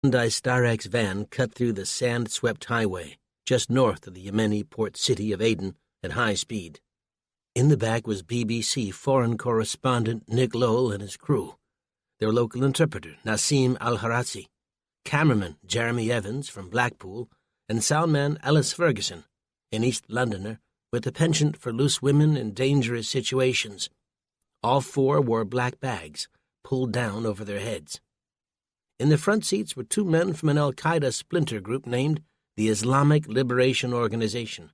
Hyundai Starex van cut through the sand-swept highway just north of the Yemeni port city of Aden at high speed. In the back was BBC foreign correspondent Nick Lowell and his crew, their local interpreter Nassim Al-Harazzi, cameraman Jeremy Evans from Blackpool, and soundman Alice Ferguson, an East Londoner with a penchant for loose women in dangerous situations. All four wore black bags, pulled down over their heads. In the front seats were two men from an al-Qaeda splinter group named the Islamic Liberation Organization.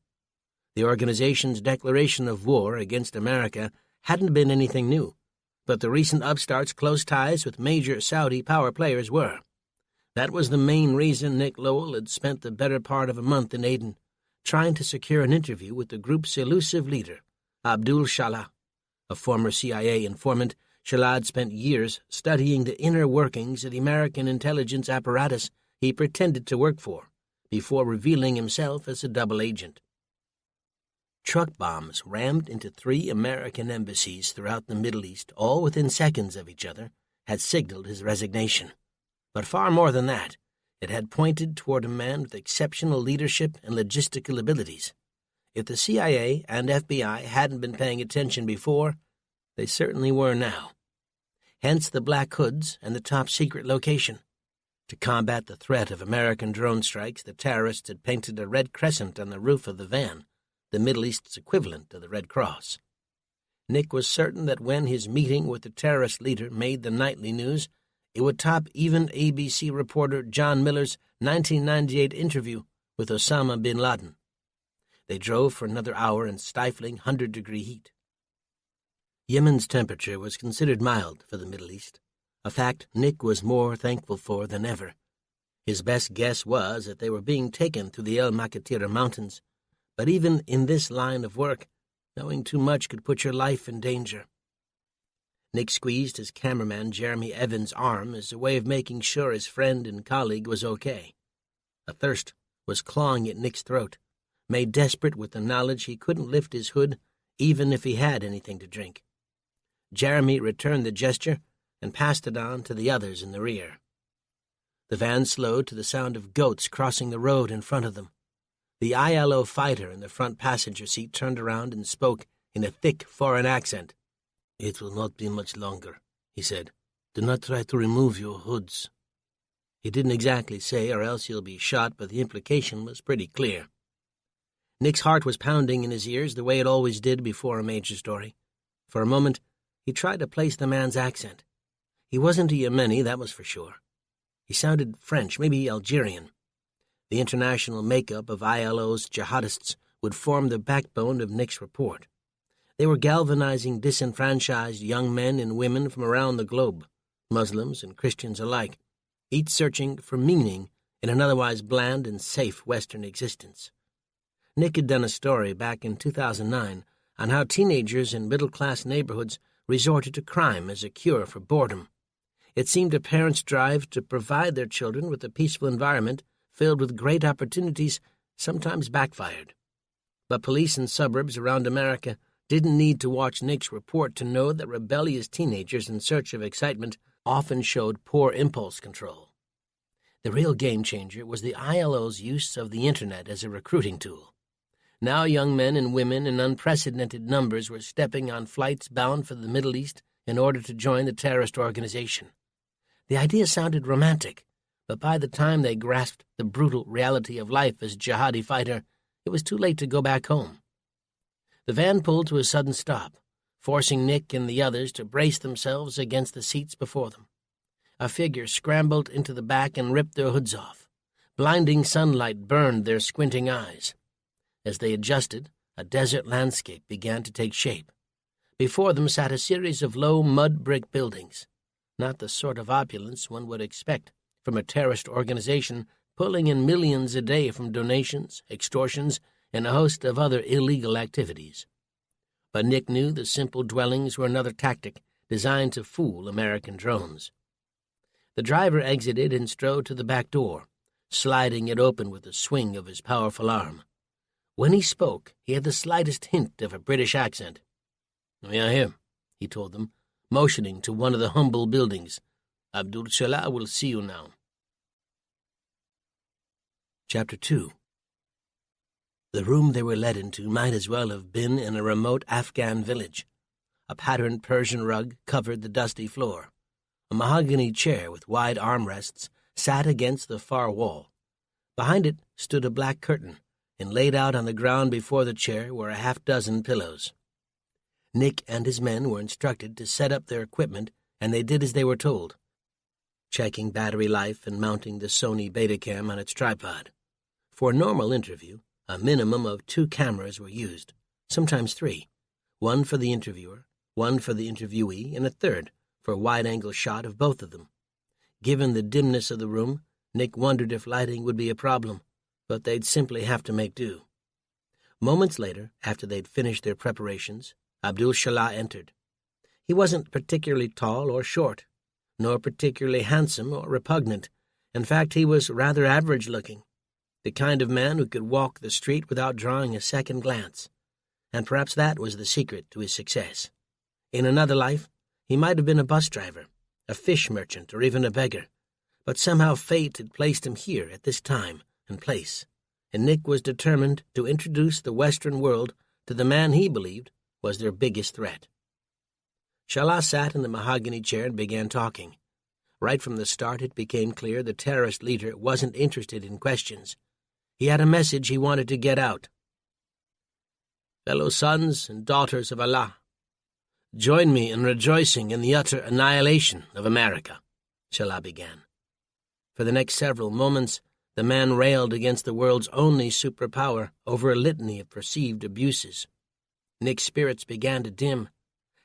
The organization's declaration of war against America hadn't been anything new, but the recent upstart's close ties with major Saudi power players were. That was the main reason Nick Lowell had spent the better part of a month in Aden, trying to secure an interview with the group's elusive leader, Abdul Shalah. A former CIA informant, Shalah had spent years studying the inner workings of the American intelligence apparatus he pretended to work for, before revealing himself as a double agent. Truck bombs rammed into 3 American embassies throughout the Middle East, all within seconds of each other, had signaled his resignation. But far more than that, it had pointed toward a man with exceptional leadership and logistical abilities. If the CIA and FBI hadn't been paying attention before, they certainly were now. Hence the black hoods and the top-secret location. To combat the threat of American drone strikes, the terrorists had painted a red crescent on the roof of the van, the Middle East's equivalent of the Red Cross. Nick was certain that when his meeting with the terrorist leader made the nightly news, it would top even ABC reporter John Miller's 1998 interview with Osama bin Laden. They drove for another hour in stifling 100-degree heat. Yemen's temperature was considered mild for the Middle East, a fact Nick was more thankful for than ever. His best guess was that they were being taken through the El Makatira Mountains, but even in this line of work, knowing too much could put your life in danger. Nick squeezed his cameraman Jeremy Evans' arm as a way of making sure his friend and colleague was okay. A thirst was clawing at Nick's throat, made desperate with the knowledge he couldn't lift his hood even if he had anything to drink. Jeremy returned the gesture and passed it on to the others in the rear. The van slowed to the sound of goats crossing the road in front of them. The ILO fighter in the front passenger seat turned around and spoke in a thick foreign accent. "It will not be much longer," he said. "Do not try to remove your hoods." He didn't exactly say, "or else you'll be shot," but the implication was pretty clear. Nick's heart was pounding in his ears the way it always did before a major story. For a moment, he tried to place the man's accent. He wasn't a Yemeni, that was for sure. He sounded French, maybe Algerian. The international makeup of ILO's jihadists would form the backbone of Nick's report. They were galvanizing disenfranchised young men and women from around the globe, Muslims and Christians alike, each searching for meaning in an otherwise bland and safe Western existence. Nick had done a story back in 2009 on how teenagers in middle-class neighborhoods resorted to crime as a cure for boredom. It seemed a parent's drive to provide their children with a peaceful environment filled with great opportunities sometimes backfired. But police in suburbs around America didn't need to watch Nick's report to know that rebellious teenagers in search of excitement often showed poor impulse control. The real game-changer was the ILO's use of the Internet as a recruiting tool. Now young men and women in unprecedented numbers were stepping on flights bound for the Middle East in order to join the terrorist organization. The idea sounded romantic, but by the time they grasped the brutal reality of life as jihadi fighter, it was too late to go back home. The van pulled to a sudden stop, forcing Nick and the others to brace themselves against the seats before them. A figure scrambled into the back and ripped their hoods off. Blinding sunlight burned their squinting eyes. As they adjusted, a desert landscape began to take shape. Before them sat a series of low mud-brick buildings, not the sort of opulence one would expect from a terrorist organization pulling in millions a day from donations, extortions, and a host of other illegal activities. But Nick knew the simple dwellings were another tactic designed to fool American drones. The driver exited and strode to the back door, sliding it open with a swing of his powerful arm. When he spoke, he had the slightest hint of a British accent. "We are here," he told them, motioning to one of the humble buildings. "Abdul Shalah will see you now." Chapter 2. The room they were led into might as well have been in a remote Afghan village. A patterned Persian rug covered the dusty floor. A mahogany chair with wide armrests sat against the far wall. Behind it stood a black curtain, and laid out on the ground before the chair were a half-dozen pillows. Nick and his men were instructed to set up their equipment, and they did as they were told, checking battery life and mounting the Sony Betacam on its tripod. For a normal interview, a minimum of 2 cameras were used, sometimes 3, one for the interviewer, one for the interviewee, and a third for a wide-angle shot of both of them. Given the dimness of the room, Nick wondered if lighting would be a problem, but they'd simply have to make do. Moments later, after they'd finished their preparations, Abdul Shalah entered. He wasn't particularly tall or short, nor particularly handsome or repugnant. In fact, he was rather average-looking, the kind of man who could walk the street without drawing a second glance. And perhaps that was the secret to his success. In another life, he might have been a bus driver, a fish merchant, or even a beggar. But somehow fate had placed him here at this time and place, and Nick was determined to introduce the Western world to the man he believed was their biggest threat. Shalah sat in the mahogany chair and began talking. Right from the start, it became clear the terrorist leader wasn't interested in questions. He had a message he wanted to get out. "Fellow sons and daughters of Allah, join me in rejoicing in the utter annihilation of America," Shalah began. For the next several moments, the man railed against the world's only superpower over a litany of perceived abuses. Nick's spirits began to dim.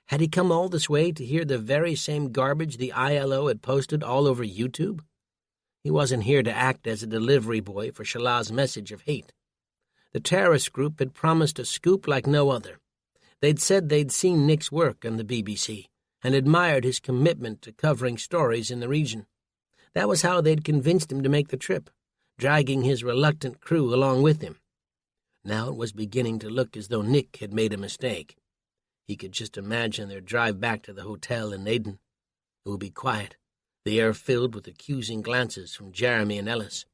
Had he come all this way to hear the very same garbage the ILO had posted all over YouTube? He wasn't here to act as a delivery boy for Shalah's message of hate. The terrorist group had promised a scoop like no other. They'd said they'd seen Nick's work on the BBC and admired his commitment to covering stories in the region. That was how they'd convinced him to make the trip, dragging his reluctant crew along with him. Now it was beginning to look as though Nick had made a mistake. He could just imagine their drive back to the hotel in Aden. It would be quiet, the air filled with accusing glances from Jeremy and Ellis.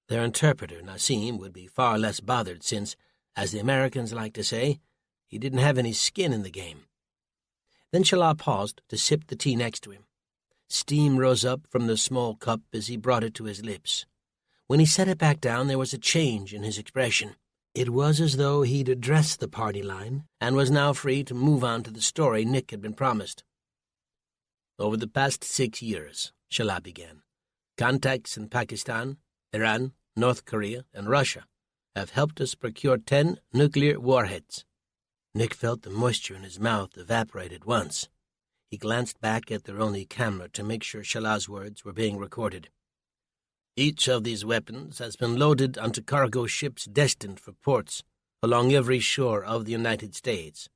Their interpreter, Nassim, would be far less bothered since, as the Americans like to say, he didn't have any skin in the game. Then Shalah paused to sip the tea next to him. Steam rose up from the small cup as he brought it to his lips. When he set it back down, there was a change in his expression. It was as though he'd addressed the party line and was now free to move on to the story Nick had been promised. "Over the past 6 years," Shalah began, "contacts in Pakistan, Iran, North Korea, and Russia have helped us procure 10 nuclear warheads." Nick felt the moisture in his mouth evaporate at once. He glanced back at their only camera to make sure Shalah's words were being recorded. "Each of these weapons has been loaded onto cargo ships destined for ports along every shore of the United States.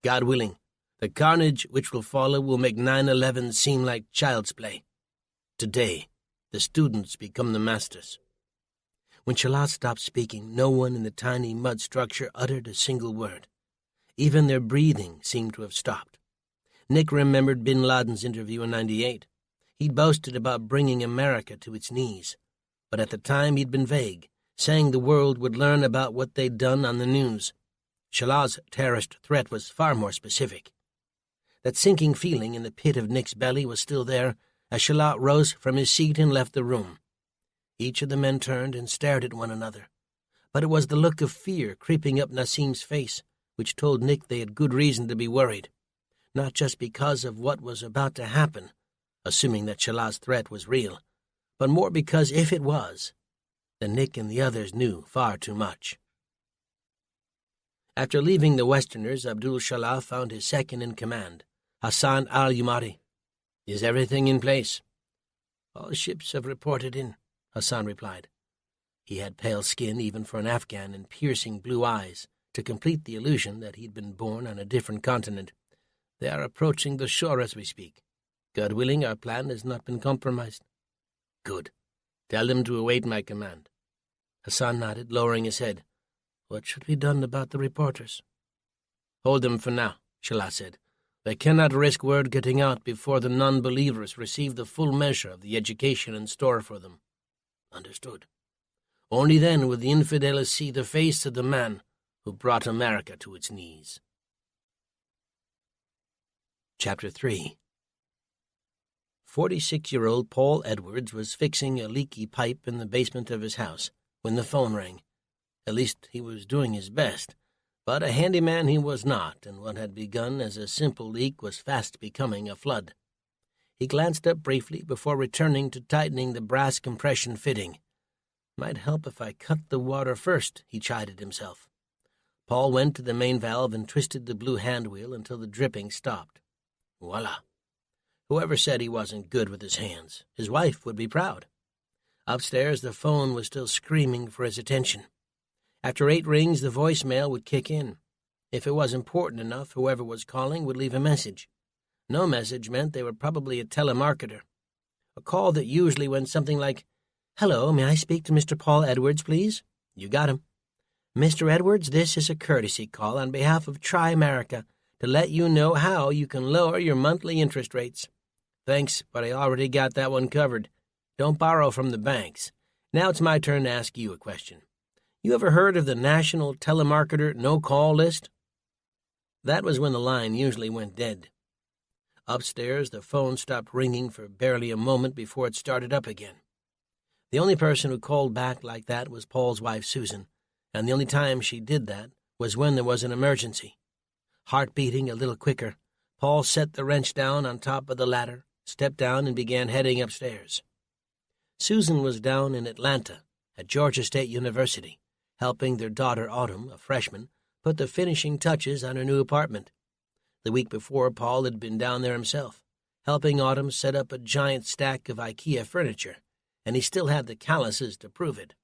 God willing, the carnage which will follow will make 9/11 seem like child's play. Today, the students become the masters." When Shalah stopped speaking, no one in the tiny mud structure uttered a single word. Even their breathing seemed to have stopped. Nick remembered bin Laden's interview in '98. He'd boasted about bringing America to its knees, but at the time he'd been vague, saying the world would learn about what they'd done on the news. Shalah's terrorist threat was far more specific. That sinking feeling in the pit of Nick's belly was still there as Shalah rose from his seat and left the room. Each of the men turned and stared at one another, but it was the look of fear creeping up Nassim's face which told Nick they had good reason to be worried, not just because of what was about to happen, assuming that Shalah's threat was real, but more because if it was, then Nick and the others knew far too much. After leaving the Westerners, Abdul Shalah found his second-in-command, Hassan al-Yumari. "Is everything in place?" "All ships have reported in," Hassan replied. He had pale skin even for an Afghan and piercing blue eyes to complete the illusion that he'd been born on a different continent. "They are approaching the shore as we speak. God willing, our plan has not been compromised." "Good. Tell them to await my command." Hassan nodded, lowering his head. "What should be done about the reporters?" "Hold them for now," Shalah said. "They cannot risk word getting out before the non-believers receive the full measure of the education in store for them." "Understood." Only then would the infidels see the face of the man who brought America to its knees. Chapter 3. 46-year-old Paul Edwards was fixing a leaky pipe in the basement of his house when the phone rang. At least he was doing his best, but a handyman he was not, and what had begun as a simple leak was fast becoming a flood. He glanced up briefly before returning to tightening the brass compression fitting. Might help if I cut the water first, he chided himself. Paul went to the main valve and twisted the blue handwheel until the dripping stopped. Voila! Whoever said he wasn't good with his hands, his wife would be proud. Upstairs, the phone was still screaming for his attention. After 8 rings, the voicemail would kick in. If it was important enough, whoever was calling would leave a message. No message meant they were probably a telemarketer. A call that usually went something like, "Hello, may I speak to Mr. Paul Edwards, please?" You got him. "Mr. Edwards, this is a courtesy call on behalf of Tri-America to let you know how you can lower your monthly interest rates. Thanks, but I already got that one covered. Don't borrow from the banks. Now it's my turn to ask you a question. You ever heard of the National Telemarketer No-Call List?" That was when the line usually went dead. Upstairs, the phone stopped ringing for barely a moment before it started up again. The only person who called back like that was Paul's wife, Susan, and the only time she did that was when there was an emergency. Heart beating a little quicker, Paul set the wrench down on top of the ladder, stepped down, and began heading upstairs. Susan was down in Atlanta at Georgia State University, helping their daughter Autumn, a freshman, put the finishing touches on her new apartment. The week before, Paul had been down there himself, helping Autumn set up a giant stack of IKEA furniture, and he still had the calluses to prove it.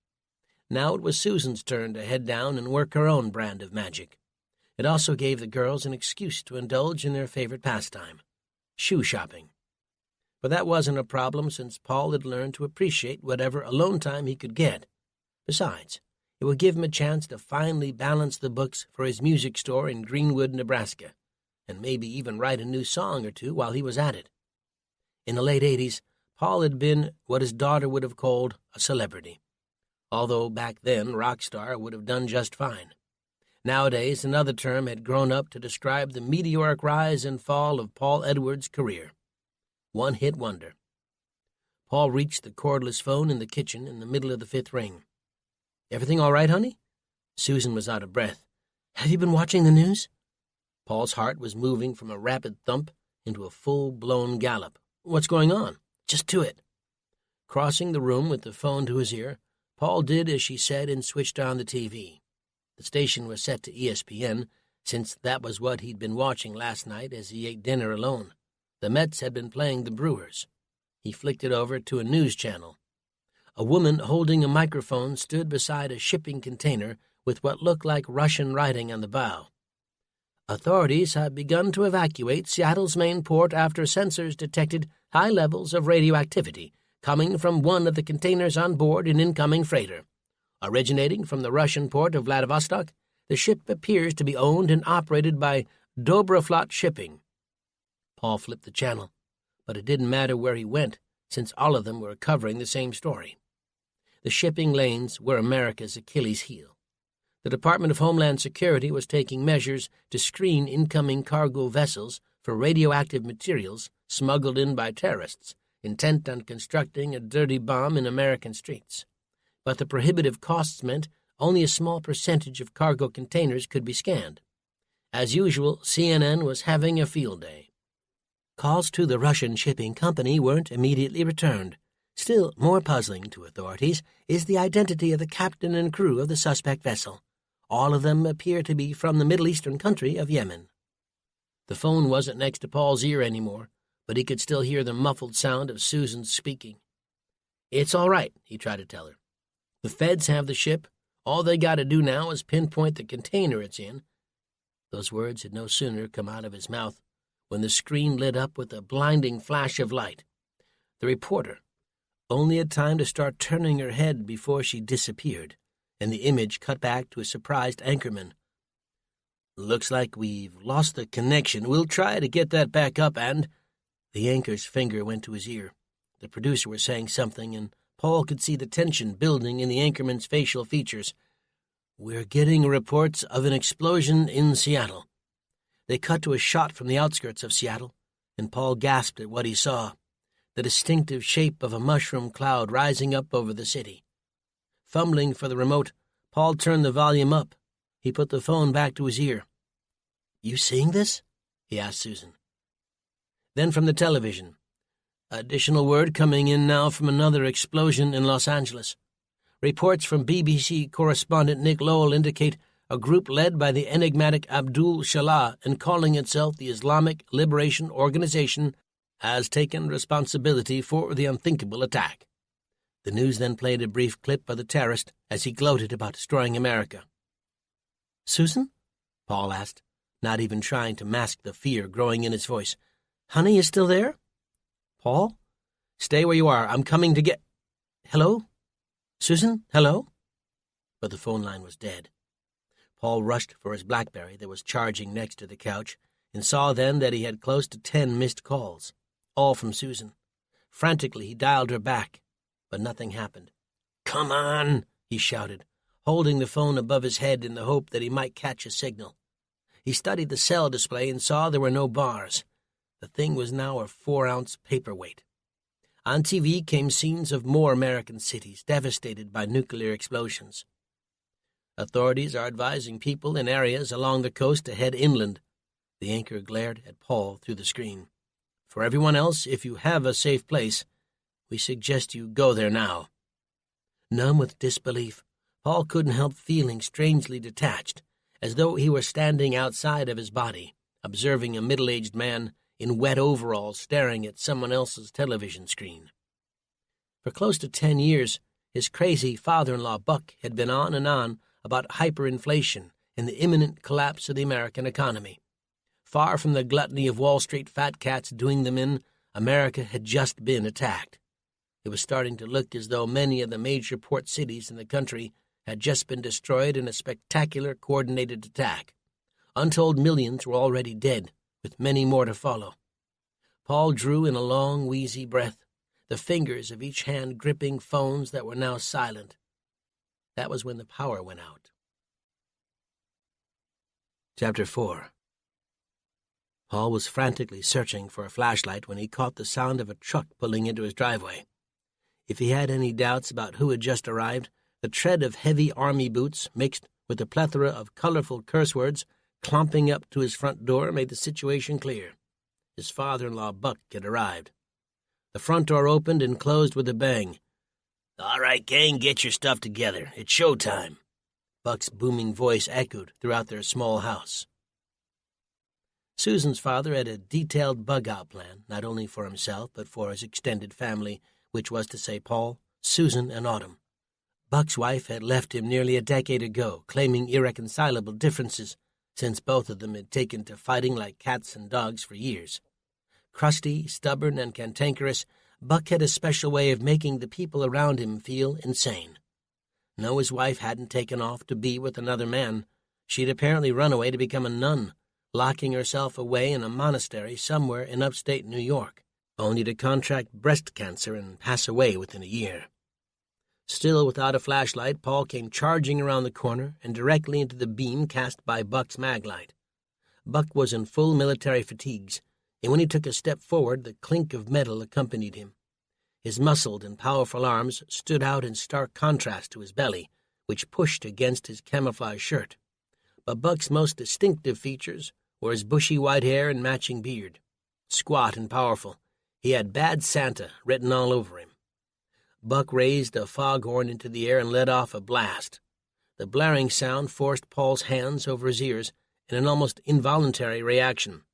Now it was Susan's turn to head down and work her own brand of magic. It also gave the girls an excuse to indulge in their favorite pastime, shoe shopping. But that wasn't a problem since Paul had learned to appreciate whatever alone time he could get. Besides, it would give him a chance to finally balance the books for his music store in Greenwood, Nebraska, and maybe even write a new song or two while he was at it. In the late 80s, Paul had been what his daughter would have called a celebrity, although back then rock star would have done just fine. Nowadays, another term had grown up to describe the meteoric rise and fall of Paul Edwards' career. One-hit wonder. Paul reached the cordless phone in the kitchen in the middle of the 5th ring. "Everything all right, honey?" Susan was out of breath. "Have you been watching the news?" Paul's heart was moving from a rapid thump into a full-blown gallop. "What's going on? Just to it." Crossing the room with the phone to his ear, Paul did as she said and switched on the TV. The station was set to ESPN, since that was what he'd been watching last night as he ate dinner alone. The Mets had been playing the Brewers. He flicked it over to a news channel. A woman holding a microphone stood beside a shipping container with what looked like Russian writing on the bow. "Authorities have begun to evacuate Seattle's main port after sensors detected high levels of radioactivity coming from one of the containers on board an incoming freighter. Originating from the Russian port of Vladivostok, the ship appears to be owned and operated by Dobraflot Shipping." Paul flipped the channel, but it didn't matter where he went, since all of them were covering the same story. The shipping lanes were America's Achilles heel. The Department of Homeland Security was taking measures to screen incoming cargo vessels for radioactive materials smuggled in by terrorists, intent on constructing a dirty bomb in American streets. But the prohibitive costs meant only a small percentage of cargo containers could be scanned. As usual, CNN was having a field day. Calls to the Russian shipping company weren't immediately returned. Still more puzzling to authorities is the identity of the captain and crew of the suspect vessel. All of them appear to be from the Middle Eastern country of Yemen. The phone wasn't next to Paul's ear anymore, but he could still hear the muffled sound of Susan speaking. "It's all right," he tried to tell her. "The feds have the ship. All they got to do now is pinpoint the container it's in." Those words had no sooner come out of his mouth when the screen lit up with a blinding flash of light. The reporter only had time to start turning her head before she disappeared, and the image cut back to a surprised anchorman. "Looks like we've lost the connection. We'll try to get that back up and—" The anchor's finger went to his ear. The producer was saying something, and Paul could see the tension building in the anchorman's facial features. "We're getting reports of an explosion in Seattle." They cut to a shot from the outskirts of Seattle, and Paul gasped at what he saw, the distinctive shape of a mushroom cloud rising up over the city. Fumbling for the remote, Paul turned the volume up. He put the phone back to his ear. "You seeing this?" he asked Susan. Then from the television, "Additional word coming in now from another explosion in Los Angeles. Reports from BBC correspondent Nick Lowell indicate a group led by the enigmatic Abdul Shalah and calling itself the Islamic Liberation Organization has taken responsibility for the unthinkable attack." The news then played a brief clip of the terrorist as he gloated about destroying America. "Susan?" Paul asked, not even trying to mask the fear growing in his voice. "Honey is still there?" "Paul?" "Stay where you are. I'm coming to get—" "Hello? Susan? Hello?" But the phone line was dead. Paul rushed for his BlackBerry that was charging next to the couch and saw then that he had close to 10 missed calls, all from Susan. Frantically, he dialed her back, but nothing happened. "Come on," he shouted, holding the phone above his head in the hope that he might catch a signal. He studied the cell display and saw there were no bars. The thing was now a 4-ounce paperweight. On TV came scenes of more American cities devastated by nuclear explosions. "Authorities are advising people in areas along the coast to head inland." The anchor glared at Paul through the screen. "For everyone else, if you have a safe place, we suggest you go there now." Numb with disbelief, Paul couldn't help feeling strangely detached, as though he were standing outside of his body, observing a middle-aged man in wet overalls staring at someone else's television screen. For close to 10 years, his crazy father-in-law Buck had been on and on about hyperinflation and the imminent collapse of the American economy. Far from the gluttony of Wall Street fat cats doing them in, America had just been attacked. It was starting to look as though many of the major port cities in the country had just been destroyed in a spectacular coordinated attack. Untold millions were already dead, with many more to follow. Paul drew in a long, wheezy breath, the fingers of each hand gripping phones that were now silent. That was when the power went out. Chapter 4. Paul was frantically searching for a flashlight when he caught the sound of a truck pulling into his driveway. If he had any doubts about who had just arrived, the tread of heavy army boots mixed with a plethora of colorful curse words clomping up to his front door made the situation clear. His father-in-law Buck had arrived. The front door opened and closed with a bang. "All right, gang, get your stuff together. It's showtime." Buck's booming voice echoed throughout their small house. Susan's father had a detailed bug-out plan, not only for himself but for his extended family, which was to say Paul, Susan, and Autumn. Buck's wife had left him nearly a decade ago, claiming irreconcilable differences, since both of them had taken to fighting like cats and dogs for years. Crusty, stubborn, and cantankerous, Buck had a special way of making the people around him feel insane. No, his wife hadn't taken off to be with another man. She'd apparently run away to become a nun, locking herself away in a monastery somewhere in upstate New York, only to contract breast cancer and pass away within a year. Still without a flashlight, Paul came charging around the corner and directly into the beam cast by Buck's maglite. Buck was in full military fatigues, and when he took a step forward, the clink of metal accompanied him. His muscled and powerful arms stood out in stark contrast to his belly, which pushed against his camouflage shirt. But Buck's most distinctive features were his bushy white hair and matching beard. Squat and powerful, he had Bad Santa written all over him. Buck raised a foghorn into the air and let off a blast. The blaring sound forced Paul's hands over his ears in an almost involuntary reaction.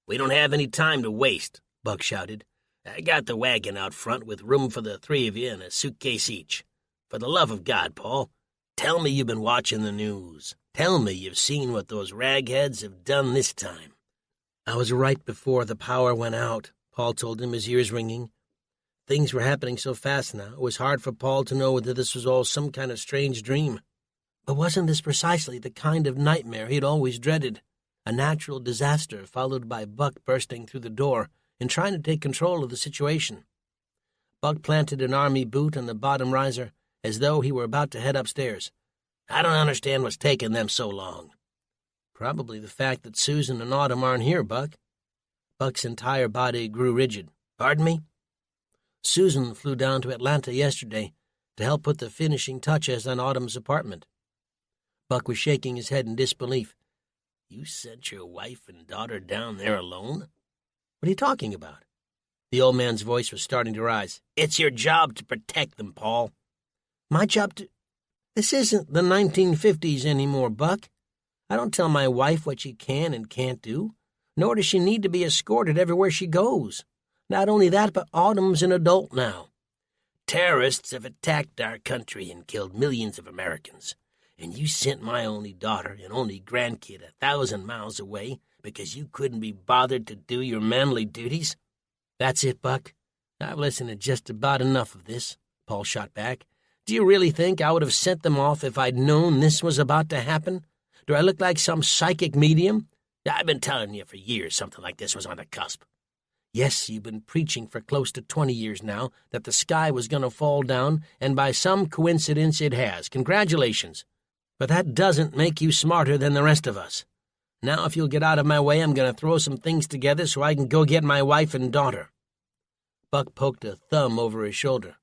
"We don't have any time to waste," Buck shouted. "I got the wagon out front with room for the 3 of you and a suitcase each. For the love of God, Paul, tell me you've been watching the news. Tell me you've seen what those ragheads have done this time." "I was right before the power went out," Paul told him, his ears ringing. Things were happening so fast now, it was hard for Paul to know whether this was all some kind of strange dream. But wasn't this precisely the kind of nightmare he'd always dreaded? A natural disaster followed by Buck bursting through the door and trying to take control of the situation. Buck planted an army boot on the bottom riser as though he were about to head upstairs. "I don't understand what's taking them so long." "Probably the fact that Susan and Autumn aren't here, Buck." Buck's entire body grew rigid. "Pardon me?" "Susan flew down to Atlanta yesterday to help put the finishing touches on Autumn's apartment." Buck was shaking his head in disbelief. "You sent your wife and daughter down there alone?" "What are you talking about?" The old man's voice was starting to rise. "It's your job to protect them, Paul." "My job to—" "This isn't the 1950s anymore, Buck. I don't tell my wife what she can and can't do, nor does she need to be escorted everywhere she goes. Not only that, but Autumn's an adult now. Terrorists have attacked our country and killed millions of Americans, and you sent my only daughter and only grandkid 1,000 miles away because you couldn't be bothered to do your manly duties?" "That's it, Buck. I've listened to just about enough of this," Paul shot back. "Do you really think I would have sent them off if I'd known this was about to happen? Do I look like some psychic medium? I've been telling you for years something like this was on the cusp." "Yes, you've been preaching for close to 20 years now that the sky was going to fall down, and by some coincidence it has. Congratulations. But that doesn't make you smarter than the rest of us. Now, if you'll get out of my way, I'm going to throw some things together so I can go get my wife and daughter." Buck poked a thumb over his shoulder.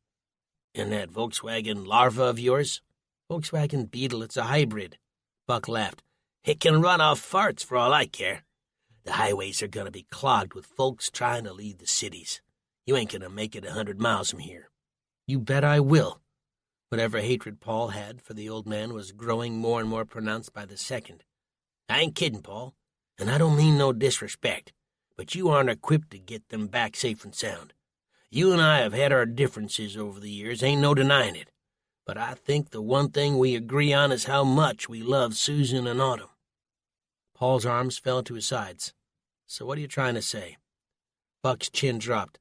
"In that Volkswagen Larva of yours?" "Volkswagen Beetle, it's a hybrid." Buck laughed. "It can run off farts for all I care. The highways are going to be clogged with folks trying to leave the cities. You ain't going to make it 100 miles from here." "You bet I will." Whatever hatred Paul had for the old man was growing more and more pronounced by the second. "I ain't kidding, Paul, and I don't mean no disrespect, but you aren't equipped to get them back safe and sound. You and I have had our differences over the years, ain't no denying it, but I think the one thing we agree on is how much we love Susan and Autumn." Paul's arms fell to his sides. "So what are you trying to say?" Buck's chin dropped.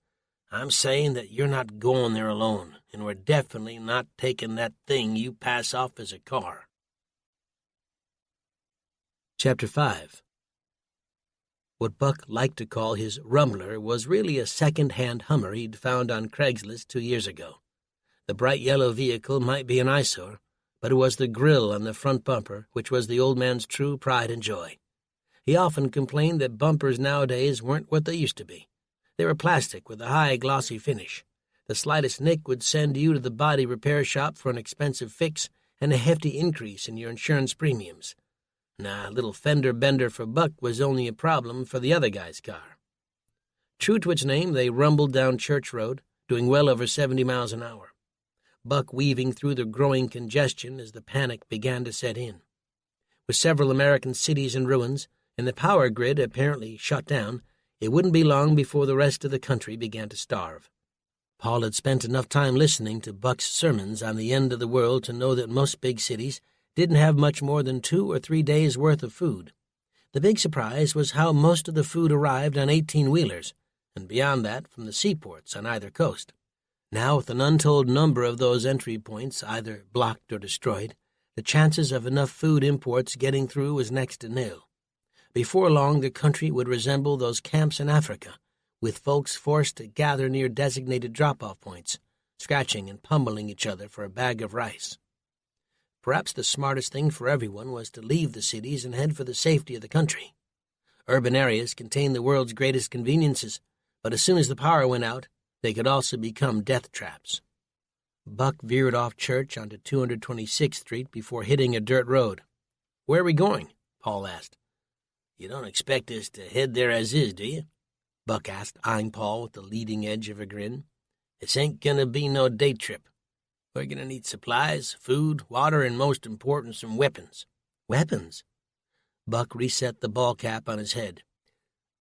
"I'm saying that you're not going there alone, and we're definitely not taking that thing you pass off as a car." Chapter 5. What Buck liked to call his Rumbler was really a second-hand Hummer he'd found on Craigslist 2 years ago. The bright yellow vehicle might be an eyesore, but it was the grill on the front bumper which was the old man's true pride and joy. He often complained that bumpers nowadays weren't what they used to be. They were plastic with a high, glossy finish. The slightest nick would send you to the body repair shop for an expensive fix and a hefty increase in your insurance premiums. Nah, a little fender bender for Buck was only a problem for the other guy's car. True to its name, they rumbled down Church Road, doing well over 70 miles an hour. Buck weaving through the growing congestion as the panic began to set in. With several American cities in ruins, and the power grid apparently shut down, it wouldn't be long before the rest of the country began to starve. Paul had spent enough time listening to Buck's sermons on the end of the world to know that most big cities didn't have much more than 2 or 3 days' worth of food. The big surprise was how most of the food arrived on 18-wheelers, and beyond that from the seaports on either coast. Now, with an untold number of those entry points either blocked or destroyed, the chances of enough food imports getting through was next to nil. Before long, the country would resemble those camps in Africa, with folks forced to gather near designated drop-off points, scratching and pummeling each other for a bag of rice. Perhaps the smartest thing for everyone was to leave the cities and head for the safety of the country. Urban areas contained the world's greatest conveniences, but as soon as the power went out, they could also become death traps. Buck veered off Church onto 226th Street before hitting a dirt road. "Where are we going?" Paul asked. "You don't expect us to head there as is, do you?" Buck asked, eyeing Paul with the leading edge of a grin. "This ain't gonna be no day trip. We're gonna need supplies, food, water, and most important, some weapons." "Weapons?" Buck reset the ball cap on his head.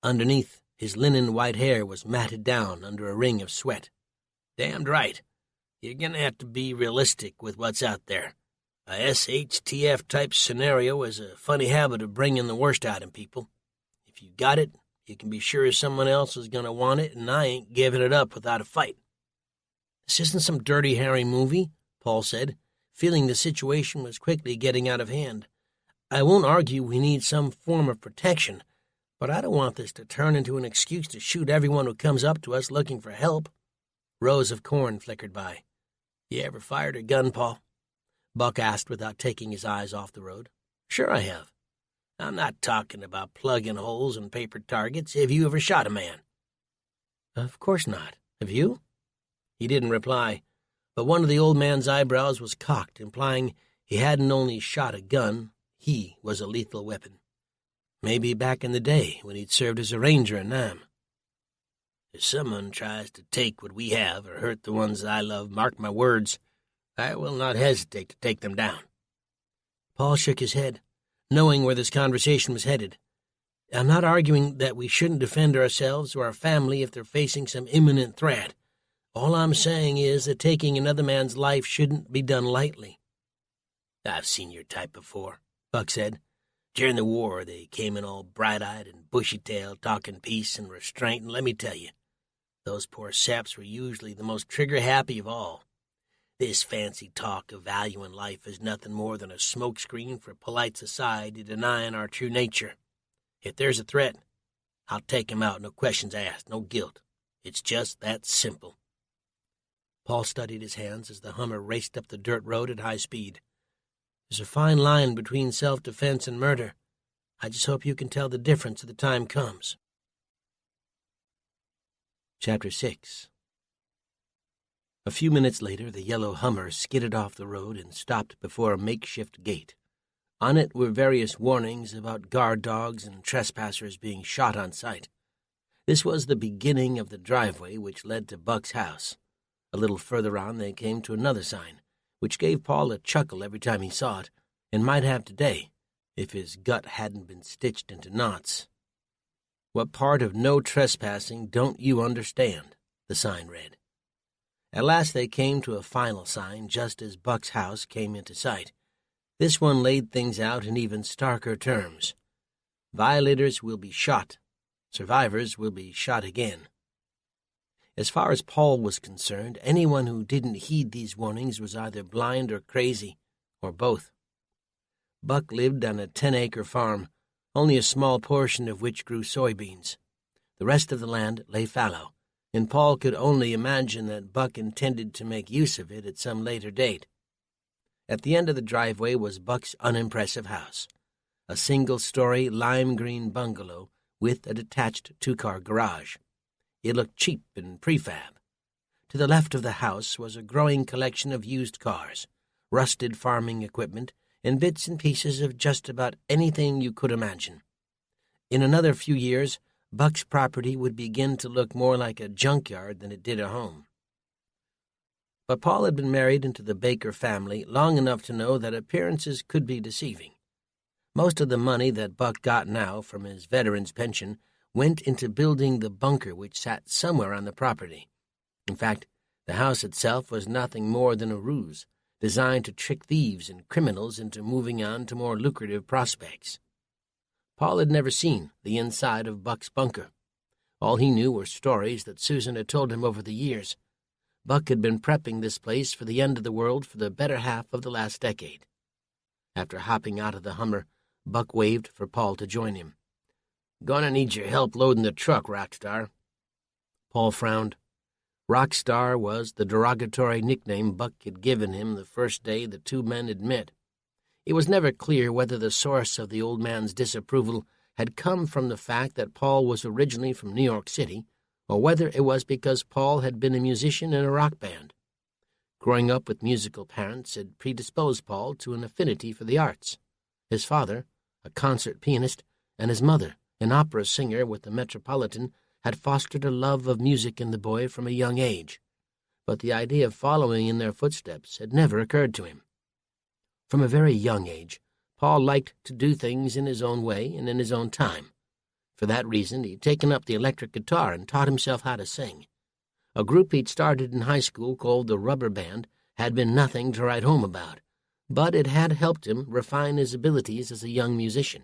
Underneath, his linen white hair was matted down under a ring of sweat. "Damned right. You're gonna have to be realistic with what's out there. A SHTF-type scenario is a funny habit of bringing the worst out in people. If you got it, you can be sure someone else is gonna want it, and I ain't giving it up without a fight." "This isn't some Dirty Harry movie," Paul said, feeling the situation was quickly getting out of hand. "I won't argue we need some form of protection, but I don't want this to turn into an excuse to shoot everyone who comes up to us looking for help." Rows of corn flickered by. "You ever fired a gun, Paul?" Buck asked without taking his eyes off the road. "Sure I have. I'm not talking about plugging holes in paper targets. Have you ever shot a man?" "Of course not. Have you?" He didn't reply, but one of the old man's eyebrows was cocked, implying he hadn't only shot a gun, he was a lethal weapon. Maybe back in the day when he'd served as a ranger in Nam. "If someone tries to take what we have or hurt the ones I love, mark my words, I will not hesitate to take them down." Paul shook his head, knowing where this conversation was headed. "I'm not arguing that we shouldn't defend ourselves or our family if they're facing some imminent threat. All I'm saying is that taking another man's life shouldn't be done lightly." "I've seen your type before," Buck said. "During the war, they came in all bright-eyed and bushy-tailed, talking peace and restraint, and let me tell you, those poor saps were usually the most trigger-happy of all. This fancy talk of valuing life is nothing more than a smokescreen for polite society denying our true nature. If there's a threat, I'll take him out, no questions asked, no guilt. It's just that simple." Paul studied his hands as the Hummer raced up the dirt road at high speed. "There's a fine line between self-defense and murder. I just hope you can tell the difference if the time comes." Chapter 6. A few minutes later, the yellow Hummer skidded off the road and stopped before a makeshift gate. On it were various warnings about guard dogs and trespassers being shot on sight. This was the beginning of the driveway which led to Buck's house. A little further on they came to another sign, which gave Paul a chuckle every time he saw it, and might have today, if his gut hadn't been stitched into knots. "What part of no trespassing don't you understand?" the sign read. At last they came to a final sign just as Buck's house came into sight. This one laid things out in even starker terms. "Violators will be shot. Survivors will be shot again." As far as Paul was concerned, anyone who didn't heed these warnings was either blind or crazy, or both. Buck lived on a 10-acre farm, only a small portion of which grew soybeans. The rest of the land lay fallow, and Paul could only imagine that Buck intended to make use of it at some later date. At the end of the driveway was Buck's unimpressive house, a single-story lime-green bungalow with a detached two-car garage. It looked cheap and prefab. To the left of the house was a growing collection of used cars, rusted farming equipment, and bits and pieces of just about anything you could imagine. In another few years, Buck's property would begin to look more like a junkyard than it did a home. But Paul had been married into the Baker family long enough to know that appearances could be deceiving. Most of the money that Buck got now from his veteran's pension went into building the bunker which sat somewhere on the property. In fact, the house itself was nothing more than a ruse, designed to trick thieves and criminals into moving on to more lucrative prospects. Paul had never seen the inside of Buck's bunker. All he knew were stories that Susan had told him over the years. Buck had been prepping this place for the end of the world for the better half of the last decade. After hopping out of the Hummer, Buck waved for Paul to join him. "Gonna need your help loading the truck, Rockstar." Paul frowned. Rockstar was the derogatory nickname Buck had given him the first day the two men had met. It was never clear whether the source of the old man's disapproval had come from the fact that Paul was originally from New York City, or whether it was because Paul had been a musician in a rock band. Growing up with musical parents had predisposed Paul to an affinity for the arts. His father, a concert pianist, and his mother, an opera singer with the Metropolitan, had fostered a love of music in the boy from a young age, but the idea of following in their footsteps had never occurred to him. From a very young age, Paul liked to do things in his own way and in his own time. For that reason, he'd taken up the electric guitar and taught himself how to sing. A group he'd started in high school called the Rubber Band had been nothing to write home about, but it had helped him refine his abilities as a young musician.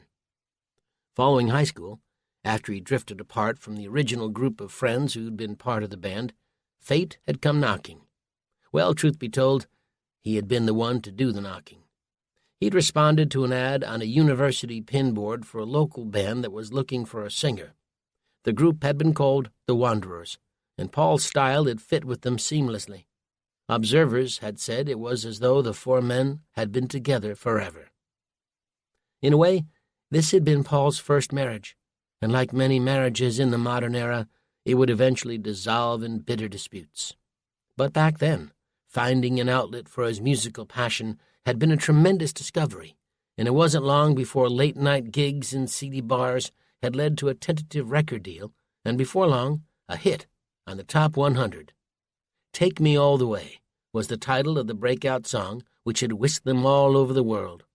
Following high school, after he drifted apart from the original group of friends who'd been part of the band, fate had come knocking. Well, truth be told, he had been the one to do the knocking. He'd responded to an ad on a university pinboard for a local band that was looking for a singer. The group had been called The Wanderers, and Paul's style had fit with them seamlessly. Observers had said it was as though the four men had been together forever. In a way, this had been Paul's first marriage, and like many marriages in the modern era, it would eventually dissolve in bitter disputes. But back then, finding an outlet for his musical passion had been a tremendous discovery, and it wasn't long before late-night gigs in seedy bars had led to a tentative record deal, and before long, a hit on the top 100. "Take Me All the Way" was the title of the breakout song, which had whisked them all over the world.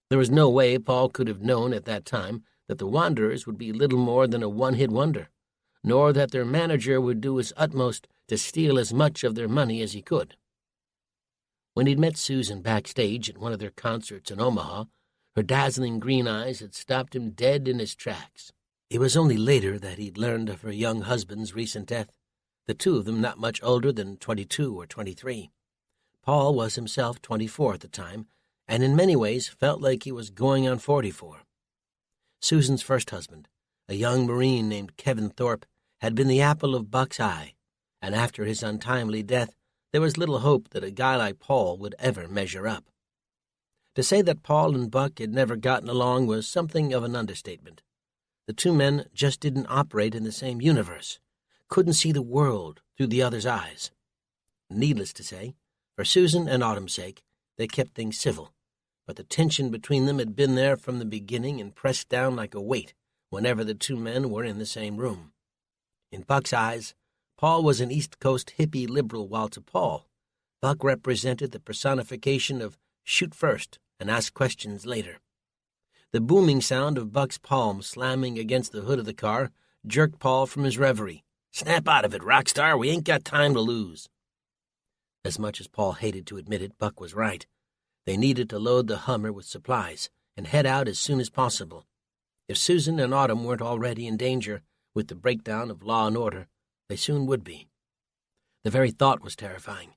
There was no way Paul could have known at that time that the Wanderers would be little more than a one-hit wonder, nor that their manager would do his utmost to steal as much of their money as he could. When he'd met Susan backstage at one of their concerts in Omaha, her dazzling green eyes had stopped him dead in his tracks. It was only later that he'd learned of her young husband's recent death, the two of them not much older than 22 or 23. Paul was himself 24 at the time, and in many ways felt like he was going on 44. Susan's first husband, a young Marine named Kevin Thorpe, had been the apple of Buck's eye, and after his untimely death, there was little hope that a guy like Paul would ever measure up. To say that Paul and Buck had never gotten along was something of an understatement. The two men just didn't operate in the same universe, couldn't see the world through the other's eyes. Needless to say, for Susan and Autumn's sake, they kept things civil, but the tension between them had been there from the beginning and pressed down like a weight whenever the two men were in the same room. In Buck's eyes, Paul was an East Coast hippie liberal, while to Paul, Buck represented the personification of shoot first and ask questions later. The booming sound of Buck's palm slamming against the hood of the car jerked Paul from his reverie. "Snap out of it, rock star. We ain't got time to lose." As much as Paul hated to admit it, Buck was right. They needed to load the Hummer with supplies and head out as soon as possible. If Susan and Autumn weren't already in danger with the breakdown of law and order, they soon would be. The very thought was terrifying.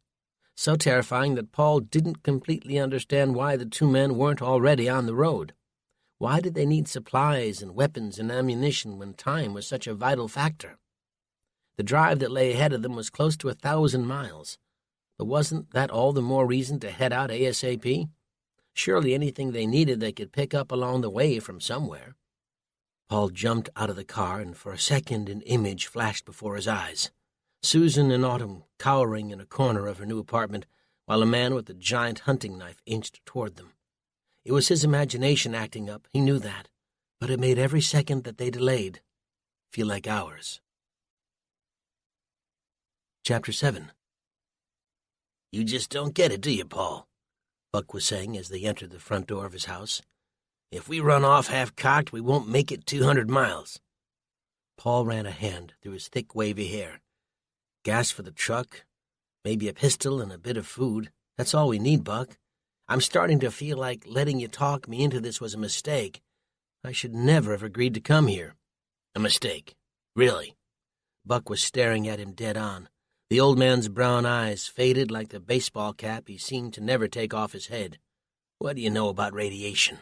So terrifying that Paul didn't completely understand why the two men weren't already on the road. Why did they need supplies and weapons and ammunition when time was such a vital factor? The drive that lay ahead of them was close to 1,000 miles. But wasn't that all the more reason to head out ASAP? Surely anything they needed they could pick up along the way from somewhere. Paul jumped out of the car, and for a second an image flashed before his eyes. Susan and Autumn cowering in a corner of her new apartment, while a man with a giant hunting knife inched toward them. It was his imagination acting up, he knew that, but it made every second that they delayed feel like hours. Chapter 7. "You just don't get it, do you, Paul?" Buck was saying as they entered the front door of his house. "If we run off half-cocked, we won't make it 200 miles. Paul ran a hand through his thick, wavy hair. "Gas for the truck, maybe a pistol and a bit of food. That's all we need, Buck. I'm starting to feel like letting you talk me into this was a mistake. I should never have agreed to come here." "A mistake? Really?" Buck was staring at him dead on. The old man's brown eyes faded like the baseball cap he seemed to never take off his head. "What do you know about radiation?"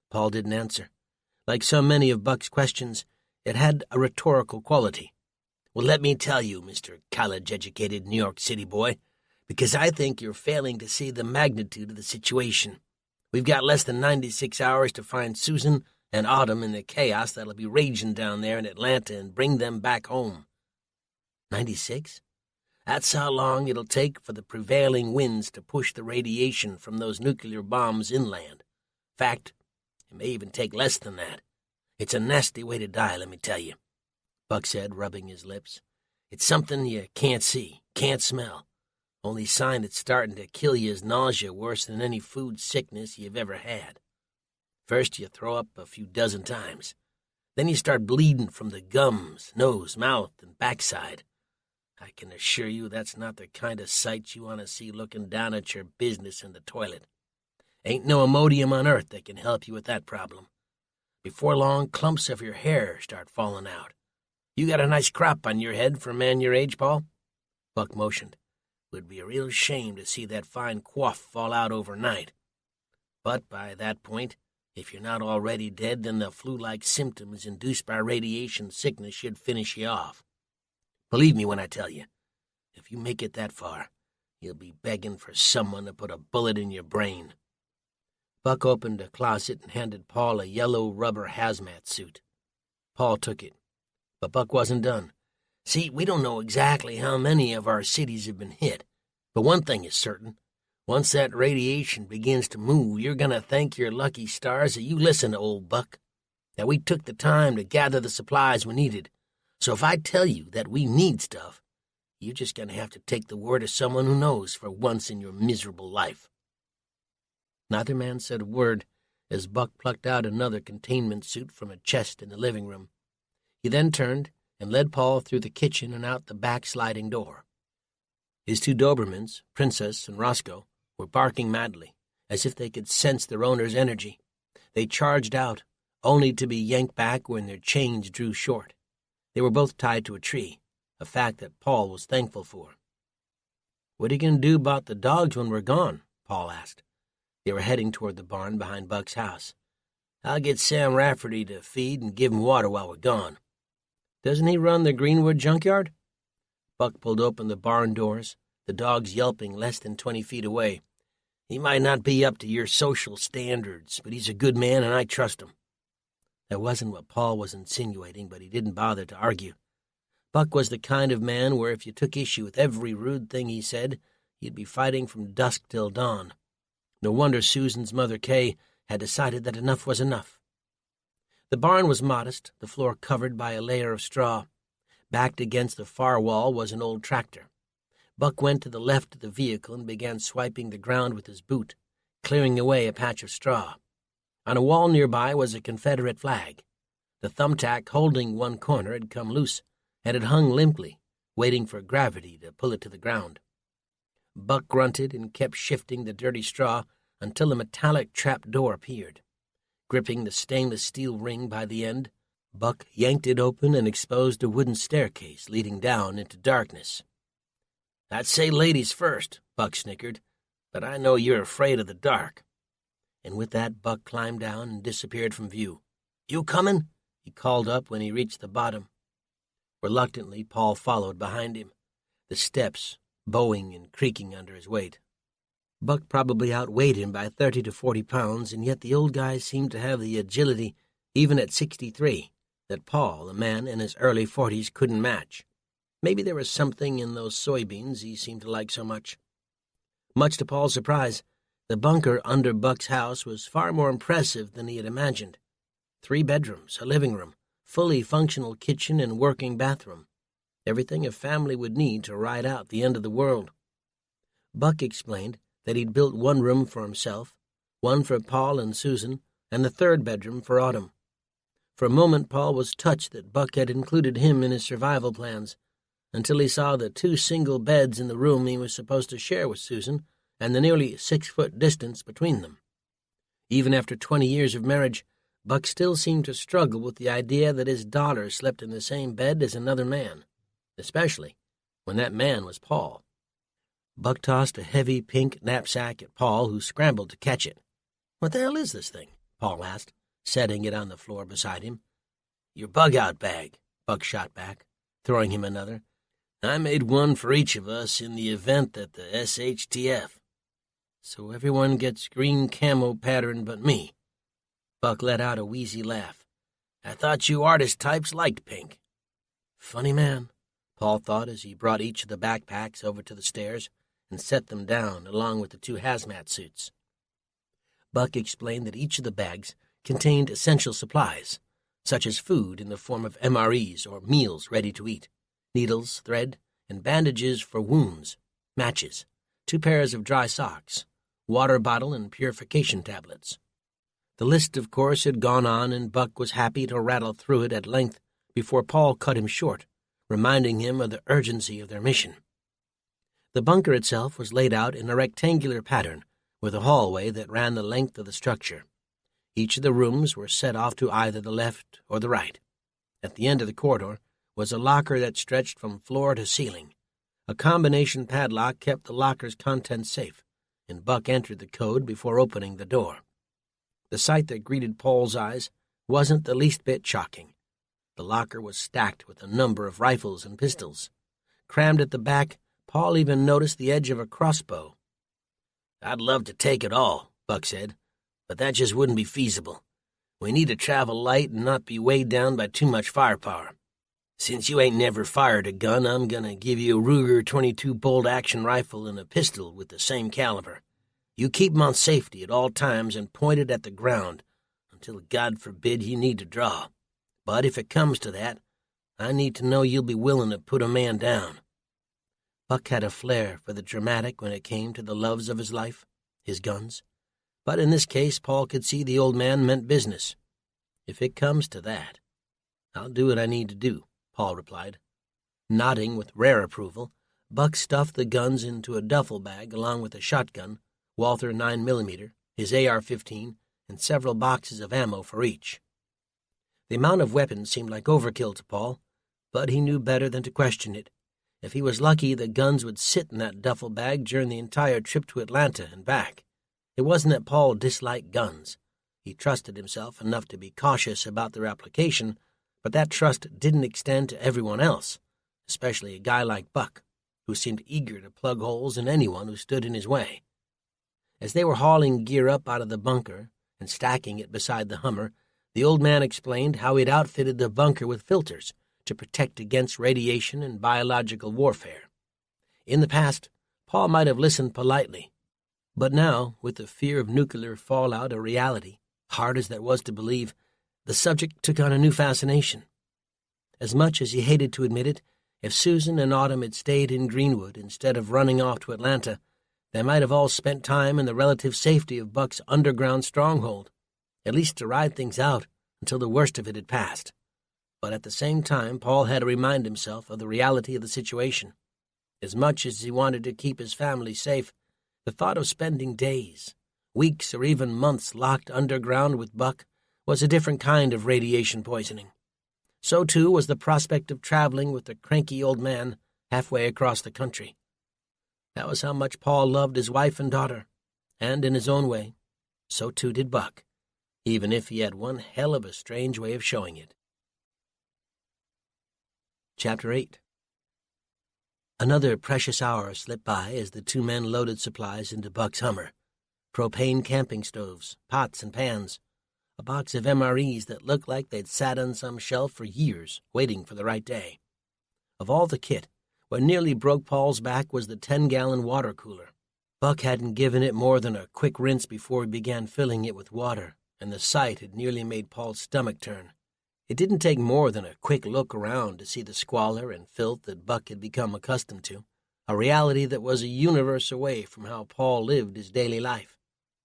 Paul didn't answer. Like so many of Buck's questions, it had a rhetorical quality. "Well, let me tell you, Mr. College-educated New York City boy, because I think you're failing to see the magnitude of the situation. We've got less than 96 hours to find Susan and Autumn in the chaos that'll be raging down there in Atlanta and bring them back home." 96? That's how long it'll take for the prevailing winds to push the radiation from those nuclear bombs inland. In fact, it may even take less than that. It's a nasty way to die, let me tell you," Buck said, rubbing his lips. "It's something you can't see, can't smell. Only sign it's starting to kill you is nausea worse than any food sickness you've ever had. First you throw up a few dozen times. Then you start bleeding from the gums, nose, mouth, and backside. I can assure you that's not the kind of sight you want to see looking down at your business in the toilet. Ain't no Imodium on earth that can help you with that problem. Before long, clumps of your hair start falling out. You got a nice crop on your head for a man your age, Paul?" Buck motioned. "Would be a real shame to see that fine coif fall out overnight. But by that point, if you're not already dead, then the flu-like symptoms induced by radiation sickness should finish you off." Believe me when I tell you, if you make it that far, you'll be begging for someone to put a bullet in your brain." Buck opened a closet and handed Paul a yellow rubber hazmat suit. Paul took it, but Buck wasn't done. "See, we don't know exactly how many of our cities have been hit, but one thing is certain. Once that radiation begins to move, you're going to thank your lucky stars that you listened to old Buck, that we took the time to gather the supplies we needed. So if I tell you that we need stuff, you're just going to have to take the word of someone who knows for once in your miserable life." Neither man said a word as Buck plucked out another containment suit from a chest in the living room. He then turned and led Paul through the kitchen and out the back sliding door. His two Dobermans, Princess and Roscoe, were barking madly, as if they could sense their owner's energy. They charged out, only to be yanked back when their chains drew short. They were both tied to a tree, a fact that Paul was thankful for. "What are you going to do about the dogs when we're gone?" Paul asked. They were heading toward the barn behind Buck's house. "I'll get Sam Rafferty to feed and give 'em water while we're gone." "Doesn't he run the Greenwood junkyard?" Buck pulled open the barn doors, the dogs yelping less than 20 feet away. "He might not be up to your social standards, but he's a good man and I trust him." That wasn't what Paul was insinuating, but he didn't bother to argue. Buck was the kind of man where if you took issue with every rude thing he said, you'd be fighting from dusk till dawn. No wonder Susan's mother, Kay, had decided that enough was enough. The barn was modest, the floor covered by a layer of straw. Backed against the far wall was an old tractor. Buck went to the left of the vehicle and began swiping the ground with his boot, clearing away a patch of straw. On a wall nearby was a Confederate flag. The thumbtack holding one corner had come loose, and it hung limply, waiting for gravity to pull it to the ground. Buck grunted and kept shifting the dirty straw until a metallic trap door appeared. Gripping the stainless steel ring by the end, Buck yanked it open and exposed a wooden staircase leading down into darkness. "I'd say ladies first," Buck snickered, "but I know you're afraid of the dark." And with that, Buck climbed down and disappeared from view. "You coming?" he called up when he reached the bottom. Reluctantly, Paul followed behind him, the steps bowing and creaking under his weight. Buck probably outweighed him by 30 to 40 pounds, and yet the old guy seemed to have the agility, even at 63, that Paul, a man in his early 40s, couldn't match. Maybe there was something in those soybeans he seemed to like so much. Much to Paul's surprise, the bunker under Buck's house was far more impressive than he had imagined. 3 bedrooms, a living room, fully functional kitchen and working bathroom. Everything a family would need to ride out the end of the world. Buck explained that he'd built one room for himself, one for Paul and Susan, and the 3rd bedroom for Autumn. For a moment Paul was touched that Buck had included him in his survival plans, until he saw the 2 single beds in the room he was supposed to share with Susan and the nearly 6-foot distance between them. Even after 20 years of marriage, Buck still seemed to struggle with the idea that his daughter slept in the same bed as another man, especially when that man was Paul. Buck tossed a heavy pink knapsack at Paul, who scrambled to catch it. "What the hell is this thing?" Paul asked, setting it on the floor beside him. "Your bug-out bag," Buck shot back, throwing him another. "I made one for each of us in the event that the SHTF. So everyone gets green camo pattern but me." Buck let out a wheezy laugh. "I thought you artist types liked pink." Funny man, Paul thought as he brought each of the backpacks over to the stairs and set them down along with the 2 hazmat suits. Buck explained that each of the bags contained essential supplies, such as food in the form of MREs or meals ready to eat, needles, thread, and bandages for wounds, matches, 2 pairs of dry socks, water bottle, and purification tablets. The list, of course, had gone on, and Buck was happy to rattle through it at length before Paul cut him short, reminding him of the urgency of their mission. The bunker itself was laid out in a rectangular pattern, with a hallway that ran the length of the structure. Each of the rooms were set off to either the left or the right. At the end of the corridor was a locker that stretched from floor to ceiling. A combination padlock kept the locker's contents safe, and Buck entered the code before opening the door. The sight that greeted Paul's eyes wasn't the least bit shocking. The locker was stacked with a number of rifles and pistols, crammed at the back, Paul even noticed the edge of a crossbow. "I'd love to take it all," Buck said, "but that just wouldn't be feasible. We need to travel light and not be weighed down by too much firepower. Since you ain't never fired a gun, I'm gonna give you a Ruger 22 bolt-action rifle and a pistol with the same caliber. You keep 'em on safety at all times and point it at the ground until, God forbid, you need to draw. But if it comes to that, I need to know you'll be willing to put a man down." Buck had a flair for the dramatic when it came to the loves of his life, his guns. But in this case, Paul could see the old man meant business. "If it comes to that, I'll do what I need to do," Paul replied. Nodding with rare approval, Buck stuffed the guns into a duffel bag along with a shotgun, Walther 9mm, his AR-15, and several boxes of ammo for each. The amount of weapons seemed like overkill to Paul, but he knew better than to question it. If he was lucky, the guns would sit in that duffel bag during the entire trip to Atlanta and back. It wasn't that Paul disliked guns. He trusted himself enough to be cautious about their application, but that trust didn't extend to everyone else, especially a guy like Buck, who seemed eager to plug holes in anyone who stood in his way. As they were hauling gear up out of the bunker and stacking it beside the Hummer, the old man explained how he'd outfitted the bunker with filters to protect against radiation and biological warfare. In the past, Paul might have listened politely, but now, with the fear of nuclear fallout a reality, hard as that was to believe, the subject took on a new fascination. As much as he hated to admit it, if Susan and Autumn had stayed in Greenwood instead of running off to Atlanta, they might have all spent time in the relative safety of Buck's underground stronghold, at least to ride things out until the worst of it had passed. But at the same time, Paul had to remind himself of the reality of the situation. As much as he wanted to keep his family safe, the thought of spending days, weeks, or even months locked underground with Buck was a different kind of radiation poisoning. So, too, was the prospect of traveling with the cranky old man halfway across the country. That was how much Paul loved his wife and daughter, and in his own way, so too did Buck, even if he had one hell of a strange way of showing it. Chapter 8. Another precious hour slipped by as the two men loaded supplies into Buck's Hummer. Propane camping stoves, pots and pans, a box of MREs that looked like they'd sat on some shelf for years, waiting for the right day. Of all the kit, what nearly broke Paul's back was the 10-gallon water cooler. Buck hadn't given it more than a quick rinse before he began filling it with water, and the sight had nearly made Paul's stomach turn. It didn't take more than a quick look around to see the squalor and filth that Buck had become accustomed to, a reality that was a universe away from how Paul lived his daily life.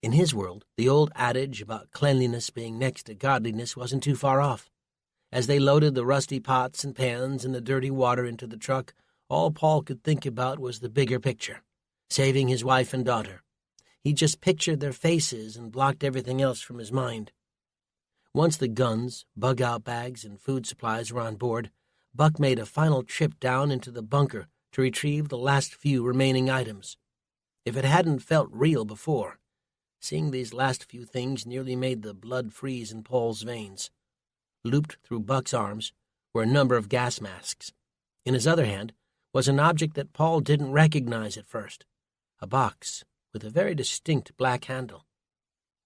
In his world, the old adage about cleanliness being next to godliness wasn't too far off. As they loaded the rusty pots and pans and the dirty water into the truck, all Paul could think about was the bigger picture, saving his wife and daughter. He just pictured their faces and blocked everything else from his mind. Once the guns, bug-out bags, and food supplies were on board, Buck made a final trip down into the bunker to retrieve the last few remaining items. If it hadn't felt real before, seeing these last few things nearly made the blood freeze in Paul's veins. Looped through Buck's arms were a number of gas masks. In his other hand was an object that Paul didn't recognize at first, a box with a very distinct black handle.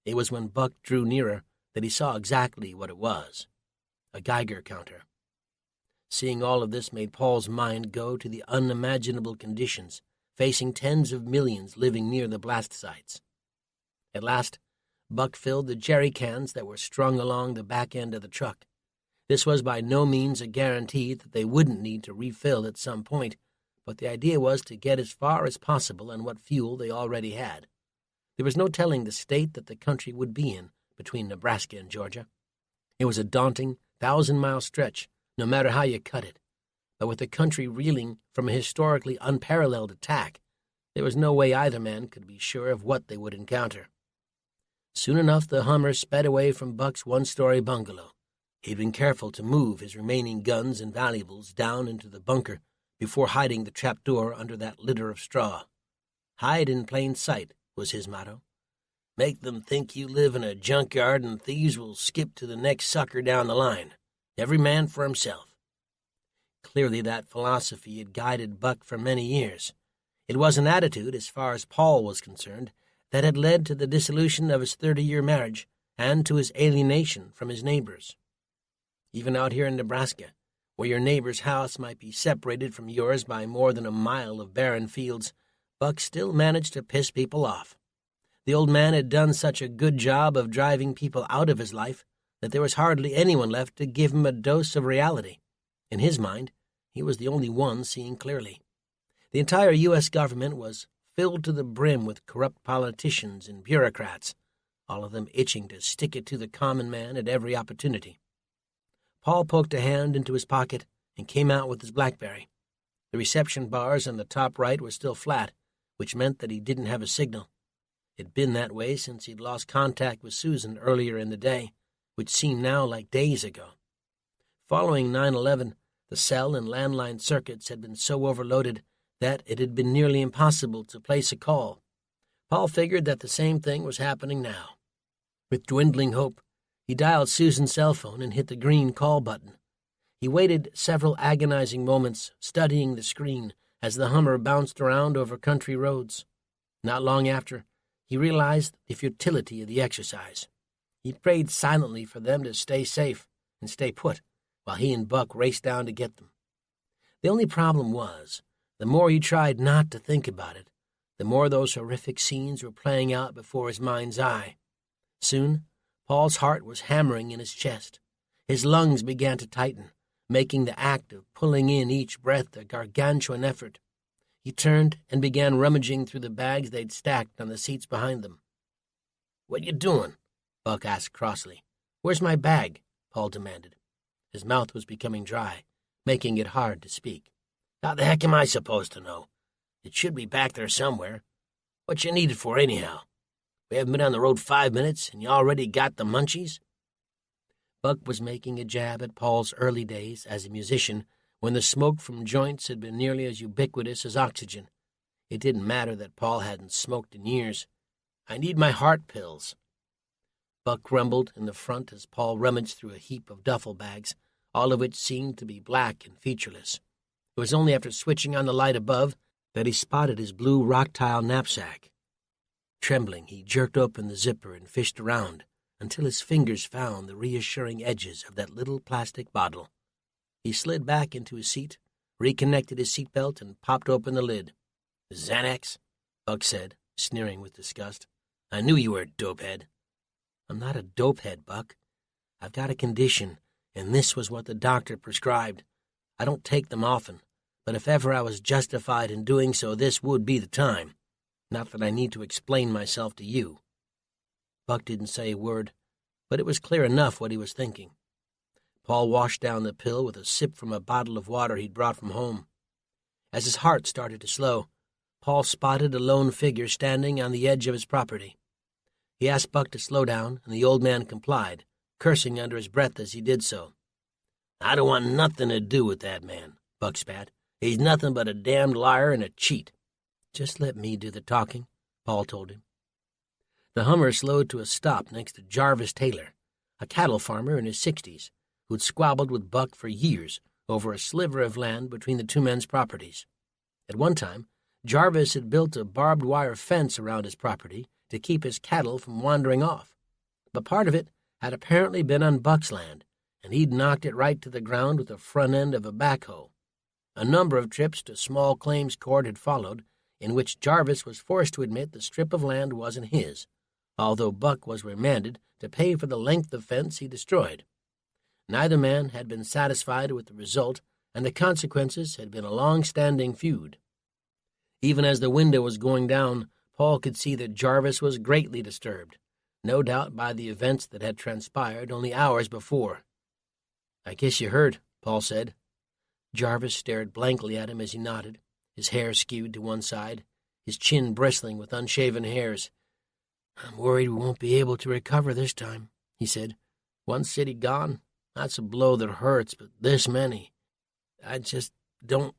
It was when Buck drew nearer that he saw exactly what it was, a Geiger counter. Seeing all of this made Paul's mind go to the unimaginable conditions facing tens of millions living near the blast sites. At last, Buck filled the jerry cans that were strung along the back end of the truck. This was by no means a guarantee that they wouldn't need to refill at some point, but the idea was to get as far as possible on what fuel they already had. There was no telling the state that the country would be in between Nebraska and Georgia. It was a daunting, 1,000-mile stretch, no matter how you cut it. But with the country reeling from a historically unparalleled attack, there was no way either man could be sure of what they would encounter. Soon enough, the Hummer sped away from Buck's one-story bungalow. He'd been careful to move his remaining guns and valuables down into the bunker before hiding the trapdoor under that litter of straw. Hide in plain sight was his motto. Make them think you live in a junkyard and thieves will skip to the next sucker down the line. Every man for himself. Clearly that philosophy had guided Buck for many years. It was an attitude, as far as Paul was concerned, that had led to the dissolution of his 30-year marriage and to his alienation from his neighbors. Even out here in Nebraska, where your neighbor's house might be separated from yours by more than a mile of barren fields, Buck still managed to piss people off. The old man had done such a good job of driving people out of his life that there was hardly anyone left to give him a dose of reality. In his mind, he was the only one seeing clearly. The entire U.S. government was filled to the brim with corrupt politicians and bureaucrats, all of them itching to stick it to the common man at every opportunity. Paul poked a hand into his pocket and came out with his BlackBerry. The reception bars on the top right were still flat, which meant that he didn't have a signal. It'd been that way since he'd lost contact with Susan earlier in the day, which seemed now like days ago. Following 9/11, the cell and landline circuits had been so overloaded that it had been nearly impossible to place a call. Paul figured that the same thing was happening now. With dwindling hope, he dialed Susan's cell phone and hit the green call button. He waited several agonizing moments, studying the screen as the Hummer bounced around over country roads. Not long after, he realized the futility of the exercise. He prayed silently for them to stay safe and stay put, while he and Buck raced down to get them. The only problem was, the more he tried not to think about it, the more those horrific scenes were playing out before his mind's eye. Soon, Paul's heart was hammering in his chest. His lungs began to tighten, making the act of pulling in each breath a gargantuan effort. He turned and began rummaging through the bags they'd stacked on the seats behind them. "What you doing?" Buck asked crossly. "Where's my bag?" Paul demanded. His mouth was becoming dry, making it hard to speak. "How the heck am I supposed to know? It should be back there somewhere. What you need it for, anyhow? We haven't been on the road 5 minutes, and you already got the munchies?" Buck was making a jab at Paul's early days as a musician when the smoke from joints had been nearly as ubiquitous as oxygen. It didn't matter that Paul hadn't smoked in years. "I need my heart pills." Buck grumbled in the front as Paul rummaged through a heap of duffel bags, all of which seemed to be black and featureless. It was only after switching on the light above that he spotted his blue rock-tile knapsack. Trembling, he jerked open the zipper and fished around until his fingers found the reassuring edges of that little plastic bottle. He slid back into his seat, reconnected his seatbelt, and popped open the lid. "Xanax?" Buck said, sneering with disgust. "I knew you were a dopehead." "I'm not a dopehead, Buck. I've got a condition, and this was what the doctor prescribed. I don't take them often, but if ever I was justified in doing so, this would be the time. Not that I need to explain myself to you." Buck didn't say a word, but it was clear enough what he was thinking. Paul washed down the pill with a sip from a bottle of water he'd brought from home. As his heart started to slow, Paul spotted a lone figure standing on the edge of his property. He asked Buck to slow down, and the old man complied, cursing under his breath as he did so. "I don't want nothing to do with that man," Buck spat. "He's nothing but a damned liar and a cheat." "Just let me do the talking," Paul told him. The Hummer slowed to a stop next to Jarvis Taylor, a cattle farmer in his 60s, who'd squabbled with Buck for years over a sliver of land between the two men's properties. At one time, Jarvis had built a barbed wire fence around his property to keep his cattle from wandering off, but part of it had apparently been on Buck's land, and he'd knocked it right to the ground with the front end of a backhoe. A number of trips to small claims court had followed, in which Jarvis was forced to admit the strip of land wasn't his, although Buck was remanded to pay for the length of fence he destroyed. Neither man had been satisfied with the result, and the consequences had been a long-standing feud. Even as the window was going down, Paul could see that Jarvis was greatly disturbed, no doubt by the events that had transpired only hours before. "I guess you heard," Paul said. Jarvis stared blankly at him as he nodded, his hair skewed to one side, his chin bristling with unshaven hairs. "I'm worried we won't be able to recover this time," he said. "One city gone, that's a blow that hurts, but this many. I just don't—"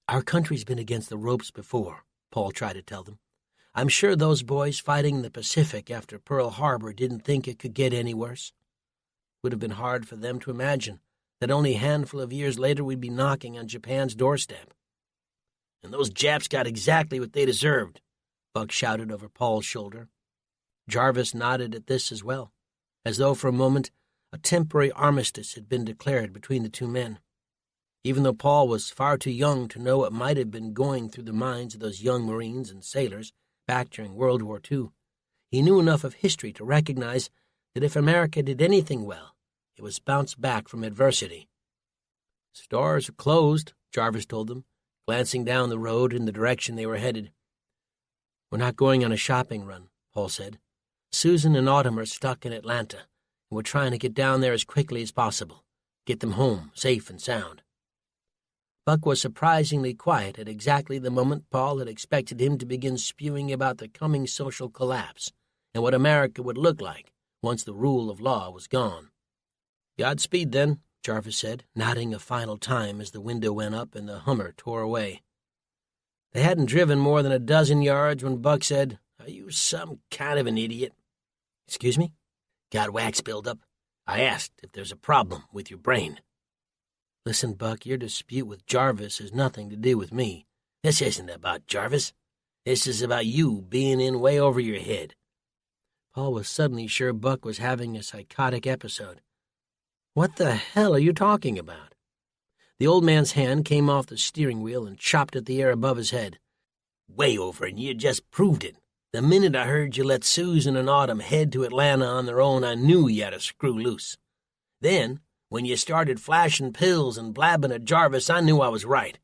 "Our country's been against the ropes before," Paul tried to tell them. "I'm sure those boys fighting in the Pacific after Pearl Harbor didn't think it could get any worse. Would have been hard for them to imagine, that only a handful of years later we'd be knocking on Japan's doorstep. And those Japs got exactly what they deserved, Buck shouted over Paul's shoulder. Jarvis nodded at this as well, as though for a moment a temporary armistice had been declared between the two men. Even though Paul was far too young to know what might have been going through the minds of those young Marines and sailors back during World War II, he knew enough of history to recognize that if America did anything well, it was bounce back from adversity. "Stores are closed," Jarvis told them, glancing down the road in the direction they were headed. "We're not going on a shopping run," Paul said. "Susan and Autumn are stuck in Atlanta, and we're trying to get down there as quickly as possible, get them home safe and sound." Buck was surprisingly quiet at exactly the moment Paul had expected him to begin spewing about the coming social collapse and what America would look like once the rule of law was gone. "Godspeed, then," Jarvis said, nodding a final time as the window went up and the Hummer tore away. They hadn't driven more than a dozen yards when Buck said, "Are you some kind of an idiot?" "Excuse me?" "Got wax buildup. I asked if there's a problem with your brain." "Listen, Buck, your dispute with Jarvis has nothing to do with me." "This isn't about Jarvis. This is about you being in way over your head." Paul was suddenly sure Buck was having a psychotic episode. "What the hell are you talking about?" The old man's hand came off the steering wheel and chopped at the air above his head. "Way over, and you just proved it. The minute I heard you let Susan and Autumn head to Atlanta on their own, I knew you had a screw loose. Then, when you started flashing pills and blabbing at Jarvis, I knew I was right.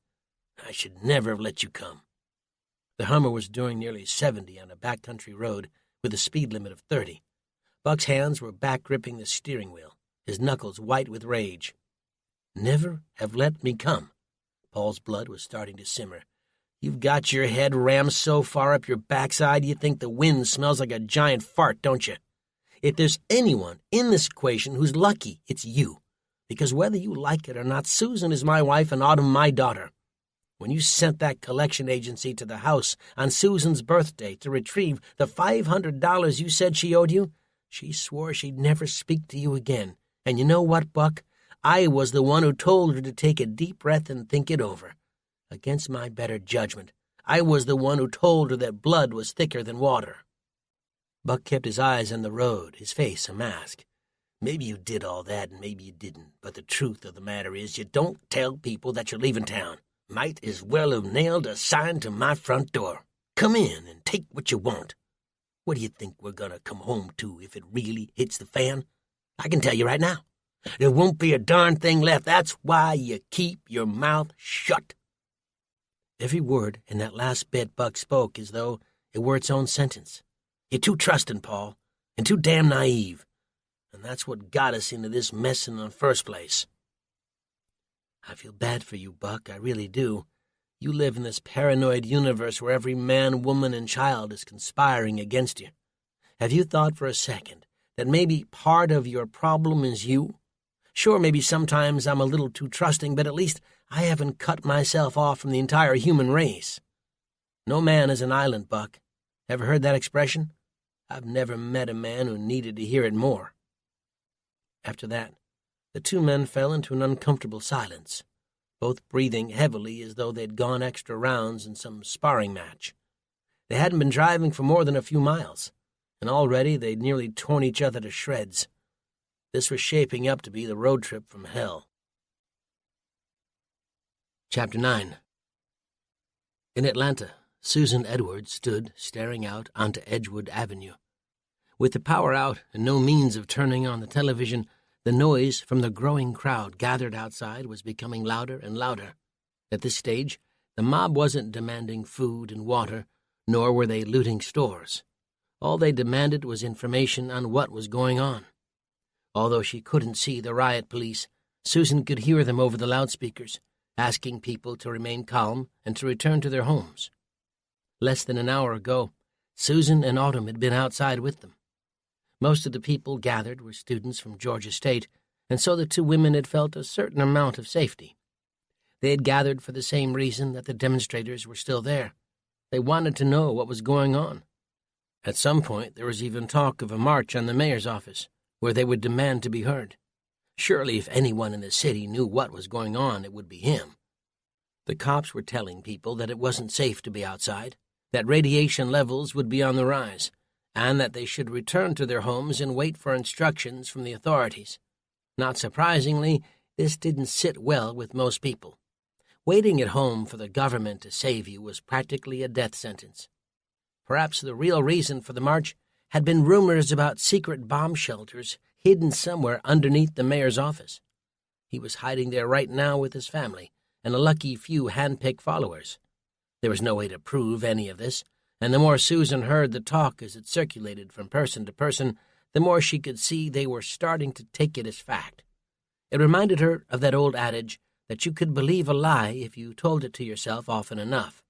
I should never have let you come." The Hummer was doing nearly 70 on a backcountry road with a speed limit of 30. Buck's hands were back gripping the steering wheel, his knuckles white with rage. "Never have let me come." Paul's blood was starting to simmer. "You've got your head rammed so far up your backside you think the wind smells like a giant fart, don't you? If there's anyone in this equation who's lucky, it's you. Because whether you like it or not, Susan is my wife and Autumn my daughter. When you sent that collection agency to the house on Susan's birthday to retrieve the $500 you said she owed you, she swore she'd never speak to you again. And you know what, Buck? I was the one who told her to take a deep breath and think it over. Against my better judgment, I was the one who told her that blood was thicker than water." Buck kept his eyes on the road, his face a mask. "Maybe you did all that and maybe you didn't, but the truth of the matter is you don't tell people that you're leaving town. Might as well have nailed a sign to my front door. Come in and take what you want. What do you think we're going to come home to if it really hits the fan? I can tell you right now, there won't be a darn thing left. That's why you keep your mouth shut." Every word in that last bit Buck spoke as though it were its own sentence. "You're too trusting, Paul, and too damn naive. And that's what got us into this mess in the first place." "I feel bad for you, Buck, I really do. You live in this paranoid universe where every man, woman, and child is conspiring against you. Have you thought for a second that maybe part of your problem is you? Sure, maybe sometimes I'm a little too trusting, but at least I haven't cut myself off from the entire human race. No man is an island, Buck. Ever heard that expression? I've never met a man who needed to hear it more." After that, the two men fell into an uncomfortable silence, both breathing heavily as though they'd gone extra rounds in some sparring match. They hadn't been driving for more than a few miles, and already they'd nearly torn each other to shreds. This was shaping up to be the road trip from hell. Chapter 9. In Atlanta, Susan Edwards stood staring out onto Edgewood Avenue. With the power out and no means of turning on the television, the noise from the growing crowd gathered outside was becoming louder and louder. At this stage, the mob wasn't demanding food and water, nor were they looting stores. All they demanded was information on what was going on. Although she couldn't see the riot police, Susan could hear them over the loudspeakers, asking people to remain calm and to return to their homes. Less than an hour ago, Susan and Autumn had been outside with them. Most of the people gathered were students from Georgia State, and so the two women had felt a certain amount of safety. They had gathered for the same reason that the demonstrators were still there. They wanted to know what was going on. At some point, there was even talk of a march on the mayor's office, where they would demand to be heard. Surely if anyone in the city knew what was going on, it would be him. The cops were telling people that it wasn't safe to be outside, that radiation levels would be on the rise, and that they should return to their homes and wait for instructions from the authorities. Not surprisingly, this didn't sit well with most people. Waiting at home for the government to save you was practically a death sentence. Perhaps the real reason for the march had been rumors about secret bomb shelters hidden somewhere underneath the mayor's office. He was hiding there right now with his family and a lucky few hand-picked followers. There was no way to prove any of this, and the more Susan heard the talk as it circulated from person to person, the more she could see they were starting to take it as fact. It reminded her of that old adage that you could believe a lie if you told it to yourself often enough.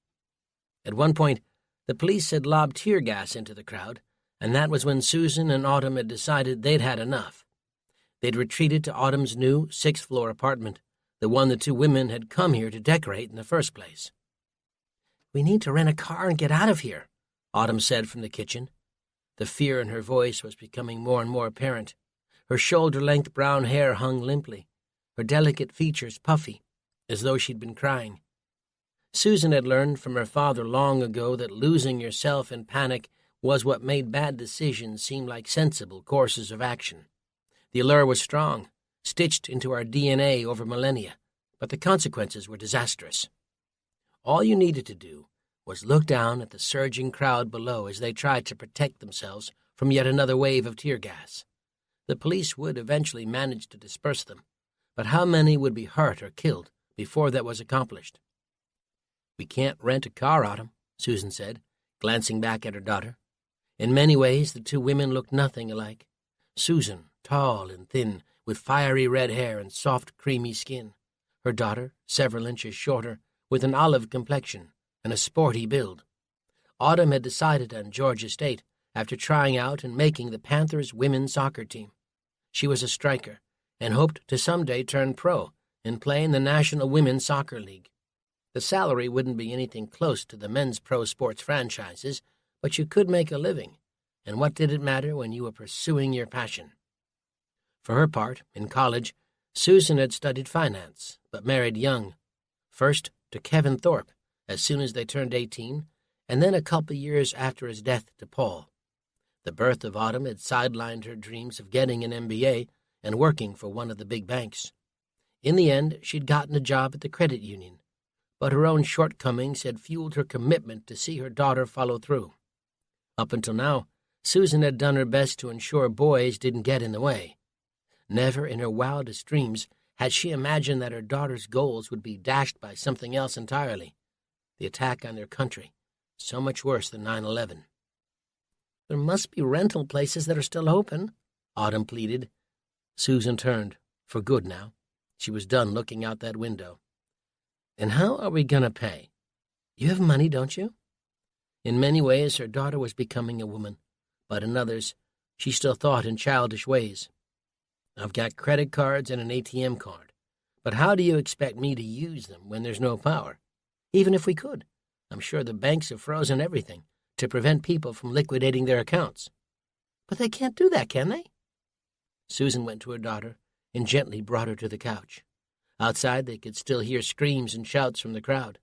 At one point, the police had lobbed tear gas into the crowd, and that was when Susan and Autumn had decided they'd had enough. They'd retreated to Autumn's new 6th-floor apartment, the one the two women had come here to decorate in the first place. "We need to rent a car and get out of here," Autumn said from the kitchen. The fear in her voice was becoming more and more apparent. Her shoulder-length brown hair hung limply, her delicate features puffy, as though she'd been crying. Susan had learned from her father long ago that losing yourself in panic was what made bad decisions seem like sensible courses of action. The allure was strong, stitched into our DNA over millennia, but the consequences were disastrous. All you needed to do was look down at the surging crowd below as they tried to protect themselves from yet another wave of tear gas. The police would eventually manage to disperse them, but how many would be hurt or killed before that was accomplished? "We can't rent a car, Autumn," Susan said, glancing back at her daughter. In many ways, the two women looked nothing alike. Susan, tall and thin, with fiery red hair and soft, creamy skin. Her daughter, several inches shorter, with an olive complexion and a sporty build. Autumn had decided on Georgia State after trying out and making the Panthers' women's soccer team. She was a striker and hoped to someday turn pro and play in the National Women's Soccer League. The salary wouldn't be anything close to the men's pro sports franchises, but you could make a living, and what did it matter when you were pursuing your passion? For her part, in college, Susan had studied finance, but married young. First to Kevin Thorpe, as soon as they turned 18, and then a couple years after his death to Paul. The birth of Autumn had sidelined her dreams of getting an MBA and working for one of the big banks. In the end, she'd gotten a job at the credit union, but her own shortcomings had fueled her commitment to see her daughter follow through. Up until now, Susan had done her best to ensure boys didn't get in the way. Never in her wildest dreams had she imagined that her daughter's goals would be dashed by something else entirely, the attack on their country, so much worse than 9/11. "There must be rental places that are still open," Autumn pleaded. Susan turned, for good now. She was done looking out that window. "And how are we going to pay? You have money, don't you?" In many ways, her daughter was becoming a woman, but in others, she still thought in childish ways. "I've got credit cards and an ATM card, but how do you expect me to use them when there's no power? Even if we could, I'm sure the banks have frozen everything to prevent people from liquidating their accounts." "But they can't do that, can they?" Susan went to her daughter and gently brought her to the couch. Outside, they could still hear screams and shouts from the crowd.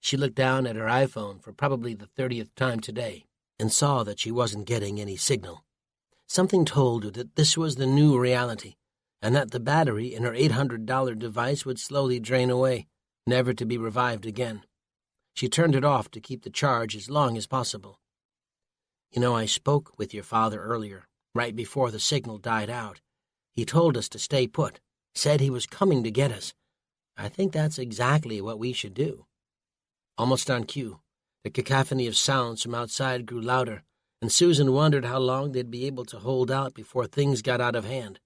She looked down at her iPhone for probably the 30th time today and saw that she wasn't getting any signal. Something told her that this was the new reality and that the battery in her $800 device would slowly drain away, never to be revived again. She turned it off to keep the charge as long as possible. "You know, I spoke with your father earlier, right before the signal died out. He told us to stay put, said he was coming to get us. I think that's exactly what we should do." Almost on cue, the cacophony of sounds from outside grew louder, and Susan wondered how long they'd be able to hold out before things got out of hand,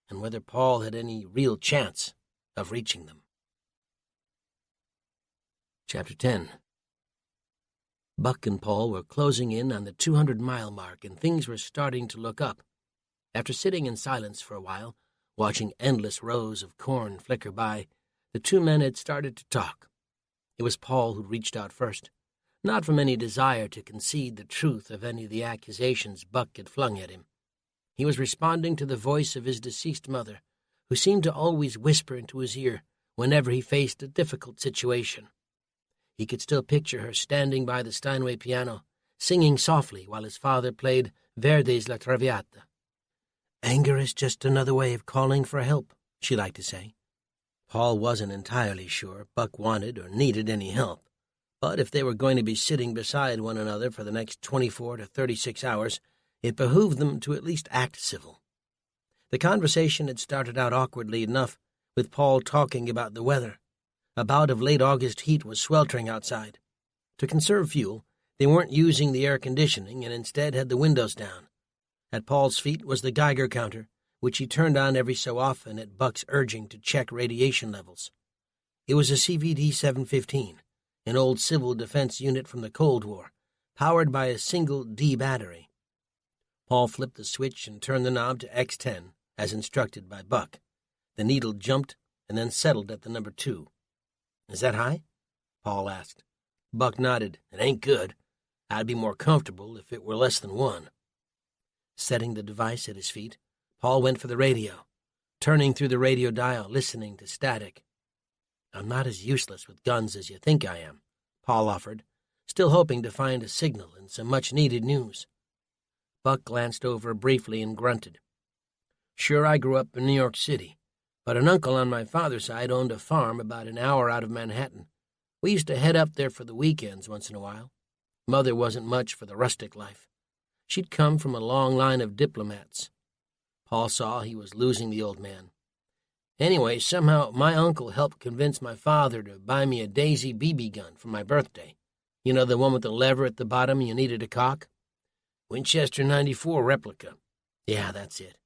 and whether Paul had any real chance of reaching them. Chapter 10. Buck and Paul were closing in on the 200-mile mark, and things were starting to look up. After sitting in silence for a while, watching endless rows of corn flicker by, the two men had started to talk. It was Paul who reached out first, not from any desire to concede the truth of any of the accusations Buck had flung at him. He was responding to the voice of his deceased mother, who seemed to always whisper into his ear whenever he faced a difficult situation. He could still picture her standing by the Steinway piano, singing softly while his father played Verdi's La Traviata. "Anger is just another way of calling for help," she liked to say. Paul wasn't entirely sure Buck wanted or needed any help, but if they were going to be sitting beside one another for the next 24 to 36 hours, it behooved them to at least act civil. The conversation had started out awkwardly enough, with Paul talking about the weather. A bout of late August heat was sweltering outside. To conserve fuel, they weren't using the air conditioning and instead had the windows down. At Paul's feet was the Geiger counter, which he turned on every so often at Buck's urging to check radiation levels. It was a CVD-715, an old civil defense unit from the Cold War, powered by a single D battery. Paul flipped the switch and turned the knob to X10, as instructed by Buck. The needle jumped and then settled at the number 2. "Is that high?" Paul asked. Buck nodded. "It ain't good. I'd be more comfortable if it were less than 1. Setting the device at his feet, Paul went for the radio, turning through the radio dial, listening to static. "I'm not as useless with guns as you think I am," Paul offered, still hoping to find a signal and some much-needed news. Buck glanced over briefly and grunted. "Sure, I grew up in New York City, but an uncle on my father's side owned a farm about an hour out of Manhattan. We used to head up there for the weekends once in a while. Mother wasn't much for the rustic life. She'd come from a long line of diplomats." Paul saw he was losing the old man. "Anyway, somehow my uncle helped convince my father to buy me a Daisy BB gun for my birthday. You know, the one with the lever at the bottom you needed to cock? Winchester 94 replica. Yeah, that's it.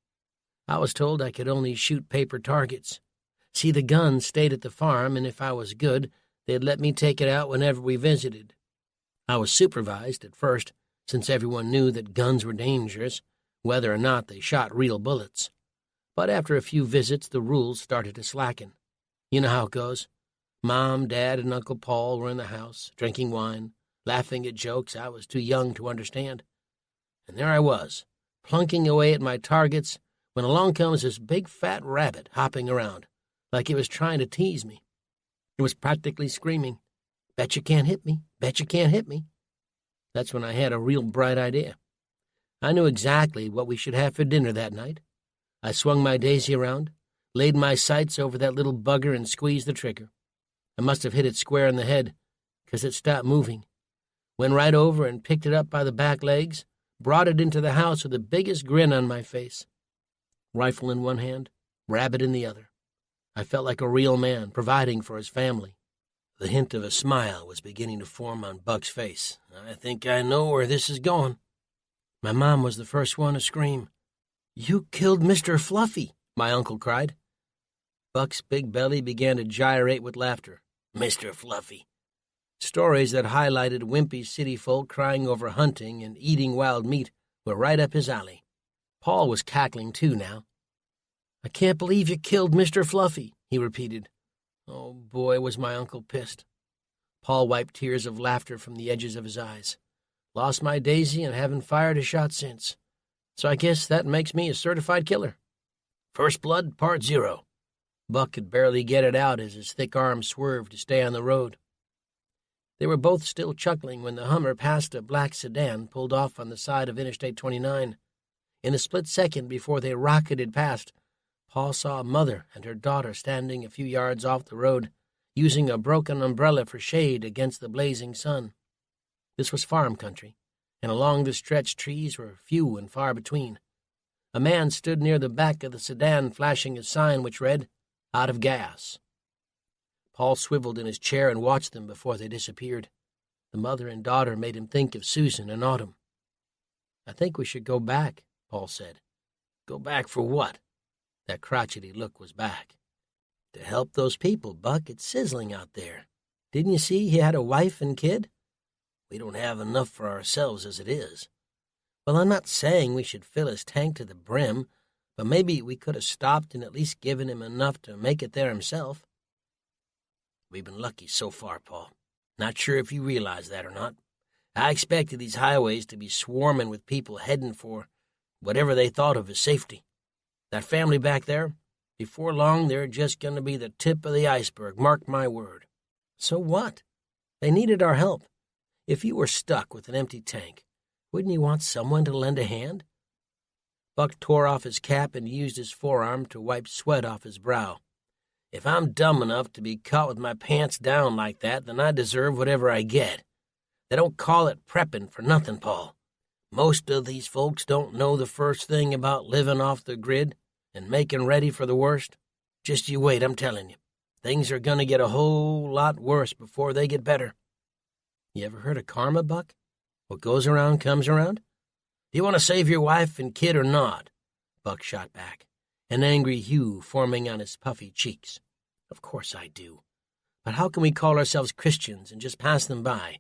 I was told I could only shoot paper targets. See, the gun stayed at the farm, and if I was good, they'd let me take it out whenever we visited. I was supervised at first, since everyone knew that guns were dangerous, whether or not they shot real bullets. But after a few visits, the rules started to slacken. You know how it goes. Mom, Dad, and Uncle Paul were in the house, drinking wine, laughing at jokes I was too young to understand. And there I was, plunking away at my targets, when along comes this big fat rabbit hopping around, like it was trying to tease me. It was practically screaming, 'Bet you can't hit me, bet you can't hit me.' That's when I had a real bright idea. I knew exactly what we should have for dinner that night. I swung my Daisy around, laid my sights over that little bugger and squeezed the trigger. I must have hit it square in the head, 'cause it stopped moving. Went right over and picked it up by the back legs, brought it into the house with the biggest grin on my face. Rifle in one hand, rabbit in the other. I felt like a real man, providing for his family. The hint of a smile was beginning to form on Buck's face. I think I know where this is going. My mom was the first one to scream. "You killed Mr. Fluffy," my uncle cried. Buck's big belly began to gyrate with laughter. Mr. Fluffy. Stories that highlighted wimpy city folk crying over hunting and eating wild meat were right up his alley. Paul was cackling too now. "I can't believe you killed Mr. Fluffy," he repeated. Oh, boy, was my uncle pissed. Paul wiped tears of laughter from the edges of his eyes. "Lost my Daisy and haven't fired a shot since. So I guess that makes me a certified killer. First blood, part 0. Buck could barely get it out as his thick arms swerved to stay on the road. They were both still chuckling when the Hummer passed a black sedan pulled off on the side of Interstate 29. In a split second before they rocketed past, Paul saw a mother and her daughter standing a few yards off the road, using a broken umbrella for shade against the blazing sun. This was farm country, and along the stretch trees were few and far between. A man stood near the back of the sedan flashing a sign which read, "Out of gas." Paul swiveled in his chair and watched them before they disappeared. The mother and daughter made him think of Susan and Autumn. "I think we should go back," Paul said. "Go back for what?" That crotchety look was back. "To help those people, Buck. It's sizzling out there. Didn't you see he had a wife and kid? We don't have enough for ourselves as it is. Well, I'm not saying we should fill his tank to the brim, but maybe we could have stopped and at least given him enough to make it there himself. We've been lucky so far, Paul. Not sure if you realize that or not. I expected these highways to be swarming with people heading for whatever they thought of as safety. That family back there, Before long, they're just going to be the tip of the iceberg, mark my word. So what? They needed our help. If you were stuck with an empty tank, wouldn't you want someone to lend a hand? Buck tore off his cap and used his forearm to wipe sweat off his brow. If I'm dumb enough to be caught with my pants down like that, then I deserve whatever I get. They don't call it prepping for nothing, Paul. Most of these folks don't know the first thing about living off the grid and making ready for the worst. Just you wait, I'm telling you. Things are going to get a whole lot worse before they get better. You ever heard of karma, Buck? What goes around comes around? Do you want to save your wife and kid or not? Buck shot back, an angry hue forming on his puffy cheeks. Of course I do. But how can we call ourselves Christians and just pass them by?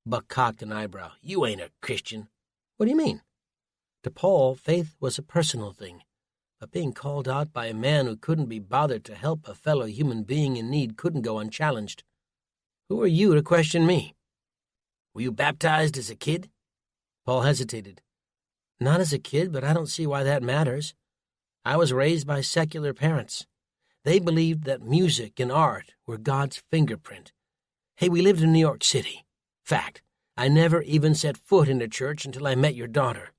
Buck cocked an eyebrow. You ain't a Christian. What do you mean? To Paul, faith was a personal thing, but being called out by a man who couldn't be bothered to help a fellow human being in need couldn't go unchallenged. Who are you to question me? Were you baptized as a kid? Paul hesitated. Not as a kid, but I don't see why that matters. I was raised by secular parents. They believed that music and art were God's fingerprint. Hey, we lived in New York City. Fact, I never even set foot in a church until I met your daughter.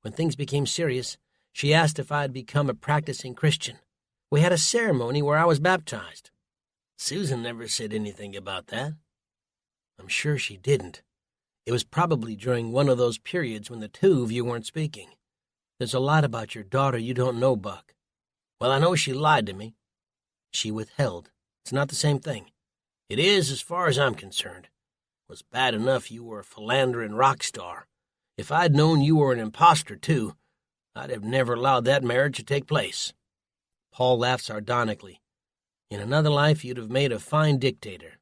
When things became serious, she asked if I'd become a practicing Christian. We had a ceremony where I was baptized. Susan never said anything about that. I'm sure she didn't. It was probably during one of those periods when the two of you weren't speaking. There's a lot about your daughter you don't know, Buck. Well, I know she lied to me. She withheld. It's not the same thing. It is, as far as I'm concerned. It was bad enough you were a philandering rock star. If I'd known you were an imposter, too, I'd have never allowed that marriage to take place. Paul laughed sardonically. In another life, you'd have made a fine dictator.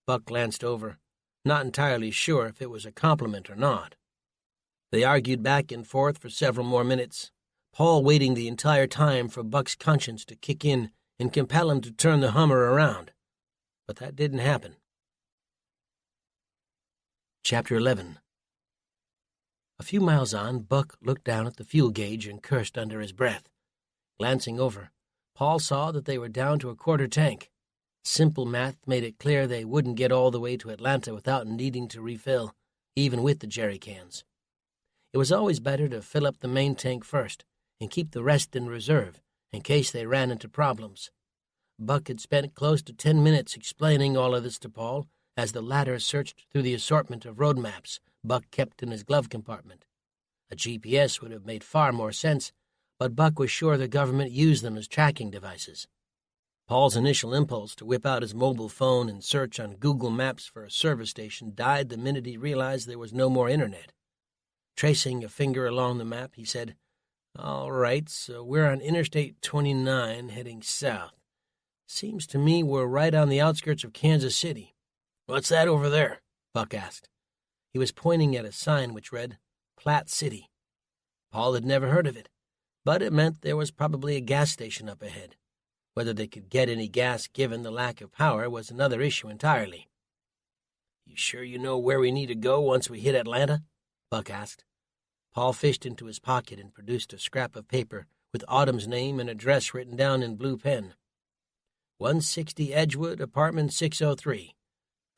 Buck glanced over, not entirely sure if it was a compliment or not. They argued back and forth for several more minutes, Paul waiting the entire time for Buck's conscience to kick in and compel him to turn the Hummer around. But that didn't happen. Chapter 11. A few miles on, Buck looked down at the fuel gauge and cursed under his breath. Glancing over, Paul saw that they were down to a quarter tank. Simple math made it clear they wouldn't get all the way to Atlanta without needing to refill, even with the jerry cans. It was always better to fill up the main tank first and keep the rest in reserve in case they ran into problems. Buck had spent close to 10 minutes explaining all of this to Paul as the latter searched through the assortment of road maps Buck kept in his glove compartment. A GPS would have made far more sense, but Buck was sure the government used them as tracking devices. Paul's initial impulse to whip out his mobile phone and search on Google Maps for a service station died the minute he realized there was no more internet. Tracing a finger along the map, he said, "All right, so we're on Interstate 29 heading south. Seems to me we're right on the outskirts of Kansas City." "What's that over there?" Buck asked. He was pointing at a sign which read, Platte City. Paul had never heard of it, but it meant there was probably a gas station up ahead. Whether they could get any gas given the lack of power was another issue entirely. "You sure you know where we need to go once we hit Atlanta?" Buck asked. Paul fished into his pocket and produced a scrap of paper with Autumn's name and address written down in blue pen. 160 Edgewood, apartment 603,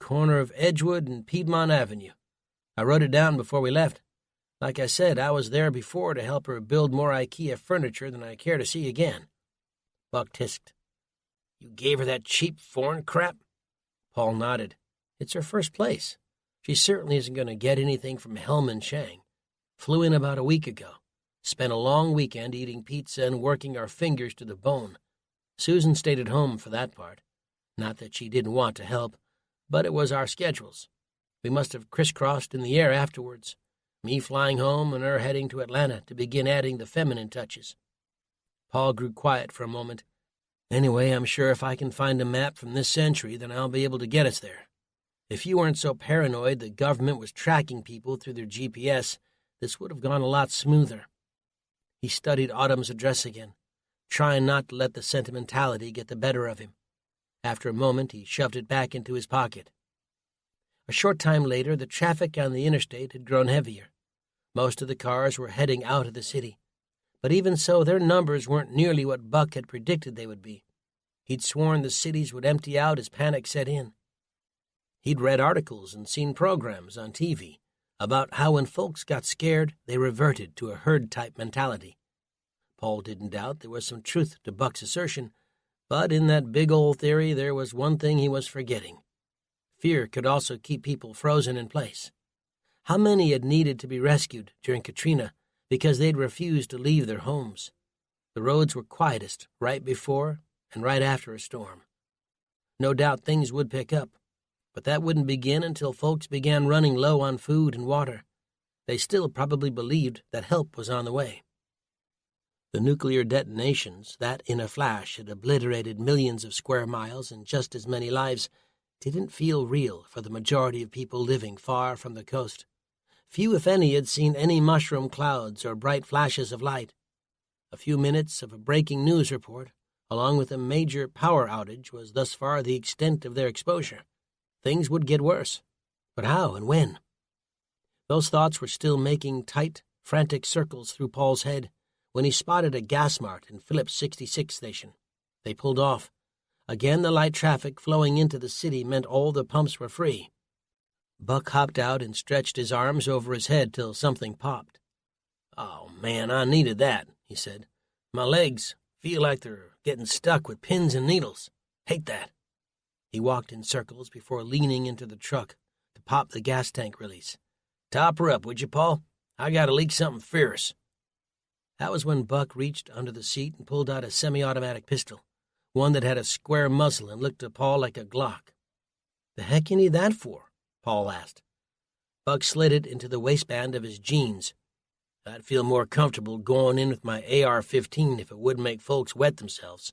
corner of Edgewood and Piedmont Avenue. I wrote it down before we left. Like I said, I was there before to help her build more IKEA furniture than I care to see again. Buck tisked. "You gave her that cheap foreign crap?" Paul nodded. "It's her first place. She certainly isn't going to get anything from Hellman Chang. Flew in about a week ago. Spent a long weekend eating pizza and working our fingers to the bone. Susan stayed at home for that part. Not that she didn't want to help, but it was our schedules. We must have crisscrossed in the air afterwards, me flying home and her heading to Atlanta to begin adding the feminine touches." Paul grew quiet for a moment. "Anyway, I'm sure if I can find a map from this century, then I'll be able to get us there. If you weren't so paranoid the government was tracking people through their GPS, this would have gone a lot smoother." He studied Autumn's address again, trying not to let the sentimentality get the better of him. After a moment, he shoved it back into his pocket. A short time later, the traffic on the interstate had grown heavier. Most of the cars were heading out of the city. But even so, their numbers weren't nearly what Buck had predicted they would be. He'd sworn the cities would empty out as panic set in. He'd read articles and seen programs on TV about how when folks got scared, they reverted to a herd-type mentality. Paul didn't doubt there was some truth to Buck's assertion, but in that big old theory there was one thing he was forgetting. Fear could also keep people frozen in place. How many had needed to be rescued during Katrina because they'd refused to leave their homes? The roads were quietest right before and right after a storm. No doubt things would pick up, but that wouldn't begin until folks began running low on food and water. They still probably believed that help was on the way. The nuclear detonations that, in a flash, had obliterated millions of square miles and just as many lives didn't feel real for the majority of people living far from the coast. Few, if any, had seen any mushroom clouds or bright flashes of light. A few minutes of a breaking news report, along with a major power outage, was thus far the extent of their exposure. Things would get worse. But how and when? Those thoughts were still making tight, frantic circles through Paul's head when he spotted a gas mart in Phillips 66 station. They pulled off. Again, the light traffic flowing into the city meant all the pumps were free. Buck hopped out and stretched his arms over his head till something popped. "Oh, man, I needed that," he said. "My legs feel like they're getting stuck with pins and needles. Hate that." He walked in circles before leaning into the truck to pop the gas tank release. "Top her up, would you, Paul? I gotta leak something fierce." That was when Buck reached under the seat and pulled out a semi-automatic pistol, one that had a square muzzle and looked to Paul like a Glock. "The heck you need that for?" Paul asked. Buck slid it into the waistband of his jeans. "I'd feel more comfortable going in with my AR-15 if it wouldn't make folks wet themselves."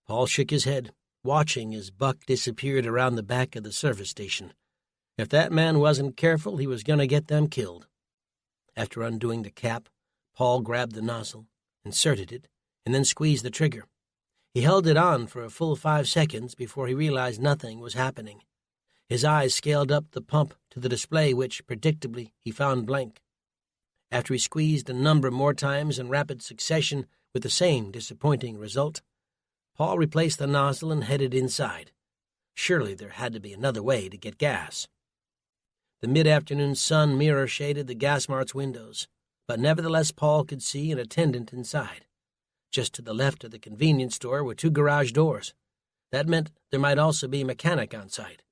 Paul shook his head, watching as Buck disappeared around the back of the service station. If that man wasn't careful, he was going to get them killed. After undoing the cap, Paul grabbed the nozzle, inserted it, and then squeezed the trigger. He held it on for a full 5 seconds before he realized nothing was happening. His eyes scaled up the pump to the display, which, predictably, he found blank. After he squeezed a number more times in rapid succession with the same disappointing result, Paul replaced the nozzle and headed inside. Surely there had to be another way to get gas. The mid-afternoon sun mirror-shaded the gas mart's windows, but nevertheless Paul could see an attendant inside. Just to the left of the convenience store were 2 garage doors. That meant there might also be a mechanic on site.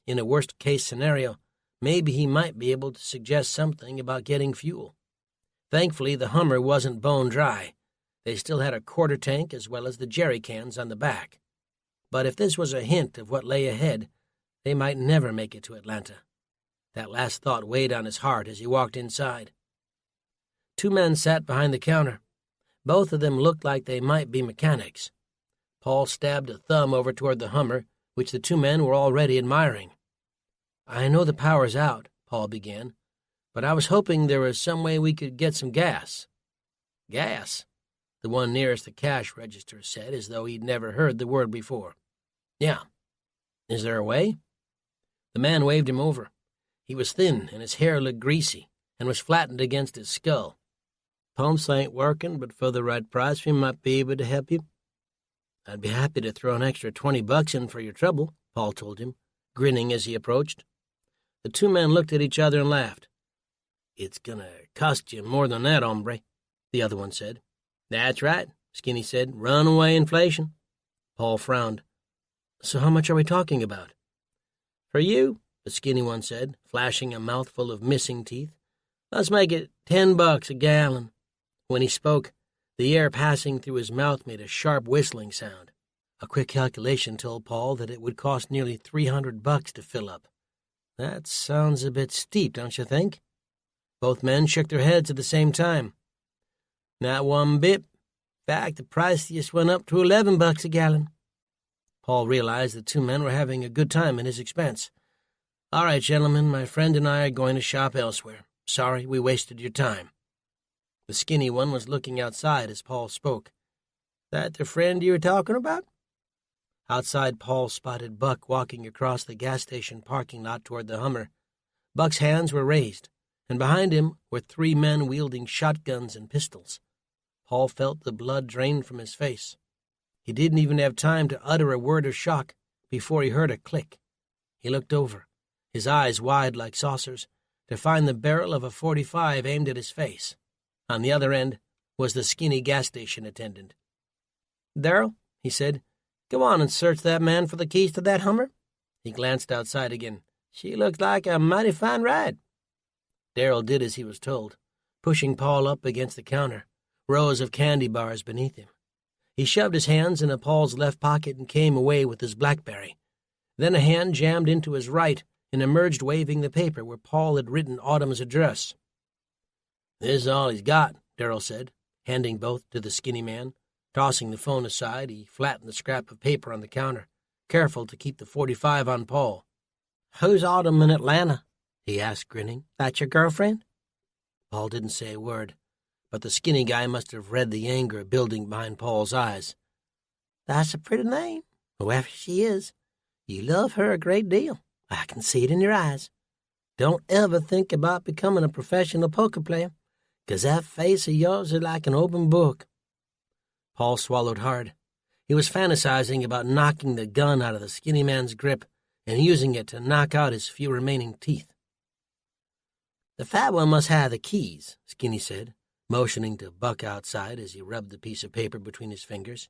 In a worst-case scenario, maybe he might be able to suggest something about getting fuel. Thankfully, the Hummer wasn't bone dry. They still had a quarter tank as well as the jerry cans on the back. But if this was a hint of what lay ahead, they might never make it to Atlanta. That last thought weighed on his heart as he walked inside. 2 men sat behind the counter. Both of them looked like they might be mechanics. Paul stabbed a thumb over toward the Hummer, which the 2 men were already admiring. "I know the power's out," Paul began, "but I was hoping there was some way we could get some gas." "Gas?" the one nearest the cash register said, as though he'd never heard the word before. "Yeah. Is there a way?" The man waved him over. He was thin, and his hair looked greasy, and was flattened against his skull. "Pumps ain't working, but for the right price we might be able to help you." "I'd be happy to throw an extra $20 in for your trouble," Paul told him, grinning as he approached. The 2 men looked at each other and laughed. "It's gonna cost you more than that, hombre," the other one said. "That's right," Skinny said. "Runaway inflation." Paul frowned. "So how much are we talking about?" "For you," the skinny one said, flashing a mouthful of missing teeth, "let's make it $10 a gallon." When he spoke, the air passing through his mouth made a sharp whistling sound. A quick calculation told Paul that it would cost nearly $300 to fill up. "That sounds a bit steep, don't you think?" Both men shook their heads at the same time. "Not one bit. In fact, the price just went up to $11 a gallon." Paul realized the 2 men were having a good time at his expense. "All right, gentlemen, my friend and I are going to shop elsewhere. Sorry we wasted your time." The skinny one was looking outside as Paul spoke. "That the friend you were talking about?" Outside, Paul spotted Buck walking across the gas station parking lot toward the Hummer. Buck's hands were raised, and behind him were 3 men wielding shotguns and pistols. Paul felt the blood drain from his face. He didn't even have time to utter a word of shock before he heard a click. He looked over, his eyes wide like saucers, to find the barrel of a .45 aimed at his face. On the other end was the skinny gas station attendant. "Darrell," he said, "go on and search that man for the keys to that Hummer." He glanced outside again. "She looks like a mighty fine ride." Darrell did as he was told, pushing Paul up against the counter, rows of candy bars beneath him. He shoved his hands into Paul's left pocket and came away with his BlackBerry. Then a hand jammed into his right and emerged waving the paper where Paul had written Autumn's address. "This is all he's got," Darrell said, handing both to the skinny man. Tossing the phone aside, he flattened the scrap of paper on the counter, careful to keep the .45 on Paul. "Who's Autumn in Atlanta?" he asked, grinning. "That your girlfriend?" Paul didn't say a word, but the skinny guy must have read the anger building behind Paul's eyes. "That's a pretty name, whoever she is. You love her a great deal. I can see it in your eyes. Don't ever think about becoming a professional poker player, 'cause that face of yours is like an open book." Paul swallowed hard. He was fantasizing about knocking the gun out of the skinny man's grip and using it to knock out his few remaining teeth. "The fat one must have the keys," Skinny said, motioning to Buck outside as he rubbed the piece of paper between his fingers.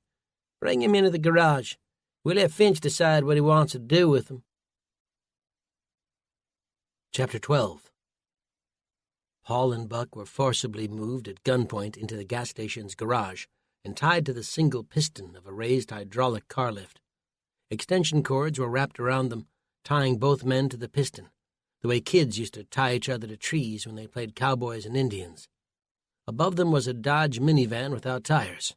"Bring him into the garage. We'll let Finch decide what he wants to do with him." Chapter 12. Paul and Buck were forcibly moved at gunpoint into the gas station's garage and tied to the single piston of a raised hydraulic car lift. Extension cords were wrapped around them, tying both men to the piston, the way kids used to tie each other to trees when they played cowboys and Indians. Above them was a Dodge minivan without tires.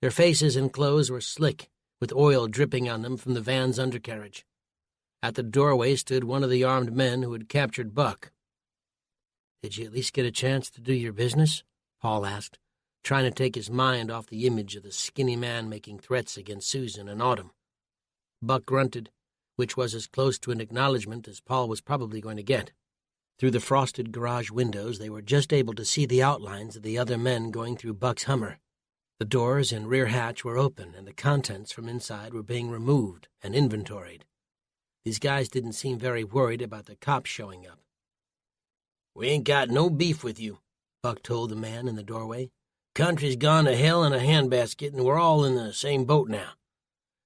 Their faces and clothes were slick, with oil dripping on them from the van's undercarriage. At the doorway stood one of the armed men who had captured Buck. "Did you at least get a chance to do your business?" Paul asked, trying to take his mind off the image of the skinny man making threats against Susan and Autumn. Buck grunted, which was as close to an acknowledgement as Paul was probably going to get. Through the frosted garage windows they were just able to see the outlines of the other men going through Buck's Hummer. The doors and rear hatch were open, and the contents from inside were being removed and inventoried. These guys didn't seem very worried about the cops showing up. "We ain't got no beef with you," Buck told the man in the doorway. "Country's gone to hell in a handbasket, and we're all in the same boat now.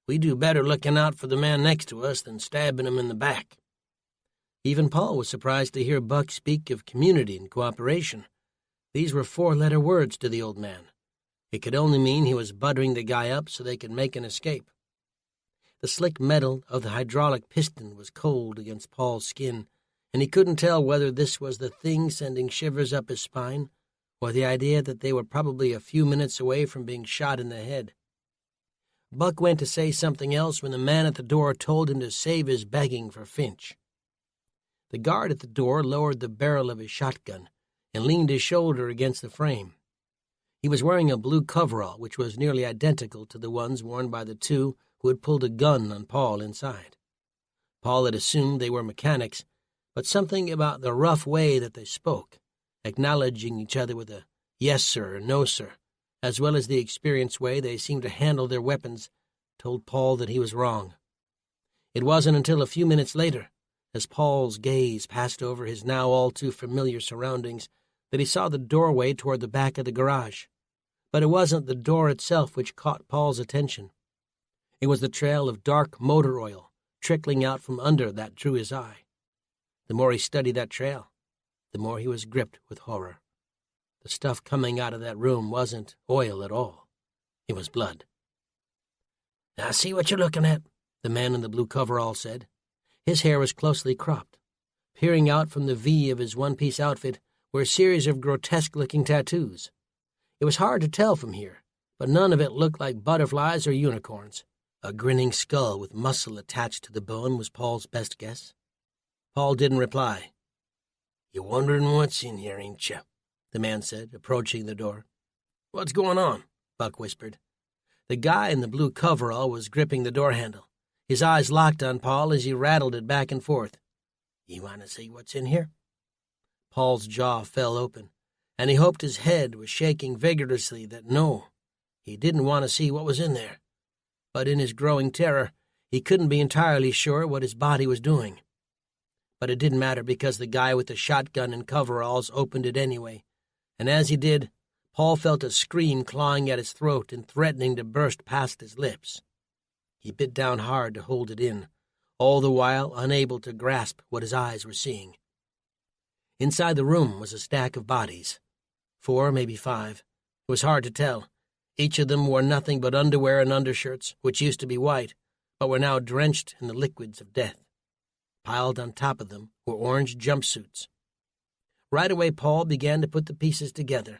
We do better looking out for the man next to us than stabbing him in the back." Even Paul was surprised to hear Buck speak of community and cooperation. These were 4-letter words to the old man. It could only mean he was buttering the guy up so they could make an escape. The slick metal of the hydraulic piston was cold against Paul's skin, and he couldn't tell whether this was the thing sending shivers up his spine or the idea that they were probably a few minutes away from being shot in the head. Buck went to say something else when the man at the door told him to save his begging for Finch. The guard at the door lowered the barrel of his shotgun and leaned his shoulder against the frame. He was wearing a blue coverall, which was nearly identical to the ones worn by the two who had pulled a gun on Paul inside. Paul had assumed they were mechanics, but something about the rough way that they spoke, acknowledging each other with a "yes, sir," or "no, sir," as well as the experienced way they seemed to handle their weapons, told Paul that he was wrong. It wasn't until a few minutes later, as Paul's gaze passed over his now all too familiar surroundings, that he saw the doorway toward the back of the garage. But it wasn't the door itself which caught Paul's attention. It was the trail of dark motor oil trickling out from under that drew his eye. The more he studied that trail, the more he was gripped with horror. The stuff coming out of that room wasn't oil at all. It was blood. "I see what you're looking at," the man in the blue coverall said. His hair was closely cropped. Peering out from the V of his one-piece outfit were a series of grotesque-looking tattoos. It was hard to tell from here, but none of it looked like butterflies or unicorns. A grinning skull with muscle attached to the bone was Paul's best guess. Paul didn't reply. "You're wondering what's in here, ain't you?" the man said, approaching the door. "What's going on?" Buck whispered. The guy in the blue coverall was gripping the door handle. His eyes locked on Paul as he rattled it back and forth. "You want to see what's in here?" Paul's jaw fell open, and he hoped his head was shaking vigorously that no, he didn't want to see what was in there. But in his growing terror, he couldn't be entirely sure what his body was doing. But it didn't matter because the guy with the shotgun and coveralls opened it anyway, and as he did, Paul felt a scream clawing at his throat and threatening to burst past his lips. He bit down hard to hold it in, all the while unable to grasp what his eyes were seeing. Inside the room was a stack of bodies. 4, maybe 5. It was hard to tell. Each of them wore nothing but underwear and undershirts, which used to be white, but were now drenched in the liquids of death. Piled on top of them were orange jumpsuits. Right away, Paul began to put the pieces together.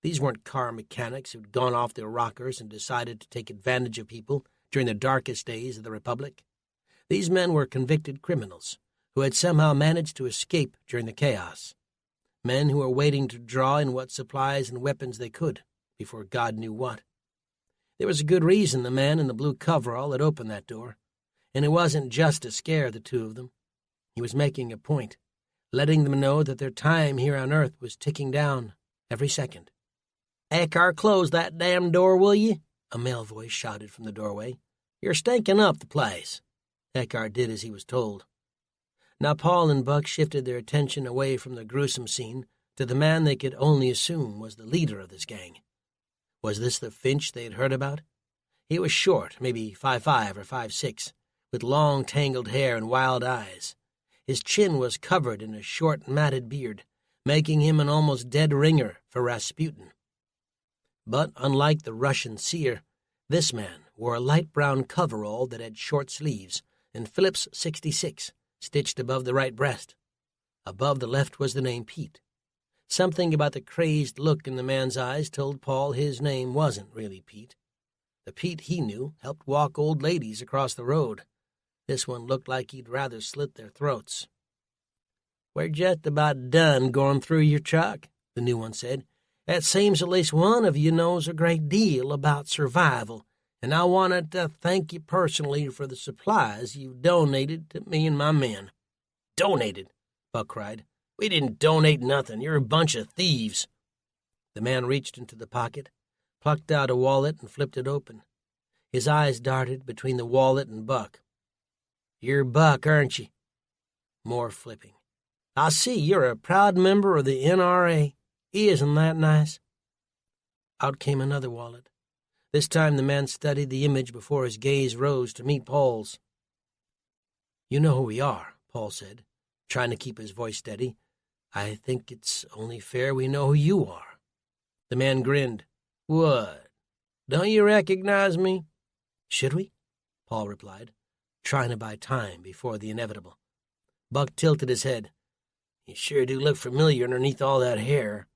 These weren't car mechanics who'd gone off their rockers and decided to take advantage of people during the darkest days of the Republic. These men were convicted criminals who had somehow managed to escape during the chaos. Men who were waiting to draw in what supplies and weapons they could before God knew what. There was a good reason the man in the blue coverall had opened that door, and it wasn't just to scare the two of them. He was making a point, letting them know that their time here on Earth was ticking down every second. "Eckhart, close that damn door, will you?" a male voice shouted from the doorway. "You're stinking up the place." Eckhart did as he was told. Now Paul and Buck shifted their attention away from the gruesome scene to the man they could only assume was the leader of this gang. Was this the Finch they had heard about? He was short, maybe 5'5" or 5'6", with long tangled hair and wild eyes. His chin was covered in a short matted beard, making him an almost dead ringer for Rasputin. But unlike the Russian seer, this man wore a light brown coverall that had short sleeves and Phillips 66 stitched above the right breast. Above the left was the name Pete. Something about the crazed look in the man's eyes told Paul his name wasn't really Pete. The Pete he knew helped walk old ladies across the road. This one looked like he'd rather slit their throats. "We're just about done going through your truck," the new one said. "It seems at least one of you knows a great deal about survival, and I wanted to thank you personally for the supplies you've donated to me and my men." "Donated?" Buck cried. "We didn't donate nothing. You're a bunch of thieves." The man reached into the pocket, plucked out a wallet, and flipped it open. His eyes darted between the wallet and Buck. "You're Buck, aren't you?" More flipping. "I see you're a proud member of the NRA. Isn't that nice?" Out came another wallet. This time the man studied the image before his gaze rose to meet Paul's. "You know who we are," Paul said, trying to keep his voice steady. "I think it's only fair we know who you are." The man grinned. "What? Don't you recognize me?" "Should we?" Paul replied, trying to buy time before the inevitable. Buck tilted his head. "You sure do look familiar underneath all that hair."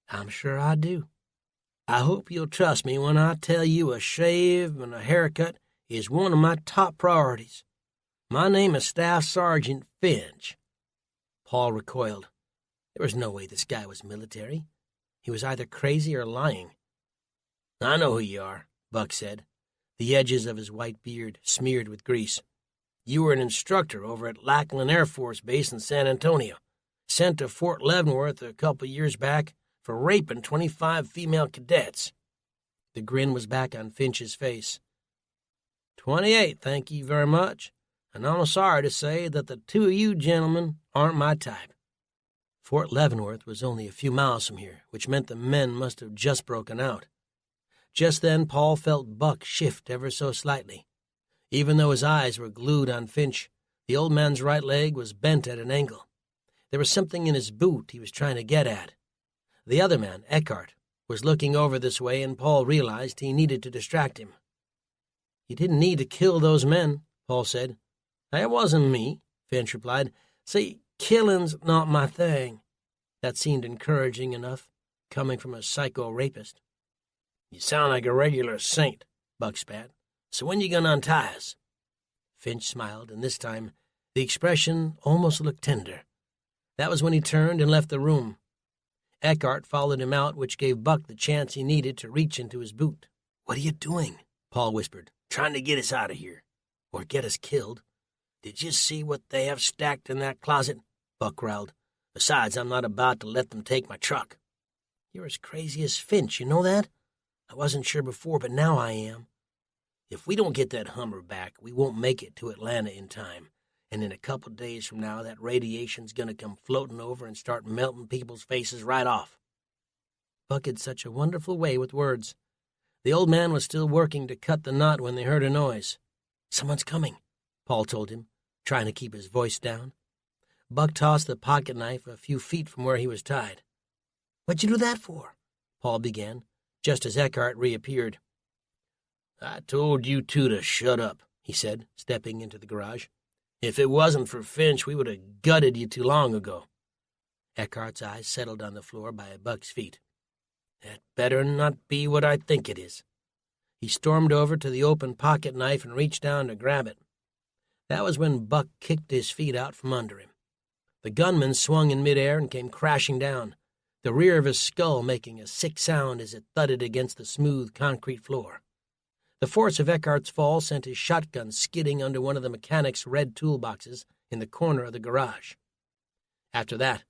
"I'm sure I do." "I hope you'll trust me when I tell you a shave and a haircut is one of my top priorities. My name is Staff Sergeant Finch." Paul recoiled. There was no way this guy was military. He was either crazy or lying. "I know who you are," Buck said, the edges of his white beard smeared with grease. "You were an instructor over at Lackland Air Force Base in San Antonio, sent to Fort Leavenworth a couple years back for raping 25 female cadets." The grin was back on Finch's face. 28, thank you very much, and I'm sorry to say that the two of you gentlemen aren't my type." Fort Leavenworth was only a few miles from here, which meant the men must have just broken out. Just then Paul felt Buck shift ever so slightly. Even though his eyes were glued on Finch, the old man's right leg was bent at an angle. There was something in his boot he was trying to get at. The other man, Eckhart, was looking over this way, and Paul realized he needed to distract him. "You didn't need to kill those men," Paul said. "That wasn't me," Finch replied. "See, killing's not my thing." That seemed encouraging enough, coming from a psycho-rapist. "You sound like a regular saint," Buck spat. "So when you gonna untie us?" Finch smiled, and this time the expression almost looked tender. That was when he turned and left the room. Eckhart followed him out, which gave Buck the chance he needed to reach into his boot. "What are you doing?" Paul whispered. "Trying to get us out of here. Or get us killed. Did you see what they have stacked in that closet?" Buck growled. Besides, I'm not about to let them take my truck." "You're as crazy as Finch, you know that? I wasn't sure before, but now I am." "If we don't get that Hummer back, we won't make it to Atlanta in time. And in a couple days from now, that radiation's going to come floating over and start melting people's faces right off." Buck had such a wonderful way with words. The old man was still working to cut the knot when they heard a noise. "Someone's coming," Paul told him, trying to keep his voice down. Buck tossed the pocket knife a few feet from where he was tied. "What'd you do that for?" Paul began, just as Eckhart reappeared. "I told you two to shut up," he said, stepping into the garage. "If it wasn't for Finch, we would have gutted you too long ago." Eckhart's eyes settled on the floor by Buck's feet. "That better not be what I think it is." He stormed over to the open pocket knife and reached down to grab it. That was when Buck kicked his feet out from under him. The gunman swung in midair and came crashing down, the rear of his skull making a sick sound as it thudded against the smooth concrete floor. The force of Eckhart's fall sent his shotgun skidding under one of the mechanic's red toolboxes in the corner of the garage. After that,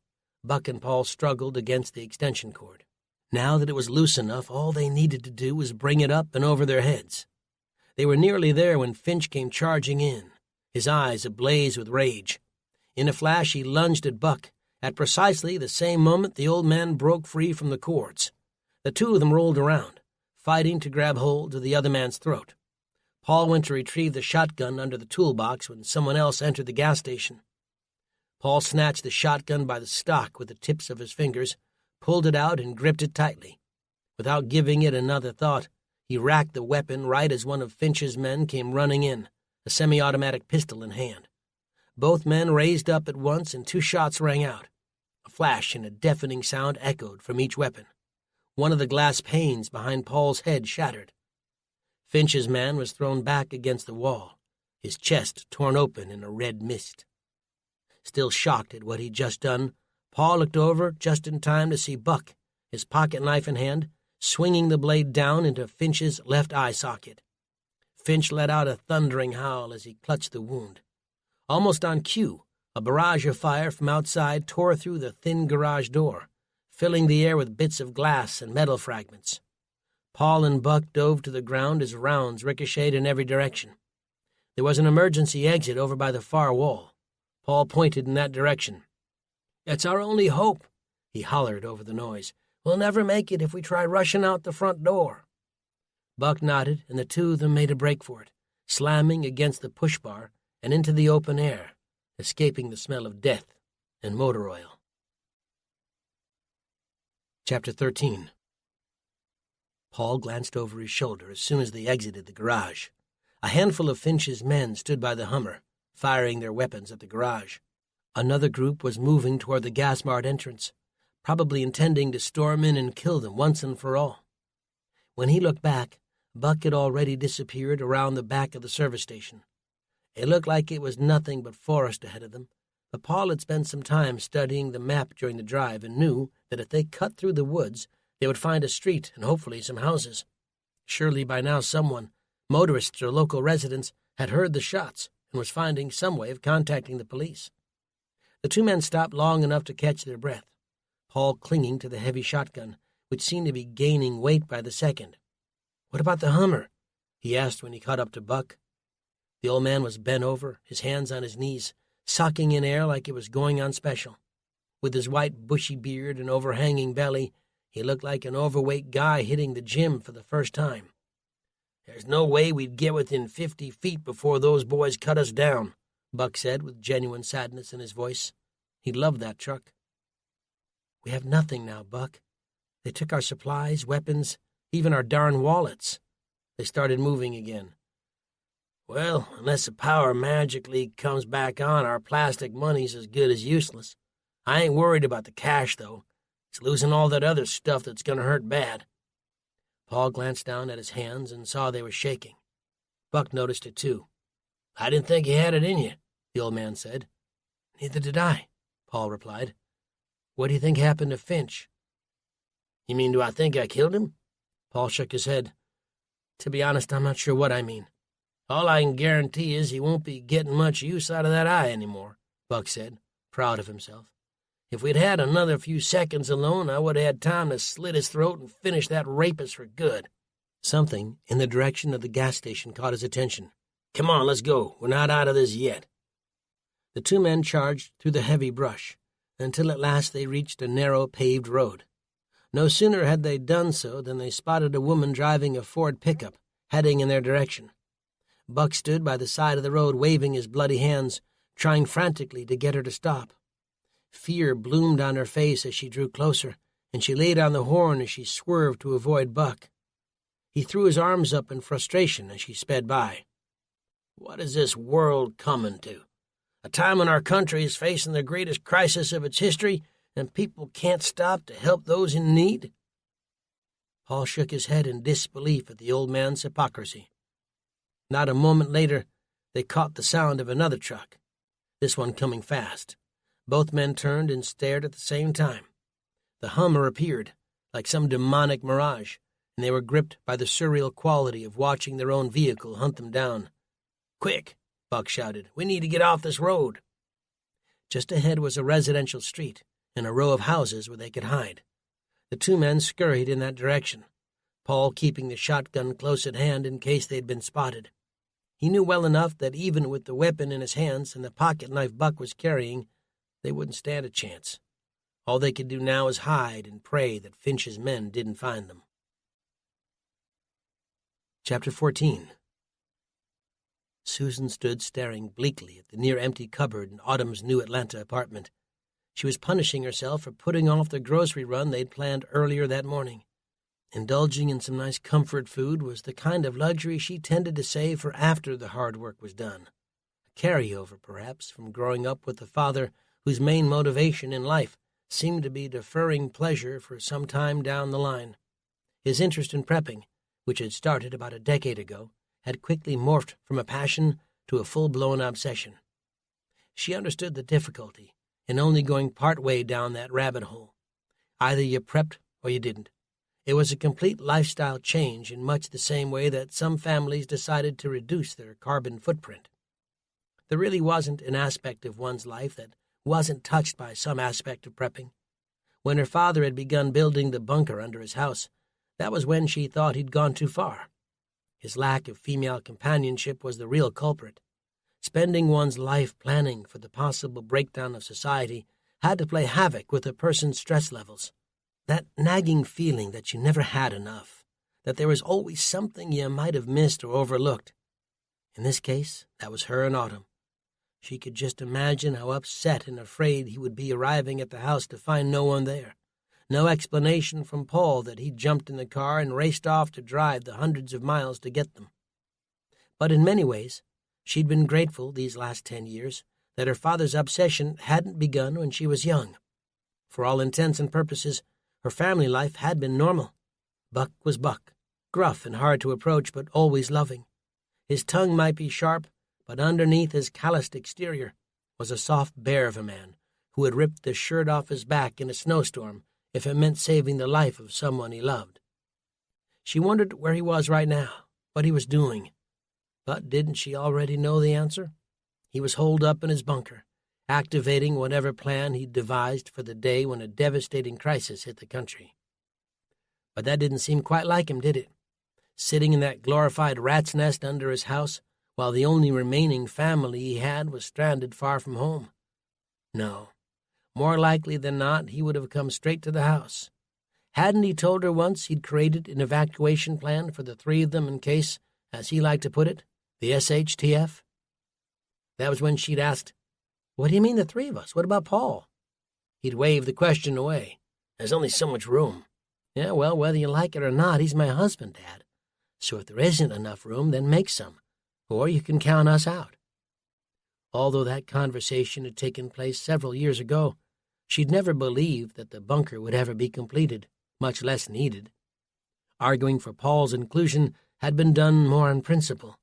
Buck and Paul struggled against the extension cord. Now that it was loose enough, all they needed to do was bring it up and over their heads. They were nearly there when Finch came charging in, his eyes ablaze with rage. In a flash, he lunged at Buck. At precisely the same moment, the old man broke free from the cords. The two of them rolled around, fighting to grab hold of the other man's throat. Paul went to retrieve the shotgun under the toolbox when someone else entered the gas station. Paul snatched the shotgun by the stock with the tips of his fingers, pulled it out, and gripped it tightly. Without giving it another thought, he racked the weapon right as one of Finch's men came running in, a semi-automatic pistol in hand. Both men raised up at once, and two shots rang out. A flash and a deafening sound echoed from each weapon. One of the glass panes behind Paul's head shattered. Finch's man was thrown back against the wall, his chest torn open in a red mist. Still shocked at what he'd just done, Paul looked over just in time to see Buck, his pocket knife in hand, swinging the blade down into Finch's left eye socket. Finch let out a thundering howl as he clutched the wound. Almost on cue, a barrage of fire from outside tore through the thin garage door, filling the air with bits of glass and metal fragments. Paul and Buck dove to the ground as rounds ricocheted in every direction. There was an emergency exit over by the far wall. Paul pointed in that direction. "It's our only hope," he hollered over the noise. "We'll never make it if we try rushing out the front door." Buck nodded, and the two of them made a break for it, slamming against the push bar and into the open air, escaping the smell of death and motor oil. Chapter 13. Paul glanced over his shoulder as soon as they exited the garage. A handful of Finch's men stood by the Hummer, firing their weapons at the garage. Another group was moving toward the gas mart entrance, probably intending to storm in and kill them once and for all. When he looked back, Buck had already disappeared around the back of the service station. It looked like it was nothing but forest ahead of them, but Paul had spent some time studying the map during the drive and knew that if they cut through the woods, they would find a street and hopefully some houses. Surely by now someone, motorists or local residents, had heard the shots and was finding some way of contacting the police. The two men stopped long enough to catch their breath, Paul clinging to the heavy shotgun, which seemed to be gaining weight by the second. "What about the Hummer?" he asked when he caught up to Buck. The old man was bent over, his hands on his knees, sucking in air like it was going on special. With his white, bushy beard and overhanging belly, he looked like an overweight guy hitting the gym for the first time. "There's no way we'd get within 50 feet before those boys cut us down," Buck said with genuine sadness in his voice. He loved that truck. "We have nothing now, Buck. They took our supplies, weapons, even our darn wallets." They started moving again. "Well, unless the power magically comes back on, our plastic money's as good as useless. I ain't worried about the cash, though. It's losing all that other stuff that's going to hurt bad." Paul glanced down at his hands and saw they were shaking. Buck noticed it, too. "I didn't think you had it in you," the old man said. "Neither did I," Paul replied. "What do you think happened to Finch?" "You mean, do I think I killed him?" Paul shook his head. "To be honest, I'm not sure what I mean. All I can guarantee is he won't be getting much use out of that eye anymore," Buck said, proud of himself. If we'd had another few seconds alone, I would have had time to slit his throat and finish that rapist for good." Something in the direction of the gas station caught his attention. "Come on, let's go. We're not out of this yet." The two men charged through the heavy brush, until at last they reached a narrow paved road. No sooner had they done so than they spotted a woman driving a Ford pickup, heading in their direction. Buck stood by the side of the road waving his bloody hands, trying frantically to get her to stop. Fear bloomed on her face as she drew closer, and she laid on the horn as she swerved to avoid Buck. He threw his arms up in frustration as she sped by. "What is this world coming to? A time when our country is facing the greatest crisis of its history, and people can't stop to help those in need?" Paul shook his head in disbelief at the old man's hypocrisy. Not a moment later, they caught the sound of another truck, this one coming fast. Both men turned and stared at the same time. The Hummer appeared, like some demonic mirage, and they were gripped by the surreal quality of watching their own vehicle hunt them down. "Quick!" Buck shouted. "We need to get off this road." Just ahead was a residential street and a row of houses where they could hide. The two men scurried in that direction, Paul keeping the shotgun close at hand in case they'd been spotted. He knew well enough that even with the weapon in his hands and the pocket knife Buck was carrying, they wouldn't stand a chance. All they could do now was hide and pray that Finch's men didn't find them. Chapter 14. Susan stood staring bleakly at the near-empty cupboard in Autumn's new Atlanta apartment. She was punishing herself for putting off the grocery run they'd planned earlier that morning. Indulging in some nice comfort food was the kind of luxury she tended to save for after the hard work was done. A carryover, perhaps, from growing up with a father whose main motivation in life seemed to be deferring pleasure for some time down the line. His interest in prepping, which had started about a decade ago, had quickly morphed from a passion to a full-blown obsession. She understood the difficulty in only going part way down that rabbit hole. Either you prepped or you didn't. It was a complete lifestyle change in much the same way that some families decided to reduce their carbon footprint. There really wasn't an aspect of one's life that wasn't touched by some aspect of prepping. When her father had begun building the bunker under his house, that was when she thought he'd gone too far. His lack of female companionship was the real culprit. Spending one's life planning for the possible breakdown of society had to play havoc with a person's stress levels. That nagging feeling that you never had enough, that there was always something you might have missed or overlooked. In this case, that was her and Autumn. She could just imagine how upset and afraid he would be arriving at the house to find no one there. No explanation from Paul that he'd jumped in the car and raced off to drive the hundreds of miles to get them. But in many ways, she'd been grateful these last 10 years that her father's obsession hadn't begun when she was young. For all intents and purposes, her family life had been normal. Buck was Buck, gruff and hard to approach, but always loving. His tongue might be sharp, but underneath his calloused exterior was a soft bear of a man who had ripped the shirt off his back in a snowstorm if it meant saving the life of someone he loved. She wondered where he was right now, what he was doing. But didn't she already know the answer? He was holed up in his bunker, activating whatever plan he'd devised for the day when a devastating crisis hit the country. But that didn't seem quite like him, did it? Sitting in that glorified rat's nest under his house, while the only remaining family he had was stranded far from home. No, more likely than not, he would have come straight to the house. Hadn't he told her once he'd created an evacuation plan for the three of them in case, as he liked to put it, the SHTF? That was when she'd asked, "What do you mean the three of us? What about Paul?" He'd waved the question away. "There's only so much room." "Yeah, well, whether you like it or not, he's my husband, Dad. So if there isn't enough room, then make some, or you can count us out." Although that conversation had taken place several years ago, she'd never believed that the bunker would ever be completed, much less needed. Arguing for Paul's inclusion had been done more on principle.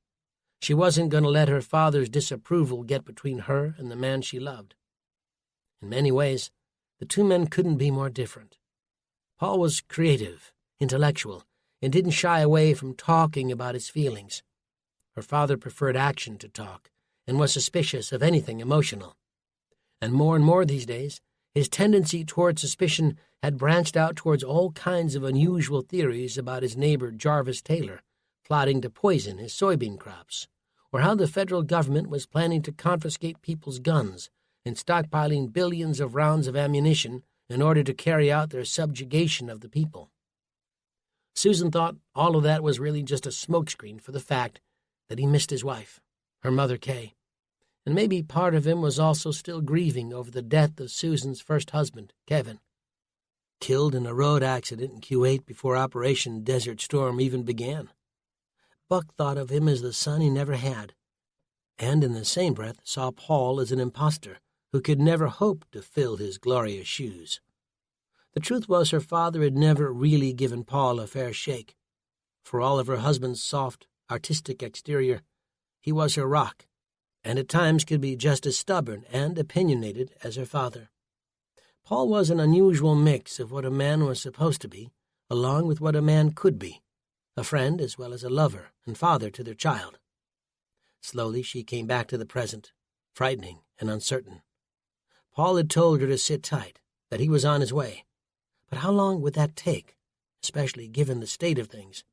She wasn't going to let her father's disapproval get between her and the man she loved. In many ways, the two men couldn't be more different. Paul was creative, intellectual, and didn't shy away from talking about his feelings. Her father preferred action to talk, and was suspicious of anything emotional. And more these days, His tendency toward suspicion had branched out towards all kinds of unusual theories about his neighbor Jarvis Taylor plotting to poison his soybean crops, or how the federal government was planning to confiscate people's guns and stockpiling billions of rounds of ammunition in order to carry out their subjugation of the people. Susan thought all of that was really just a smokescreen for the fact that he missed his wife, her mother Kay, and maybe part of him was also still grieving over the death of Susan's first husband, Kevin, killed in a road accident in Kuwait before Operation Desert Storm even began. Buck thought of him as the son he never had, and in the same breath saw Paul as an impostor who could never hope to fill his glorious shoes. The truth was her father had never really given Paul a fair shake. For all of her husband's soft, artistic exterior, he was her rock, and at times could be just as stubborn and opinionated as her father. Paul was an unusual mix of what a man was supposed to be, along with what a man could be, a friend as well as a lover and father to their child. Slowly she came back to the present, frightening and uncertain. Paul had told her to sit tight, that he was on his way. But how long would that take, especially given the state of things?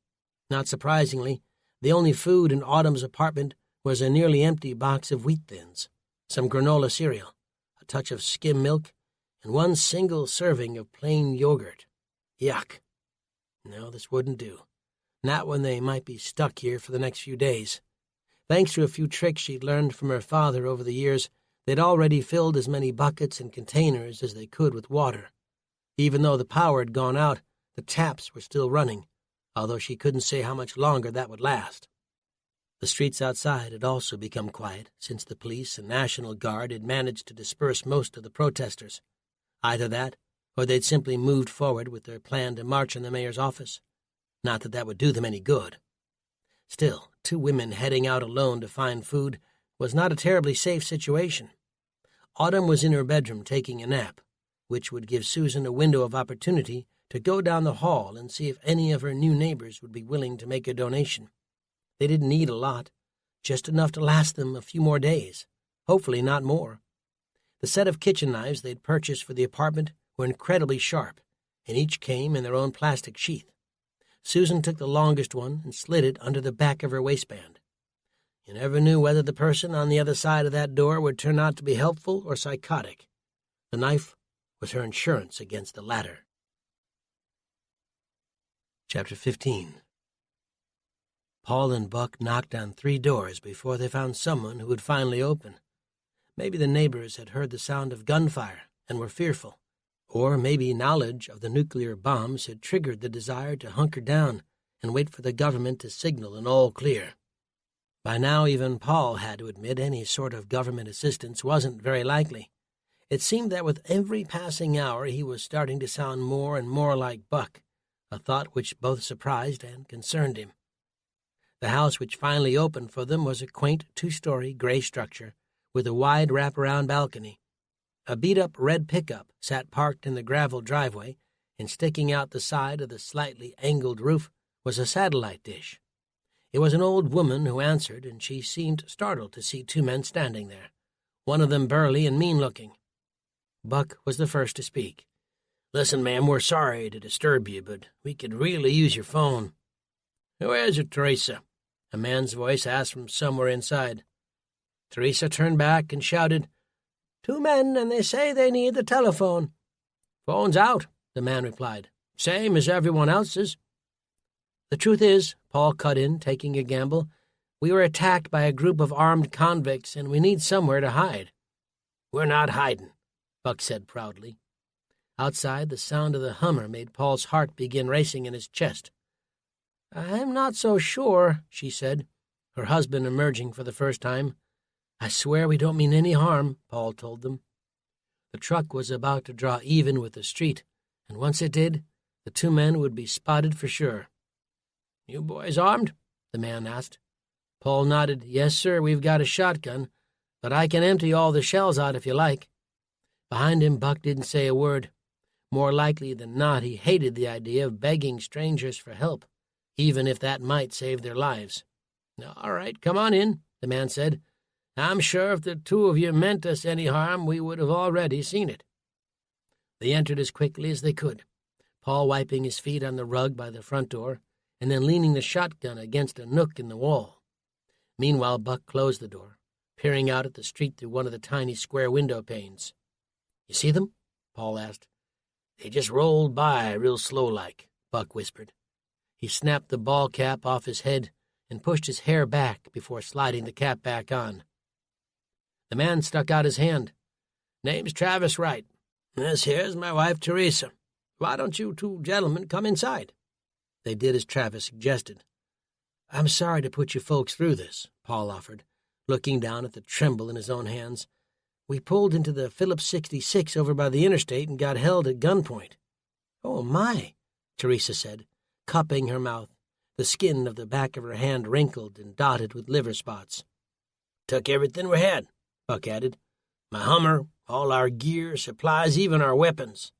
Not surprisingly, the only food in Autumn's apartment was a nearly empty box of wheat thins, some granola cereal, a touch of skim milk, and one single serving of plain yogurt. Yuck. No, this wouldn't do. Not when they might be stuck here for the next few days. Thanks to a few tricks she'd learned from her father over the years, they'd already filled as many buckets and containers as they could with water. Even though the power had gone out, the taps were still running, although she couldn't say how much longer that would last. The streets outside had also become quiet since the police and National Guard had managed to disperse most of the protesters. Either that, or they'd simply moved forward with their plan to march on the mayor's office. Not that that would do them any good. Still, 2 women heading out alone to find food was not a terribly safe situation. Autumn was in her bedroom taking a nap, which would give Susan a window of opportunity to go down the hall and see if any of her new neighbors would be willing to make a donation. They didn't need a lot, just enough to last them a few more days, hopefully not more. The set of kitchen knives they'd purchased for the apartment were incredibly sharp, and each came in their own plastic sheath. Susan took the longest one and slid it under the back of her waistband. You never knew whether the person on the other side of that door would turn out to be helpful or psychotic. The knife was her insurance against the latter. Chapter 15. Paul and Buck knocked on 3 doors before they found someone who would finally open. Maybe the neighbors had heard the sound of gunfire and were fearful, or maybe knowledge of the nuclear bombs had triggered the desire to hunker down and wait for the government to signal an all clear. By now even Paul had to admit any sort of government assistance wasn't very likely. It seemed that with every passing hour he was starting to sound more and more like Buck, a thought which both surprised and concerned him. The house which finally opened for them was a quaint 2-story gray structure with a wide wraparound balcony. A beat-up red pickup sat parked in the gravel driveway, and sticking out the side of the slightly angled roof was a satellite dish. It was an old woman who answered, and she seemed startled to see 2 men standing there, one of them burly and mean-looking. Buck was the first to speak. "Listen, ma'am, we're sorry to disturb you, but we could really use your phone." "Who is it, Teresa?" a man's voice asked from somewhere inside. Teresa turned back and shouted, "2 men, and they say they need the telephone." "Phone's out," the man replied. "Same as everyone else's." "The truth is," Paul cut in, taking a gamble, "we were attacked by a group of armed convicts, and we need somewhere to hide." "We're not hiding," Buck said proudly. Outside, the sound of the Hummer made Paul's heart begin racing in his chest. "I'm not so sure," she said, her husband emerging for the first time. "I swear we don't mean any harm," Paul told them. The truck was about to draw even with the street, and once it did, the 2 men would be spotted for sure. "You boys armed?" the man asked. Paul nodded. "Yes, sir, we've got a shotgun, but I can empty all the shells out if you like." Behind him, Buck didn't say a word. More likely than not, he hated the idea of begging strangers for help, even if that might save their lives. "All right, come on in," the man said. "I'm sure if the 2 of you meant us any harm, we would have already seen it." They entered as quickly as they could, Paul wiping his feet on the rug by the front door and then leaning the shotgun against a nook in the wall. Meanwhile, Buck closed the door, peering out at the street through one of the tiny square window panes. "You see them?" Paul asked. "They just rolled by real slow-like," Buck whispered. He snapped the ball cap off his head and pushed his hair back before sliding the cap back on. The man stuck out his hand. "Name's Travis Wright. This here's my wife, Teresa. Why don't you two gentlemen come inside?" They did as Travis suggested. "I'm sorry to put you folks through this," Paul offered, looking down at the tremble in his own hands. "We pulled into the Phillips 66 over by the interstate and got held at gunpoint." "Oh, my," Teresa said, cupping her mouth, the skin of the back of her hand wrinkled and dotted with liver spots. "Took everything we had," Buck added. "My Hummer, all our gear, supplies, even our weapons."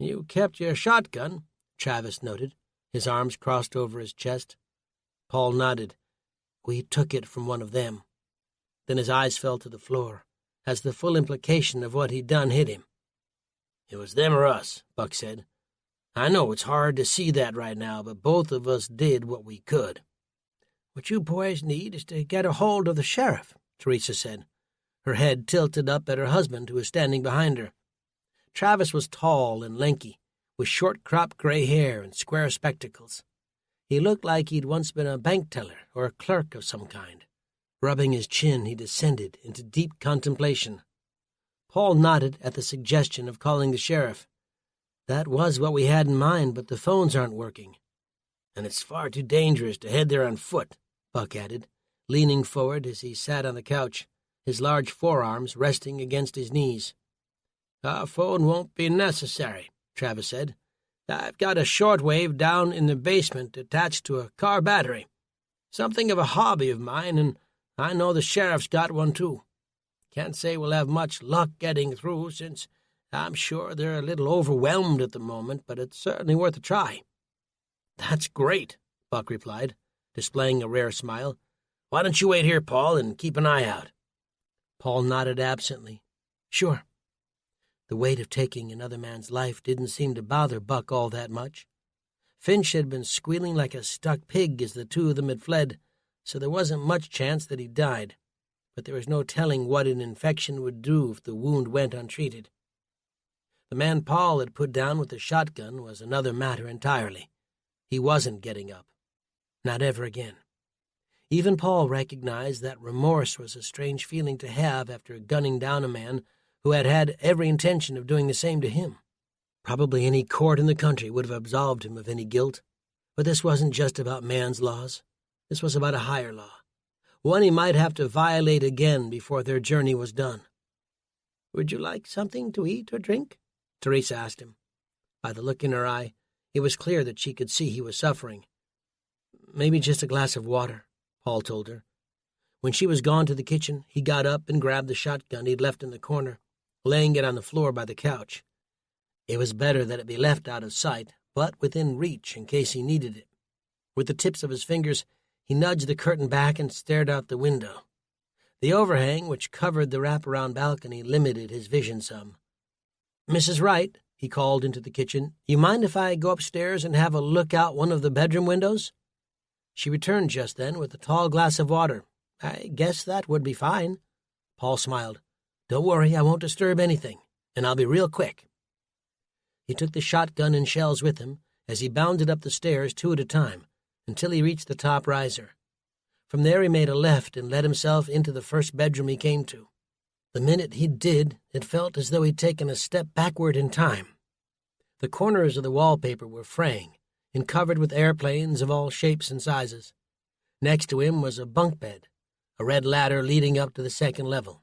"You kept your shotgun," Travis noted, his arms crossed over his chest. Paul nodded. "We took it from one of them." Then his eyes fell to the floor, as the full implication of what he'd done hit him. "It was them or us," Buck said. "I know it's hard to see that right now, but both of us did what we could." "What you boys need is to get a hold of the sheriff," Teresa said, her head tilted up at her husband, who was standing behind her. Travis was tall and lanky, with short-cropped gray hair and square spectacles. He looked like he'd once been a bank teller or a clerk of some kind. Rubbing his chin, he descended into deep contemplation. Paul nodded at the suggestion of calling the sheriff. "That was what we had in mind, but the phones aren't working." "And it's far too dangerous to head there on foot," Buck added, leaning forward as he sat on the couch, his large forearms resting against his knees. "Our phone won't be necessary," Travis said. "I've got a shortwave down in the basement attached to a car battery. Something of a hobby of mine, and I know the sheriff's got one too. Can't say we'll have much luck getting through, since I'm sure they're a little overwhelmed at the moment, but it's certainly worth a try." "That's great," Buck replied, displaying a rare smile. "Why don't you wait here, Paul, and keep an eye out?" Paul nodded absently. "Sure." The weight of taking another man's life didn't seem to bother Buck all that much. Finch had been squealing like a stuck pig as the two of them had fled, so there wasn't much chance that he died. But there was no telling what an infection would do if the wound went untreated. The man Paul had put down with the shotgun was another matter entirely. He wasn't getting up. Not ever again. Even Paul recognized that remorse was a strange feeling to have after gunning down a man who had had every intention of doing the same to him. Probably any court in the country would have absolved him of any guilt, but this wasn't just about man's laws. This was about a higher law, one he might have to violate again before their journey was done. "Would you like something to eat or drink?" Teresa asked him. By the look in her eye, it was clear that she could see he was suffering. "Maybe just a glass of water," Paul told her. When she was gone to the kitchen, he got up and grabbed the shotgun he'd left in the corner, laying it on the floor by the couch. It was better that it be left out of sight, but within reach in case he needed it. With the tips of his fingers, he nudged the curtain back and stared out the window. The overhang which covered the wraparound balcony limited his vision some. "Mrs. Wright," he called into the kitchen, "you mind if I go upstairs and have a look out one of the bedroom windows?" She returned just then with a tall glass of water. "I guess that would be fine." Paul smiled. "Don't worry, I won't disturb anything, and I'll be real quick." He took the shotgun and shells with him as he bounded up the stairs 2 at a time until he reached the top riser. From there he made a left and let himself into the first bedroom he came to. The minute he did, it felt as though he'd taken a step backward in time. The corners of the wallpaper were fraying and covered with airplanes of all shapes and sizes. Next to him was a bunk bed, a red ladder leading up to the second level.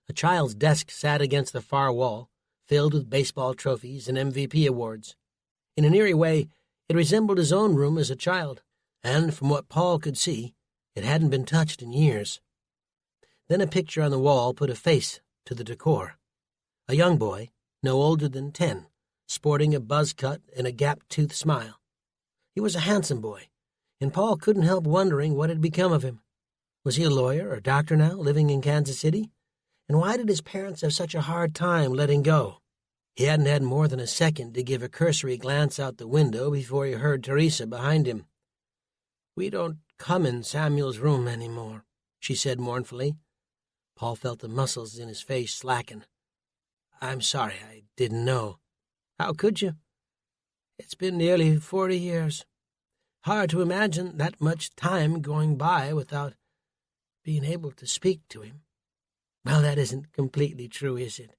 A child's desk sat against the far wall, filled with baseball trophies and MVP awards. In an eerie way, it resembled his own room as a child, and from what Paul could see, it hadn't been touched in years. Then a picture on the wall put a face to the decor. A young boy, no older than 10, sporting a buzz cut and a gap-toothed smile. He was a handsome boy, and Paul couldn't help wondering what had become of him. Was he a lawyer or doctor now, living in Kansas City? And why did his parents have such a hard time letting go? He hadn't had more than a second to give a cursory glance out the window before he heard Teresa behind him. "We don't come in Samuel's room any more," she said mournfully. Paul felt the muscles in his face slacken. "I'm sorry, I didn't know." "How could you? It's been nearly 40 years. Hard to imagine that much time going by without being able to speak to him. Well, that isn't completely true, is it?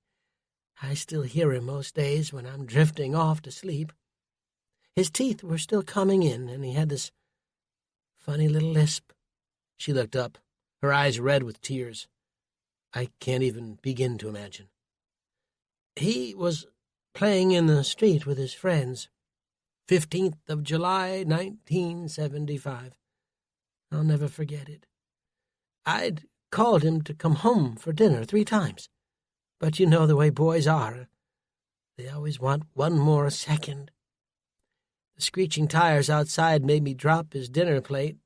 I still hear him most days when I'm drifting off to sleep. His teeth were still coming in, and he had this funny little lisp." She looked up, her eyes red with tears. "I can't even begin to imagine." "He was playing in the street with his friends. 15th of July, 1975. I'll never forget it. I'd called him to come home for dinner 3 times. But you know the way boys are. They always want one more second. The screeching tires outside made me drop his dinner plate.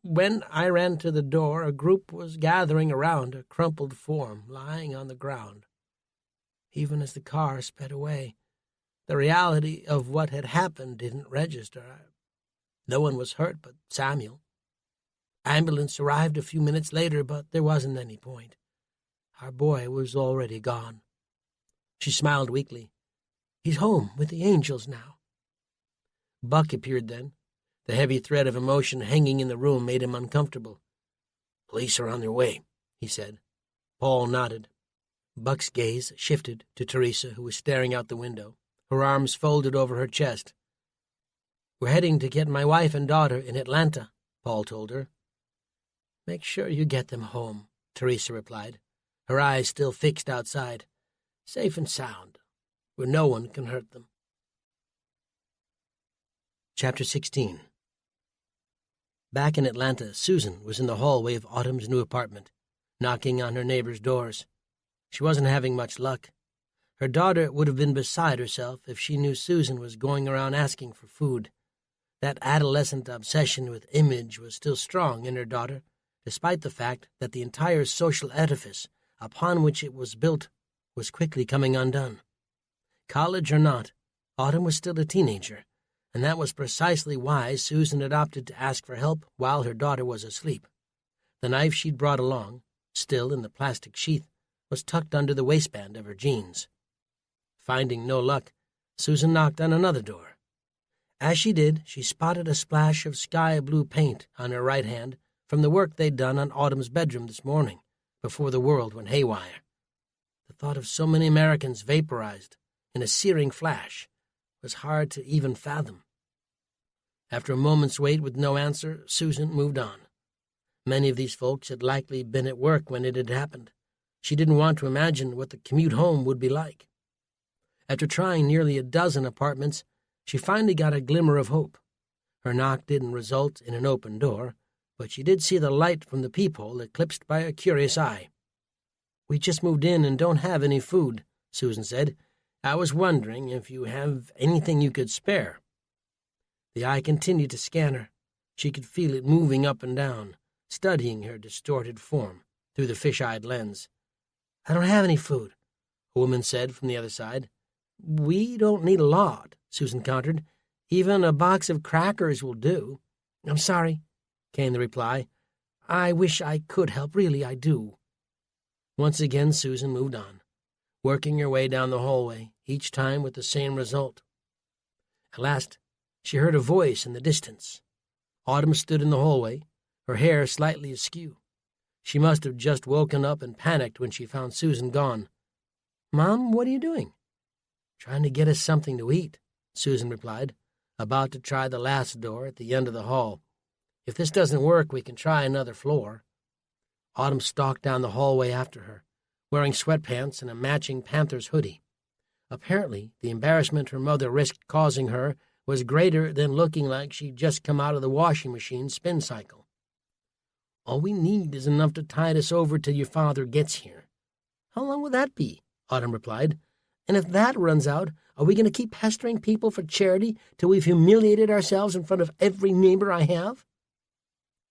When I ran to the door, a group was gathering around a crumpled form lying on the ground. Even as the car sped away, the reality of what had happened didn't register. No one was hurt but Samuel. Ambulance arrived a few minutes later, but there wasn't any point. Our boy was already gone." She smiled weakly. "He's home with the angels now." Buck appeared then. The heavy thread of emotion hanging in the room made him uncomfortable. "Police are on their way," he said. Paul nodded. Buck's gaze shifted to Teresa, who was staring out the window, her arms folded over her chest. "We're heading to get my wife and daughter in Atlanta," Paul told her. "Make sure you get them home," Teresa replied, her eyes still fixed outside. "Safe and sound, where no one can hurt them." Chapter 16. Back in Atlanta, Susan was in the hallway of Autumn's new apartment, knocking on her neighbors' doors. She wasn't having much luck. Her daughter would have been beside herself if she knew Susan was going around asking for food. That adolescent obsession with image was still strong in her daughter, despite the fact that the entire social edifice upon which it was built was quickly coming undone. College or not, Autumn was still a teenager, and that was precisely why Susan had opted to ask for help while her daughter was asleep. The knife she'd brought along, still in the plastic sheath, was tucked under the waistband of her jeans. Finding no luck, Susan knocked on another door. As she did, she spotted a splash of sky-blue paint on her right hand from the work they'd done on Autumn's bedroom this morning, before the world went haywire. The thought of so many Americans vaporized in a searing flash was hard to even fathom. After a moment's wait with no answer, Susan moved on. Many of these folks had likely been at work when it had happened. She didn't want to imagine what the commute home would be like. After trying nearly a dozen apartments, she finally got a glimmer of hope. Her knock didn't result in an open door, but she did see the light from the peephole eclipsed by a curious eye. "We just moved in and don't have any food," Susan said. "I was wondering if you have anything you could spare." The eye continued to scan her. She could feel it moving up and down, studying her distorted form through the fish-eyed lens. "I don't have any food," a woman said from the other side. "We don't need a lot," Susan countered. "Even a box of crackers will do." "I'm sorry," came the reply. "I wish I could help, really, I do." Once again Susan moved on, working her way down the hallway, each time with the same result. At last, she heard a voice in the distance. Autumn stood in the hallway, her hair slightly askew. She must have just woken up and panicked when she found Susan gone. "Mom, what are you doing?" "Trying to get us something to eat," Susan replied, about to try the last door at the end of the hall. "If this doesn't work, we can try another floor." Autumn stalked down the hallway after her, wearing sweatpants and a matching Panthers hoodie. Apparently, the embarrassment her mother risked causing her was greater than looking like she'd just come out of the washing machine spin cycle. "All we need is enough to tide us over till your father gets here." "How long will that be?" Autumn replied. "And if that runs out, are we going to keep pestering people for charity till we've humiliated ourselves in front of every neighbor I have?"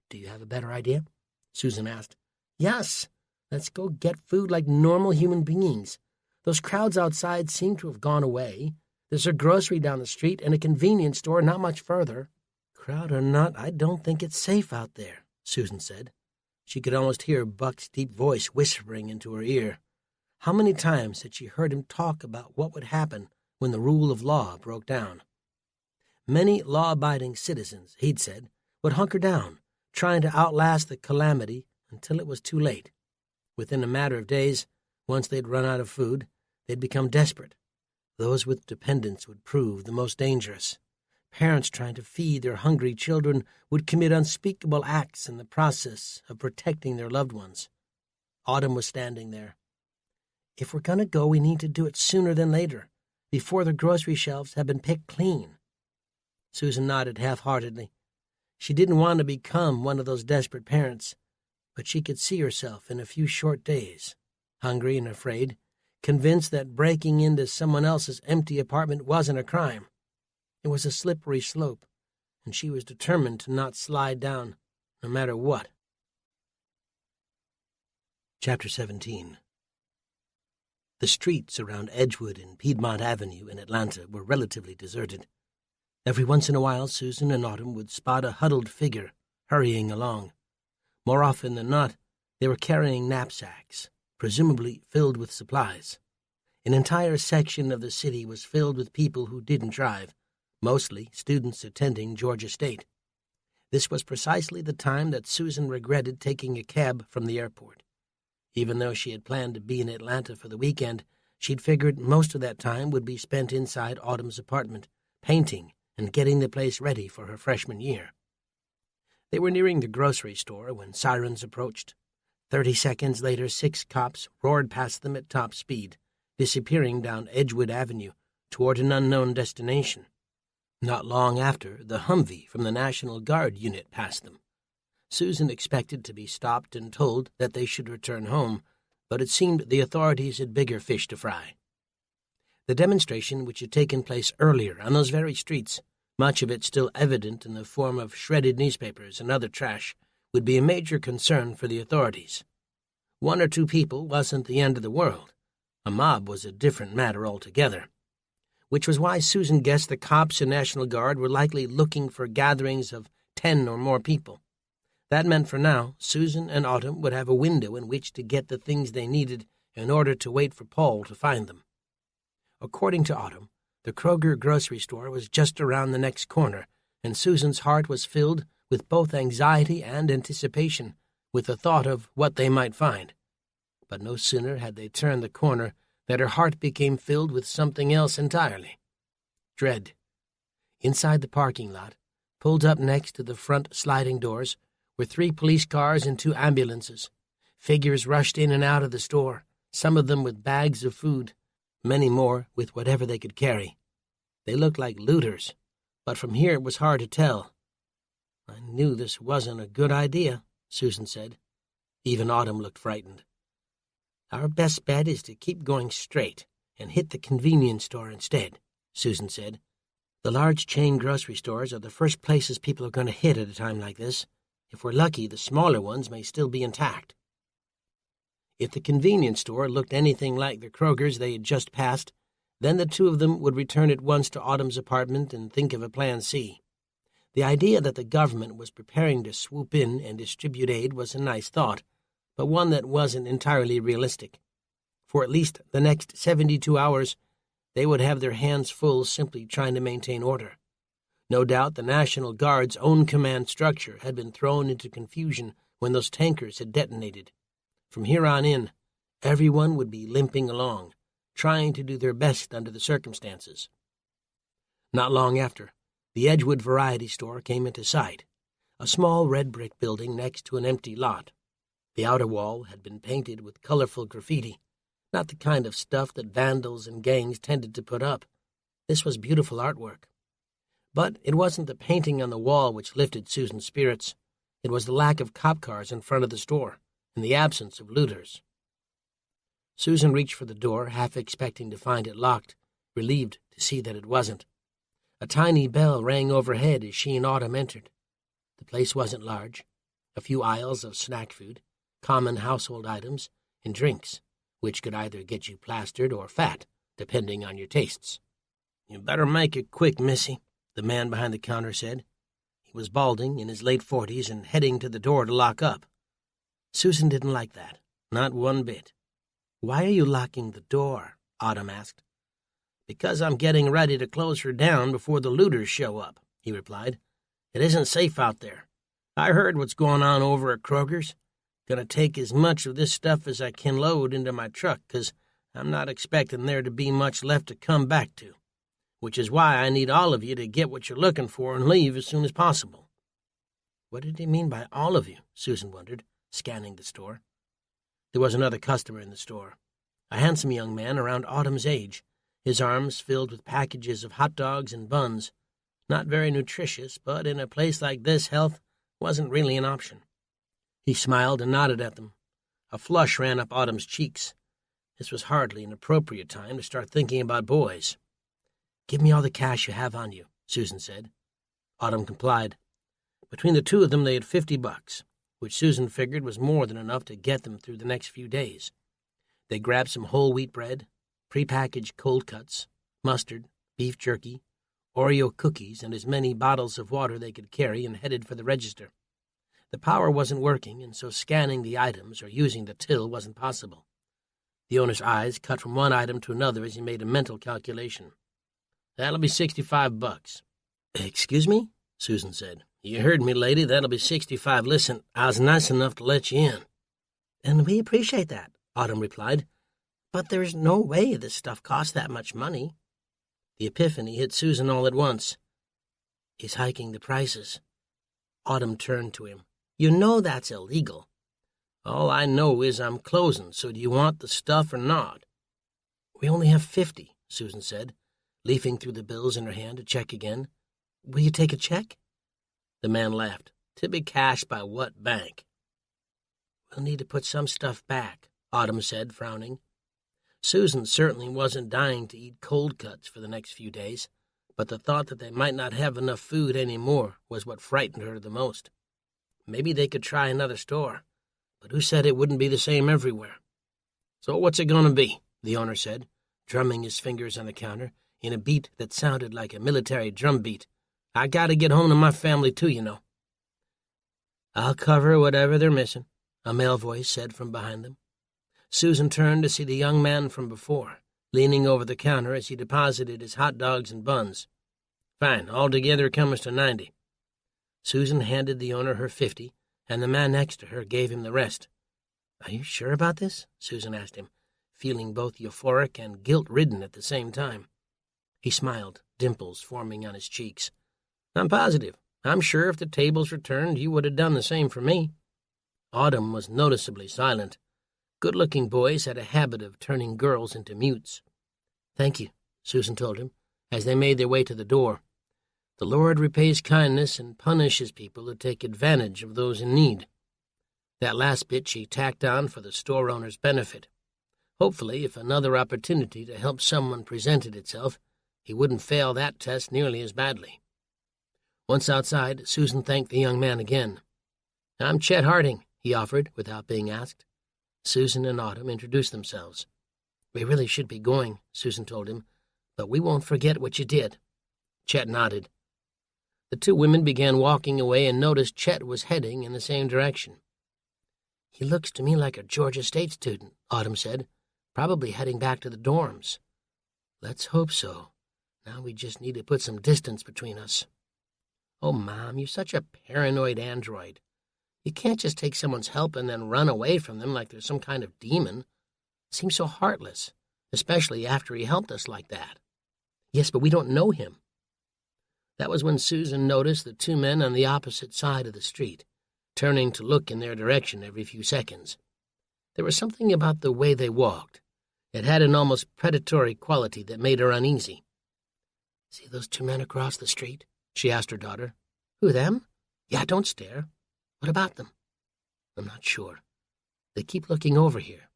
"Do you have a better idea?" Susan asked. "Yes. Let's go get food like normal human beings. Those crowds outside seem to have gone away. There's a grocery down the street and a convenience store not much further." "Crowd or not, I don't think it's safe out there," Susan said. She could almost hear Buck's deep voice whispering into her ear. How many times had she heard him talk about what would happen when the rule of law broke down? Many law-abiding citizens, he'd said, would hunker down, trying to outlast the calamity until it was too late. Within a matter of days, once they'd run out of food, they'd become desperate. Those with dependents would prove the most dangerous. Parents trying to feed their hungry children would commit unspeakable acts in the process of protecting their loved ones. Autumn was standing there. "If we're going to go, we need to do it sooner than later, before the grocery shelves have been picked clean." Susan nodded half-heartedly. She didn't want to become one of those desperate parents, but she could see herself in a few short days, hungry and afraid, convinced that breaking into someone else's empty apartment wasn't a crime. It was a slippery slope, and she was determined to not slide down, no matter what. Chapter 17. The streets around Edgewood and Piedmont Avenue in Atlanta were relatively deserted. Every once in a while, Susan and Autumn would spot a huddled figure hurrying along. More often than not, they were carrying knapsacks, presumably filled with supplies. An entire section of the city was filled with people who didn't drive, mostly students attending Georgia State. This was precisely the time that Susan regretted taking a cab from the airport. Even though she had planned to be in Atlanta for the weekend, she'd figured most of that time would be spent inside Autumn's apartment, painting and getting the place ready for her freshman year. They were nearing the grocery store when sirens approached. 30 seconds later, 6 cops roared past them at top speed, disappearing down Edgewood Avenue toward an unknown destination. Not long after, the Humvee from the National Guard unit passed them. Susan expected to be stopped and told that they should return home, but it seemed the authorities had bigger fish to fry. The demonstration, which had taken place earlier on those very streets, much of it still evident in the form of shredded newspapers and other trash, would be a major concern for the authorities. 1 or 2 people wasn't the end of the world. A mob was a different matter altogether, which was why Susan guessed the cops and National Guard were likely looking for gatherings of 10 or more people. That meant for now, Susan and Autumn would have a window in which to get the things they needed in order to wait for Paul to find them. According to Autumn, the Kroger grocery store was just around the next corner, and Susan's heart was filled with both anxiety and anticipation, with the thought of what they might find. But no sooner had they turned the corner that her heart became filled with something else entirely. Dread. Inside the parking lot, pulled up next to the front sliding doors, were 3 police cars and 2 ambulances. Figures rushed in and out of the store, some of them with bags of food, many more with whatever they could carry. They looked like looters, but from here it was hard to tell. "I knew this wasn't a good idea," Susan said. Even Autumn looked frightened. "Our best bet is to keep going straight and hit the convenience store instead," Susan said. "The large chain grocery stores are the first places people are going to hit at a time like this. If we're lucky, the smaller ones may still be intact." If the convenience store looked anything like the Kroger's they had just passed, then the 2 of them would return at once to Autumn's apartment and think of a plan C. The idea that the government was preparing to swoop in and distribute aid was a nice thought, but one that wasn't entirely realistic. For at least the next 72 hours, they would have their hands full simply trying to maintain order. No doubt the National Guard's own command structure had been thrown into confusion when those tankers had detonated. From here on in, everyone would be limping along, trying to do their best under the circumstances. Not long after, the Edgewood Variety Store came into sight, a small red brick building next to an empty lot. The outer wall had been painted with colorful graffiti, not the kind of stuff that vandals and gangs tended to put up. This was beautiful artwork. But it wasn't the painting on the wall which lifted Susan's spirits. It was the lack of cop cars in front of the store, and the absence of looters. Susan reached for the door, half expecting to find it locked, relieved to see that it wasn't. A tiny bell rang overhead as she and Autumn entered. The place wasn't large. A few aisles of snack food, common household items, and drinks, which could either get you plastered or fat, depending on your tastes. "You better make it quick, missy," the man behind the counter said. He was balding, in his late 40s, and heading to the door to lock up. Susan didn't like that, not one bit. "Why are you locking the door?" Autumn asked. "Because I'm getting ready to close her down before the looters show up," he replied. "It isn't safe out there. I heard what's going on over at Kroger's. Gonna take as much of this stuff as I can load into my truck, 'cause I'm not expecting there to be much left to come back to, which is why I need all of you to get what you're looking for and leave as soon as possible." What did he mean by all of you? Susan wondered, scanning the store. There was another customer in the store, a handsome young man around Autumn's age, his arms filled with packages of hot dogs and buns. Not very nutritious, but in a place like this, health wasn't really an option. He smiled and nodded at them. A flush ran up Autumn's cheeks. This was hardly an appropriate time to start thinking about boys. "Give me all the cash you have on you," Susan said. Autumn complied. Between the two of them they had $50, which Susan figured was more than enough to get them through the next few days. They grabbed some whole wheat bread, prepackaged cold cuts, mustard, beef jerky, Oreo cookies, and as many bottles of water they could carry, and headed for the register. The power wasn't working, and so scanning the items or using the till wasn't possible. The owner's eyes cut from one item to another as he made a mental calculation. "That'll be $65. "Excuse me?" Susan said. "You heard me, lady. That'll be $65. Listen, I was nice enough to let you in." "And we appreciate that," Autumn replied. "But there's no way this stuff costs that much money." The epiphany hit Susan all at once. "He's hiking the prices." Autumn turned to him. "You know that's illegal." "All I know is I'm closing, so do you want the stuff or not?" "We only have 50, Susan said, leafing through the bills in her hand to check again. "Will you take a check?" The man laughed. "To be cashed by what bank?" "We'll need to put some stuff back," Autumn said, frowning. Susan certainly wasn't dying to eat cold cuts for the next few days, but the thought that they might not have enough food any more was what frightened her the most. Maybe they could try another store, but who said it wouldn't be the same everywhere? "So what's it going to be?" the owner said, drumming his fingers on the counter in a beat that sounded like a military drum beat. "I got to get home to my family, too, you know." "I'll cover whatever they're missing," a male voice said from behind them. Susan turned to see the young man from before, leaning over the counter as he deposited his hot dogs and buns. "Fine, altogether it comes to 90. Susan handed the owner her 50, and the man next to her gave him the rest. "Are you sure about this?" Susan asked him, feeling both euphoric and guilt-ridden at the same time. He smiled, dimples forming on his cheeks. "I'm positive. I'm sure if the tables were turned, you would have done the same for me." Autumn was noticeably silent. Good-looking boys had a habit of turning girls into mutes. "Thank you," Susan told him, as they made their way to the door. "The Lord repays kindness and punishes people who take advantage of those in need." That last bit she tacked on for the store owner's benefit. Hopefully, if another opportunity to help someone presented itself, he wouldn't fail that test nearly as badly. Once outside, Susan thanked the young man again. "I'm Chet Harding," he offered, without being asked. Susan and Autumn introduced themselves. "We really should be going," Susan told him, "but we won't forget what you did." Chet nodded. The two women began walking away and noticed Chet was heading in the same direction. "He looks to me like a Georgia State student," Autumn said, "probably heading back to the dorms." "Let's hope so. Now we just need to put some distance between us." "Oh, Mom, you're such a paranoid android. You can't just take someone's help and then run away from them like they're some kind of demon. It seems so heartless, especially after he helped us like that." "Yes, but we don't know him." That was when Susan noticed the two men on the opposite side of the street, turning to look in their direction every few seconds. There was something about the way they walked. It had an almost predatory quality that made her uneasy. "See those two men across the street?" she asked her daughter. "Who, them?" "Yeah, don't stare. What about them?" "I'm not sure. They keep looking over here."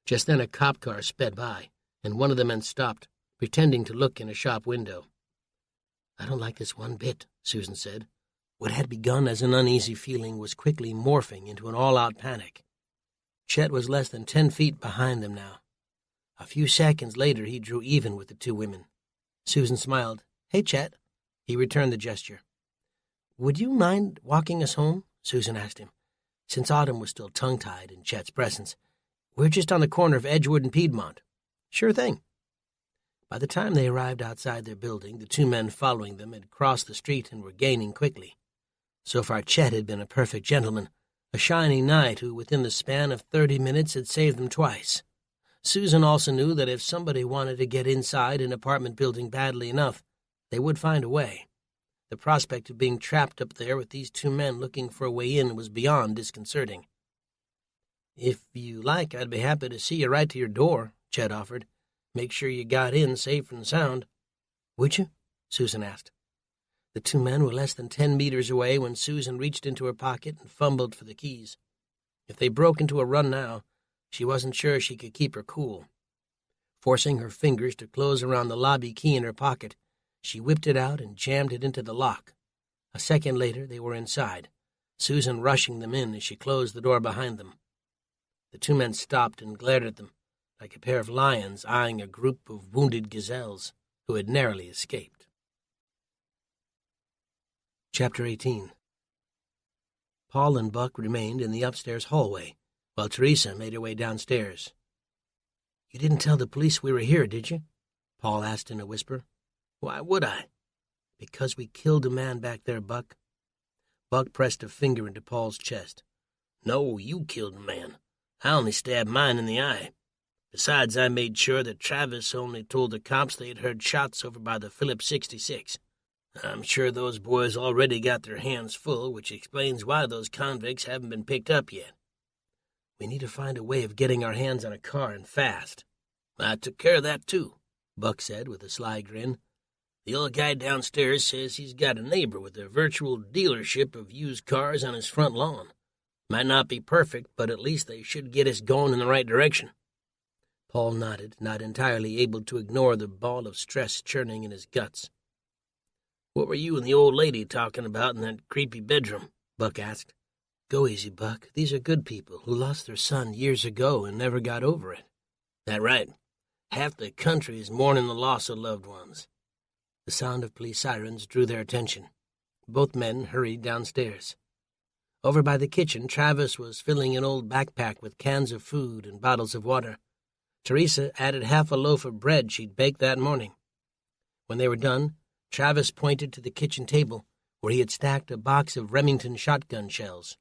Just then a cop car sped by, and one of the men stopped, pretending to look in a shop window. "I don't like this one bit," Susan said. What had begun as an uneasy feeling was quickly morphing into an all-out panic. Chet was less than 10 feet behind them now. A few seconds later, he drew even with the two women. Susan smiled. "Hey, Chet." He returned the gesture. "Would you mind walking us home?" Susan asked him. Since Autumn was still tongue-tied in Chet's presence, "We're just on the corner of Edgewood and Piedmont." "Sure thing." By the time they arrived outside their building, the two men following them had crossed the street and were gaining quickly. So far, Chet had been a perfect gentleman, a shining knight who, within the span of 30 minutes, had saved them twice. Susan also knew that if somebody wanted to get inside an apartment building badly enough, they would find a way. The prospect of being trapped up there with these two men looking for a way in was beyond disconcerting. "If you like, I'd be happy to see you right to your door," Chet offered. "Make sure you got in safe and sound." "Would you?" Susan asked. The two men were less than 10 meters away when Susan reached into her pocket and fumbled for the keys. If they broke into a run now, she wasn't sure she could keep her cool. Forcing her fingers to close around the lobby key in her pocket, she whipped it out and jammed it into the lock. A second later, they were inside, Susan rushing them in as she closed the door behind them. The two men stopped and glared at them, like a pair of lions eyeing a group of wounded gazelles who had narrowly escaped. Chapter 18. Paul and Buck remained in the upstairs hallway, while Teresa made her way downstairs. "You didn't tell the police we were here, did you?" Paul asked in a whisper. "Why would I?" "Because we killed a man back there, Buck." Buck pressed a finger into Paul's chest. "No, you killed a man. I only stabbed mine in the eye. Besides, I made sure that Travis only told the cops they had heard shots over by the Phillips 66. I'm sure those boys already got their hands full, which explains why those convicts haven't been picked up yet. We need to find a way of getting our hands on a car, and fast." "I took care of that, too," Buck said with a sly grin. "The old guy downstairs says he's got a neighbor with a virtual dealership of used cars on his front lawn. Might not be perfect, but at least they should get us going in the right direction." Paul nodded, not entirely able to ignore the ball of stress churning in his guts. "What were you and the old lady talking about in that creepy bedroom?" Buck asked. "Go easy, Buck. These are good people who lost their son years ago and never got over it." "That right? Half the country is mourning the loss of loved ones." The sound of police sirens drew their attention. Both men hurried downstairs. Over by the kitchen, Travis was filling an old backpack with cans of food and bottles of water. Teresa added half a loaf of bread she'd baked that morning. When they were done, Travis pointed to the kitchen table, where he had stacked a box of Remington shotgun shells.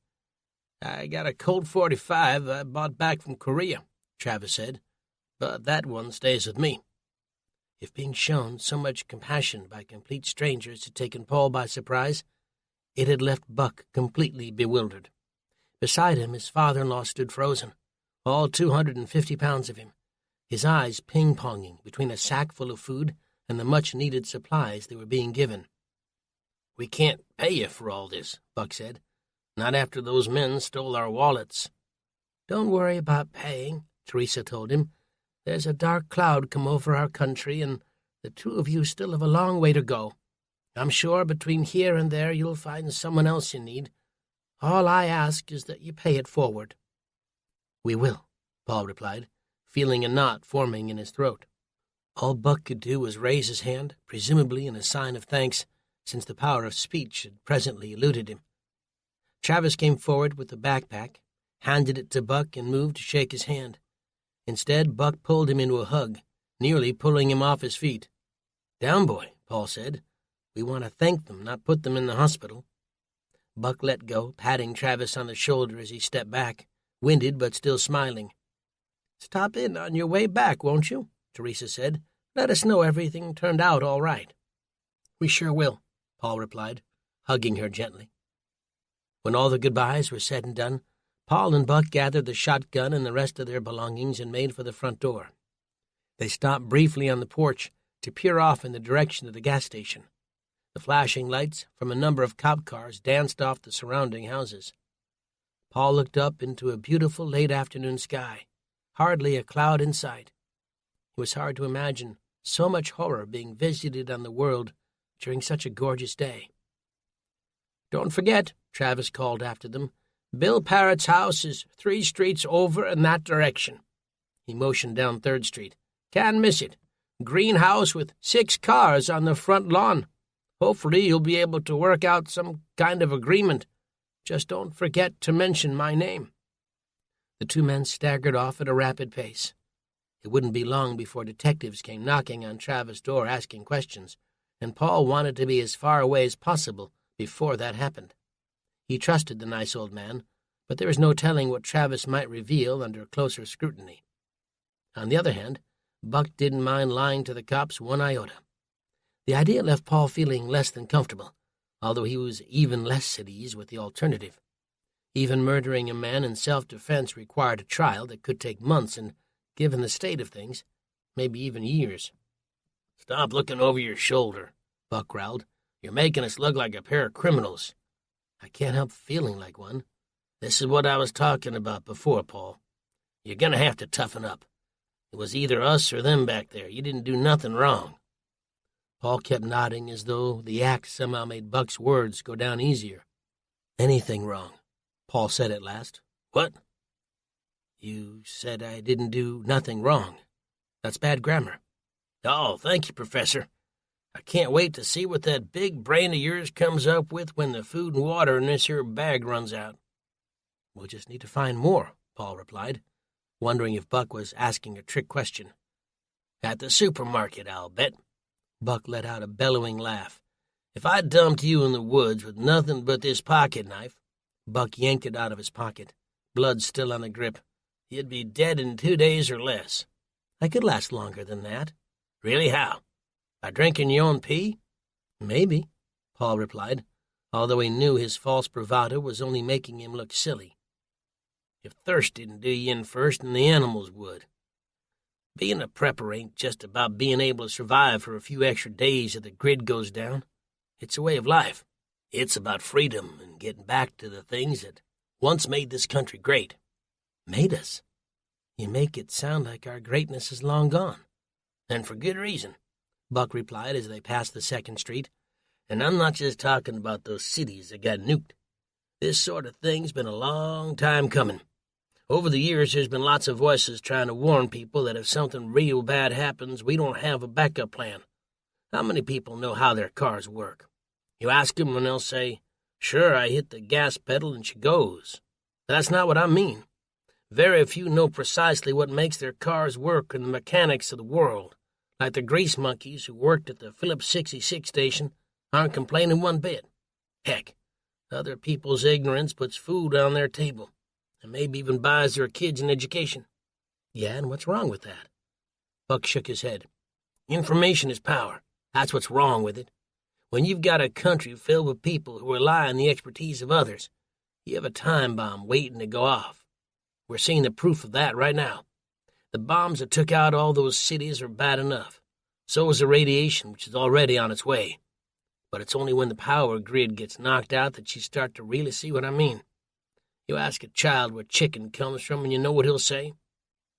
"I got a Colt 45 I bought back from Korea," Travis said, "but that one stays with me." If being shown so much compassion by complete strangers had taken Paul by surprise, it had left Buck completely bewildered. Beside him, his father-in-law stood frozen, all 250 pounds of him, his eyes ping-ponging between a sack full of food and the much-needed supplies they were being given. "We can't pay you for all this," Buck said. "Not after those men stole our wallets." "Don't worry about paying," Teresa told him. "There's a dark cloud come over our country, and the two of you still have a long way to go. I'm sure between here and there you'll find someone else you need. All I ask is that you pay it forward." "We will," Paul replied, feeling a knot forming in his throat. All Buck could do was raise his hand, presumably in a sign of thanks, since the power of speech had presently eluded him. Travis came forward with the backpack, handed it to Buck, and moved to shake his hand. Instead, Buck pulled him into a hug, nearly pulling him off his feet. "Down, boy," Paul said. "We want to thank them, not put them in the hospital." Buck let go, patting Travis on the shoulder as he stepped back, winded but still smiling. "Stop in on your way back, won't you?" Teresa said. "Let us know everything turned out all right." "We sure will," Paul replied, hugging her gently. When all the goodbyes were said and done, Paul and Buck gathered the shotgun and the rest of their belongings and made for the front door. They stopped briefly on the porch to peer off in the direction of the gas station. The flashing lights from a number of cop cars danced off the surrounding houses. Paul looked up into a beautiful late-afternoon sky, hardly a cloud in sight. It was hard to imagine so much horror being visited on the world during such a gorgeous day. "Don't forget," Travis called after them, Bill Parrott's house is 3 streets over in that direction." He motioned down 3rd Street. "Can't miss it. Greenhouse with 6 cars on the front lawn. Hopefully you'll be able to work out some kind of agreement. Just don't forget to mention my name." The 2 men staggered off at a rapid pace. It wouldn't be long before detectives came knocking on Travis' door asking questions, and Paul wanted to be as far away as possible before that happened. He trusted the nice old man, but there was no telling what Travis might reveal under closer scrutiny. On the other hand, Buck didn't mind lying to the cops 1 iota. The idea left Paul feeling less than comfortable, although he was even less at ease with the alternative. Even murdering a man in self-defense required a trial that could take months and, given the state of things, maybe even years. "Stop looking over your shoulder," Buck growled. "You're making us look like a pair of criminals." "I can't help feeling like one." "This is what I was talking about before, Paul. You're going to have to toughen up. It was either us or them back there. You didn't do nothing wrong." Paul kept nodding as though the act somehow made Buck's words go down easier. "Anything wrong," Paul said at last. "What?" "You said I didn't do nothing wrong. That's bad grammar." "Oh, thank you, Professor. I can't wait to see what that big brain of yours comes up with when the food and water in this here bag runs out." "We'll just need to find more," Paul replied, wondering if Buck was asking a trick question. "At the supermarket, I'll bet." Buck let out a bellowing laugh. "If I dumped you in the woods with nothing but this pocket knife," Buck yanked it out of his pocket, blood still on the grip, "you'd be dead in 2 days or less." "I could last longer than that." "Really? How? By drinking your own pee?" "Maybe," Paul replied, although he knew his false bravado was only making him look silly. "If thirst didn't do you in first, then the animals would. Being a prepper ain't just about being able to survive for a few extra days if the grid goes down. It's a way of life. It's about freedom and getting back to the things that once made this country great." "Made us? You make it sound like our greatness is long gone." "And for good reason," Buck replied as they passed the 2nd Street. "And I'm not just talking about those cities that got nuked. This sort of thing's been a long time coming. Over the years, there's been lots of voices trying to warn people that if something real bad happens, we don't have a backup plan. How many people know how their cars work? You ask them and they'll say, 'Sure, I hit the gas pedal and she goes.' But that's not what I mean. Very few know precisely what makes their cars work and the mechanics of the world, like the grease monkeys who worked at the Phillips 66 station aren't complaining one bit. Heck, other people's ignorance puts food on their table, and maybe even buys their kids an education." "Yeah, and what's wrong with that?" Buck shook his head. "Information is power. That's what's wrong with it. When you've got a country filled with people who rely on the expertise of others, you have a time bomb waiting to go off. We're seeing the proof of that right now. The bombs that took out all those cities are bad enough. So is the radiation, which is already on its way. But it's only when the power grid gets knocked out that you start to really see what I mean. You ask a child where chicken comes from, and you know what he'll say?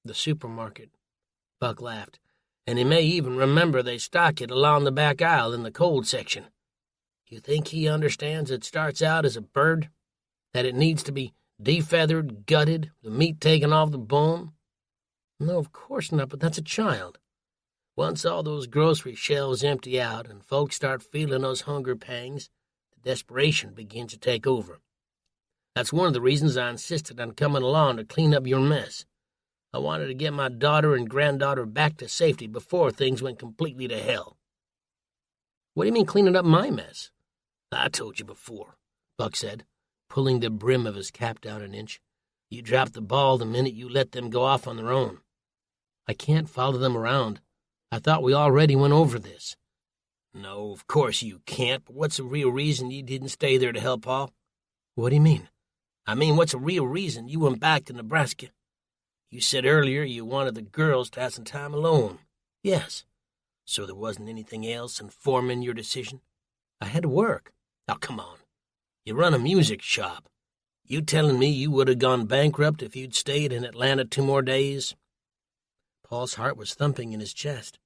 The supermarket." Buck laughed. "And he may even remember they stock it along the back aisle in the cold section. You think he understands it starts out as a bird? That it needs to be defeathered, gutted, the meat taken off the bone?" "No, of course not, but that's a child." "Once all those grocery shelves empty out and folks start feeling those hunger pangs, the desperation begins to take over. That's one of the reasons I insisted on coming along to clean up your mess. I wanted to get my daughter and granddaughter back to safety before things went completely to hell." "What do you mean cleaning up my mess?" "I told you before," Buck said, pulling the brim of his cap down an inch. "You dropped the ball the minute you let them go off on their own." "I can't follow them around. I thought we already went over this." "No, of course you can't, but what's the real reason you didn't stay there to help Paul?" "What do you mean?" "I mean, what's the real reason you went back to Nebraska? You said earlier you wanted the girls to have some time alone." "Yes." "So there wasn't anything else informing your decision?" "I had to work." "Oh, come on. You run a music shop. You telling me you would have gone bankrupt if you'd stayed in Atlanta 2 more days?" Paul's heart was thumping in his chest.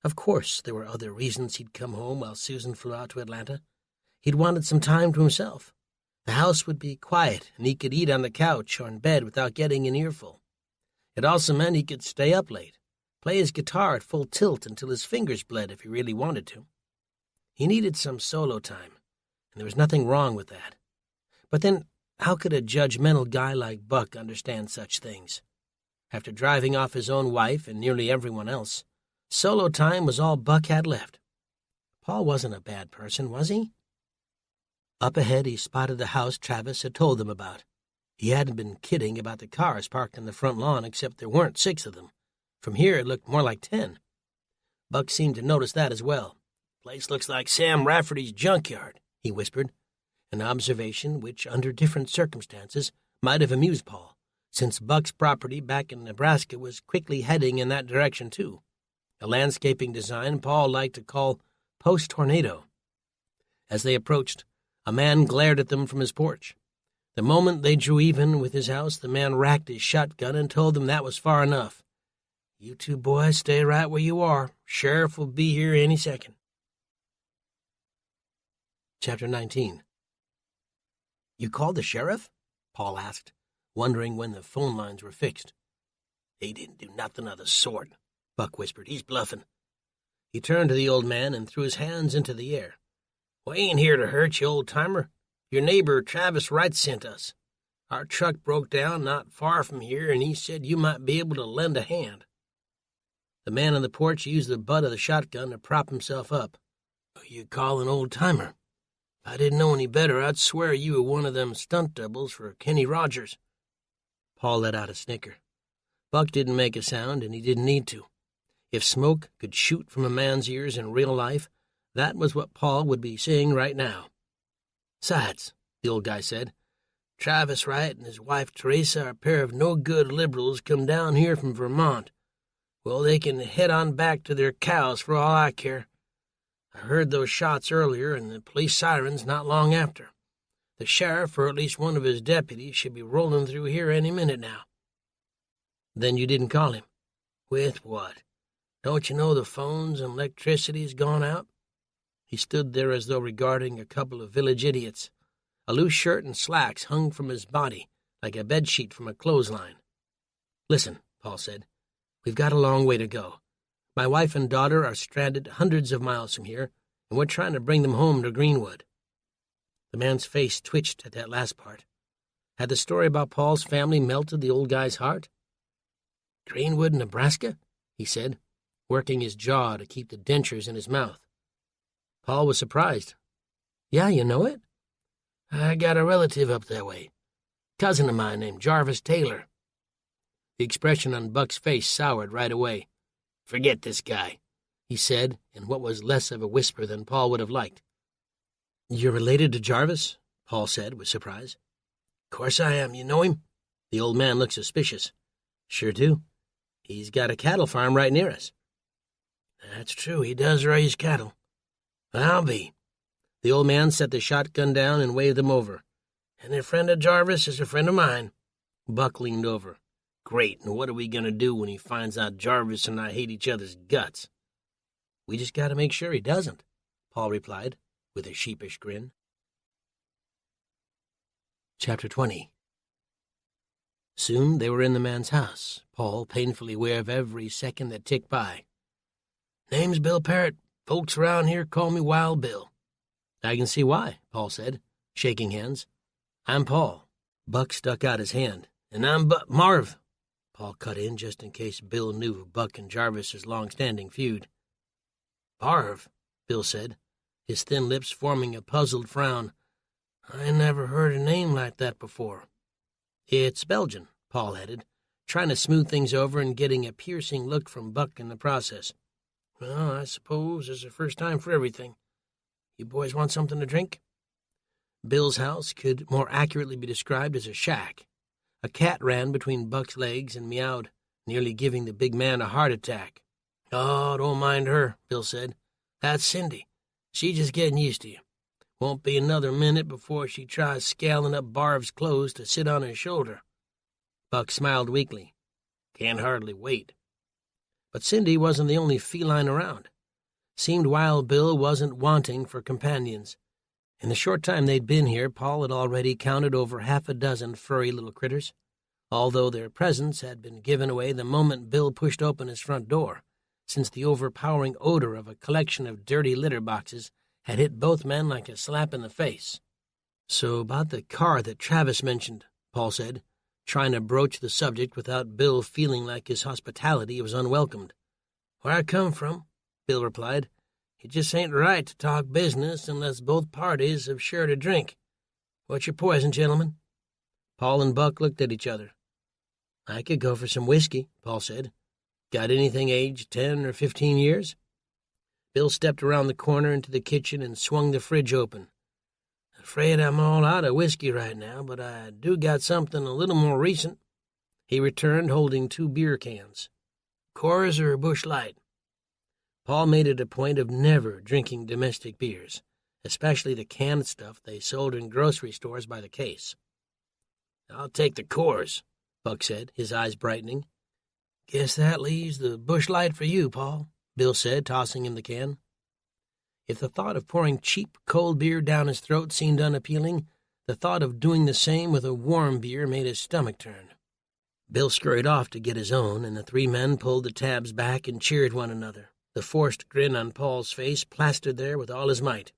Of course, there were other reasons he'd come home while Susan flew out to Atlanta. He'd wanted some time to himself. The house would be quiet, and he could eat on the couch or in bed without getting an earful. It also meant he could stay up late, play his guitar at full tilt until his fingers bled if he really wanted to. He needed some solo time, and there was nothing wrong with that. But then, how could a judgmental guy like Buck understand such things? After driving off his own wife and nearly everyone else, solo time was all Buck had left. Paul wasn't a bad person, was he? Up ahead, he spotted the house Travis had told them about. He hadn't been kidding about the cars parked on the front lawn, except there weren't 6 of them. From here, it looked more like 10. Buck seemed to notice that as well. "Place looks like Sam Rafferty's junkyard," he whispered, an observation which, under different circumstances, might have amused Paul, since Buck's property back in Nebraska was quickly heading in that direction, too, a landscaping design Paul liked to call post-tornado. As they approached, a man glared at them from his porch. The moment they drew even with his house, the man racked his shotgun and told them that was far enough. "You two boys stay right where you are. Sheriff will be here any second." Chapter 19. "You called the sheriff?" Paul asked, wondering when the phone lines were fixed. "He didn't do nothing of the sort," Buck whispered. "He's bluffing." He turned to the old man and threw his hands into the air. "We ain't here to hurt you, old-timer. Your neighbor, Travis Wright, sent us. Our truck broke down not far from here, and he said you might be able to lend a hand." The man on the porch used the butt of the shotgun to prop himself up. "You call an old-timer? If I didn't know any better, I'd swear you were one of them stunt doubles for Kenny Rogers." Paul let out a snicker. Buck didn't make a sound, and he didn't need to. If smoke could shoot from a man's ears in real life, that was what Paul would be saying right now. "Besides," the old guy said, "Travis Wright and his wife Teresa are a pair of no-good liberals come down here from Vermont. Well, they can head on back to their cows for all I care. I heard those shots earlier and the police sirens not long after. The sheriff, or at least one of his deputies, should be rolling through here any minute now." "Then you didn't call him?" "With what? Don't you know the phones and electricity's gone out?" He stood there as though regarding a couple of village idiots. A loose shirt and slacks hung from his body like a bedsheet from a clothesline. "Listen," Paul said, "we've got a long way to go. My wife and daughter are stranded hundreds of miles from here, and we're trying to bring them home to Greenwood." The man's face twitched at that last part. Had the story about Paul's family melted the old guy's heart? "Greenwood, Nebraska?" he said, working his jaw to keep the dentures in his mouth. Paul was surprised. "Yeah, you know it?" "I got a relative up that way. Cousin of mine named Jarvis Taylor." The expression on Buck's face soured right away. "Forget this guy," he said, in what was less of a whisper than Paul would have liked. "You're related to Jarvis?" Paul said with surprise. "Course I am. You know him?" The old man looked suspicious. "Sure do. He's got a cattle farm right near us." "That's true. He does raise cattle. I'll be." The old man set the shotgun down and waved them over. "And a friend of Jarvis is a friend of mine." Buck leaned over. "Great, and what are we going to do when he finds out Jarvis and I hate each other's guts?" "We just got to make sure he doesn't," Paul replied, with a sheepish grin. Chapter 20. Soon they were in the man's house, Paul painfully aware of every second that ticked by. "Name's Bill Parrott. Folks around here call me Wild Bill." "I can see why," Paul said, shaking hands. "I'm Paul." Buck stuck out his hand. "And I'm Marv," Paul cut in just in case Bill knew of Buck and Jarvis's long-standing feud. "Marv," Bill said, his thin lips forming a puzzled frown. "I never heard a name like that before." "It's Belgian," Paul added, trying to smooth things over and getting a piercing look from Buck in the process. "Well, I suppose there's a first time for everything. You boys want something to drink?" Bill's house could more accurately be described as a shack. A cat ran between Buck's legs and meowed, nearly giving the big man a heart attack. "Oh, don't mind her," Bill said. "That's Cindy. She's just getting used to you. Won't be another minute before she tries scaling up Barv's clothes to sit on his shoulder." Buck smiled weakly. "Can't hardly wait." But Cindy wasn't the only feline around. Seemed Wild Bill wasn't wanting for companions, In the short time they'd been here, Paul had already counted over half a dozen furry little critters, although their presence had been given away the moment Bill pushed open his front door, since the overpowering odor of a collection of dirty litter boxes had hit both men like a slap in the face. "So about the car that Travis mentioned," Paul said, trying to broach the subject without Bill feeling like his hospitality was unwelcomed. "Where I come from," Bill replied, "it just ain't right to talk business unless both parties have shared a drink. What's your poison, gentlemen?" Paul and Buck looked at each other. "I could go for some whiskey," Paul said. "Got anything aged 10 or 15 years?" Bill stepped around the corner into the kitchen and swung the fridge open. "Afraid I'm all out of whiskey right now, but I do got something a little more recent," he returned, holding 2 beer cans. "Coors or Busch Light?" Paul made it a point of never drinking domestic beers, especially the canned stuff they sold in grocery stores by the case. "I'll take the Coors," Buck said, his eyes brightening. "Guess that leaves the Busch Light for you, Paul," Bill said, tossing him the can. If the thought of pouring cheap, cold beer down his throat seemed unappealing, the thought of doing the same with a warm beer made his stomach turn. Bill scurried off to get his own, and the 3 men pulled the tabs back and cheered one another, the forced grin on Paul's face plastered there with all his might.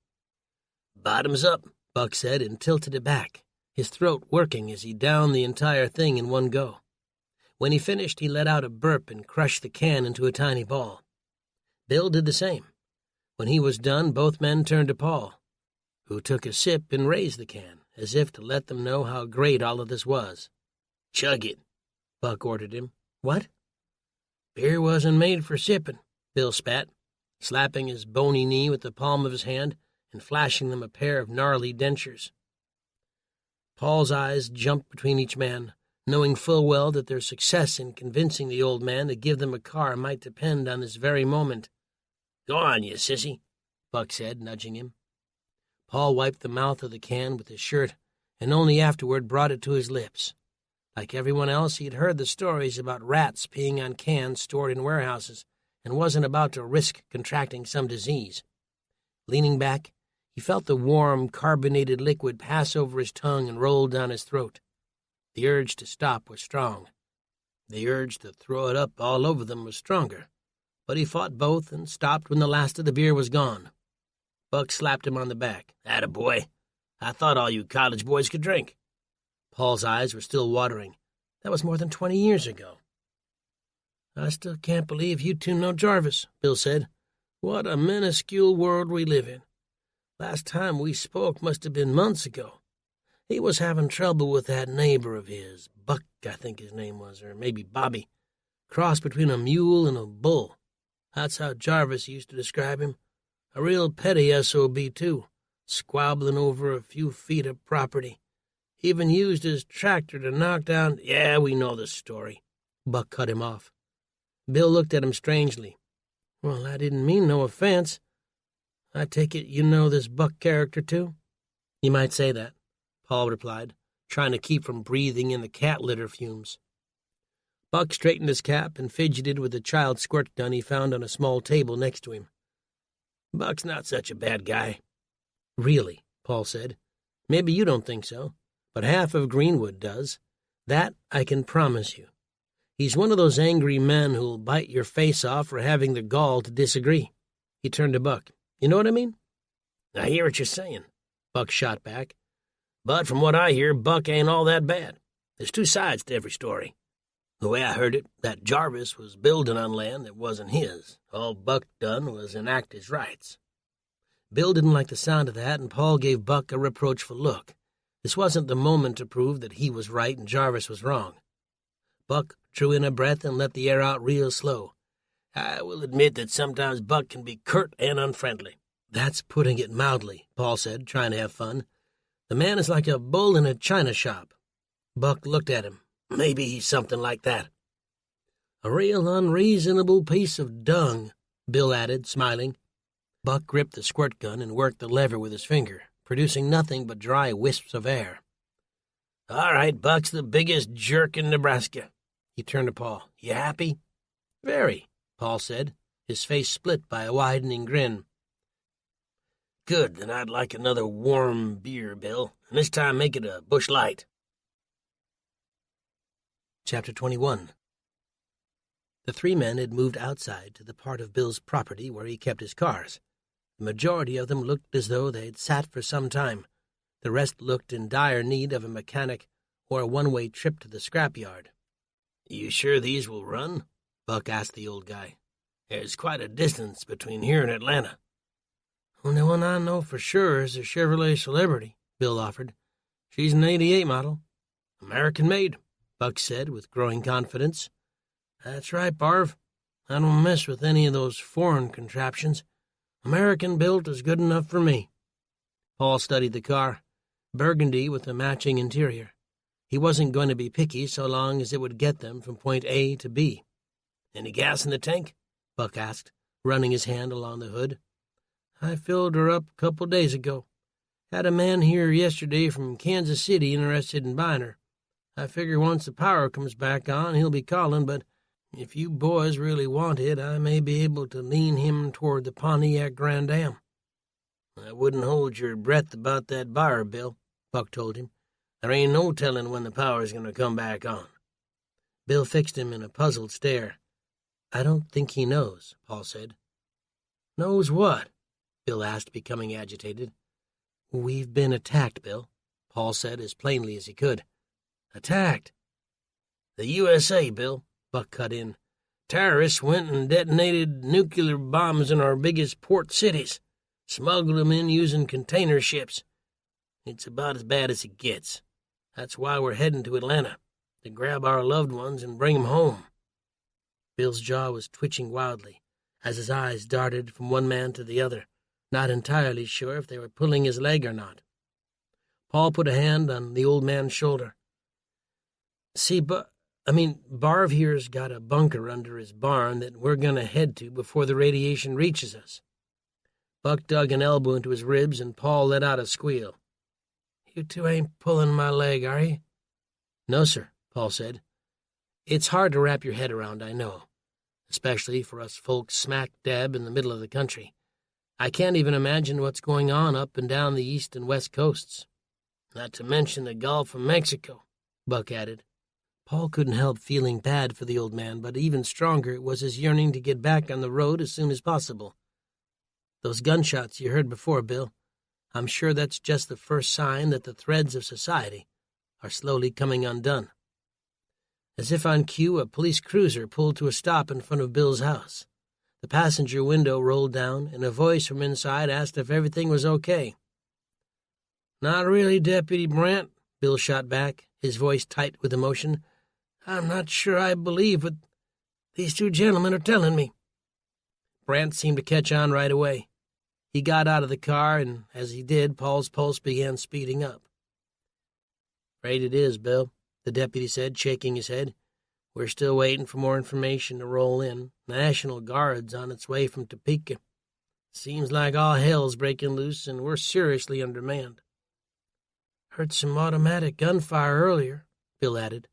"Bottoms up," Buck said, and tilted it back, his throat working as he downed the entire thing in one go. When he finished, he let out a burp and crushed the can into a tiny ball. Bill did the same. When he was done, both men turned to Paul, who took a sip and raised the can, as if to let them know how great all of this was. "Chug it," Buck ordered him. "What?" "Beer wasn't made for sipping," Bill spat, slapping his bony knee with the palm of his hand and flashing them a pair of gnarly dentures. Paul's eyes jumped between each man, knowing full well that their success in convincing the old man to give them a car might depend on this very moment. "Go on, you sissy," Buck said, nudging him. Paul wiped the mouth of the can with his shirt and only afterward brought it to his lips. Like everyone else, he had heard the stories about rats peeing on cans stored in warehouses and wasn't about to risk contracting some disease. Leaning back, he felt the warm, carbonated liquid pass over his tongue and roll down his throat. The urge to stop was strong. The urge to throw it up all over them was stronger. But he fought both and stopped when the last of the beer was gone. Buck slapped him on the back. "Atta boy. I thought all you college boys could drink." Paul's eyes were still watering. That was more than 20 years ago. "I still can't believe you 2 know Jarvis," Bill said. "What a minuscule world we live in. Last time we spoke must have been months ago. He was having trouble with that neighbor of his, Buck, I think his name was, or maybe Bobby. Cross between a mule and a bull. That's how Jarvis used to describe him. A real petty SOB, too, squabbling over a few feet of property. Even used his tractor to knock down—" "Yeah, we know the story," Buck cut him off. Bill looked at him strangely. "Well, I didn't mean no offense. I take it you know this Buck character, too?" "You might say that," Paul replied, trying to keep from breathing in the cat litter fumes. Buck straightened his cap and fidgeted with the child squirt gun he found on a small table next to him. "Buck's not such a bad guy." "Really," Paul said. "Maybe you don't think so, but half of Greenwood does. That I can promise you. He's one of those angry men who'll bite your face off for having the gall to disagree." He turned to Buck. "You know what I mean?" "I hear what you're saying," Buck shot back. "But from what I hear, Buck ain't all that bad. There's 2 sides to every story. The way I heard it, that Jarvis was building on land that wasn't his. All Buck done was enact his rights." Bill didn't like the sound of that, and Paul gave Buck a reproachful look. This wasn't the moment to prove that he was right and Jarvis was wrong. Buck drew in a breath and let the air out real slow. "I will admit that sometimes Buck can be curt and unfriendly." "That's putting it mildly," Paul said, trying to have fun. "The man is like a bull in a china shop." Buck looked at him. "Maybe he's something like that." "A real unreasonable piece of dung," Bill added, smiling. Buck gripped the squirt gun and worked the lever with his finger, producing nothing but dry wisps of air. "All right, Buck's the biggest jerk in Nebraska." He turned to Paul. "You happy?" "Very," Paul said, his face split by a widening grin. Good, then I'd like another warm beer, Bill, and this time make it a Busch Light. Chapter 21. The three men had moved outside to the part of Bill's property where he kept his cars. The majority of them looked as though they had sat for some time. The rest looked in dire need of a mechanic or a one-way trip to the scrapyard. You sure these will run? Buck asked the old guy. There's quite a distance between here and Atlanta. Only one I know for sure is a Chevrolet Celebrity, Bill offered. She's an '88 model. American-made, Buck said with growing confidence. That's right, Barv. I don't mess with any of those foreign contraptions. American-built is good enough for me. Paul studied the car, burgundy with a matching interior. He wasn't going to be picky so long as it would get them from point A to B. Any gas in the tank? Buck asked, running his hand along the hood. I filled her up a couple days ago. Had a man here yesterday from Kansas City interested in buying her. I figure once the power comes back on, he'll be calling, but if you boys really want it, I may be able to lean him toward the Pontiac Grand Am. I wouldn't hold your breath about that buyer, Bill, Buck told him. There ain't no telling when the power's going to come back on. Bill fixed him in a puzzled stare. I don't think he knows, Paul said. Knows what? Bill asked, becoming agitated. We've been attacked, Bill, Paul said as plainly as he could. Attacked? The USA, Bill, Buck cut in. Terrorists went and detonated nuclear bombs in our biggest port cities, smuggled them in using container ships. It's about as bad as it gets. That's why we're heading to Atlanta, to grab our loved ones and bring them home. Bill's jaw was twitching wildly as his eyes darted from one man to the other, not entirely sure if they were pulling his leg or not. Paul put a hand on the old man's shoulder. See, Barv here's got a bunker under his barn that we're going to head to before the radiation reaches us. Buck dug an elbow into his ribs, and Paul let out a squeal. You two ain't pulling my leg, are you? No, sir, Paul said. It's hard to wrap your head around, I know, especially for us folks smack dab in the middle of the country. I can't even imagine what's going on up and down the east and west coasts. Not to mention the Gulf of Mexico, Buck added. Paul couldn't help feeling bad for the old man, but even stronger was his yearning to get back on the road as soon as possible. Those gunshots you heard before, Bill, I'm sure that's just the first sign that the threads of society are slowly coming undone. As if on cue, a police cruiser pulled to a stop in front of Bill's house. The passenger window rolled down, and a voice from inside asked if everything was okay. Not really, Deputy Brandt, Bill shot back, his voice tight with emotion. I'm not sure I believe what these two gentlemen are telling me. Brandt seemed to catch on right away. He got out of the car, and as he did, Paul's pulse began speeding up. Afraid it is, Bill, the deputy said, shaking his head. We're still waiting for more information to roll in. National Guard's on its way from Topeka. Seems like all hell's breaking loose, and we're seriously undermanned. Heard some automatic gunfire earlier, Bill added,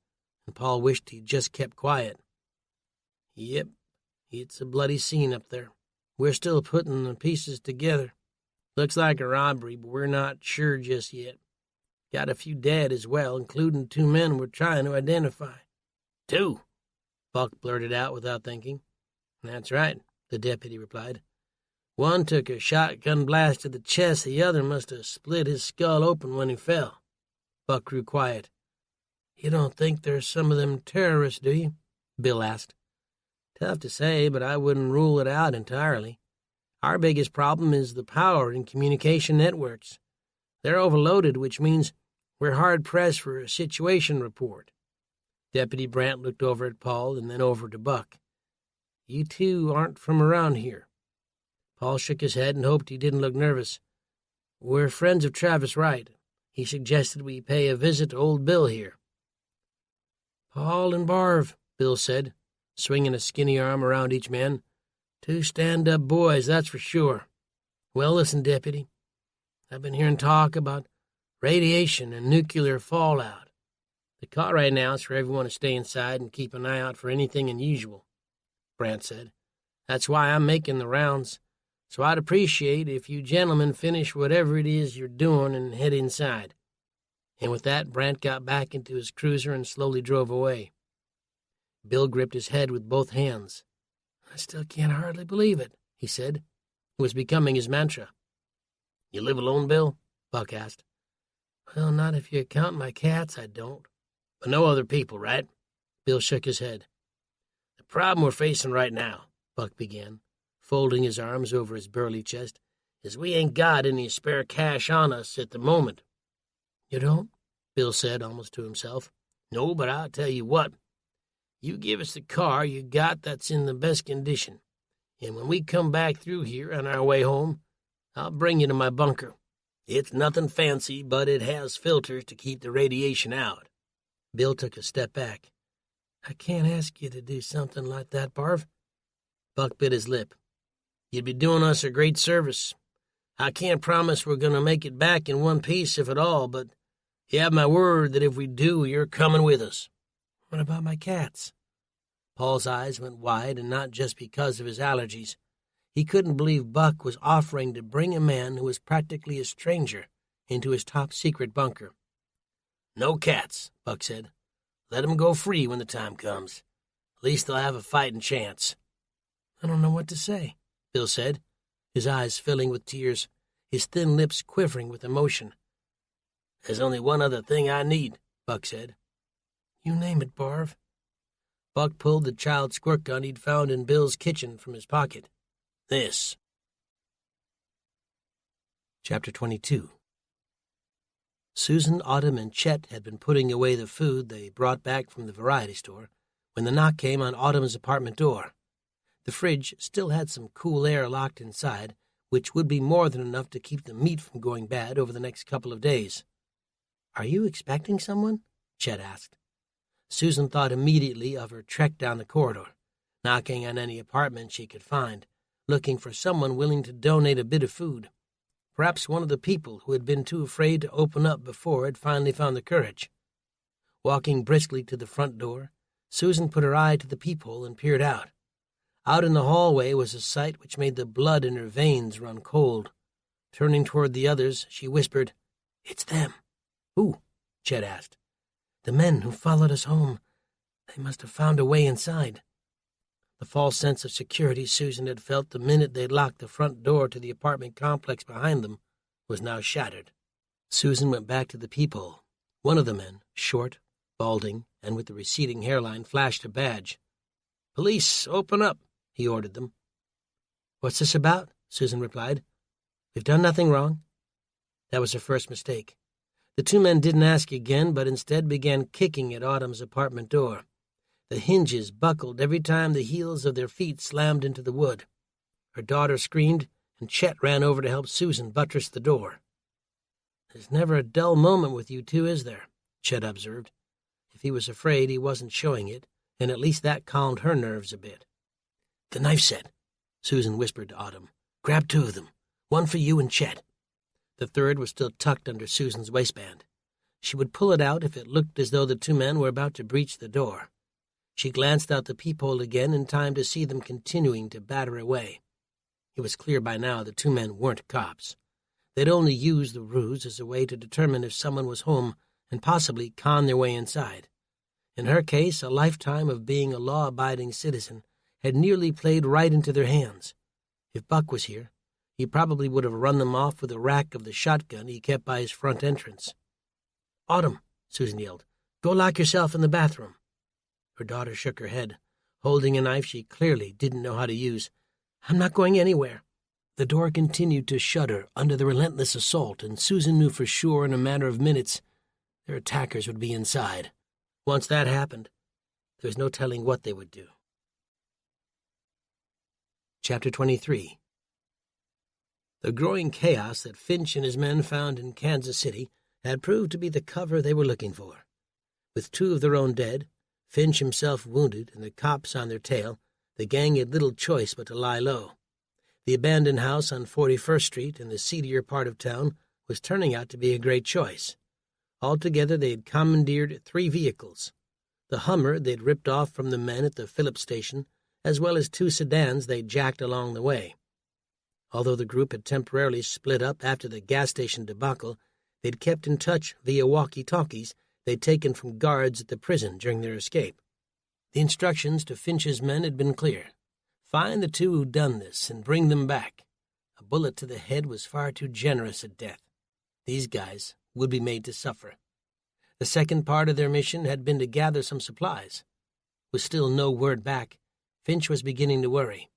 and Paul wished he'd just kept quiet. Yep, it's a bloody scene up there. We're still putting the pieces together. Looks like a robbery, but we're not sure just yet. Got a few dead as well, including 2 men we're trying to identify. 2? Buck blurted out without thinking. That's right, the deputy replied. One took a shotgun blast to the chest. The other must have split his skull open when he fell. Buck grew quiet. You don't think there's some of them terrorists, do you? Bill asked. Tough to say, but I wouldn't rule it out entirely. Our biggest problem is the power in communication networks. They're overloaded, which means we're hard-pressed for a situation report. Deputy Brandt looked over at Paul and then over to Buck. You two aren't from around here. Paul shook his head and hoped he didn't look nervous. We're friends of Travis Wright. He suggested we pay a visit to old Bill here. Paul and Barv, Bill said, swinging a skinny arm around each man. 2 stand-up boys, that's for sure. Well, listen, Deputy. I've been hearing talk about radiation and nuclear fallout. The call right now is for everyone to stay inside and keep an eye out for anything unusual, Brandt said. That's why I'm making the rounds. So I'd appreciate if you gentlemen finish whatever it is you're doing and head inside." And with that, Brant got back into his cruiser and slowly drove away. Bill gripped his head with both hands. "I still can't hardly believe it," he said. It was becoming his mantra. "You live alone, Bill?" Buck asked. "Well, not if you count my cats, I don't." "But no other people, right?" Bill shook his head. "The problem we're facing right now," Buck began, folding his arms over his burly chest, "is we ain't got any spare cash on us at the moment." "You don't?" Bill said, almost to himself. "No, but I'll tell you what. You give us the car you got that's in the best condition, and when we come back through here on our way home, I'll bring you to my bunker. It's nothing fancy, but it has filters to keep the radiation out." Bill took a step back. "I can't ask you to do something like that, Barv." Buck bit his lip. "You'd be doing us a great service. I can't promise we're going to make it back in one piece, if at all, but you have my word that if we do, you're coming with us." "What about my cats?" Paul's eyes went wide, and not just because of his allergies. He couldn't believe Buck was offering to bring a man who was practically a stranger into his top-secret bunker. "No cats," Buck said. "Let 'em go free when the time comes. At least they'll have a fighting chance." "I don't know what to say," Bill said, his eyes filling with tears, his thin lips quivering with emotion. "There's only one other thing I need," Buck said. "You name it, Barv." Buck pulled the child squirt gun he'd found in Bill's kitchen from his pocket. "This." Chapter 22. Susan, Autumn, and Chet had been putting away the food they brought back from the variety store when the knock came on Autumn's apartment door. The fridge still had some cool air locked inside, which would be more than enough to keep the meat from going bad over the next couple of days. "Are you expecting someone?" Chet asked. Susan thought immediately of her trek down the corridor, knocking on any apartment she could find, looking for someone willing to donate a bit of food. Perhaps one of the people who had been too afraid to open up before had finally found the courage. Walking briskly to the front door, Susan put her eye to the peephole and peered out. Out in the hallway was a sight which made the blood in her veins run cold. Turning toward the others, she whispered, "It's them." "Who?" Chet asked. "The men who followed us home. They must have found a way inside." The false sense of security Susan had felt the minute they'd locked the front door to the apartment complex behind them was now shattered. Susan went back to the peephole. One of the men, short, balding, and with the receding hairline, flashed a badge. "Police, open up," he ordered them. "What's this about?" Susan replied. "We've done nothing wrong." That was her first mistake. The two men didn't ask again, but instead began kicking at Autumn's apartment door. The hinges buckled every time the heels of their feet slammed into the wood. Her daughter screamed, and Chet ran over to help Susan buttress the door. "There's never a dull moment with you two, is there?" Chet observed. If he was afraid, he wasn't showing it, and at least that calmed her nerves a bit. "The knife set," Susan whispered to Autumn. "Grab two of them, one for you and Chet." The third was still tucked under Susan's waistband. She would pull it out if it looked as though the two men were about to breach the door. She glanced out the peephole again in time to see them continuing to batter away. It was clear by now the two men weren't cops. They'd only used the ruse as a way to determine if someone was home and possibly con their way inside. In her case, a lifetime of being a law-abiding citizen had nearly played right into their hands. If Buck was here, he probably would have run them off with a rack of the shotgun he kept by his front entrance. "Autumn," Susan yelled, "go lock yourself in the bathroom." Her daughter shook her head, holding a knife she clearly didn't know how to use. "I'm not going anywhere." The door continued to shudder under the relentless assault, and Susan knew for sure in a matter of minutes their attackers would be inside. Once that happened, there was no telling what they would do. Chapter 23. The growing chaos that Finch and his men found in Kansas City had proved to be the cover they were looking for. With two of their own dead, Finch himself wounded, and the cops on their tail, the gang had little choice but to lie low. The abandoned house on 41st Street in the seedier part of town was turning out to be a great choice. Altogether, they had commandeered 3 vehicles. The Hummer they'd ripped off from the men at the Phillips station, as well as 2 sedans they'd jacked along the way. Although the group had temporarily split up after the gas station debacle, they'd kept in touch via walkie-talkies they'd taken from guards at the prison during their escape. The instructions to Finch's men had been clear. Find the two who'd done this and bring them back. A bullet to the head was far too generous a death. These guys would be made to suffer. The second part of their mission had been to gather some supplies. With still no word back, Finch was beginning to worry.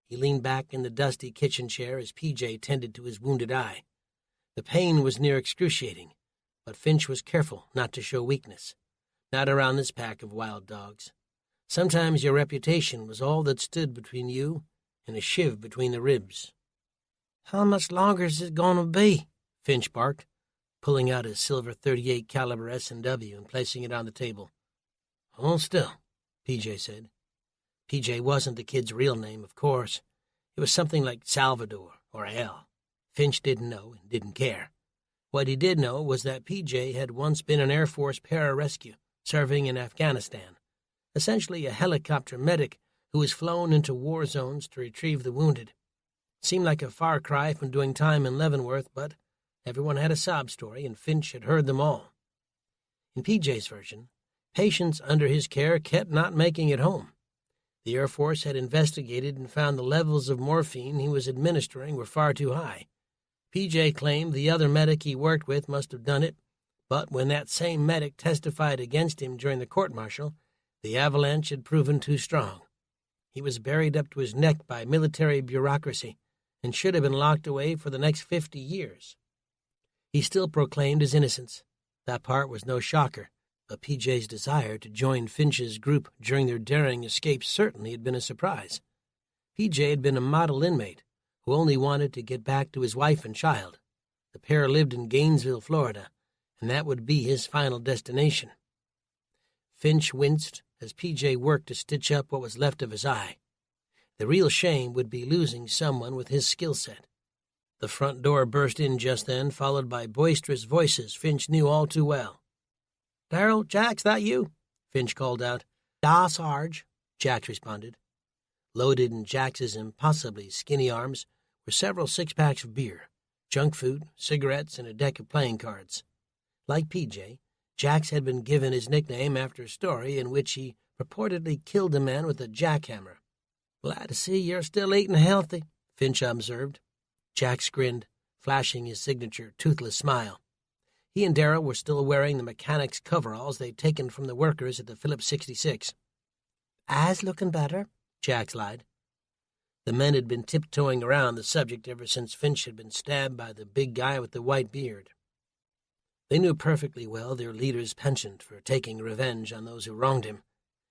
He leaned back in the dusty kitchen chair as PJ tended to his wounded eye. The pain was near excruciating, but Finch was careful not to show weakness. Not around this pack of wild dogs. Sometimes your reputation was all that stood between you and a shiv between the ribs. "How much longer is it going to be?" Finch barked, pulling out his silver .38 caliber S&W and placing it on the table. "Hold still," PJ said. PJ wasn't the kid's real name, of course. It was something like Salvador or Al. Finch didn't know and didn't care. What he did know was that PJ had once been an Air Force pararescue serving in Afghanistan, essentially a helicopter medic who was flown into war zones to retrieve the wounded. Seemed like a far cry from doing time in Leavenworth, but everyone had a sob story, and Finch had heard them all. In PJ's version, patients under his care kept not making it home. The Air Force had investigated and found the levels of morphine he was administering were far too high. PJ claimed the other medic he worked with must have done it, but when that same medic testified against him during the court-martial, the avalanche had proven too strong. He was buried up to his neck by military bureaucracy and should have been locked away for the next 50 years. He still proclaimed his innocence. That part was no shocker, but PJ's desire to join Finch's group during their daring escape certainly had been a surprise. PJ had been a model inmate who only wanted to get back to his wife and child. The pair lived in Gainesville, Florida, and that would be his final destination. Finch winced as PJ worked to stitch up what was left of his eye. The real shame would be losing someone with his skill set. The front door burst in just then, followed by boisterous voices Finch knew all too well. "Darrell, Jack's that you?" Finch called out. "Da, Sarge," Jack responded. Loaded in Jax's impossibly skinny arms were several six-packs of beer, junk food, cigarettes, and a deck of playing cards. Like PJ, Jax had been given his nickname after a story in which he purportedly killed a man with a jackhammer. "Glad to see you're still eating healthy," Finch observed. Jax grinned, flashing his signature toothless smile. He and Darrell were still wearing the mechanics' coveralls they'd taken from the workers at the Phillips 66. "Eyes looking better," Jax lied. The men had been tiptoeing around the subject ever since Finch had been stabbed by the big guy with the white beard. They knew perfectly well their leader's penchant for taking revenge on those who wronged him.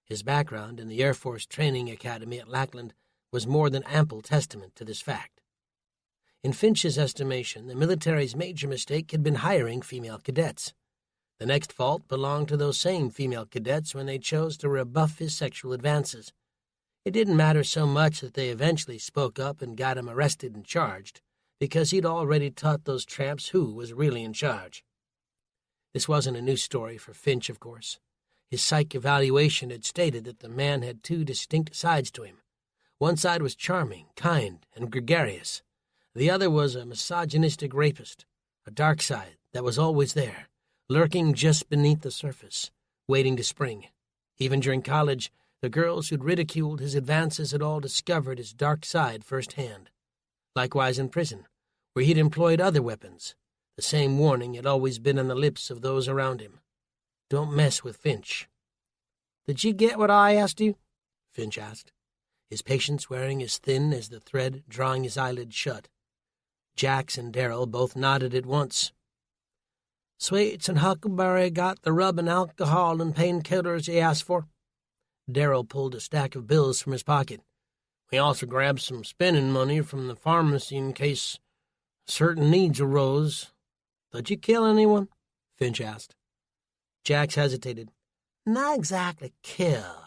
His background in the Air Force Training Academy at Lackland was more than ample testament to this fact. In Finch's estimation, the military's major mistake had been hiring female cadets. The next fault belonged to those same female cadets when they chose to rebuff his sexual advances. It didn't matter so much that they eventually spoke up and got him arrested and charged, because he'd already taught those tramps who was really in charge. This wasn't a new story for Finch, of course. His psych evaluation had stated that the man had two distinct sides to him. One side was charming, kind, and gregarious. The other was a misogynistic rapist, a dark side that was always there, lurking just beneath the surface, waiting to spring. Even during college, the girls who'd ridiculed his advances had all discovered his dark side firsthand. Likewise in prison, where he'd employed other weapons. The same warning had always been on the lips of those around him. Don't mess with Finch. "Did you get what I asked you?" Finch asked, his patience wearing as thin as the thread drawing his eyelids shut. Jax and Darrell both nodded at once. "Sweets and Huckleberry got the rubbing alcohol and painkillers you asked for." Darrell pulled a stack of bills from his pocket. "We also grabbed some spending money from the pharmacy in case certain needs arose." "Did you kill anyone?" Finch asked. Jax hesitated. "Not exactly kill.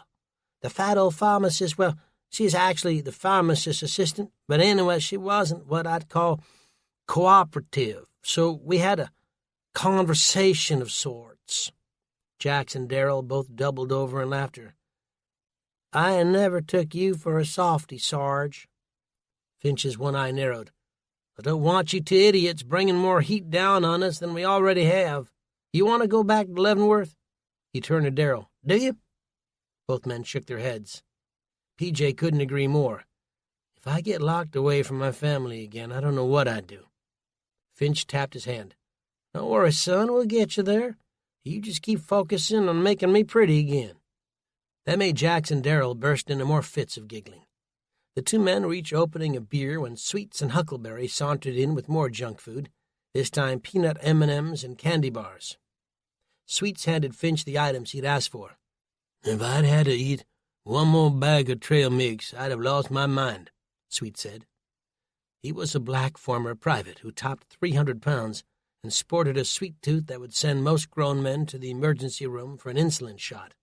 The fat old pharmacist, well, she's actually the pharmacist's assistant, but anyway, she wasn't what I'd call cooperative, so we had a conversation of sorts." Jax and Darrell both doubled over in laughter. "I never took you for a softy, Sarge." Finch's one eye narrowed. "I don't want you two idiots bringing more heat down on us than we already have. You want to go back to Leavenworth?" He turned to Darrell. "Do you?" Both men shook their heads. PJ couldn't agree more. "If I get locked away from my family again, I don't know what I'd do." Finch tapped his hand. "Don't worry, son, we'll get you there. You just keep focusing on making me pretty again." That made Jax and Darrell burst into more fits of giggling. The two men were each opening a beer when Sweets and Huckleberry sauntered in with more junk food, this time peanut M&Ms and candy bars. Sweets handed Finch the items he'd asked for. "If I'd had to eat one more bag of trail mix, I'd have lost my mind," Sweets said. He was a black former private who topped 300 pounds and sported a sweet tooth that would send most grown men to the emergency room for an insulin shot.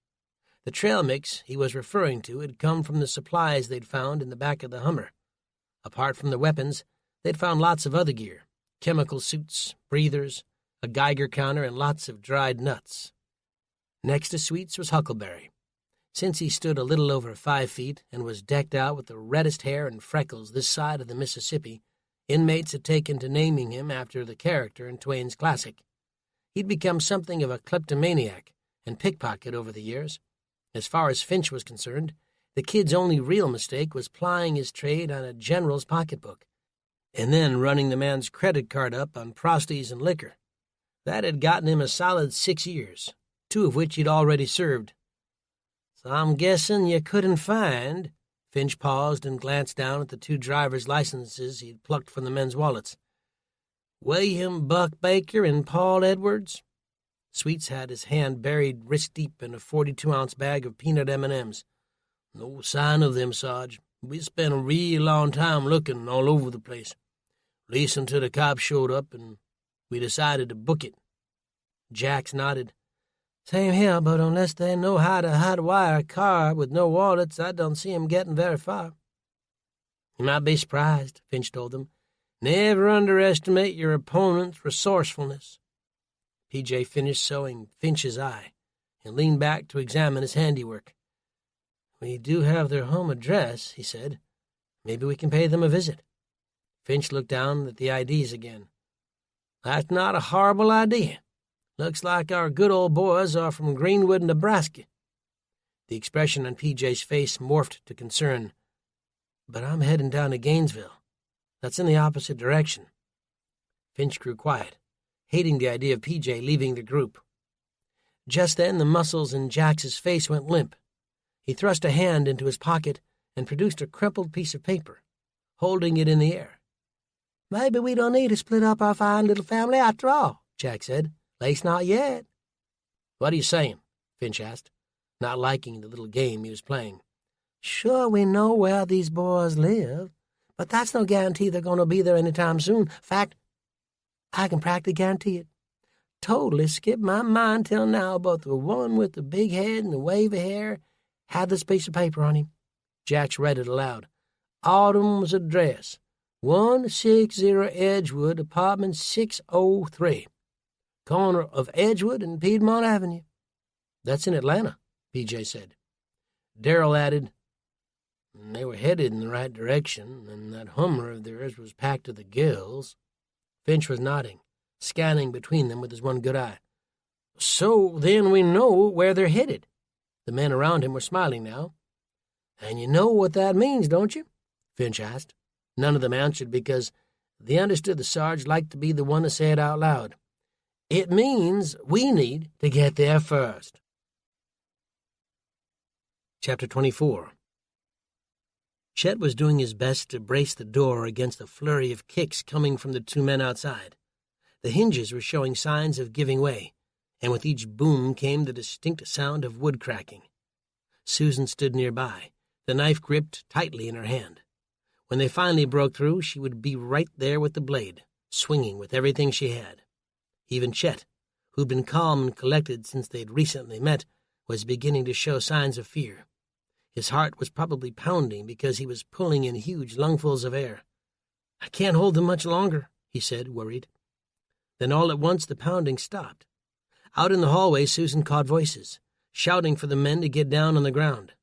The trail mix he was referring to had come from the supplies they'd found in the back of the Hummer. Apart from the weapons, they'd found lots of other gear, chemical suits, breathers, a Geiger counter, and lots of dried nuts. Next to Sweets was Huckleberry. Since he stood a little over 5 feet and was decked out with the reddest hair and freckles this side of the Mississippi, inmates had taken to naming him after the character in Twain's classic. He'd become something of a kleptomaniac and pickpocket over the years. As far as Finch was concerned, the kid's only real mistake was plying his trade on a general's pocketbook, and then running the man's credit card up on prosties and liquor. That had gotten him a solid 6 years, 2 of which he'd already served. "So I'm guessing you couldn't find—" Finch paused and glanced down at the 2 driver's licenses he'd plucked from the men's wallets. "William Buck Baker and Paul Edwards?" Sweets had his hand buried wrist-deep in a 42-ounce bag of peanut M&Ms. "No sign of them, Sarge. We spent a real long time looking all over the place. At least until the cops showed up and we decided to book it." Jax nodded. "Same here, but unless they know how to hotwire a car with no wallets, I don't see 'em getting very far." "You might be surprised," Finch told them. "Never underestimate your opponent's resourcefulness." PJ finished sewing Finch's eye and leaned back to examine his handiwork. "We do have their home address," he said. "Maybe we can pay them a visit." Finch looked down at the IDs again. "That's not a horrible idea. Looks like our good old boys are from Greenwood, Nebraska." The expression on PJ's face morphed to concern. "But I'm heading down to Gainesville. That's in the opposite direction." Finch grew quiet, hating the idea of PJ leaving the group. Just then the muscles in Jax's face went limp. He thrust a hand into his pocket and produced a crumpled piece of paper, holding it in the air. "Maybe we don't need to split up our fine little family after all," Jax said. "At least not yet." "What are you saying?" Finch asked, not liking the little game he was playing. "Sure, we know where these boys live, but that's no guarantee they're going to be there any time soon. Fact, I can practically guarantee it. Totally skipped my mind till now, but the one with the big head and the wave of hair had this piece of paper on him." Jax read it aloud. "Autumn's address, 160 Edgewood, apartment 603. Corner of Edgewood and Piedmont Avenue." "That's in Atlanta," PJ said. Darrell added, "They were headed in the right direction, and that Hummer of theirs was packed to the gills." Finch was nodding, scanning between them with his one good eye. "So then we know where they're headed." The men around him were smiling now. "And you know what that means, don't you?" Finch asked. None of them answered because they understood the Sarge liked to be the one to say it out loud. "It means we need to get there first." Chapter 24. Chet was doing his best to brace the door against the flurry of kicks coming from the 2 men outside. The hinges were showing signs of giving way, and with each boom came the distinct sound of wood cracking. Susan stood nearby, the knife gripped tightly in her hand. When they finally broke through, she would be right there with the blade, swinging with everything she had. Even Chet, who'd been calm and collected since they'd recently met, was beginning to show signs of fear. His heart was probably pounding because he was pulling in huge lungfuls of air. "I can't hold them much longer," he said, worried. Then all at once the pounding stopped. Out in the hallway Susan caught voices, shouting for the men to get down on the ground.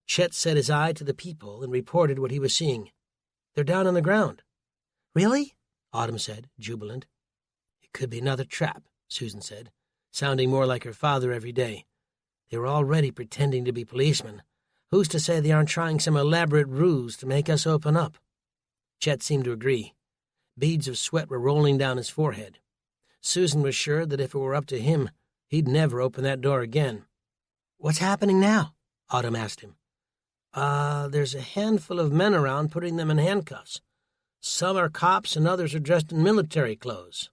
Chet set his eye to the people and reported what he was seeing. They're down on the ground." "Really?" Autumn said, jubilant. "It could be another trap," Susan said, sounding more like her father every day. "They were already pretending to be policemen. Who's to say they aren't trying some elaborate ruse to make us open up?" Chet seemed to agree. Beads of sweat were rolling down his forehead. Susan was sure that if it were up to him, he'd never open that door again. "What's happening now?" Autumn asked him. There's a handful of men around putting them in handcuffs. Some are cops and others are dressed in military clothes."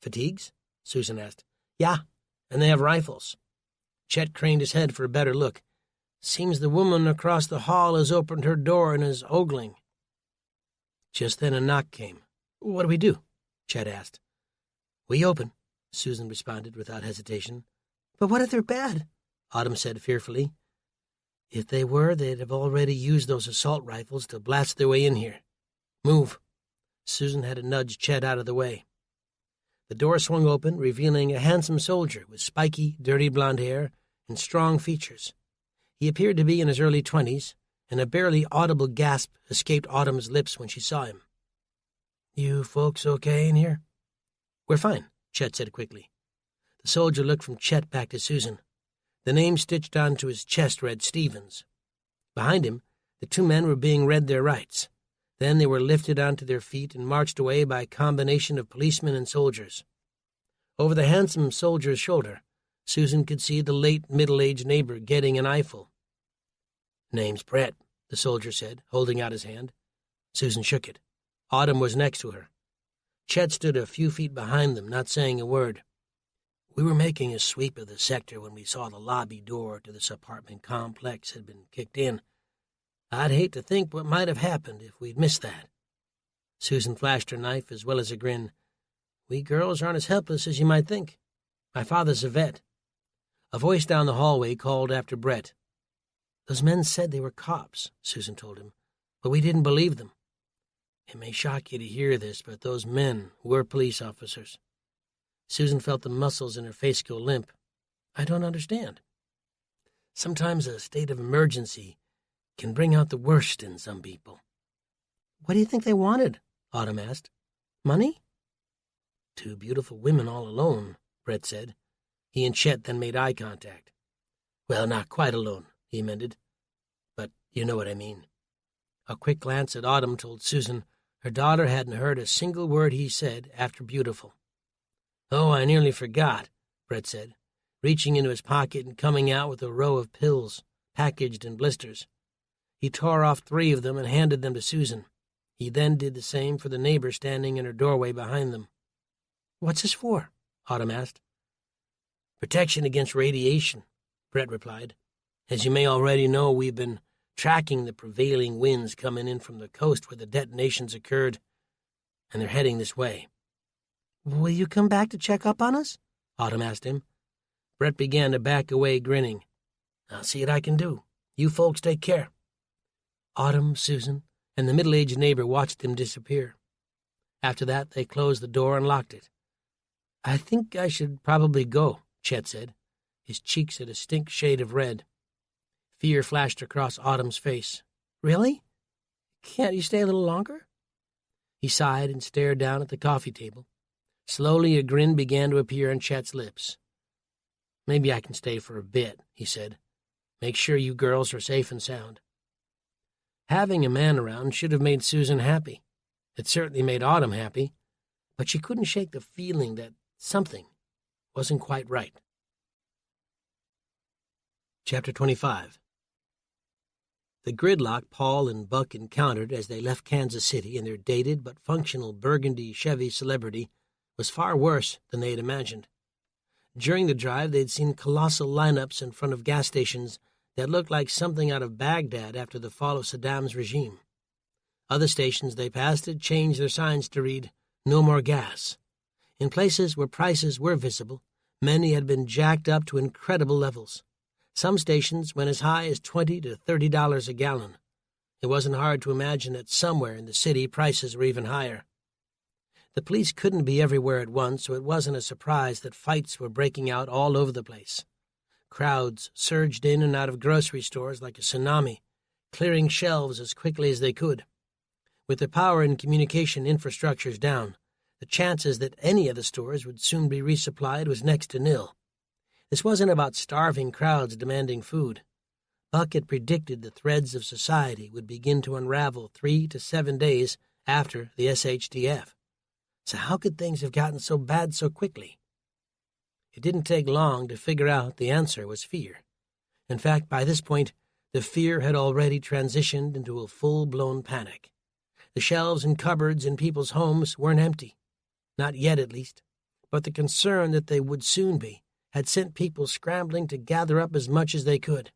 "Fatigues?" Susan asked. "Yeah, and they have rifles." Chet craned his head for a better look. "Seems the woman across the hall has opened her door and is ogling." Just then a knock came. "What do we do?" Chet asked. "We open," Susan responded without hesitation. "But what if they're bad?" Autumn said fearfully. "If they were, they'd have already used those assault rifles to blast their way in here. Move." Susan had to nudge Chet out of the way. The door swung open, revealing a handsome soldier with spiky, dirty blonde hair and strong features. He appeared to be in his early 20s, and a barely audible gasp escaped Autumn's lips when she saw him. "You folks okay in here?" "We're fine," Chet said quickly. The soldier looked from Chet back to Susan. The name stitched onto his chest read Stevens. Behind him, the two men were being read their rights. Then they were lifted onto their feet and marched away by a combination of policemen and soldiers. Over the handsome soldier's shoulder, Susan could see the late middle-aged neighbor getting an eyeful. "Name's Brett," the soldier said, holding out his hand. Susan shook it. Autumn was next to her. Chet stood a few feet behind them, not saying a word. "We were making a sweep of the sector when we saw the lobby door to this apartment complex had been kicked in. I'd hate to think what might have happened if we'd missed that." Susan flashed her knife as well as a grin. "We girls aren't as helpless as you might think. My father's a vet." A voice down the hallway called after Brett. "Those men said they were cops," Susan told him, "but we didn't believe them." "It may shock you to hear this, but those men were police officers." Susan felt the muscles in her face go limp. "I don't understand." "Sometimes a state of emergency can bring out the worst in some people." "What do you think they wanted?" Autumn asked. "Money?" "Two beautiful women all alone," Brett said. He and Chet then made eye contact. "Well, not quite alone," he amended. "But you know what I mean." A quick glance at Autumn told Susan her daughter hadn't heard a single word he said after beautiful. "Oh, I nearly forgot," Brett said, reaching into his pocket and coming out with a row of pills, packaged in blisters. He tore off 3 of them and handed them to Susan. He then did the same for the neighbor standing in her doorway behind them. "What's this for?" Autumn asked. "Protection against radiation," Brett replied. "As you may already know, we've been tracking the prevailing winds coming in from the coast where the detonations occurred, and they're heading this way." "Will you come back to check up on us?" Autumn asked him. Brett began to back away, grinning. "I'll see what I can do. You folks take care." Autumn, Susan, and the middle-aged neighbor watched him disappear. After that, they closed the door and locked it. "I think I should probably go," Chet said, his cheeks a distinct shade of red. Fear flashed across Autumn's face. "Really? Can't you stay a little longer?" He sighed and stared down at the coffee table. Slowly a grin began to appear on Chet's lips. "Maybe I can stay for a bit," he said. "Make sure you girls are safe and sound." Having a man around should have made Susan happy. It certainly made Autumn happy, but she couldn't shake the feeling that something wasn't quite right. Chapter 25. The gridlock Paul and Buck encountered as they left Kansas City in their dated but functional burgundy Chevy Celebrity was far worse than they had imagined. During the drive, they'd seen colossal lineups in front of gas stations that looked like something out of Baghdad after the fall of Saddam's regime. Other stations they passed had changed their signs to read, "No more gas." In places where prices were visible, many had been jacked up to incredible levels. Some stations went as high as $20 to $30 a gallon. It wasn't hard to imagine that somewhere in the city prices were even higher. The police couldn't be everywhere at once, so it wasn't a surprise that fights were breaking out all over the place. Crowds surged in and out of grocery stores like a tsunami, clearing shelves as quickly as they could. With the power and communication infrastructures down, the chances that any of the stores would soon be resupplied was next to nil. This wasn't about starving crowds demanding food. Buck had predicted the threads of society would begin to unravel 3 to 7 days after the SHTF. So how could things have gotten so bad so quickly? It didn't take long to figure out the answer was fear. In fact, by this point, the fear had already transitioned into a full-blown panic. The shelves and cupboards in people's homes weren't empty. Not yet, at least. But the concern that they would soon be had sent people scrambling to gather up as much as they could.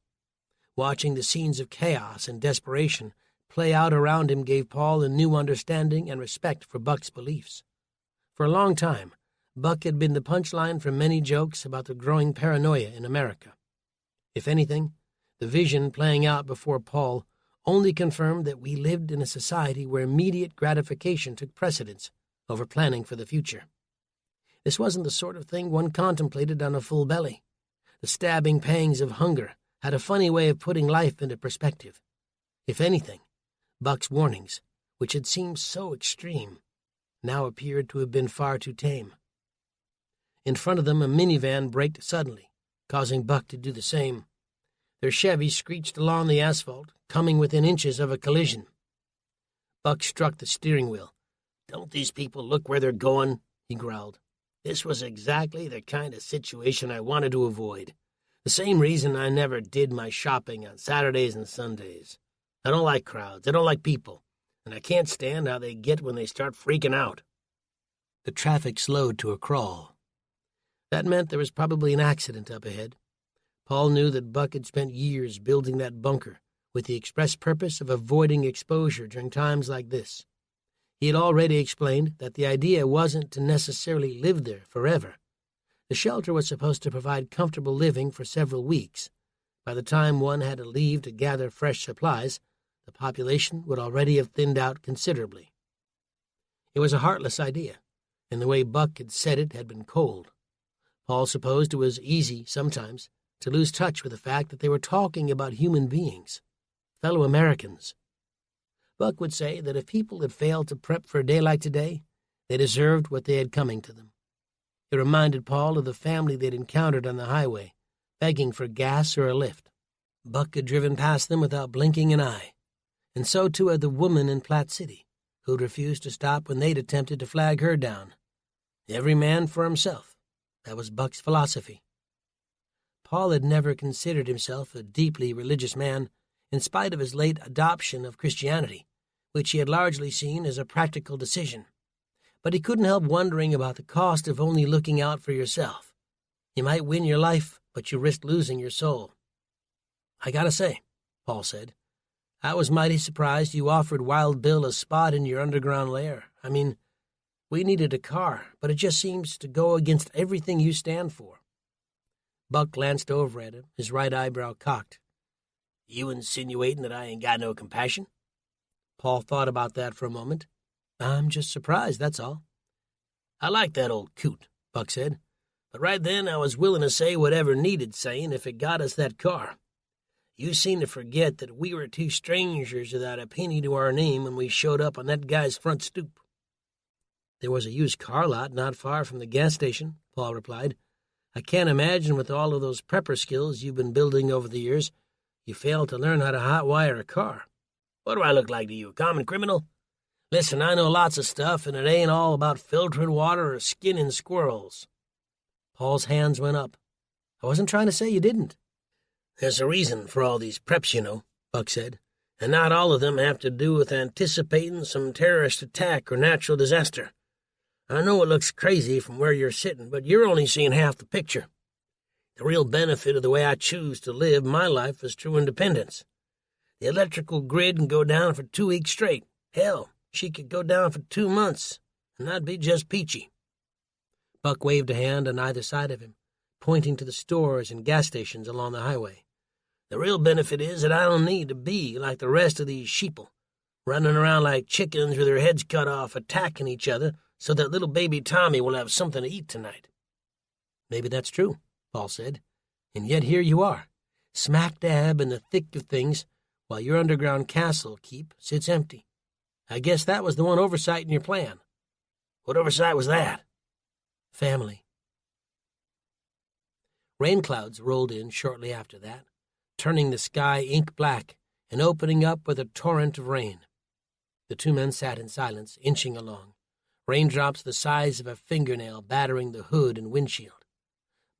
Watching the scenes of chaos and desperation play out around him gave Paul a new understanding and respect for Buck's beliefs. For a long time, Buck had been the punchline for many jokes about the growing paranoia in America. If anything, the vision playing out before Paul only confirmed that we lived in a society where immediate gratification took precedence over planning for the future. This wasn't the sort of thing one contemplated on a full belly. The stabbing pangs of hunger had a funny way of putting life into perspective. If anything, Buck's warnings, which had seemed so extreme, now appeared to have been far too tame. In front of them, a minivan braked suddenly, causing Buck to do the same. Their Chevy screeched along the asphalt, coming within inches of a collision. Buck struck the steering wheel. "Don't these people look where they're going?" he growled. "This was exactly the kind of situation I wanted to avoid. The same reason I never did my shopping on Saturdays and Sundays. I don't like crowds, I don't like people, and I can't stand how they get when they start freaking out." The traffic slowed to a crawl. That meant there was probably an accident up ahead. Paul knew that Buck had spent years building that bunker with the express purpose of avoiding exposure during times like this. He had already explained that the idea wasn't to necessarily live there forever. The shelter was supposed to provide comfortable living for several weeks. By the time one had to leave to gather fresh supplies, the population would already have thinned out considerably. It was a heartless idea, and the way Buck had said it had been cold. Paul supposed it was easy, sometimes, to lose touch with the fact that they were talking about human beings, fellow Americans. Buck would say that if people had failed to prep for a day like today, they deserved what they had coming to them. It reminded Paul of the family they'd encountered on the highway, begging for gas or a lift. Buck had driven past them without blinking an eye, and so too had the woman in Platte City, who'd refused to stop when they'd attempted to flag her down. Every man for himself. That was Buck's philosophy. Paul had never considered himself a deeply religious man, in spite of his late adoption of Christianity, which he had largely seen as a practical decision. But he couldn't help wondering about the cost of only looking out for yourself. You might win your life, but you risked losing your soul. "I gotta say," Paul said, "I was mighty surprised you offered Wild Bill a spot in your underground lair. I mean, we needed a car, but it just seems to go against everything you stand for." Buck glanced over at him, his right eyebrow cocked. "You insinuating that I ain't got no compassion?" Paul thought about that for a moment. "I'm just surprised, that's all." "I like that old coot," Buck said. "But right then I was willing to say whatever needed saying if it got us that car. You seem to forget that we were two strangers without a penny to our name when we showed up on that guy's front stoop." "There was a used car lot not far from the gas station," Paul replied. "I can't imagine with all of those prepper skills you've been building over the years, you failed to learn how to hotwire a car. What do I look like to you, a common criminal? Listen, I know lots of stuff, and it ain't all about filtering water or skinning squirrels." Paul's hands went up. "I wasn't trying to say you didn't." "There's a reason for all these preps, you know," Buck said, "and not all of them have to do with anticipating some terrorist attack or natural disaster. I know it looks crazy from where you're sitting, but you're only seeing half the picture. The real benefit of the way I choose to live my life is true independence. The electrical grid can go down for 2 weeks straight. Hell, she could go down for 2 months, and I'd be just peachy." Buck waved a hand on either side of him, pointing to the stores and gas stations along the highway. "The real benefit is that I don't need to be like the rest of these sheeple, running around like chickens with their heads cut off, attacking each other so that little baby Tommy will have something to eat tonight." "Maybe that's true," Paul said, "and yet here you are, smack dab in the thick of things, while your underground castle keep sits empty. I guess that was the one oversight in your plan. What oversight was that? Family. Rain clouds rolled in shortly after that, turning the sky ink black and opening up with a torrent of rain. The two men sat in silence, inching along, raindrops the size of a fingernail battering the hood and windshield.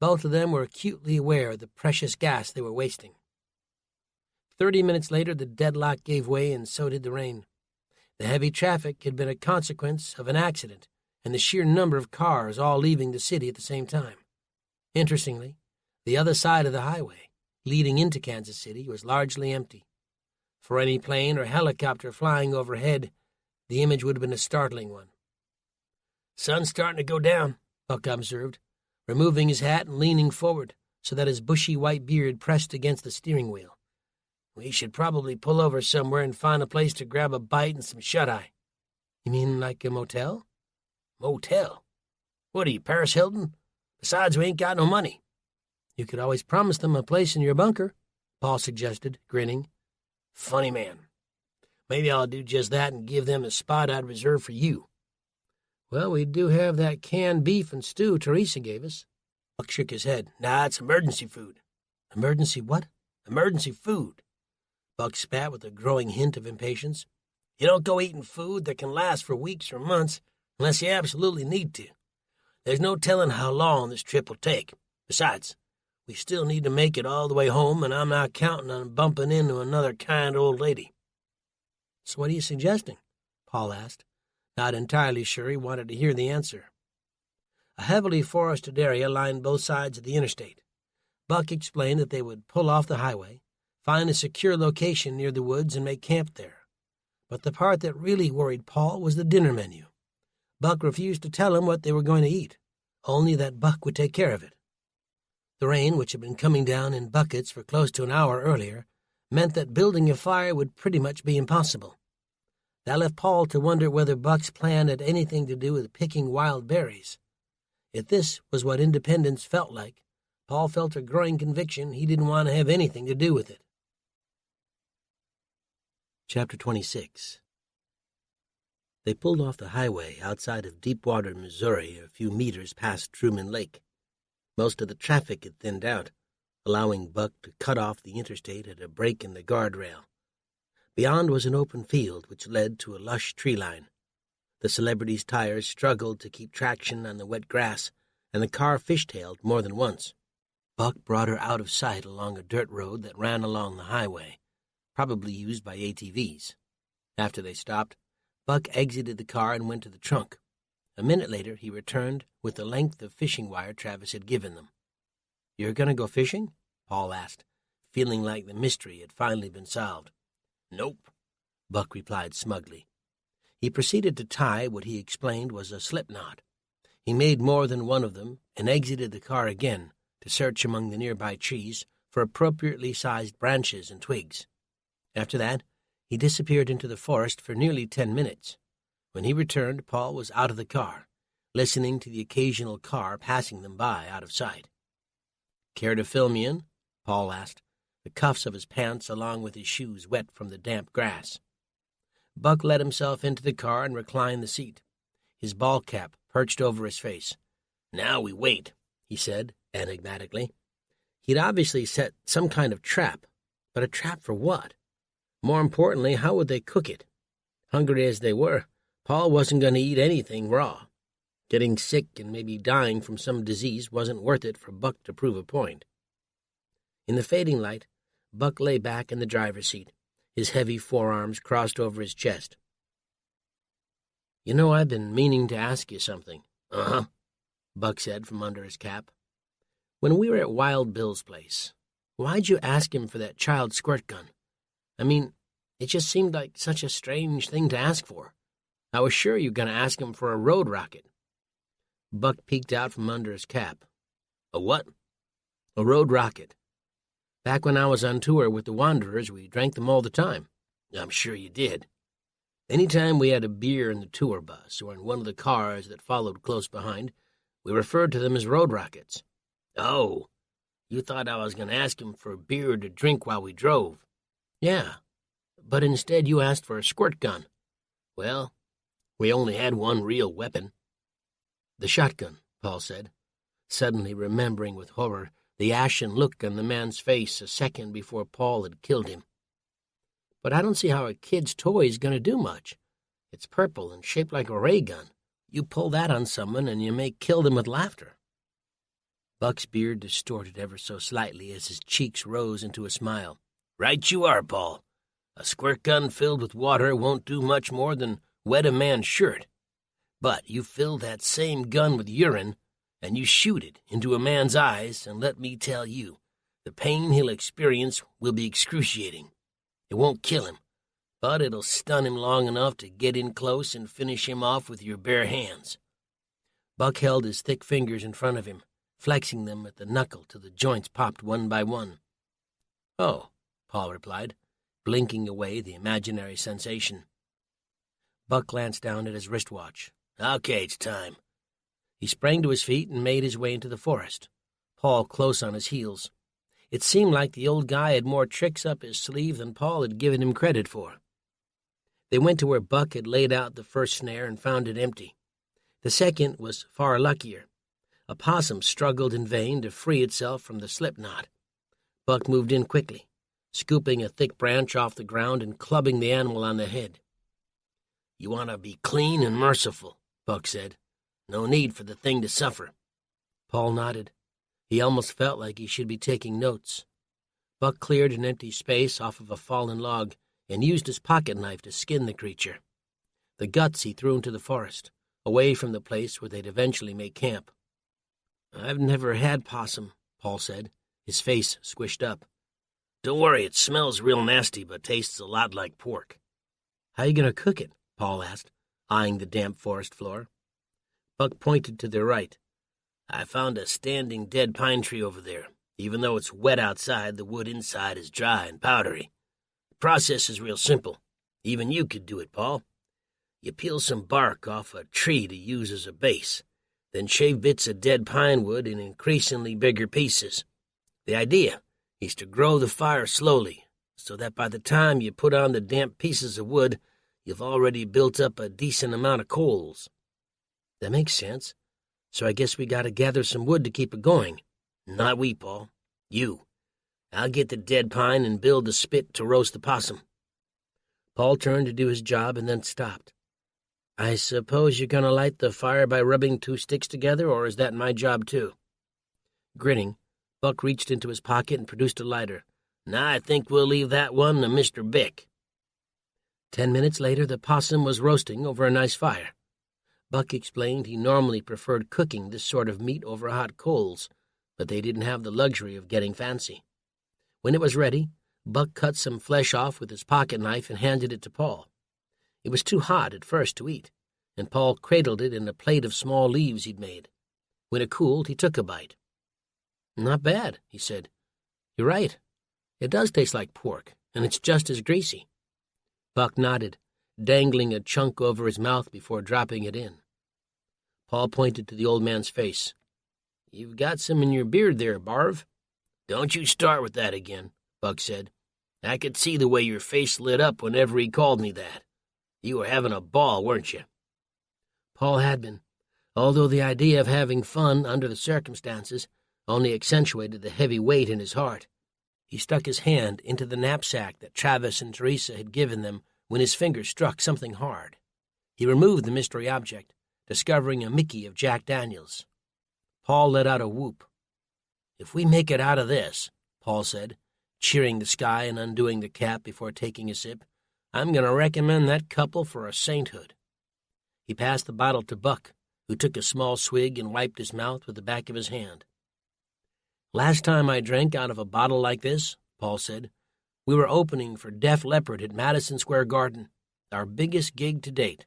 Both of them were acutely aware of the precious gas they were wasting. 30 minutes later, the deadlock gave way, and so did the rain. The heavy traffic had been a consequence of an accident and the sheer number of cars all leaving the city at the same time. Interestingly, the other side of the highway, leading into Kansas City, was largely empty. For any plane or helicopter flying overhead, the image would have been a startling one. "Sun's starting to go down," Buck observed, removing his hat and leaning forward so that his bushy white beard pressed against the steering wheel. "We should probably pull over somewhere and find a place to grab a bite and some shut-eye." "You mean like a motel?" "Motel? What are you, Paris Hilton? Besides, we ain't got no money." "You could always promise them a place in your bunker," Paul suggested, grinning. "Funny man. Maybe I'll do just that and give them a spot I'd reserved for you." "Well, we do have that canned beef and stew Teresa gave us." Buck shook his head. "Nah, it's emergency food." "Emergency what?" "Emergency food." Buck spat with a growing hint of impatience. "You don't go eating food that can last for weeks or months unless you absolutely need to. There's no telling how long this trip will take. Besides, we still need to make it all the way home, and I'm not counting on bumping into another kind old lady." "So what are you suggesting?" Paul asked, not entirely sure he wanted to hear the answer. A heavily forested area lined both sides of the interstate. Buck explained that they would pull off the highway, find a secure location near the woods, and make camp there. But the part that really worried Paul was the dinner menu. Buck refused to tell him what they were going to eat, only that Buck would take care of it. The rain, which had been coming down in buckets for close to an hour earlier, meant that building a fire would pretty much be impossible. That left Paul to wonder whether Buck's plan had anything to do with picking wild berries. If this was what independence felt like, Paul felt a growing conviction he didn't want to have anything to do with it. Chapter 26. They pulled off the highway outside of Deepwater, Missouri, a few meters past Truman Lake. Most of the traffic had thinned out, allowing Buck to cut off the interstate at a break in the guardrail. Beyond was an open field which led to a lush tree line. The celebrity's tires struggled to keep traction on the wet grass, and the car fishtailed more than once. Buck brought her out of sight along a dirt road that ran along the highway, probably used by ATVs. After they stopped, Buck exited the car and went to the trunk. A minute later, he returned with the length of fishing wire Travis had given them. "You're going to go fishing?" Paul asked, feeling like the mystery had finally been solved. "Nope," Buck replied smugly. He proceeded to tie what he explained was a slip knot. He made more than one of them and exited the car again to search among the nearby trees for appropriately sized branches and twigs. After that, he disappeared into the forest for nearly 10 minutes. When he returned, Paul was out of the car, listening to the occasional car passing them by out of sight. "Care to fill me in?" Paul asked, the cuffs of his pants along with his shoes wet from the damp grass. Buck let himself into the car and reclined the seat, his ball cap perched over his face. "Now we wait," he said, enigmatically. He'd obviously set some kind of trap, but a trap for what? More importantly, how would they cook it? Hungry as they were, Paul wasn't going to eat anything raw. Getting sick and maybe dying from some disease wasn't worth it for Buck to prove a point. In the fading light, Buck lay back in the driver's seat, his heavy forearms crossed over his chest. "You know, I've been meaning to ask you something." "Uh-huh," Buck said from under his cap. "When we were at Wild Bill's place, why'd you ask him for that child squirt gun? I mean, it just seemed like such a strange thing to ask for. I was sure you were going to ask him for a road rocket." Buck peeked out from under his cap. "A what?" "A road rocket. Back when I was on tour with the Wanderers, we drank them all the time." "I'm sure you did." "Any time we had a beer in the tour bus or in one of the cars that followed close behind, we referred to them as road rockets." "Oh, you thought I was going to ask him for a beer to drink while we drove." "Yeah, but instead you asked for a squirt gun." Well, we only had one real weapon. The shotgun, Paul said, suddenly remembering with horror the ashen look on the man's face a second before Paul had killed him. But I don't see how a kid's toy is going to do much. It's purple and shaped like a ray gun. You pull that on someone and you may kill them with laughter. Buck's beard distorted ever so slightly as his cheeks rose into a smile. Right you are, Paul. A squirt gun filled with water won't do much more than wet a man's shirt. But you fill that same gun with urine, and you shoot it into a man's eyes, and let me tell you, the pain he'll experience will be excruciating. It won't kill him, but it'll stun him long enough to get in close and finish him off with your bare hands. Buck held his thick fingers in front of him, flexing them at the knuckle till the joints popped one by one. Oh, Paul replied, blinking away the imaginary sensation. Buck glanced down at his wristwatch. Okay, it's time. He sprang to his feet and made his way into the forest, Paul close on his heels. It seemed like the old guy had more tricks up his sleeve than Paul had given him credit for. They went to where Buck had laid out the first snare and found it empty. The second was far luckier. A possum struggled in vain to free itself from the slip knot. Buck moved in quickly, scooping a thick branch off the ground and clubbing the animal on the head. You want to be clean and merciful, Buck said. No need for the thing to suffer. Paul nodded. He almost felt like he should be taking notes. Buck cleared an empty space off of a fallen log and used his pocket knife to skin the creature. The guts he threw into the forest, away from the place where they'd eventually make camp. I've never had possum, Paul said, his face squished up. Don't worry, it smells real nasty but tastes a lot like pork. How you going to cook it? Paul asked, eyeing the damp forest floor. Buck pointed to the right. I found a standing dead pine tree over there. Even though it's wet outside, the wood inside is dry and powdery. The process is real simple. Even you could do it, Paul. You peel some bark off a tree to use as a base, then shave bits of dead pine wood in increasingly bigger pieces. The idea is to grow the fire slowly, so that by the time you put on the damp pieces of wood, you've already built up a decent amount of coals. That makes sense. So I guess we got to gather some wood to keep it going. Not we, Paul. You. I'll get the dead pine and build the spit to roast the possum. Paul turned to do his job and then stopped. I suppose you're going to light the fire by rubbing two sticks together, or is that my job too? Grinning, Buck reached into his pocket and produced a lighter. Now I think we'll leave that one to Mr. Bick. 10 minutes later, the possum was roasting over a nice fire. Buck explained he normally preferred cooking this sort of meat over hot coals, but they didn't have the luxury of getting fancy. When it was ready, Buck cut some flesh off with his pocket knife and handed it to Paul. It was too hot at first to eat, and Paul cradled it in a plate of small leaves he'd made. When it cooled, he took a bite. Not bad, he said. You're right. It does taste like pork, and it's just as greasy. Buck nodded, dangling a chunk over his mouth before dropping it in. Paul pointed to the old man's face. You've got some in your beard there, Barv. Don't you start with that again, Buck said. I could see the way your face lit up whenever he called me that. You were having a ball, weren't you? Paul had been, although the idea of having fun under the circumstances only accentuated the heavy weight in his heart. He stuck his hand into the knapsack that Travis and Teresa had given them when his finger struck something hard. He removed the mystery object, discovering a Mickey of Jack Daniels. Paul let out a whoop. If we make it out of this, Paul said, cheering the sky and undoing the cap before taking a sip, I'm going to recommend that couple for a sainthood. He passed the bottle to Buck, who took a small swig and wiped his mouth with the back of his hand. Last time I drank out of a bottle like this, Paul said, we were opening for Def Leppard at Madison Square Garden, our biggest gig to date.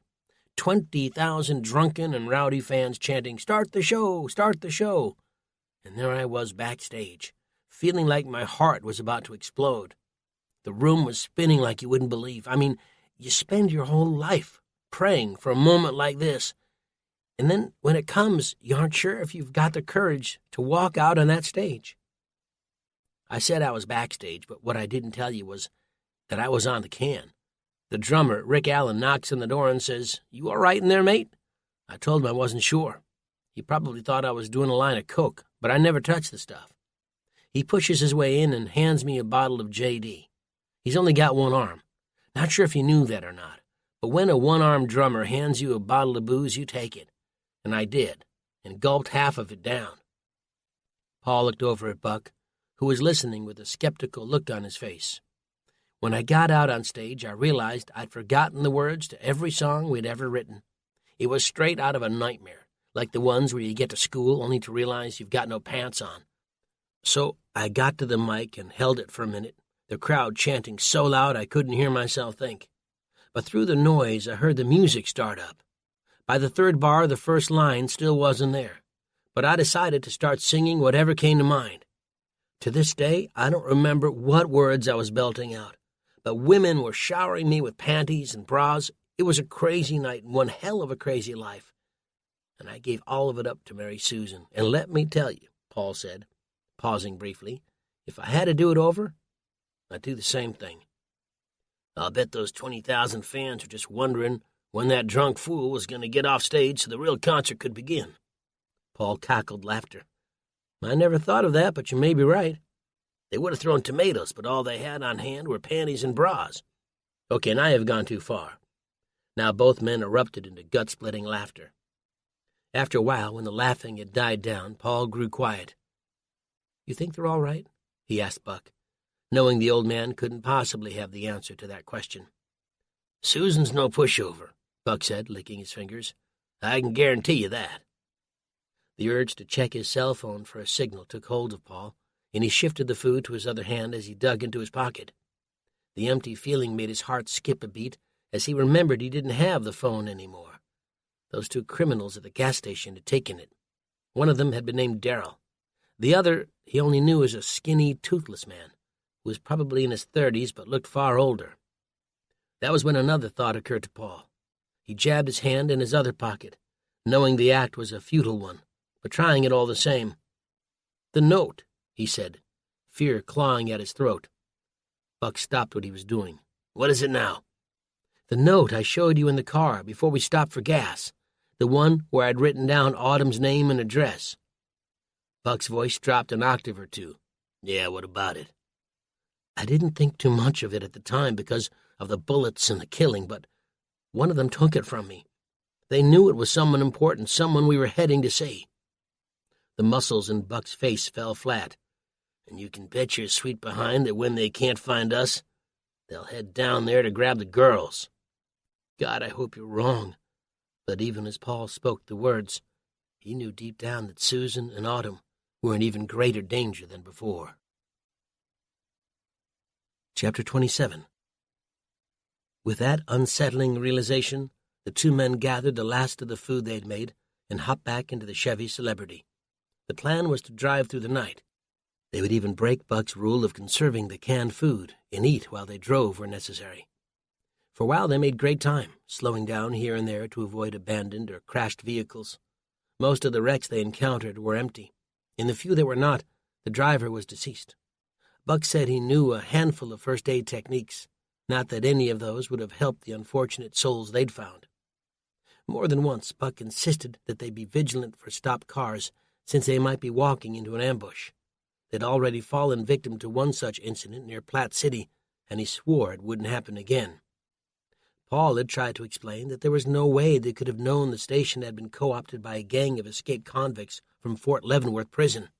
20,000 drunken and rowdy fans chanting, "Start the show! Start the show!" And there I was backstage, feeling like my heart was about to explode. The room was spinning like you wouldn't believe. I mean, you spend your whole life praying for a moment like this, and then when it comes, you aren't sure if you've got the courage to walk out on that stage. I said I was backstage, but what I didn't tell you was that I was on the can. The drummer, Rick Allen, knocks on the door and says, "You all right in there, mate?" I told him I wasn't sure. He probably thought I was doing a line of coke, but I never touched the stuff. He pushes his way in and hands me a bottle of J.D. He's only got one arm. Not sure if you knew that or not, but when a one-armed drummer hands you a bottle of booze, you take it. And I did, and gulped half of it down. Paul looked over at Buck, who was listening with a skeptical look on his face. When I got out on stage, I realized I'd forgotten the words to every song we'd ever written. It was straight out of a nightmare, like the ones where you get to school only to realize you've got no pants on. So I got to the mic and held it for a minute, the crowd chanting so loud I couldn't hear myself think. But through the noise, I heard the music start up. By the third bar, the first line still wasn't there, but I decided to start singing whatever came to mind. To this day, I don't remember what words I was belting out, but women were showering me with panties and bras. It was a crazy night and one hell of a crazy life. And I gave all of it up to marry Susan. And let me tell you, Paul said, pausing briefly, if I had to do it over, I'd do the same thing. I'll bet those 20,000 fans are just wondering when that drunk fool was going to get off stage so the real concert could begin. Paul cackled laughter. I never thought of that, but you may be right. They would have thrown tomatoes, but all they had on hand were panties and bras. Okay, and I have gone too far. Now both men erupted into gut-splitting laughter. After a while, when the laughing had died down, Paul grew quiet. "You think they're all right?" he asked Buck, knowing the old man couldn't possibly have the answer to that question. "Susan's no pushover," Buck said, licking his fingers. "I can guarantee you that." The urge to check his cell phone for a signal took hold of Paul, and he shifted the food to his other hand as he dug into his pocket. The empty feeling made his heart skip a beat as he remembered he didn't have the phone anymore. Those two criminals at the gas station had taken it. One of them had been named Darrell. The other he only knew as a skinny, toothless man, who was probably in his 30s but looked far older. That was when another thought occurred to Paul. He jabbed his hand in his other pocket, knowing the act was a futile one, but trying it all the same. "The note," he said, fear clawing at his throat. Buck stopped what he was doing. "What is it now?" "The note I showed you in the car before we stopped for gas. The one where I'd written down Autumn's name and address." Buck's voice dropped an octave or two. "Yeah, what about it?" "I didn't think too much of it at the time because of the bullets and the killing, but one of them took it from me. They knew it was someone important, someone we were heading to see." The muscles in Buck's face fell flat. "And you can bet your sweet behind that when they can't find us, they'll head down there to grab the girls." God, I hope you're wrong. But even as Paul spoke the words, he knew deep down that Susan and Autumn were in even greater danger than before. Chapter 27. With that unsettling realization, the two men gathered the last of the food they had made and hopped back into the Chevy Celebrity. The plan was to drive through the night. They would even break Buck's rule of conserving the canned food and eat while they drove where necessary. For a while they made great time, slowing down here and there to avoid abandoned or crashed vehicles. Most of the wrecks they encountered were empty. In the few that were not, the driver was deceased. Buck said he knew a handful of first aid techniques, not that any of those would have helped the unfortunate souls they'd found. More than once, Buck insisted that they be vigilant for stopped cars, since they might be walking into an ambush. They'd already fallen victim to one such incident near Platte City, and he swore it wouldn't happen again. Paul had tried to explain that there was no way they could have known the station had been co-opted by a gang of escaped convicts from Fort Leavenworth prison.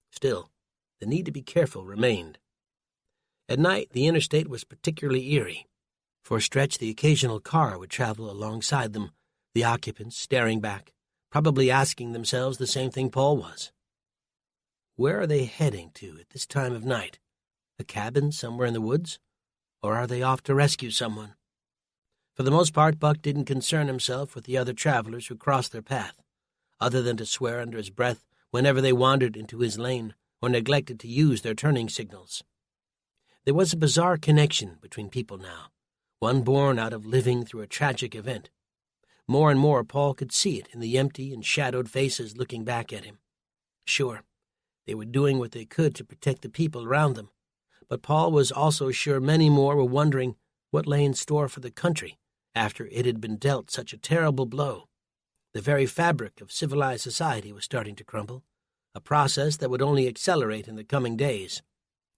Still, the need to be careful remained. At night, the interstate was particularly eerie. For a stretch, the occasional car would travel alongside them, the occupants staring back, probably asking themselves the same thing Paul was. Where are they heading to at this time of night? A cabin somewhere in the woods? Or are they off to rescue someone? For the most part, Buck didn't concern himself with the other travelers who crossed their path, other than to swear under his breath whenever they wandered into his lane or neglected to use their turning signals. There was a bizarre connection between people now, one born out of living through a tragic event. More and more, Paul could see it in the empty and shadowed faces looking back at him. Sure, they were doing what they could to protect the people around them, but Paul was also sure many more were wondering What lay in store for the country after it had been dealt such a terrible blow? The very fabric of civilized society was starting to crumble, a process that would only accelerate in the coming days.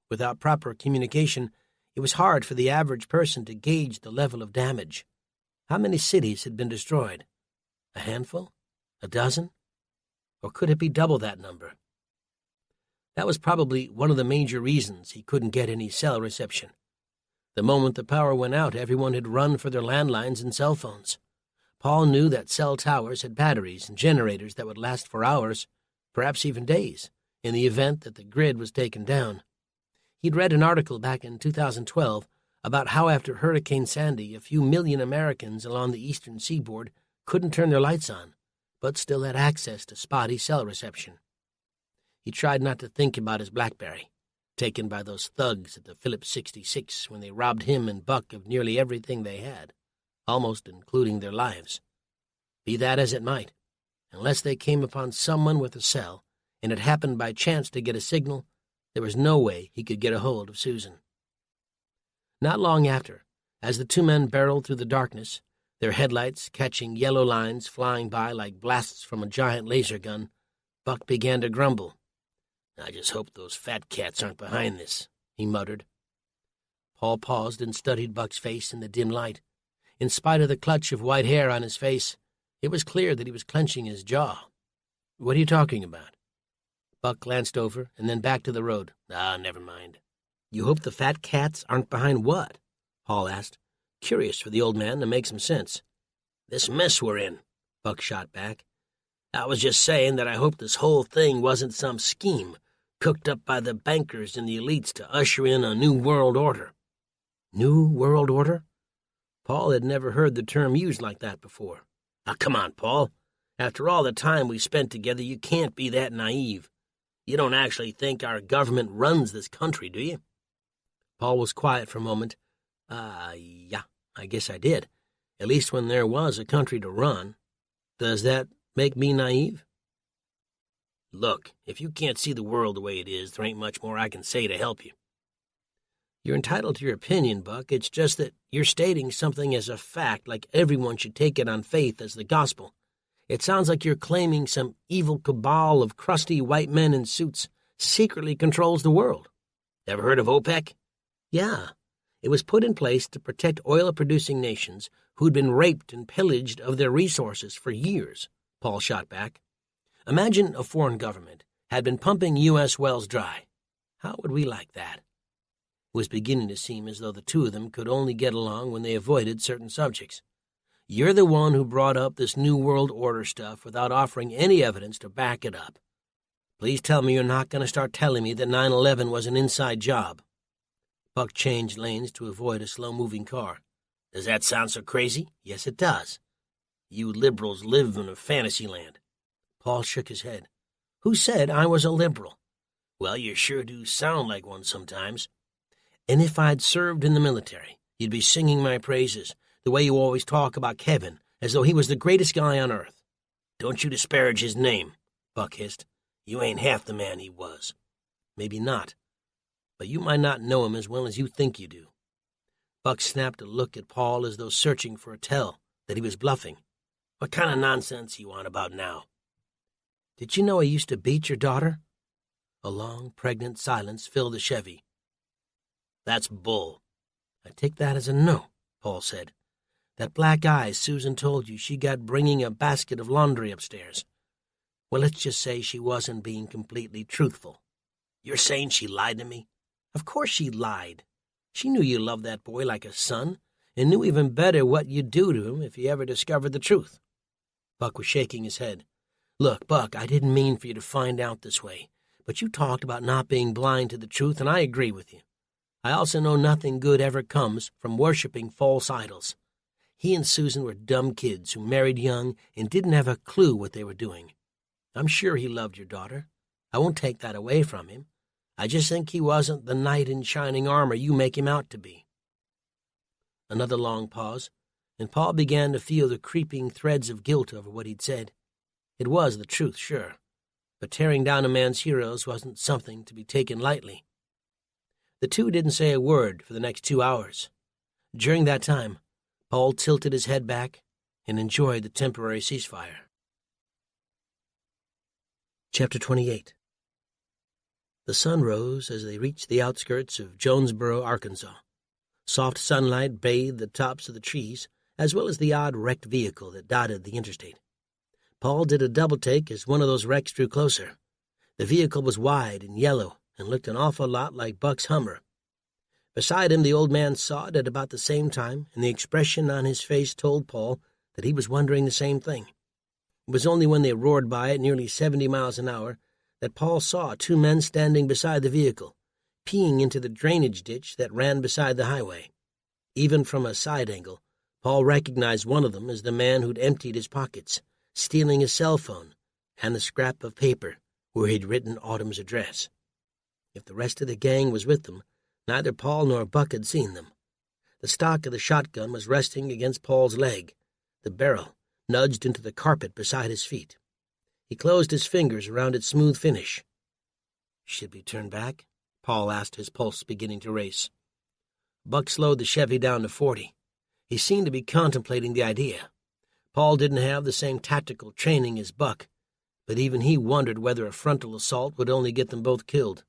Without proper communication, it was hard for the average person to gauge the level of damage. How many cities had been destroyed? A handful? A dozen? Or could it be double that number? That was probably one of the major reasons he couldn't get any cell reception. The moment the power went out, everyone had run for their landlines and cell phones. Paul knew that cell towers had batteries and generators that would last for hours, perhaps even days, in the event that the grid was taken down. He'd read an article back in 2012 about how after Hurricane Sandy, a few million Americans along the eastern seaboard couldn't turn their lights on, but still had access to spotty cell reception. He tried not to think about his BlackBerry, taken by those thugs at the Phillips 66 when they robbed him and Buck of nearly everything they had, almost including their lives. Be that as it might, unless they came upon someone with a cell and it happened by chance to get a signal, there was no way he could get a hold of Susan. Not long after, as the two men barreled through the darkness, their headlights catching yellow lines flying by like blasts from a giant laser gun, Buck began to grumble. "I just hope those fat cats aren't behind this," he muttered. Paul paused and studied Buck's face in the dim light. In spite of the clutch of white hair on his face, it was clear that he was clenching his jaw. "What are you talking about?" Buck glanced over and then back to the road. Never mind." "You hope the fat cats aren't behind what?" Paul asked, curious for the old man to make some sense. "This mess we're in," Buck shot back. "I was just saying that I hope this whole thing wasn't some scheme cooked up by the bankers and the elites to usher in a new world order." New world order? Paul had never heard the term used like that before. Come on, Paul. After all the time we spent together, you can't be that naive. You don't actually think our government runs this country, do you?" Paul was quiet for a moment. Yeah, I guess I did. At least when there was a country to run. Does that make me naive? "Look, if you can't see the world the way it is, there ain't much more I can say to help you." "You're entitled to your opinion, Buck. It's just that you're stating something as a fact, like everyone should take it on faith as the gospel. It sounds like you're claiming some evil cabal of crusty white men in suits secretly controls the world." "Ever heard of OPEC?" "Yeah. It was put in place to protect oil-producing nations who'd been raped and pillaged of their resources for years," Paul shot back. "Imagine a foreign government had been pumping U.S. wells dry. How would we like that?" It was beginning to seem as though the two of them could only get along when they avoided certain subjects. "You're the one who brought up this New World Order stuff without offering any evidence to back it up. Please tell me you're not going to start telling me that 9/11 was an inside job." Buck changed lanes to avoid a slow-moving car. "Does that sound so crazy?" "Yes, it does." "You liberals live in a fantasy land." Paul shook his head. "Who said I was a liberal?" "Well, you sure do sound like one sometimes." "And if I'd served in the military, you'd be singing my praises, the way you always talk about Kevin, as though he was the greatest guy on earth." "Don't you disparage his name," Buck hissed. "You ain't half the man he was." "Maybe not, but you might not know him as well as you think you do." Buck snapped a look at Paul as though searching for a tell that he was bluffing. "What kind of nonsense you on about now?" "Did you know I used to beat your daughter?" A long, pregnant silence filled the Chevy. "That's bull." "I take that as a no," Paul said. "That black eye Susan told you she got bringing a basket of laundry upstairs. Well, let's just say she wasn't being completely truthful." "You're saying she lied to me?" "Of course she lied. She knew you loved that boy like a son, and knew even better what you'd do to him if he ever discovered the truth." Buck was shaking his head. "Look, Buck, I didn't mean for you to find out this way, but you talked about not being blind to the truth, and I agree with you. I also know nothing good ever comes from worshiping false idols. He and Susan were dumb kids who married young and didn't have a clue what they were doing. I'm sure he loved your daughter. I won't take that away from him. I just think he wasn't the knight in shining armor you make him out to be." Another long pause, and Paul began to feel the creeping threads of guilt over what he'd said. It was the truth, sure, but tearing down a man's heroes wasn't something to be taken lightly. The two didn't say a word for the next 2 hours. During that time, Paul tilted his head back and enjoyed the temporary ceasefire. Chapter 28. The sun rose as they reached the outskirts of Jonesboro, Arkansas. Soft sunlight bathed the tops of the trees, as well as the odd wrecked vehicle that dotted the interstate. Paul did a double-take as one of those wrecks drew closer. The vehicle was wide and yellow and looked an awful lot like Buck's Hummer. Beside him, the old man saw it at about the same time, and the expression on his face told Paul that he was wondering the same thing. It was only when they roared by at nearly 70 miles an hour that Paul saw two men standing beside the vehicle, peeing into the drainage ditch that ran beside the highway. Even from a side angle, Paul recognized one of them as the man who'd emptied his pockets, stealing his cell phone and the scrap of paper where he'd written Autumn's address. If the rest of the gang was with them, neither Paul nor Buck had seen them. The stock of the shotgun was resting against Paul's leg, the barrel nudged into the carpet beside his feet. He closed his fingers around its smooth finish. "Should we turn back?" Paul asked, his pulse beginning to race. Buck slowed the Chevy down to 40. He seemed to be contemplating the idea. Paul didn't have the same tactical training as Buck, but even he wondered whether a frontal assault would only get them both killed.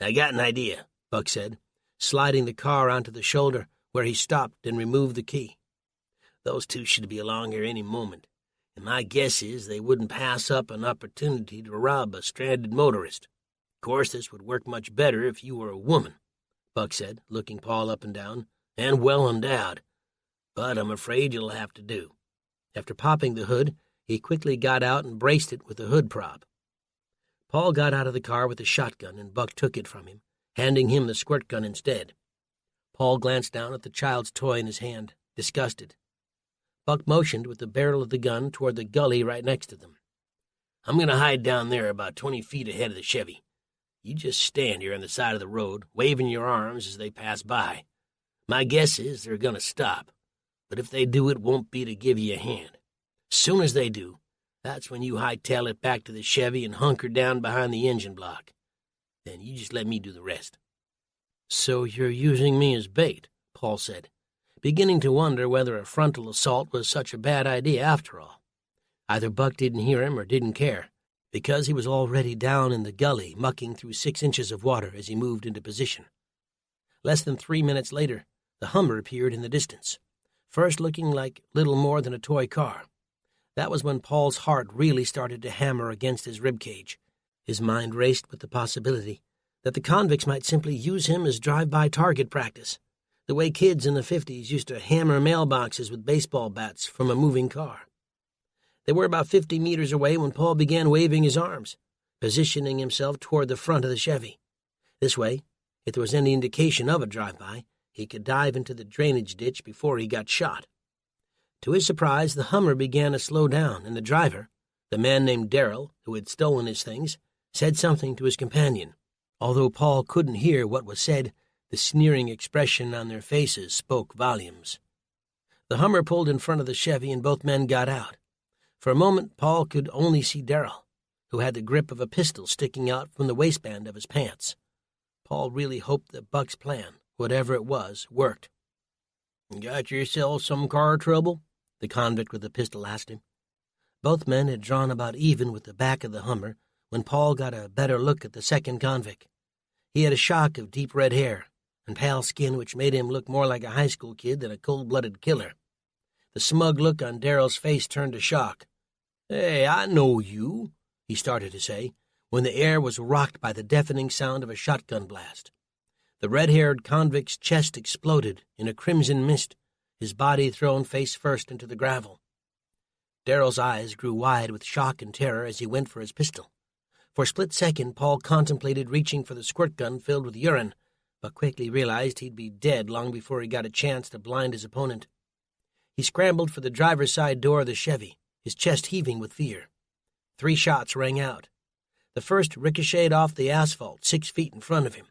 "I got an idea," Buck said, sliding the car onto the shoulder where he stopped and removed the key. "Those two should be along here any moment, and my guess is they wouldn't pass up an opportunity to rob a stranded motorist. Of course, this would work much better if you were a woman," Buck said, looking Paul up and down, "and well endowed. But I'm afraid you'll have to do." After popping the hood, he quickly got out and braced it with the hood prop. Paul got out of the car with the shotgun, and Buck took it from him, handing him the squirt gun instead. Paul glanced down at the child's toy in his hand, disgusted. Buck motioned with the barrel of the gun toward the gully right next to them. "I'm going to hide down there about 20 feet ahead of the Chevy. You just stand here on the side of the road, waving your arms as they pass by. My guess is they're going to stop, but if they do, it won't be to give you a hand. As soon as they do, that's when you hightail it back to the Chevy and hunker down behind the engine block. Then you just let me do the rest." "So you're using me as bait," Paul said, beginning to wonder whether a frontal assault was such a bad idea after all. Either Buck didn't hear him or didn't care, because he was already down in the gully, mucking through 6 inches of water as he moved into position. Less than 3 minutes later, the Hummer appeared in the distance, first looking like little more than a toy car. That was when Paul's heart really started to hammer against his ribcage. His mind raced with the possibility that the convicts might simply use him as drive-by target practice, the way kids in the 50s used to hammer mailboxes with baseball bats from a moving car. They were about 50 meters away when Paul began waving his arms, positioning himself toward the front of the Chevy. This way, if there was any indication of a drive-by, he could dive into the drainage ditch before he got shot. To his surprise, the Hummer began to slow down, and the driver, the man named Darrell, who had stolen his things, said something to his companion. Although Paul couldn't hear what was said, the sneering expression on their faces spoke volumes. The Hummer pulled in front of the Chevy, and both men got out. For a moment, Paul could only see Darrell, who had the grip of a pistol sticking out from the waistband of his pants. Paul really hoped that Buck's plan, whatever it was, worked. "Got yourself some car trouble?" the convict with the pistol asked him. Both men had drawn about even with the back of the Hummer when Paul got a better look at the second convict. He had a shock of deep red hair and pale skin which made him look more like a high school kid than a cold-blooded killer. The smug look on Darrell's face turned to shock. "Hey, I know you," he started to say, when the air was rocked by the deafening sound of a shotgun blast. The red-haired convict's chest exploded in a crimson mist, his body thrown face first into the gravel. Darrell's eyes grew wide with shock and terror as he went for his pistol. For a split second, Paul contemplated reaching for the squirt gun filled with urine, but quickly realized he'd be dead long before he got a chance to blind his opponent. He scrambled for the driver's side door of the Chevy, his chest heaving with fear. 3 shots rang out. The first ricocheted off the asphalt 6 feet in front of him.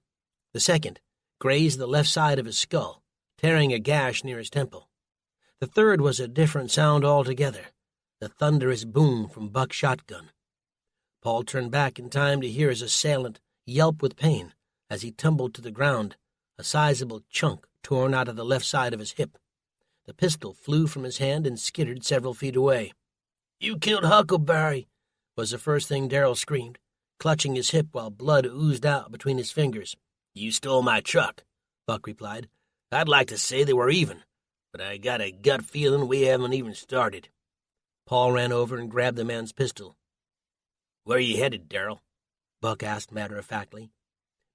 The second grazed the left side of his skull, tearing a gash near his temple. The third was a different sound altogether, the thunderous boom from Buck's shotgun. Paul turned back in time to hear his assailant yelp with pain as he tumbled to the ground, a sizable chunk torn out of the left side of his hip. The pistol flew from his hand and skittered several feet away. "You killed Huckleberry," was the first thing Darrell screamed, clutching his hip while blood oozed out between his fingers. "You stole my truck," Buck replied. "I'd like to say that we're even, but I got a gut feeling we haven't even started." Paul ran over and grabbed the man's pistol. "Where are you headed, Darrell?" Buck asked matter-of-factly.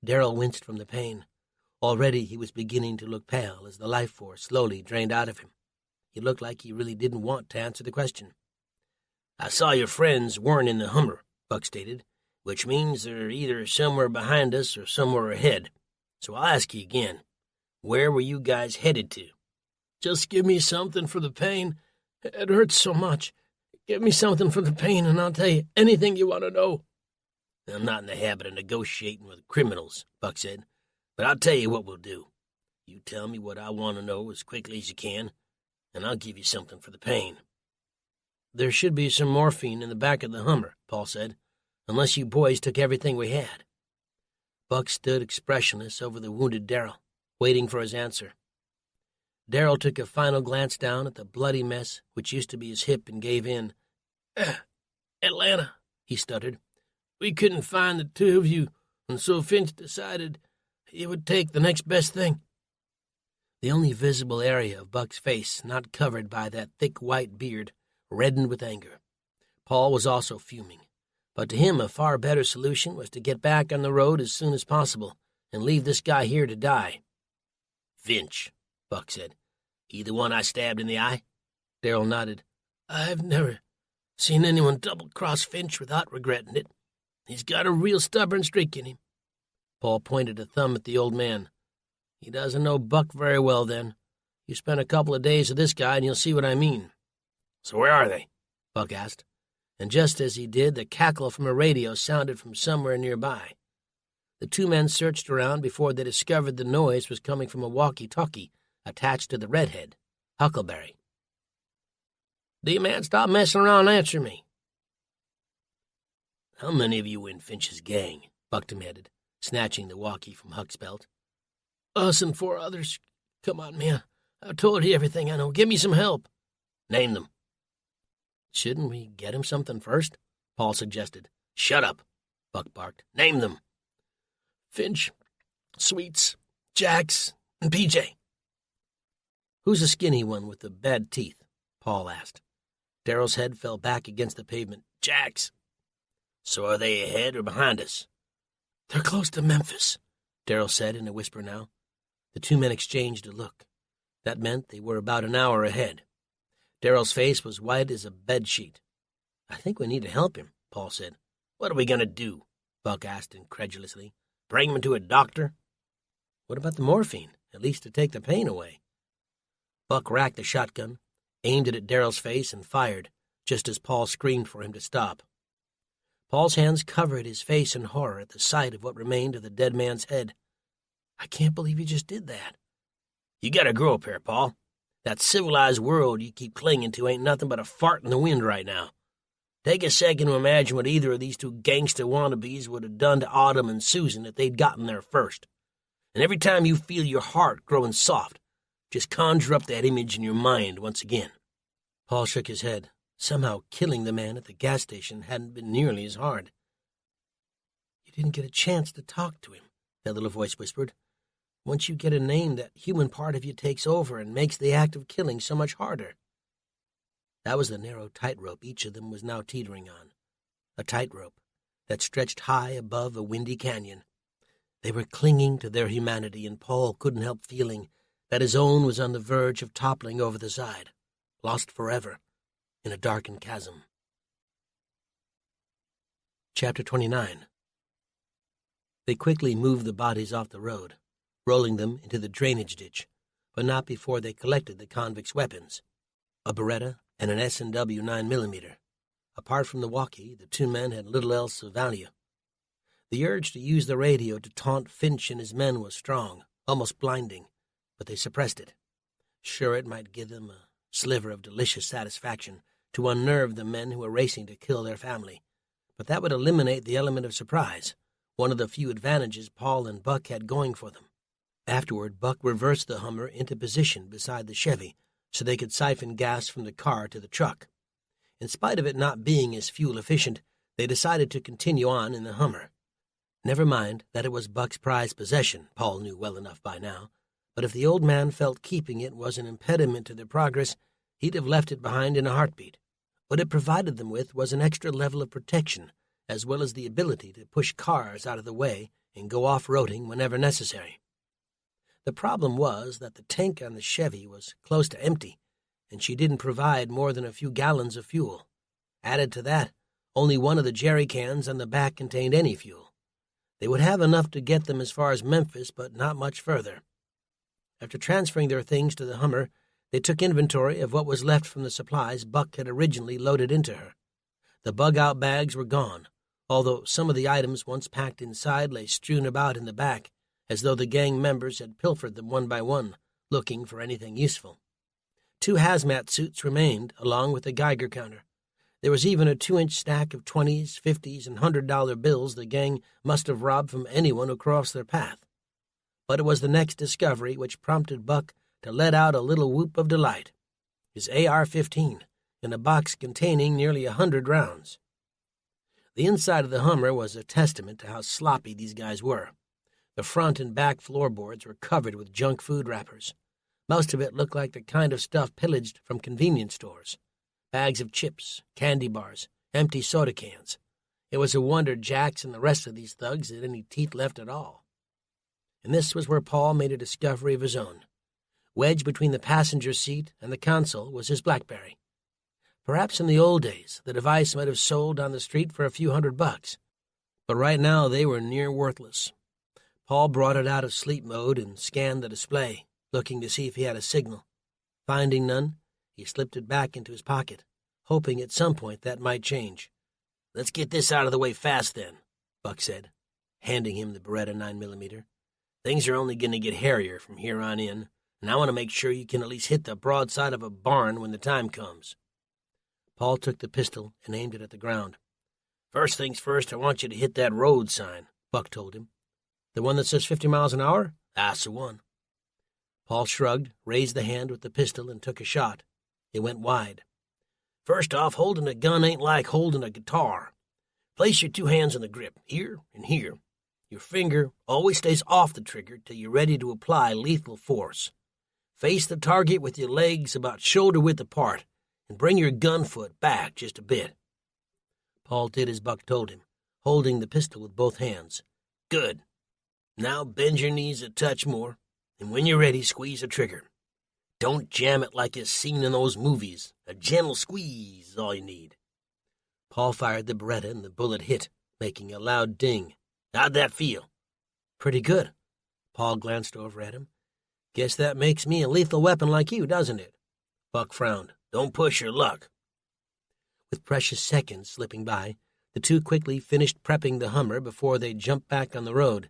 Darrell winced from the pain. Already he was beginning to look pale as the life force slowly drained out of him. He looked like he really didn't want to answer the question. "I saw your friends weren't in the Hummer," Buck stated, "which means they're either somewhere behind us or somewhere ahead. So I'll ask you again, where were you guys headed to?" "Just give me something for the pain. It hurts so much. Give me something for the pain, and I'll tell you anything you want to know." "I'm not in the habit of negotiating with criminals," Buck said, "but I'll tell you what we'll do. You tell me what I want to know as quickly as you can, and I'll give you something for the pain." "There should be some morphine in the back of the Hummer," Paul said, "unless you boys took everything we had." Buck stood expressionless over the wounded Darrell, waiting for his answer. Darrell took a final glance down at the bloody mess which used to be his hip and gave in. "Atlanta," he stuttered. "We couldn't find the two of you, and so Finch decided he would take the next best thing." The only visible area of Buck's face not covered by that thick white beard reddened with anger. Paul was also fuming, but to him a far better solution was to get back on the road as soon as possible and leave this guy here to die. "Finch," Buck said. "He the one I stabbed in the eye?" Darrell nodded. "I've never seen anyone double-cross Finch without regretting it. He's got a real stubborn streak in him." Paul pointed a thumb at the old man. "He doesn't know Buck very well, then. You spend a couple of days with this guy, and you'll see what I mean." "So where are they?" Buck asked, and just as he did, the cackle from a radio sounded from somewhere nearby. The two men searched around before they discovered the noise was coming from a walkie-talkie attached to the redhead, Huckleberry. "The man, stop messing around and answer me." "How many of you were in Finch's gang?" Buck demanded, snatching the walkie from Huck's belt. "Us and 4 others. Come on, man. I've told you everything I know. Give me some help." "Name them." "Shouldn't we get him something first?" Paul suggested. "Shut up," Buck barked. "Name them." "Finch, Sweets, Jax, and PJ." "Who's the skinny one with the bad teeth?" Paul asked. Darrell's head fell back against the pavement. "Jax." "So are they ahead or behind us?" "They're close to Memphis," Darrell said in a whisper now. The two men exchanged a look. That meant they were about an hour ahead. Darrell's face was white as a bedsheet. "I think we need to help him," Paul said. "What are we going to do?" Buck asked incredulously. "Bring him to a doctor?" "What about the morphine, at least to take the pain away?" Buck racked the shotgun, aimed it at Darrell's face, and fired, just as Paul screamed for him to stop. Paul's hands covered his face in horror at the sight of what remained of the dead man's head. "I can't believe you just did that." "You gotta grow up here, Paul. That civilized world you keep clinging to ain't nothing but a fart in the wind right now. Take a second to imagine what either of these two gangsta wannabes would have done to Autumn and Susan if they'd gotten there first. And every time you feel your heart growing soft, just conjure up that image in your mind once again." Paul shook his head. Somehow killing the man at the gas station hadn't been nearly as hard. "You didn't get a chance to talk to him," that little voice whispered. "Once you get a name, that human part of you takes over and makes the act of killing so much harder." That was the narrow tightrope each of them was now teetering on. A tightrope that stretched high above a windy canyon. They were clinging to their humanity, and Paul couldn't help feeling that his own was on the verge of toppling over the side, lost forever in a darkened chasm. Chapter 29. They quickly moved the bodies off the road, rolling them into the drainage ditch, but not before they collected the convicts' weapons, a Beretta and an S&W 9mm. Apart from the walkie, the two men had little else of value. The urge to use the radio to taunt Finch and his men was strong, almost blinding, but they suppressed it. Sure, it might give them a sliver of delicious satisfaction to unnerve the men who were racing to kill their family, but that would eliminate the element of surprise, one of the few advantages Paul and Buck had going for them. Afterward, Buck reversed the Hummer into position beside the Chevy so they could siphon gas from the car to the truck. In spite of it not being as fuel efficient, they decided to continue on in the Hummer. Never mind that it was Buck's prized possession, Paul knew well enough by now, but if the old man felt keeping it was an impediment to their progress, he'd have left it behind in a heartbeat. What it provided them with was an extra level of protection, as well as the ability to push cars out of the way and go off-roading whenever necessary. The problem was that the tank on the Chevy was close to empty, and she didn't provide more than a few gallons of fuel. Added to that, only one of the jerry cans on the back contained any fuel. They would have enough to get them as far as Memphis, but not much further. After transferring their things to the Hummer, they took inventory of what was left from the supplies Buck had originally loaded into her. The bug-out bags were gone, although some of the items once packed inside lay strewn about in the back, as though the gang members had pilfered them one by one, looking for anything useful. 2 hazmat suits remained, along with a Geiger counter. There was even a 2-inch stack of 20s, 50s, and $100 bills the gang must have robbed from anyone who crossed their path. But it was the next discovery which prompted Buck to let out a little whoop of delight. His AR-15, in a box containing nearly 100 rounds. The inside of the Hummer was a testament to how sloppy these guys were. The front and back floorboards were covered with junk food wrappers. Most of it looked like the kind of stuff pillaged from convenience stores. Bags of chips, candy bars, empty soda cans. It was a wonder Jax and the rest of these thugs had any teeth left at all. And this was where Paul made a discovery of his own. Wedged between the passenger seat and the console was his BlackBerry. Perhaps in the old days, the device might have sold on the street for a few $100, but right now they were near worthless. Paul brought it out of sleep mode and scanned the display, looking to see if he had a signal. Finding none, he slipped it back into his pocket, hoping at some point that might change. "Let's get this out of the way fast, then," Buck said, handing him the Beretta 9mm. "Things are only going to get hairier from here on in, and I want to make sure you can at least hit the broadside of a barn when the time comes." Paul took the pistol and aimed it at the ground. "First things first, I want you to hit that road sign," Buck told him. "The one that says 50 miles an hour? That's the one." Paul shrugged, raised the hand with the pistol, and took a shot. It went wide. "First off, holding a gun ain't like holding a guitar. Place your 2 hands on the grip, here and here. Your finger always stays off the trigger till you're ready to apply lethal force. Face the target with your legs about shoulder-width apart, and bring your gun foot back just a bit." Paul did as Buck told him, holding the pistol with both hands. "Good. Now bend your knees a touch more, and when you're ready, squeeze the trigger. Don't jam it like it's seen in those movies. A gentle squeeze is all you need." Paul fired the Beretta, and the bullet hit, making a loud ding. "How'd that feel?" "Pretty good." Paul glanced over at him. "Guess that makes me a lethal weapon like you, doesn't it?" Buck frowned. "Don't push your luck." With precious seconds slipping by, the two quickly finished prepping the Hummer before they jumped back on the road.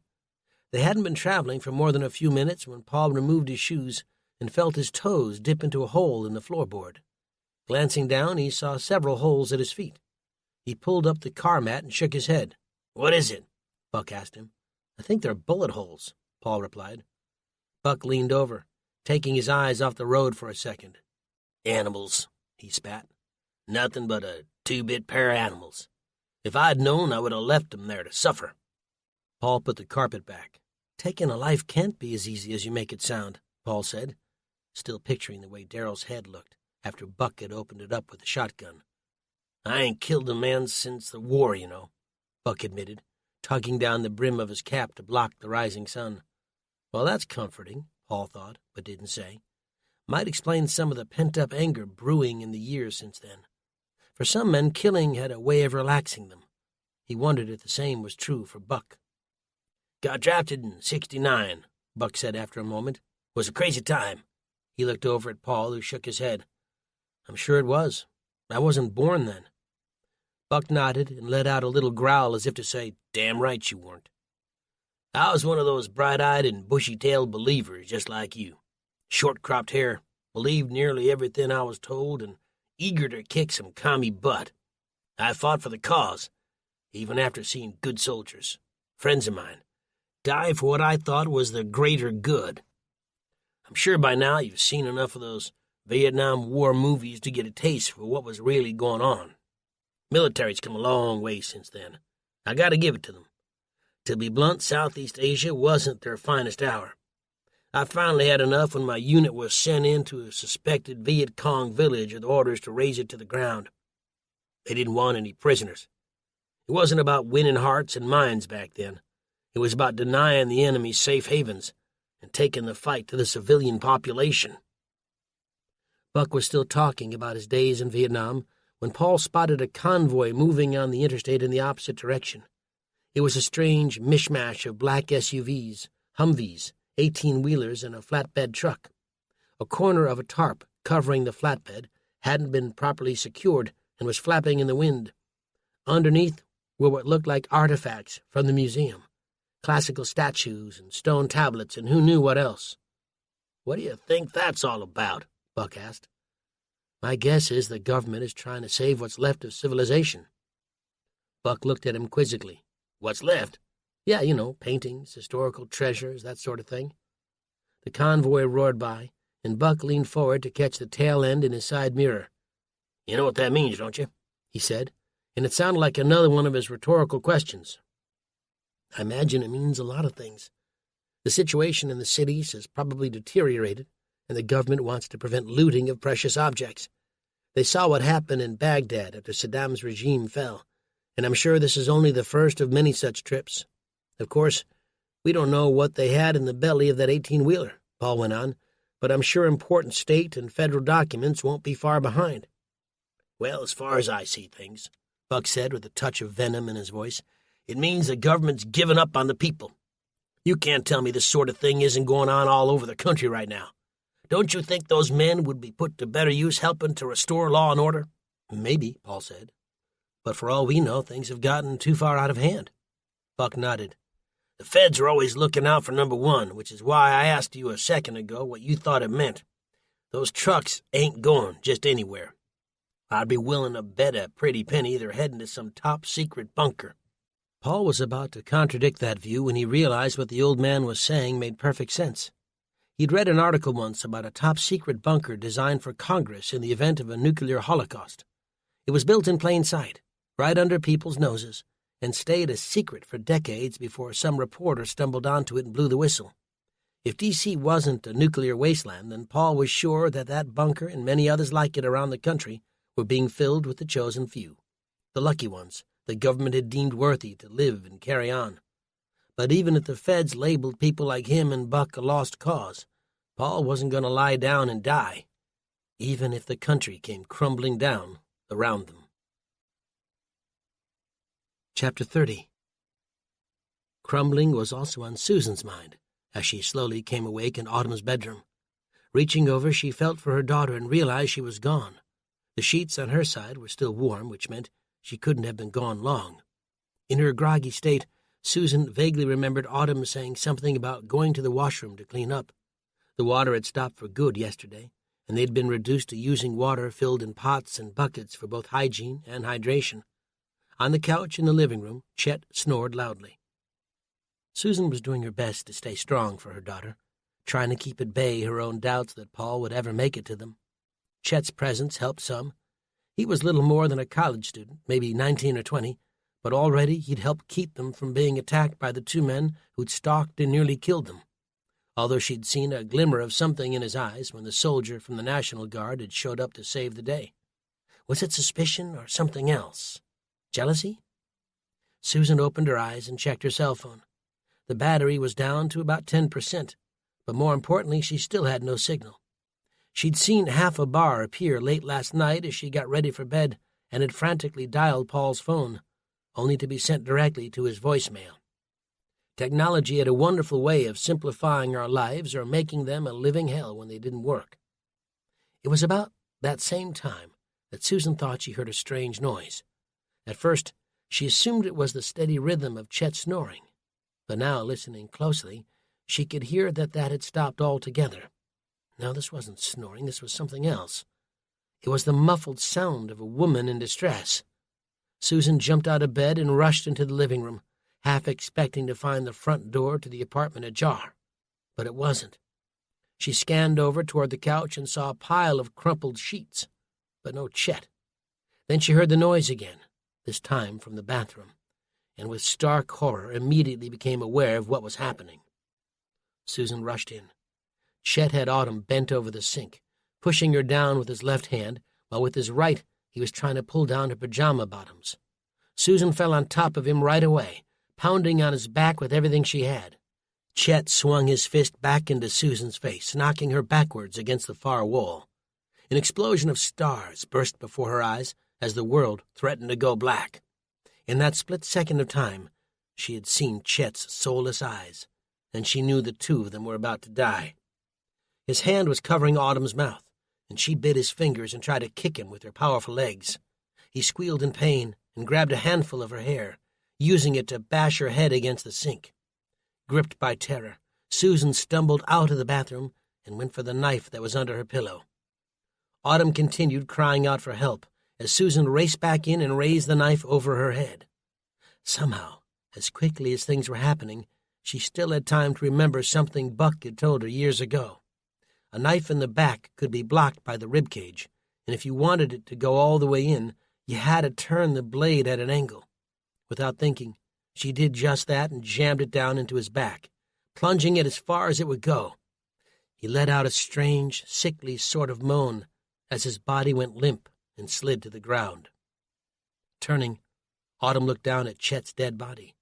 They hadn't been traveling for more than a few minutes when Paul removed his shoes and felt his toes dip into a hole in the floorboard. Glancing down, he saw several holes at his feet. He pulled up the car mat and shook his head. "What is it?" Buck asked him. "I think they're bullet holes," Paul replied. Buck leaned over, taking his eyes off the road for a second. "Animals," he spat. "Nothing but a 2-bit pair of animals. If I'd known, I would have left them there to suffer." Paul put the carpet back. "Taking a life can't be as easy as you make it sound," Paul said, still picturing the way Darrell's head looked after Buck had opened it up with the shotgun. "I ain't killed a man since the war, you know," Buck admitted, tugging down the brim of his cap to block the rising sun. Well, that's comforting, Paul thought, but didn't say. Might explain some of the pent-up anger brewing in the years since then. For some men, killing had a way of relaxing them. He wondered if the same was true for Buck. "Got drafted in '69, Buck said after a moment. "Was a crazy time." He looked over at Paul, who shook his head. "I'm sure it was. I wasn't born then." Buck nodded and let out a little growl as if to say, "Damn right you weren't." "I was one of those bright-eyed and bushy-tailed believers just like you. Short-cropped hair, believed nearly everything I was told, and eager to kick some commie butt. I fought for the cause, even after seeing good soldiers, friends of mine, Die for what I thought was the greater good. I'm sure by now you've seen enough of those Vietnam War movies to get a taste for what was really going on. Military's come a long way since then. I gotta give it to them. To be blunt, Southeast Asia wasn't their finest hour. I finally had enough when my unit was sent into a suspected Viet Cong village with orders to raze it to the ground. They didn't want any prisoners. It wasn't about winning hearts and minds back then. It was about denying the enemy safe havens and taking the fight to the civilian population. Buck was still talking about his days in Vietnam when Paul spotted a convoy moving on the interstate in the opposite direction. It was a strange mishmash of black SUVs, Humvees, 18-wheelers, and a flatbed truck. A corner of a tarp covering the flatbed hadn't been properly secured and was flapping in the wind. Underneath were what looked like artifacts from the museum, classical statues and stone tablets and who knew what else. "What do you think that's all about?" Buck asked. "My guess is the government is trying to save what's left of civilization." Buck looked at him quizzically. "What's left?" "Yeah, paintings, historical treasures, that sort of thing." The convoy roared by, and Buck leaned forward to catch the tail end in his side mirror. "You know what that means, don't you?" he said, and it sounded like another one of his rhetorical questions. "I imagine it means a lot of things. The situation in the cities has probably deteriorated, and the government wants to prevent looting of precious objects. They saw what happened in Baghdad after Saddam's regime fell, and I'm sure this is only the first of many such trips. Of course, we don't know what they had in the belly of that 18-wheeler, Paul went on, but I'm sure important state and federal documents won't be far behind." "Well, as far as I see things," Buck said with a touch of venom in his voice, "it means the government's given up on the people. You can't tell me this sort of thing isn't going on all over the country right now. Don't you think those men would be put to better use helping to restore law and order?" "Maybe," Paul said. "But for all we know, things have gotten too far out of hand." Buck nodded. "The feds are always looking out for number one, which is why I asked you a second ago what you thought it meant. Those trucks ain't going just anywhere. I'd be willing to bet a pretty penny they're heading to some top-secret bunker." Paul was about to contradict that view when he realized what the old man was saying made perfect sense. He'd read an article once about a top-secret bunker designed for Congress in the event of a nuclear holocaust. It was built in plain sight, right under people's noses, and stayed a secret for decades before some reporter stumbled onto it and blew the whistle. If D.C. wasn't a nuclear wasteland, then Paul was sure that that bunker and many others like it around the country were being filled with the chosen few, the lucky ones the government had deemed worthy to live and carry on. But even if the feds labeled people like him and Buck a lost cause, Paul wasn't going to lie down and die, even if the country came crumbling down around them. Chapter 30. Crumbling was also on Susan's mind as she slowly came awake in Autumn's bedroom. Reaching over, she felt for her daughter and realized she was gone. The sheets on her side were still warm, which meant she couldn't have been gone long. In her groggy state, Susan vaguely remembered Autumn saying something about going to the washroom to clean up. The water had stopped for good yesterday, and they'd been reduced to using water filled in pots and buckets for both hygiene and hydration. On the couch in the living room, Chet snored loudly. Susan was doing her best to stay strong for her daughter, trying to keep at bay her own doubts that Paul would ever make it to them. Chet's presence helped some. He was little more than a college student, maybe 19 or 20, but already he'd helped keep them from being attacked by the two men who'd stalked and nearly killed them. Although she'd seen a glimmer of something in his eyes when the soldier from the National Guard had showed up to save the day. Was it suspicion or something else? Jealousy? Susan opened her eyes and checked her cell phone. The battery was down to about 10%, but more importantly, she still had no signal. She'd seen half a bar appear late last night as she got ready for bed and had frantically dialed Paul's phone, only to be sent directly to his voicemail. Technology had a wonderful way of simplifying our lives or making them a living hell when they didn't work. It was about that same time that Susan thought she heard a strange noise. At first, she assumed it was the steady rhythm of Chet snoring, but now, listening closely, she could hear that had stopped altogether. No, this wasn't snoring, this was something else. It was the muffled sound of a woman in distress. Susan jumped out of bed and rushed into the living room. half expecting to find the front door to the apartment ajar, but it wasn't. She scanned over toward the couch and saw a pile of crumpled sheets, but no Chet. Then she heard the noise again, this time from the bathroom, and with stark horror immediately became aware of what was happening. Susan rushed in. Chet had Autumn bent over the sink, pushing her down with his left hand, while with his right he was trying to pull down her pajama bottoms. Susan fell on top of him right away, pounding on his back with everything she had. Chet swung his fist back into Susan's face, knocking her backwards against the far wall. An explosion of stars burst before her eyes as the world threatened to go black. In that split second of time, she had seen Chet's soulless eyes, and she knew the two of them were about to die. His hand was covering Autumn's mouth, and she bit his fingers and tried to kick him with her powerful legs. He squealed in pain and grabbed a handful of her hair, using it to bash her head against the sink. Gripped by terror, Susan stumbled out of the bathroom and went for the knife that was under her pillow. Autumn continued crying out for help as Susan raced back in and raised the knife over her head. Somehow, as quickly as things were happening, she still had time to remember something Buck had told her years ago. A knife in the back could be blocked by the ribcage, and if you wanted it to go all the way in, you had to turn the blade at an angle. Without thinking, she did just that and jammed it down into his back, plunging it as far as it would go. He let out a strange, sickly sort of moan as his body went limp and slid to the ground. Turning, Autumn looked down at Chet's dead body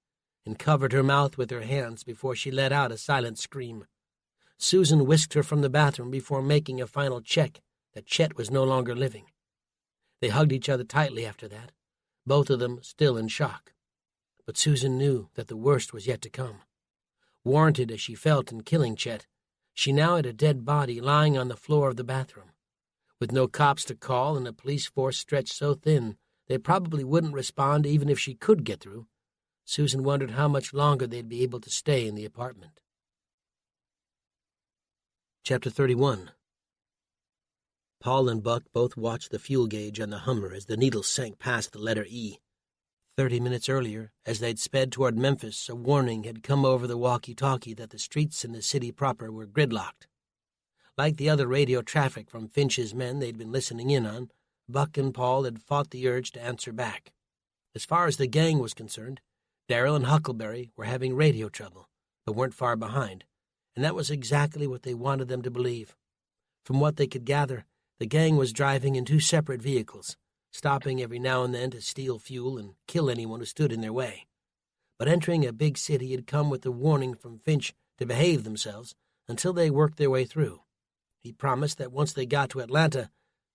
and covered her mouth with her hands before she let out a silent scream. Susan whisked her from the bathroom before making a final check that Chet was no longer living. They hugged each other tightly after that, both of them still in shock. But Susan knew that the worst was yet to come. Warranted as she felt in killing Chet, she now had a dead body lying on the floor of the bathroom. With no cops to call and a police force stretched so thin they probably wouldn't respond even if she could get through, Susan wondered how much longer they'd be able to stay in the apartment. Chapter 31. Paul and Buck both watched the fuel gauge on the Hummer as the needle sank past the letter E. 30 minutes earlier, as they'd sped toward Memphis, a warning had come over the walkie-talkie that the streets in the city proper were gridlocked. Like the other radio traffic from Finch's men they'd been listening in on, Buck and Paul had fought the urge to answer back. As far as the gang was concerned, Darrell and Huckleberry were having radio trouble, but weren't far behind, and that was exactly what they wanted them to believe. From what they could gather, the gang was driving in two separate vehicles, stopping every now and then to steal fuel and kill anyone who stood in their way. But entering a big city had come with the warning from Finch to behave themselves until they worked their way through. He promised that once they got to Atlanta,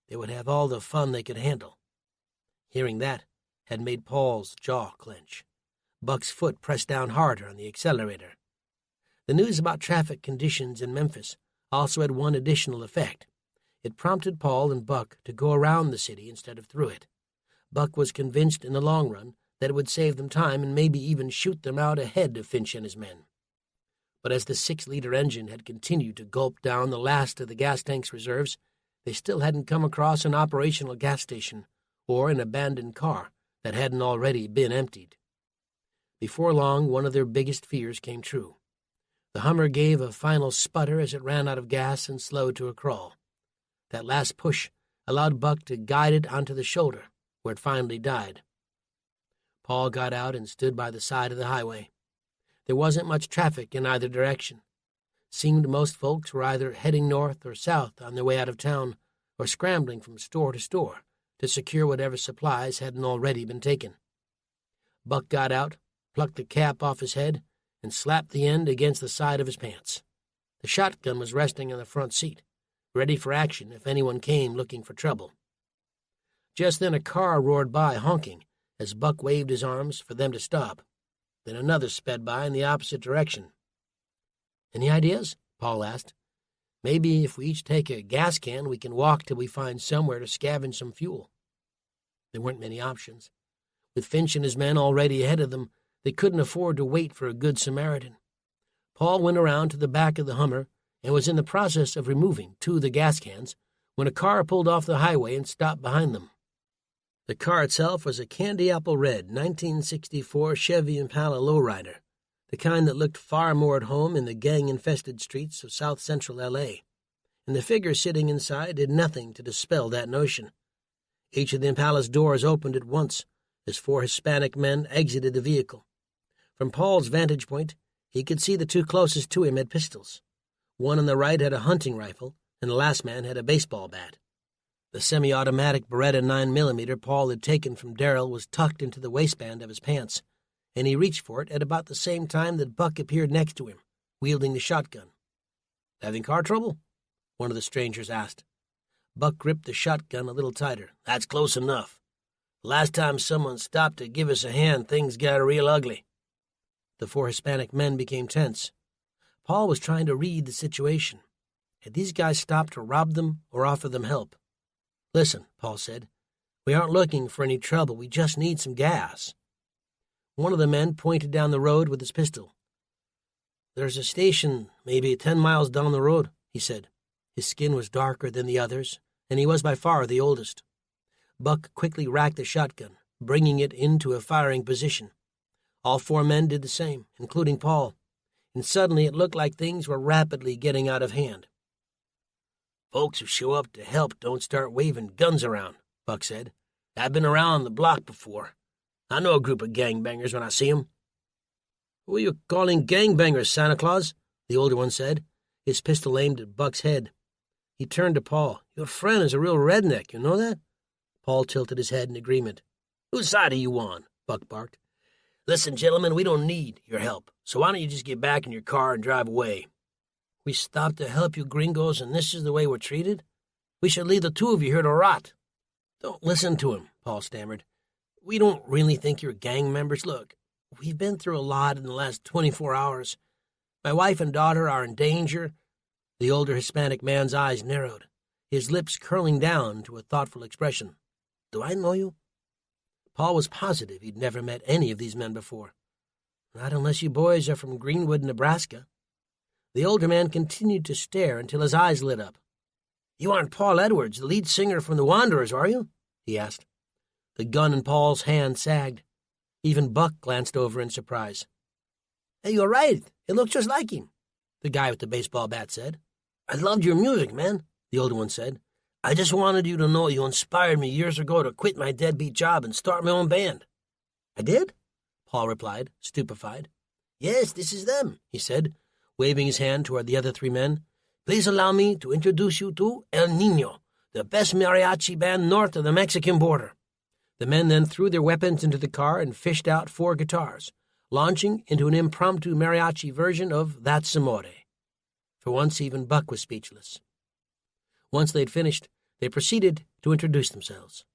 they would have all the fun they could handle. Hearing that had made Paul's jaw clench. Buck's foot pressed down harder on the accelerator. The news about traffic conditions in Memphis also had one additional effect. It prompted Paul and Buck to go around the city instead of through it. Buck was convinced in the long run that it would save them time and maybe even shoot them out ahead of Finch and his men. But as the 6-liter engine had continued to gulp down the last of the gas tank's reserves, they still hadn't come across an operational gas station or an abandoned car that hadn't already been emptied. Before long, one of their biggest fears came true. The Hummer gave a final sputter as it ran out of gas and slowed to a crawl. That last push allowed Buck to guide it onto the shoulder, where it finally died. Paul got out and stood by the side of the highway. There wasn't much traffic in either direction. Seemed most folks were either heading north or south on their way out of town, or scrambling from store to store to secure whatever supplies hadn't already been taken. Buck got out, plucked the cap off his head, and slapped the end against the side of his pants. The shotgun was resting on the front seat, ready for action if anyone came looking for trouble. Just then a car roared by, honking, as Buck waved his arms for them to stop. Then another sped by in the opposite direction. "Any ideas?" Paul asked. "Maybe if we each take a gas can, we can walk till we find somewhere to scavenge some fuel." There weren't many options. With Finch and his men already ahead of them, they couldn't afford to wait for a good Samaritan. Paul went around to the back of the Hummer and was in the process of removing 2 of the gas cans when a car pulled off the highway and stopped behind them. The car itself was a candy apple red 1964 Chevy Impala lowrider, the kind that looked far more at home in the gang-infested streets of south-central L.A., and the figure sitting inside did nothing to dispel that notion. Each of the Impala's doors opened at once as 4 Hispanic men exited the vehicle. From Paul's vantage point, he could see the 2 closest to him had pistols. One on the right had a hunting rifle, and the last man had a baseball bat. The semi-automatic Beretta 9mm Paul had taken from Darrell was tucked into the waistband of his pants, and he reached for it at about the same time that Buck appeared next to him, wielding the shotgun. "Having car trouble?" one of the strangers asked. Buck gripped the shotgun a little tighter. "That's close enough. Last time someone stopped to give us a hand, things got real ugly." The 4 Hispanic men became tense. Paul was trying to read the situation. Had these guys stopped to rob them or offer them help? "Listen," Paul said, "we aren't looking for any trouble. We just need some gas." One of the men pointed down the road with his pistol. "There's a station maybe 10 miles down the road," he said. His skin was darker than the others, and he was by far the oldest. Buck quickly racked the shotgun, bringing it into a firing position. All 4 men did the same, including Paul, and suddenly it looked like things were rapidly getting out of hand. "Folks who show up to help don't start waving guns around," Buck said. "I've been around the block before. I know a group of gangbangers when I see 'em." "Who are you calling gangbangers, Santa Claus?" the older one said, his pistol aimed at Buck's head. He turned to Paul. "Your friend is a real redneck, you know that?" Paul tilted his head in agreement. "Whose side are you on?" Buck barked. "Listen, gentlemen, we don't need your help, so why don't you just get back in your car and drive away? We stopped to help you gringos, and this is the way we're treated? We should leave the 2 of you here to rot." "Don't listen to him," Paul stammered. "We don't really think you're gang members. Look, we've been through a lot in the last 24 hours. My wife and daughter are in danger." The older Hispanic man's eyes narrowed, his lips curling down to a thoughtful expression. "Do I know you?" Paul was positive he'd never met any of these men before. "Not unless you boys are from Greenwood, Nebraska." The older man continued to stare until his eyes lit up. "You aren't Paul Edwards, the lead singer from the Wanderers, are you?" he asked. The gun in Paul's hand sagged. Even Buck glanced over in surprise. "Hey, you're right. It looks just like him," the guy with the baseball bat said. "I loved your music, man," the older one said. "I just wanted you to know you inspired me years ago to quit my deadbeat job and start my own band." "I did?" Paul replied, stupefied. "Yes, this is them," he said, waving his hand toward the other 3 men. "Please allow me to introduce you to El Niño, the best mariachi band north of the Mexican border." The men then threw their weapons into the car and fished out 4 guitars, launching into an impromptu mariachi version of That's Amore. For once, even Buck was speechless. Once they'd finished, they proceeded to introduce themselves.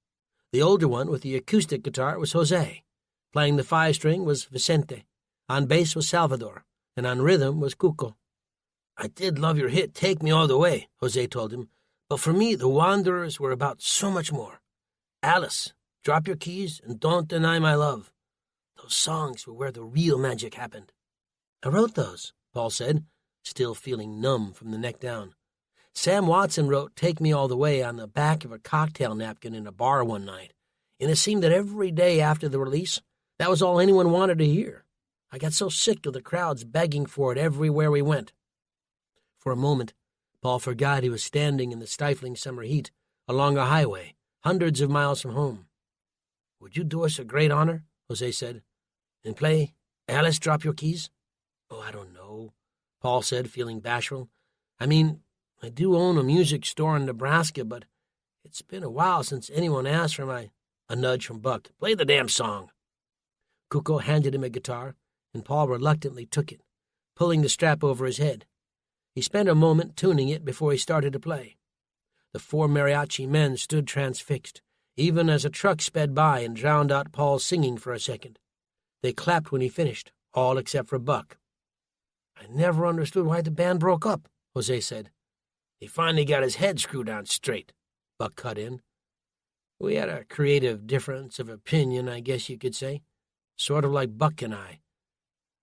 The older one with the acoustic guitar was Jose. Playing the 5-string was Vicente. On bass was Salvador, and on rhythm was Cuco. "I did love your hit, Take Me All the Way," Jose told him, "but for me, the Wanderers were about so much more. Alice, Drop Your Keys, and Don't Deny My Love. Those songs were where the real magic happened." "I wrote those," Paul said, still feeling numb from the neck down. "Sam Watson wrote Take Me All the Way on the back of a cocktail napkin in a bar one night, and it seemed that every day after the release, that was all anyone wanted to hear. I got so sick of the crowds begging for it everywhere we went." For a moment, Paul forgot he was standing in the stifling summer heat along a highway, hundreds of miles from home. "Would you do us a great honor," Jose said, "and play Alice, Drop Your Keys?" "Oh, I don't know," Paul said, feeling bashful. "I mean, I do own a music store in Nebraska, but it's been a while since anyone asked for my—" A nudge from Buck. "Play the damn song." Cuco handed him a guitar, and Paul reluctantly took it, pulling the strap over his head. He spent a moment tuning it before he started to play. The 4 mariachi men stood transfixed, even as a truck sped by and drowned out Paul's singing for a second. They clapped when he finished, all except for Buck. "I never understood why the band broke up," Jose said. "He finally got his head screwed on straight," Buck cut in. "We had a creative difference of opinion, I guess you could say. Sort of like Buck and I.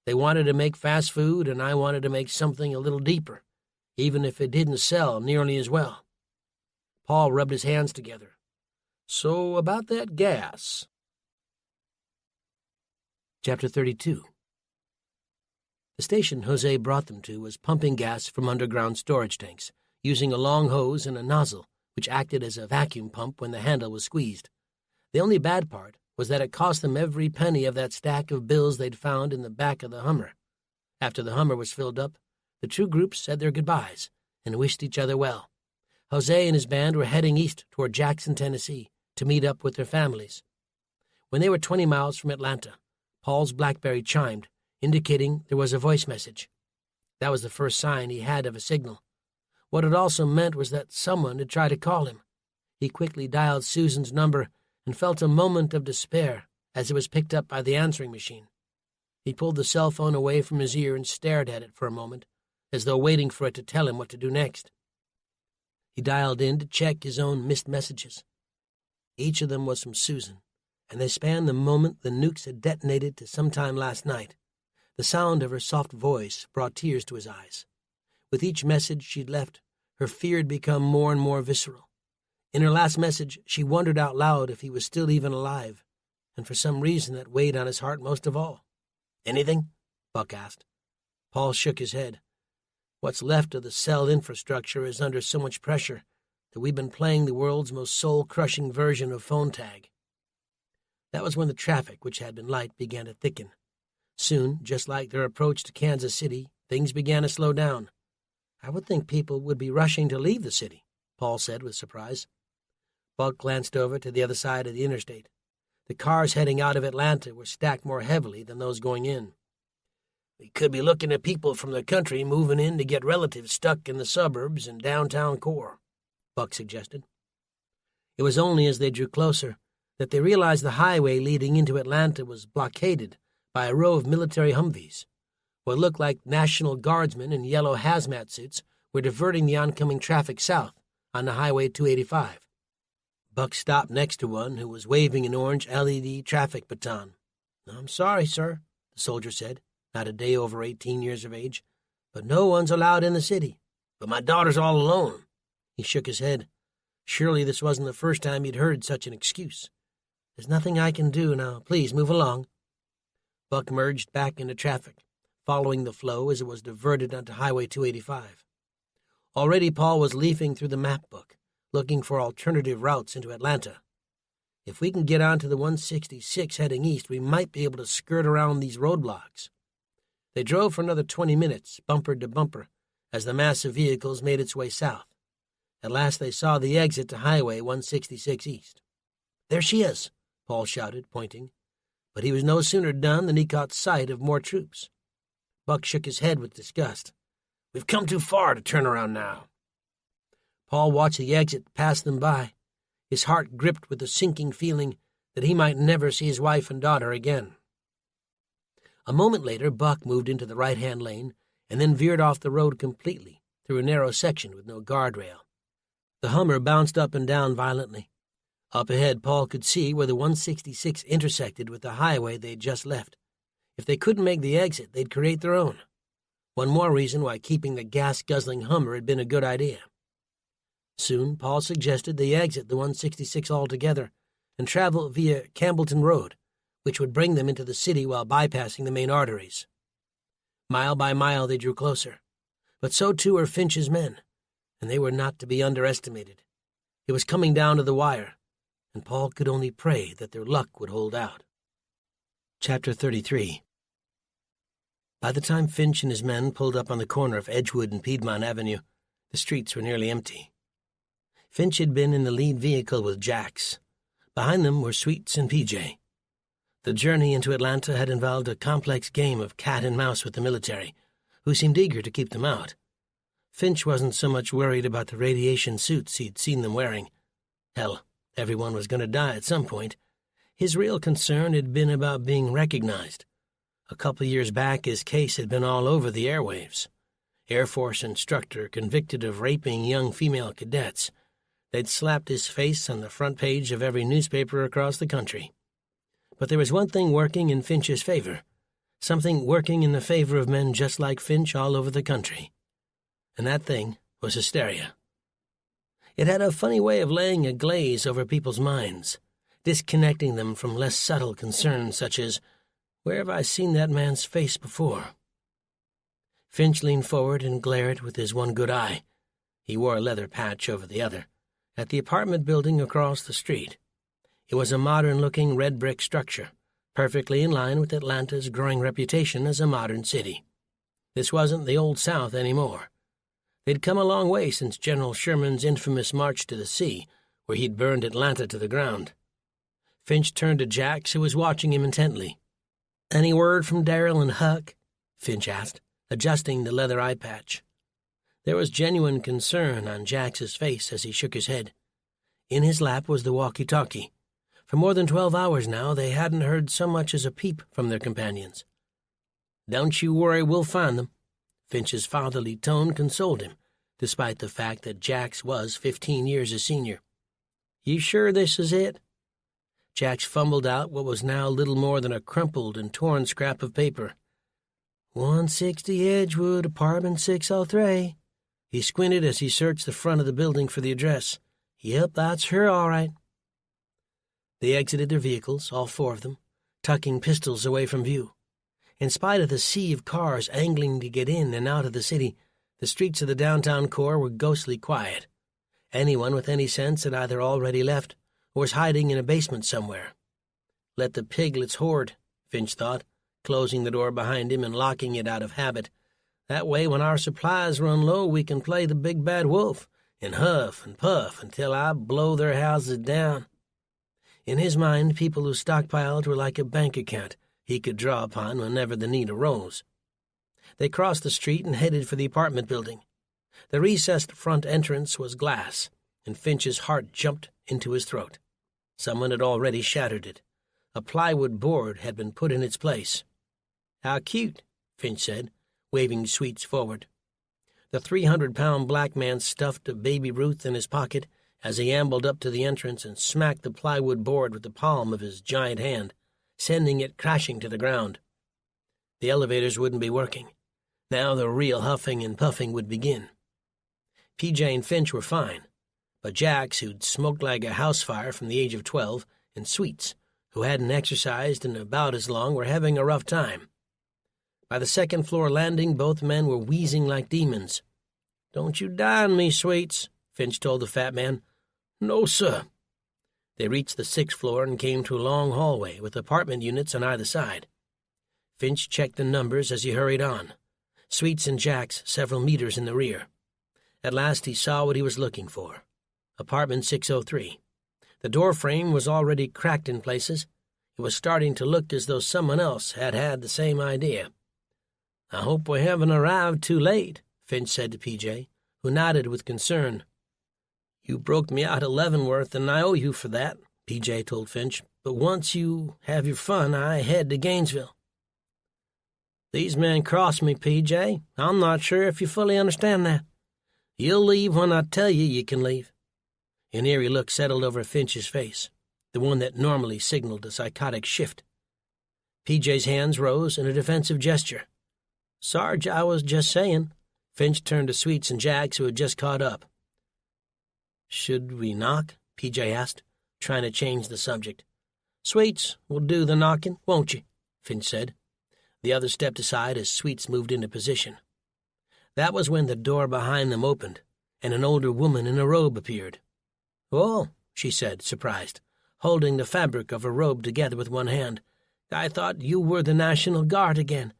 They wanted to make fast food, and I wanted to make something a little deeper, even if it didn't sell nearly as well." Paul rubbed his hands together. So about that gas. Chapter 32. The station Jose brought them to was pumping gas from underground storage tanks, using a long hose and a nozzle, which acted as a vacuum pump when the handle was squeezed. The only bad part was that it cost them every penny of that stack of bills they'd found in the back of the Hummer. After the Hummer was filled up, the two groups said their goodbyes and wished each other well. Jose and his band were heading east toward Jackson, Tennessee, to meet up with their families. When they were 20 miles from Atlanta, Paul's BlackBerry chimed, indicating there was a voice message. That was the first sign he had of a signal. What it also meant was that someone had tried to call him. He quickly dialed Susan's number and felt a moment of despair as it was picked up by the answering machine. He pulled the cell phone away from his ear and stared at it for a moment, as though waiting for it to tell him what to do next. He dialed in to check his own missed messages. Each of them was from Susan, and they spanned the moment the nukes had detonated to sometime last night. The sound of her soft voice brought tears to his eyes. With each message she'd left, her fear had become more and more visceral. In her last message, she wondered out loud if he was still even alive, and for some reason that weighed on his heart most of all. "Anything?" Buck asked. Paul shook his head. "What's left of the cell infrastructure is under so much pressure that we've been playing the world's most soul-crushing version of phone tag." That was when the traffic, which had been light, began to thicken. Soon, just like their approach to Kansas City, things began to slow down. "I would think people would be rushing to leave the city," Paul said with surprise. Buck glanced over to the other side of the interstate. The cars heading out of Atlanta were stacked more heavily than those going in. "We could be looking at people from the country moving in to get relatives stuck in the suburbs and downtown core," Buck suggested. It was only as they drew closer that they realized the highway leading into Atlanta was blockaded by a row of military Humvees. What looked like National Guardsmen in yellow hazmat suits were diverting the oncoming traffic south on the Highway 285. Buck stopped next to one who was waving an orange LED traffic baton. "I'm sorry, sir," the soldier said, not a day over 18 years of age, "but no one's allowed in the city." "But my daughter's all alone." He shook his head. Surely this wasn't the first time he'd heard such an excuse. "There's nothing I can do now. Please move along." Buck merged back into traffic, following the flow as it was diverted onto Highway 285. Already Paul was leafing through the map book, looking for alternative routes into Atlanta. "If we can get onto the 166 heading east, we might be able to skirt around these roadblocks." They drove for another 20 minutes, bumper to bumper, as the mass of vehicles made its way south. At last they saw the exit to Highway 166 east. "There she is," Paul shouted, pointing. But he was no sooner done than he caught sight of more troops. Buck shook his head with disgust. "We've come too far to turn around now." Paul watched the exit pass them by, his heart gripped with a sinking feeling that he might never see his wife and daughter again. A moment later, Buck moved into the right-hand lane and then veered off the road completely through a narrow section with no guardrail. The Hummer bounced up and down violently. Up ahead, Paul could see where the 166 intersected with the highway they'd just left. If they couldn't make the exit, they'd create their own. One more reason why keeping the gas-guzzling Hummer had been a good idea. Soon, Paul suggested they exit the 166 altogether and travel via Campbellton Road, which would bring them into the city while bypassing the main arteries. Mile by mile they drew closer, but so too were Finch's men, and they were not to be underestimated. It was coming down to the wire, and Paul could only pray that their luck would hold out. Chapter 33. By the time Finch and his men pulled up on the corner of Edgewood and Piedmont Avenue, the streets were nearly empty. Finch had been in the lead vehicle with Jax. Behind them were Sweets and PJ. The journey into Atlanta had involved a complex game of cat and mouse with the military, who seemed eager to keep them out. Finch wasn't so much worried about the radiation suits he'd seen them wearing. Hell, everyone was going to die at some point. His real concern had been about being recognized. A couple years back, his case had been all over the airwaves. Air Force instructor convicted of raping young female cadets. They'd slapped his face on the front page of every newspaper across the country. But there was one thing working in Finch's favor, something working in the favor of men just like Finch all over the country. And that thing was hysteria. It had a funny way of laying a glaze over people's minds, disconnecting them from less subtle concerns such as, where have I seen that man's face before? Finch leaned forward and glared with his one good eye. He wore a leather patch over the other, at the apartment building across the street. It was a modern-looking red-brick structure, perfectly in line with Atlanta's growing reputation as a modern city. This wasn't the Old South anymore. They'd come a long way since General Sherman's infamous march to the sea, where he'd burned Atlanta to the ground. Finch turned to Jax, who was watching him intently. "Any word from Darrell and Huck?" Finch asked, adjusting the leather eye patch. There was genuine concern on Jax's face as he shook his head. In his lap was the walkie-talkie. For more than 12 hours now, they hadn't heard so much as a peep from their companions. "Don't you worry, we'll find them." Finch's fatherly tone consoled him, despite the fact that Jax was 15 years his senior. "You sure this is it?" Jax fumbled out what was now little more than a crumpled and torn scrap of paper. 160 Edgewood, apartment 603. He squinted as he searched the front of the building for the address. "Yep, that's her, all right." They exited their vehicles, all four of them, tucking pistols away from view. In spite of the sea of cars angling to get in and out of the city, the streets of the downtown core were ghostly quiet. Anyone with any sense had either already left or was hiding in a basement somewhere. "Let the piglets hoard," Finch thought, closing the door behind him and locking it out of habit. "That way, when our supplies run low, we can play the big bad wolf and huff and puff until I blow their houses down." In his mind, people who stockpiled were like a bank account he could draw upon whenever the need arose. They crossed the street and headed for the apartment building. The recessed front entrance was glass, and Finch's heart jumped into his throat. Someone had already shattered it. A plywood board had been put in its place. "How cute," Finch said, waving sweets forward. The 300-pound black man stuffed a baby Ruth in his pocket as he ambled up to the entrance and smacked the plywood board with the palm of his giant hand, sending it crashing to the ground. The elevators wouldn't be working. Now the real huffing and puffing would begin. PJ and Finch were fine, but Jax, who'd smoked like a house fire from the age of 12, and Sweets, who hadn't exercised in about as long, were having a rough time. By the second-floor landing, both men were wheezing like demons. "Don't you die on me, Sweets," Finch told the fat man. "No, sir." They reached the 6th floor and came to a long hallway with apartment units on either side. Finch checked the numbers as he hurried on, Sweets and Jax several meters in the rear. At last he saw what he was looking for. Apartment 603. The door frame was already cracked in places. It was starting to look as though someone else had had the same idea. "I hope we haven't arrived too late," Finch said to PJ, who nodded with concern. "You broke me out of Leavenworth, and I owe you for that," PJ told Finch. "But once you have your fun, I head to Gainesville." "These men cross me, PJ. I'm not sure if you fully understand that. You'll leave when I tell you you can leave." An eerie look settled over Finch's face, the one that normally signaled a psychotic shift. PJ's hands rose in a defensive gesture. "Sarge, I was just saying." Finch turned to Sweets and Jax, who had just caught up. "Should we knock?" PJ asked, trying to change the subject. "Sweets will do the knocking, won't you?" Finch said. The other stepped aside as Sweets moved into position. That was when the door behind them opened, and an older woman in a robe appeared. "Oh," she said, surprised, holding the fabric of her robe together with one hand. "I thought you were the National Guard again."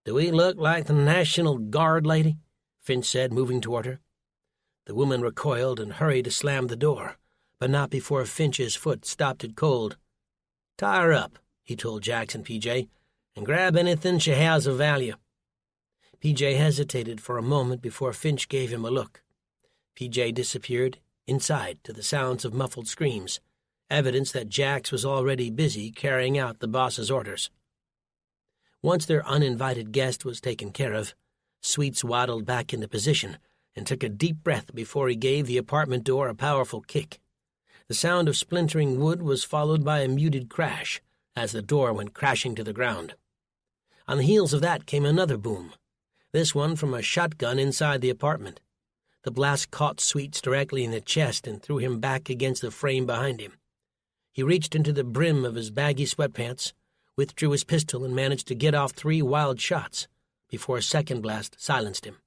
"Do we look like the National Guard, lady?" Finch said, moving toward her. The woman recoiled and hurried to slam the door, but not before Finch's foot stopped it cold. "Tie her up," he told Jax and PJ, "and grab anything she has of value." PJ hesitated for a moment before Finch gave him a look. PJ disappeared inside to the sounds of muffled screams, evidence that Jax was already busy carrying out the boss's orders. Once their uninvited guest was taken care of, Sweets waddled back into position and took a deep breath before he gave the apartment door a powerful kick. The sound of splintering wood was followed by a muted crash as the door went crashing to the ground. On the heels of that came another boom, this one from a shotgun inside the apartment. The blast caught Sweets directly in the chest and threw him back against the frame behind him. He reached into the brim of his baggy sweatpants, withdrew his pistol, and managed to get off 3 wild shots before a second blast silenced him.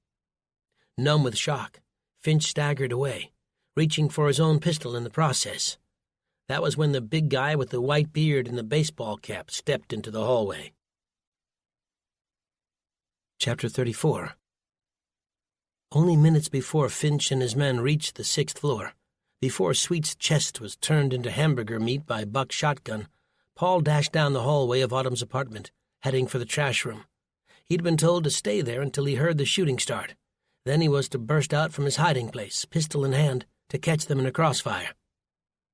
Numb with shock, Finch staggered away, reaching for his own pistol in the process. That was when the big guy with the white beard and the baseball cap stepped into the hallway. Chapter 34. Only minutes before Finch and his men reached the 6th floor, before Sweet's chest was turned into hamburger meat by Buck's shotgun, Paul dashed down the hallway of Autumn's apartment, heading for the trash room. He'd been told to stay there until he heard the shooting start. Then he was to burst out from his hiding place, pistol in hand, to catch them in a crossfire.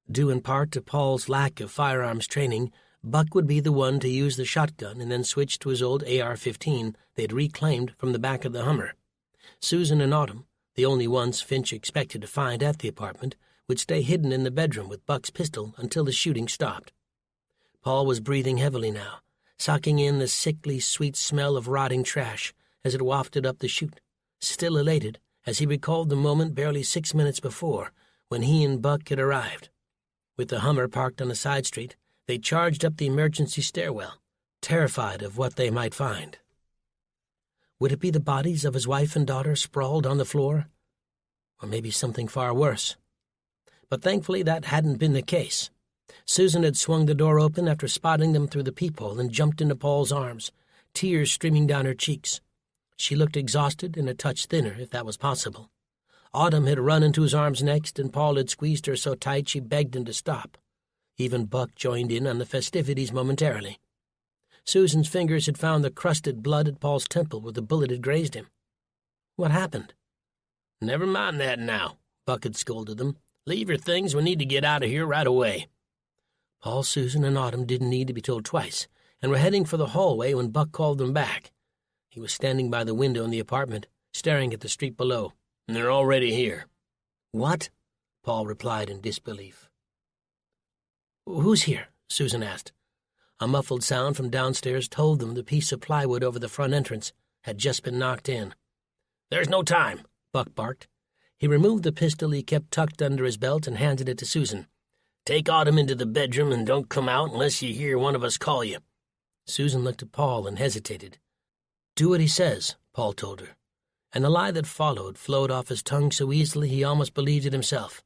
Due in part to Paul's lack of firearms training, Buck would be the one to use the shotgun and then switch to his old AR-15 they'd reclaimed from the back of the Hummer. Susan and Autumn, the only ones Finch expected to find at the apartment, would stay hidden in the bedroom with Buck's pistol until the shooting stopped. Paul was breathing heavily now, sucking in the sickly sweet smell of rotting trash as it wafted up the chute, still elated as he recalled the moment barely 6 minutes before when he and Buck had arrived. With the Hummer parked on a side street, they charged up the emergency stairwell, terrified of what they might find. Would it be the bodies of his wife and daughter sprawled on the floor? Or maybe something far worse? But thankfully that hadn't been the case. Susan had swung the door open after spotting them through the peephole and jumped into Paul's arms, tears streaming down her cheeks. She looked exhausted and a touch thinner, if that was possible. Autumn had run into his arms next, and Paul had squeezed her so tight she begged him to stop. Even Buck joined in on the festivities momentarily. Susan's fingers had found the crusted blood at Paul's temple where the bullet had grazed him. What happened? "Never mind that now," Buck had scolded them. "Leave your things. We need to get out of here right away." Paul, Susan, and Autumn didn't need to be told twice, and were heading for the hallway when Buck called them back. He was standing by the window in the apartment, staring at the street below. "They're already here." "What?" Paul replied in disbelief. "Who's here?" Susan asked. A muffled sound from downstairs told them the piece of plywood over the front entrance had just been knocked in. "There's no time," Buck barked. He removed the pistol he kept tucked under his belt and handed it to Susan. "Take Autumn into the bedroom and don't come out unless you hear one of us call you." Susan looked at Paul and hesitated. "Do what he says," Paul told her, and the lie that followed flowed off his tongue so easily he almost believed it himself.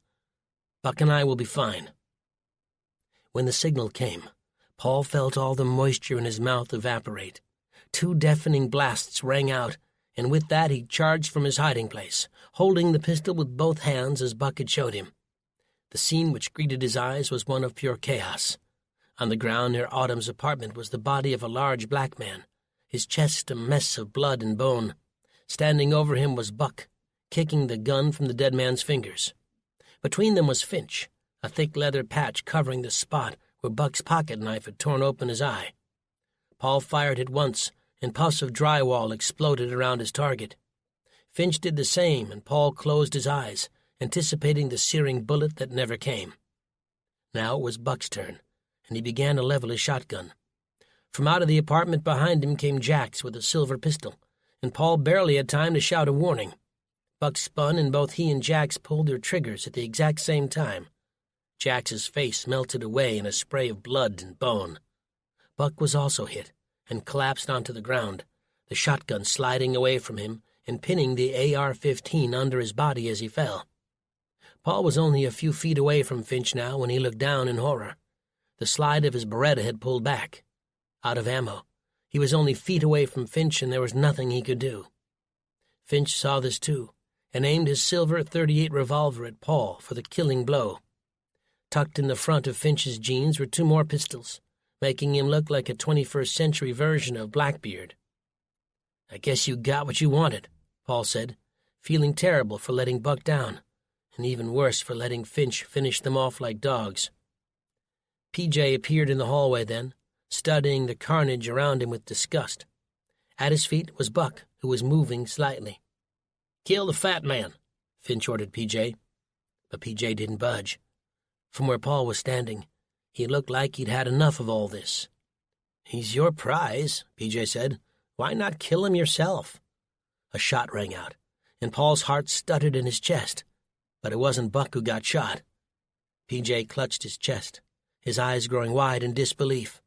"Buck and I will be fine." When the signal came, Paul felt all the moisture in his mouth evaporate. 2 deafening blasts rang out, and with that he charged from his hiding place, holding the pistol with both hands as Buck had showed him. The scene which greeted his eyes was one of pure chaos. On the ground near Autumn's apartment was the body of a large black man, his chest a mess of blood and bone. Standing over him was Buck, kicking the gun from the dead man's fingers. Between them was Finch, a thick leather patch covering the spot where Buck's pocket knife had torn open his eye. Paul fired at once, and puffs of drywall exploded around his target. Finch did the same, and Paul closed his eyes, anticipating the searing bullet that never came. Now it was Buck's turn, and he began to level his shotgun. From out of the apartment behind him came Jax with a silver pistol, and Paul barely had time to shout a warning. Buck spun, and both he and Jax pulled their triggers at the exact same time. Jax's face melted away in a spray of blood and bone. Buck was also hit, and collapsed onto the ground, the shotgun sliding away from him and pinning the AR-15 under his body as he fell. Paul was only a few feet away from Finch now when he looked down in horror. The slide of his Beretta had pulled back. Out of ammo. He was only feet away from Finch, and there was nothing he could do. Finch saw this too, and aimed his silver .38 revolver at Paul for the killing blow. Tucked in the front of Finch's jeans were 2 more pistols, making him look like a 21st century version of Blackbeard. "I guess you got what you wanted," Paul said, feeling terrible for letting Buck down, and even worse for letting Finch finish them off like dogs. PJ appeared in the hallway then, studying the carnage around him with disgust. At his feet was Buck, who was moving slightly. "Kill the fat man," Finch ordered PJ. But PJ didn't budge. From where Paul was standing, he looked like he'd had enough of all this. "He's your prize," PJ said. "Why not kill him yourself?" A shot rang out, and Paul's heart stuttered in his chest. But it wasn't Buck who got shot. P.J. clutched his chest, his eyes growing wide in disbelief.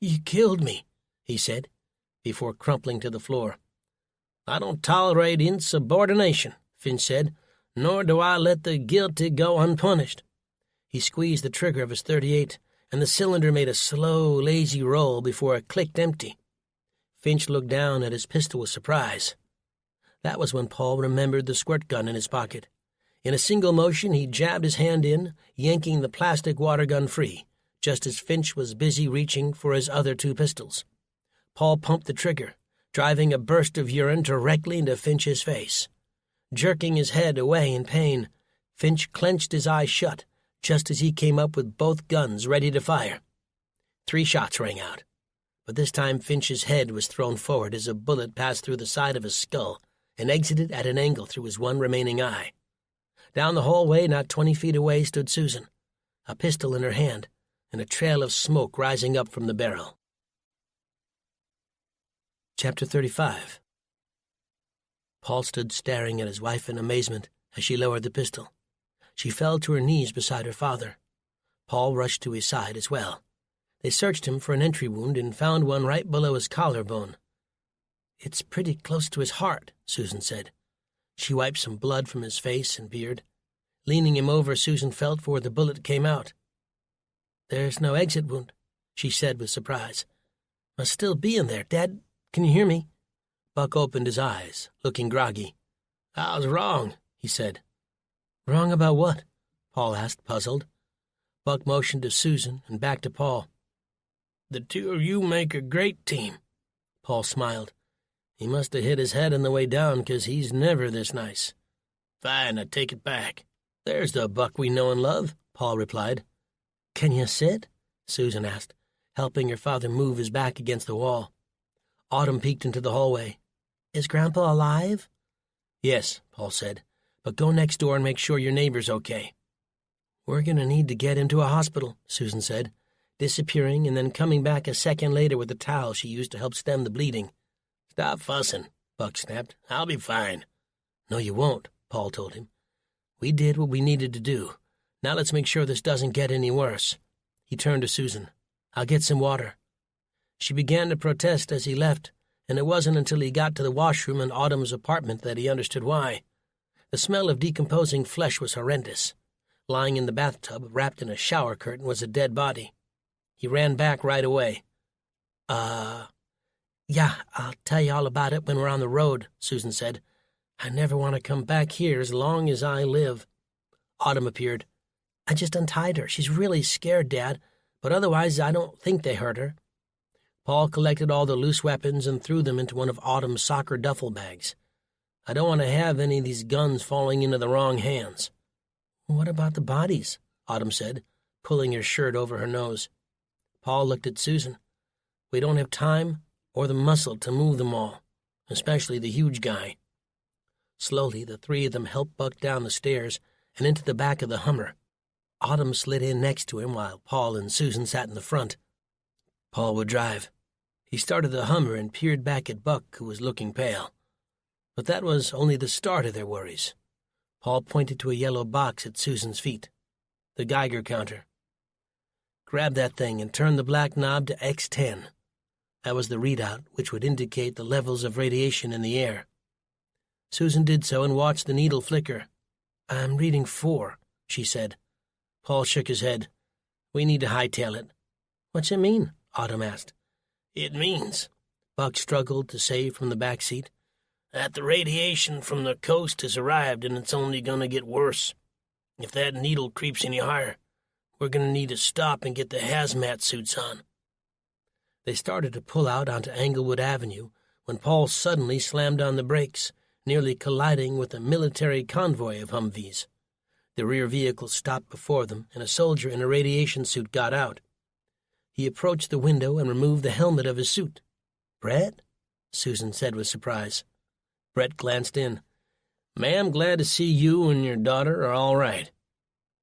"You killed me," he said, before crumpling to the floor. "I don't tolerate insubordination," Finch said, "nor do I let the guilty go unpunished." He squeezed the trigger of his .38, and the cylinder made a slow, lazy roll before it clicked empty. Finch looked down at his pistol with surprise. That was when Paul remembered the squirt gun in his pocket. In a single motion, he jabbed his hand in, yanking the plastic water gun free, just as Finch was busy reaching for his other 2 pistols. Paul pumped the trigger, driving a burst of urine directly into Finch's face. Jerking his head away in pain, Finch clenched his eyes shut, just as he came up with both guns ready to fire. 3 shots rang out, but this time Finch's head was thrown forward as a bullet passed through the side of his skull and exited at an angle through his one remaining eye. Down the hallway, not 20 feet away, stood Susan, a pistol in her hand and a trail of smoke rising up from the barrel. Chapter 35. Paul stood staring at his wife in amazement as she lowered the pistol. She fell to her knees beside her father. Paul rushed to his side as well. They searched him for an entry wound and found one right below his collarbone. "It's pretty close to his heart," Susan said. She wiped some blood from his face and beard. Leaning him over, Susan felt for where the bullet came out. "There's no exit wound," she said with surprise. "Must still be in there. Dad, can you hear me?" Buck opened his eyes, looking groggy. "I was wrong," he said. "Wrong about what?" Paul asked, puzzled. Buck motioned to Susan and back to Paul. "The 2 of you make a great team." Paul smiled. "He must have hit his head on the way down, 'cause he's never this nice." "Fine, I take it back. There's the Buck we know and love," Paul replied. "Can you sit?" Susan asked, helping her father move his back against the wall. Autumn peeked into the hallway. "Is Grandpa alive?" "Yes," Paul said, "but go next door and make sure your neighbor's okay." "We're going to need to get him to a hospital," Susan said, disappearing and then coming back a second later with the towel she used to help stem the bleeding. "Stop fussing," Buck snapped. "I'll be fine." "No, you won't," Paul told him. "We did what we needed to do. Now let's make sure this doesn't get any worse." He turned to Susan. "I'll get some water." She began to protest as he left, and it wasn't until he got to the washroom in Autumn's apartment that he understood why. The smell of decomposing flesh was horrendous. Lying in the bathtub, wrapped in a shower curtain, was a dead body. He ran back right away. Yeah, I'll tell you all about it when we're on the road," Susan said. "I never want to come back here as long as I live." Autumn appeared. "I just untied her. She's really scared, Dad, but otherwise I don't think they hurt her." Paul collected all the loose weapons and threw them into one of Autumn's soccer duffel bags. "I don't want to have any of these guns falling into the wrong hands." "What about the bodies?" Autumn said, pulling her shirt over her nose. Paul looked at Susan. "We don't have time or the muscle to move them all, especially the huge guy." Slowly, the 3 of them helped Buck down the stairs and into the back of the Hummer. Autumn slid in next to him while Paul and Susan sat in the front. Paul would drive. He started the Hummer and peered back at Buck, who was looking pale. But that was only the start of their worries. Paul pointed to a yellow box at Susan's feet. "The Geiger counter. Grab that thing and turn the black knob to X10. That was the readout, which would indicate the levels of radiation in the air. Susan did so and watched the needle flicker. "I'm reading 4, she said. Paul shook his head. "We need to hightail it." "What's it mean?" Autumn asked. "It means," Buck struggled to say from the back seat, "that the radiation from the coast has arrived and it's only going to get worse. If that needle creeps any higher, we're going to need to stop and get the hazmat suits on." They started to pull out onto Englewood Avenue when Paul suddenly slammed on the brakes, nearly colliding with a military convoy of Humvees. The rear vehicle stopped before them, and a soldier in a radiation suit got out. He approached the window and removed the helmet of his suit. "Brett?" Susan said with surprise. Brett glanced in. "Ma'am, glad to see you and your daughter are all right."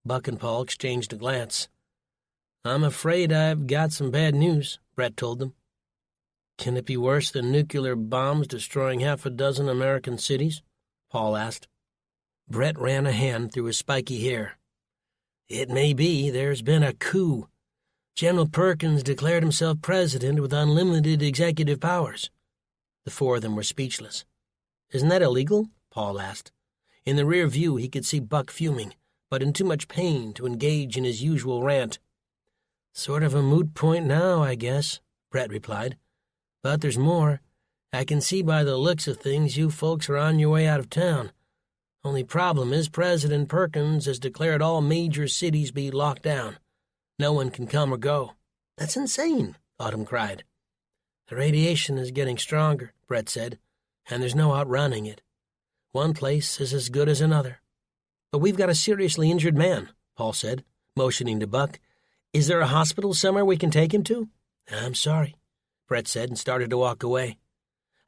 Buck and Paul exchanged a glance. "I'm afraid I've got some bad news," Brett told them. "Can it be worse than nuclear bombs destroying half a dozen American cities?" Paul asked. Brett ran a hand through his spiky hair. It may be there's been a coup. General Perkins declared himself president with unlimited executive powers. The four of them were speechless. Isn't that illegal? Paul asked. In the rear view he could see Buck fuming, but in too much pain to engage in his usual rant. Sort of a moot point now, I guess, Brett replied. But there's more. I can see by the looks of things you folks are on your way out of town. Only problem is President Perkins has declared all major cities be locked down. No one can come or go. That's insane, Autumn cried. The radiation is getting stronger, Brett said, and there's no outrunning it. One place is as good as another. But we've got a seriously injured man, Paul said, motioning to Buck. Is there a hospital somewhere we can take him to? I'm sorry, Brett said and started to walk away.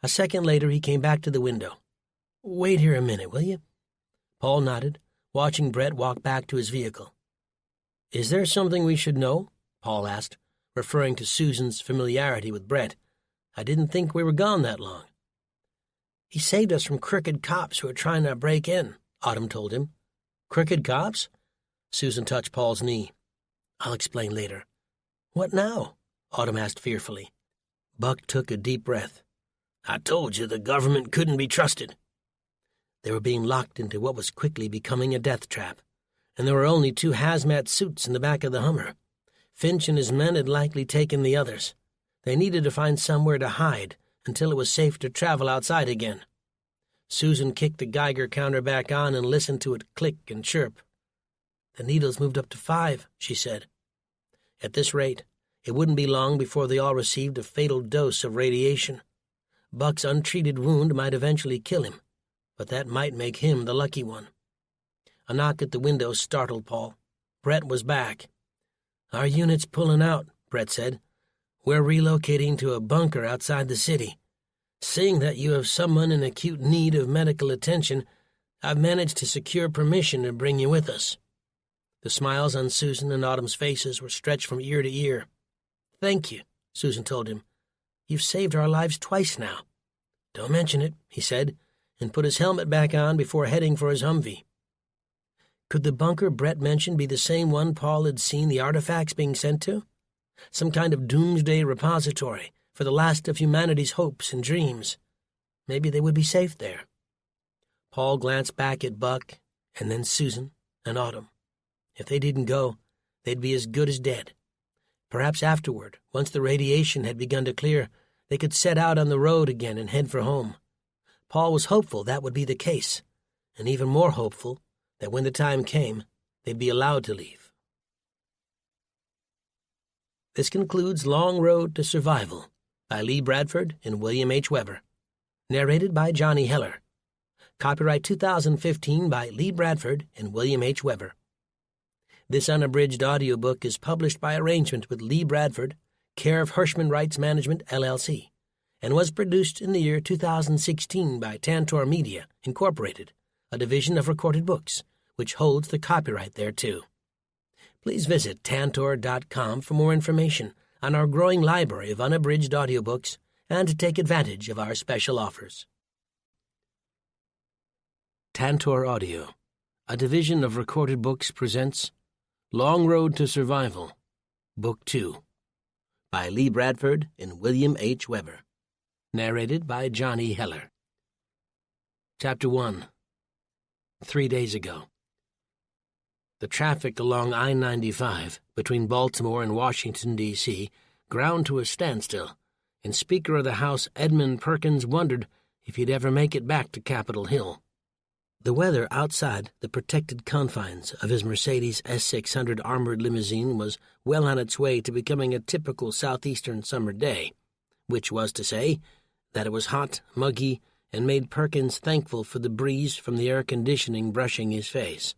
A second later he came back to the window. Wait here a minute, will you? Paul nodded, watching Brett walk back to his vehicle. Is there something we should know? Paul asked, referring to Susan's familiarity with Brett. I didn't think we were gone that long. He saved us from crooked cops who are trying to break in, Autumn told him. Crooked cops? Susan touched Paul's knee. I'll explain later. What now? Autumn asked fearfully. Buck took a deep breath. I told you the government couldn't be trusted. They were being locked into what was quickly becoming a death trap, and there were only 2 hazmat suits in the back of the Hummer. Finch and his men had likely taken the others. They needed to find somewhere to hide until it was safe to travel outside again. Susan kicked the Geiger counter back on and listened to it click and chirp. The needles moved up to 5, she said. At this rate, it wouldn't be long before they all received a fatal dose of radiation. Buck's untreated wound might eventually kill him, but that might make him the lucky one. A knock at the window startled Paul. Brett was back. Our unit's pulling out, Brett said. We're relocating to a bunker outside the city. Seeing that you have someone in acute need of medical attention, I've managed to secure permission to bring you with us. The smiles on Susan and Autumn's faces were stretched from ear to ear. Thank you, Susan told him. You've saved our lives twice now. Don't mention it, he said, and put his helmet back on before heading for his Humvee. Could the bunker Brett mentioned be the same one Paul had seen the artifacts being sent to? Some kind of doomsday repository for the last of humanity's hopes and dreams. Maybe they would be safe there. Paul glanced back at Buck, and then Susan and Autumn. If they didn't go, they'd be as good as dead. Perhaps afterward, once the radiation had begun to clear, they could set out on the road again and head for home. Paul was hopeful that would be the case, and even more hopeful that when the time came, they'd be allowed to leave. This concludes Long Road to Survival by Lee Bradford and William H. Weber. Narrated by Johnny Heller. Copyright 2015 by Lee Bradford and William H. Weber. This unabridged audiobook is published by arrangement with Lee Bradford, care of Hirschman Rights Management, LLC, and was produced in the year 2016 by Tantor Media, Incorporated, a division of Recorded Books, which holds the copyright thereto. Please visit tantor.com for more information on our growing library of unabridged audiobooks and to take advantage of our special offers. Tantor Audio, a division of Recorded Books, presents Long Road to Survival, Book 2, by Lee Bradford and William H. Weber. Narrated by Johnny Heller. Chapter 1. 3 days ago. The traffic along I-95 between Baltimore and Washington, D.C. ground to a standstill, and Speaker of the House Edmund Perkins wondered if he'd ever make it back to Capitol Hill. The weather outside the protected confines of his Mercedes S600 armored limousine was well on its way to becoming a typical southeastern summer day, which was to say that it was hot, muggy, and made Perkins thankful for the breeze from the air conditioning brushing his face.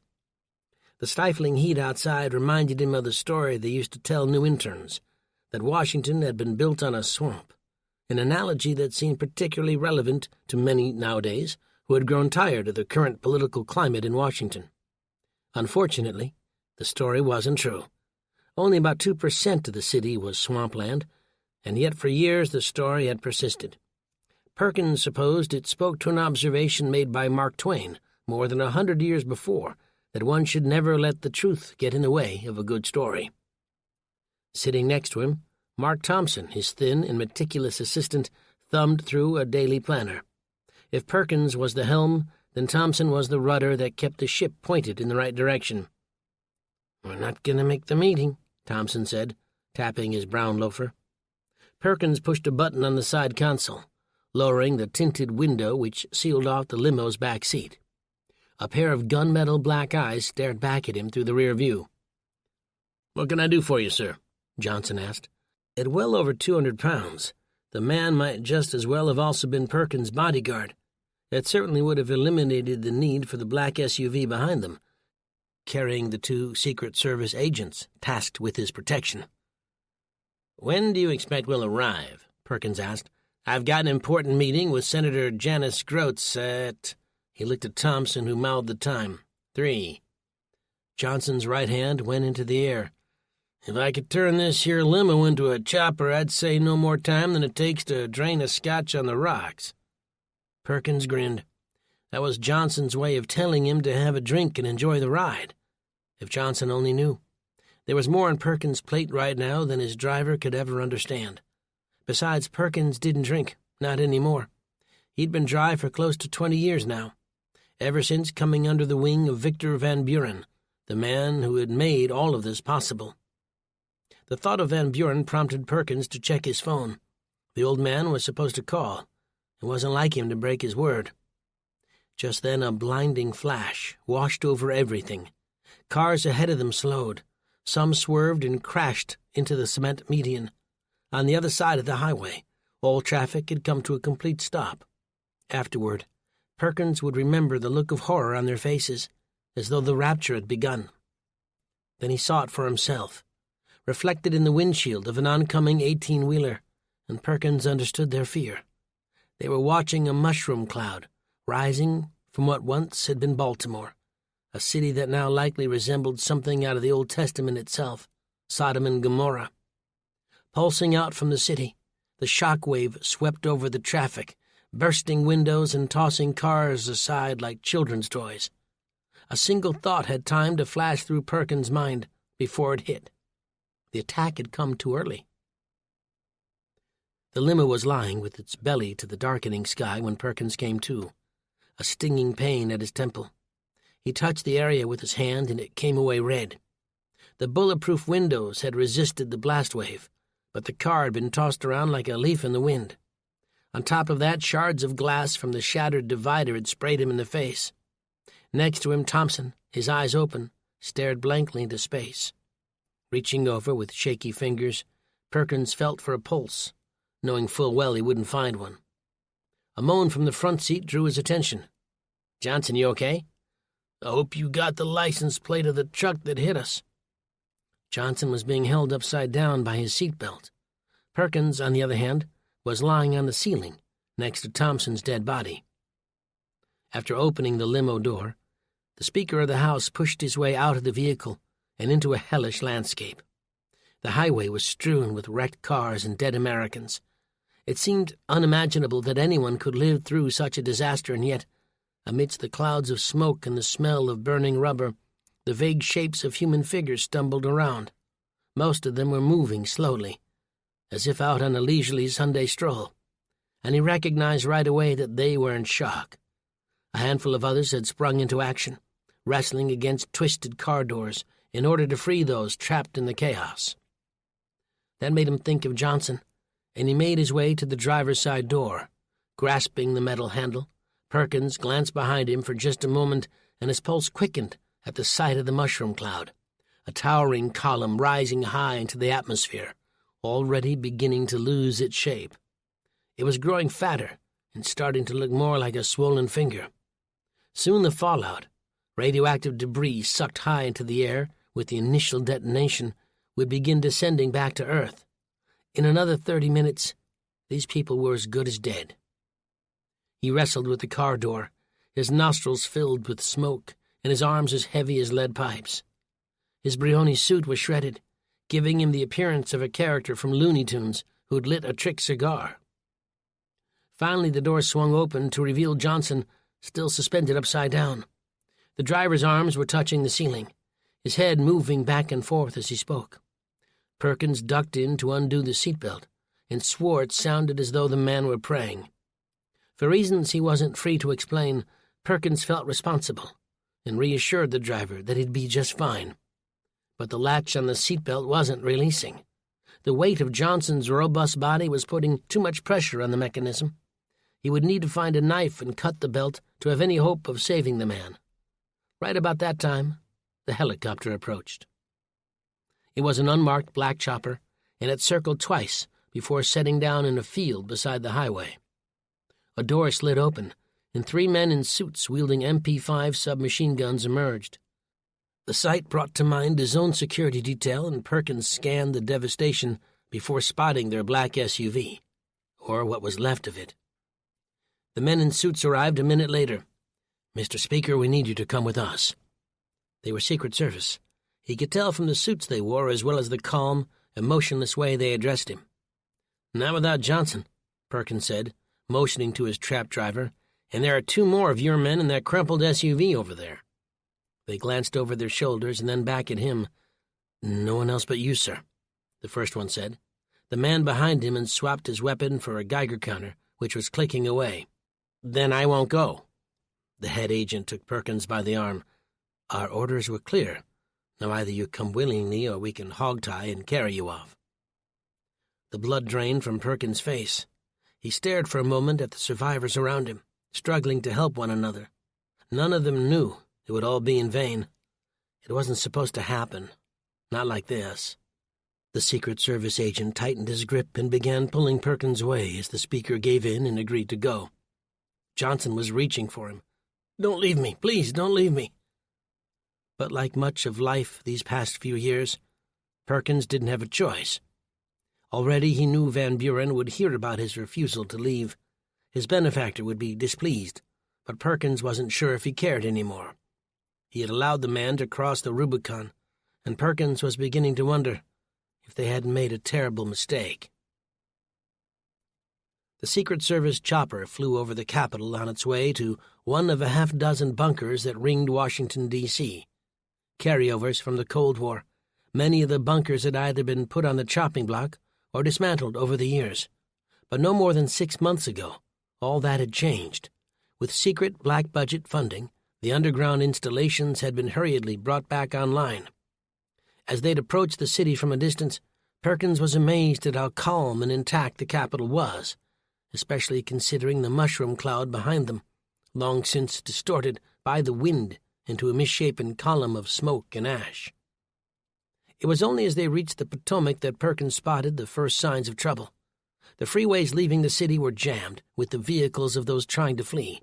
The stifling heat outside reminded him of the story they used to tell new interns, that Washington had been built on a swamp, an analogy that seemed particularly relevant to many nowadays who had grown tired of the current political climate in Washington. Unfortunately, the story wasn't true. Only about 2% of the city was swampland, and yet for years the story had persisted. Perkins supposed it spoke to an observation made by Mark Twain more than 100 years before, that one should never let the truth get in the way of a good story. Sitting next to him, Mark Thompson, his thin and meticulous assistant, thumbed through a daily planner. If Perkins was the helm, then Thompson was the rudder that kept the ship pointed in the right direction. "We're not going to make the meeting," Thompson said, tapping his brown loafer. Perkins pushed a button on the side console, lowering the tinted window which sealed off the limo's back seat. A pair of gunmetal black eyes stared back at him through the rear view. "What can I do for you, sir?" Johnson asked. At well over 200 pounds, the man might just as well have also been Perkins' bodyguard. That certainly would have eliminated the need for the black SUV behind them, carrying the 2 Secret Service agents tasked with his protection. "When do you expect we'll arrive?" Perkins asked. "I've got an important meeting with Senator Janice Groats at—" He looked at Thompson, who mouthed the time. 3. Johnson's right hand went into the air. "If I could turn this here limo into a chopper, I'd say no more time than it takes to drain a scotch on the rocks." Perkins grinned. That was Johnson's way of telling him to have a drink and enjoy the ride. If Johnson only knew. There was more on Perkins' plate right now than his driver could ever understand. Besides, Perkins didn't drink, not anymore. He'd been dry for close to 20 years now, ever since coming under the wing of Victor Van Buren, the man who had made all of this possible. The thought of Van Buren prompted Perkins to check his phone. The old man was supposed to call. It wasn't like him to break his word. Just then a blinding flash washed over everything. Cars ahead of them slowed. Some swerved and crashed into the cement median. On the other side of the highway, all traffic had come to a complete stop. Afterward, Perkins would remember the look of horror on their faces, as though the rapture had begun. Then he saw it for himself, reflected in the windshield of an oncoming 18-wheeler, and Perkins understood their fear. They were watching a mushroom cloud rising from what once had been Baltimore, a city that now likely resembled something out of the Old Testament itself, Sodom and Gomorrah. Pulsing out from the city, the shock wave swept over the traffic, bursting windows and tossing cars aside like children's toys. A single thought had time to flash through Perkins' mind before it hit. The attack had come too early. The limo was lying with its belly to the darkening sky when Perkins came to, a stinging pain at his temple. He touched the area with his hand and it came away red. The bulletproof windows had resisted the blast wave, but the car had been tossed around like a leaf in the wind. On top of that, shards of glass from the shattered divider had sprayed him in the face. Next to him, Thompson, his eyes open, stared blankly into space. Reaching over with shaky fingers, Perkins felt for a pulse, knowing full well he wouldn't find one. A moan from the front seat drew his attention. "Johnson, you okay?" "I hope you got the license plate of the truck that hit us." Johnson was being held upside down by his seatbelt. Perkins, on the other hand, was lying on the ceiling next to Thompson's dead body. After opening the limo door, the Speaker of the House pushed his way out of the vehicle and into a hellish landscape. The highway was strewn with wrecked cars and dead Americans. It seemed unimaginable that anyone could live through such a disaster, and yet, amidst the clouds of smoke and the smell of burning rubber, the vague shapes of human figures stumbled around. Most of them were moving slowly, as if out on a leisurely Sunday stroll, and he recognized right away that they were in shock. A handful of others had sprung into action, wrestling against twisted car doors in order to free those trapped in the chaos. That made him think of Johnson, and he made his way to the driver's side door. Grasping the metal handle, Perkins glanced behind him for just a moment, and his pulse quickened at the sight of the mushroom cloud, a towering column rising high into the atmosphere, already beginning to lose its shape. It was growing fatter and starting to look more like a swollen finger. Soon the fallout, radioactive debris sucked high into the air with the initial detonation, would begin descending back to Earth. In another 30 minutes, these people were as good as dead. He wrestled with the car door, his nostrils filled with smoke and his arms as heavy as lead pipes. His Brioni suit was shredded, giving him the appearance of a character from Looney Tunes who'd lit a trick cigar. Finally, the door swung open to reveal Johnson, still suspended upside down. The driver's arms were touching the ceiling, his head moving back and forth as he spoke. Perkins ducked in to undo the seatbelt, and swore it sounded as though the man were praying. For reasons he wasn't free to explain, Perkins felt responsible, and reassured the driver that he'd be just fine. But the latch on the seatbelt wasn't releasing. The weight of Johnson's robust body was putting too much pressure on the mechanism. He would need to find a knife and cut the belt to have any hope of saving the man. Right about that time, the helicopter approached. It was an unmarked black chopper, and it circled twice before setting down in a field beside the highway. A door slid open, and 3 men in suits wielding MP5 submachine guns emerged. The sight brought to mind his own security detail, and Perkins scanned the devastation before spotting their black SUV, or what was left of it. The men in suits arrived a minute later. "Mr. Speaker, we need you to come with us." They were Secret Service. He could tell from the suits they wore as well as the calm, emotionless way they addressed him. "Not without Johnson," Perkins said, motioning to his trap driver, "and there are 2 more of your men in that crumpled SUV over there." They glanced over their shoulders and then back at him. "No one else but you, sir," the first one said. The man behind him and swapped his weapon for a Geiger counter, which was clicking away. "Then I won't go." The head agent took Perkins by the arm. "Our orders were clear. Now either you come willingly or we can hog-tie and carry you off." The blood drained from Perkins' face. He stared for a moment at the survivors around him, struggling to help one another. None of them knew it would all be in vain. It wasn't supposed to happen. Not like this. The Secret Service agent tightened his grip and began pulling Perkins away as the speaker gave in and agreed to go. Johnson was reaching for him. "Don't leave me, please, don't leave me." But like much of life these past few years, Perkins didn't have a choice. Already he knew Van Buren would hear about his refusal to leave. His benefactor would be displeased, but Perkins wasn't sure if he cared anymore. He had allowed the man to cross the Rubicon, and Perkins was beginning to wonder if they hadn't made a terrible mistake. The Secret Service chopper flew over the Capitol on its way to one of a half-dozen bunkers that ringed Washington, D.C. Carryovers from the Cold War, many of the bunkers had either been put on the chopping block or dismantled over the years. But no more than 6 months ago, all that had changed. With secret black-budget funding, the underground installations had been hurriedly brought back online. As they'd approached the city from a distance, Perkins was amazed at how calm and intact the Capitol was, especially considering the mushroom cloud behind them, long since distorted by the wind into a misshapen column of smoke and ash. It was only as they reached the Potomac that Perkins spotted the first signs of trouble. The freeways leaving the city were jammed with the vehicles of those trying to flee.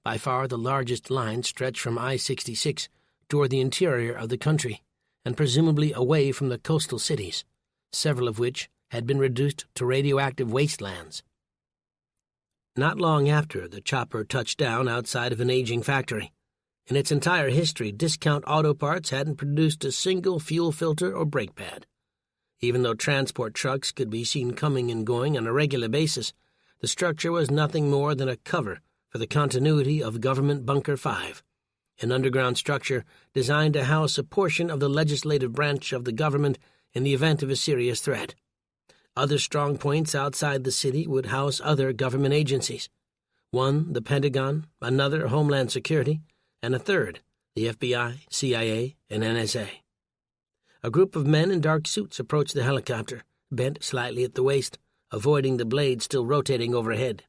By far the largest line stretched from I-66 toward the interior of the country, and presumably away from the coastal cities, several of which had been reduced to radioactive wastelands. Not long after, the chopper touched down outside of an aging factory. In its entire history, Discount Auto Parts hadn't produced a single fuel filter or brake pad. Even though transport trucks could be seen coming and going on a regular basis, the structure was nothing more than a cover for the continuity of Government Bunker 5, an underground structure designed to house a portion of the legislative branch of the government in the event of a serious threat. Other strong points outside the city would house other government agencies. One, the Pentagon, another, Homeland Security, and a third, the FBI, CIA, and NSA. A group of men in dark suits approached the helicopter, bent slightly at the waist, avoiding the blade still rotating overhead.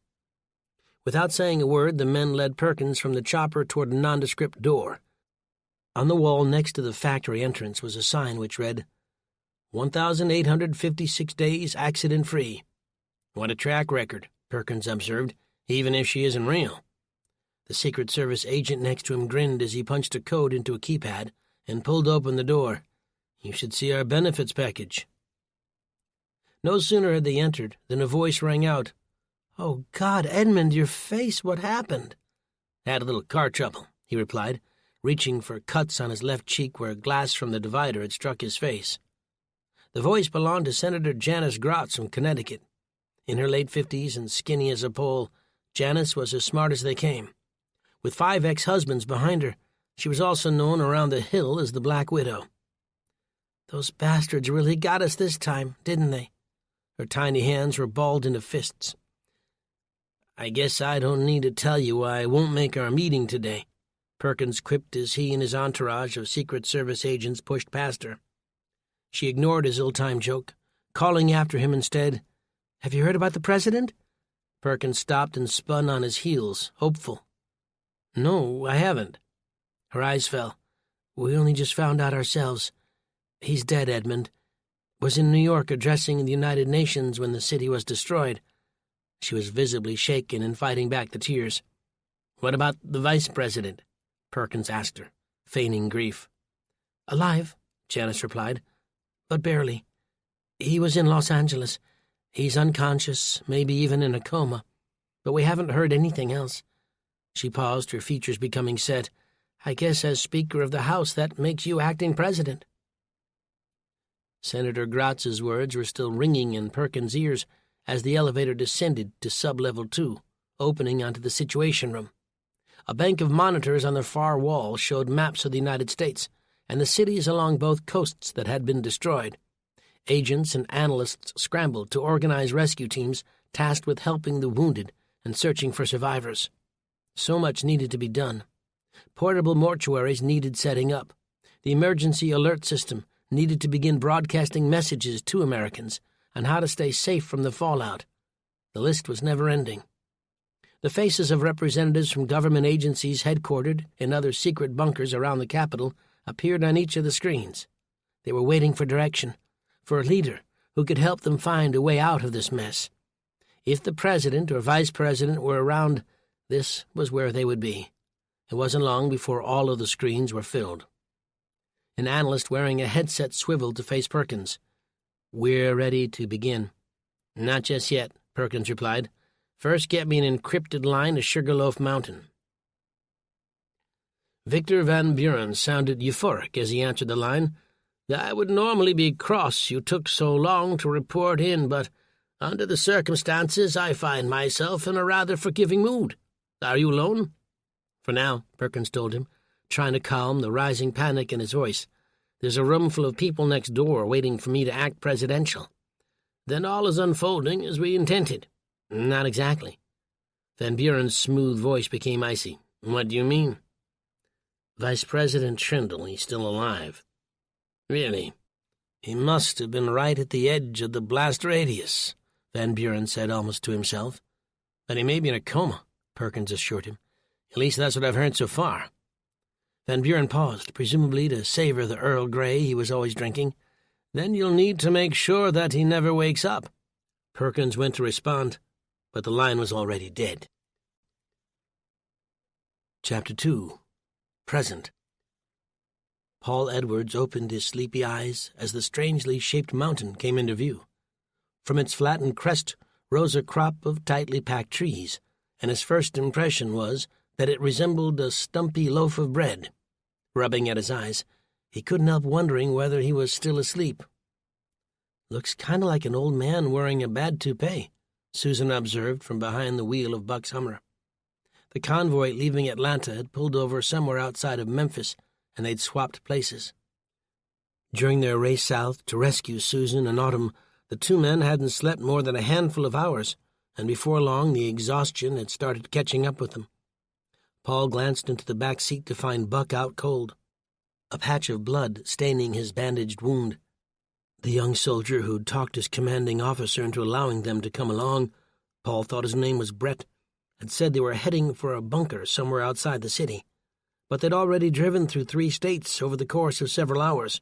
Without saying a word, the men led Perkins from the chopper toward a nondescript door. On the wall next to the factory entrance was a sign which read, 1,856 days accident-free. "What a track record," Perkins observed, "even if she isn't real." The Secret Service agent next to him grinned as he punched a code into a keypad and pulled open the door. "You should see our benefits package." No sooner had they entered than a voice rang out, "Oh, God, Edmund, your face, what happened?" "Had a little car trouble," he replied, reaching for cuts on his left cheek where glass from the divider had struck his face. The voice belonged to Senator Janice Grotz from Connecticut. In her late 50s and skinny as a pole, Janice was as smart as they came. With 5 ex-husbands behind her, she was also known around the Hill as the Black Widow. Those bastards really got us this time, didn't they? Her tiny hands were balled into fists. I guess I don't need to tell you why I won't make our meeting today, Perkins quipped as he and his entourage of Secret Service agents pushed past her. She ignored his ill-timed joke, calling after him instead, "Have you heard about the president?" Perkins stopped and spun on his heels, hopeful. "No, I haven't." Her eyes fell. "We only just found out ourselves. He's dead, Edmund. Was in New York addressing the United Nations when the city was destroyed." She was visibly shaken and fighting back the tears. "What about the vice president?" Perkins asked her, feigning grief. "Alive," Janice replied, "but barely. He was in Los Angeles. He's unconscious, maybe even in a coma, but we haven't heard anything else." She paused, her features becoming set. "I guess as Speaker of the House that makes you acting president." Senator Gratz's words were still ringing in Perkins' ears as the elevator descended to sub-level 2, opening onto the Situation Room. A bank of monitors on the far wall showed maps of the United States and the cities along both coasts that had been destroyed. Agents and analysts scrambled to organize rescue teams tasked with helping the wounded and searching for survivors. So much needed to be done. Portable mortuaries needed setting up. The emergency alert system needed to begin broadcasting messages to Americans on how to stay safe from the fallout. The list was never-ending. The faces of representatives from government agencies headquartered in other secret bunkers around the Capitol appeared on each of the screens. They were waiting for direction, for a leader who could help them find a way out of this mess. If the president or vice president were around, this was where they would be. It wasn't long before all of the screens were filled. An analyst wearing a headset swiveled to face Perkins. "We're ready to begin." "Not just yet," Perkins replied. "First get me an encrypted line to Sugarloaf Mountain." Victor Van Buren sounded euphoric as he answered the line. "I would normally be cross you took so long to report in, but under the circumstances I find myself in a rather forgiving mood. Are you alone?" "For now," Perkins told him, trying to calm the rising panic in his voice. "There's a room full of people next door waiting for me to act presidential." "Then all is unfolding as we intended." "Not exactly." Van Buren's smooth voice became icy. "What do you mean?" "Vice President Trindle, he's still alive." "Really? He must have been right at the edge of the blast radius," Van Buren said almost to himself. "But he may be in a coma," Perkins assured him. "At least that's what I've heard so far." Van Buren paused, presumably to savor the Earl Grey he was always drinking. "Then you'll need to make sure that he never wakes up." Perkins went to respond, but the line was already dead. Chapter 2. Present. Paul Edwards opened his sleepy eyes as the strangely shaped mountain came into view. From its flattened crest rose a crop of tightly packed trees, and his first impression was that it resembled a stumpy loaf of bread. Rubbing at his eyes, he couldn't help wondering whether he was still asleep. "Looks kind of like an old man wearing a bad toupee," Susan observed from behind the wheel of Buck's Hummer. The convoy leaving Atlanta had pulled over somewhere outside of Memphis, and they'd swapped places. During their race south to rescue Susan and Autumn, the two men hadn't slept more than a handful of hours, and before long the exhaustion had started catching up with them. Paul glanced into the back seat to find Buck out cold, a patch of blood staining his bandaged wound. The young soldier who'd talked his commanding officer into allowing them to come along, Paul thought his name was Brett, had said they were heading for a bunker somewhere outside the city, but they'd already driven through 3 states over the course of several hours.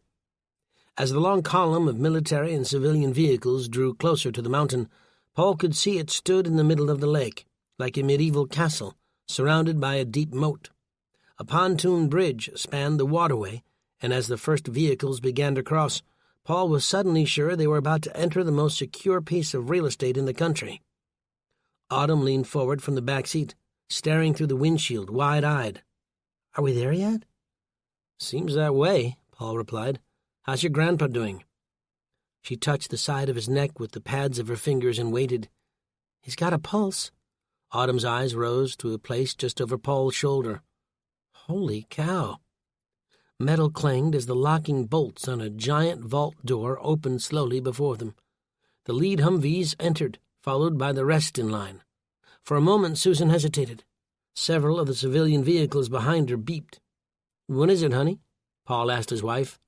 As the long column of military and civilian vehicles drew closer to the mountain, Paul could see it stood in the middle of the lake, like a medieval castle, surrounded by a deep moat. A pontoon bridge spanned the waterway, and as the first vehicles began to cross, Paul was suddenly sure they were about to enter the most secure piece of real estate in the country. Autumn leaned forward from the back seat, staring through the windshield, wide-eyed. "Are we there yet?" "Seems that way," Paul replied. "How's your grandpa doing?" She touched the side of his neck with the pads of her fingers and waited, He's got a pulse. Autumn's eyes rose to a place just over Paul's shoulder. Holy cow. Metal clanged as the locking bolts on a giant vault door opened slowly before them. The lead Humvees entered, followed by the rest in line. For a moment Susan hesitated. Several of the civilian vehicles behind her beeped. "What is it, honey?" Paul asked his wife.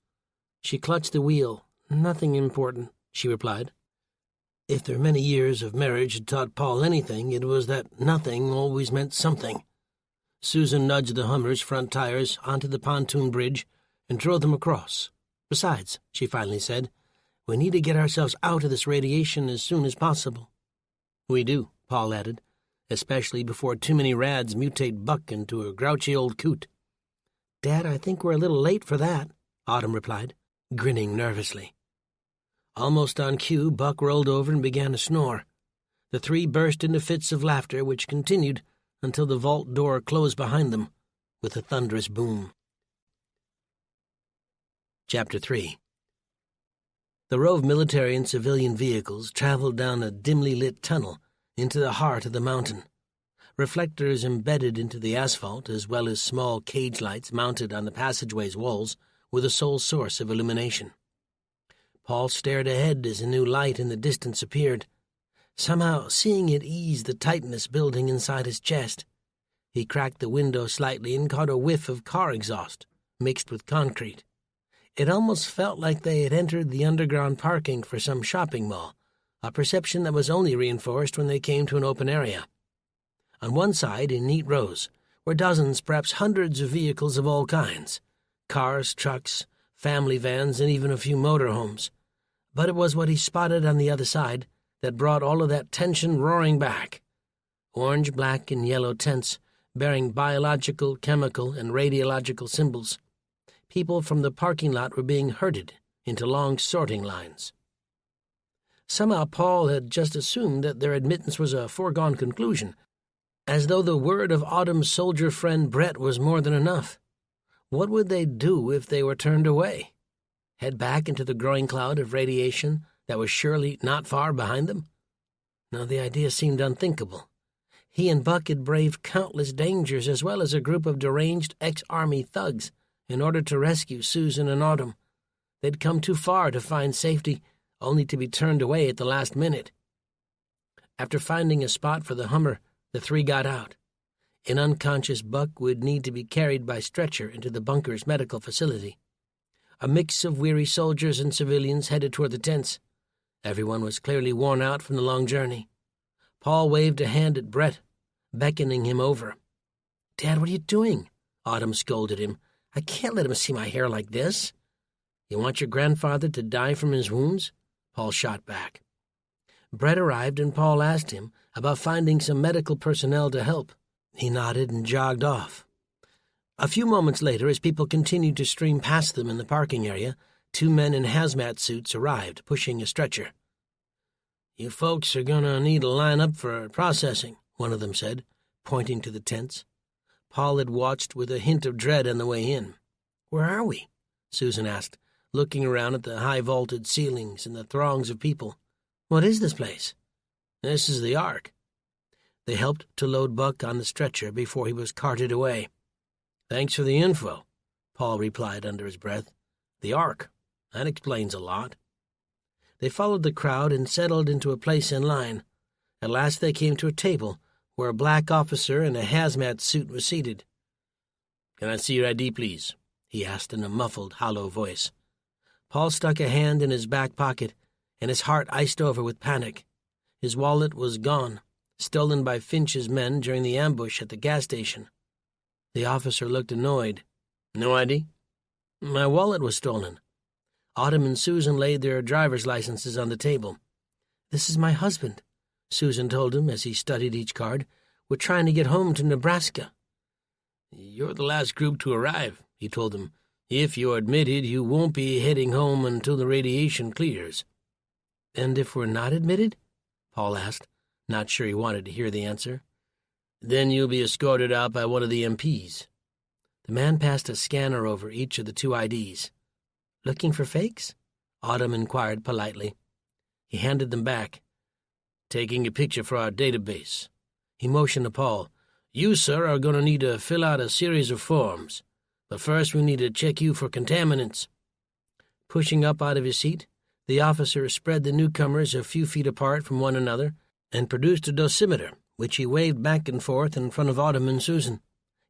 She clutched the wheel. "Nothing important," she replied. If their many years of marriage had taught Paul anything, it was that nothing always meant something. Susan nudged the Hummer's front tires onto the pontoon bridge and drove them across. "Besides," she finally said, "we need to get ourselves out of this radiation as soon as possible." "We do," Paul added, "especially before too many rads mutate Buck into a grouchy old coot." "Dad, I think we're a little late for that," Autumn replied, grinning nervously. Almost on cue, Buck rolled over and began to snore. The three burst into fits of laughter, which continued until the vault door closed behind them with a thunderous boom. Chapter 3. The row of military and civilian vehicles traveled down a dimly lit tunnel into the heart of the mountain. Reflectors embedded into the asphalt, as well as small cage lights mounted on the passageway's walls, were the sole source of illumination. Paul stared ahead as a new light in the distance appeared. Somehow, seeing it eased the tightness building inside his chest. He cracked the window slightly and caught a whiff of car exhaust, mixed with concrete. It almost felt like they had entered the underground parking for some shopping mall, a perception that was only reinforced when they came to an open area. On one side, in neat rows, were dozens, perhaps hundreds of vehicles of all kinds. Cars, trucks, family vans, and even a few motorhomes. But it was what he spotted on the other side that brought all of that tension roaring back. Orange, black, and yellow tents bearing biological, chemical, and radiological symbols. People from the parking lot were being herded into long sorting lines. Somehow Paul had just assumed that their admittance was a foregone conclusion, as though the word of Autumn's soldier friend Brett was more than enough. What would they do if they were turned away? Head back into the growing cloud of radiation that was surely not far behind them? No, the idea seemed unthinkable. He and Buck had braved countless dangers, as well as a group of deranged ex-army thugs, in order to rescue Susan and Autumn. They'd come too far to find safety, only to be turned away at the last minute. After finding a spot for the Hummer, the three got out. An unconscious Buck would need to be carried by stretcher into the bunker's medical facility. A mix of weary soldiers and civilians headed toward the tents. Everyone was clearly worn out from the long journey. Paul waved a hand at Brett, beckoning him over. "Dad, what are you doing?" Autumn scolded him. "I can't let him see my hair like this." "You want your grandfather to die from his wounds?" Paul shot back. Brett arrived, and Paul asked him about finding some medical personnel to help. He nodded and jogged off. A few moments later, as people continued to stream past them in the parking area, two men in hazmat suits arrived, pushing a stretcher. "You folks are going to need to line up for processing," one of them said, pointing to the tents. Paul had watched with a hint of dread on the way in. "Where are we?" Susan asked, looking around at the high-vaulted ceilings and the throngs of people. "What is this place?" "This is the Ark." They helped to load Buck on the stretcher before he was carted away. "Thanks for the info," Paul replied under his breath. "The Ark. That explains a lot." They followed the crowd and settled into a place in line. At last they came to a table where a black officer in a hazmat suit was seated. "Can I see your ID, please?" he asked in a muffled, hollow voice. Paul stuck a hand in his back pocket, and his heart iced over with panic. His wallet was gone, stolen by Finch's men during the ambush at the gas station. The officer looked annoyed. "No ID?" "My wallet was stolen." Autumn and Susan laid their driver's licenses on the table. "This is my husband," Susan told him as he studied each card. "We're trying to get home to Nebraska." "You're the last group to arrive," he told them. "If you're admitted, you won't be heading home until the radiation clears." "And if we're not admitted?" Paul asked, not sure he wanted to hear the answer. "Then you'll be escorted out by one of the MPs." The man passed a scanner over each of the two IDs. "Looking for fakes?" Autumn inquired politely. He handed them back. taking a picture for our database." He motioned to Paul. "You, sir, are going to need to fill out a series of forms. But first we need to check you for contaminants." Pushing up out of his seat, the officer spread the newcomers a few feet apart from one another and produced a dosimeter, which he waved back and forth in front of Autumn and Susan.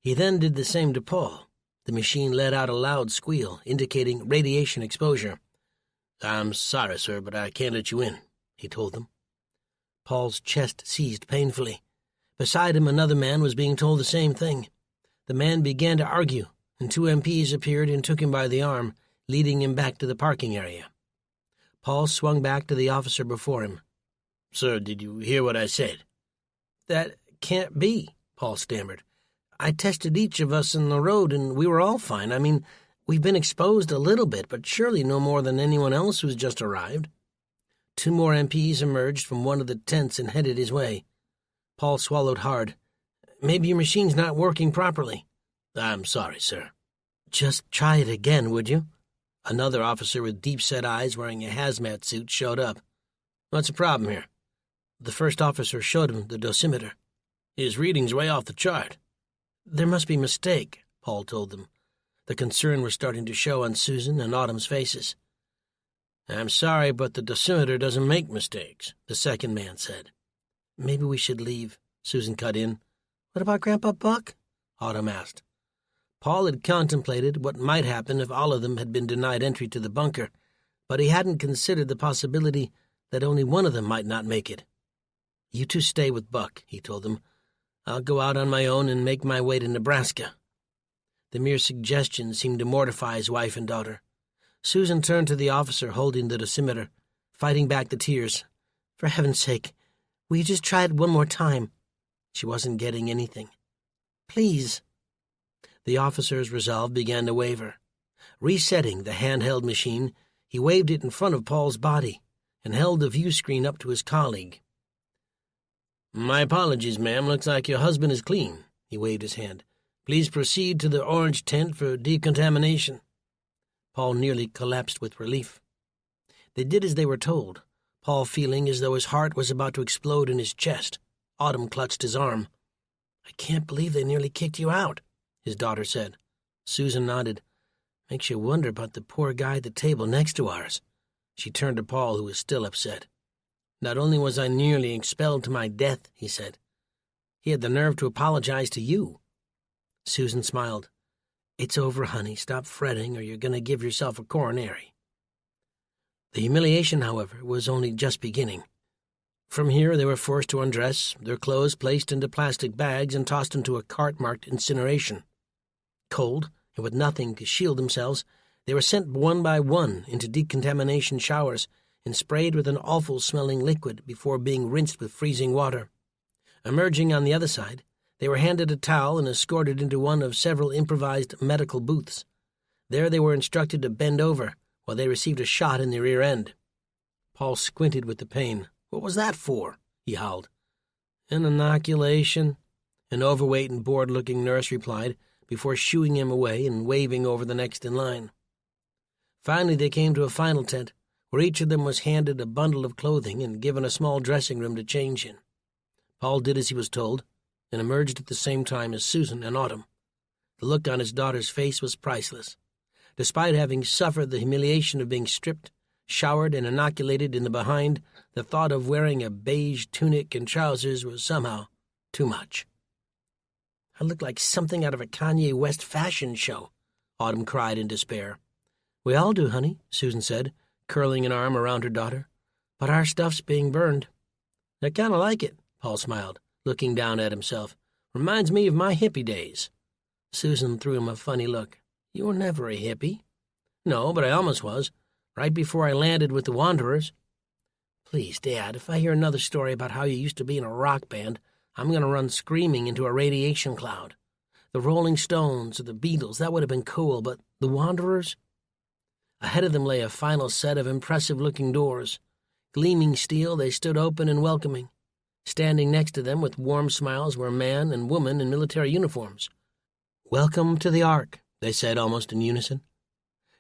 He then did the same to Paul. The machine let out a loud squeal, indicating radiation exposure. "I'm sorry, sir, but I can't let you in," he told them. Paul's chest seized painfully. Beside him, another man was being told the same thing. The man began to argue, and 2 MPs appeared and took him by the arm, leading him back to the parking area. Paul swung back to the officer before him. "Sir, did you hear what I said?" "That can't be," Paul stammered. "I tested each of us on the road, and we were all fine. I mean, we've been exposed a little bit, but surely no more than anyone else who's just arrived." 2 more MPs emerged from one of the tents and headed his way. Paul swallowed hard. "Maybe your machine's not working properly." "I'm sorry, sir." "Just try it again, would you?" Another officer with deep-set eyes wearing a hazmat suit showed up. "What's the problem here?" The first officer showed him the dosimeter. "His reading's way off the chart." "There must be a mistake," Paul told them. The concern was starting to show on Susan and Autumn's faces. "I'm sorry, but the dosimeter doesn't make mistakes," the second man said. "Maybe we should leave," Susan cut in. "What about Grandpa Buck?" Autumn asked. Paul had contemplated what might happen if all of them had been denied entry to the bunker, but he hadn't considered the possibility that only one of them might not make it. "You two stay with Buck," he told them. "I'll go out on my own and make my way to Nebraska." The mere suggestion seemed to mortify his wife and daughter. Susan turned to the officer holding the dosimeter, fighting back the tears. "For heaven's sake, will you just try it one more time?" She wasn't getting anything. "Please." The officer's resolve began to waver. Resetting the handheld machine, he waved it in front of Paul's body and held the view screen up to his colleague. "My apologies, ma'am. Looks like your husband is clean." He waved his hand. "Please proceed to the orange tent for decontamination." Paul nearly collapsed with relief. They did as they were told, Paul feeling as though his heart was about to explode in his chest. Autumn clutched his arm. "I can't believe they nearly kicked you out," his daughter said. Susan nodded. "Makes you wonder about the poor guy at the table next to ours." She turned to Paul, who was still upset. "Not only was I nearly expelled to my death," he said, "he had the nerve to apologize to you." Susan smiled. "It's over, honey. Stop fretting, or you're going to give yourself a coronary." The humiliation, however, was only just beginning. From here they were forced to undress, their clothes placed into plastic bags and tossed into a cart marked incineration. Cold, and with nothing to shield themselves, they were sent one by one into decontamination showers and sprayed with an awful-smelling liquid before being rinsed with freezing water. Emerging on the other side, they were handed a towel and escorted into one of several improvised medical booths. There they were instructed to bend over while they received a shot in the rear end. Paul squinted with the pain. "What was that for?" he howled. "An inoculation," an overweight and bored-looking nurse replied, before shooing him away and waving over the next in line. Finally they came to a final tent, where each of them was handed a bundle of clothing and given a small dressing room to change in. Paul did as he was told, and emerged at the same time as Susan and Autumn. The look on his daughter's face was priceless. Despite having suffered the humiliation of being stripped, showered, and inoculated in the behind, the thought of wearing a beige tunic and trousers was somehow too much. "I look like something out of a Kanye West fashion show," Autumn cried in despair. "We all do, honey," Susan said, curling an arm around her daughter. "But our stuff's being burned." "I kind of like it," Paul smiled, looking down at himself. "Reminds me of my hippie days." Susan threw him a funny look. "You were never a hippie." "No, but I almost was, right before I landed with the Wanderers." "Please, Dad, if I hear another story about how you used to be in a rock band, I'm going to run screaming into a radiation cloud. The Rolling Stones or the Beatles, that would have been cool, but the Wanderers?" Ahead of them lay a final set of impressive-looking doors. Gleaming steel, they stood open and welcoming. Standing next to them with warm smiles were a man and woman in military uniforms. "Welcome to the Ark," they said almost in unison.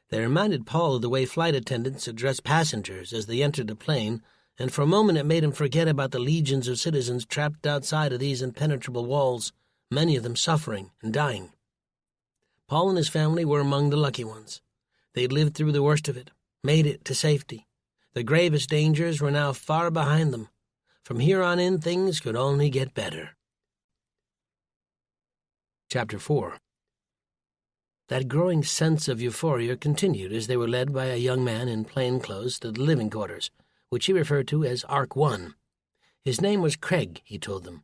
They reminded Paul of the way flight attendants address passengers as they entered the plane, and for a moment it made him forget about the legions of citizens trapped outside of these impenetrable walls, many of them suffering and dying. Paul and his family were among the lucky ones. They'd lived through the worst of it, made it to safety. The gravest dangers were now far behind them. From here on in, things could only get better. Chapter 4. That growing sense of euphoria continued as they were led by a young man in plain clothes to the living quarters, which he referred to as Ark 1. His name was Craig, he told them.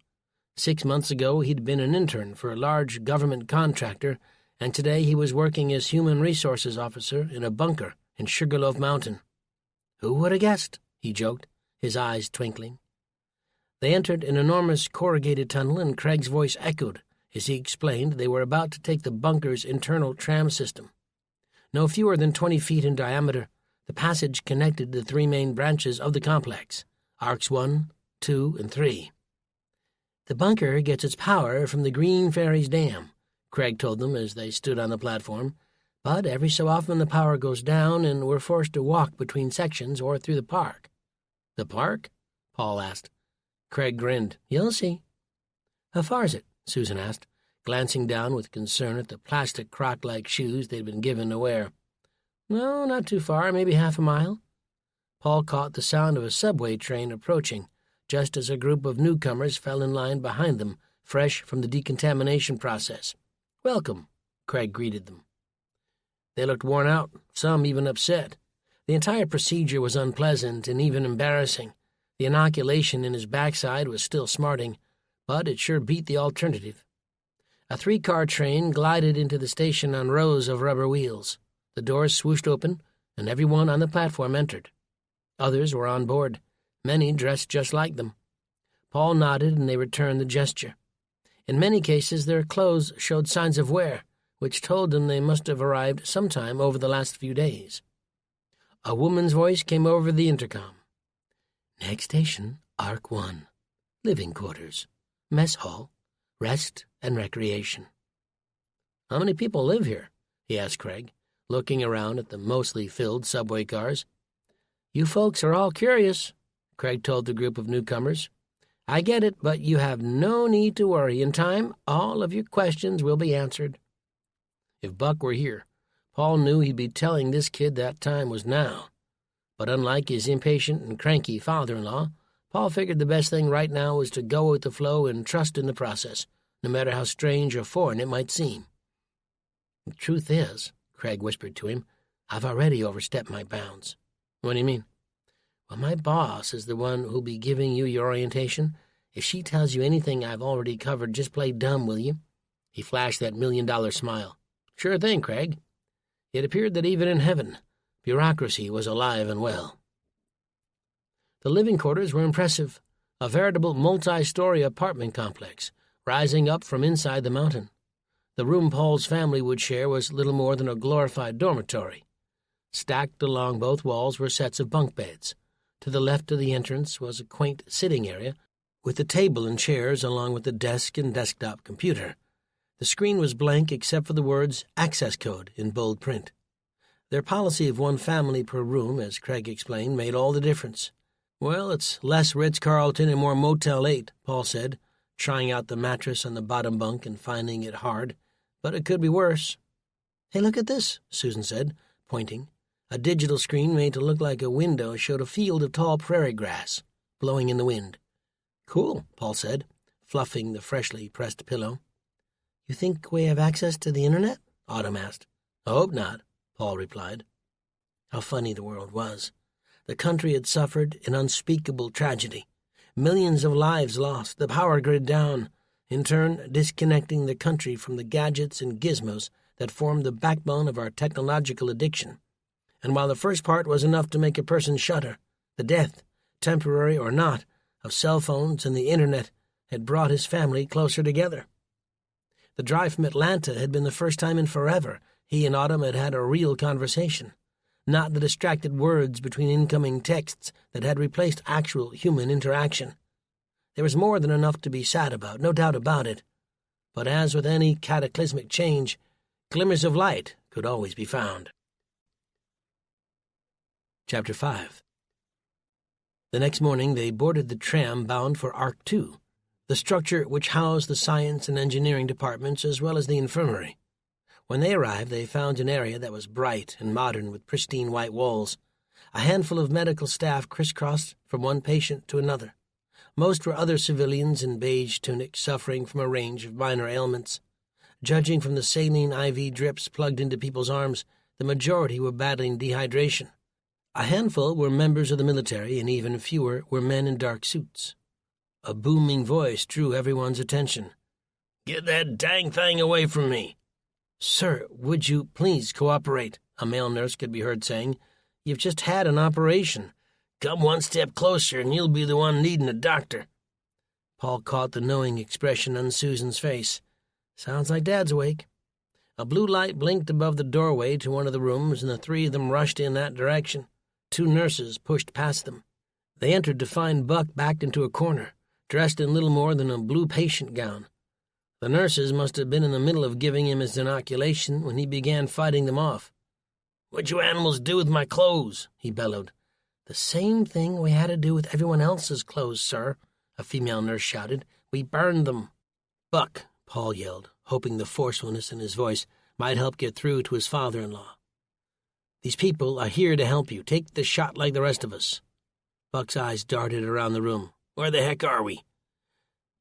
6 months ago he'd been an intern for a large government contractor, and today he was working as human resources officer in a bunker in Sugarloaf Mountain. "Who would have guessed?" he joked, his eyes twinkling. They entered an enormous corrugated tunnel, and Craig's voice echoed as he explained they were about to take the bunker's internal tram system. No fewer than 20 feet in diameter, the passage connected the 3 main branches of the complex, Arcs 1, 2, and 3. "The bunker gets its power from the Green Ferries Dam," Craig told them as they stood on the platform, "but every so often the power goes down and we're forced to walk between sections or through the park." "The park?" Paul asked. Craig grinned. "You'll see." "How far is it?" Susan asked, glancing down with concern at the plastic croc-like shoes they'd been given to wear. "No, not too far, maybe half a mile." Paul caught the sound of a subway train approaching, just as a group of newcomers fell in line behind them, fresh from the decontamination process. "Welcome," Craig greeted them. They looked worn out, some even upset. The entire procedure was unpleasant and even embarrassing. The inoculation in his backside was still smarting, but it sure beat the alternative. A 3-car train glided into the station on rows of rubber wheels. The doors swooshed open, and everyone on the platform entered. Others were on board, many dressed just like them. Paul nodded, and they returned the gesture. In many cases, their clothes showed signs of wear, which told them they must have arrived sometime over the last few days. A woman's voice came over the intercom. "Next station, Arc 1. Living quarters, mess hall, rest and recreation." "How many people live here?" he asked Craig, looking around at the mostly filled subway cars. "You folks are all curious," Craig told the group of newcomers. "I get it, but you have no need to worry. In time, all of your questions will be answered." If Buck were here, Paul knew he'd be telling this kid that time was now. But unlike his impatient and cranky father-in-law, Paul figured the best thing right now was to go with the flow and trust in the process, no matter how strange or foreign it might seem. "The truth is," Craig whispered to him, "I've already overstepped my bounds." "What do you mean?" "Well, my boss is the one who'll be giving you your orientation. If she tells you anything I've already covered, just play dumb, will you?" He flashed that $1,000,000 smile. "Sure thing, Craig." It appeared that even in heaven, bureaucracy was alive and well. The living quarters were impressive, a veritable multi-story apartment complex, rising up from inside the mountain. The room Paul's family would share was little more than a glorified dormitory. Stacked along both walls were sets of bunk beds. To the left of the entrance was a quaint sitting area, with a table and chairs along with the desk and desktop computer. The screen was blank except for the words "access code" in bold print. Their policy of 1 family per room, as Craig explained, made all the difference. "Well, it's less Ritz-Carlton and more Motel 8, Paul said, trying out the mattress on the bottom bunk and finding it hard. "But it could be worse." "Hey, look at this," Susan said, pointing. A digital screen made to look like a window showed a field of tall prairie grass, blowing in the wind. "Cool," Paul said, fluffing the freshly pressed pillow. "You think we have access to the internet?" Autumn asked. "I hope not," Paul replied. How funny the world was. The country had suffered an unspeakable tragedy. Millions of lives lost, the power grid down, in turn disconnecting the country from the gadgets and gizmos that formed the backbone of our technological addiction. And while the first part was enough to make a person shudder, the death, temporary or not, of cell phones and the internet had brought his family closer together. The drive from Atlanta had been the first time in forever he and Autumn had had a real conversation, not the distracted words between incoming texts that had replaced actual human interaction. There was more than enough to be sad about, no doubt about it. But as with any cataclysmic change, glimmers of light could always be found. Chapter 5. The next morning they boarded the tram bound for Arc 2, the structure which housed the science and engineering departments as well as the infirmary. When they arrived, they found an area that was bright and modern with pristine white walls. A handful of medical staff crisscrossed from one patient to another. Most were other civilians in beige tunics suffering from a range of minor ailments. Judging from the saline IV drips plugged into people's arms, the majority were battling dehydration. A handful were members of the military, and even fewer were men in dark suits. A booming voice drew everyone's attention. "Get that dang thing away from me!" "Sir, would you please cooperate?" a male nurse could be heard saying. "You've just had an operation." "Come one step closer and you'll be the one needing a doctor." Paul caught the knowing expression on Susan's face. "Sounds like Dad's awake." A blue light blinked above the doorway to one of the rooms, and the three of them rushed in that direction. 2 nurses pushed past them. They entered to find Buck backed into a corner, dressed in little more than a blue patient gown. The nurses must have been in the middle of giving him his inoculation when he began fighting them off. "What'd you animals do with my clothes?" he bellowed. "The same thing we had to do with everyone else's clothes, sir," a female nurse shouted. "We burned them." "Buck," Paul yelled, hoping the forcefulness in his voice might help get through to his father-in-law. "These people are here to help you. Take the shot like the rest of us." Buck's eyes darted around the room. "Where the heck are we?"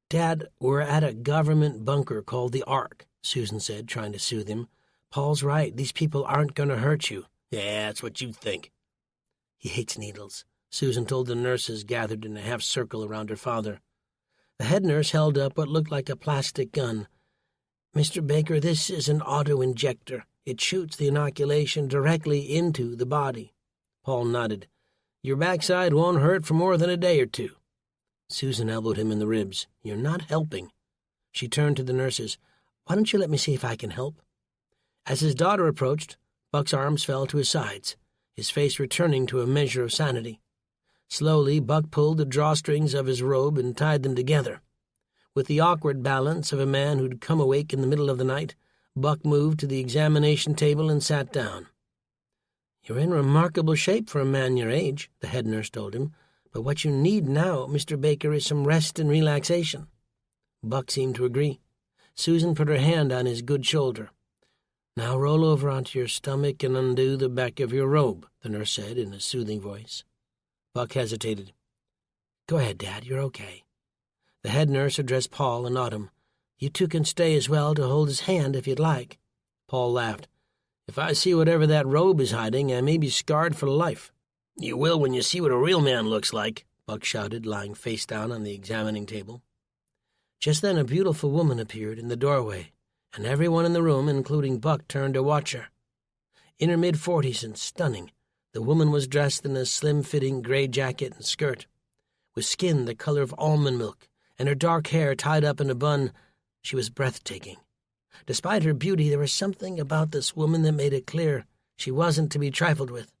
"Dad, we're at a government bunker called the Ark," Susan said, trying to soothe him. "Paul's right. These people aren't going to hurt you." "Yeah, that's what you think." "He hates needles," Susan told the nurses gathered in a half circle around her father. The head nurse held up what looked like a plastic gun. "Mr. Baker, this is an auto-injector. It shoots the inoculation directly into the body." Paul nodded. "Your backside won't hurt for more than a day or 2. Susan elbowed him in the ribs. "You're not helping." She turned to the nurses. "Why don't you let me see if I can help?" As his daughter approached, Buck's arms fell to his sides, his face returning to a measure of sanity. Slowly, Buck pulled the drawstrings of his robe and tied them together. With the awkward balance of a man who'd come awake in the middle of the night, Buck moved to the examination table and sat down. "You're in remarkable shape for a man your age," the head nurse told him. "But what you need now, Mr. Baker, is some rest and relaxation." Buck seemed to agree. Susan put her hand on his good shoulder. "Now roll over onto your stomach and undo the back of your robe," the nurse said in a soothing voice. Buck hesitated. "Go ahead, Dad, you're okay." The head nurse addressed Paul and Autumn. "You 2 can stay as well to hold his hand if you'd like." Paul laughed. "If I see whatever that robe is hiding, I may be scarred for life." "You will when you see what a real man looks like," Buck shouted, lying face down on the examining table. Just then a beautiful woman appeared in the doorway, and everyone in the room, including Buck, turned to watch her. In her mid-40s and stunning, the woman was dressed in a slim-fitting gray jacket and skirt. With skin the color of almond milk and her dark hair tied up in a bun, she was breathtaking. Despite her beauty, there was something about this woman that made it clear she wasn't to be trifled with.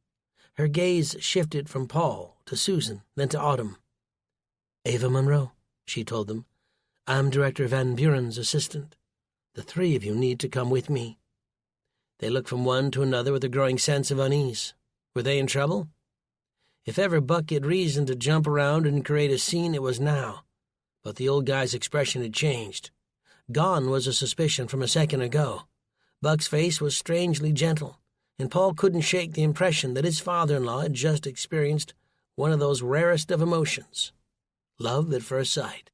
Her gaze shifted from Paul to Susan, then to Autumn. "Ava Monroe," she told them. "I'm Director Van Buren's assistant. The 3 of you need to come with me." They looked from one to another with a growing sense of unease. Were they in trouble? If ever Buck had reason to jump around and create a scene, it was now. But the old guy's expression had changed. Gone was a suspicion from a second ago. Buck's face was strangely gentle, and Paul couldn't shake the impression that his father-in-law had just experienced one of those rarest of emotions, love at first sight.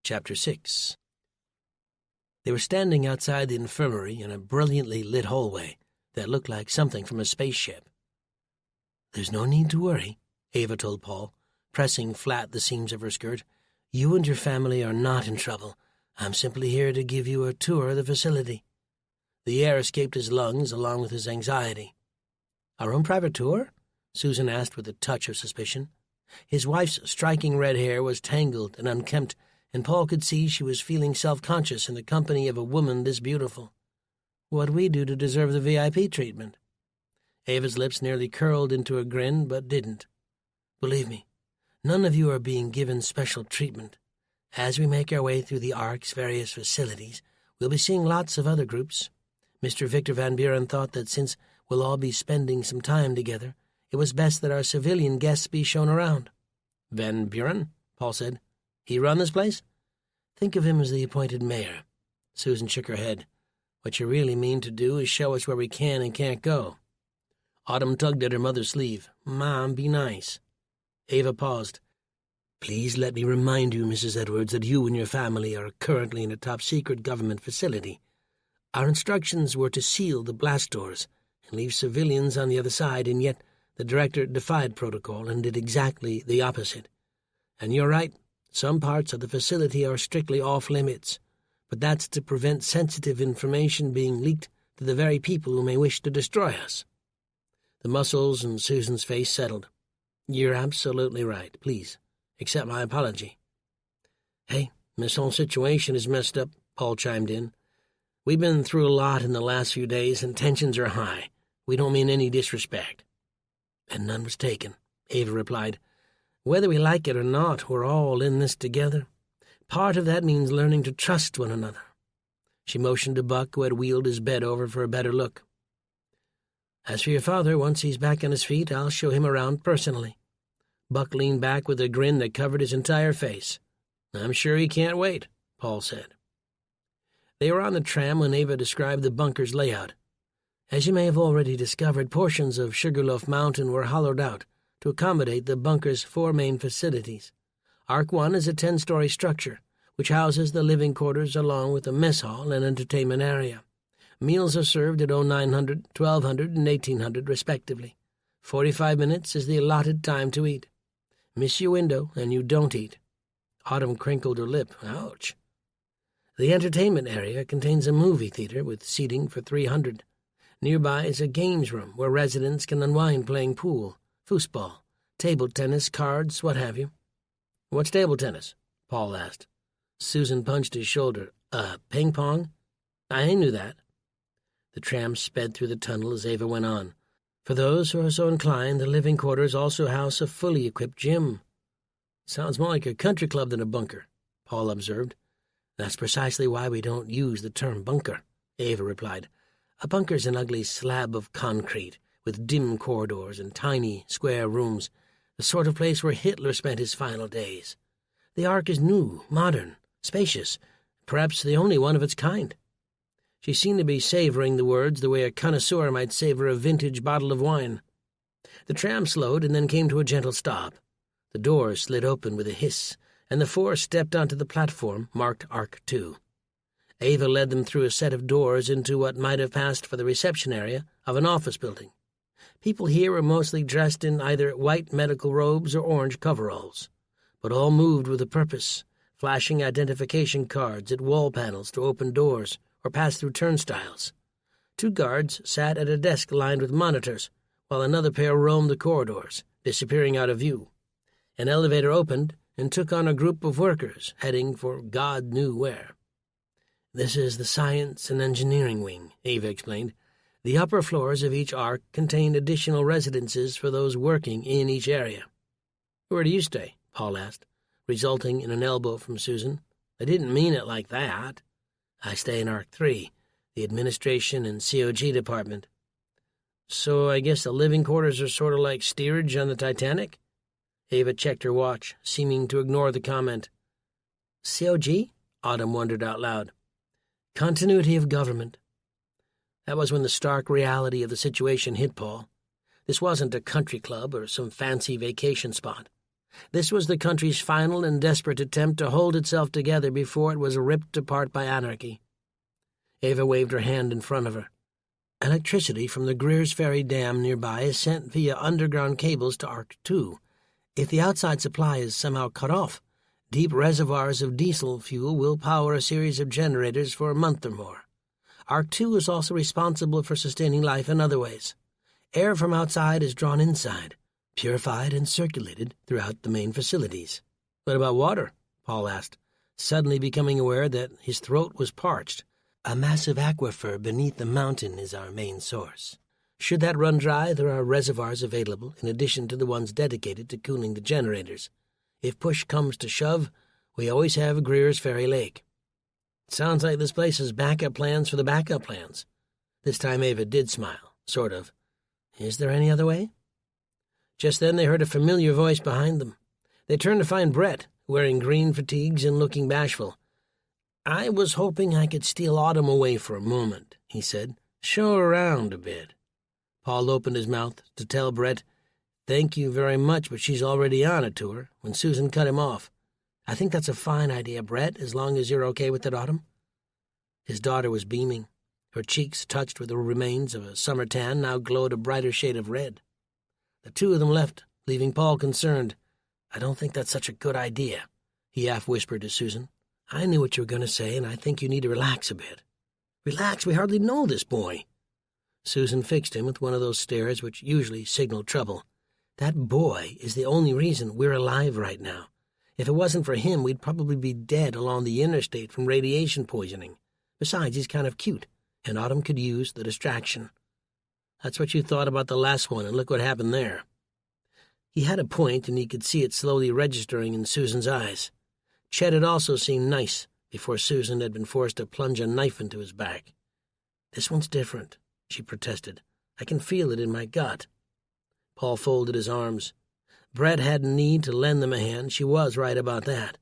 Chapter 6. They were standing outside the infirmary in a brilliantly lit hallway that looked like something from a spaceship. "There's no need to worry," Ava told Paul, pressing flat the seams of her skirt. "You and your family are not in trouble. I'm simply here to give you a tour of the facility." The air escaped his lungs along with his anxiety. "Our own private tour?" Susan asked with a touch of suspicion. His wife's striking red hair was tangled and unkempt, and Paul could see she was feeling self-conscious in the company of a woman this beautiful. "What'd we do to deserve the VIP treatment?" Ava's lips nearly curled into a grin, but didn't. "Believe me, none of you are being given special treatment. As we make our way through the Ark's various facilities, we'll be seeing lots of other groups. Mr. Victor Van Buren thought that since we'll all be spending some time together, it was best that our civilian guests be shown around." "Van Buren?" Paul said. "He run this place?" "Think of him as the appointed mayor." Susan shook her head. "What you really mean to do is show us where we can and can't go." Autumn tugged at her mother's sleeve. "Mom, be nice." Ava paused. "Please let me remind you, Mrs. Edwards, that you and your family are currently in a top-secret government facility. Our instructions were to seal the blast doors and leave civilians on the other side, and yet the director defied protocol and did exactly the opposite. And you're right, some parts of the facility are strictly off-limits, but that's to prevent sensitive information being leaked to the very people who may wish to destroy us." The muscles in Susan's face settled. "You're absolutely right. Please, accept my apology." "Hey, this whole situation is messed up," Paul chimed in. "We've been through a lot in the last few days, and tensions are high. We don't mean any disrespect." "And none was taken," Ava replied. "Whether we like it or not, we're all in this together. Part of that means learning to trust one another." She motioned to Buck, who had wheeled his bed over for a better look. "As for your father, once he's back on his feet, I'll show him around personally." Buck leaned back with a grin that covered his entire face. "I'm sure he can't wait," Paul said. They were on the tram when Ava described the bunker's layout. "As you may have already discovered, portions of Sugarloaf Mountain were hollowed out to accommodate the bunker's 4 main facilities. Arc 1 is a 10-story structure, which houses the living quarters along with a mess hall and entertainment area. Meals are served at 0900, 1200, and 1800, respectively. 45 minutes is the allotted time to eat. Miss your window, and you don't eat." Autumn crinkled her lip. "Ouch." "The entertainment area contains a movie theater with seating for 300. Nearby is a games room where residents can unwind playing pool, foosball, table tennis, cards, what have you." "What's table tennis?" Paul asked. Susan punched his shoulder. Ping pong?" "I knew that." The tram sped through the tunnel as Ava went on. "For those who are so inclined, the living quarters also house a fully equipped gym." "Sounds more like a country club than a bunker," Paul observed. "That's precisely why we don't use the term bunker," Ava replied. "A bunker's an ugly slab of concrete with dim corridors and tiny, square rooms, the sort of place where Hitler spent his final days. The Ark is new, modern, spacious, perhaps the only one of its kind." She seemed to be savoring the words the way a connoisseur might savor a vintage bottle of wine. The tram slowed and then came to a gentle stop. The doors slid open with a hiss, and the 4 stepped onto the platform marked Arc 2. Ava led them through a set of doors into what might have passed for the reception area of an office building. People here were mostly dressed in either white medical robes or orange coveralls, but all moved with a purpose, flashing identification cards at wall panels to open doors or pass through turnstiles. 2 guards sat at a desk lined with monitors, while another pair roamed the corridors, disappearing out of view. An elevator opened and took on a group of workers heading for God knew where. "This is the Science and Engineering Wing," Ava explained. "The upper floors of each arc contain additional residences for those working in each area." "Where do you stay?" Paul asked, resulting in an elbow from Susan. "I didn't mean it like that." "I stay in Arc 3, the Administration and COG Department." "So I guess the living quarters are sort of like steerage on the Titanic?" Ava checked her watch, seeming to ignore the comment. "COG?" Autumn wondered out loud. "Continuity of government." That was when the stark reality of the situation hit Paul. This wasn't a country club or some fancy vacation spot. This was the country's final and desperate attempt to hold itself together before it was ripped apart by anarchy. Ava waved her hand in front of her. "Electricity from the Greer's Ferry Dam nearby is sent via underground cables to Arc 2. If the outside supply is somehow cut off, deep reservoirs of diesel fuel will power a series of generators for a month or more. Arc 2 is also responsible for sustaining life in other ways. Air from outside is drawn inside, purified and circulated throughout the main facilities." "What about water?" Paul asked, suddenly becoming aware that his throat was parched. "A massive aquifer beneath the mountain is our main source. Should that run dry, there are reservoirs available in addition to the ones dedicated to cooling the generators. If push comes to shove, we always have Greer's Ferry Lake." "Sounds like this place has backup plans for the backup plans." This time Ava did smile, sort of. "Is there any other way?" Just then they heard a familiar voice behind them. They turned to find Brett, wearing green fatigues and looking bashful. "I was hoping I could steal Autumn away for a moment," he said. "Show her around a bit." Paul opened his mouth to tell Brett, "Thank you very much, but she's already on a tour," when Susan cut him off. "I think that's a fine idea, Brett, as long as you're okay with it, Autumn." His daughter was beaming. Her cheeks, touched with the remains of a summer tan, now glowed a brighter shade of red. The two of them left, leaving Paul concerned. "I don't think that's such a good idea," he half-whispered to Susan. "I knew what you were going to say, and I think you need to relax a bit." "Relax? We hardly know this boy." Susan fixed him with one of those stares which usually signal trouble. "That boy is the only reason we're alive right now. If it wasn't for him, we'd probably be dead along the interstate from radiation poisoning. Besides, he's kind of cute, and Autumn could use the distraction." "That's what you thought about the last one, and look what happened there." He had a point, and he could see it slowly registering in Susan's eyes. Chet had also seemed nice before Susan had been forced to plunge a knife into his back. "This one's different," she protested. "I can feel it in my gut." Paul folded his arms. Brett hadn't need to lend them a hand. She was right about that.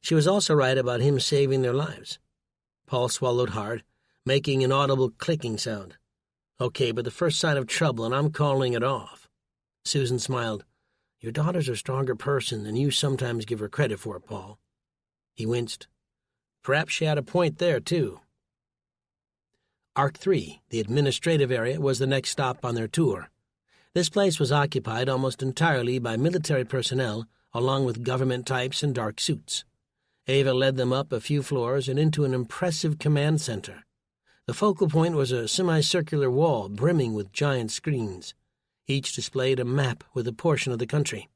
She was also right about him saving their lives. Paul swallowed hard, making an audible clicking sound. "Okay, but the first sign of trouble, and I'm calling it off." Susan smiled. "Your daughter's a stronger person than you sometimes give her credit for, Paul." He winced. Perhaps she had a point there, too. Arc 3, the administrative area, was the next stop on their tour. This place was occupied almost entirely by military personnel, along with government types in dark suits. Ava led them up a few floors and into an impressive command center. The focal point was a semicircular wall brimming with giant screens. Each displayed a map with a portion of the country.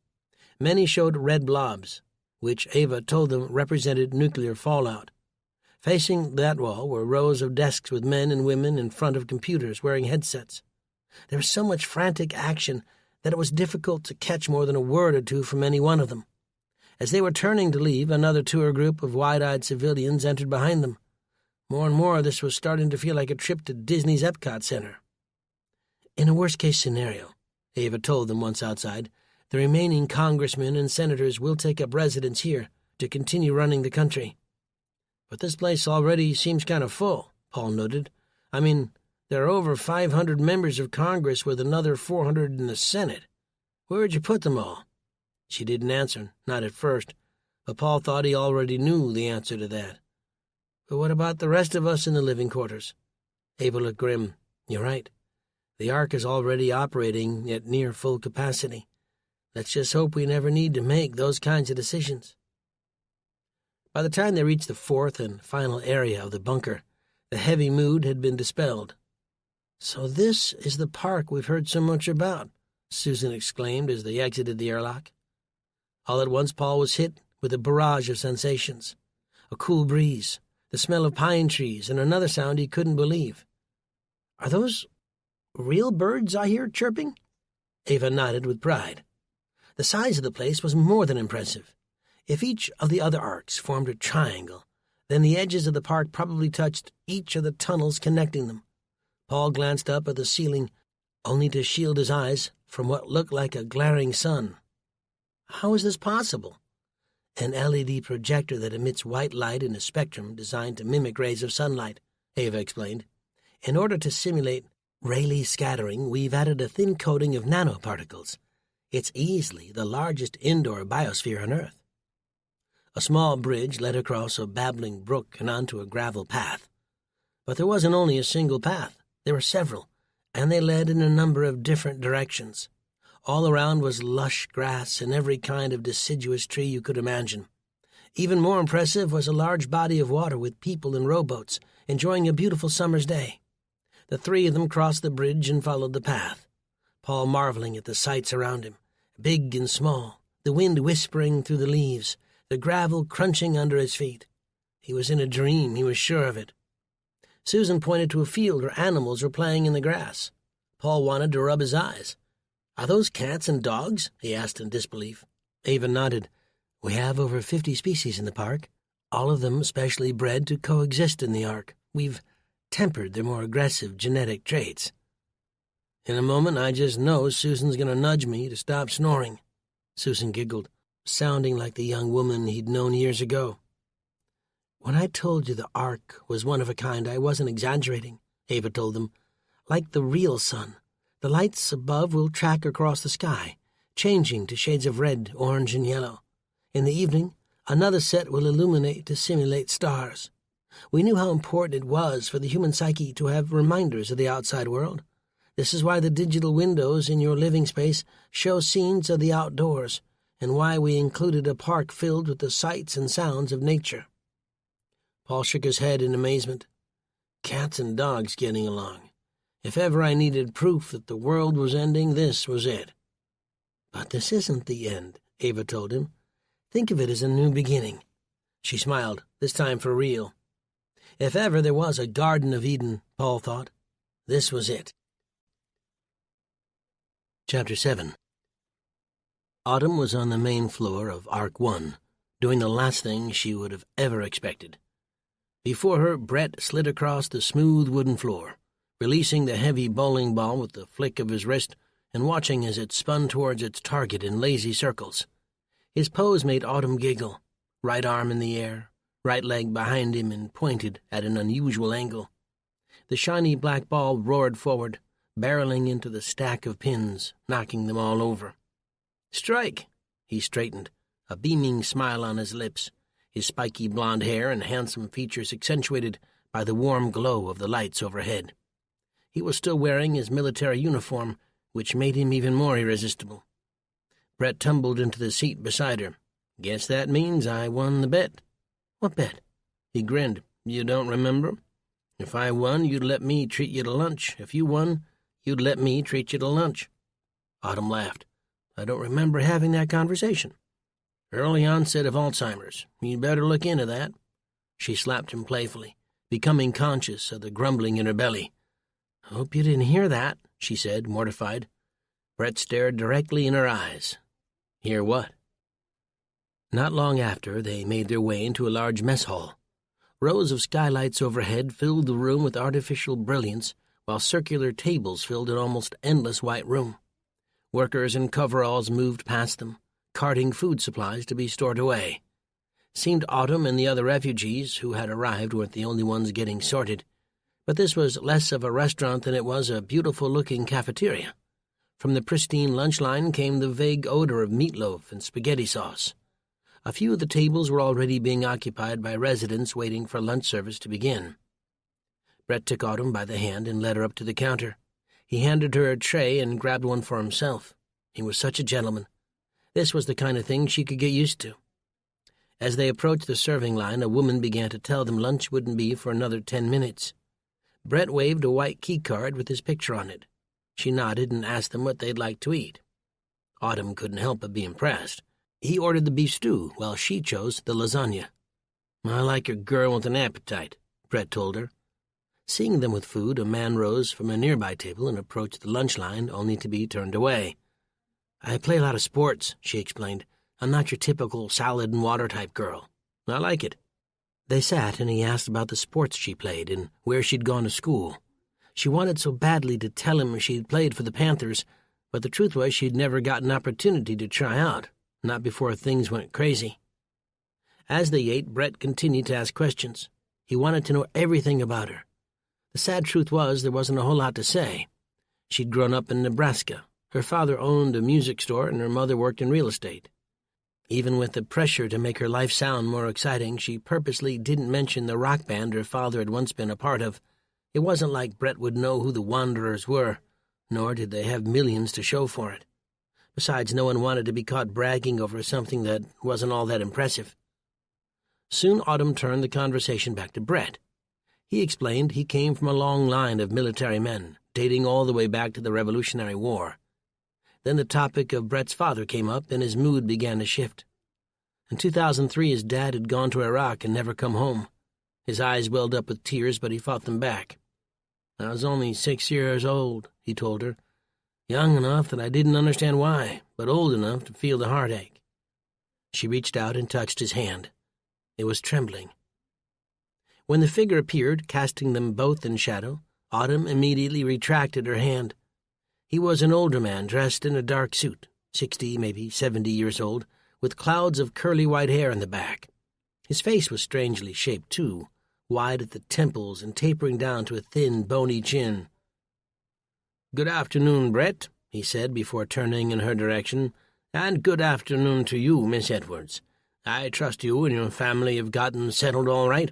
Many showed red blobs, which Ava told them represented nuclear fallout. Facing that wall were rows of desks with men and women in front of computers wearing headsets. There was so much frantic action that it was difficult to catch more than a word or two from any one of them. As they were turning to leave, another tour group of wide-eyed civilians entered behind them. More and more, this was starting to feel like a trip to Disney's Epcot Center. "In a worst-case scenario," Ava told them once outside, "the remaining congressmen and senators will take up residence here to continue running the country." "But this place already seems kind of full," Paul noted. "I mean, there are over 500 members of Congress with another 400 in the Senate. Where'd you put them all?" She didn't answer, not at first, but Paul thought he already knew the answer to that. "But what about the rest of us in the living quarters?" Ava looked grim. "You're right. The Ark is already operating at near full capacity. Let's just hope we never need to make those kinds of decisions." By the time they reached the fourth and final area of the bunker, the heavy mood had been dispelled. "So this is the park we've heard so much about," Susan exclaimed as they exited the airlock. All at once Paul was hit with a barrage of sensations. A cool breeze, the smell of pine trees, and another sound he couldn't believe. "Are those real birds I hear chirping?" Ava nodded with pride. The size of the place was more than impressive. If each of the other arcs formed a triangle, then the edges of the park probably touched each of the tunnels connecting them. Paul glanced up at the ceiling, only to shield his eyes from what looked like a glaring sun. "How is this possible?" "An LED projector that emits white light in a spectrum designed to mimic rays of sunlight," Ava explained. "In order to simulate Rayleigh scattering, we've added a thin coating of nanoparticles. It's easily the largest indoor biosphere on Earth." A small bridge led across a babbling brook and onto a gravel path. But there wasn't only a single path. There were several, and they led in a number of different directions. All around was lush grass and every kind of deciduous tree you could imagine. Even more impressive was a large body of water with people in rowboats enjoying a beautiful summer's day. The three of them crossed the bridge and followed the path, Paul marveling at the sights around him, big and small, the wind whispering through the leaves, the gravel crunching under his feet. He was in a dream, he was sure of it. Susan pointed to a field where animals were playing in the grass. Paul wanted to rub his eyes. "Are those cats and dogs?" he asked in disbelief. Ava nodded. "We have over 50 species in the park, all of them specially bred to coexist in the Ark. We've tempered their more aggressive genetic traits." In a moment I just know Susan's going to nudge me to stop snoring." Susan giggled, sounding like the young woman he'd known years ago. "When I told you the ark was one of a kind, I wasn't exaggerating," Ava told them. "Like the real sun, the lights above will track across the sky, changing to shades of red, orange, and yellow. In the evening, another set will illuminate to simulate stars. We knew how important it was for the human psyche to have reminders of the outside world. This is why the digital windows in your living space show scenes of the outdoors, and why we included a park filled with the sights and sounds of nature." Paul shook his head in amazement. Cats and dogs getting along. If ever I needed proof that the world was ending, this was it. "But this isn't the end," Ava told him. "Think of it as a new beginning." She smiled, this time for real. If ever there was a Garden of Eden, Paul thought, this was it. Chapter 7. Autumn was on the main floor of Ark 1, doing the last thing she would have ever expected. Before her, Brett slid across the smooth wooden floor, releasing the heavy bowling ball with the flick of his wrist and watching as it spun towards its target in lazy circles. His pose made Autumn giggle, right arm in the air, right leg behind him and pointed at an unusual angle. The shiny black ball roared forward, barreling into the stack of pins, knocking them all over. "Strike!" He straightened, a beaming smile on his lips, his spiky blonde hair and handsome features accentuated by the warm glow of the lights overhead. He was still wearing his military uniform, which made him even more irresistible. Brett tumbled into the seat beside her. "Guess that means I won the bet." "What bet?" He grinned. "You don't remember? If I won, you'd let me treat you to lunch. If you won, you'd let me treat you to lunch." Autumn laughed. "I don't remember having that conversation." "Early onset of Alzheimer's. You'd better look into that." She slapped him playfully, becoming conscious of the grumbling in her belly. "Hope you didn't hear that," she said, mortified. Brett stared directly in her eyes. "Hear what?" Not long after, they made their way into a large mess hall. Rows of skylights overhead filled the room with artificial brilliance, while circular tables filled an almost endless white room. Workers in coveralls moved past them, carting food supplies to be stored away. Seemed Autumn and the other refugees who had arrived weren't the only ones getting sorted, but this was less of a restaurant than it was a beautiful-looking cafeteria. From the pristine lunch line came the vague odor of meatloaf and spaghetti sauce. A few of the tables were already being occupied by residents waiting for lunch service to begin. Brett took Autumn by the hand and led her up to the counter. He handed her a tray and grabbed one for himself. He was such a gentleman. This was the kind of thing she could get used to. As they approached the serving line, a woman began to tell them lunch wouldn't be for another 10 minutes. Brett waved a white key card with his picture on it. She nodded and asked them what they'd like to eat. Autumn couldn't help but be impressed. He ordered the beef stew, while she chose the lasagna. "I like a girl with an appetite," Brett told her. Seeing them with food, a man rose from a nearby table and approached the lunch line, only to be turned away. "I play a lot of sports," she explained. "I'm not your typical salad and water type girl." "I like it." They sat, and he asked about the sports she played and where she'd gone to school. She wanted so badly to tell him she'd played for the Panthers, but the truth was she'd never got an opportunity to try out. Not before things went crazy. As they ate, Brett continued to ask questions. He wanted to know everything about her. The sad truth was there wasn't a whole lot to say. She'd grown up in Nebraska. Her father owned a music store and her mother worked in real estate. Even with the pressure to make her life sound more exciting, she purposely didn't mention the rock band her father had once been a part of. It wasn't like Brett would know who the Wanderers were, nor did they have millions to show for it. Besides, no one wanted to be caught bragging over something that wasn't all that impressive. Soon Autumn turned the conversation back to Brett. He explained he came from a long line of military men, dating all the way back to the Revolutionary War. Then the topic of Brett's father came up, and his mood began to shift. In 2003, his dad had gone to Iraq and never come home. His eyes welled up with tears, but he fought them back. "I was only 6 years old," he told her. "Young enough that I didn't understand why, but old enough to feel the heartache." She reached out and touched his hand. It was trembling. When the figure appeared, casting them both in shadow, Autumn immediately retracted her hand. He was an older man dressed in a dark suit, 60, maybe 70 years old, with clouds of curly white hair in the back. His face was strangely shaped, too, wide at the temples and tapering down to a thin, bony chin. "Good afternoon, Brett," he said before turning in her direction, "and good afternoon to you, Miss Edwards. I trust you and your family have gotten settled all right?"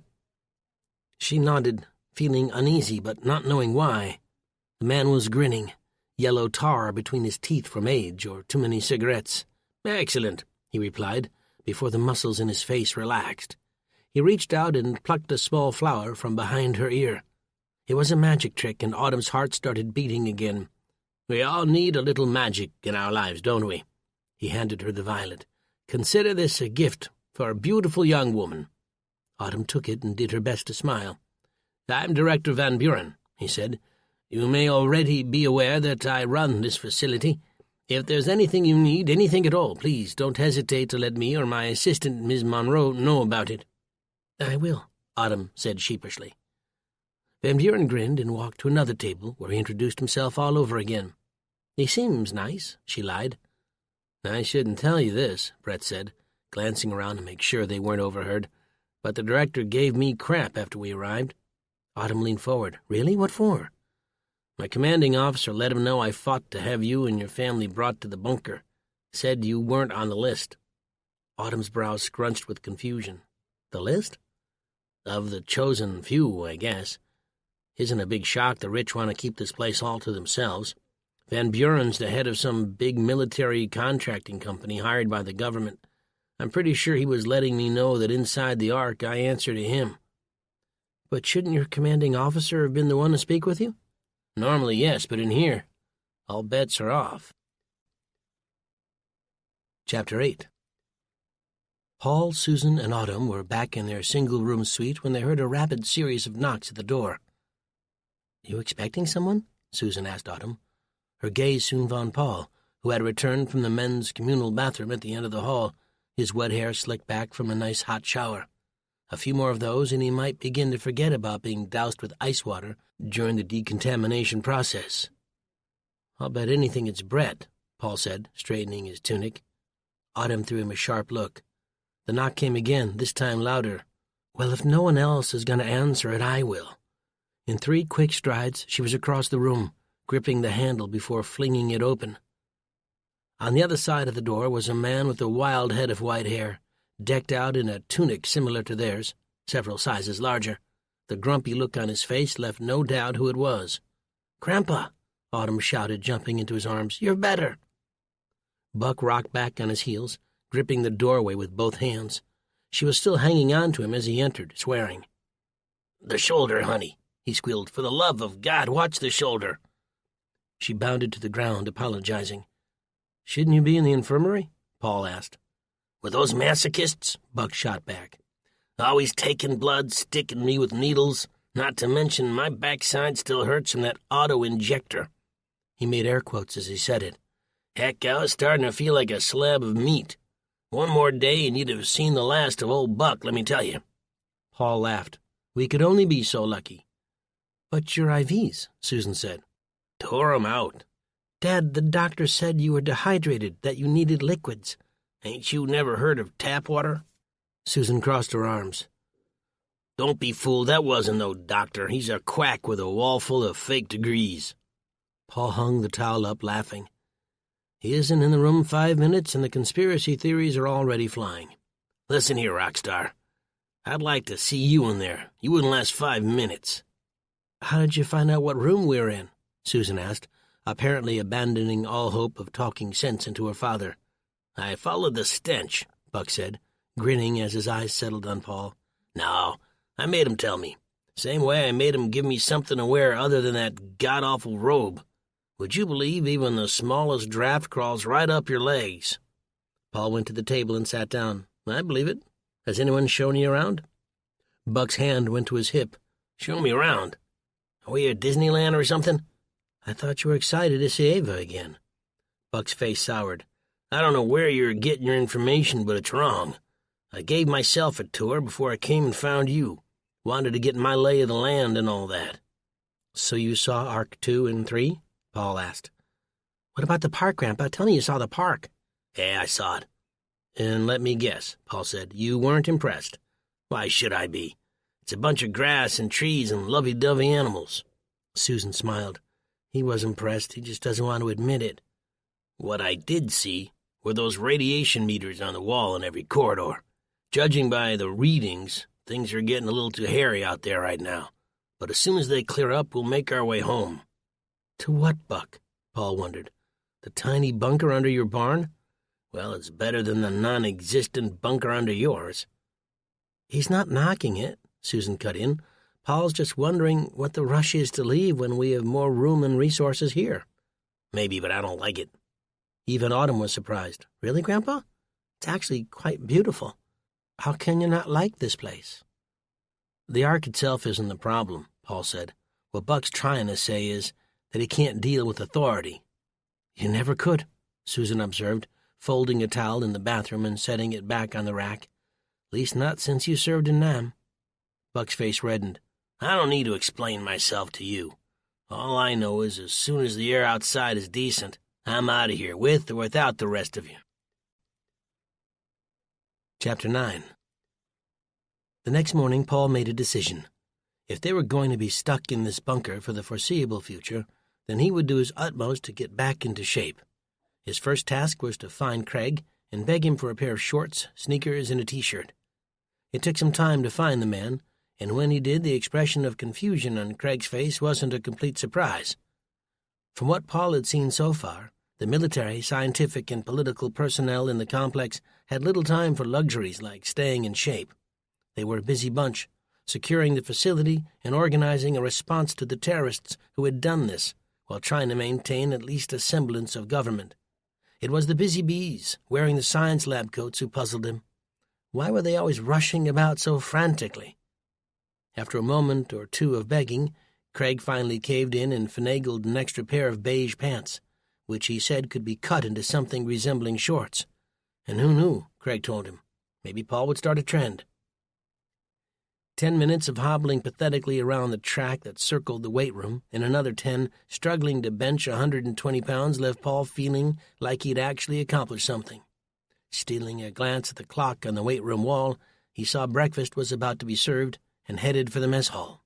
She nodded, feeling uneasy but not knowing why. The man was grinning, yellow tar between his teeth from age or too many cigarettes. "Excellent," he replied, before the muscles in his face relaxed. He reached out and plucked a small flower from behind her ear. It was a magic trick, and Autumn's heart started beating again. "We all need a little magic in our lives, don't we?" He handed her the violet. "Consider this a gift for a beautiful young woman." Autumn took it and did her best to smile. "I'm Director Van Buren," he said. "You may already be aware that I run this facility. If there's anything you need, anything at all, please don't hesitate to let me or my assistant, Ms. Monroe, know about it." "I will," Autumn said sheepishly. Van Buren grinned and walked to another table, where he introduced himself all over again. "He seems nice," she lied. "I shouldn't tell you this," Brett said, glancing around to make sure they weren't overheard, "but the director gave me crap after we arrived." Autumn leaned forward. "Really? What for?" "My commanding officer let him know I fought to have you and your family brought to the bunker. Said you weren't on the list." Autumn's brows scrunched with confusion. "The list?" "Of the chosen few, I guess. Isn't a big shock the rich want to keep this place all to themselves. Van Buren's the head of some big military contracting company hired by the government. I'm pretty sure he was letting me know that inside the Ark I answer to him." "But shouldn't your commanding officer have been the one to speak with you?" "Normally, yes, but in here, all bets are off." Chapter 8. Paul, Susan, and Autumn were back in their single-room suite when they heard a rapid series of knocks at the door. "You expecting someone?" Susan asked Autumn. Her gaze soon found Paul, who had returned from the men's communal bathroom at the end of the hall, his wet hair slicked back from a nice hot shower. A few more of those, and he might begin to forget about being doused with ice water during the decontamination process. "I'll bet anything it's Brett," Paul said, straightening his tunic. Autumn threw him a sharp look. The knock came again, this time louder. "Well, if no one else is going to answer it, I will." In 3 quick strides, she was across the room, gripping the handle before flinging it open. On the other side of the door was a man with a wild head of white hair, decked out in a tunic similar to theirs, several sizes larger. The grumpy look on his face left no doubt who it was. "Grandpa!" Autumn shouted, jumping into his arms. "You're better!" Buck rocked back on his heels, gripping the doorway with both hands. She was still hanging on to him as he entered, swearing. "The shoulder, honey," he squealed. "For the love of God, watch the shoulder." She bounded to the ground, apologizing. "Shouldn't you be in the infirmary?" Paul asked. "With those masochists?" Buck shot back. "Always taking blood, sticking me with needles, not to mention my backside still hurts from that auto-injector." He made air quotes as he said it. "Heck, I was starting to feel like a slab of meat. One more day and you'd have seen the last of old Buck, let me tell you." Paul laughed. "We could only be so lucky." "But your IVs," Susan said. "Tore 'em out." "Dad, the doctor said you were dehydrated, that you needed liquids." "Ain't you never heard of tap water?" Susan crossed her arms. "Don't be fooled, that wasn't no doctor. He's a quack with a wall full of fake degrees." Paul hung the towel up, laughing. "He isn't in the room 5 minutes, and the conspiracy theories are already flying. Listen here, Rockstar. I'd like to see you in there. You wouldn't last 5 minutes." "How did you find out what room we were in?" Susan asked, apparently abandoning all hope of talking sense into her father. "I followed the stench," Buck said, grinning as his eyes settled on Paul. "No, I made him tell me. Same way I made him give me something to wear other than that god-awful robe. Would you believe even the smallest draft crawls right up your legs?" Paul went to the table and sat down. "I believe it. Has anyone shown you around?" Buck's hand went to his hip. "Show me around? Are we at Disneyland or something?" "I thought you were excited to see Ava again." Buck's face soured. "I don't know where you're getting your information, but it's wrong. I gave myself a tour before I came and found you. Wanted to get my lay of the land and all that." "So you saw Arc 2 and 3? Paul asked. What about the park, Grandpa? Tell me you saw the park. Yeah, I saw it. And let me guess, Paul said, you weren't impressed. Why should I be? It's a bunch of grass and trees and lovey-dovey animals. Susan smiled. He was impressed. He just doesn't want to admit it. What I did see were those radiation meters on the wall in every corridor. Judging by the readings, things are getting a little too hairy out there right now. But as soon as they clear up, we'll make our way home. To what, Buck? Paul wondered. The tiny bunker under your barn? Well, it's better than the non-existent bunker under yours. He's not knocking it, Susan cut in. Paul's just wondering what the rush is to leave when we have more room and resources here. Maybe, but I don't like it. Even Autumn was surprised. Really, Grandpa? It's actually quite beautiful. How can you not like this place? The ark itself isn't the problem, Paul said. What Buck's trying to say is that he can't deal with authority. You never could, Susan observed, folding a towel in the bathroom and setting it back on the rack. At least not since you served in Nam. Buck's face reddened. I don't need to explain myself to you. All I know is as soon as the air outside is decent, I'm out of here, with or without the rest of you. Chapter 9. The next morning, Paul made a decision. If they were going to be stuck in this bunker for the foreseeable future, then he would do his utmost to get back into shape. His first task was to find Craig and beg him for a pair of shorts, sneakers, and a T-shirt. It took some time to find the man, and when he did, the expression of confusion on Craig's face wasn't a complete surprise. From what Paul had seen so far, the military, scientific, and political personnel in the complex had little time for luxuries like staying in shape. They were a busy bunch, securing the facility and organizing a response to the terrorists who had done this, while trying to maintain at least a semblance of government. It was the busy bees, wearing the science lab coats, who puzzled him. Why were they always rushing about so frantically? After a moment or two of begging, Craig finally caved in and finagled an extra pair of beige pants, which he said could be cut into something resembling shorts. And who knew, Craig told him. Maybe Paul would start a trend. 10 minutes of hobbling pathetically around the track that circled the weight room, and another 10 struggling to bench 120 pounds left Paul feeling like he'd actually accomplished something. Stealing a glance at the clock on the weight room wall, he saw breakfast was about to be served and headed for the mess hall.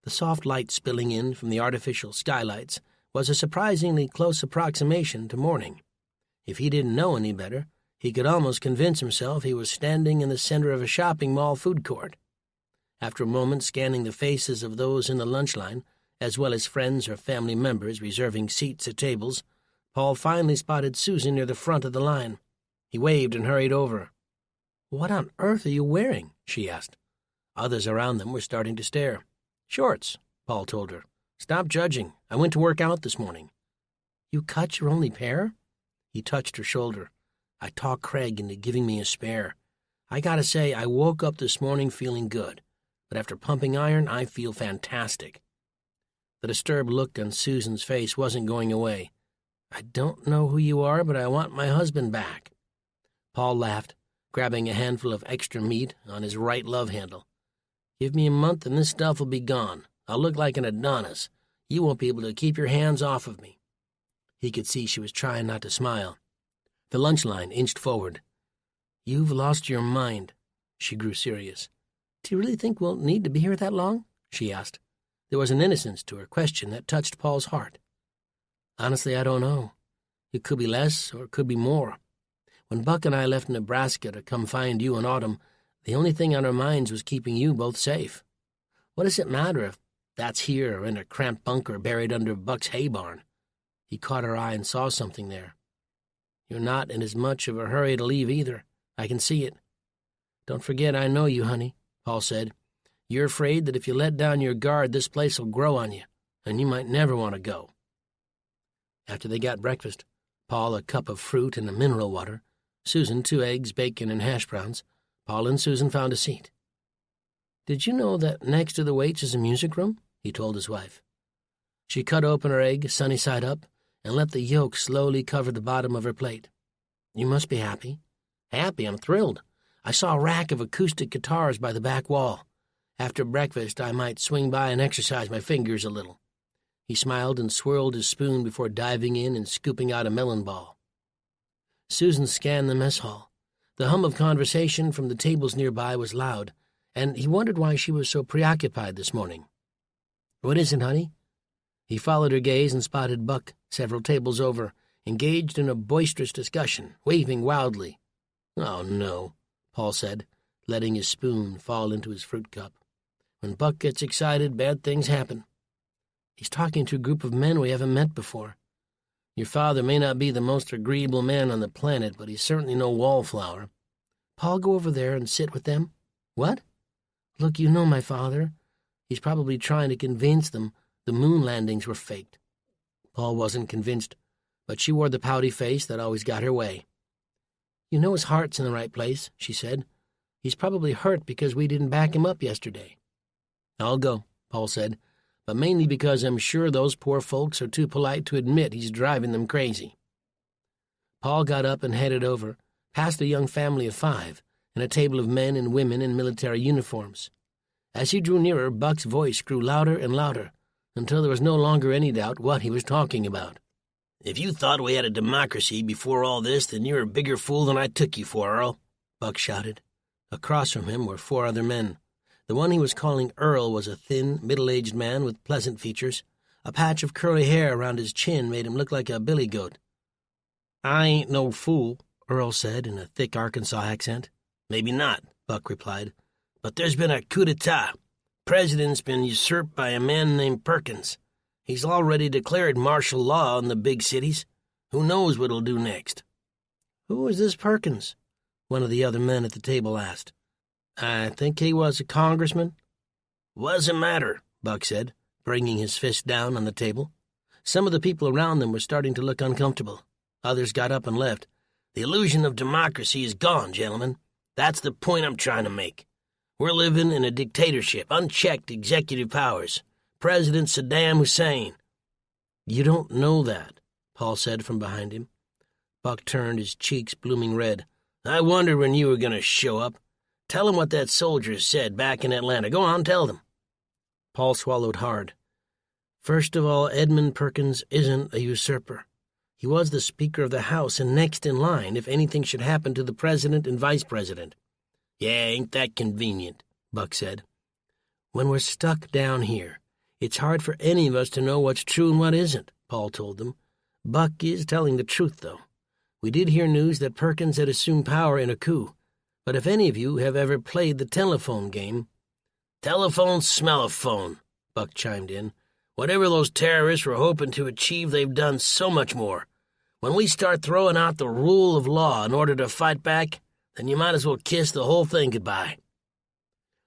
The soft light spilling in from the artificial skylights was a surprisingly close approximation to morning. If he didn't know any better, he could almost convince himself he was standing in the center of a shopping mall food court. After a moment scanning the faces of those in the lunch line, as well as friends or family members reserving seats at tables, Paul finally spotted Susan near the front of the line. He waved and hurried over. "What on earth are you wearing?" she asked. Others around them were starting to stare. "Shorts," Paul told her. "Stop judging. I went to work out this morning." "You cut your only pair?" He touched her shoulder. "I talked Craig into giving me a spare. I gotta say, I woke up this morning feeling good, but after pumping iron, I feel fantastic." The disturbed look on Susan's face wasn't going away. "I don't know who you are, but I want my husband back." Paul laughed, grabbing a handful of extra meat on his right love handle. "Give me a month and this stuff will be gone. I'll look like an Adonis. You won't be able to keep your hands off of me." He could see she was trying not to smile. The lunch line inched forward. "You've lost your mind." She grew serious. "Do you really think we'll need to be here that long?" she asked. There was an innocence to her question that touched Paul's heart. "Honestly, I don't know. It could be less or it could be more. When Buck and I left Nebraska to come find you in autumn, the only thing on our minds was keeping you both safe. What does it matter if that's here or in a cramped bunker buried under Buck's hay barn?" He caught her eye and saw something there. "You're not in as much of a hurry to leave either. I can see it." "Don't forget I know you, honey," Paul said. "You're afraid that if you let down your guard, this place will grow on you, and you might never want to go." After they got breakfast, Paul a cup of fruit and a mineral water, Susan 2 eggs, bacon, and hash browns, Paul and Susan found a seat. "Did you know that next to the weights is a music room?" he told his wife. She cut open her egg, sunny side up, and let the yolk slowly cover the bottom of her plate. "You must be happy." "Happy? I'm thrilled. I saw a rack of acoustic guitars by the back wall. After breakfast, I might swing by and exercise my fingers a little." He smiled and swirled his spoon before diving in and scooping out a melon ball. Susan scanned the mess hall. The hum of conversation from the tables nearby was loud, and he wondered why she was so preoccupied this morning. "What is it, honey?" He followed her gaze and spotted Buck, several tables over, engaged in a boisterous discussion, waving wildly. "Oh, no," Paul said, letting his spoon fall into his fruit cup. "When Buck gets excited, bad things happen. He's talking to a group of men we haven't met before. Your father may not be the most agreeable man on the planet, but he's certainly no wallflower. Paul, go over there and sit with them." "What?" "Look, you know my father. He's probably trying to convince them the moon landings were faked." Paul wasn't convinced, but she wore the pouty face that always got her way. "You know his heart's in the right place," she said. "He's probably hurt because we didn't back him up yesterday." "I'll go," Paul said, "but mainly because I'm sure those poor folks are too polite to admit he's driving them crazy." Paul got up and headed over, past a young family of 5, and a table of men and women in military uniforms. As he drew nearer, Buck's voice grew louder and louder, until there was no longer any doubt what he was talking about. "If you thought we had a democracy before all this, then you're a bigger fool than I took you for, Earl," Buck shouted. Across from him were 4 other men. The one he was calling Earl was a thin, middle-aged man with pleasant features. A patch of curly hair around his chin made him look like a billy goat. "I ain't no fool," Earl said in a thick Arkansas accent. "Maybe not," Buck replied. "but there's been a coup d'etat. President's been usurped by a man named Perkins. He's already declared martial law in the big cities. Who knows what he'll do next?" "Who is this Perkins?" one of the other men at the table asked. "I think he was a congressman." "What does it matter?" Buck said, bringing his fist down on the table. Some of the people around them were starting to look uncomfortable. Others got up and left. "The illusion of democracy is gone, gentlemen. That's the point I'm trying to make. We're living in a dictatorship, unchecked executive powers. President Saddam Hussein." "You don't know that," Paul said from behind him. Buck turned, his cheeks blooming red. "I wondered when you were going to show up. Tell them what that soldier said back in Atlanta. Go on, tell them." Paul swallowed hard. "First of all, Edmund Perkins isn't a usurper. He was the Speaker of the House and next in line if anything should happen to the President and Vice President." "Yeah, ain't that convenient," Buck said. "When we're stuck down here, it's hard for any of us to know what's true and what isn't," Paul told them. "Buck is telling the truth, though. We did hear news that Perkins had assumed power in a coup, but if any of you have ever played the telephone game—" "Telephone smellophone," Buck chimed in. "Whatever those terrorists were hoping to achieve, they've done so much more. When we start throwing out the rule of law in order to fight back, then you might as well kiss the whole thing goodbye."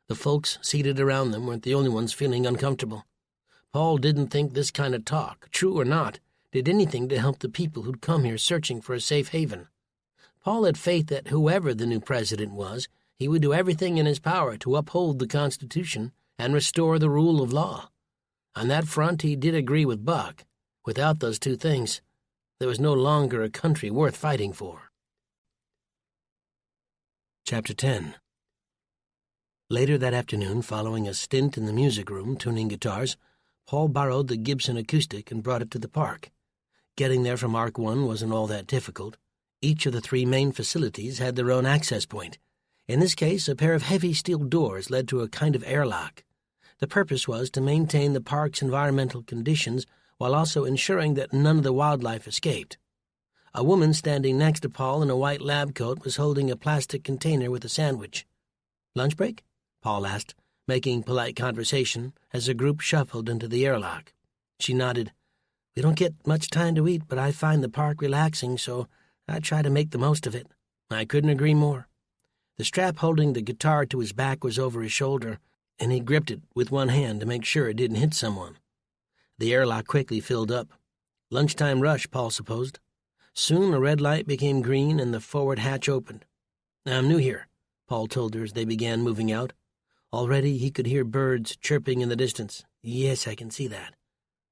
The folks seated around them weren't the only ones feeling uncomfortable. Paul didn't think this kind of talk, true or not, did anything to help the people who'd come here searching for a safe haven. Paul had faith that whoever the new president was, he would do everything in his power to uphold the Constitution and restore the rule of law. On that front, he did agree with Buck. Without those two things, there was no longer a country worth fighting for. Chapter 10. Later that afternoon, following a stint in the music room tuning guitars, Paul borrowed the Gibson acoustic and brought it to the park. Getting there from Arc 1 wasn't all that difficult. Each of the 3 main facilities had their own access point. In this case, a pair of heavy steel doors led to a kind of airlock. The purpose was to maintain the park's environmental conditions while also ensuring that none of the wildlife escaped. A woman standing next to Paul in a white lab coat was holding a plastic container with a sandwich. "Lunch break?" Paul asked, making polite conversation as the group shuffled into the airlock. She nodded. "We don't get much time to eat, but I find the park relaxing, so I try to make the most of it." "I couldn't agree more." The strap holding the guitar to his back was over his shoulder, and he gripped it with one hand to make sure it didn't hit someone. The airlock quickly filled up. Lunchtime rush, Paul supposed. Soon a red light became green and the forward hatch opened. "I'm new here," Paul told her as they began moving out. Already he could hear birds chirping in the distance. "Yes, I can see that."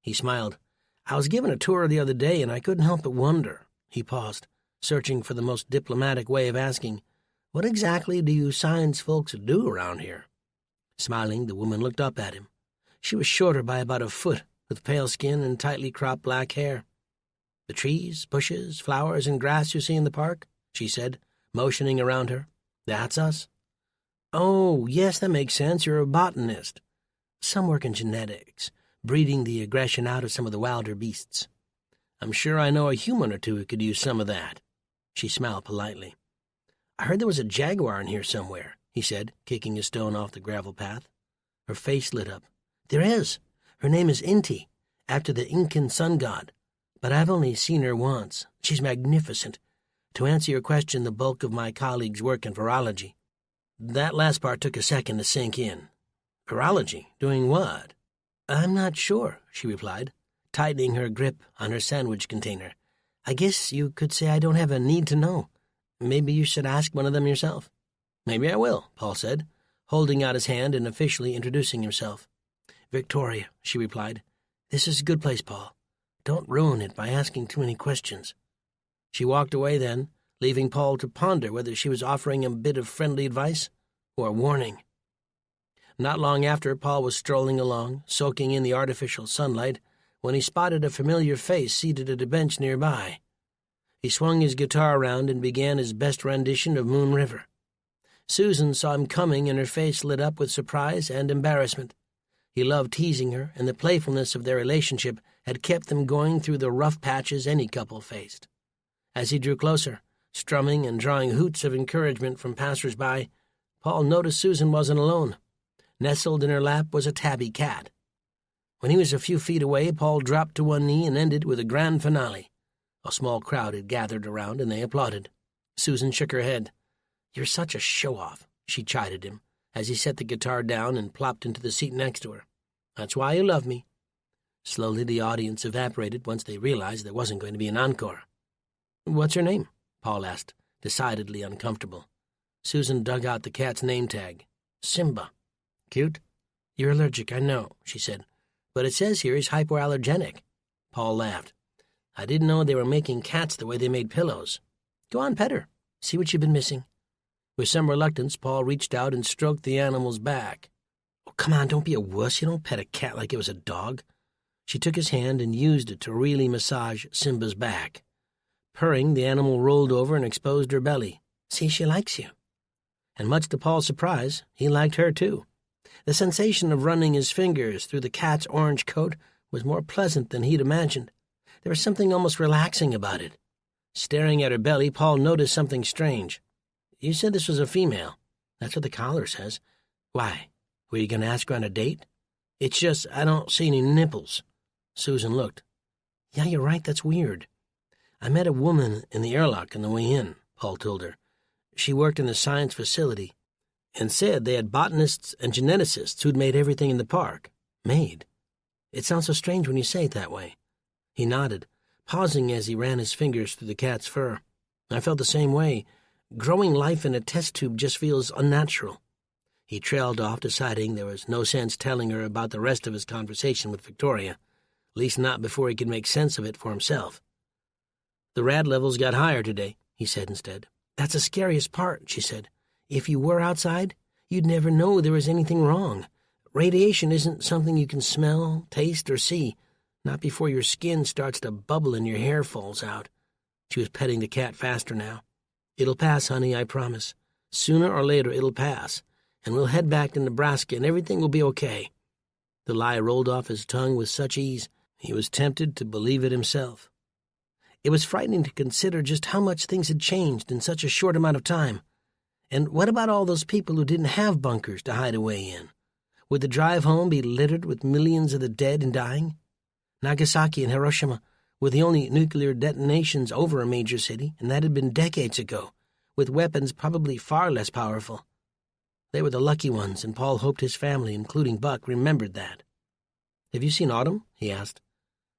He smiled. "I was given a tour the other day, and I couldn't help but wonder." He paused, searching for the most diplomatic way of asking, "What exactly do you science folks do around here?" Smiling, the woman looked up at him. She was shorter by about a foot, with pale skin and tightly cropped black hair. "The trees, bushes, flowers, and grass you see in the park?" she said, motioning around her. "That's us." "Oh, yes, that makes sense. You're a botanist." "Some work in genetics, breeding the aggression out of some of the wilder beasts." "I'm sure I know a human or two who could use some of that." She smiled politely. "I heard there was a jaguar in here somewhere," he said, kicking a stone off the gravel path. Her face lit up. "There is. Her name is Inti, after the Incan sun god. But I've only seen her once. She's magnificent. To answer your question, the bulk of my colleagues work in virology." That last part took a second to sink in. "Virology? Doing what?" "I'm not sure," she replied, tightening her grip on her sandwich container. "I guess you could say I don't have a need to know. Maybe you should ask one of them yourself." "Maybe I will," Paul said, holding out his hand and officially introducing himself. "Victoria," she replied. "This is a good place, Paul. Don't ruin it by asking too many questions." She walked away then, leaving Paul to ponder whether she was offering him a bit of friendly advice or a warning. Not long after, Paul was strolling along, soaking in the artificial sunlight, when he spotted a familiar face seated at a bench nearby. He swung his guitar around and began his best rendition of Moon River. Susan saw him coming, and her face lit up with surprise and embarrassment. He loved teasing her, and the playfulness of their relationship had kept them going through the rough patches any couple faced. As he drew closer, strumming and drawing hoots of encouragement from passers-by, Paul noticed Susan wasn't alone. Nestled in her lap was a tabby cat. When he was a few feet away, Paul dropped to one knee and ended with a grand finale. A small crowd had gathered around, and they applauded. Susan shook her head. "You're such a show-off," she chided him, as he set the guitar down and plopped into the seat next to her. "That's why you love me." Slowly the audience evaporated once they realized there wasn't going to be an encore. "What's her name?" Paul asked, decidedly uncomfortable. Susan dug out the cat's name tag. "Simba." "Cute?" "You're allergic, I know," she said. "But it says here he's hypoallergenic." Paul laughed. "I didn't know they were making cats the way they made pillows. Go on, pet her. See what you've been missing." With some reluctance, Paul reached out and stroked the animal's back. "Oh, come on, don't be a wuss. You don't pet a cat like it was a dog." She took his hand and used it to really massage Simba's back. Purring, the animal rolled over and exposed her belly. "See, she likes you." And much to Paul's surprise, he liked her too. The sensation of running his fingers through the cat's orange coat was more pleasant than he'd imagined. There was something almost relaxing about it. Staring at her belly, Paul noticed something strange. "You said this was a female." "That's what the collar says." "Why? Were you going to ask her on a date?" "It's just, I don't see any nipples." Susan looked. "Yeah, you're right, that's weird." "I met a woman in the airlock on the way in," Paul told her. "She worked in the science facility and said they had botanists and geneticists who'd made everything in the park. Made? It sounds so strange when you say it that way." He nodded, pausing as he ran his fingers through the cat's fur. "I felt the same way. Growing life in a test tube just feels unnatural." He trailed off, deciding there was no sense telling her about the rest of his conversation with Victoria, at least not before he could make sense of it for himself. "The rad levels got higher today," he said instead. "That's the scariest part," she said. "If you were outside, you'd never know there was anything wrong. Radiation isn't something you can smell, taste, or see, not before your skin starts to bubble and your hair falls out." She was petting the cat faster now. "It'll pass, honey, I promise. Sooner or later it'll pass, and we'll head back to Nebraska and everything will be okay." The lie rolled off his tongue with such ease, he was tempted to believe it himself. It was frightening to consider just how much things had changed in such a short amount of time. And what about all those people who didn't have bunkers to hide away in? Would the drive home be littered with millions of the dead and dying? Nagasaki and Hiroshima were the only nuclear detonations over a major city, and that had been decades ago, with weapons probably far less powerful. They were the lucky ones, and Paul hoped his family, including Buck, remembered that. "Have you seen Autumn?" he asked.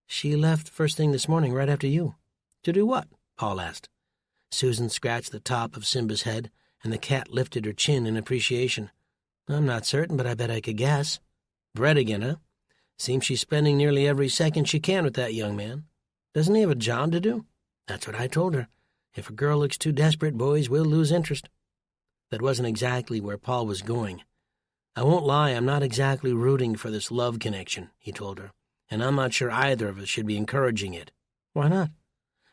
"She left first thing this morning, right after you." "To do what?" Paul asked. Susan scratched the top of Simba's head, and the cat lifted her chin in appreciation. "I'm not certain, but I bet I could guess." "Bread again, huh? Seems she's spending nearly every second she can with that young man. Doesn't he have a job to do?" "That's what I told her. If a girl looks too desperate, boys will lose interest." That wasn't exactly where Paul was going. "I won't lie, I'm not exactly rooting for this love connection," he told her, and I'm not sure either of us should be encouraging it. Why not?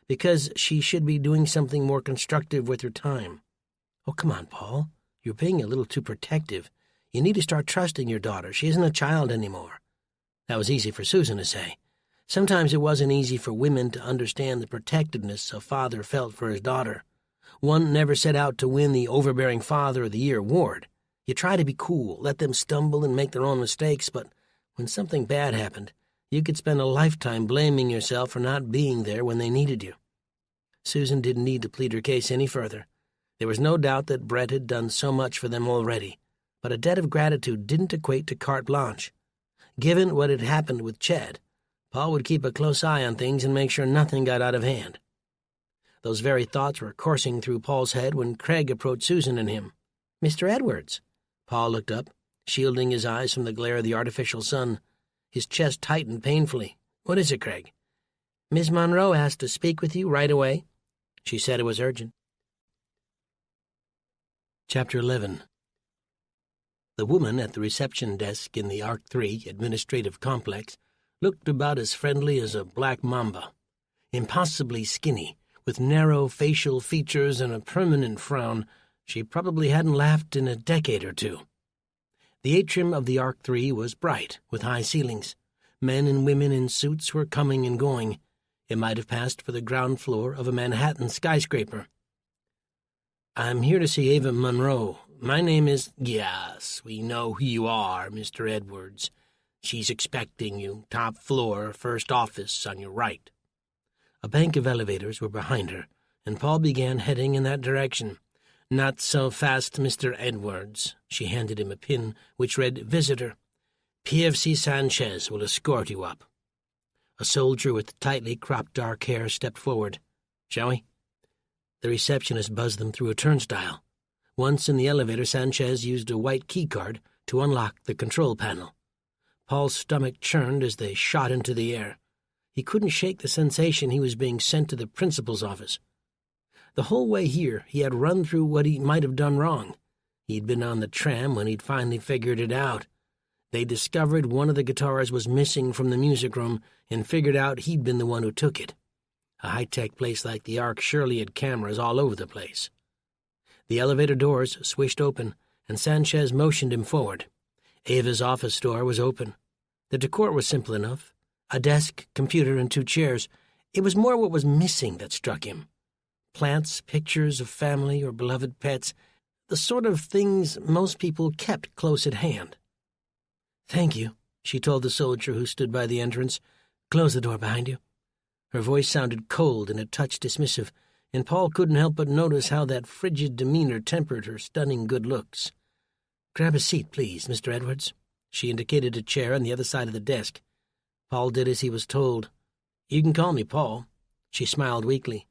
Because she should be doing something more constructive with her time. Oh, come on, Paul. You're being a little too protective. You need to start trusting your daughter. She isn't a child anymore. That was easy for Susan to say. Sometimes it wasn't easy for women to understand the protectiveness a father felt for his daughter. One never set out to win the Overbearing Father of the Year award. You try to be cool, let them stumble and make their own mistakes, but when something bad happened, you could spend a lifetime blaming yourself for not being there when they needed you. Susan didn't need to plead her case any further. There was no doubt that Brett had done so much for them already, but a debt of gratitude didn't equate to carte blanche. Given what had happened with Chad, Paul would keep a close eye on things and make sure nothing got out of hand. Those very thoughts were coursing through Paul's head when Craig approached Susan and him. "Mr. Edwards." Paul looked up, shielding his eyes from the glare of the artificial sun. His chest tightened painfully. "What is it, Craig?" "Miss Monroe asked to speak with you right away. She said it was urgent." Chapter 11. The woman at the reception desk in the Arc 3 administrative complex looked about as friendly as a black mamba. Impossibly skinny, with narrow facial features and a permanent frown, she probably hadn't laughed in a decade or two. The atrium of the Arc 3 was bright, with high ceilings. Men and women in suits were coming and going. It might have passed for the ground floor of a Manhattan skyscraper. "I'm here to see Ava Monroe. My name is—" "Yes, we know who you are, Mr. Edwards. She's expecting you, top floor, first office on your right." A bank of elevators were behind her, and Paul began heading in that direction. "Not so fast, Mr. Edwards." She handed him a pin which read Visitor. "PFC Sanchez will escort you up." A soldier with tightly cropped dark hair stepped forward. "Shall we?" The receptionist buzzed them through a turnstile. Once in the elevator, Sanchez used a white keycard to unlock the control panel. Paul's stomach churned as they shot into the air. He couldn't shake the sensation he was being sent to the principal's office. The whole way here, he had run through what he might have done wrong. He'd been on the tram when he'd finally figured it out. They discovered one of the guitars was missing from the music room and figured out he'd been the one who took it. A high-tech place like the Ark surely had cameras all over the place. The elevator doors swished open, and Sanchez motioned him forward. Ava's office door was open. The decor was simple enough. A desk, computer, and 2 chairs. It was more what was missing that struck him. Plants, pictures of family or beloved pets, the sort of things most people kept close at hand. "Thank you," she told the soldier who stood by the entrance. "Close the door behind you." Her voice sounded cold and a touch dismissive, and Paul couldn't help but notice how that frigid demeanor tempered her stunning good looks. "Grab a seat, please, Mr. Edwards." She indicated a chair on the other side of the desk. Paul did as he was told. "You can call me Paul." She smiled weakly.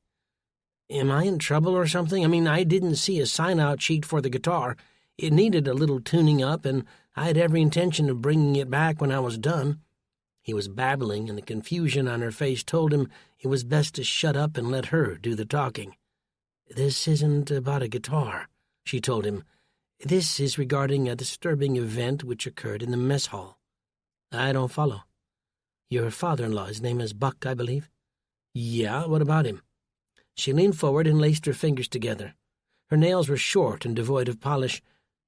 "Am I in trouble or something? I mean, I didn't see a sign-out sheet for the guitar. It needed a little tuning up, and I had every intention of bringing it back when I was done." He was babbling, and the confusion on her face told him it was best to shut up and let her do the talking. "This isn't about a guitar," she told him. "This is regarding a disturbing event which occurred in the mess hall." "I don't follow." "Your father-in-law, his name is Buck, I believe?" "Yeah, what about him?" She leaned forward and laced her fingers together. Her nails were short and devoid of polish,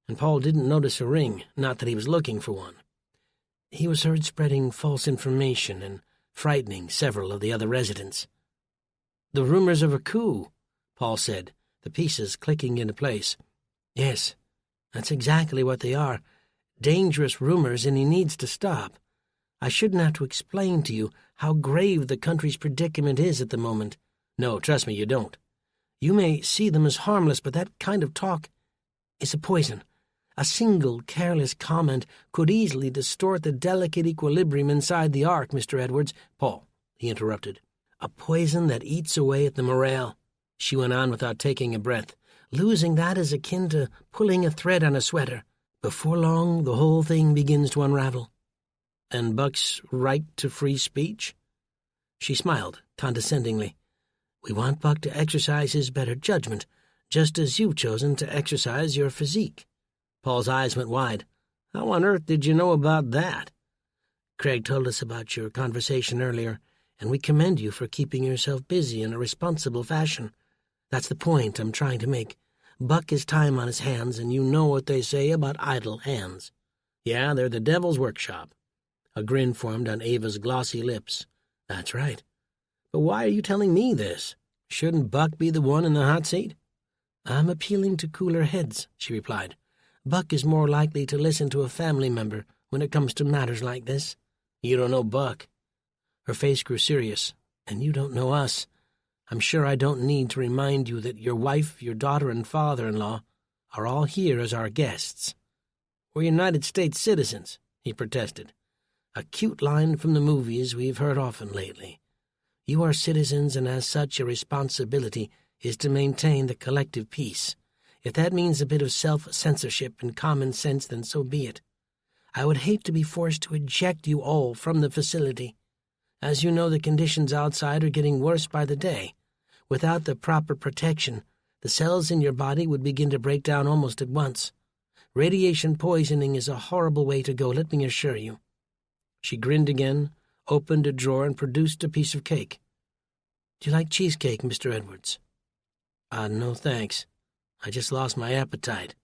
and Paul didn't notice a ring, not that he was looking for one. "He was heard spreading false information and frightening several of the other residents." "The rumors of a coup," Paul said, the pieces clicking into place. "Yes, that's exactly what they are. Dangerous rumors, and he needs to stop. I shouldn't have to explain to you how grave the country's predicament is at the moment. No, trust me, you don't. You may see them as harmless, but that kind of talk is a poison. A single careless comment could easily distort the delicate equilibrium inside the Ark, Mr. Edwards." "Paul," he interrupted. "A poison that eats away at the morale," she went on without taking a breath. "Losing that is akin to pulling a thread on a sweater. Before long, the whole thing begins to unravel." "And Buck's right to free speech?" She smiled condescendingly. "We want Buck to exercise his better judgment, just as you've chosen to exercise your physique." Paul's eyes went wide. "How on earth did you know about that?" Craig told us about your conversation earlier, and we commend you for keeping yourself busy in a responsible fashion. That's the point I'm trying to make. Buck has time on his hands, and you know what they say about idle hands. Yeah, they're the devil's workshop. A grin formed on Ava's glossy lips. That's right. But why are you telling me this? Shouldn't Buck be the one in the hot seat? I'm appealing to cooler heads, she replied. Buck is more likely to listen to a family member when it comes to matters like this. You don't know Buck. Her face grew serious. And you don't know us. I'm sure I don't need to remind you that your wife, your daughter, and father-in-law are all here as our guests. We're United States citizens, he protested. A cute line from the movies we've heard often lately. You are citizens, and as such your responsibility is to maintain the collective peace. If that means a bit of self-censorship and common sense, then so be it. I would hate to be forced to eject you all from the facility. As you know, the conditions outside are getting worse by the day. Without the proper protection, the cells in your body would begin to break down almost at once. Radiation poisoning is a horrible way to go, let me assure you. She grinned again, opened a drawer, and produced a piece of cake. Do you like cheesecake, Mr. Edwards? No thanks. I just lost my appetite.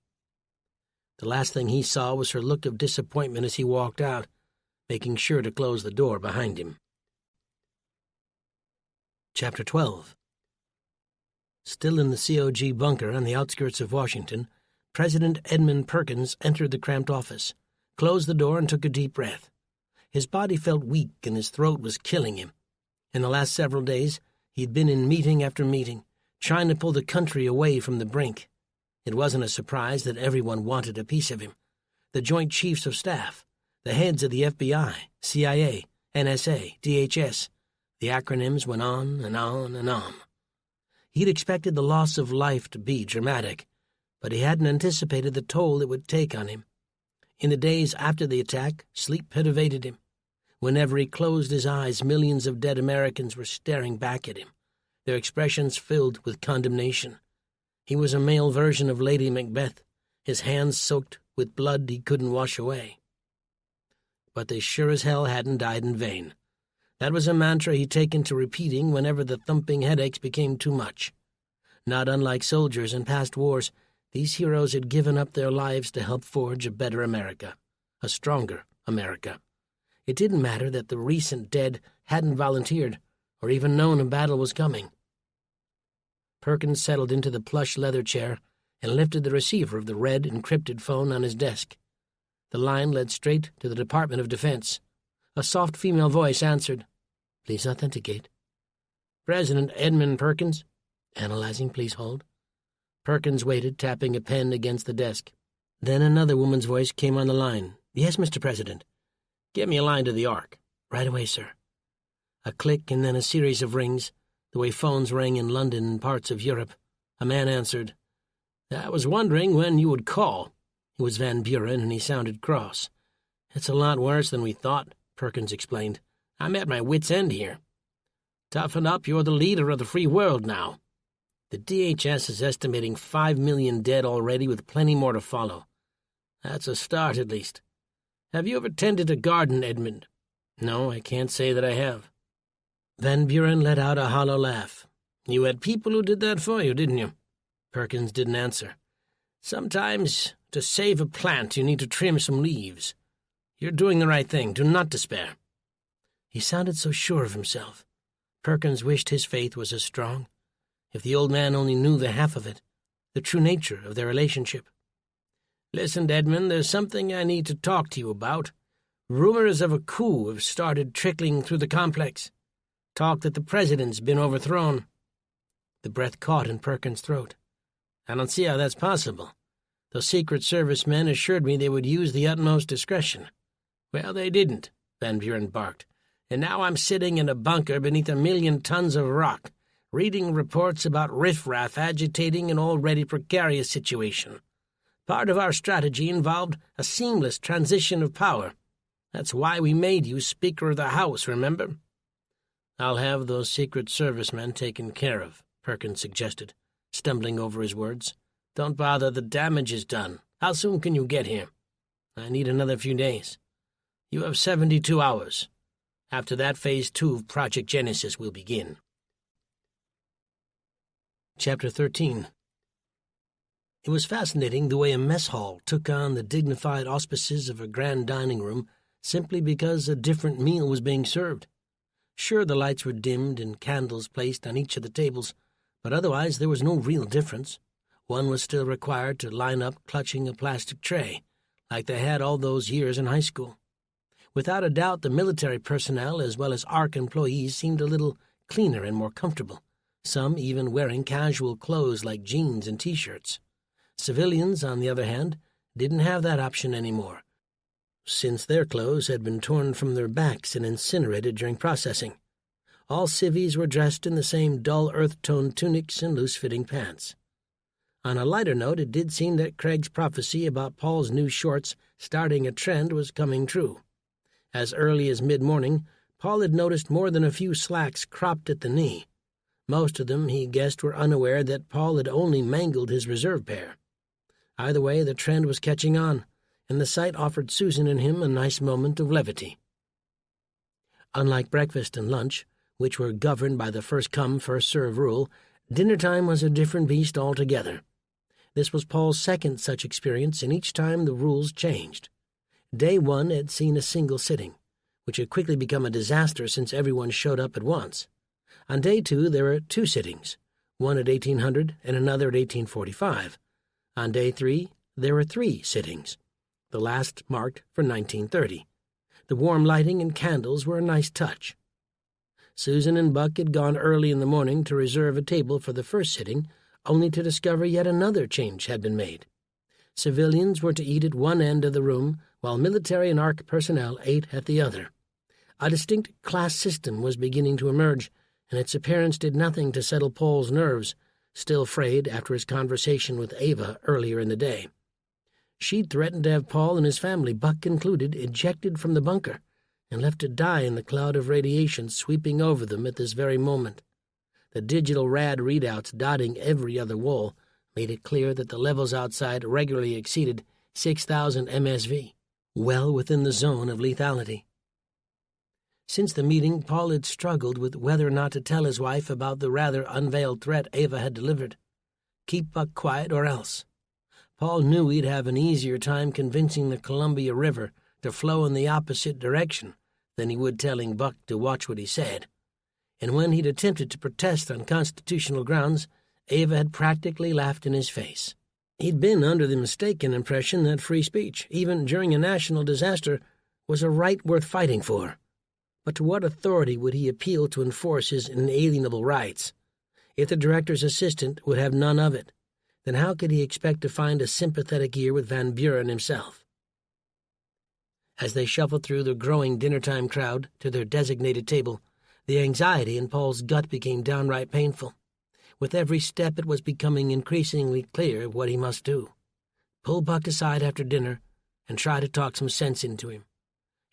The last thing he saw was her look of disappointment as he walked out, making sure to close the door behind him. Chapter 12. Still in the COG bunker on the outskirts of Washington, President Edmund Perkins entered the cramped office, closed the door, and took a deep breath. His body felt weak and his throat was killing him. In the last several days, he'd been in meeting after meeting, trying to pull the country away from the brink. It wasn't a surprise that everyone wanted a piece of him. The Joint Chiefs of Staff, the heads of the FBI, CIA, NSA, DHS. The acronyms went on and on and on. He'd expected the loss of life to be dramatic, but he hadn't anticipated the toll it would take on him. In the days after the attack, sleep had evaded him. Whenever he closed his eyes, millions of dead Americans were staring back at him, their expressions filled with condemnation. He was a male version of Lady Macbeth, his hands soaked with blood he couldn't wash away. But they sure as hell hadn't died in vain. That was a mantra he'd taken to repeating whenever the thumping headaches became too much. Not unlike soldiers in past wars, these heroes had given up their lives to help forge a better America, a stronger America. It didn't matter that the recent dead hadn't volunteered or even known a battle was coming. Perkins settled into the plush leather chair and lifted the receiver of the red, encrypted phone on his desk. The line led straight to the Department of Defense. A soft female voice answered. Please authenticate. President Edmund Perkins. Analyzing, please hold. Perkins waited, tapping a pen against the desk. Then another woman's voice came on the line. Yes, Mr. President. Get me a line to the Ark. Right away, sir. A click and then a series of rings, the way phones rang in London and parts of Europe. A man answered. I was wondering when you would call. It was Van Buren, and he sounded cross. It's a lot worse than we thought, Perkins explained. I'm at my wit's end here. Toughen up, you're the leader of the free world now. The DHS is estimating 5 million dead already, with plenty more to follow. That's a start, at least. Have you ever tended a garden, Edmund? No, I can't say that I have. Van Buren let out a hollow laugh. You had people who did that for you, didn't you? Perkins didn't answer. Sometimes, to save a plant, you need to trim some leaves. You're doing the right thing. Do not despair. He sounded so sure of himself. Perkins wished his faith was as strong. If the old man only knew the half of it, the true nature of their relationship. Listen, Edmund, there's something I need to talk to you about. Rumors of a coup have started trickling through the complex. Talk that the president's been overthrown. The breath caught in Perkins' throat. I don't see how that's possible. Those Secret Service men assured me they would use the utmost discretion. Well, they didn't, Van Buren barked. And now I'm sitting in a bunker beneath 1 million tons of rock, reading reports about riffraff agitating an already precarious situation. Part of our strategy involved a seamless transition of power. That's why we made you Speaker of the House, remember? I'll have those Secret Service men taken care of, Perkins suggested, stumbling over his words. Don't bother, the damage is done. How soon can you get here? I need another few days. You have 72 hours. After that, Phase 2 of Project Genesis will begin. Chapter 13. It was fascinating the way a mess hall took on the dignified auspices of a grand dining room simply because a different meal was being served. Sure, the lights were dimmed and candles placed on each of the tables, but otherwise there was no real difference. One was still required to line up clutching a plastic tray, like they had all those years in high school. Without a doubt, the military personnel as well as ARC employees seemed a little cleaner and more comfortable, some even wearing casual clothes like jeans and T-shirts. Civilians, on the other hand, didn't have that option anymore, since their clothes had been torn from their backs and incinerated during processing. All civvies were dressed in the same dull earth-toned tunics and loose-fitting pants. On a lighter note, it did seem that Craig's prophecy about Paul's new shorts starting a trend was coming true. As early as mid-morning, Paul had noticed more than a few slacks cropped at the knee. Most of them, he guessed, were unaware that Paul had only mangled his reserve pair. Either way, the trend was catching on, and the sight offered Susan and him a nice moment of levity. Unlike breakfast and lunch, which were governed by the first-come, first-served rule, dinner-time was a different beast altogether. This was Paul's second such experience, and each time the rules changed. Day 1 had seen a single sitting, which had quickly become a disaster since everyone showed up at once. On Day 2 there were 2 sittings, one at 1800 and another at 1845. On Day 3 there were 3 sittings, the last marked for 1930. The warm lighting and candles were a nice touch. Susan and Buck had gone early in the morning to reserve a table for the first sitting, only to discover yet another change had been made. Civilians were to eat at one end of the room, while military and ARC personnel ate at the other. A distinct class system was beginning to emerge, and its appearance did nothing to settle Paul's nerves, still frayed after his conversation with Ava earlier in the day. She'd threatened to have Paul and his family, Buck included, ejected from the bunker and left to die in the cloud of radiation sweeping over them at this very moment. The digital rad readouts dotting every other wall made it clear that the levels outside regularly exceeded 6,000 MSV, well within the zone of lethality. Since the meeting, Paul had struggled with whether or not to tell his wife about the rather unveiled threat Ava had delivered. Keep Buck quiet or else. Paul knew he'd have an easier time convincing the Columbia River to flow in the opposite direction than he would telling Buck to watch what he said. And when he'd attempted to protest on constitutional grounds, Ava had practically laughed in his face. He'd been under the mistaken impression that free speech, even during a national disaster, was a right worth fighting for. But to what authority would he appeal to enforce his inalienable rights? If the director's assistant would have none of it, then how could he expect to find a sympathetic ear with Van Buren himself? As they shuffled through the growing dinner-time crowd to their designated table, the anxiety in Paul's gut became downright painful. With every step it was becoming increasingly clear what he must do. Pull Buck aside after dinner and try to talk some sense into him.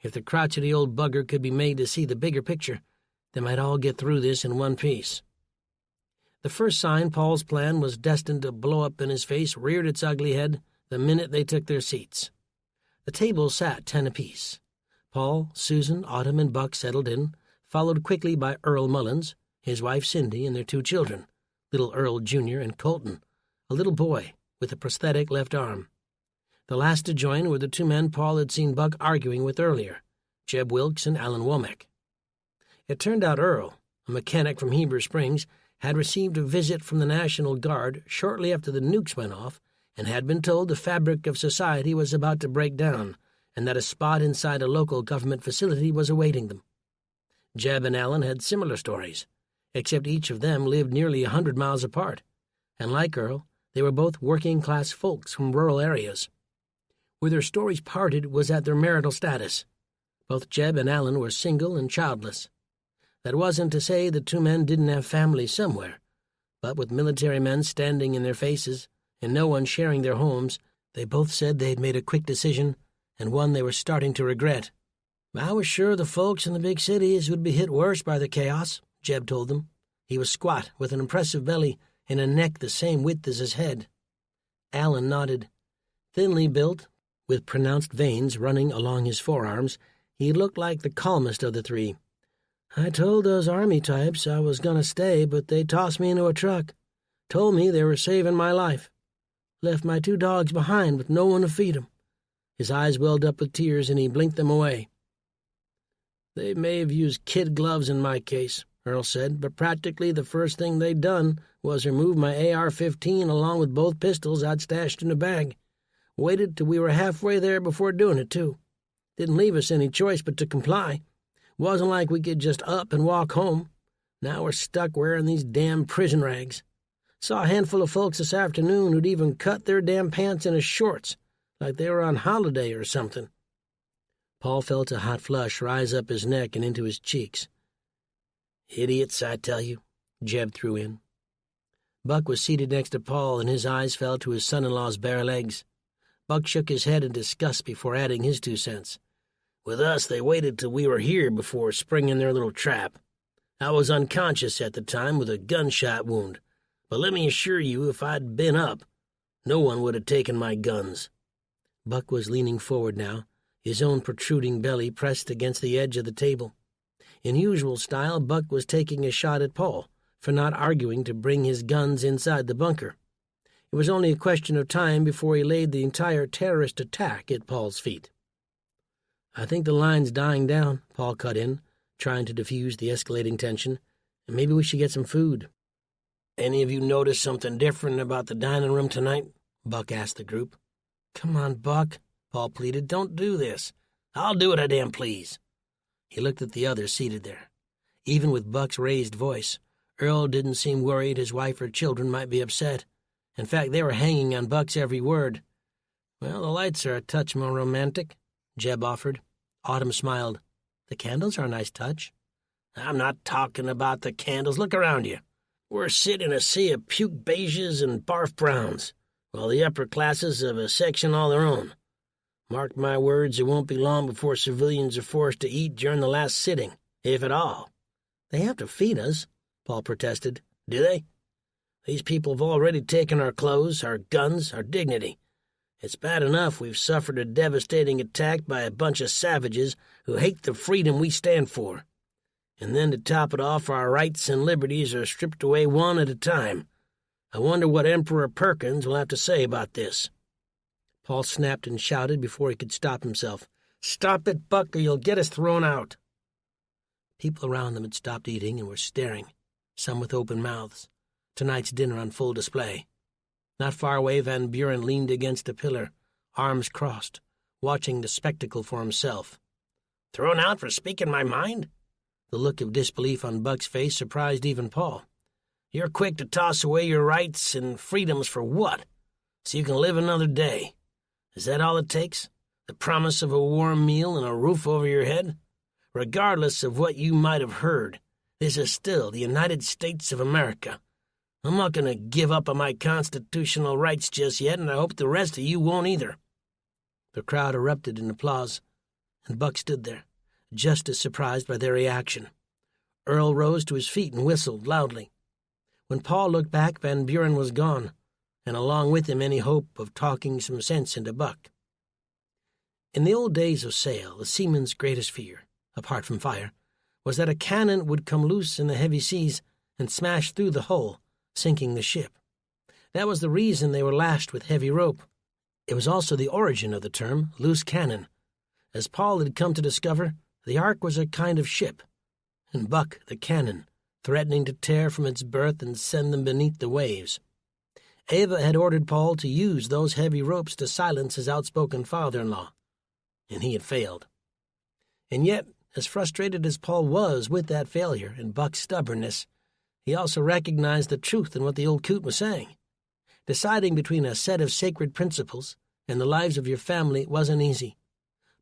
If the crotchety old bugger could be made to see the bigger picture, they might all get through this in one piece. The first sign Paul's plan was destined to blow up in his face reared its ugly head the minute they took their seats. The table sat 10 apiece. Paul, Susan, Autumn, and Buck settled in, followed quickly by Earl Mullins, his wife Cindy, and their 2 children, little Earl Jr. and Colton, a little boy with a prosthetic left arm. The last to join were the 2 men Paul had seen Buck arguing with earlier, Jeb Wilkes and Alan Womack. It turned out Earl, a mechanic from Heber Springs, had received a visit from the National Guard shortly after the nukes went off and had been told the fabric of society was about to break down and that a spot inside a local government facility was awaiting them. Jeb and Alan had similar stories, except each of them lived nearly 100 miles apart, and like Earl, they were both working-class folks from rural areas. Where their stories parted was at their marital status. Both Jeb and Alan were single and childless. That wasn't to say the 2 men didn't have families somewhere, but with military men standing in their faces and no one sharing their homes, they both said they'd made a quick decision, and one they were starting to regret. "I was sure the folks in the big cities would be hit worse by the chaos," Jeb told them. He was squat, with an impressive belly and a neck the same width as his head. Alan nodded. Thinly built, with pronounced veins running along his forearms, He looked like the calmest of the three. "I told those army types I was going to stay, but they tossed me into a truck. Told me they were saving my life. Left my 2 dogs behind with no one to feed 'em." His eyes welled up with tears, and he blinked them away. "They may have used kid gloves in my case," Earl said, "but practically the first thing they'd done was remove my AR-15 along with both pistols I'd stashed in a bag. Waited till we were halfway there before doing it, too. Didn't leave us any choice but to comply. Wasn't like we could just up and walk home. Now we're stuck wearing these damn prison rags. Saw a handful of folks this afternoon who'd even cut their damn pants into shorts, like they were on holiday or something." Paul felt a hot flush rise up his neck and into his cheeks. "Idiots, I tell you," Jeb threw in. Buck was seated next to Paul, and his eyes fell to his son-in-law's bare legs. Buck shook his head in disgust before adding his 2 cents. "With us, they waited till we were here before springing their little trap. I was unconscious at the time with a gunshot wound, but let me assure you, if I'd been up, no one would have taken my guns." Buck was leaning forward now, his own protruding belly pressed against the edge of the table. In usual style, Buck was taking a shot at Paul for not arguing to bring his guns inside the bunker. It was only a question of time before he laid the entire terrorist attack at Paul's feet. "I think the line's dying down," Paul cut in, trying to diffuse the escalating tension. "And maybe we should get some food." "Any of you notice something different about the dining room tonight?" Buck asked the group. "Come on, Buck," Paul pleaded. "Don't do this." "I'll do what I damn please." He looked at the others seated there. Even with Buck's raised voice, Earl didn't seem worried his wife or children might be upset. In fact, they were hanging on Buck's every word. "Well, the lights are a touch more romantic," Jeb offered. Autumn smiled. "The candles are a nice touch." "I'm not talking about the candles. Look around you. We're sitting in a sea of puke beiges and barf browns, while the upper classes have a section all their own. Mark my words, it won't be long before civilians are forced to eat during the last sitting, if at all." "They have to feed us," Paul protested. "Do they? These people have already taken our clothes, our guns, our dignity. It's bad enough we've suffered a devastating attack by a bunch of savages who hate the freedom we stand for. And then to top it off, our rights and liberties are stripped away one at a time. I wonder what Emperor Perkins will have to say about this." Paul snapped and shouted before he could stop himself. "Stop it, Buck, or you'll get us thrown out." People around them had stopped eating and were staring, some with open mouths, tonight's dinner on full display. Not far away, Van Buren leaned against a pillar, arms crossed, watching the spectacle for himself. "Thrown out for speaking my mind?" The look of disbelief on Buck's face surprised even Paul. "You're quick to toss away your rights and freedoms for what? So you can live another day. Is that all it takes? The promise of a warm meal and a roof over your head? Regardless of what you might have heard, this is still the United States of America. I'm not going to give up on my constitutional rights just yet, and I hope the rest of you won't either." The crowd erupted in applause, and Buck stood there, just as surprised by their reaction. Earl rose to his feet and whistled loudly. When Paul looked back, Van Buren was gone, and along with him any hope of talking some sense into Buck. In the old days of sail, the seaman's greatest fear, apart from fire, was that a cannon would come loose in the heavy seas and smash through the hull, sinking the ship. That was the reason they were lashed with heavy rope. It was also the origin of the term loose cannon. As Paul had come to discover, the Ark was a kind of ship, and Buck the cannon, threatening to tear from its berth and send them beneath the waves. Ava had ordered Paul to use those heavy ropes to silence his outspoken father-in-law, and he had failed. And yet, as frustrated as Paul was with that failure and Buck's stubbornness, he also recognized the truth in what the old coot was saying. Deciding between a set of sacred principles and the lives of your family wasn't easy.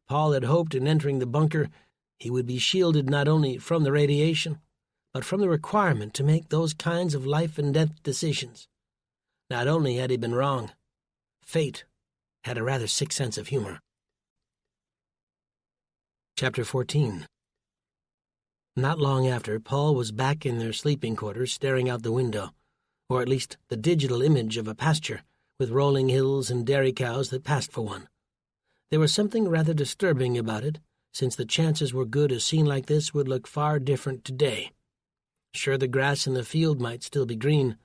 Paul had hoped in entering the bunker he would be shielded not only from the radiation, but from the requirement to make those kinds of life-and-death decisions. Not only had he been wrong, fate had a rather sick sense of humor. Chapter 14. Not long after, Paul was back in their sleeping quarters staring out the window, or at least the digital image of a pasture with rolling hills and dairy cows that passed for one. There was something rather disturbing about it, since the chances were good a scene like this would look far different today. Sure, the grass in the field might still be green,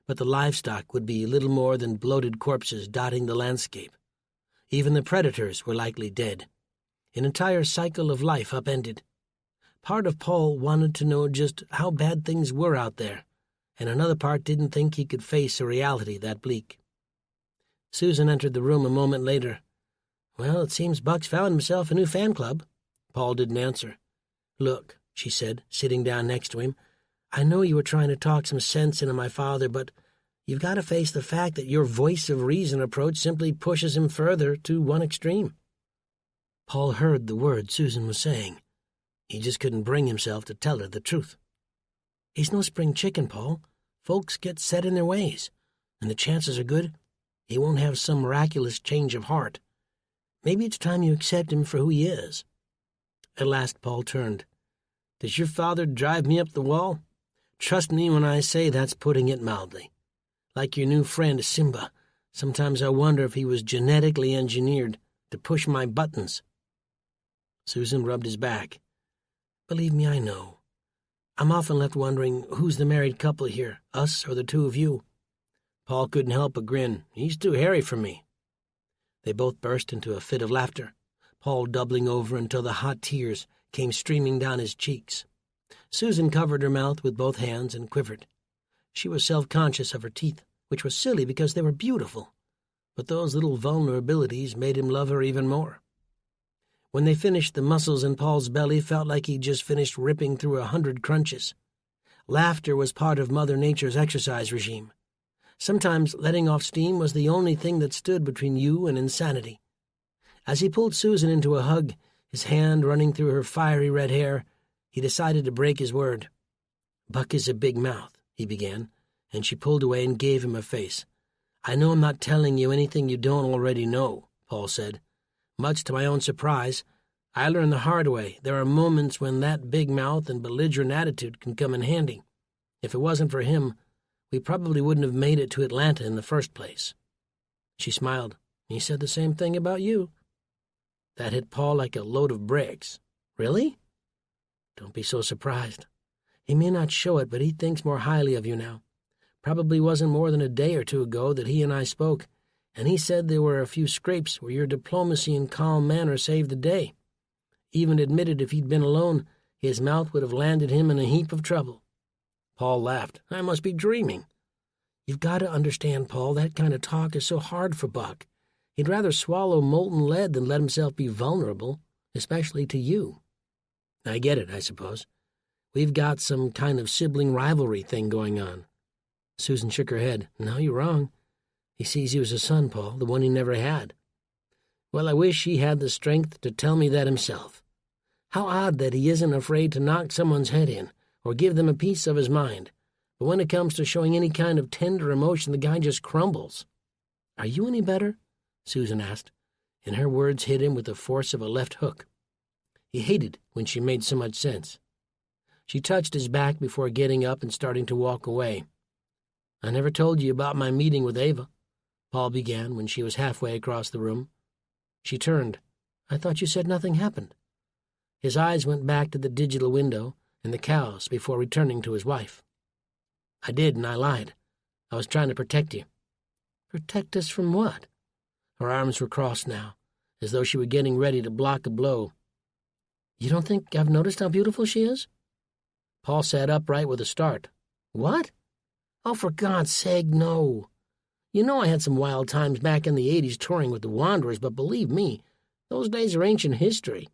but the livestock would be little more than bloated corpses dotting the landscape. Even the predators were likely dead. An entire cycle of life upended. Part of Paul wanted to know just how bad things were out there, and another part didn't think he could face a reality that bleak. Susan entered the room a moment later. "Well, it seems Buck's found himself a new fan club." Paul didn't answer. "Look," she said, sitting down next to him, "I know you were trying to talk some sense into my father, but you've got to face the fact that your voice of reason approach simply pushes him further to one extreme." Paul heard the words Susan was saying. He just couldn't bring himself to tell her the truth. "He's no spring chicken, Paul. Folks get set in their ways, and the chances are good he won't have some miraculous change of heart. Maybe it's time you accept him for who he is." At last Paul turned. "Does your father drive me up the wall? Trust me when I say that's putting it mildly. Like your new friend Simba, sometimes I wonder if he was genetically engineered to push my buttons." Susan rubbed his back. "Believe me, I know. I'm often left wondering who's the married couple here, us or the two of you." Paul couldn't help but grin. "He's too hairy for me." They both burst into a fit of laughter, Paul doubling over until the hot tears came streaming down his cheeks. Susan covered her mouth with both hands and quivered. She was self-conscious of her teeth, which was silly because they were beautiful, but those little vulnerabilities made him love her even more. When they finished, the muscles in Paul's belly felt like he'd just finished ripping through 100 crunches. Laughter was part of Mother Nature's exercise regime. Sometimes letting off steam was the only thing that stood between you and insanity. As he pulled Susan into a hug, his hand running through her fiery red hair, he decided to break his word. "Buck is a big mouth," he began, and she pulled away and gave him a face. "I know I'm not telling you anything you don't already know," Paul said. "Much to my own surprise, I learned the hard way there are moments when that big mouth and belligerent attitude can come in handy. If it wasn't for him, we probably wouldn't have made it to Atlanta in the first place." She smiled. "He said the same thing about you." That hit Paul like a load of bricks. "Really?" "Don't be so surprised. He may not show it, but he thinks more highly of you now. Probably wasn't more than a day or two ago that he and I spoke, and he said there were a few scrapes where your diplomacy and calm manner saved the day. Even admitted if he'd been alone, his mouth would have landed him in a heap of trouble." Paul laughed. "I must be dreaming." "You've got to understand, Paul, that kind of talk is so hard for Buck. He'd rather swallow molten lead than let himself be vulnerable, especially to you." "I get it, I suppose. We've got some kind of sibling rivalry thing going on." Susan shook her head. "No, you're wrong. He sees you as a son, Paul, the one he never had." "Well, I wish he had the strength to tell me that himself. How odd that he isn't afraid to knock someone's head in or give them a piece of his mind. But when it comes to showing any kind of tender emotion, the guy just crumbles." "Are you any better?" Susan asked, and her words hit him with the force of a left hook. He hated when she made so much sense. She touched his back before getting up and starting to walk away. "I never told you about my meeting with Ava," Paul began when she was halfway across the room. She turned. "I thought you said nothing happened." His eyes went back to the digital window and the cows before returning to his wife. "I did, and I lied. I was trying to protect you." "Protect us from what?" Her arms were crossed now, as though she were getting ready to block a blow. "You don't think I've noticed how beautiful she is?" Paul sat upright with a start. "What? Oh, for God's sake, no. You know I had some wild times back in the 80s touring with the Wanderers, but believe me, those days are ancient history.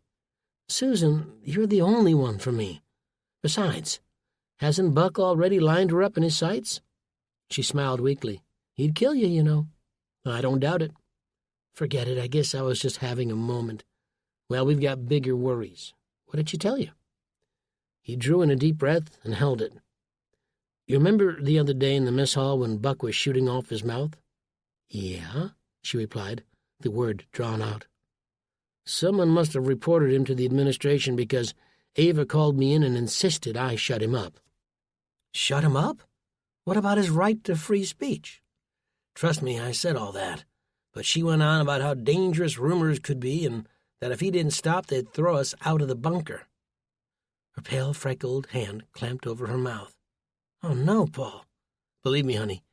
Susan, you're the only one for me. Besides, hasn't Buck already lined her up in his sights?" She smiled weakly. "He'd kill you, you know." "I don't doubt it." "Forget it. I guess I was just having a moment. Well, we've got bigger worries. What did she tell you?" He drew in a deep breath and held it. "You remember the other day in the mess hall when Buck was shooting off his mouth?" "Yeah," she replied, the word drawn out. "Someone must have reported him to the administration because Ava called me in and insisted I shut him up." "Shut him up? What about his right to free speech?" "Trust me, I said all that. But she went on about how dangerous rumors could be and that if he didn't stop, they'd throw us out of the bunker." Her pale, freckled hand clamped over her mouth. "Oh, no, Paul. Believe me, honey,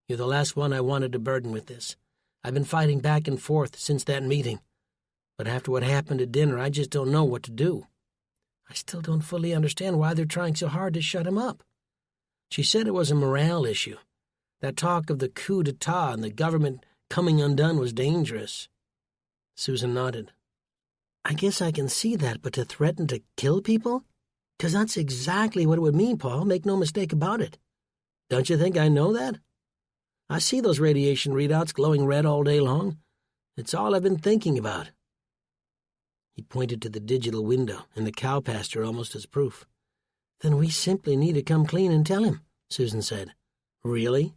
you're the last one I wanted to burden with this. I've been fighting back and forth since that meeting. But after what happened at dinner, I just don't know what to do. I still don't fully understand why they're trying so hard to shut him up." She said it was a morale issue. That talk of the coup d'etat and the government coming undone was dangerous. Susan nodded. "I guess I can see that, but to threaten to kill people? 'Cause that's exactly what it would mean, Paul, make no mistake about it. Don't you think I know that? I see those radiation readouts glowing red all day long. It's all I've been thinking about." He pointed to the digital window and the cow pasture almost as proof. "Then we simply need to come clean and tell him," Susan said. "Really?"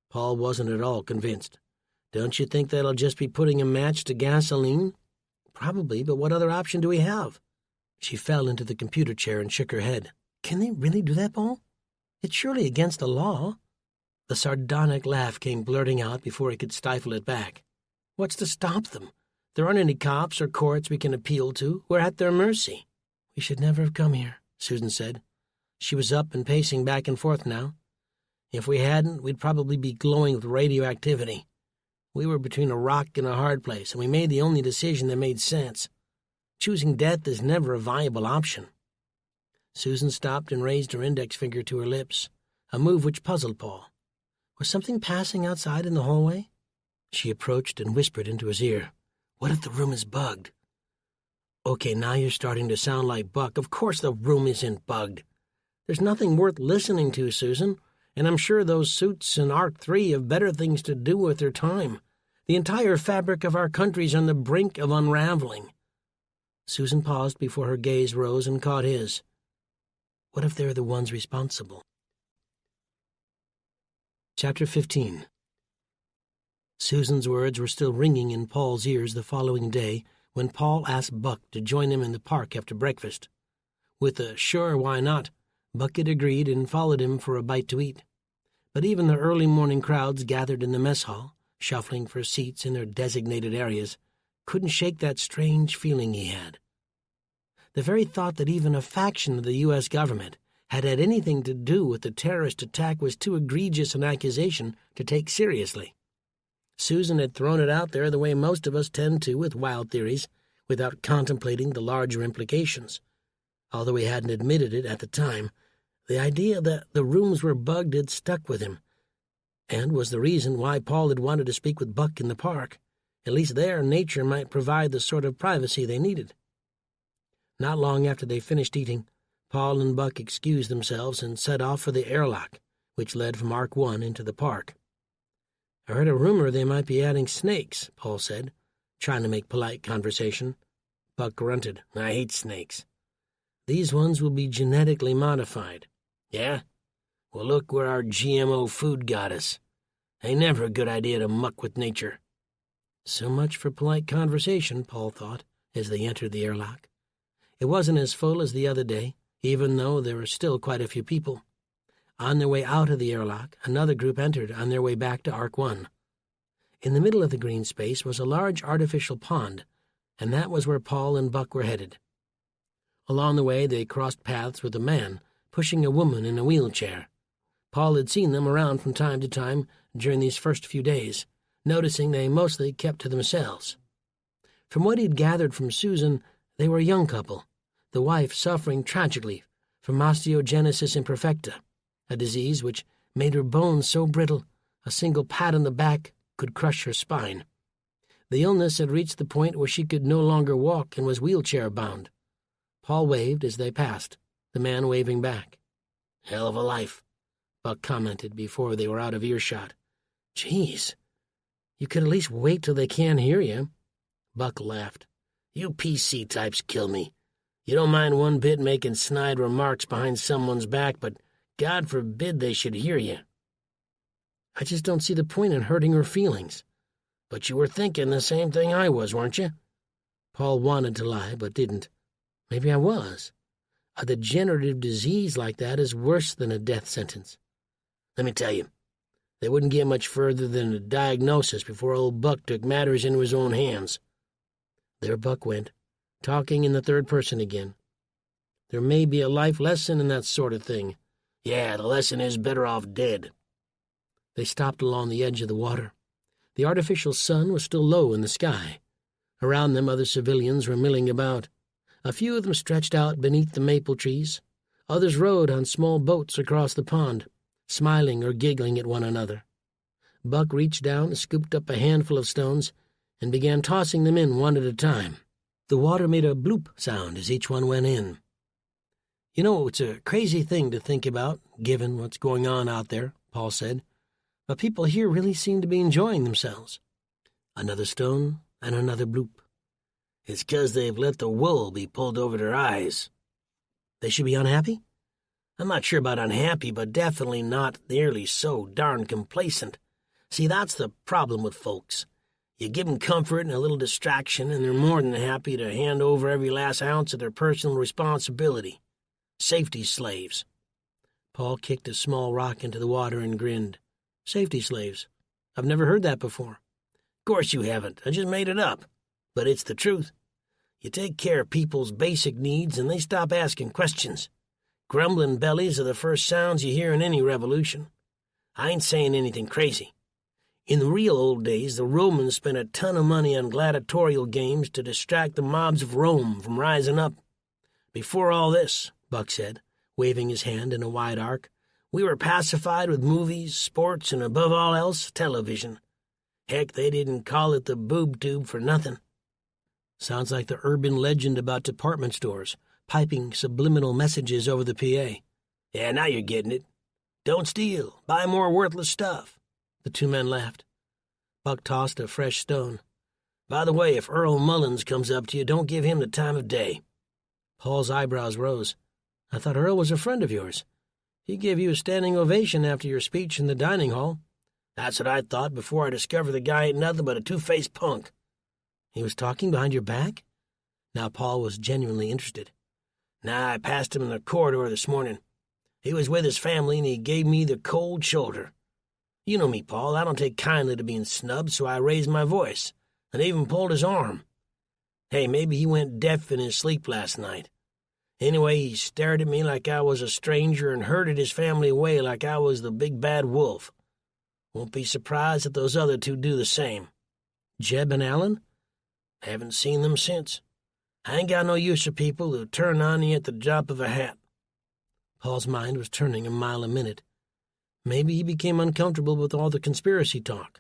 Paul wasn't at all convinced. "Don't you think that'll just be putting a match to gasoline?" "Probably, but what other option do we have?" She fell into the computer chair and shook her head. "Can they really do that, Paul? It's surely against the law." The sardonic laugh came blurting out before he could stifle it back. "What's to stop them? There aren't any cops or courts we can appeal to. We're at their mercy." "We should never have come here," Susan said. She was up and pacing back and forth now. "If we hadn't, we'd probably be glowing with radioactivity. We were between a rock and a hard place, and we made the only decision that made sense. Choosing death is never a viable option." Susan stopped and raised her index finger to her lips, a move which puzzled Paul. Was something passing outside in the hallway? She approached and whispered into his ear, "What if the room is bugged?" "Okay, now you're starting to sound like Buck. Of course the room isn't bugged. There's nothing worth listening to, Susan, and I'm sure those suits in Arc 3 have better things to do with their time. The entire fabric of our country's on the brink of unraveling." Susan paused before her gaze rose and caught his. What if they're the ones responsible? Chapter 15. Susan's words were still ringing in Paul's ears the following day when Paul asked Buck to join him in the park after breakfast. With a "sure, why not," Buck had agreed and followed him for a bite to eat. But even the early morning crowds gathered in the mess hall, shuffling for seats in their designated areas, couldn't shake that strange feeling he had. The very thought that even a faction of the U.S. government had had anything to do with the terrorist attack was too egregious an accusation to take seriously. Susan had thrown it out there the way most of us tend to with wild theories, without contemplating the larger implications. Although he hadn't admitted it at the time, the idea that the rooms were bugged had stuck with him, and was the reason why Paul had wanted to speak with Buck in the park. At least there, nature might provide the sort of privacy they needed. Not long after they finished eating, Paul and Buck excused themselves and set off for the airlock, which led from Arc 1 into the park. "I heard a rumor they might be adding snakes," Paul said, trying to make polite conversation. Buck grunted. "I hate snakes." "These ones will be genetically modified." "Yeah? Well, look where our GMO food got us. Ain't never a good idea to muck with nature." So much for polite conversation, Paul thought, as they entered the airlock. It wasn't as full as the other day, even though there were still quite a few people. On their way out of the airlock, another group entered on their way back to Arc 1. In the middle of the green space was a large artificial pond, and that was where Paul and Buck were headed. Along the way, they crossed paths with a man pushing a woman in a wheelchair. Paul had seen them around from time to time during these first few days, noticing they mostly kept to themselves. From what he'd gathered from Susan, they were a young couple, the wife suffering tragically from osteogenesis imperfecta, a disease which made her bones so brittle a single pat on the back could crush her spine. The illness had reached the point where she could no longer walk and was wheelchair-bound. Paul waved as they passed, the man waving back. "Hell of a life," Buck commented before they were out of earshot. "Geez, you could at least wait till they can't hear you." Buck laughed. "You PC types kill me. You don't mind one bit making snide remarks behind someone's back, but God forbid they should hear you." "I just don't see the point in hurting her feelings." "But you were thinking the same thing I was, weren't you?" Paul wanted to lie, but didn't. Maybe I was. A degenerative disease like that is worse than a death sentence. Let me tell you, they wouldn't get much further than a diagnosis before old Buck took matters into his own hands. There Buck went, talking in the third person again. There may be a life lesson in that sort of thing. Yeah, the lesson is better off dead. They stopped along the edge of the water. The artificial sun was still low in the sky. Around them other civilians were milling about. A few of them stretched out beneath the maple trees. Others rowed on small boats across the pond, smiling or giggling at one another. Buck reached down, scooped up a handful of stones, and began tossing them in one at a time. The water made a bloop sound as each one went in. "You know, it's a crazy thing to think about, given what's going on out there," Paul said. "But people here really seem to be enjoying themselves." Another stone and another bloop. "It's 'cause they've let the wool be pulled over their eyes." "They should be unhappy?" "I'm not sure about unhappy, but definitely not nearly so darn complacent. See, that's the problem with folks. You give them comfort and a little distraction, and they're more than happy to hand over every last ounce of their personal responsibility. Safety slaves." Paul kicked a small rock into the water and grinned. "Safety slaves? I've never heard that before." "Of course you haven't. I just made it up. But it's the truth. You take care of people's basic needs, and they stop asking questions. Grumbling bellies are the first sounds you hear in any revolution. I ain't saying anything crazy. In the real old days, the Romans spent a ton of money on gladiatorial games to distract the mobs of Rome from rising up. Before all this," Buck said, waving his hand in a wide arc, "we were pacified with movies, sports, and above all else, television. Heck, they didn't call it the boob tube for nothing." Sounds like the urban legend about department stores, piping subliminal messages over the PA. "Yeah, now you're getting it. Don't steal. Buy more worthless stuff." The two men laughed. Buck tossed a fresh stone. "By the way, if Earl Mullins comes up to you, don't give him the time of day." Paul's eyebrows rose. "I thought Earl was a friend of yours. He gave you a standing ovation after your speech in the dining hall." "That's what I thought before I discovered the guy ain't nothing but a two-faced punk." "He was talking behind your back?" Now Paul was genuinely interested. "Nah, I passed him in the corridor this morning. He was with his family, and he gave me the cold shoulder. You know me, Paul. I don't take kindly to being snubbed, so I raised my voice, and even pulled his arm. Hey, maybe he went deaf in his sleep last night. Anyway, he stared at me like I was a stranger and herded his family away like I was the big bad wolf. Won't be surprised if those other two do the same." "Jeb and Allen?" "Haven't seen them since. I ain't got no use for people who turn on you at the drop of a hat." Paul's mind was turning a mile a minute. Maybe he became uncomfortable with all the conspiracy talk.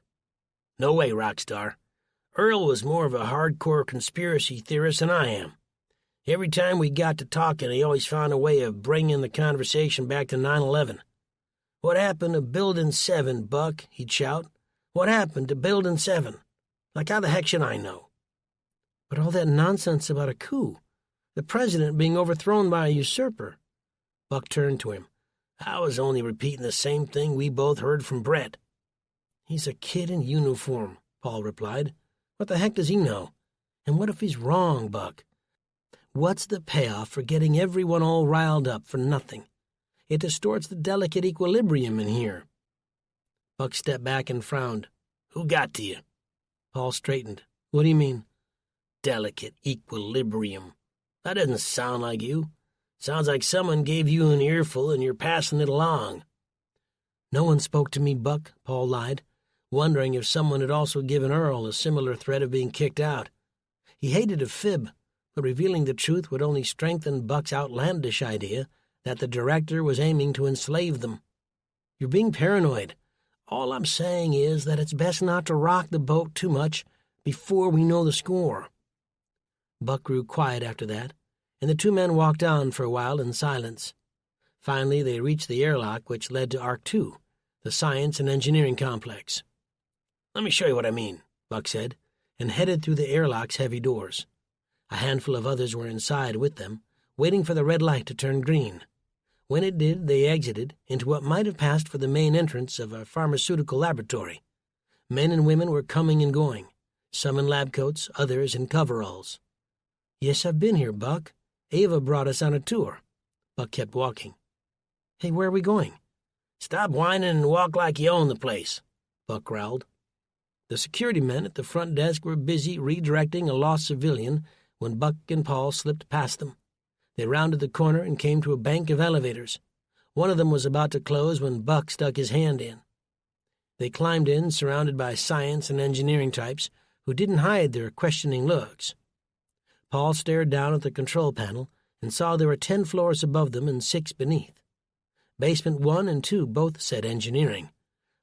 "No way, Rockstar. Earl was more of a hardcore conspiracy theorist than I am. Every time we got to talking, he always found a way of bringing the conversation back to 9/11. 'What happened to Building 7, Buck?' he'd shout. 'What happened to Building 7?' Like, how the heck should I know?" "But all that nonsense about a coup, the president being overthrown by a usurper." Buck turned to him. "I was only repeating the same thing we both heard from Brett." "He's a kid in uniform," Paul replied. "What the heck does he know? And what if he's wrong, Buck? What's the payoff for getting everyone all riled up for nothing? It distorts the delicate equilibrium in here." Buck stepped back and frowned. "Who got to you?" Paul straightened. "What do you mean?" "Delicate equilibrium. That doesn't sound like you. Sounds like someone gave you an earful and you're passing it along." "No one spoke to me, Buck," Paul lied, wondering if someone had also given Earl a similar threat of being kicked out. He hated a fib, but revealing the truth would only strengthen Buck's outlandish idea that the director was aiming to enslave them. "You're being paranoid. All I'm saying is that it's best not to rock the boat too much before we know the score." Buck grew quiet after that, and the two men walked on for a while in silence. Finally, they reached the airlock which led to Arc 2, the science and engineering complex. "Let me show you what I mean," Buck said, and headed through the airlock's heavy doors. A handful of others were inside with them, waiting for the red light to turn green. When it did, they exited into what might have passed for the main entrance of a pharmaceutical laboratory. Men and women were coming and going, some in lab coats, others in coveralls. "Yes, I've been here, Buck. Ava brought us on a tour." Buck kept walking. "Hey, where are we going?" "Stop whining and walk like you own the place," Buck growled. The security men at the front desk were busy redirecting a lost civilian when Buck and Paul slipped past them. They rounded the corner and came to a bank of elevators. One of them was about to close when Buck stuck his hand in. They climbed in, surrounded by science and engineering types who didn't hide their questioning looks. Paul stared down at the control panel and saw there were 10 floors above them and 6 beneath. Basement 1 and 2 both said engineering,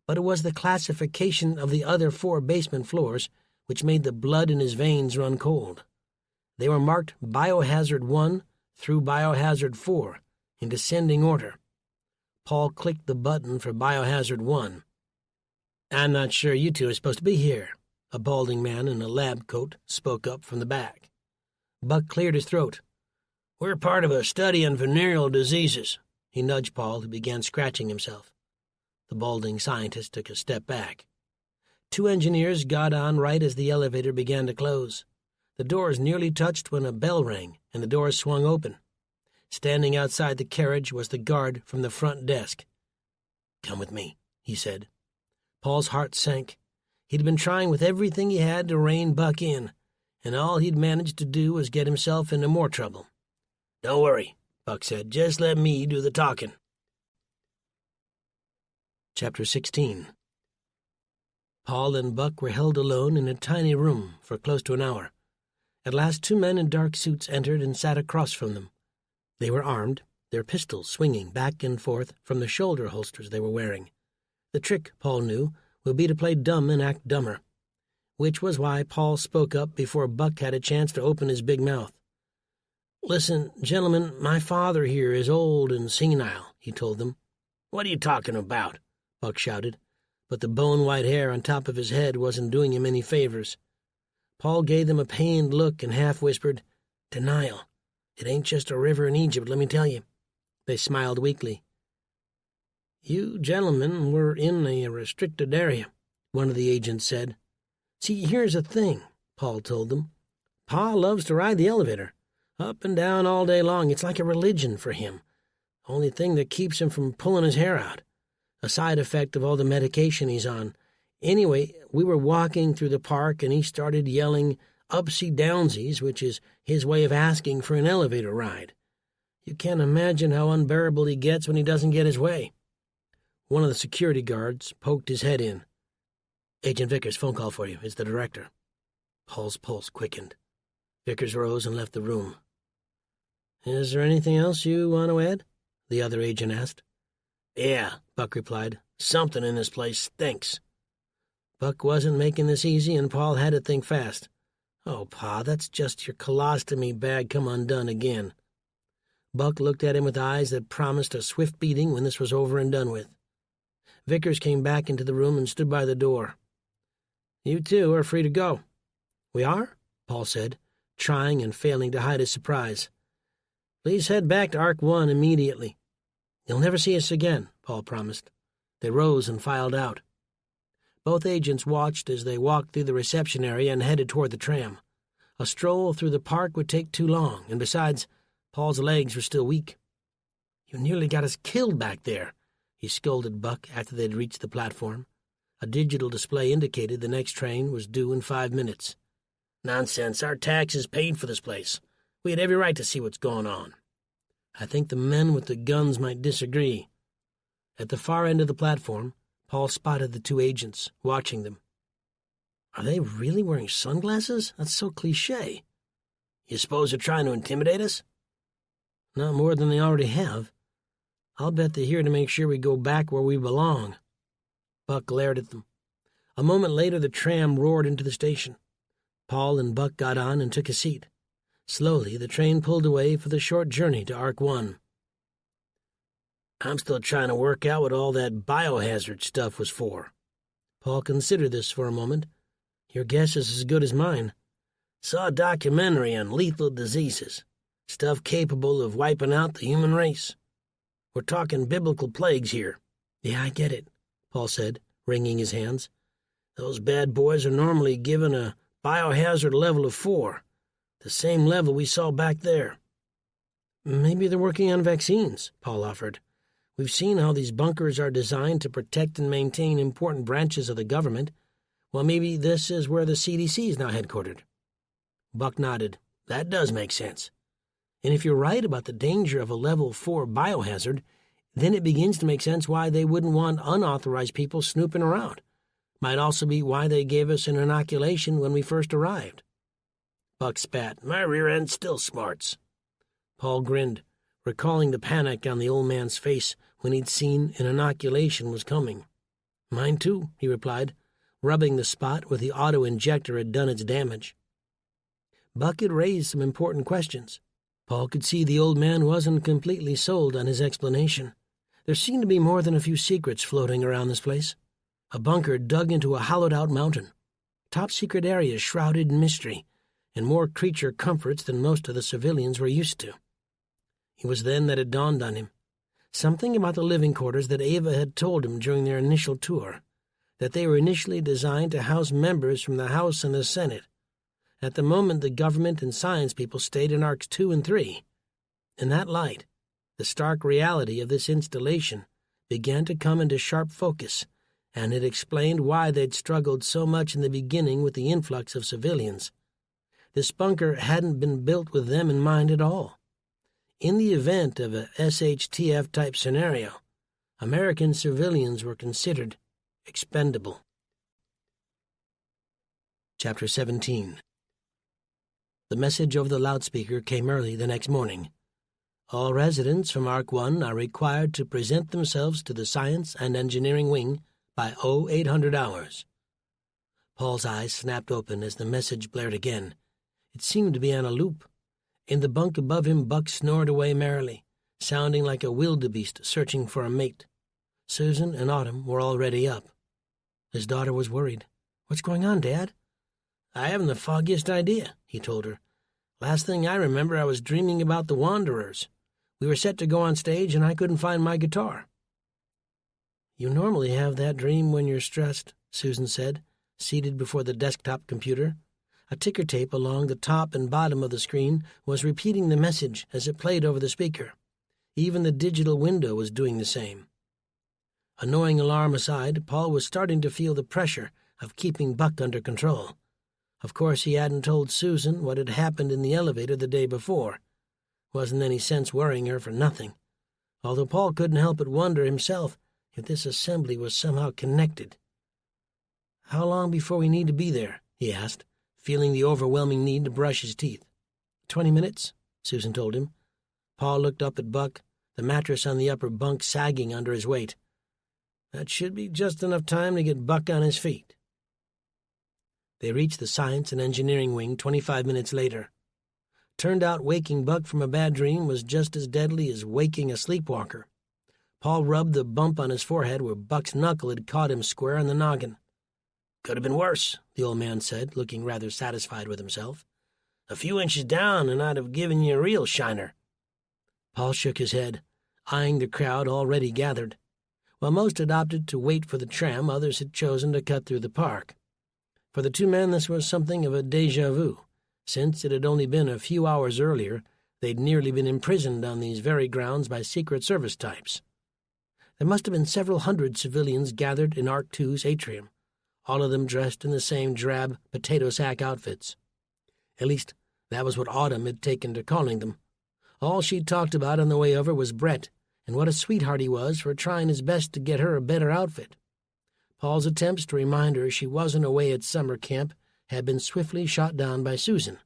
but it was the classification of the other 4 basement floors which made the blood in his veins run cold. They were marked Biohazard 1 through Biohazard 4 in descending order. Paul clicked the button for Biohazard 1. "I'm not sure you two are supposed to be here," a balding man in a lab coat spoke up from the back. Buck cleared his throat. "We're part of a study on venereal diseases." He nudged Paul, who began scratching himself. The balding scientist took a step back. 2 engineers got on right as the elevator began to close. The doors nearly touched when a bell rang, and the doors swung open. Standing outside the carriage was the guard from the front desk. "Come with me," he said. Paul's heart sank. He'd been trying with everything he had to rein Buck in, and all he'd managed to do was get himself into more trouble. "Don't worry," Buck said. "Just let me do the talking." Chapter 16. Paul and Buck were held alone in a tiny room for close to an hour. At last 2 men in dark suits entered and sat across from them. They were armed, their pistols swinging back and forth from the shoulder holsters they were wearing. The trick, Paul knew, would be to play dumb and act dumber, which was why Paul spoke up before Buck had a chance to open his big mouth. "Listen, gentlemen, my father here is old and senile," he told them. "What are you talking about?" Buck shouted, but the bone-white hair on top of his head wasn't doing him any favors. Paul gave them a pained look and half-whispered, "Denial. It ain't just a river in Egypt, let me tell you." They smiled weakly. "You gentlemen were in a restricted area," one of the agents said. "See, here's the thing," Paul told them. "Pa loves to ride the elevator, up and down all day long. It's like a religion for him. Only thing that keeps him from pulling his hair out. A side effect of all the medication he's on. Anyway, we were walking through the park and he started yelling upsy-downsies, which is his way of asking for an elevator ride. You can't imagine how unbearable he gets when he doesn't get his way." One of the security guards poked his head in. "Agent Vickers, phone call for you. It's the director." Paul's pulse quickened. Vickers rose and left the room. "Is there anything else you want to add?" the other agent asked. "Yeah," Buck replied. "Something in this place stinks." Buck wasn't making this easy, and Paul had to think fast. "Oh, Pa, that's just your colostomy bag come undone again." Buck looked at him with eyes that promised a swift beating when this was over and done with. Vickers came back into the room and stood by the door. "You two are free to go." "We are?" Paul said, trying and failing to hide his surprise. "Please head back to Arc 1 immediately." "You'll never see us again," Paul promised. They rose and filed out. Both agents watched as they walked through the reception area and headed toward the tram. A stroll through the park would take too long, and besides, Paul's legs were still weak. "You nearly got us killed back there," he scolded Buck after they'd reached the platform. A digital display indicated the next train was due in 5 minutes. "Nonsense. Our taxes paid for this place. We had every right to see what's going on." "I think the men with the guns might disagree." At the far end of the platform, Paul spotted the 2 agents, watching them. "Are they really wearing sunglasses? That's so cliché." "You suppose they're trying to intimidate us?" "Not more than they already have. I'll bet they're here to make sure we go back where we belong." Buck glared at them. A moment later, the tram roared into the station. Paul and Buck got on and took a seat. Slowly, the train pulled away for the short journey to Arc 1. "I'm still trying to work out what all that biohazard stuff was for." Paul considered this for a moment. "Your guess is as good as mine." "Saw a documentary on lethal diseases. Stuff capable of wiping out the human race. We're talking biblical plagues here." "Yeah, I get it," Paul said, wringing his hands. "Those bad boys are normally given a biohazard level of 4, the same level we saw back there." "Maybe they're working on vaccines," Paul offered. "We've seen how these bunkers are designed to protect and maintain important branches of the government. Well, maybe this is where the CDC is now headquartered." Buck nodded. That does make sense. And if you're right about the danger of a level 4 biohazard, then it begins to make sense why they wouldn't want unauthorized people snooping around. Might also be why they gave us an inoculation when we first arrived. Buck spat. My rear end still smarts. Paul grinned, recalling the panic on the old man's face when he'd seen an inoculation was coming. Mine too, he replied, rubbing the spot where the auto-injector had done its damage. Buck had raised some important questions. Paul could see the old man wasn't completely sold on his explanation. There seemed to be more than a few secrets floating around this place. A bunker dug into a hollowed-out mountain. Top-secret areas shrouded in mystery, and more creature comforts than most of the civilians were used to. It was then that it dawned on him. Something about the living quarters that Ava had told him during their initial tour, that they were initially designed to house members from the House and the Senate. At the moment, the government and science people stayed in Arcs 2 and 3. In that light, the stark reality of this installation began to come into sharp focus, and it explained why they'd struggled so much in the beginning with the influx of civilians. This bunker hadn't been built with them in mind at all. In the event of a SHTF-type scenario, American civilians were considered expendable. Chapter 17. The message over the loudspeaker came early the next morning. All residents from Arc 1 are required to present themselves to the Science and Engineering Wing by 0800 hours. Paul's eyes snapped open as the message blared again. It seemed to be on a loop. In the bunk above him, Buck snored away merrily, sounding like a wildebeest searching for a mate. Susan and Autumn were already up. His daughter was worried. "What's going on, Dad?" "I haven't the foggiest idea," he told her. "Last thing I remember, I was dreaming about the Wanderers. We were set to go on stage, and I couldn't find my guitar." "You normally have that dream when you're stressed," Susan said, seated before the desktop computer. A ticker tape along the top and bottom of the screen was repeating the message as it played over the speaker. Even the digital window was doing the same. Annoying alarm aside, Paul was starting to feel the pressure of keeping Buck under control. Of course, he hadn't told Susan what had happened in the elevator the day before. Wasn't any sense worrying her for nothing, although Paul couldn't help but wonder himself if this assembly was somehow connected. "How long before we need to be there?" he asked, feeling the overwhelming need to brush his teeth. 20 minutes, Susan told him. Paul looked up at Buck, the mattress on the upper bunk sagging under his weight. That should be just enough time to get Buck on his feet. They reached the Science and Engineering Wing 25 minutes later. Turned out waking Buck from a bad dream was just as deadly as waking a sleepwalker. Paul rubbed the bump on his forehead where Buck's knuckle had caught him square in the noggin. "Could have been worse," the old man said, looking rather satisfied with himself. "A few inches down and I'd have given you a real shiner." Paul shook his head, eyeing the crowd already gathered. While most had opted to wait for the tram, others had chosen to cut through the park. For the two men, this was something of a déjà vu, since it had only been a few hours earlier they'd nearly been imprisoned on these very grounds by Secret Service types. There must have been several hundred civilians gathered in Arc 2's atrium, all of them dressed in the same drab potato sack outfits. At least, that was what Autumn had taken to calling them. All she'd talked about on the way over was Brett, and what a sweetheart he was for trying his best to get her a better outfit. Paul's attempts to remind her she wasn't away at summer camp had been swiftly shot down by Susan.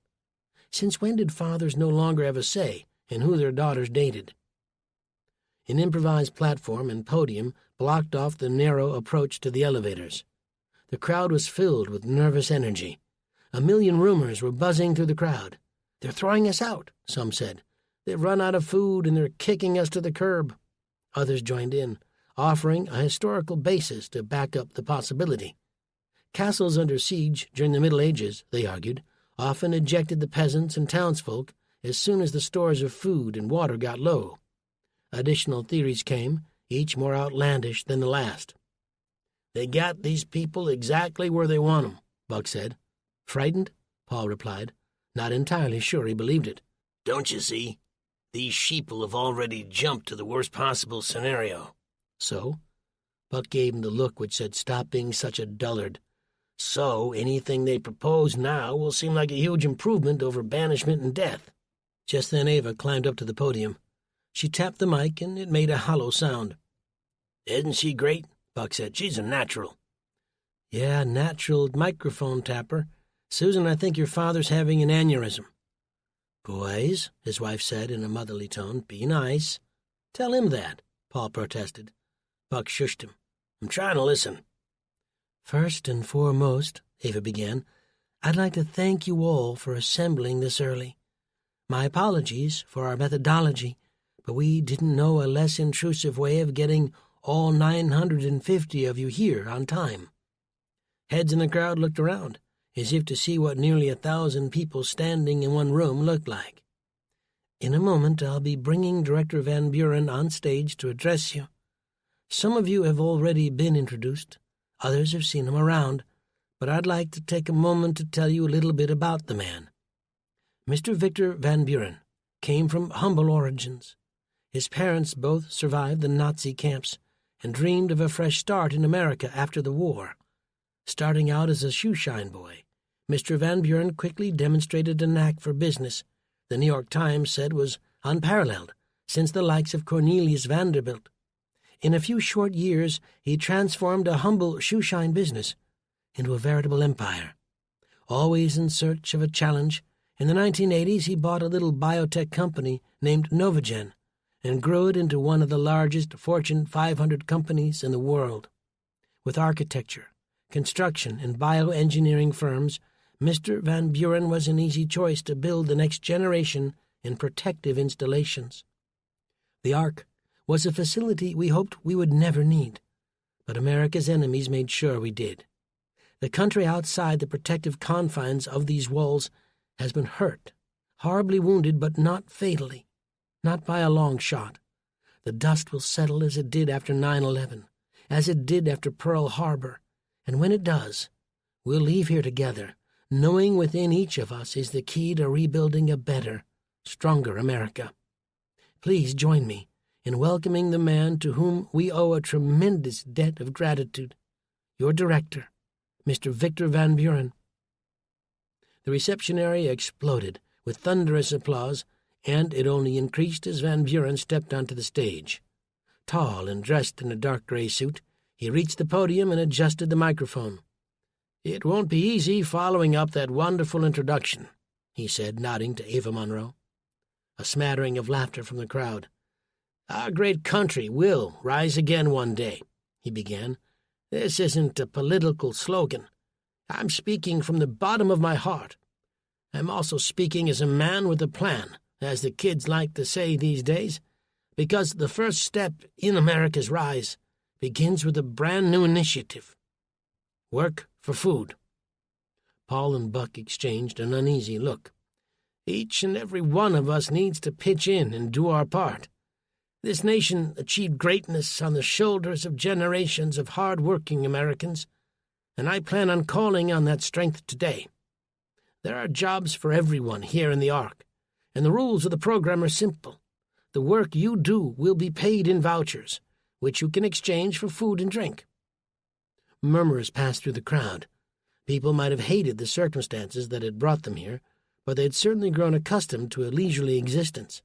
Since when did fathers no longer have a say in who their daughters dated? An improvised platform and podium blocked off the narrow approach to the elevators. The crowd was filled with nervous energy. A million rumors were buzzing through the crowd. "They're throwing us out," some said. "They've run out of food and they're kicking us to the curb." Others joined in, offering a historical basis to back up the possibility. Castles under siege during the Middle Ages, they argued, often ejected the peasants and townsfolk as soon as the stores of food and water got low. Additional theories came, each more outlandish than the last. "They got these people exactly where they want 'em," Buck said. "Frightened?" Paul replied, not entirely sure he believed it. "Don't you see? These sheeple have already jumped to the worst possible scenario." "So?" Buck gave him the look which said, "Stop being such a dullard." So anything they propose now will seem like a huge improvement over banishment and death." Just then Ava climbed up to the podium. She tapped the mic, and it made a hollow sound. "Isn't she great?" Buck said. "She's a natural." "Yeah, natural microphone tapper. Susan, I think your father's having an aneurysm." "Boys," his wife said in a motherly tone, "be nice." "Tell him that," Paul protested. Buck shushed him. "I'm trying to listen." "First and foremost," Ava began, "I'd like to thank you all for assembling this early. My apologies for our methodology, but we didn't know a less intrusive way of getting all 950 of you here on time." Heads in the crowd looked around, as if to see what nearly 1,000 people standing in one room looked like. "In a moment I'll be bringing Director Van Buren on stage to address you. Some of you have already been introduced, others have seen him around, but I'd like to take a moment to tell you a little bit about the man. Mr. Victor Van Buren came from humble origins. His parents both survived the Nazi camps and dreamed of a fresh start in America after the war. Starting out as a shoeshine boy, Mr. Van Buren quickly demonstrated a knack for business the New York Times said was unparalleled since the likes of Cornelius Vanderbilt. In a few short years, he transformed a humble shoeshine business into a veritable empire. Always in search of a challenge, in the 1980s he bought a little biotech company named Novagen and grew it into one of the largest Fortune 500 companies in the world. With architecture, construction, and bioengineering firms, Mr. Van Buren was an easy choice to build the next generation in protective installations. The Ark was a facility we hoped we would never need, but America's enemies made sure we did. The country outside the protective confines of these walls has been hurt, horribly wounded, but not fatally, not by a long shot. The dust will settle as it did after 9/11, as it did after Pearl Harbor, and when it does, we'll leave here together, knowing within each of us is the key to rebuilding a better, stronger America. Please join me in welcoming the man to whom we owe a tremendous debt of gratitude, your director, Mr. Victor Van Buren." The reception area exploded with thunderous applause, and it only increased as Van Buren stepped onto the stage. Tall and dressed in a dark gray suit, he reached the podium and adjusted the microphone. "It won't be easy following up that wonderful introduction," he said, nodding to Ava Monroe. A smattering of laughter from the crowd. "Our great country will rise again one day," he began. "This isn't a political slogan. I'm speaking from the bottom of my heart. I'm also speaking as a man with a plan, as the kids like to say these days, because the first step in America's rise begins with a brand-new initiative. Work for food." Paul and Buck exchanged an uneasy look. "Each and every one of us needs to pitch in and do our part. This nation achieved greatness on the shoulders of generations of hard-working Americans, and I plan on calling on that strength today. There are jobs for everyone here in the Ark, and the rules of the program are simple. The work you do will be paid in vouchers, which you can exchange for food and drink." Murmurs passed through the crowd. People might have hated the circumstances that had brought them here, but they had certainly grown accustomed to a leisurely existence.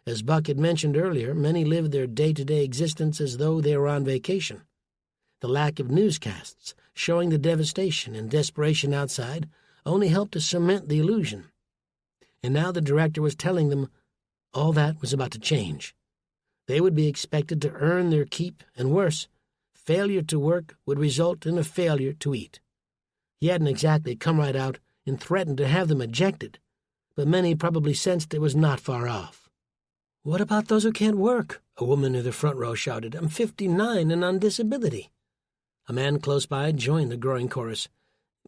As Buck had mentioned earlier, many lived their day-to-day existence as though they were on vacation. The lack of newscasts showing the devastation and desperation outside only helped to cement the illusion. And now the director was telling them all that was about to change. They would be expected to earn their keep, and worse, failure to work would result in a failure to eat. He hadn't exactly come right out and threatened to have them ejected, but many probably sensed it was not far off. "What about those who can't work?" a woman near the front row shouted. "I'm 59 and on disability." A man close by joined the growing chorus.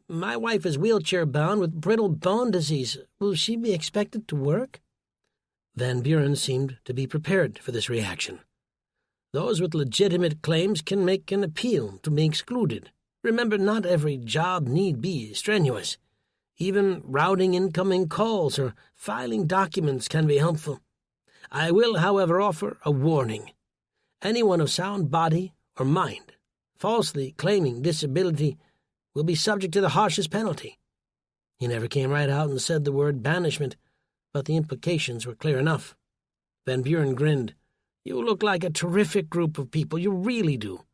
"My wife is wheelchair-bound with brittle bone disease. Will she be expected to work?" Van Buren seemed to be prepared for this reaction. "Those with legitimate claims can make an appeal to be excluded. Remember, not every job need be strenuous. Even routing incoming calls or filing documents can be helpful. I will, however, offer a warning. Anyone of sound body or mind falsely claiming disability will be subject to the harshest penalty." He never came right out and said the word banishment, but the implications were clear enough. Van Buren grinned. "You look like a terrific group of people, you really do.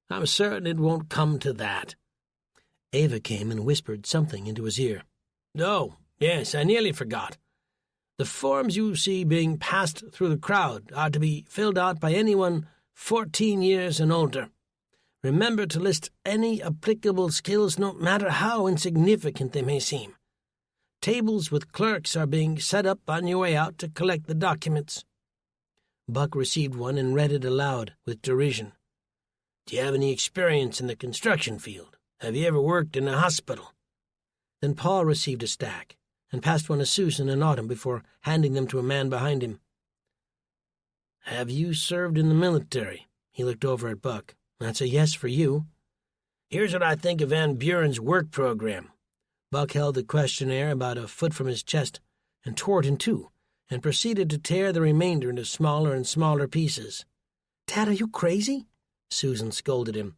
I'm certain it won't come to that." Ava came and whispered something into his ear. "Oh, yes, I nearly forgot. The forms you see being passed through the crowd are to be filled out by anyone 14 years and older. Remember to list any applicable skills, no matter how insignificant they may seem. Tables with clerks are being set up on your way out to collect the documents." Buck received one and read it aloud with derision. "Do you have any experience in the construction field? Have you ever worked in a hospital?" Then Paul received a stack and passed one to Susan and Autumn before handing them to a man behind him. "Have you served in the military?" He looked over at Buck. "That's a yes for you." "Here's what I think of Van Buren's work program." Buck held the questionnaire about a foot from his chest and tore it in two, and proceeded to tear the remainder into smaller and smaller pieces. "Dad, are you crazy?" Susan scolded him.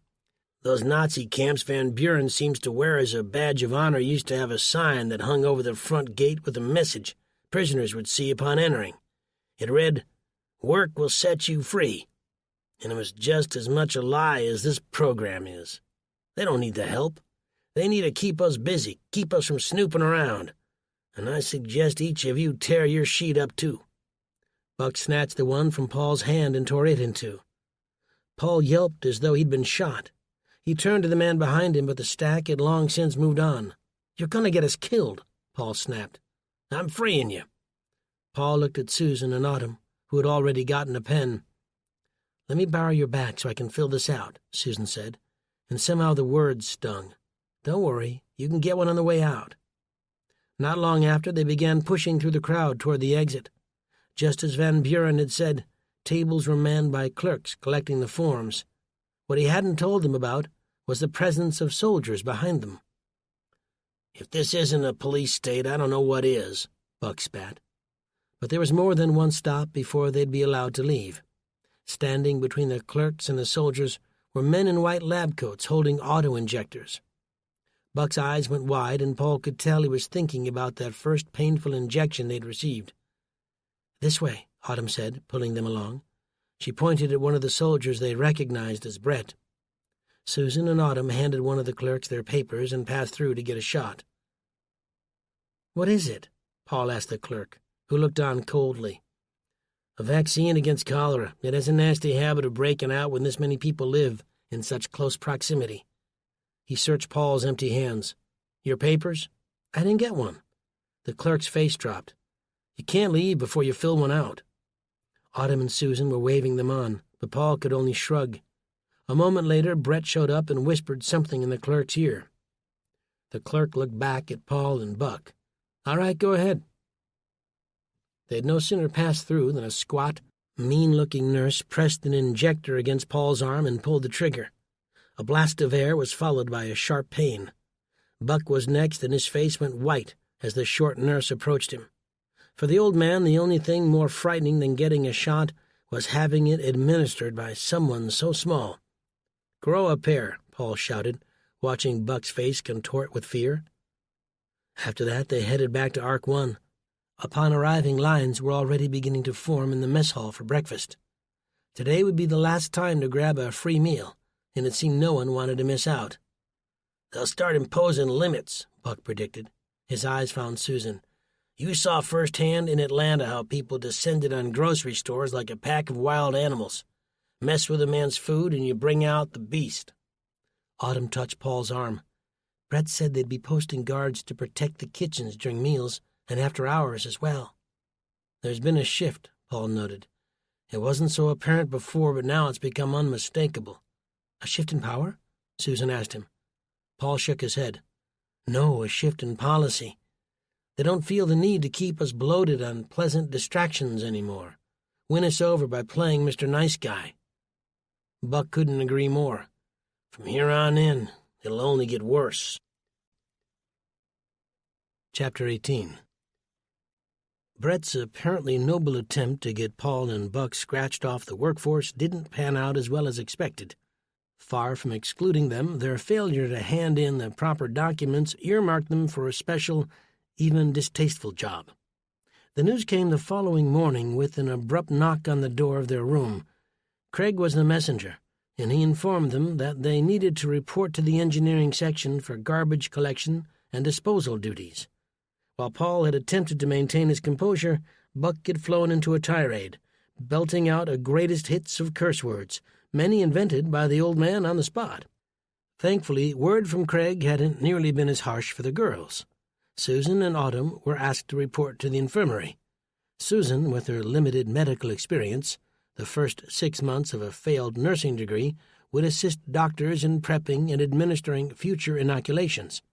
"Those Nazi camps Van Buren seems to wear as a badge of honor used to have a sign that hung over the front gate with a message prisoners would see upon entering. It read, 'Work will set you free.' And it was just as much a lie as this program is. They don't need the help. They need to keep us busy, keep us from snooping around. And I suggest each of you tear your sheet up too." Buck snatched the one from Paul's hand and tore it in two. Paul yelped as though he'd been shot. He turned to the man behind him, but the stack had long since moved on. "You're going to get us killed," Paul snapped. "I'm freeing you." Paul looked at Susan and Autumn, who had already gotten a pen. "Let me borrow your back so I can fill this out," Susan said, and somehow the words stung. "Don't worry, you can get one on the way out." Not long after, they began pushing through the crowd toward the exit. Just as Van Buren had said, tables were manned by clerks collecting the forms. What he hadn't told them about was the presence of soldiers behind them. "If this isn't a police state, I don't know what is," Buck spat. But there was more than one stop before they'd be allowed to leave. Standing between the clerks and the soldiers were men in white lab coats holding auto-injectors. Buck's eyes went wide, and Paul could tell he was thinking about that first painful injection they'd received. "This way," Autumn said, pulling them along. She pointed at one of the soldiers they recognized as Brett. Susan and Autumn handed one of the clerks their papers and passed through to get a shot. "What is it?" Paul asked the clerk, who looked on coldly. "A vaccine against cholera. It has a nasty habit of breaking out when this many people live in such close proximity." He searched Paul's empty hands. "Your papers?" "I didn't get one." The clerk's face dropped. "You can't leave before you fill one out." Autumn and Susan were waving them on, but Paul could only shrug. A moment later, Brett showed up and whispered something in the clerk's ear. The clerk looked back at Paul and Buck. "All right, go ahead." They had no sooner passed through than a squat, mean-looking nurse pressed an injector against Paul's arm and pulled the trigger. A blast of air was followed by a sharp pain. Buck was next, and his face went white as the short nurse approached him. For the old man, the only thing more frightening than getting a shot was having it administered by someone so small. "Grow a pair," Paul shouted, watching Buck's face contort with fear. After that, they headed back to Arc 1. Upon arriving, lines were already beginning to form in the mess hall for breakfast. Today would be the last time to grab a free meal, and it seemed no one wanted to miss out. "They'll start imposing limits," Buck predicted. His eyes found Susan. "You saw firsthand in Atlanta how people descended on grocery stores like a pack of wild animals. Mess with a man's food and you bring out the beast." Autumn touched Paul's arm. "Brett said they'd be posting guards to protect the kitchens during meals and after hours as well." "There's been a shift," Paul noted. "It wasn't so apparent before, but now it's become unmistakable." "A shift in power?" Susan asked him. Paul shook his head. "No, a shift in policy. They don't feel the need to keep us bloated on pleasant distractions anymore. Win us over by playing Mr. Nice Guy." Buck couldn't agree more. "From here on in, it'll only get worse." Chapter 18. Brett's apparently noble attempt to get Paul and Buck scratched off the workforce didn't pan out as well as expected. Far from excluding them, their failure to hand in the proper documents earmarked them for a special, even distasteful job. The news came the following morning with an abrupt knock on the door of their room. Craig was the messenger, and he informed them that they needed to report to the engineering section for garbage collection and disposal duties. While Paul had attempted to maintain his composure, Buck had flown into a tirade, belting out a greatest hits of curse words, many invented by the old man on the spot. Thankfully, word from Craig hadn't nearly been as harsh for the girls. Susan and Autumn were asked to report to the infirmary. Susan, with her limited medical experience, the first 6 months of a failed nursing degree, would assist doctors in prepping and administering future inoculations.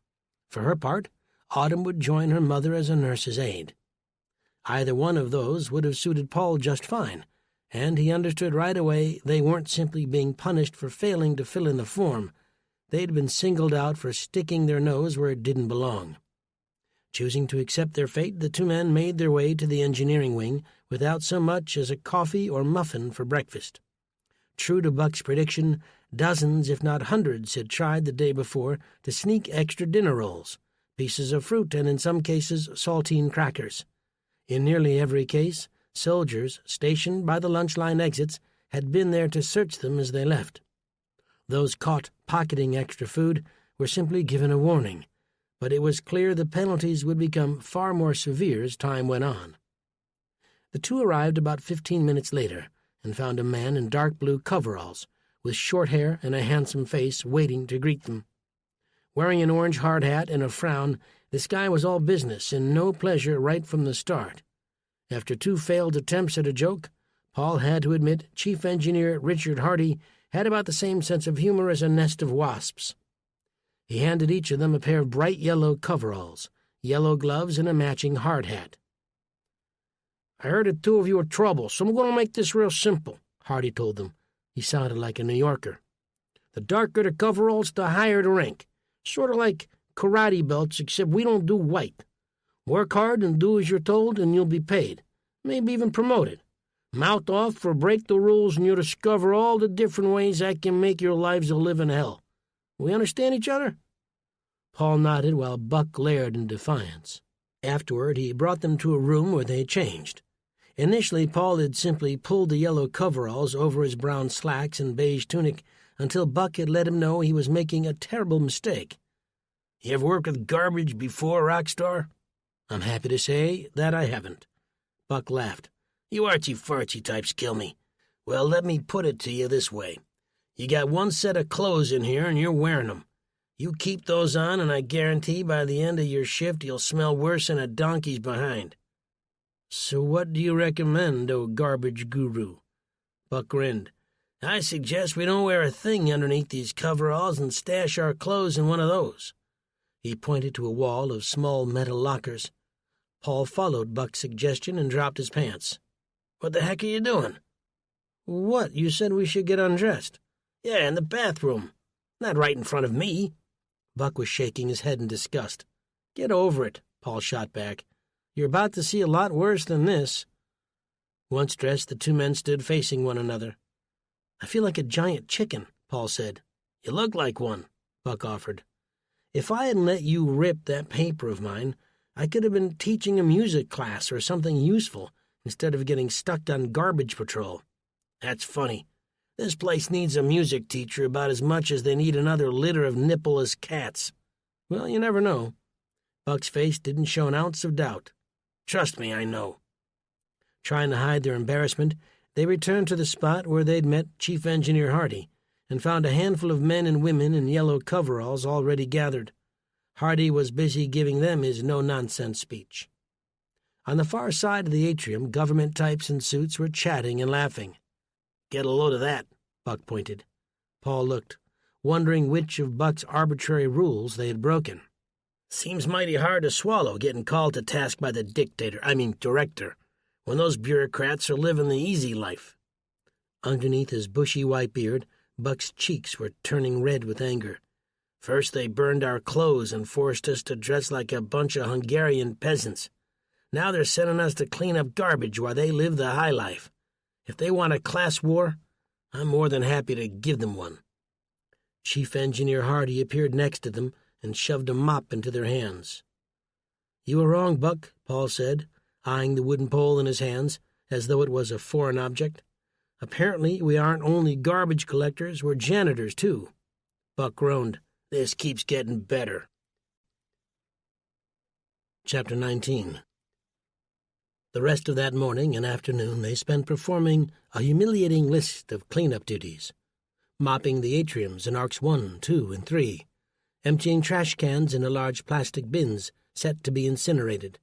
For her part, Autumn would join her mother as a nurse's aide. Either one of those would have suited Paul just fine, and he understood right away they weren't simply being punished for failing to fill in the form. They'd been singled out for sticking their nose where it didn't belong. Choosing to accept their fate, the two men made their way to the engineering wing without so much as a coffee or muffin for breakfast. True to Buck's prediction, dozens, if not hundreds, had tried the day before to sneak extra dinner rolls, pieces of fruit, and in some cases saltine crackers. In nearly every case, soldiers stationed by the lunch line exits had been there to search them as they left. Those caught pocketing extra food were simply given a warning, but it was clear the penalties would become far more severe as time went on. The two arrived about 15 minutes later and found a man in dark blue coveralls, with short hair and a handsome face, waiting to greet them. Wearing an orange hard hat and a frown, this guy was all business and no pleasure right from the start. After 2 failed attempts at a joke, Paul had to admit Chief Engineer Richard Hardy had about the same sense of humor as a nest of wasps. He handed each of them a pair of bright yellow coveralls, yellow gloves, and a matching hard hat. "I heard the 2 of you were trouble, so I'm going to make this real simple," Hardy told them. He sounded like a New Yorker. "The darker the coveralls, the higher the rank. Sort of like karate belts, except we don't do white. Work hard and do as you're told, and you'll be paid, maybe even promoted. Mouth off or break the rules, and you'll discover all the different ways that can make your lives a living hell. We understand each other?" Paul nodded while Buck glared in defiance. Afterward, he brought them to a room where they changed. Initially, Paul had simply pulled the yellow coveralls over his brown slacks and beige tunic until Buck had let him know he was making a terrible mistake. "You ever worked with garbage before, Rockstar?" "I'm happy to say that I haven't." Buck laughed. "You artsy-fartsy types kill me. Well, let me put it to you this way. You got 1 set of clothes in here, and you're wearing them. You keep those on, and I guarantee by the end of your shift you'll smell worse than a donkey's behind." "So what do you recommend, oh garbage guru?" Buck grinned. "I suggest we don't wear a thing underneath these coveralls and stash our clothes in one of those." He pointed to a wall of small metal lockers. Paul followed Buck's suggestion and dropped his pants. "What the heck are you doing?" "What? You said we should get undressed." "Yeah, in the bathroom. Not right in front of me." Buck was shaking his head in disgust. "Get over it," Paul shot back. "You're about to see a lot worse than this." Once dressed, the 2 men stood facing one another. "I feel like a giant chicken," Paul said. "You look like one," Buck offered. "If I hadn't let you rip that paper of mine, I could have been teaching a music class or something useful instead of getting stuck on garbage patrol." "That's funny. This place needs a music teacher about as much as they need another litter of nippleless cats." "Well, you never know." Buck's face didn't show an ounce of doubt. "Trust me, I know." Trying to hide their embarrassment, they returned to the spot where they'd met Chief Engineer Hardy and found a handful of men and women in yellow coveralls already gathered. Hardy was busy giving them his no-nonsense speech. On the far side of the atrium, government types in suits were chatting and laughing. "Get a load of that," Buck pointed. Paul looked, wondering which of Buck's arbitrary rules they had broken. "Seems mighty hard to swallow getting called to task by the director, when those bureaucrats are living the easy life." Underneath his bushy white beard, Buck's cheeks were turning red with anger. "First they burned our clothes and forced us to dress like a bunch of Hungarian peasants. Now they're sending us to clean up garbage while they live the high life. If they want a class war, I'm more than happy to give them one." Chief Engineer Hardy appeared next to them and shoved a mop into their hands. "You were wrong, Buck," Paul said, eyeing the wooden pole in his hands as though it was a foreign object. "Apparently we aren't only garbage collectors, we're janitors, too." Buck groaned. "This keeps getting better." Chapter 19. The rest of that morning and afternoon they spent performing a humiliating list of cleanup duties, mopping the atriums in Arcs 1, 2, and 3, emptying trash cans into large plastic bins set to be incinerated.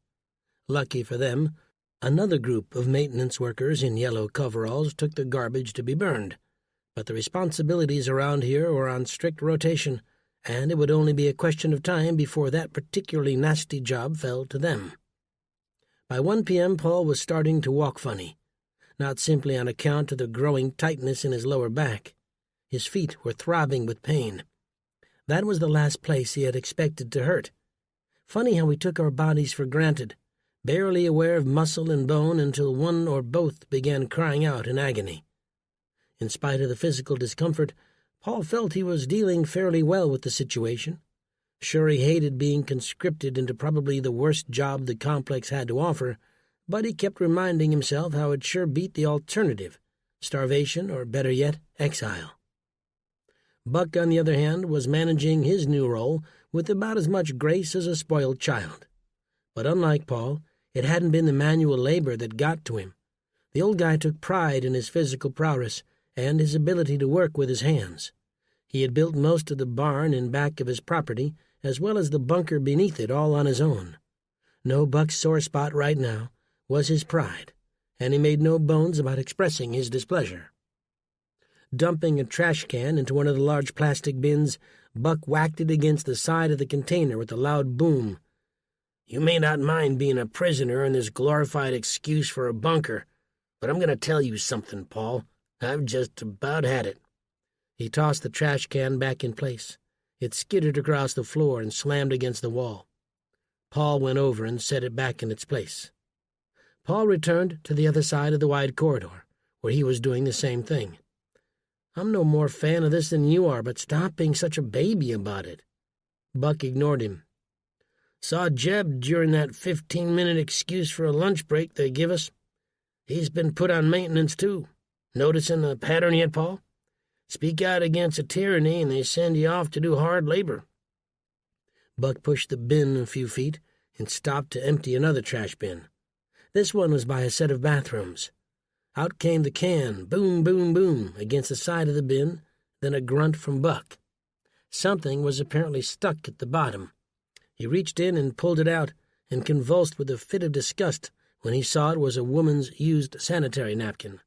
Lucky for them, another group of maintenance workers in yellow coveralls took the garbage to be burned, but the responsibilities around here were on strict rotation, and it would only be a question of time before that particularly nasty job fell to them. By 1 p.m. Paul was starting to walk funny, not simply on account of the growing tightness in his lower back. His feet were throbbing with pain. That was the last place he had expected to hurt. Funny how we took our bodies for granted, barely aware of muscle and bone until one or both began crying out in agony. In spite of the physical discomfort, Paul felt he was dealing fairly well with the situation. Sure, he hated being conscripted into probably the worst job the complex had to offer, but he kept reminding himself how it sure beat the alternative, starvation or, better yet, exile. Buck, on the other hand, was managing his new role with about as much grace as a spoiled child. But unlike Paul, it hadn't been the manual labor that got to him. The old guy took pride in his physical prowess and his ability to work with his hands. He had built most of the barn in back of his property, as well as the bunker beneath it, all on his own. No Buck's sore spot right now was his pride, and he made no bones about expressing his displeasure. Dumping a trash can into one of the large plastic bins, Buck whacked it against the side of the container with a loud boom. "You may not mind being a prisoner in this glorified excuse for a bunker, but I'm going to tell you something, Paul. I've just about had it." He tossed the trash can back in place. It skittered across the floor and slammed against the wall. Paul went over and set it back in its place. Paul returned to the other side of the wide corridor, where he was doing the same thing. "I'm no more fan of this than you are, but stop being such a baby about it." Buck ignored him. "Saw Jeb during that 15-minute excuse for a lunch break they give us. He's been put on maintenance, too. Noticing the pattern yet, Paul? Speak out against a tyranny and they send you off to do hard labor." Buck pushed the bin a few feet and stopped to empty another trash bin. This one was by a set of bathrooms. Out came the can, boom, boom, boom, against the side of the bin, then a grunt from Buck. Something was apparently stuck at the bottom. He reached in and pulled it out and convulsed with a fit of disgust when he saw it was a woman's used sanitary napkin.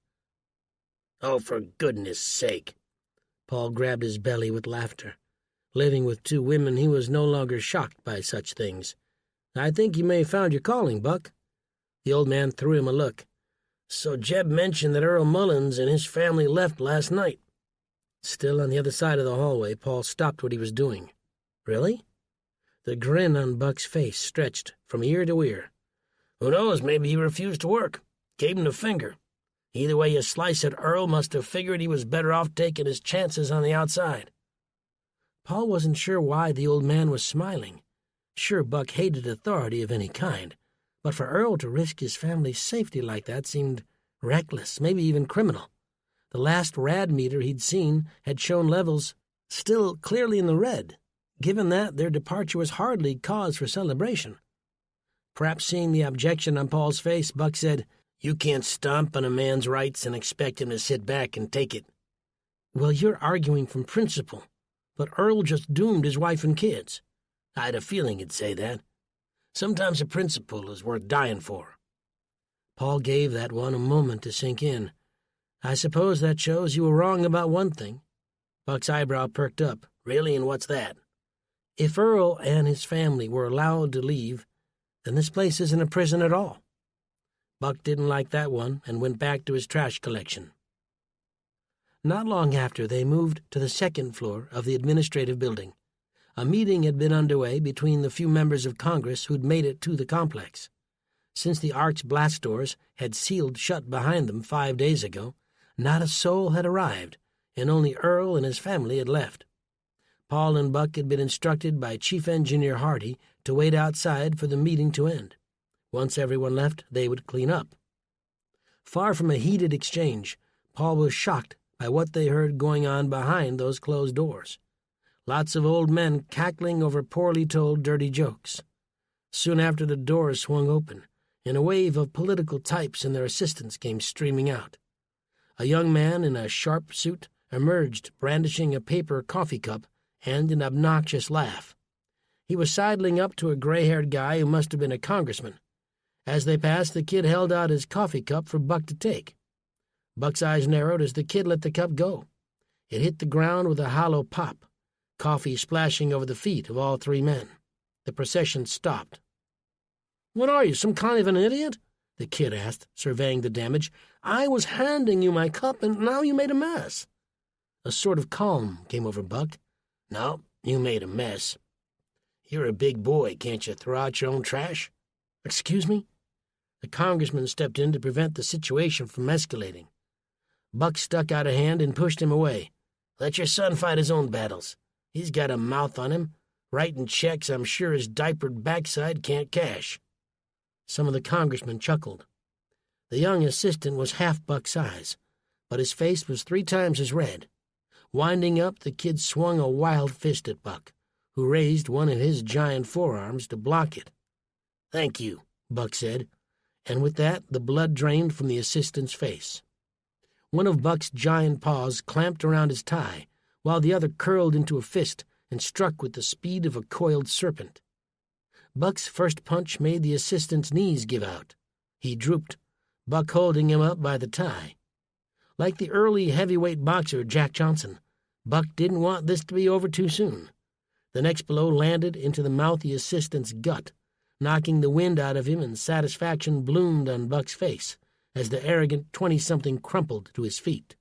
"Oh, for goodness sake!" Paul grabbed his belly with laughter. Living with two women, he was no longer shocked by such things. "I think you may have found your calling, Buck." The old man threw him a look. "So Jeb mentioned that Earl Mullins and his family left last night." Still on the other side of the hallway, Paul stopped what he was doing. "Really?" The grin on Buck's face stretched from ear to ear. "Who knows, maybe he refused to work. Gave him the finger. Either way you slice it, Earl must have figured he was better off taking his chances on the outside." Paul wasn't sure why the old man was smiling. Sure, Buck hated authority of any kind, but for Earl to risk his family's safety like that seemed reckless, maybe even criminal. The last rad meter he'd seen had shown levels still clearly in the red. Given that, their departure was hardly cause for celebration. Perhaps seeing the objection on Paul's face, Buck said, "You can't stomp on a man's rights and expect him to sit back and take it." "Well, you're arguing from principle, but Earl just doomed his wife and kids." "I had a feeling he'd say that. Sometimes a principle is worth dying for." Paul gave that one a moment to sink in. "I suppose that shows you were wrong about one thing." Buck's eyebrow perked up. "Really, and what's that?" "If Earl and his family were allowed to leave, then this place isn't a prison at all." Buck didn't like that one and went back to his trash collection. Not long after, they moved to the second floor of the administrative building. A meeting had been underway between the few members of Congress who'd made it to the complex. Since the Arc's blast doors had sealed shut behind them 5 days ago, not a soul had arrived, and only Earl and his family had left. Paul and Buck had been instructed by Chief Engineer Hardy to wait outside for the meeting to end. Once everyone left, they would clean up. Far from a heated exchange, Paul was shocked by what they heard going on behind those closed doors. Lots of old men cackling over poorly told dirty jokes. Soon after, the doors swung open, and a wave of political types and their assistants came streaming out. A young man in a sharp suit emerged, brandishing a paper coffee cup and an obnoxious laugh. He was sidling up to a gray-haired guy who must have been a congressman. As they passed, the kid held out his coffee cup for Buck to take. Buck's eyes narrowed as the kid let the cup go. It hit the ground with a hollow pop, coffee splashing over the feet of all three men. The procession stopped. "What are you, some kind of an idiot?" the kid asked, surveying the damage. "I was handing you my cup, and now you made a mess." A sort of calm came over Buck. "No, you made a mess. You're a big boy. Can't you throw out your own trash?" "Excuse me?" The congressman stepped in to prevent the situation from escalating. Buck stuck out a hand and pushed him away. "Let your son fight his own battles. He's got a mouth on him, writing checks I'm sure his diapered backside can't cash." Some of the congressmen chuckled. The young assistant was half Buck's size, but his face was 3 times as red. Winding up, the kid swung a wild fist at Buck, who raised one of his giant forearms to block it. "Thank you," Buck said, and with that the blood drained from the assistant's face. One of Buck's giant paws clamped around his tie, while the other curled into a fist and struck with the speed of a coiled serpent. Buck's first punch made the assistant's knees give out. He drooped, Buck holding him up by the tie. Like the early heavyweight boxer Jack Johnson, Buck didn't want this to be over too soon. The next blow landed into the mouthy assistant's gut, knocking the wind out of him, and satisfaction bloomed on Buck's face as the arrogant 20-something crumpled to his feet.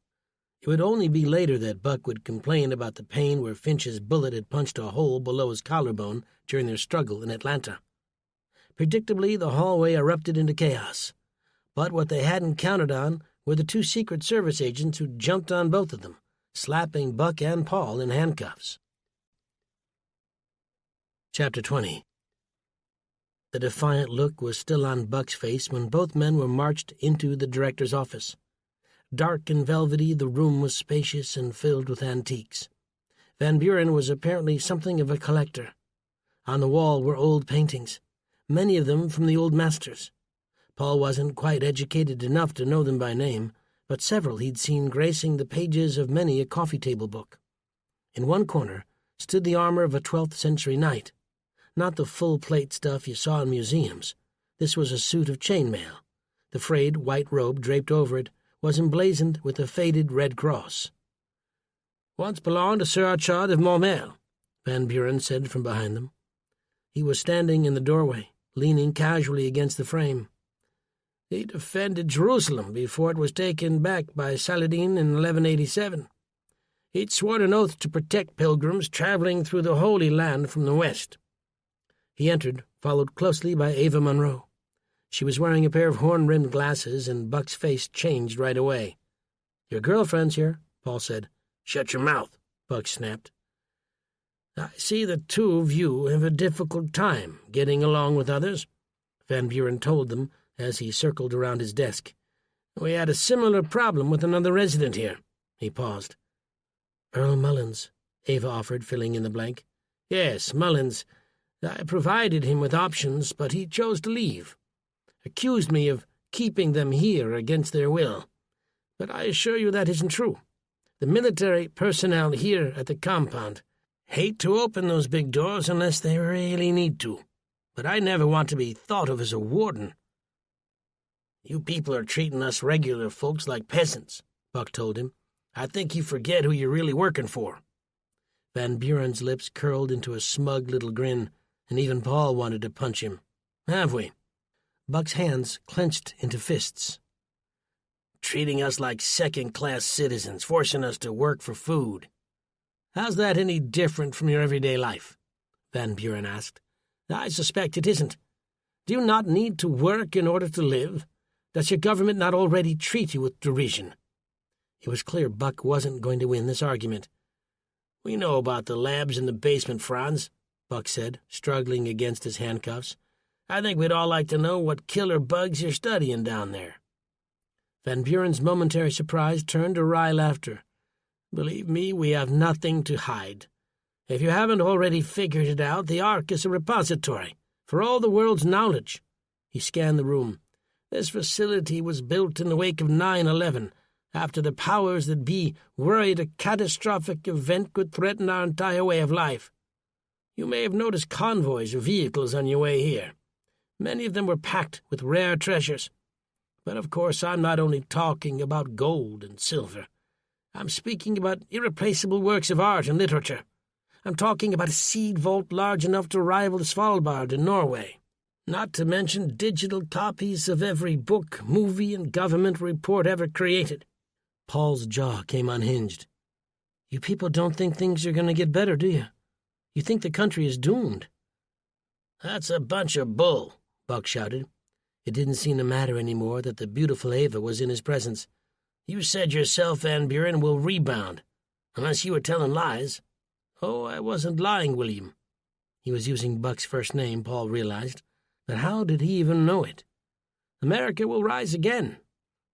It would only be later that Buck would complain about the pain where Finch's bullet had punched a hole below his collarbone during their struggle in Atlanta. Predictably, the hallway erupted into chaos. But what they hadn't counted on were the 2 Secret Service agents who jumped on both of them, slapping Buck and Paul in handcuffs. Chapter 20. The defiant look was still on Buck's face when both men were marched into the director's office. Dark and velvety, the room was spacious and filled with antiques. Van Buren was apparently something of a collector. On the wall were old paintings, many of them from the old masters. Paul wasn't quite educated enough to know them by name, but several he'd seen gracing the pages of many a coffee-table book. In one corner stood the armor of a 12th-century knight, not the full-plate stuff you saw in museums. This was a suit of chainmail. The frayed white robe draped over it was emblazoned with a faded red cross. "Once belonged to Sir Archard of Montmel," Van Buren said from behind them. He was standing in the doorway, leaning casually against the frame. "He defended Jerusalem before it was taken back by Saladin in 1187. He'd sworn an oath to protect pilgrims traveling through the Holy Land from the west." He entered, followed closely by Ava Monroe. She was wearing a pair of horn-rimmed glasses, and Buck's face changed right away. "Your girlfriend's here," Paul said. "Shut your mouth," Buck snapped. "I see the 2 of you have a difficult time getting along with others," Van Buren told them as he circled around his desk. "We had a similar problem with another resident here." He paused. "Earl Mullins," Ava offered, filling in the blank. "Yes, Mullins. I provided him with options, but he chose to leave. Accused me of keeping them here against their will. But I assure you that isn't true. The military personnel here at the compound hate to open those big doors unless they really need to. But I never want to be thought of as a warden." "You people are treating us regular folks like peasants," Buck told him. "I think you forget who you're really working for." Van Buren's lips curled into a smug little grin, and even Paul wanted to punch him. "Have we?" Buck's hands clenched into fists. "Treating us like second-class citizens, forcing us to work for food. How's that any different from your everyday life?" Van Buren asked. "I suspect it isn't. Do you not need to work in order to live? Does your government not already treat you with derision?" It was clear Buck wasn't going to win this argument. "We know about the labs in the basement, Franz," Buck said, struggling against his handcuffs. "I think we'd all like to know what killer bugs you're studying down there." Van Buren's momentary surprise turned to wry laughter. "Believe me, we have nothing to hide. If you haven't already figured it out, the Ark is a repository for all the world's knowledge." He scanned the room. "This facility was built in the wake of 9/11, after the powers that be worried a catastrophic event could threaten our entire way of life. You may have noticed convoys of vehicles on your way here. Many of them were packed with rare treasures. But of course I'm not only talking about gold and silver. I'm speaking about irreplaceable works of art and literature. I'm talking about a seed vault large enough to rival Svalbard in Norway. Not to mention digital copies of every book, movie, and government report ever created." Paul's jaw came unhinged. "You people don't think things are going to get better, do you? You think the country is doomed." "That's a bunch of bull," Buck shouted. It didn't seem to matter any more that the beautiful Ava was in his presence. "You said yourself Van Buren will rebound, unless you were telling lies." "Oh, I wasn't lying, William." He was using Buck's first name, Paul realized, but how did he even know it? "America will rise again.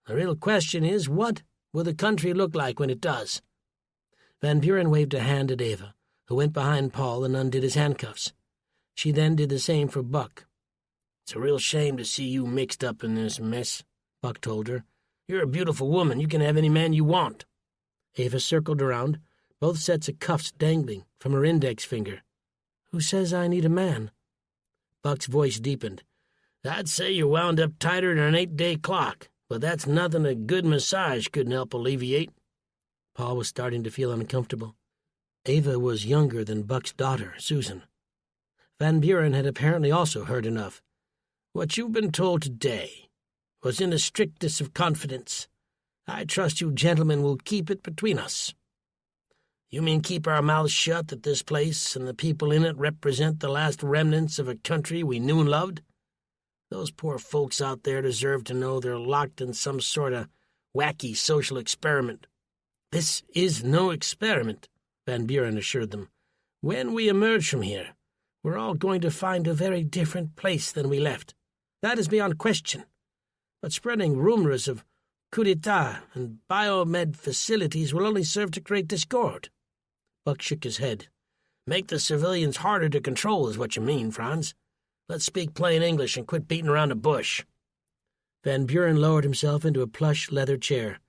The real question is, what will the country look like when it does?" Van Buren waved a hand at Ava, who went behind Paul and undid his handcuffs. She then did the same for Buck. "It's a real shame to see you mixed up in this mess," Buck told her. "You're a beautiful woman. You can have any man you want." Ava circled around, both sets of cuffs dangling from her index finger. "Who says I need a man?" Buck's voice deepened. "I'd say you're wound up tighter than an 8-day clock, but that's nothing a good massage couldn't help alleviate." Paul was starting to feel uncomfortable. Ava was younger than Buck's daughter, Susan. Van Buren had apparently also heard enough. "What you've been told today was in the strictest of confidence. I trust you gentlemen will keep it between us." "You mean keep our mouths shut that this place and the people in it represent the last remnants of a country we knew and loved? Those poor folks out there deserve to know they're locked in some sort of wacky social experiment." "This is no experiment," Van Buren assured them. "When we emerge from here, we're all going to find a very different place than we left. That is beyond question. But spreading rumors of coup d'etat and biomed facilities will only serve to create discord." Buck shook his head. "Make the civilians harder to control is what you mean, Franz. Let's speak plain English and quit beating around the bush." Van Buren lowered himself into a plush leather chair.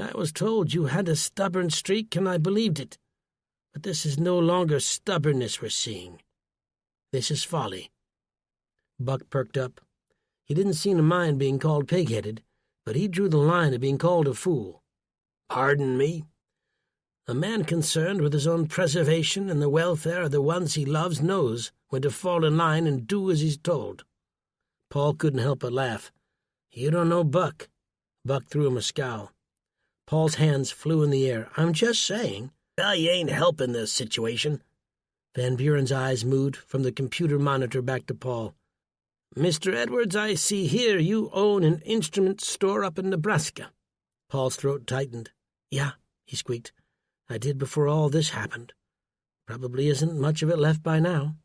"I was told you had a stubborn streak, and I believed it. But this is no longer stubbornness we're seeing. This is folly." Buck perked up. He didn't seem to mind being called pig-headed, but he drew the line at being called a fool. "Pardon me?" "A man concerned with his own preservation and the welfare of the ones he loves knows when to fall in line and do as he's told." Paul couldn't help but laugh. "You don't know Buck." Buck threw him a scowl. Paul's hands flew in the air. "I'm just saying." "Well, you ain't helping this situation." Van Buren's eyes moved from the computer monitor back to Paul. "Mr. Edwards, I see here you own an instrument store up in Nebraska." Paul's throat tightened. "Yeah," he squeaked. "I did before all this happened. Probably isn't much of it left by now."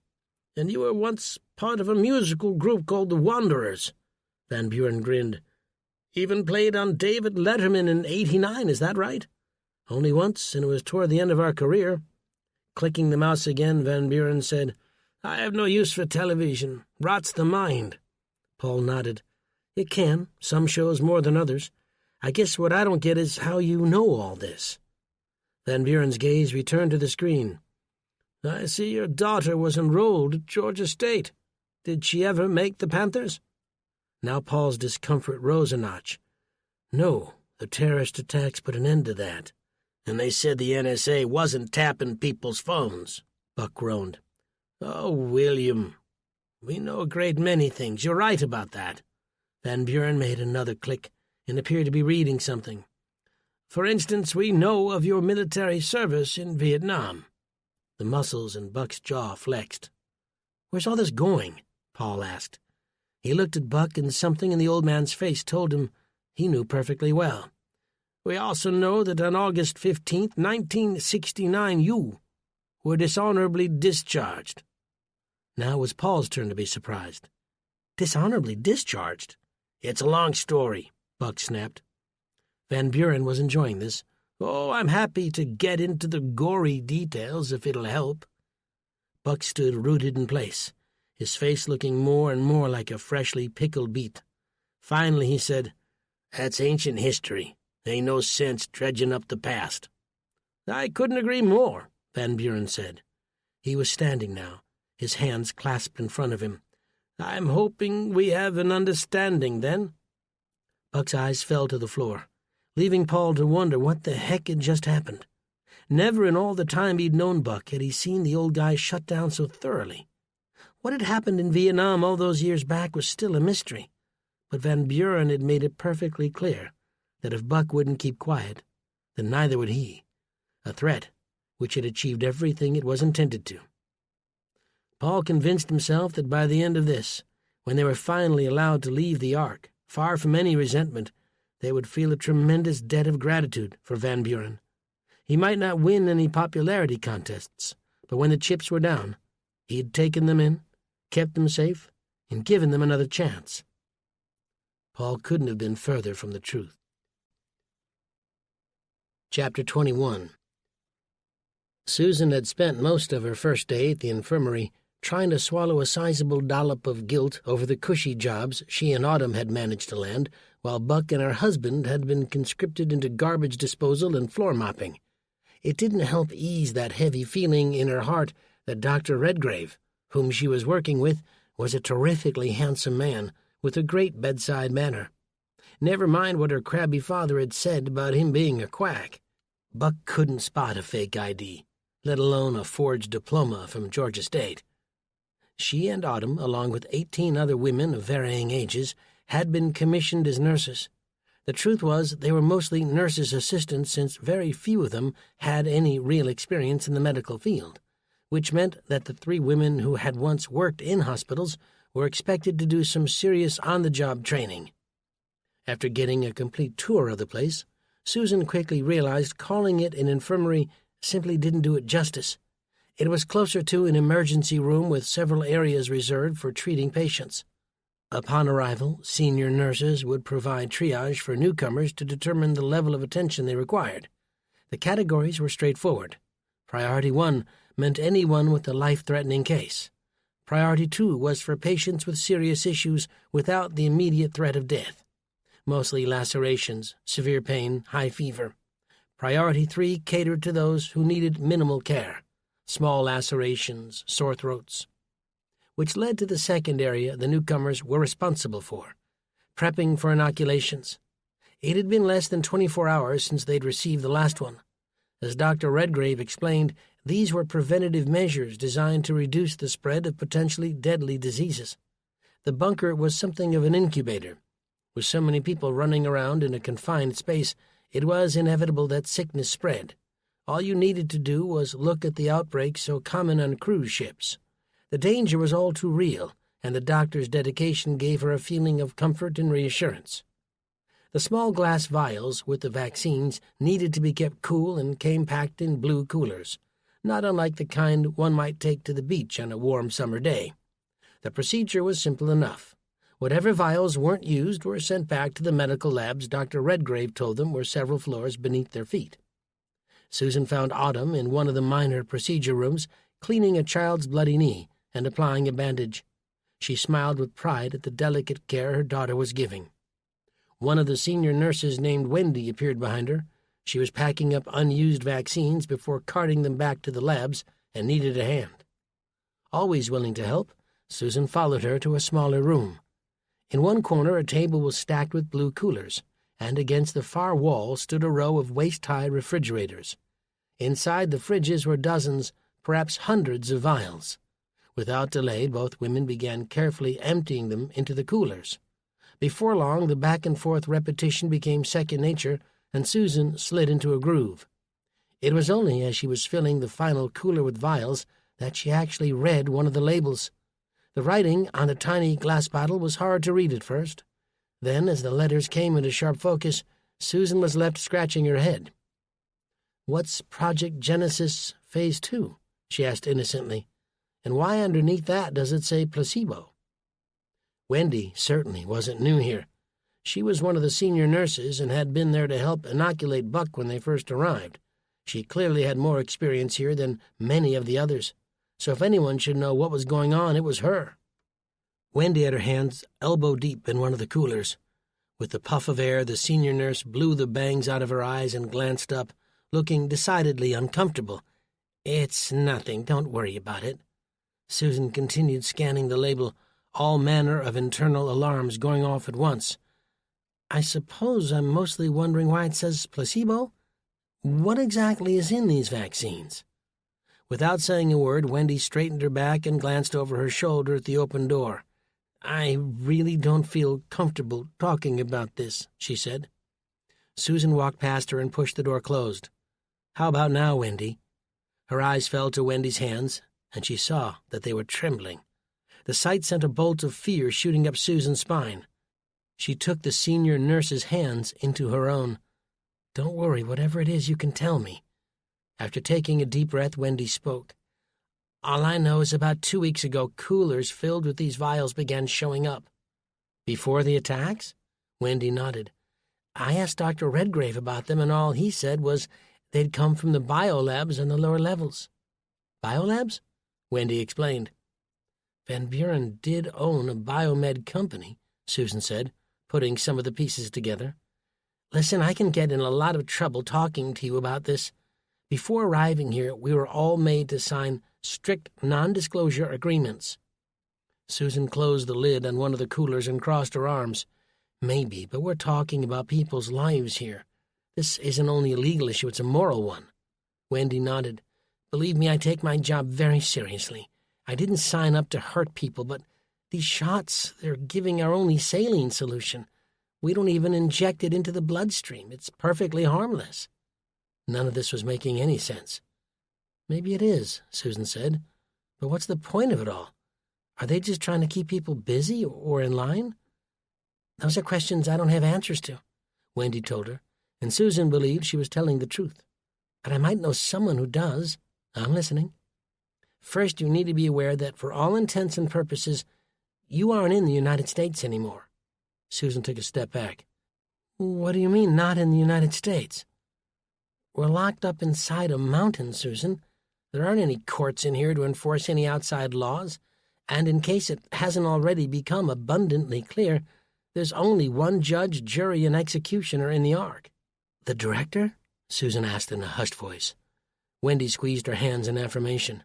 "And you were once part of a musical group called the Wanderers." Van Buren grinned. "Even played on David Letterman in '89, is that right?" "Only once, and it was toward the end of our career." Clicking the mouse again, Van Buren said, "I have no use for television. Rots the mind." Paul nodded. "It can, some shows more than others. I guess what I don't get is how you know all this." Van Buren's gaze returned to the screen. "I see your daughter was enrolled at Georgia State. Did she ever make the Panthers?" Now Paul's discomfort rose a notch. "No, the terrorist attacks put an end to that." "And they said the NSA wasn't tapping people's phones," Buck groaned. "Oh, William, we know a great many things. You're right about that." Van Buren made another click and appeared to be reading something. "For instance, we know of your military service in Vietnam." The muscles in Buck's jaw flexed. "Where's all this going?" Paul asked. He looked at Buck, and something in the old man's face told him he knew perfectly well. We also know that on August 15th, 1969, you were dishonorably discharged." Now it was Paul's turn to be surprised. "Dishonorably discharged?" "It's a long story," Buck snapped. Van Buren was enjoying this. "Oh, I'm happy to get into the gory details if it'll help." Buck stood rooted in place, his face looking more and more like a freshly pickled beet. Finally he said, "That's ancient history. Ain't no sense dredging up the past." "I couldn't agree more," Van Buren said. He was standing now, his hands clasped in front of him. "I'm hoping we have an understanding, then." Buck's eyes fell to the floor, leaving Paul to wonder what the heck had just happened. Never in all the time he'd known Buck had he seen the old guy shut down so thoroughly. What had happened in Vietnam all those years back was still a mystery, but Van Buren had made it perfectly clear that if Buck wouldn't keep quiet, then neither would he. A threat which had achieved everything it was intended to. Paul convinced himself that by the end of this, when they were finally allowed to leave the Ark, far from any resentment, they would feel a tremendous debt of gratitude for Van Buren. He might not win any popularity contests, but when the chips were down, he had taken them in, kept them safe, and given them another chance. Paul couldn't have been further from the truth. Chapter 21. Susan had spent most of her first day at the infirmary trying to swallow a sizable dollop of guilt over the cushy jobs she and Autumn had managed to land, while Buck and her husband had been conscripted into garbage disposal and floor mopping. It didn't help ease that heavy feeling in her heart that Dr. Redgrave, whom she was working with, was a terrifically handsome man with a great bedside manner. Never mind what her crabby father had said about him being a quack. Buck couldn't spot a fake ID, let alone a forged diploma from Georgia State. She and Autumn, along with 18 other women of varying ages, had been commissioned as nurses. The truth was they were mostly nurses' assistants, since very few of them had any real experience in the medical field, which meant that the 3 women who had once worked in hospitals were expected to do some serious on-the-job training. After getting a complete tour of the place, Susan quickly realized calling it an infirmary simply didn't do it justice. It was closer to an emergency room with several areas reserved for treating patients. Upon arrival, senior nurses would provide triage for newcomers to determine the level of attention they required. The categories were straightforward. Priority 1 meant anyone with a life-threatening case. Priority 2 was for patients with serious issues without the immediate threat of death, mostly lacerations, severe pain, high fever. Priority 3 catered to those who needed minimal care, small lacerations, sore throats, which led to the second area the newcomers were responsible for, prepping for inoculations. It had been less than 24 hours since they'd received the last one. As Dr. Redgrave explained, these were preventative measures designed to reduce the spread of potentially deadly diseases. The bunker was something of an incubator. With so many people running around in a confined space, it was inevitable that sickness spread. All you needed to do was look at the outbreaks so common on cruise ships. The danger was all too real, and the doctor's dedication gave her a feeling of comfort and reassurance. The small glass vials with the vaccines needed to be kept cool and came packed in blue coolers, not unlike the kind one might take to the beach on a warm summer day. The procedure was simple enough. Whatever vials weren't used were sent back to the medical labs Dr. Redgrave told them were several floors beneath their feet. Susan found Autumn in one of the minor procedure rooms, cleaning a child's bloody knee and applying a bandage. She smiled with pride at the delicate care her daughter was giving. One of the senior nurses named Wendy appeared behind her. She was packing up unused vaccines before carting them back to the labs and needed a hand. Always willing to help, Susan followed her to a smaller room. In one corner a table was stacked with blue coolers, and against the far wall stood a row of waist-high refrigerators. Inside the fridges were dozens, perhaps hundreds of vials. Without delay, both women began carefully emptying them into the coolers. Before long, the back-and-forth repetition became second nature, and Susan slid into a groove. It was only as she was filling the final cooler with vials that she actually read one of the labels. The writing on the tiny glass bottle was hard to read at first. Then, as the letters came into sharp focus, Susan was left scratching her head. "What's Project Genesis Phase 2? She asked innocently. "And why underneath that does it say placebo?" Wendy certainly wasn't new here. She was one of the senior nurses and had been there to help inoculate Buck when they first arrived. She clearly had more experience here than many of the others, so if anyone should know what was going on, it was her. Wendy had her hands elbow-deep in one of the coolers. With the puff of air, the senior nurse blew the bangs out of her eyes and glanced up, looking decidedly uncomfortable. "It's nothing. Don't worry about it." Susan continued scanning the label, all manner of internal alarms going off at once. "I suppose I'm mostly wondering why it says placebo? What exactly is in these vaccines?" Without saying a word, Wendy straightened her back and glanced over her shoulder at the open door. "I really don't feel comfortable talking about this," she said. Susan walked past her and pushed the door closed. "How about now, Wendy?" Her eyes fell to Wendy's hands, and she saw that they were trembling. The sight sent a bolt of fear shooting up Susan's spine. She took the senior nurse's hands into her own. "Don't worry, whatever it is, you can tell me." After taking a deep breath, Wendy spoke. "All I know is about 2 weeks ago, coolers filled with these vials began showing up." "Before the attacks?" Wendy nodded. "I asked Dr. Redgrave about them, and all he said was they'd come from the biolabs on the lower levels." "Biolabs?" Wendy explained. "Van Buren did own a biomed company," Susan said, putting some of the pieces together. "Listen, I can get in a lot of trouble talking to you about this. Before arriving here, we were all made to sign strict non-disclosure agreements." Susan closed the lid on one of the coolers and crossed her arms. "Maybe, but we're talking about people's lives here. This isn't only a legal issue, it's a moral one." Wendy nodded. "Believe me, I take my job very seriously. I didn't sign up to hurt people, but these shots, they're giving our only saline solution. We don't even inject it into the bloodstream. It's perfectly harmless." None of this was making any sense. "Maybe it is," Susan said. "But what's the point of it all? Are they just trying to keep people busy or in line?" "Those are questions I don't have answers to," Wendy told her, and Susan believed she was telling the truth. "But I might know someone who does. I'm listening. First, you need to be aware that for all intents and purposes, you aren't in the United States anymore." Susan took a step back. "What do you mean, not in the United States?" "We're locked up inside a mountain, Susan. There aren't any courts in here to enforce any outside laws, and in case it hasn't already become abundantly clear, there's only one judge, jury, and executioner in the Ark." "The director?" Susan asked in a hushed voice. Wendy squeezed her hands in affirmation.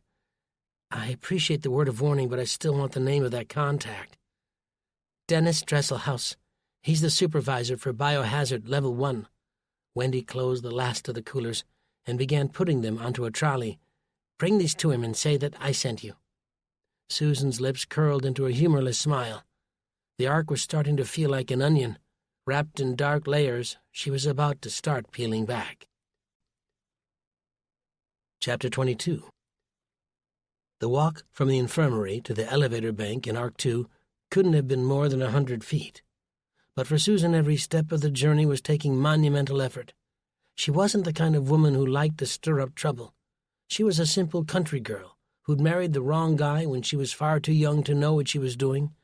"I appreciate the word of warning, but I still want the name of that contact." "Dennis Dresselhaus. He's the supervisor for Biohazard Level 1. Wendy closed the last of the coolers and began putting them onto a trolley. "Bring these to him and say that I sent you." Susan's lips curled into a humorless smile. The Ark was starting to feel like an onion. Wrapped in dark layers, she was about to start peeling back. Chapter 22. The walk from the infirmary to the elevator bank in Ark 2 couldn't have been more than 100 feet. But for Susan, every step of the journey was taking monumental effort. She wasn't the kind of woman who liked to stir up trouble. She was a simple country girl who'd married the wrong guy when she was far too young to know what she was doing,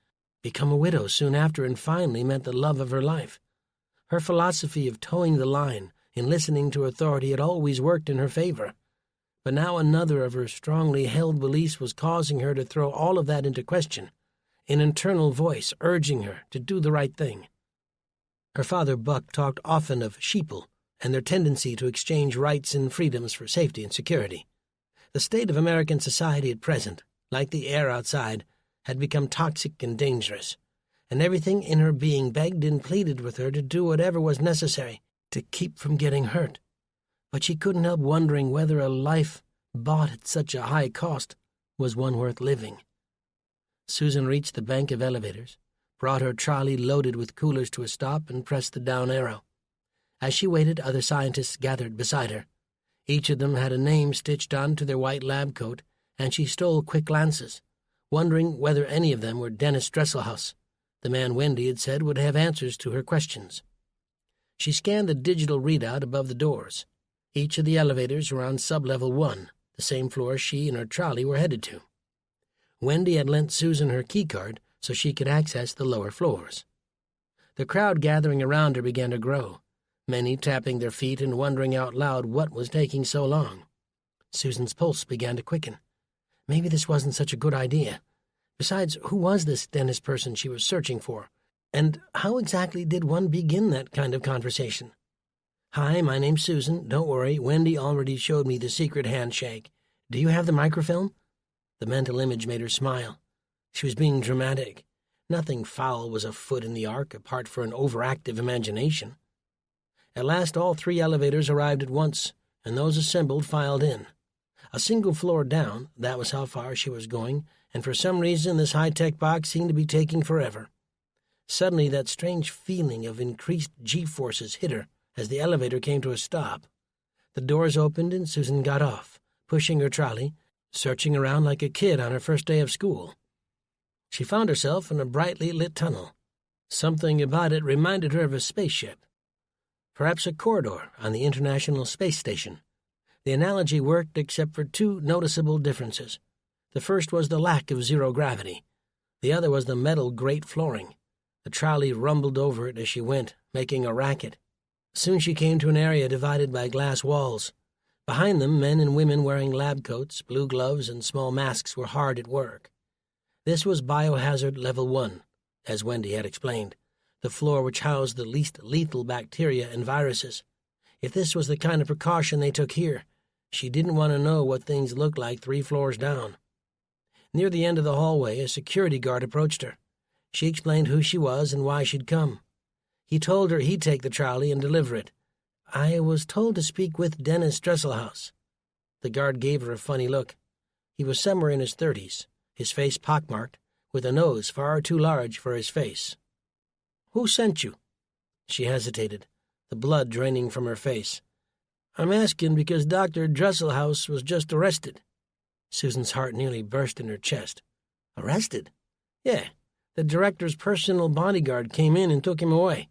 become a widow soon after, and finally met the love of her life. Her philosophy of towing the line and listening to authority had always worked in her favor. But now another of her strongly held beliefs was causing her to throw all of that into question, an internal voice urging her to do the right thing. Her father, Buck, talked often of sheeple and their tendency to exchange rights and freedoms for safety and security. The state of American society at present, like the air outside, had become toxic and dangerous, and everything in her being begged and pleaded with her to do whatever was necessary to keep from getting hurt. But she couldn't help wondering whether a life bought at such a high cost was one worth living. Susan reached the bank of elevators, brought her trolley loaded with coolers to a stop, and pressed the down arrow. As she waited, other scientists gathered beside her. Each of them had a name stitched onto their white lab coat, and she stole quick glances, wondering whether any of them were Dennis Dresselhaus, the man Wendy had said would have answers to her questions. She scanned the digital readout above the doors. Each of the elevators were on sub-level 1, the same floor she and her trolley were headed to. Wendy had lent Susan her keycard so she could access the lower floors. The crowd gathering around her began to grow, many tapping their feet and wondering out loud what was taking so long. Susan's pulse began to quicken. Maybe this wasn't such a good idea. Besides, who was this Dennis person she was searching for? And how exactly did one begin that kind of conversation? "Hi, my name's Susan. Don't worry, Wendy already showed me the secret handshake. Do you have the microfilm?" The mental image made her smile. She was being dramatic. Nothing foul was afoot in the Ark apart from an overactive imagination. At last all 3 elevators arrived at once, and those assembled filed in. A single floor down, that was how far she was going, and for some reason this high-tech box seemed to be taking forever. Suddenly that strange feeling of increased G-forces hit her as the elevator came to a stop. The doors opened and Susan got off, pushing her trolley, searching around like a kid on her first day of school. She found herself in a brightly lit tunnel. Something about it reminded her of a spaceship. Perhaps a corridor on the International Space Station. The analogy worked except for 2 noticeable differences. The first was the lack of zero gravity. The other was the metal grate flooring. The trolley rumbled over it as she went, making a racket. Soon she came to an area divided by glass walls. Behind them, men and women wearing lab coats, blue gloves, and small masks were hard at work. This was Biohazard Level 1, as Wendy had explained, the floor which housed the least lethal bacteria and viruses. If this was the kind of precaution they took here, she didn't want to know what things looked like 3 floors down. Near the end of the hallway, a security guard approached her. She explained who she was and why she'd come. He told her he'd take the trolley and deliver it. "I was told to speak with Dennis Dresselhaus." The guard gave her a funny look. He was somewhere in his 30s, his face pockmarked, with a nose far too large for his face. "Who sent you?" She hesitated, the blood draining from her face. "I'm asking because Dr. Dresselhaus was just arrested." Susan's heart nearly burst in her chest. "Arrested?" "Yeah. The director's personal bodyguard came in and took him away."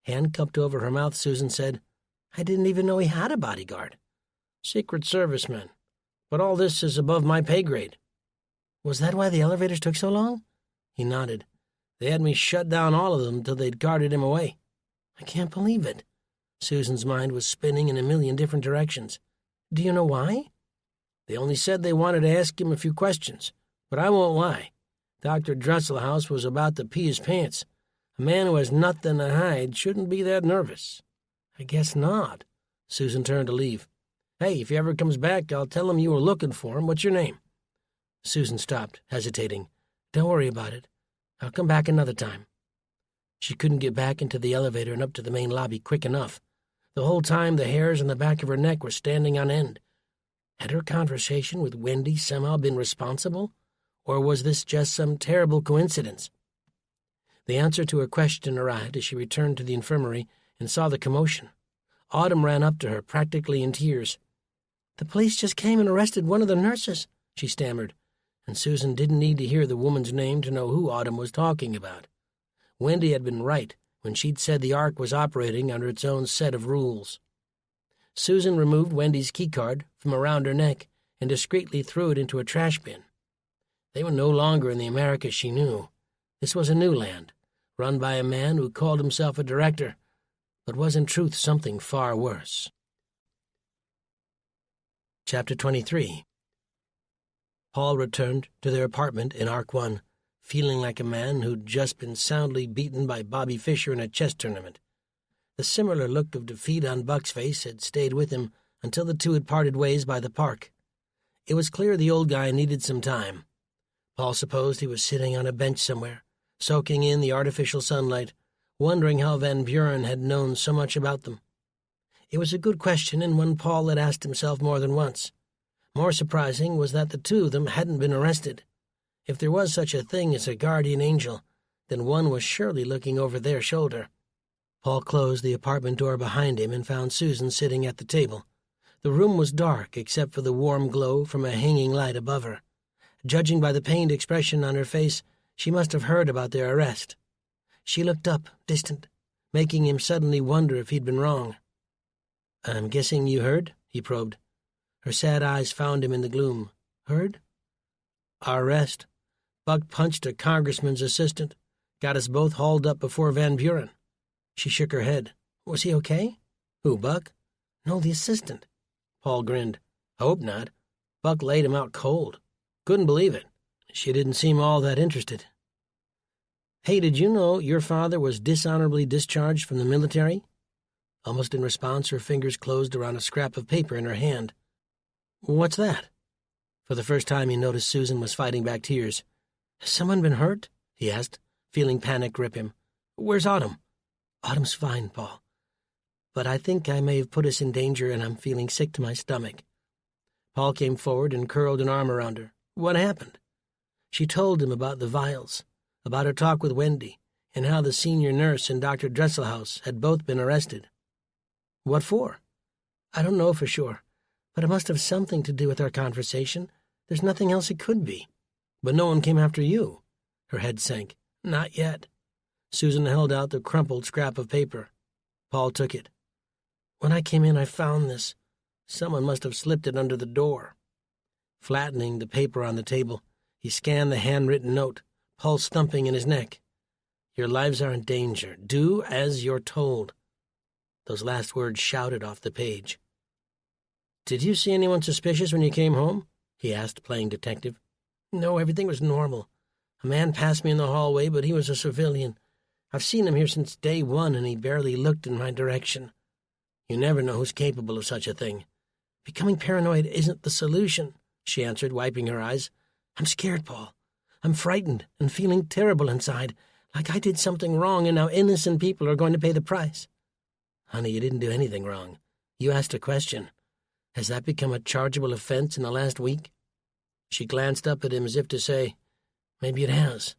Hand cupped over her mouth, Susan said, "I didn't even know he had a bodyguard." "Secret Service man. But all this is above my pay grade." "Was that why the elevators took so long?" He nodded. "They had me shut down all of them till they'd carted him away." "I can't believe it." Susan's mind was spinning in a million different directions. "Do you know why?" "They only said they wanted to ask him a few questions, but I won't lie. Dr. Dresselhaus was about to pee his pants. A man who has nothing to hide shouldn't be that nervous." "I guess not." Susan turned to leave. "Hey, if he ever comes back, I'll tell him you were looking for him. What's your name?" Susan stopped, hesitating. "Don't worry about it. I'll come back another time." She couldn't get back into the elevator and up to the main lobby quick enough. The whole time the hairs on the back of her neck were standing on end. Had her conversation with Wendy somehow been responsible? Or was this just some terrible coincidence? The answer to her question arrived as she returned to the infirmary and saw the commotion. Autumn ran up to her, practically in tears. "The police just came and arrested one of the nurses," she stammered, and Susan didn't need to hear the woman's name to know who Autumn was talking about. Wendy had been right when she'd said the Ark was operating under its own set of rules. Susan removed Wendy's keycard from around her neck and discreetly threw it into a trash bin. They were no longer in the America she knew. This was a new land, run by a man who called himself a director, but was in truth something far worse. Chapter 23. Paul returned to their apartment in Ark 1, feeling like a man who'd just been soundly beaten by Bobby Fischer in a chess tournament. The similar look of defeat on Buck's face had stayed with him until the two had parted ways by the park. It was clear the old guy needed some time. Paul supposed he was sitting on a bench somewhere, soaking in the artificial sunlight, wondering how Van Buren had known so much about them. It was a good question, and one Paul had asked himself more than once. More surprising was that the two of them hadn't been arrested. If there was such a thing as a guardian angel, then one was surely looking over their shoulder. Paul closed the apartment door behind him and found Susan sitting at the table. The room was dark except for the warm glow from a hanging light above her. Judging by the pained expression on her face, she must have heard about their arrest. She looked up, distant, making him suddenly wonder if he'd been wrong. "I'm guessing you heard?" he probed. Her sad eyes found him in the gloom. "Heard?" "Our arrest. Buck punched a congressman's assistant. Got us both hauled up before Van Buren." She shook her head. "Was he okay?" "Who, Buck?" "No, the assistant." Paul grinned. "Hope not. Buck laid him out cold. Couldn't believe it. She didn't seem all that interested." "Hey, did you know your father was dishonorably discharged from the military?" Almost in response, her fingers closed around a scrap of paper in her hand. "What's that?" For the first time he noticed Susan was fighting back tears. "Has someone been hurt?" he asked, feeling panic grip him. "Where's Autumn?" "Autumn's fine, Paul. But I think I may have put us in danger, and I'm feeling sick to my stomach." Paul came forward and curled an arm around her. "What happened?" She told him about the vials, about her talk with Wendy, and how the senior nurse and Dr. Dresselhaus had both been arrested. "What for?" "I don't know for sure, but it must have something to do with our conversation. There's nothing else it could be." "But no one came after you?" Her head sank. "Not yet." Susan held out the crumpled scrap of paper. Paul took it. "When I came in, I found this. Someone must have slipped it under the door." Flattening the paper on the table, he scanned the handwritten note, pulse thumping in his neck. "Your lives are in danger. Do as you're told." Those last words shouted off the page. "Did you see anyone suspicious when you came home?" he asked, playing detective. "No, everything was normal. A man passed me in the hallway, but he was a civilian. I've seen him here since day one, and he barely looked in my direction. You never know who's capable of such a thing. Becoming paranoid isn't the solution," she answered, wiping her eyes. "I'm scared, Paul. I'm frightened and feeling terrible inside, like I did something wrong and now innocent people are going to pay the price." "Honey, you didn't do anything wrong. You asked a question. Has that become a chargeable offense in the last week?" She glanced up at him as if to say, "Maybe it has."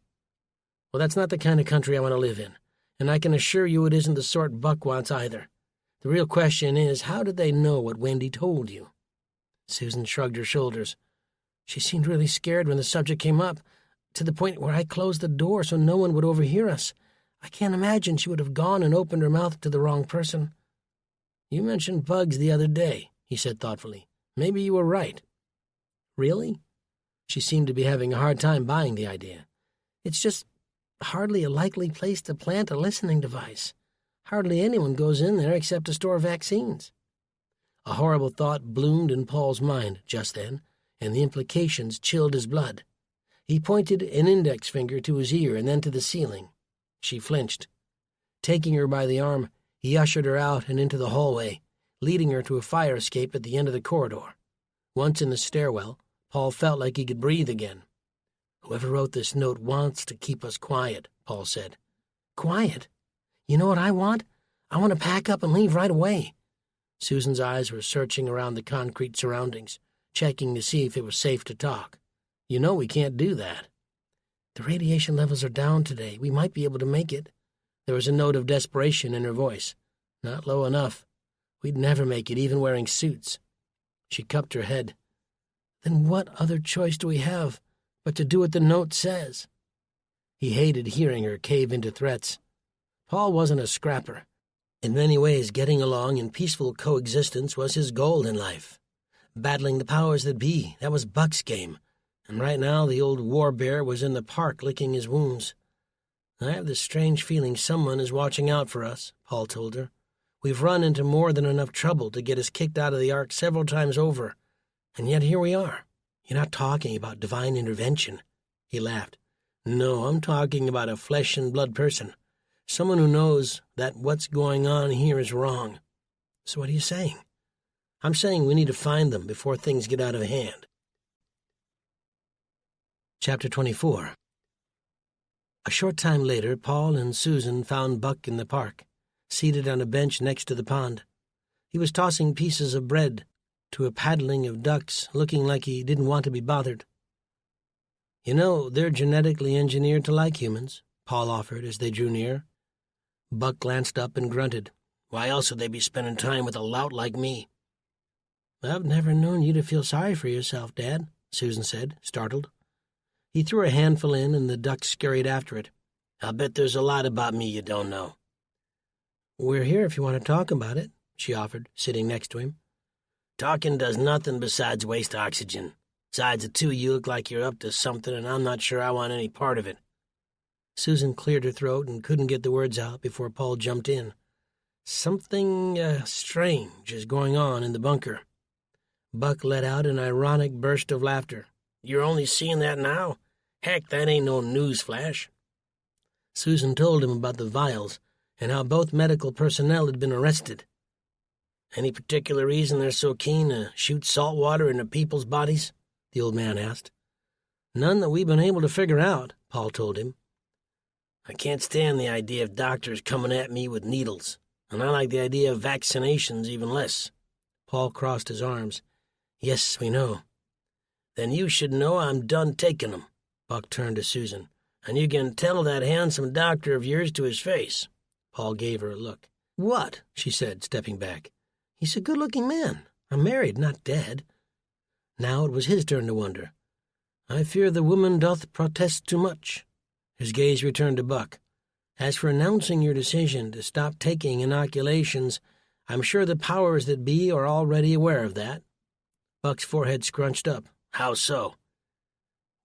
"Well, that's not the kind of country I want to live in, and I can assure you it isn't the sort Buck wants either. The real question is, how did they know what Wendy told you?" Susan shrugged her shoulders. "She seemed really scared when the subject came up, to the point where I closed the door so no one would overhear us. I can't imagine she would have gone and opened her mouth to the wrong person." "You mentioned bugs the other day," he said thoughtfully. "Maybe you were right." "Really?" She seemed to be having a hard time buying the idea. "It's just hardly a likely place to plant a listening device. Hardly anyone goes in there except to store vaccines." A horrible thought bloomed in Paul's mind just then, and the implications chilled his blood. He pointed an index finger to his ear and then to the ceiling. She flinched. Taking her by the arm, he ushered her out and into the hallway, leading her to a fire escape at the end of the corridor. Once in the stairwell, Paul felt like he could breathe again. "Whoever wrote this note wants to keep us quiet," Paul said. "Quiet? You know what I want? I want to pack up and leave right away." Susan's eyes were searching around the concrete surroundings, checking to see if it was safe to talk. "You know we can't do that." "The radiation levels are down today. We might be able to make it." There was a note of desperation in her voice. "Not low enough. We'd never make it, even wearing suits." She cupped her head. "Then what other choice do we have but to do what the note says?" He hated hearing her cave into threats. Paul wasn't a scrapper. In many ways, getting along in peaceful coexistence was his goal in life. Battling the powers that be, that was Buck's game. And right now the old war bear was in the park licking his wounds. "I have this strange feeling someone is watching out for us," Paul told her. "We've run into more than enough trouble to get us kicked out of the Ark several times over. And yet here we are." "You're not talking about divine intervention." He laughed. "No, I'm talking about a flesh and blood person. Someone who knows that what's going on here is wrong." "So what are you saying?" "I'm saying we need to find them before things get out of hand." Chapter 24. A short time later, Paul and Susan found Buck in the park, seated on a bench next to the pond. He was tossing pieces of bread to a paddling of ducks, looking like he didn't want to be bothered. "You know, they're genetically engineered to like humans," Paul offered as they drew near. Buck glanced up and grunted. "Why else would they be spending time with a lout like me?" "I've never known you to feel sorry for yourself, Dad," Susan said, startled. He threw a handful in, and the ducks scurried after it. "I'll bet there's a lot about me you don't know." "We're here if you want to talk about it," she offered, sitting next to him. "Talking does nothing besides waste oxygen. Besides the two, you look like you're up to something, and I'm not sure I want any part of it." Susan cleared her throat and couldn't get the words out before Paul jumped in. "Something strange is going on in the bunker." Buck let out an ironic burst of laughter. "You're only seeing that now? Heck, that ain't no news flash." Susan told him about the vials and how both medical personnel had been arrested. "Any particular reason they're so keen to shoot salt water into people's bodies?" the old man asked. "None that we've been able to figure out," Paul told him. "I can't stand the idea of doctors coming at me with needles, and I like the idea of vaccinations even less." Paul crossed his arms. "Yes, we know." "Then you should know I'm done taking them." Buck turned to Susan. "And you can tell that handsome doctor of yours to his face." Paul gave her a look. "What?" she said, stepping back. "He's a good-looking man. I'm married, not dead." Now it was his turn to wonder. "I fear the woman doth protest too much." His gaze returned to Buck. "As for announcing your decision to stop taking inoculations, I'm sure the powers that be are already aware of that." Buck's forehead scrunched up. "How so?"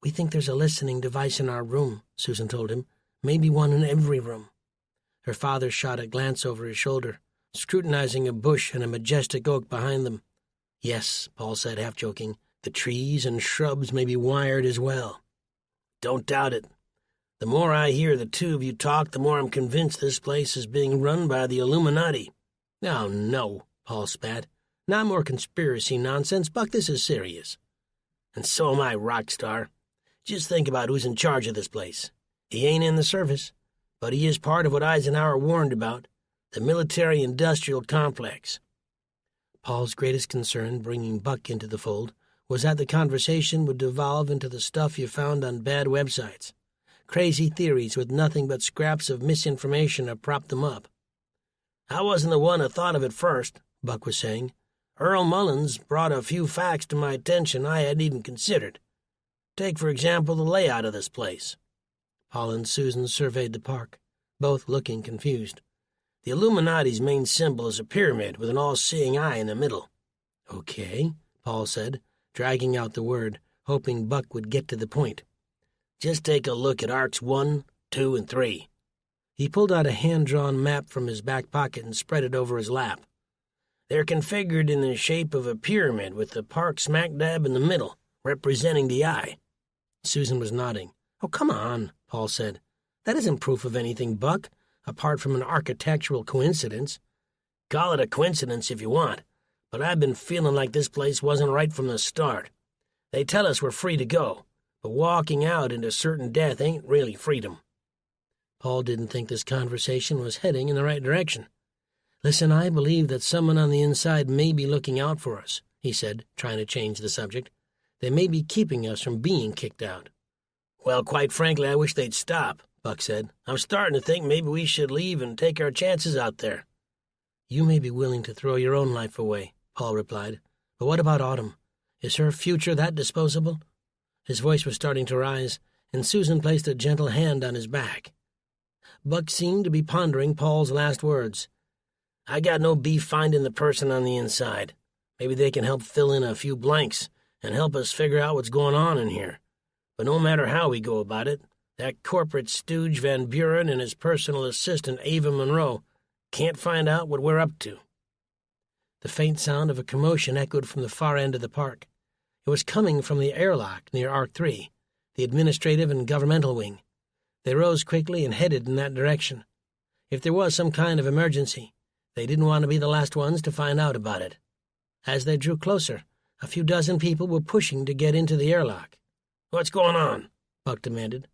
"We think there's a listening device in our room," Susan told him. "Maybe one in every room." Her father shot a glance over his shoulder, scrutinizing a bush and a majestic oak behind them. "Yes," Paul said, half joking, "the trees and shrubs may be wired as well." "Don't doubt it. The more I hear the two of you talk, the more I'm convinced this place is being run by the Illuminati." "Oh, no," Paul spat. "Not more conspiracy nonsense, Buck. This is serious." "And so am I, Rockstar. Just think about who's in charge of this place. He ain't in the service, but he is part of what Eisenhower warned about, the military-industrial complex." Paul's greatest concern, bringing Buck into the fold, was that the conversation would devolve into the stuff you found on bad websites. Crazy theories with nothing but scraps of misinformation to prop them up. "I wasn't the one who thought of it first," Buck was saying. "Earl Mullins brought a few facts to my attention I hadn't even considered. Take, for example, the layout of this place." Paul and Susan surveyed the park, both looking confused. "The Illuminati's main symbol is a pyramid with an all-seeing eye in the middle." "Okay," Paul said, dragging out the word, hoping Buck would get to the point. "Just take a look at Arcs 1, 2, and 3. He pulled out a hand-drawn map from his back pocket and spread it over his lap. "They're configured in the shape of a pyramid with the park smack dab in the middle, representing the eye." Susan was nodding. "Oh, come on," Paul said. "That isn't proof of anything, Buck, apart from an architectural coincidence." "Call it a coincidence if you want, but I've been feeling like this place wasn't right from the start. They tell us we're free to go, but walking out into certain death ain't really freedom." Paul didn't think this conversation was heading in the right direction. "Listen, I believe that someone on the inside may be looking out for us," he said, trying to change the subject. "They may be keeping us from being kicked out." "Well, quite frankly, I wish they'd stop," Buck said. "I'm starting to think maybe we should leave and take our chances out there." "You may be willing to throw your own life away," Paul replied. "But what about Autumn? Is her future that disposable?" His voice was starting to rise, and Susan placed a gentle hand on his back. Buck seemed to be pondering Paul's last words. "I got no beef finding the person on the inside. Maybe they can help fill in a few blanks and help us figure out what's going on in here. But no matter how we go about it, that corporate stooge Van Buren and his personal assistant Ava Monroe can't find out what we're up to." The faint sound of a commotion echoed from the far end of the park. It was coming from the airlock near Arc 3, the administrative and governmental wing. They rose quickly and headed in that direction. If there was some kind of emergency, they didn't want to be the last ones to find out about it. As they drew closer, a few dozen people were pushing to get into the airlock. "What's going on?" Buck demanded.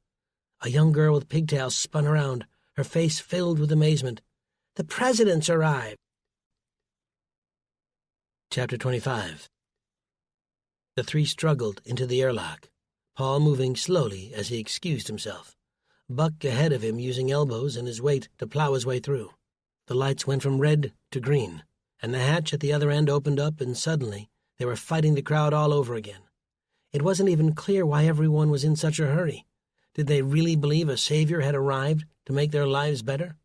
A young girl with pigtails spun around, her face filled with amazement. "The president's arrived!" Chapter 25. The three struggled into the airlock, Paul moving slowly as he excused himself, Buck ahead of him using elbows and his weight to plow his way through. The lights went from red to green, and the hatch at the other end opened up, and suddenly they were fighting the crowd all over again. It wasn't even clear why everyone was in such a hurry. Did they really believe a savior had arrived to make their lives better?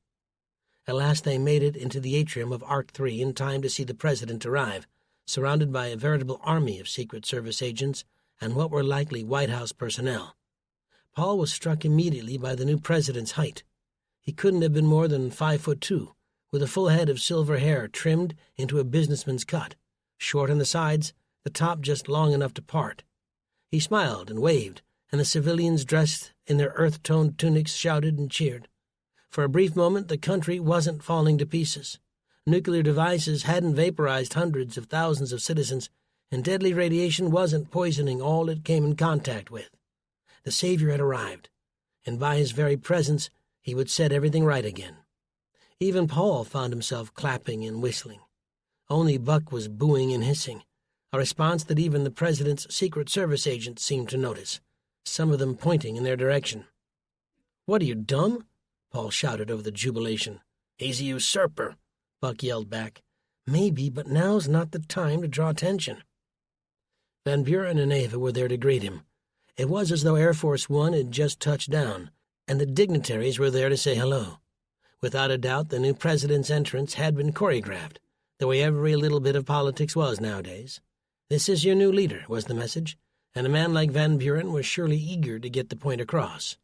At last they made it into the atrium of Arc 3 in time to see the president arrive, surrounded by a veritable army of Secret Service agents and what were likely White House personnel. Paul was struck immediately by the new president's height. He couldn't have been more than 5'2", with a full head of silver hair trimmed into a businessman's cut, short on the sides, the top just long enough to part. He smiled and waved, and the civilians dressed in their earth-toned tunics shouted and cheered. For a brief moment, the country wasn't falling to pieces. Nuclear devices hadn't vaporized hundreds of thousands of citizens, and deadly radiation wasn't poisoning all it came in contact with. The Savior had arrived, and by his very presence he would set everything right again. Even Paul found himself clapping and whistling. Only Buck was booing and hissing, a response that even the president's Secret Service agents seemed to notice, some of them pointing in their direction. "What are you, dumb?" Paul shouted over the jubilation. "He's a usurper," Buck yelled back. "Maybe, but now's not the time to draw attention." Van Buren and Ava were there to greet him. It was as though Air Force One had just touched down, and the dignitaries were there to say hello. Without a doubt, the new president's entrance had been choreographed, the way every little bit of politics was nowadays. "This is your new leader," was the message, and a man like Van Buren was surely eager to get the point across.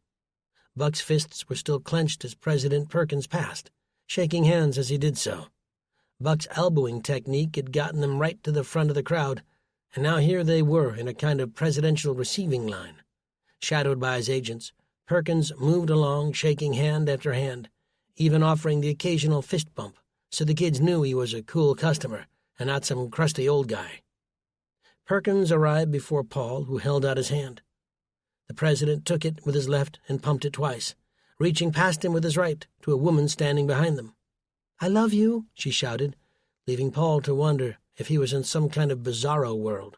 Buck's fists were still clenched as President Perkins passed, shaking hands as he did so. Buck's elbowing technique had gotten them right to the front of the crowd, and now here they were in a kind of presidential receiving line. Shadowed by his agents, Perkins moved along, shaking hand after hand, even offering the occasional fist bump, so the kids knew he was a cool customer and not some crusty old guy. Perkins arrived before Paul, who held out his hand. The president took it with his left and pumped it twice, reaching past him with his right to a woman standing behind them. "I love you," she shouted, leaving Paul to wonder if he was in some kind of bizarro world.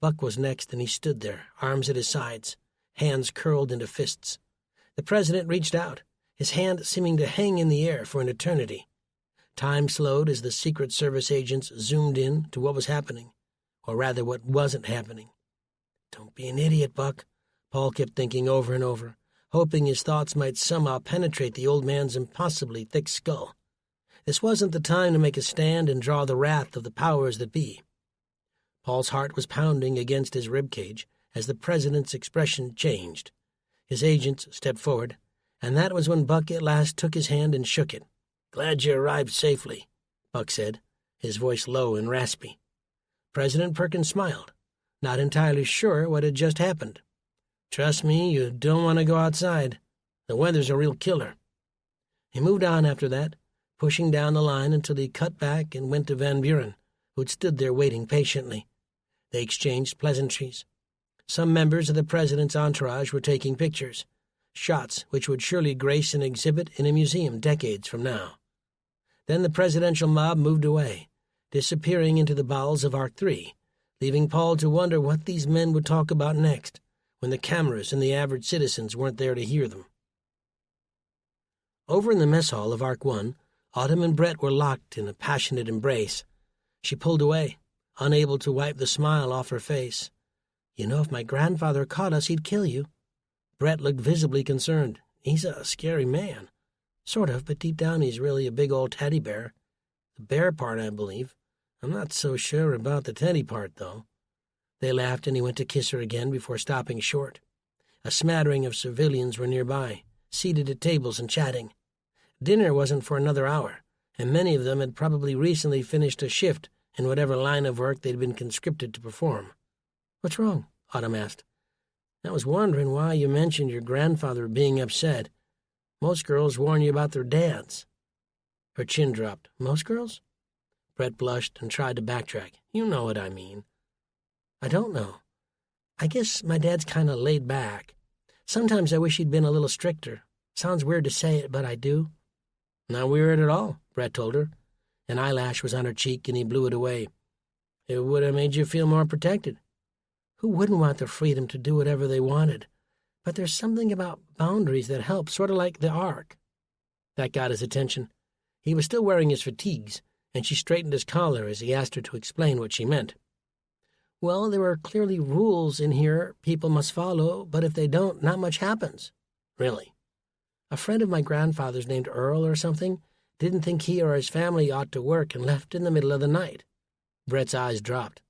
Buck was next, and he stood there, arms at his sides, hands curled into fists. The president reached out, his hand seeming to hang in the air for an eternity. Time slowed as the Secret Service agents zoomed in to what was happening, or rather what wasn't happening. "Don't be an idiot, Buck," Paul kept thinking over and over, hoping his thoughts might somehow penetrate the old man's impossibly thick skull. This wasn't the time to make a stand and draw the wrath of the powers that be. Paul's heart was pounding against his ribcage as the president's expression changed. His agents stepped forward, and that was when Buck at last took his hand and shook it. "Glad you arrived safely," Buck said, his voice low and raspy. President Perkins smiled, not entirely sure what had just happened. "Trust me, you don't want to go outside. The weather's a real killer." He moved on after that, pushing down the line until he cut back and went to Van Buren, who'd stood there waiting patiently. They exchanged pleasantries. Some members of the president's entourage were taking pictures, shots which would surely grace an exhibit in a museum decades from now. Then the presidential mob moved away, disappearing into the bowels of Arc 3, leaving Paul to wonder what these men would talk about next, when the cameras and the average citizens weren't there to hear them. Over in the mess hall of Arc 1, Autumn and Brett were locked in a passionate embrace. She pulled away, unable to wipe the smile off her face. "You know, if my grandfather caught us, he'd kill you." Brett looked visibly concerned. "He's a scary man." "Sort of, but deep down he's really a big old teddy bear. The bear part, I believe. I'm not so sure about the teddy part, though." They laughed, and he went to kiss her again before stopping short. A smattering of civilians were nearby, seated at tables and chatting. Dinner wasn't for another hour, and many of them had probably recently finished a shift in whatever line of work they'd been conscripted to perform. "What's wrong?" Autumn asked. "I was wondering why you mentioned your grandfather being upset. Most girls warn you about their dads." Her chin dropped. "Most girls?" Brett blushed and tried to backtrack. "You know what I mean." "I don't know. I guess my dad's kind of laid back. Sometimes I wish he'd been a little stricter. Sounds weird to say it, but I do." "Not weird at all," Brett told her. An eyelash was on her cheek, and he blew it away. "It would have made you feel more protected." Who wouldn't want the freedom to do whatever they wanted? But there's something about boundaries that helps, sort of like the Ark. That got his attention. He was still wearing his fatigues, and she straightened his collar as he asked her to explain what she meant. "Well, there are clearly rules in here people must follow, but if they don't, not much happens." "Really?" "A friend of my grandfather's named Earl or something Didn't think he or his family ought to work and left in the middle of the night. Brett's eyes dropped.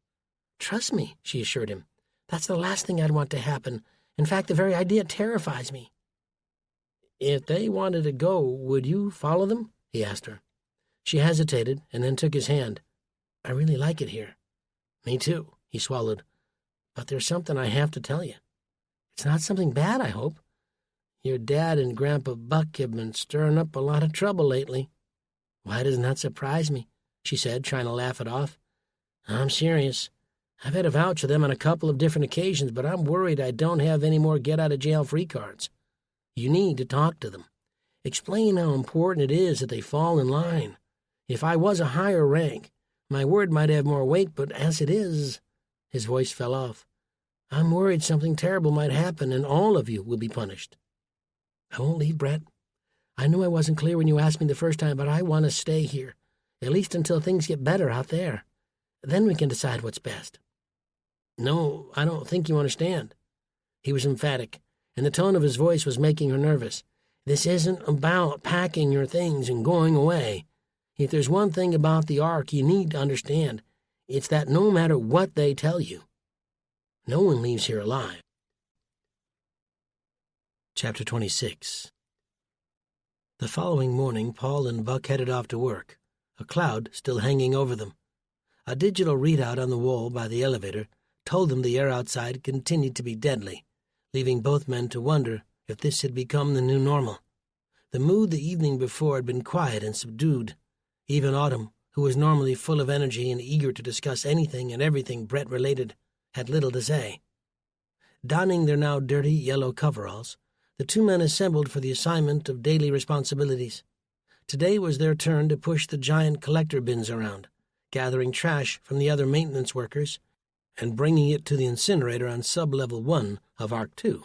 "Trust me," she assured him. "That's the last thing I'd want to happen. In fact, the very idea terrifies me." "If they wanted to go, would you follow them?" he asked her. She hesitated and then took his hand. "I really like it here." "Me too," he swallowed. "But there's something I have to tell you." "It's not something bad, I hope." "Your dad and Grandpa Buck have been stirring up a lot of trouble lately." "Why doesn't that surprise me?" she said, trying to laugh it off. "I'm serious. I've had to vouch for them on a couple of different occasions, but I'm worried I don't have any more get-out-of-jail-free cards. You need to talk to them. Explain how important it is that they fall in line. If I was a higher rank, my word might have more weight, but as it is—" His voice fell off. "I'm worried something terrible might happen and all of you will be punished." "I won't leave, Brett. I knew I wasn't clear when you asked me the first time, but I want to stay here, at least until things get better out there. Then we can decide what's best." "No, I don't think you understand." He was emphatic, and the tone of his voice was making her nervous. "This isn't about packing your things and going away. If there's one thing about the Ark you need to understand, it's that no matter what they tell you, no one leaves here alive." Chapter 26. The following morning, Paul and Buck headed off to work, a cloud still hanging over them. A digital readout on the wall by the elevator told them the air outside continued to be deadly, leaving both men to wonder if this had become the new normal. The mood the evening before had been quiet and subdued. Even Autumn, who was normally full of energy and eager to discuss anything and everything Brett-related, had little to say. Donning their now dirty yellow coveralls, the two men assembled for the assignment of daily responsibilities. Today was their turn to push the giant collector bins around, gathering trash from the other maintenance workers and bringing it to the incinerator on sub-level 1 of Arc 2.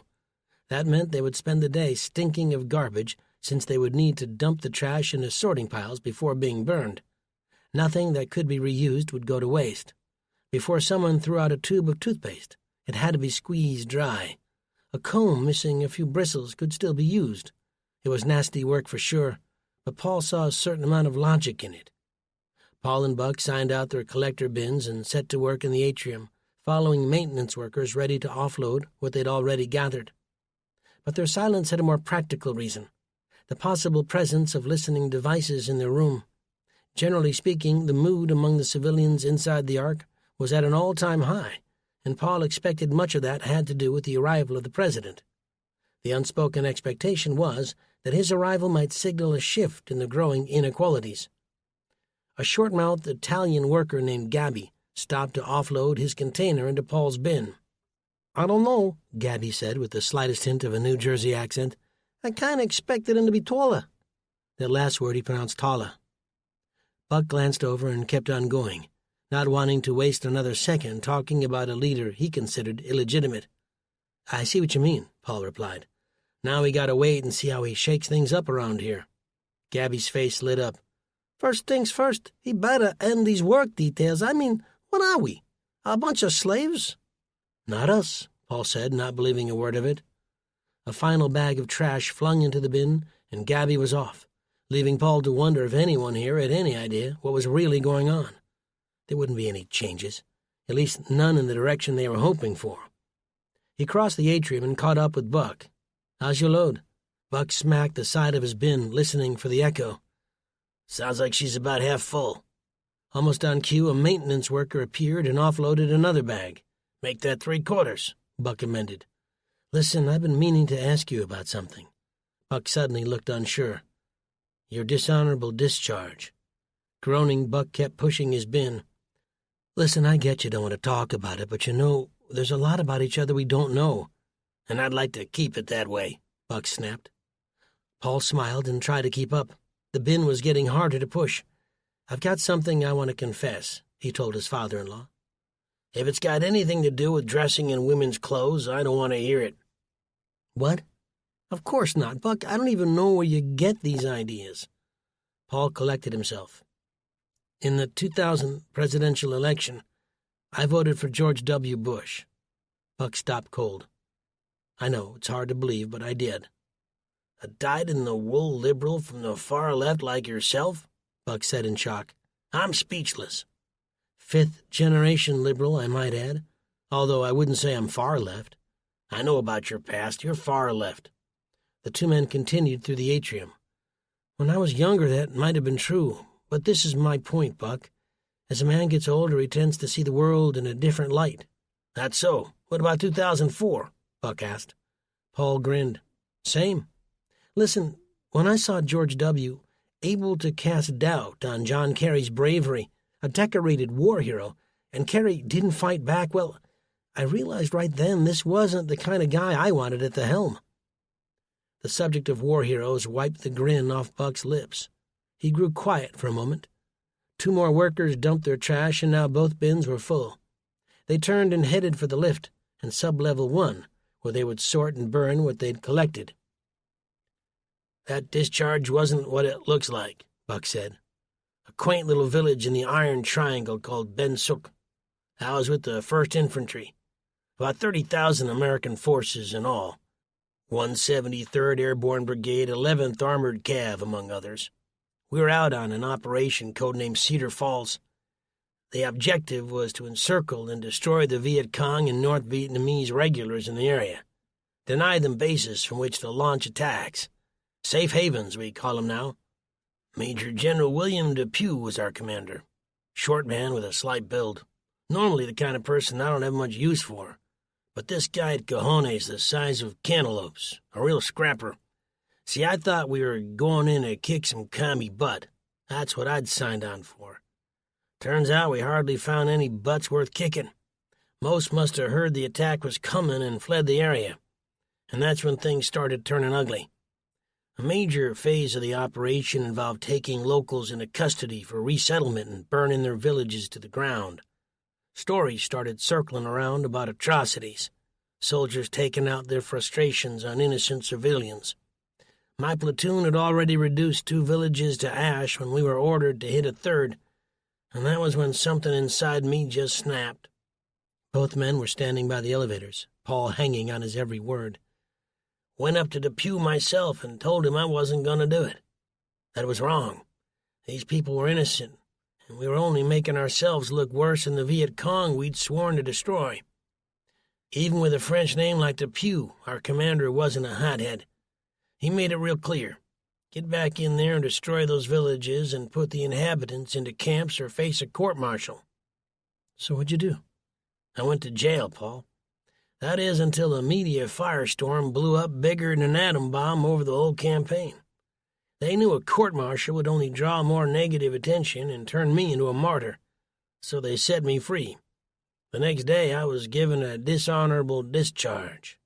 That meant they would spend the day stinking of garbage, since they would need to dump the trash into sorting piles before being burned. Nothing that could be reused would go to waste. Before someone threw out a tube of toothpaste, it had to be squeezed dry. A comb missing a few bristles could still be used. It was nasty work for sure, but Paul saw a certain amount of logic in it. Paul and Buck signed out their collector bins and set to work in the atrium, following maintenance workers ready to offload what they'd already gathered. But their silence had a more practical reason: the possible presence of listening devices in their room. Generally speaking, the mood among the civilians inside the Ark was at an all-time high, and Paul expected much of that had to do with the arrival of the president. The unspoken expectation was that his arrival might signal a shift in the growing inequalities. A short-mouthed Italian worker named Gabby stopped to offload his container into Paul's bin. "I don't know," Gabby said with the slightest hint of a New Jersey accent. "I kind of expected him to be taller." That last word he pronounced taller. Buck glanced over and kept on going, not wanting to waste another second talking about a leader he considered illegitimate. "I see what you mean," Paul replied. "Now we gotta wait and see how he shakes things up around here." Gabby's face lit up. "First things first, he better end these work details. I mean, what are we? A bunch of slaves?" "Not us," Paul said, not believing a word of it. A final bag of trash flung into the bin, and Gabby was off, leaving Paul to wonder if anyone here had any idea what was really going on. There wouldn't be any changes, at least none in the direction they were hoping for. He crossed the atrium and caught up with Buck. "How's your load?" Buck smacked the side of his bin, listening for the echo. "Sounds like she's about half full." Almost on cue, a maintenance worker appeared and offloaded another bag. "Make that 3/4, Buck amended. "Listen, I've been meaning to ask you about something." Buck suddenly looked unsure. "Your dishonorable discharge." Groaning, Buck kept pushing his bin. "Listen, I get you don't want to talk about it, but you know, there's a lot about each other we don't know." "And I'd like to keep it that way," Buck snapped. Paul smiled and tried to keep up. The bin was getting harder to push. "I've got something I want to confess," he told his father-in-law. "If it's got anything to do with dressing in women's clothes, I don't want to hear it." "What?" "Of course not, Buck. I don't even know where you get these ideas." Paul collected himself. "In the 2000 presidential election, I voted for George W. Bush." Buck stopped cold. "I know, it's hard to believe, but I did." A dyed-in-the-wool liberal from the far left like yourself?" Buck said in shock. "I'm speechless." Fifth-generation liberal, I might add, although I wouldn't say I'm far left. "I know about your past. You're far left." The two men continued through the atrium. "When I was younger, that might have been true, but this is my point, Buck. As a man gets older, he tends to see the world in a different light." "That's so. What about 2004? Buck asked. Paul grinned. "Same. Listen, when I saw George W. able to cast doubt on John Kerry's bravery, a decorated war hero, and Kerry didn't fight back, well, I realized right then this wasn't the kind of guy I wanted at the helm." The subject of war heroes wiped the grin off Buck's lips. He grew quiet for a moment. Two more workers dumped their trash, and now both bins were full. They turned and headed for the lift and sub-level 1, where they would sort and burn what they'd collected. "That discharge wasn't what it looks like," Buck said. "A quaint little village in the Iron Triangle called Ben Suk. I was with the 1st Infantry. About 30,000 American forces in all. 173rd Airborne Brigade, 11th Armored Cav, among others. We were out on an operation codenamed Cedar Falls. The objective was to encircle and destroy the Viet Cong and North Vietnamese regulars in the area. Deny them bases from which to launch attacks. Safe havens, we call them now. Major General William Depew was our commander. Short man with a slight build. Normally the kind of person I don't have much use for. But this guy had cojones the size of cantaloupes, a real scrapper. See, I thought we were going in to kick some commie butt. That's what I'd signed on for. Turns out we hardly found any butts worth kicking. Most must have heard the attack was coming and fled the area. And that's when things started turning ugly. A major phase of the operation involved taking locals into custody for resettlement and burning their villages to the ground. Stories started circling around about atrocities, soldiers taking out their frustrations on innocent civilians. My platoon had already reduced 2 villages to ash when we were ordered to hit a 3rd, and that was when something inside me just snapped. Both men were standing by the elevators, Paul hanging on his every word. Went up to Depew myself and told him I wasn't going to do it. That it was wrong. These people were innocent, and we were only making ourselves look worse than the Viet Cong we'd sworn to destroy. Even with a French name like Depew, our commander wasn't a hothead. He made it real clear. Get back in there and destroy those villages and put the inhabitants into camps or face a court-martial. So what'd you do? I went to jail, Paul. That is until a media firestorm blew up bigger than an atom bomb over the whole campaign. They knew a court-martial would only draw more negative attention and turn me into a martyr, so they set me free. The next day I was given a dishonorable discharge.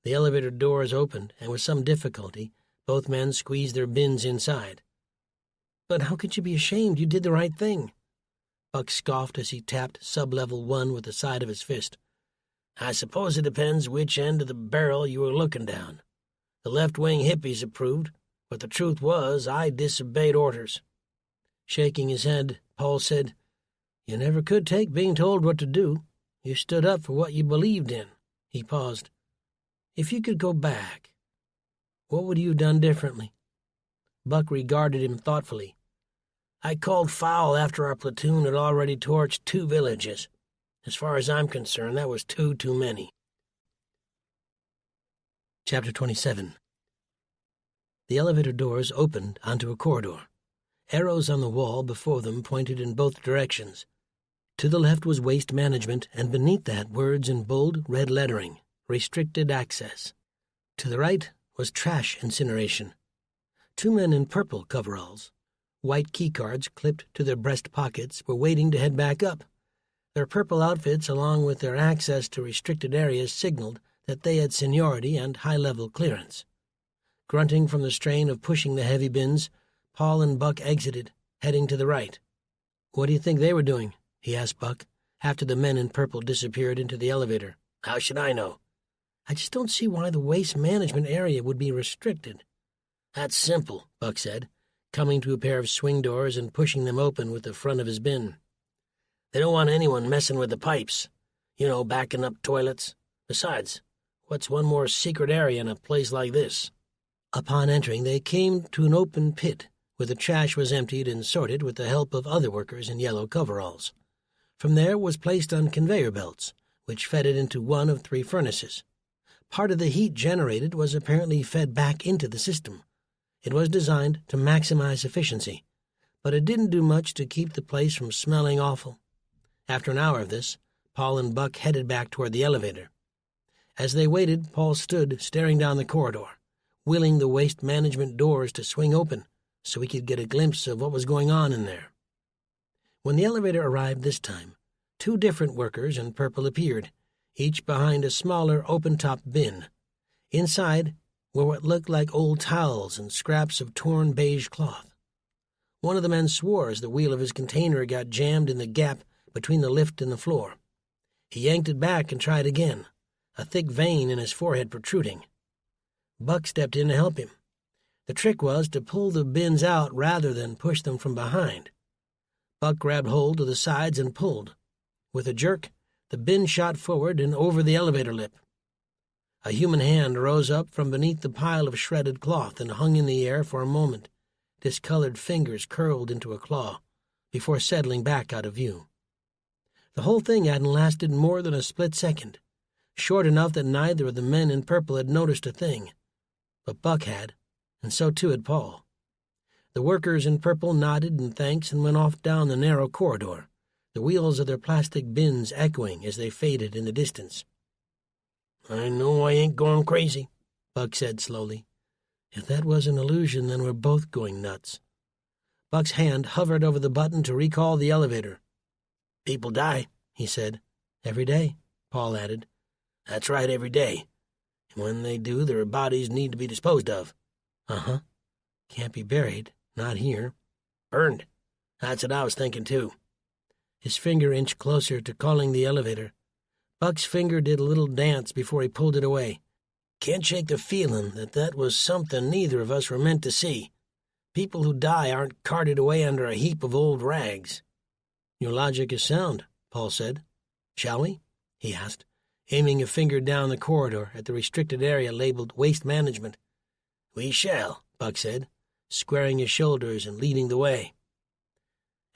The elevator doors opened, and with some difficulty, both men squeezed their bins inside. But how could you be ashamed? You did the right thing. Buck scoffed as he tapped sub-level 1 with the side of his fist. I suppose it depends which end of the barrel you were looking down. The left-wing hippies approved, but the truth was I disobeyed orders. Shaking his head, Paul said, "You never could take being told what to do. You stood up for what you believed in." He paused. "If you could go back, what would you have done differently?" Buck regarded him thoughtfully. I called foul after our platoon had already torched 2 villages. As far as I'm concerned, that was 2 too many. Chapter 27. The elevator doors opened onto a corridor. Arrows on the wall before them pointed in both directions. To the left was waste management, and beneath that words in bold red lettering, restricted access. To the right was trash incineration. 2 men in purple coveralls, white keycards clipped to their breast pockets, were waiting to head back up. Their purple outfits, along with their access to restricted areas, signaled that they had seniority and high-level clearance. Grunting from the strain of pushing the heavy bins, Paul and Buck exited, heading to the right. "What do you think they were doing?" he asked Buck, after the men in purple disappeared into the elevator. "How should I know?" "I just don't see why the waste management area would be restricted." "That's simple," Buck said, coming to a pair of swing doors and pushing them open with the front of his bin. "They don't want anyone messing with the pipes. Backing up toilets. Besides, what's one more secret area in a place like this?" Upon entering, they came to an open pit where the trash was emptied and sorted with the help of other workers in yellow coveralls. From there it was placed on conveyor belts, which fed it into one of 3 furnaces. Part of the heat generated was apparently fed back into the system. It was designed to maximize efficiency, but it didn't do much to keep the place from smelling awful. After an hour of this, Paul and Buck headed back toward the elevator. As they waited, Paul stood staring down the corridor, willing the waste management doors to swing open so he could get a glimpse of what was going on in there. When the elevator arrived this time, 2 different workers in purple appeared, each behind a smaller open-top bin. Inside were what looked like old towels and scraps of torn beige cloth. One of the men swore as the wheel of his container got jammed in the gap between the lift and the floor. He yanked it back and tried again, a thick vein in his forehead protruding. Buck stepped in to help him. The trick was to pull the bins out rather than push them from behind. Buck grabbed hold of the sides and pulled. With a jerk, the bin shot forward and over the elevator lip. A human hand rose up from beneath the pile of shredded cloth and hung in the air for a moment. Discolored fingers curled into a claw, before settling back out of view. The whole thing hadn't lasted more than a split second, short enough that neither of the men in purple had noticed a thing. But Buck had, and so too had Paul. The workers in purple nodded in thanks and went off down the narrow corridor, the wheels of their plastic bins echoing as they faded in the distance. "I know I ain't going crazy," Buck said slowly. "If that was an illusion, then we're both going nuts." Buck's hand hovered over the button to recall the elevator. "People die," he said. "Every day," Paul added. "That's right, every day. And when they do, their bodies need to be disposed of." "Uh-huh. Can't be buried. Not here." "Burned. That's what I was thinking, too." His finger inched closer to calling the elevator. Buck's finger did a little dance before he pulled it away. "Can't shake the feeling that was something neither of us were meant to see. People who die aren't carted away under a heap of old rags." "Your logic is sound," Paul said. "Shall we?" he asked, aiming a finger down the corridor at the restricted area labeled Waste Management. "We shall," Buck said, squaring his shoulders and leading the way.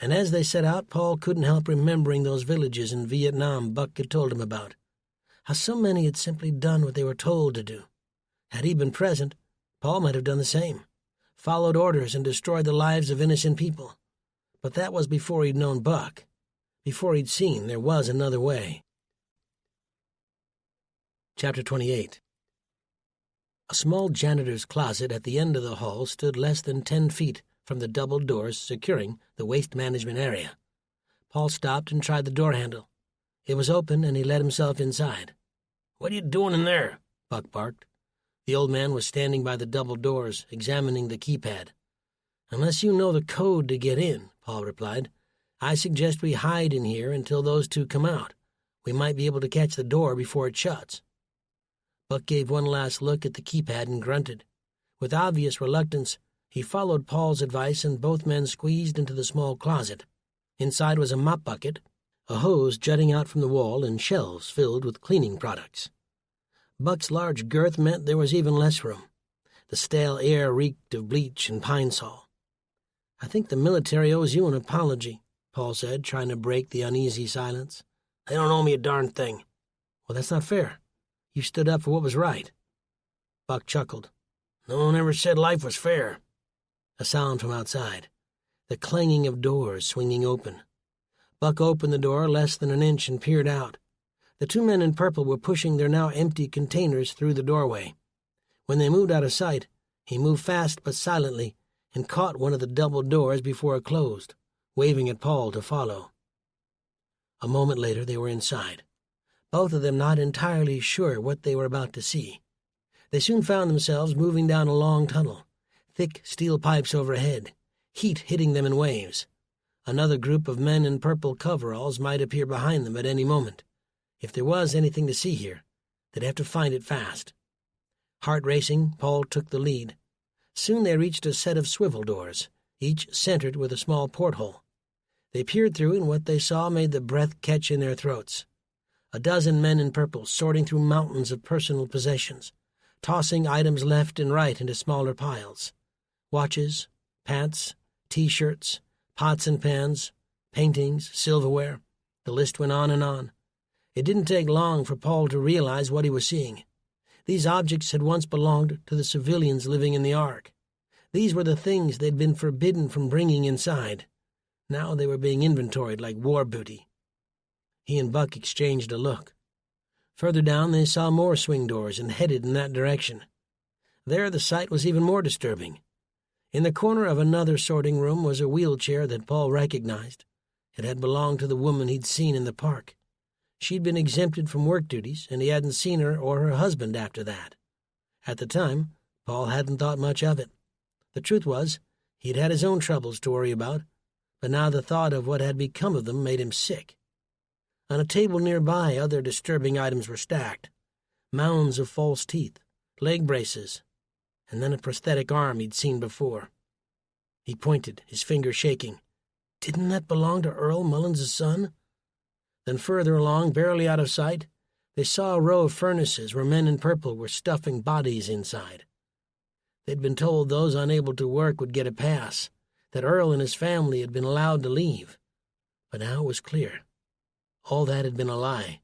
And as they set out, Paul couldn't help remembering those villages in Vietnam Buck had told him about. How so many had simply done what they were told to do. Had he been present, Paul might have done the same, followed orders and destroyed the lives of innocent people. But that was before he'd known Buck, before he'd seen there was another way. Chapter 28. A small janitor's closet at the end of the hall stood less than 10 feet from the double doors securing the waste management area. Paul stopped and tried the door handle. It was open, and he let himself inside. "What are you doing in there?" Buck barked. The old man was standing by the double doors, examining the keypad. "Unless you know the code to get in," Paul replied, "I suggest we hide in here until those 2 come out. We might be able to catch the door before it shuts." Buck gave one last look at the keypad and grunted. With obvious reluctance, he followed Paul's advice, and both men squeezed into the small closet. Inside was a mop bucket, a hose jutting out from the wall, and shelves filled with cleaning products. Buck's large girth meant there was even less room. The stale air reeked of bleach and pine sol. "I think the military owes you an apology," Paul said, trying to break the uneasy silence. "They don't owe me a darn thing." "Well, that's not fair. You stood up for what was right." Buck chuckled. "No one ever said life was fair." A sound from outside, the clanging of doors swinging open. Buck opened the door less than an inch and peered out. The 2 men in purple were pushing their now empty containers through the doorway. When they moved out of sight, he moved fast but silently and caught one of the double doors before it closed, waving at Paul to follow. A moment later they were inside, both of them not entirely sure what they were about to see. They soon found themselves moving down a long tunnel, thick steel pipes overhead, heat hitting them in waves. Another group of men in purple coveralls might appear behind them at any moment. If there was anything to see here, they'd have to find it fast. Heart racing, Paul took the lead. Soon they reached a set of swivel doors, each centered with a small porthole. They peered through, and what they saw made the breath catch in their throats. A dozen men in purple sorting through mountains of personal possessions, tossing items left and right into smaller piles. Watches, pants, T-shirts, pots and pans, paintings, silverware. The list went on and on. It didn't take long for Paul to realize what he was seeing. These objects had once belonged to the civilians living in the Ark. These were the things they'd been forbidden from bringing inside. Now they were being inventoried like war booty. He and Buck exchanged a look. Further down they saw more swing doors and headed in that direction. There the sight was even more disturbing. In the corner of another sorting room was a wheelchair that Paul recognized. It had belonged to the woman he'd seen in the park. She'd been exempted from work duties, and he hadn't seen her or her husband after that. At the time, Paul hadn't thought much of it. The truth was, he'd had his own troubles to worry about, but now the thought of what had become of them made him sick. On a table nearby, other disturbing items were stacked. Mounds of false teeth, leg braces, and then a prosthetic arm he'd seen before. He pointed, his finger shaking. Didn't that belong to Earl Mullins' son? Then further along, barely out of sight, they saw a row of furnaces where men in purple were stuffing bodies inside. They'd been told those unable to work would get a pass, that Earl and his family had been allowed to leave. But now it was clear. All that had been a lie.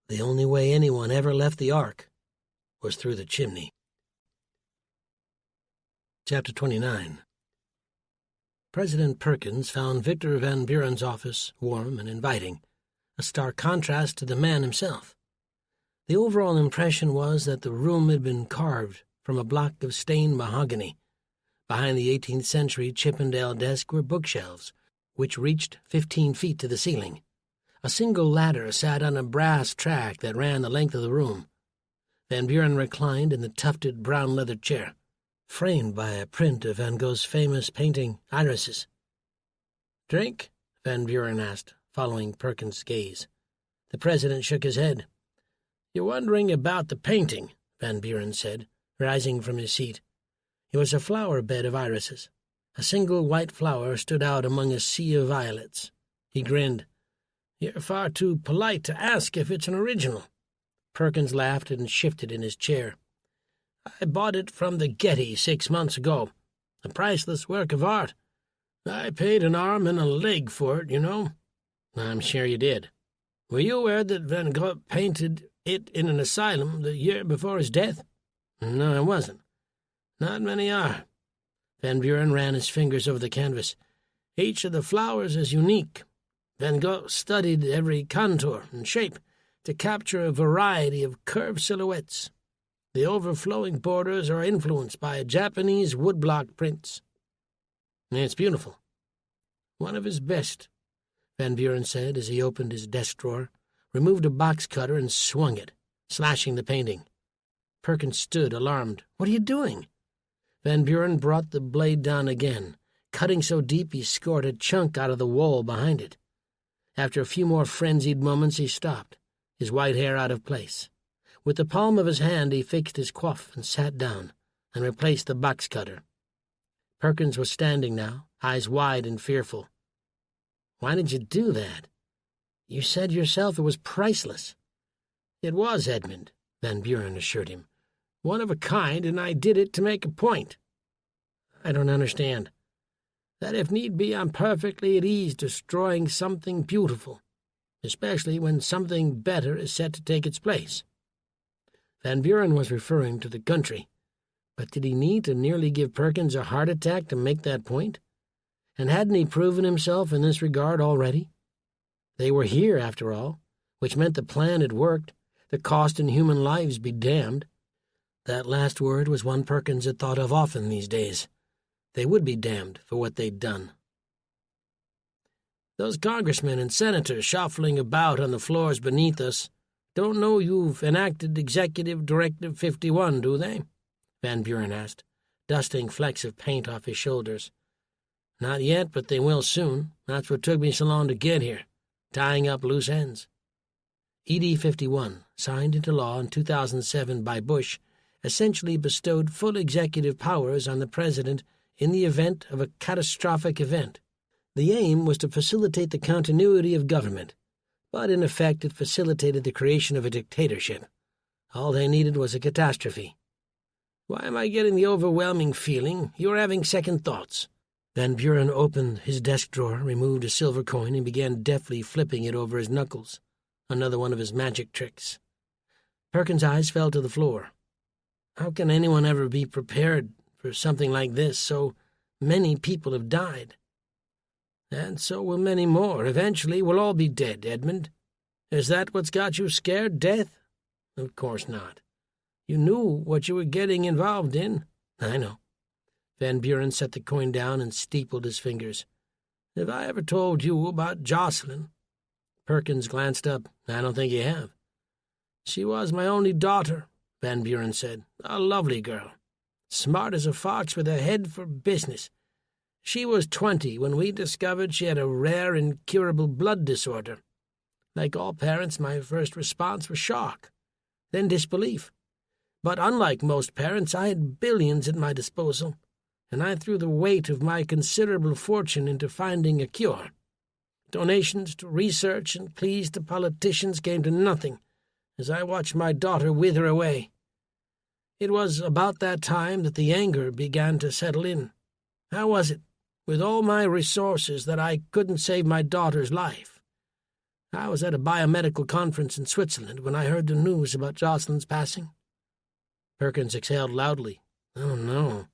The only way anyone ever left the Ark was through the chimney. Chapter 29. President Perkins found Victor Van Buren's office warm and inviting, a stark contrast to the man himself. The overall impression was that the room had been carved from a block of stained mahogany. Behind the 18th century Chippendale desk were bookshelves, which reached 15 feet to the ceiling. A single ladder sat on a brass track that ran the length of the room. Van Buren reclined in the tufted brown leather chair, framed by a print of Van Gogh's famous painting, Irises. "Drink?" Van Buren asked, following Perkins' gaze. The president shook his head. "You're wondering about the painting," Van Buren said, rising from his seat. It was a flower bed of irises. A single white flower stood out among a sea of violets. He grinned. "You're far too polite to ask if it's an original." Perkins laughed and shifted in his chair. "I bought it from the Getty 6 months ago. A priceless work of art. I paid an arm and a leg for it, you know." "I'm sure you did." "Were you aware that Van Gogh painted it in an asylum the year before his death?" "No, I wasn't." "Not many are." Van Buren ran his fingers over the canvas. "Each of the flowers is unique. Van Gogh studied every contour and shape to capture a variety of curved silhouettes. The overflowing borders are influenced by Japanese woodblock prints." "It's beautiful." "One of his best," Van Buren said as he opened his desk drawer, removed a box cutter and swung it, slashing the painting. Perkins stood, alarmed. "What are you doing?" Van Buren brought the blade down again, cutting so deep he scored a chunk out of the wall behind it. After a few more frenzied moments he stopped, his white hair out of place. With the palm of his hand he fixed his coif and sat down, and replaced the box cutter. Perkins was standing now, eyes wide and fearful. "Why did you do that? You said yourself it was priceless." "It was, Edmund," Van Buren assured him. "One of a kind, and I did it to make a point." "I don't understand." "That if need be, I'm perfectly at ease destroying something beautiful, especially when something better is set to take its place." Van Buren was referring to the country, but did he need to nearly give Perkins a heart attack to make that point? And hadn't he proven himself in this regard already? They were here, after all, which meant the plan had worked, the cost in human lives be damned. That last word was one Perkins had thought of often these days. They would be damned for what they'd done. "Those congressmen and senators shuffling about on the floors beneath us don't know you've enacted Executive Directive 51, do they?" Van Buren asked, dusting flecks of paint off his shoulders. "Not yet, but they will soon. That's what took me so long to get here, tying up loose ends." ED 51, signed into law in 2007 by Bush, essentially bestowed full executive powers on the president in the event of a catastrophic event. The aim was to facilitate the continuity of government, but in effect it facilitated the creation of a dictatorship. All they needed was a catastrophe, Why am I getting the overwhelming feeling you're having second thoughts?" Van Buren opened his desk drawer, removed a silver coin, and began deftly flipping it over his knuckles, another one of his magic tricks. Perkins' eyes fell to the floor. How can anyone ever be prepared for something like this? So many people have died. And so will many more. Eventually we'll all be dead, Edmund. Is that what's got you scared, death? Of course not. You knew what you were getting involved in. I know. Van Buren set the coin down and steepled his fingers. Have I ever told you about Jocelyn? Perkins glanced up. I don't think you have. She was my only daughter, Van Buren said. A lovely girl. Smart as a fox with a head for business. She was 20 when we discovered she had a rare, incurable blood disorder. Like all parents, my first response was shock, then disbelief. But unlike most parents, I had billions at my disposal, and I threw the weight of my considerable fortune into finding a cure. Donations to research and pleas to politicians came to nothing as I watched my daughter wither away. It was about that time that the anger began to settle in. How was it, with all my resources, that I couldn't save my daughter's life? I was at a biomedical conference in Switzerland when I heard the news about Jocelyn's passing. Perkins exhaled loudly. Oh, no.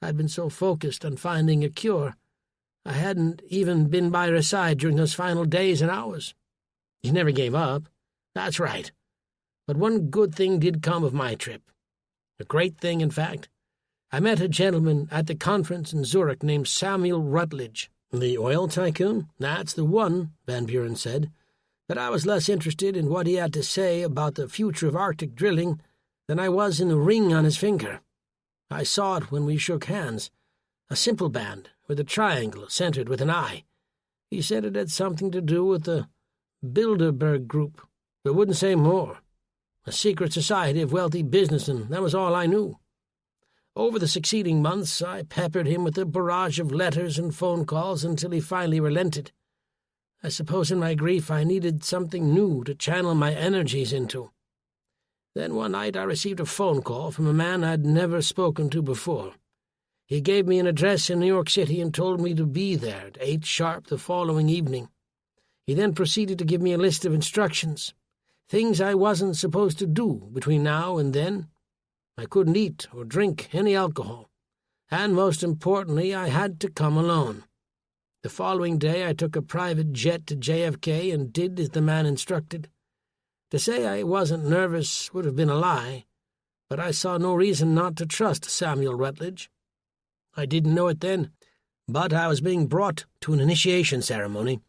I'd been so focused on finding a cure, I hadn't even been by her side during those final days and hours. You never gave up. That's right. But one good thing did come of my trip. A great thing, in fact. I met a gentleman at the conference in Zurich named Samuel Rutledge. The oil tycoon? That's the one, Van Buren said. But I was less interested in what he had to say about the future of Arctic drilling than I was in the ring on his finger. I saw it when we shook hands. A simple band, with a triangle centered with an eye. He said it had something to do with the Bilderberg Group, but wouldn't say more. A secret society of wealthy businessmen, that was all I knew. Over the succeeding months, I peppered him with a barrage of letters and phone calls until he finally relented. I suppose in my grief I needed something new to channel my energies into. Then one night I received a phone call from a man I'd never spoken to before. He gave me an address in New York City and told me to be there at 8 sharp the following evening. He then proceeded to give me a list of instructions, things I wasn't supposed to do between now and then. I couldn't eat or drink any alcohol, and most importantly, I had to come alone. The following day I took a private jet to JFK and did as the man instructed. To say I wasn't nervous would have been a lie, but I saw no reason not to trust Samuel Rutledge. I didn't know it then, but I was being brought to an initiation ceremony.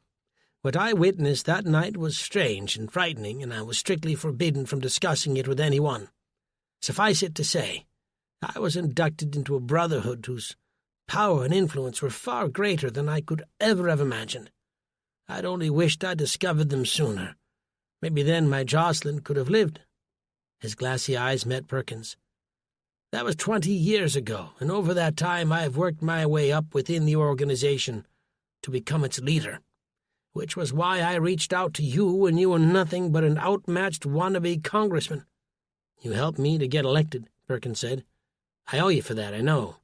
What I witnessed that night was strange and frightening, and I was strictly forbidden from discussing it with anyone. Suffice it to say, I was inducted into a brotherhood whose power and influence were far greater than I could ever have imagined. I'd only wished I'd discovered them sooner. Maybe then my Jocelyn could have lived. His glassy eyes met Perkins. That was 20 years ago, and over that time I have worked my way up within the organization to become its leader, which was why I reached out to you when you were nothing but an outmatched wannabe congressman. You helped me to get elected, Perkins said. I owe you for that, I know.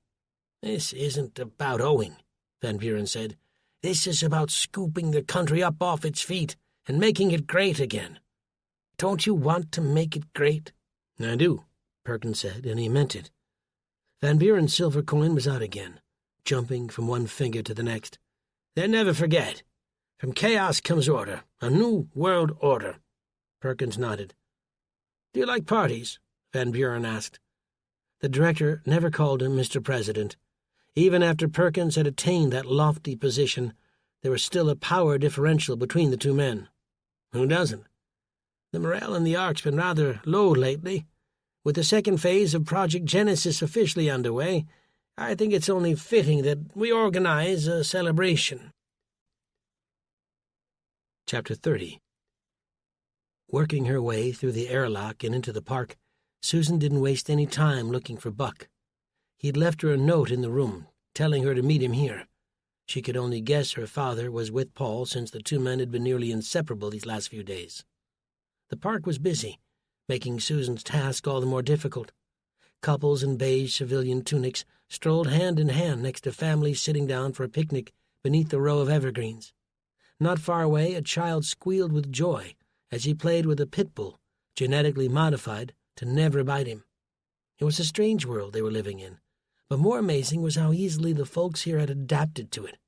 This isn't about owing, Van Buren said. This is about scooping the country up off its feet and making it great again. Don't you want to make it great? I do, Perkins said, and he meant it. Van Buren's silver coin was out again, jumping from one finger to the next. Then never forget, from chaos comes order, a new world order. Perkins nodded. Do you like parties? Van Buren asked. The director never called him Mr. President. Even after Perkins had attained that lofty position, there was still a power differential between the two men. Who doesn't? The morale in the Ark's been rather low lately. With the second phase of Project Genesis officially underway, I think it's only fitting that we organize a celebration. Chapter 30. Working her way through the airlock and into the park, Susan didn't waste any time looking for Buck. He'd left her a note in the room, telling her to meet him here. She could only guess her father was with Paul, since the two men had been nearly inseparable these last few days. The park was busy, making Susan's task all the more difficult. Couples in beige civilian tunics strolled hand in hand next to families sitting down for a picnic beneath the row of evergreens. Not far away, a child squealed with joy as he played with a pit bull, genetically modified to never bite him. It was a strange world they were living in, but more amazing was how easily the folks here had adapted to it.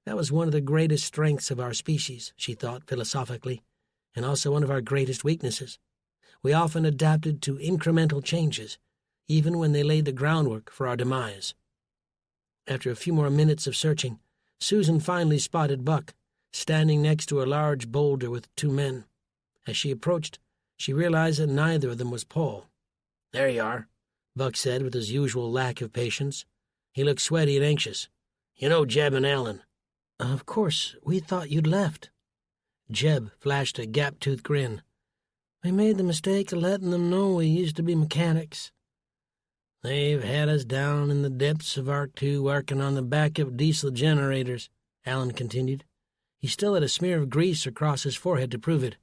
That was one of the greatest strengths of our species, she thought philosophically, and also one of our greatest weaknesses. We often adapted to incremental changes, even when they laid the groundwork for our demise. After a few more minutes of searching, Susan finally spotted Buck, standing next to a large boulder with two men. As she approached, she realized that neither of them was Paul. "There you are," Buck said with his usual lack of patience. He looked sweaty and anxious. "You know Jeb and Alan?" "Of course, we thought you'd left." Jeb flashed a gap-toothed grin. "We made the mistake of letting them know we used to be mechanics." "They've had us down in the depths of Arc 2 working on the backup diesel generators," Alan continued. He still had a smear of grease across his forehead to prove it.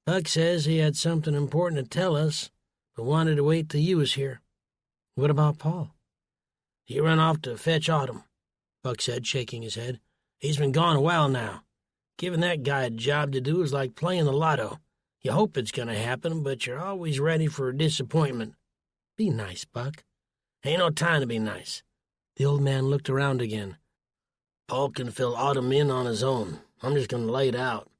"Buck says he had something important to tell us, but wanted to wait till you was here." "What about Paul?" "He run off to fetch Autumn," Buck said, shaking his head. "He's been gone a while now. Giving that guy a job to do is like playing the lotto. You hope it's going to happen, but you're always ready for a disappointment." "Be nice, Buck." "Ain't no time to be nice." The old man looked around again. "Paul can fill Autumn in on his own. I'm just going to lay it out."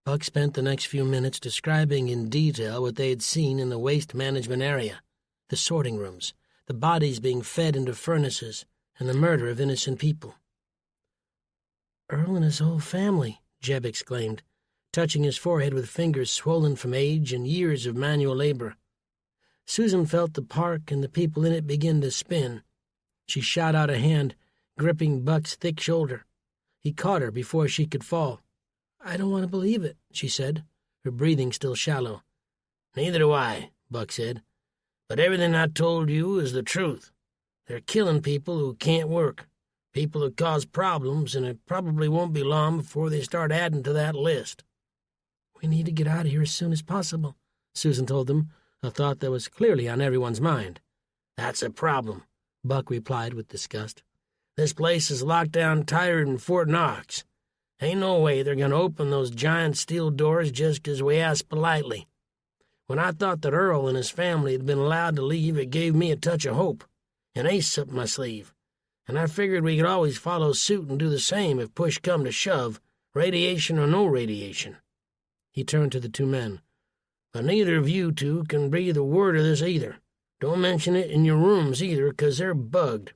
Buck spent the next few minutes describing in detail what they had seen in the waste management area, the sorting rooms, the bodies being fed into furnaces, and the murder of innocent people. "Earl and his whole family," Jeb exclaimed, touching his forehead with fingers swollen from age and years of manual labor. Susan felt the park and the people in it begin to spin. She shot out a hand, gripping Buck's thick shoulder. He caught her before she could fall. "I don't want to believe it," she said, her breathing still shallow. "Neither do I," Buck said. "But everything I told you is the truth. They're killing people who can't work, people who cause problems, and it probably won't be long before they start adding to that list." "We need to get out of here as soon as possible," Susan told them, a thought that was clearly on everyone's mind. "That's a problem," Buck replied with disgust. "This place is locked down tighter than Fort Knox. Ain't no way they're going to open those giant steel doors just 'cause we ask politely. When I thought that Earl and his family had been allowed to leave, it gave me a touch of hope, an ace up my sleeve, and I figured we could always follow suit and do the same if push come to shove, radiation or no radiation." He turned to the two men. "But neither of you two can breathe a word of this either. Don't mention it in your rooms either, 'cause they're bugged."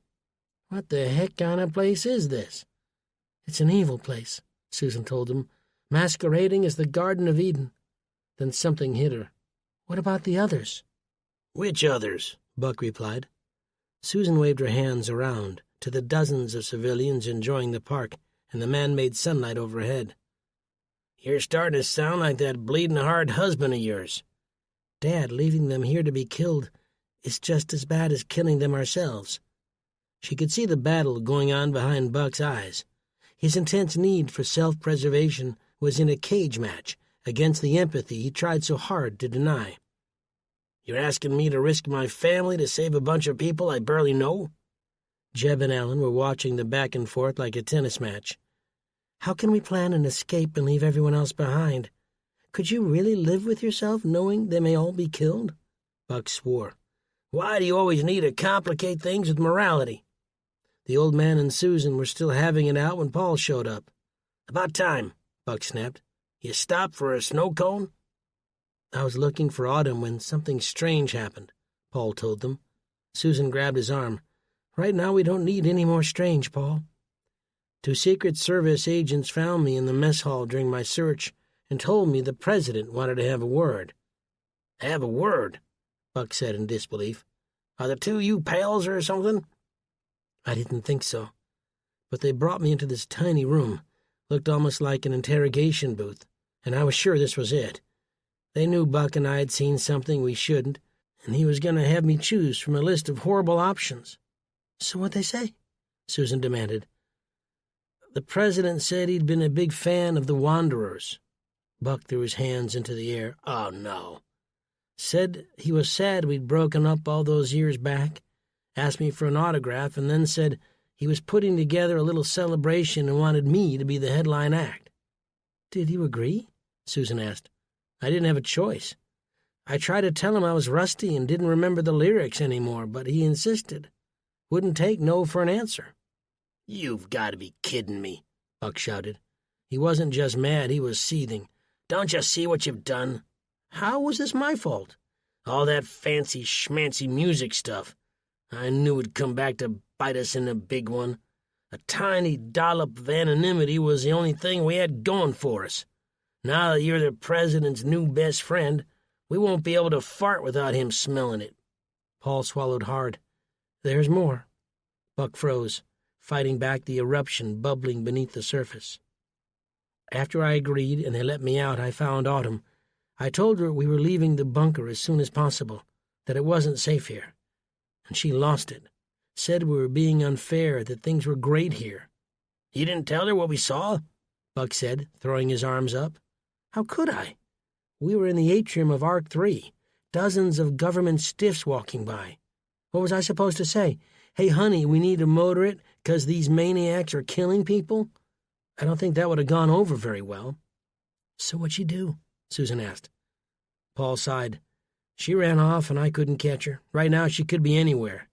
"What the heck kind of place is this?" "It's an evil place," Susan told them, "masquerading as the Garden of Eden." Then something hit her. "What about the others?" "Which others?" Buck replied. Susan waved her hands around to the dozens of civilians enjoying the park and the man-made sunlight overhead. "You're starting to sound like that bleeding hard husband of yours." "Dad, leaving them here to be killed is just as bad as killing them ourselves." She could see the battle going on behind Buck's eyes. His intense need for self-preservation was in a cage match against the empathy he tried so hard to deny. "You're asking me to risk my family to save a bunch of people I barely know?" Jeb and Alan were watching the back and forth like a tennis match. "How can we plan an escape and leave everyone else behind? Could you really live with yourself knowing they may all be killed?" Buck swore. "Why do you always need to complicate things with morality?" The old man and Susan were still having it out when Paul showed up. "About time," Buck snapped. "You stopped for a snow cone?" "I was looking for Autumn when something strange happened," Paul told them. Susan grabbed his arm. "Right now we don't need any more strange, Paul. 2 Secret Service agents found me in the mess hall during my search and told me the president wanted to have a word." "Have a word?" Buck said in disbelief. "Are the two you pals or something?" "I didn't think so. But they brought me into this tiny room, looked almost like an interrogation booth, and I was sure this was it. They knew Buck and I had seen something we shouldn't, and he was going to have me choose from a list of horrible options." "So what'd they say?" Susan demanded. "The president said he'd been a big fan of the Wanderers." Buck threw his hands into the air. "Oh, no." Said he was sad we'd broken up all those years back, asked me for an autograph, and then said he was putting together a little celebration and wanted me to be the headline act. Did you agree? Susan asked. I didn't have a choice. I tried to tell him I was rusty and didn't remember the lyrics anymore, but he insisted. Wouldn't take no for an answer. You've got to be kidding me, Buck shouted. He wasn't just mad, he was seething. Don't you see what you've done? How was this my fault? All that fancy schmancy music stuff. I knew it'd come back to bite us in the big one. A tiny dollop of anonymity was the only thing we had going for us. Now that you're the president's new best friend, we won't be able to fart without him smelling it. Paul swallowed hard. There's more. Buck froze, fighting back the eruption bubbling beneath the surface. After I agreed and they let me out, I found Autumn. I told her we were leaving the bunker as soon as possible, that it wasn't safe here. And she lost it. Said we were being unfair, that things were great here. You didn't tell her what we saw? Buck said, throwing his arms up. How could I? We were in the atrium of Arc 3, dozens of government stiffs walking by. What was I supposed to say? Hey, honey, we need to motor it 'cause these maniacs are killing people? I don't think that would have gone over very well. So what'd she do? Susan asked. Paul sighed. She ran off and I couldn't catch her. Right now she could be anywhere.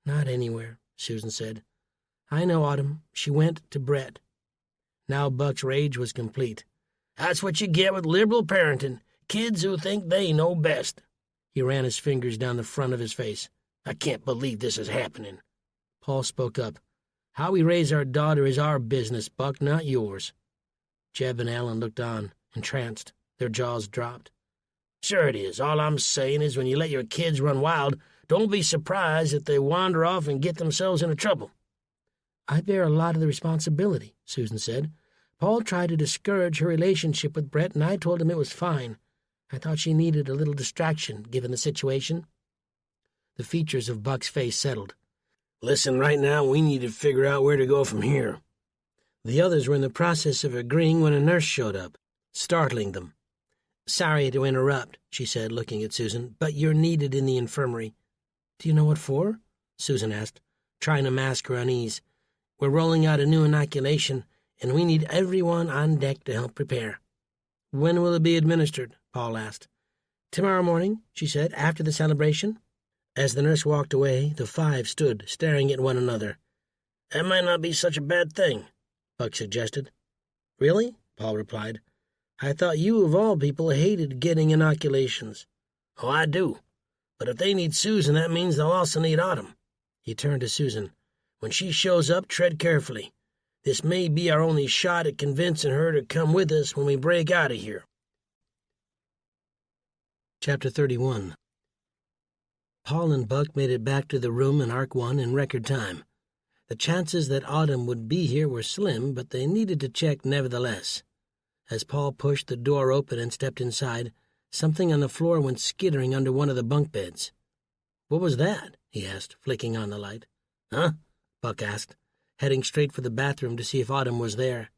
Not anywhere, Susan said. I know, Autumn. She went to Brett. Now Buck's rage was complete. That's what you get with liberal parenting. Kids who think they know best. He ran his fingers down the front of his face. I can't believe this is happening. Paul spoke up. How we raise our daughter is our business, Buck, not yours. Jeb and Ellen looked on, entranced. Their jaws dropped. Sure it is. All I'm saying is when you let your kids run wild, don't be surprised if they wander off and get themselves into trouble. I bear a lot of the responsibility, Susan said. Paul tried to discourage her relationship with Brett, and I told him it was fine. I thought she needed a little distraction, given the situation. The features of Buck's face settled. Listen, right now we need to figure out where to go from here. The others were in the process of agreeing when a nurse showed up, startling them. Sorry to interrupt, she said, looking at Susan, but you're needed in the infirmary. Do you know what for? Susan asked, trying to mask her unease. We're rolling out a new inoculation, and we need everyone on deck to help prepare. When will it be administered? Paul asked. Tomorrow morning, she said, after the celebration. As the nurse walked away, the five stood, staring at one another. That might not be such a bad thing, Buck suggested. Really? Paul replied. I thought you, of all people, hated getting inoculations. Oh, I do. But if they need Susan, that means they'll also need Autumn. He turned to Susan. When she shows up, tread carefully. This may be our only shot at convincing her to come with us when we break out of here. Chapter 31. Paul and Buck made it back to the room in Arc 1 in record time. The chances that Autumn would be here were slim, but they needed to check nevertheless. As Paul pushed the door open and stepped inside, something on the floor went skittering under one of the bunk beds. What was that? He asked, flicking on the light. Huh? Buck asked, heading straight for the bathroom to see if Autumn was there.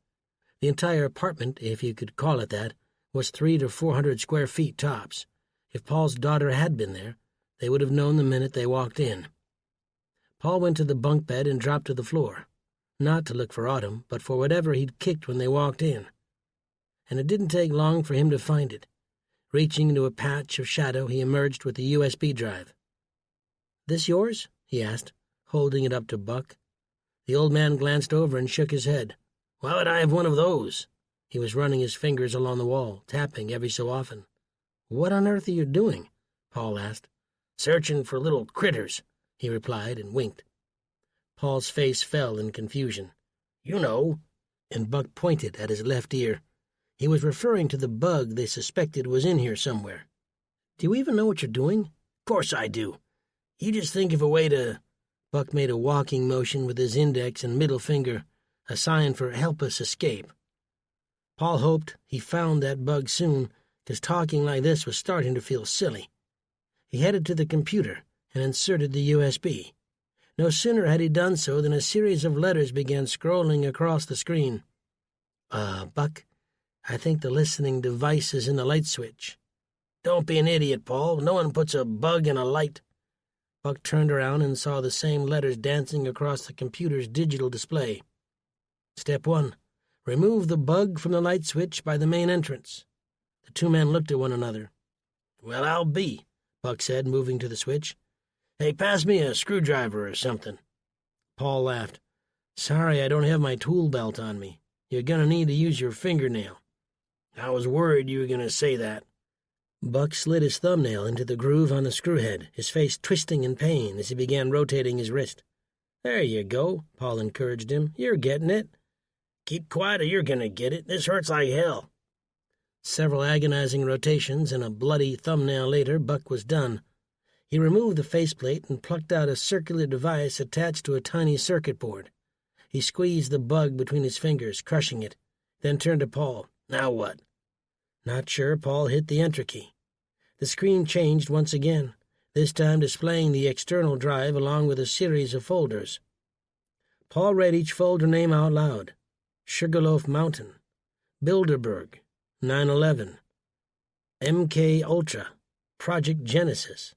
The entire apartment, if you could call it that, was 300 to 400 square feet tops. If Paul's daughter had been there, they would have known the minute they walked in. Paul went to the bunk bed and dropped to the floor, not to look for Autumn, but for whatever he'd kicked when they walked in. And it didn't take long for him to find it. Reaching into a patch of shadow, he emerged with the USB drive. "This yours?" he asked, holding it up to Buck. The old man glanced over and shook his head. "Why would I have one of those?" He was running his fingers along the wall, tapping every so often. "What on earth are you doing?" Paul asked. "Searching for little critters," he replied and winked. Paul's face fell in confusion. "You know," and Buck pointed at his left ear. He was referring to the bug they suspected was in here somewhere. "Do you even know what you're doing?" "Course I do. You just think of a way to—" Buck made a walking motion with his index and middle finger, a sign for help us escape. Paul hoped he found that bug soon, because talking like this was starting to feel silly. He headed to the computer and inserted the USB. No sooner had he done so than a series of letters began scrolling across the screen. Buck, I think the listening device is in the light switch." Don't be an idiot, Paul. No one puts a bug in a light. Buck turned around and saw the same letters dancing across the computer's digital display. Step 1. Remove the bug from the light switch by the main entrance. The two men looked at one another. Well, I'll be, Buck said, moving to the switch. Hey, pass me a screwdriver or something. Paul laughed. Sorry, I don't have my tool belt on me. You're gonna need to use your fingernail. I was worried you were gonna say that. Buck slid his thumbnail into the groove on the screwhead, his face twisting in pain as he began rotating his wrist. There you go, Paul encouraged him. You're getting it. Keep quiet or you're gonna get it. This hurts like hell. Several agonizing rotations and a bloody thumbnail later, Buck was done. He removed the faceplate and plucked out a circular device attached to a tiny circuit board. He squeezed the bug between his fingers, crushing it, then turned to Paul. Now what? Not sure. Paul hit the enter key. The screen changed once again, this time displaying the external drive along with a series of folders. Paul read each folder name out loud. Sugarloaf Mountain, Bilderberg, 9/11, MK Ultra, Project Genesis.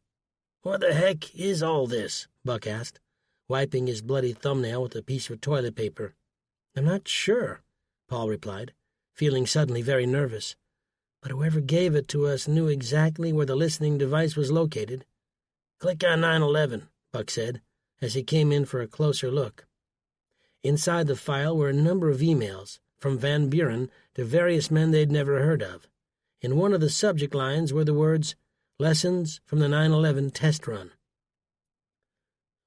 What the heck is all this? Buck asked, wiping his bloody thumbnail with a piece of toilet paper. I'm not sure, Paul replied, feeling suddenly very nervous. But whoever gave it to us knew exactly where the listening device was located. Click on 9/11, Buck said, as he came in for a closer look. Inside the file were a number of emails, from Van Buren to various men they'd never heard of. In one of the subject lines were the words, Lessons from the 9/11 Test Run.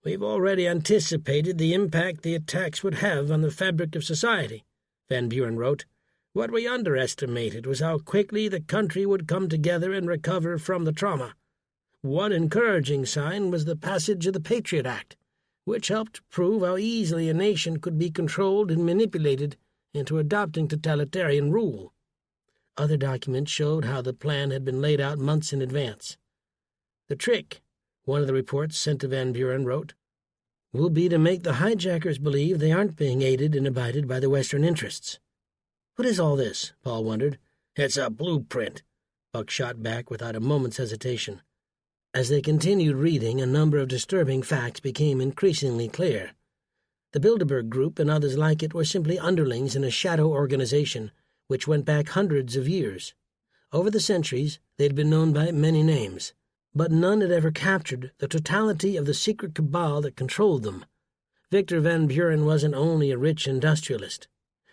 We've already anticipated the impact the attacks would have on the fabric of society, Van Buren wrote. What we underestimated was how quickly the country would come together and recover from the trauma. One encouraging sign was the passage of the Patriot Act, which helped prove how easily a nation could be controlled and manipulated into adopting totalitarian rule. Other documents showed how the plan had been laid out months in advance. The trick, one of the reports sent to Van Buren wrote, will be to make the hijackers believe they aren't being aided and abetted by the Western interests. What is all this? Paul wondered. It's a blueprint, Buck shot back without a moment's hesitation. As they continued reading, a number of disturbing facts became increasingly clear. The Bilderberg Group and others like it were simply underlings in a shadow organization which went back hundreds of years. Over the centuries, they'd been known by many names, but none had ever captured the totality of the secret cabal that controlled them. Victor Van Buren wasn't only a rich industrialist.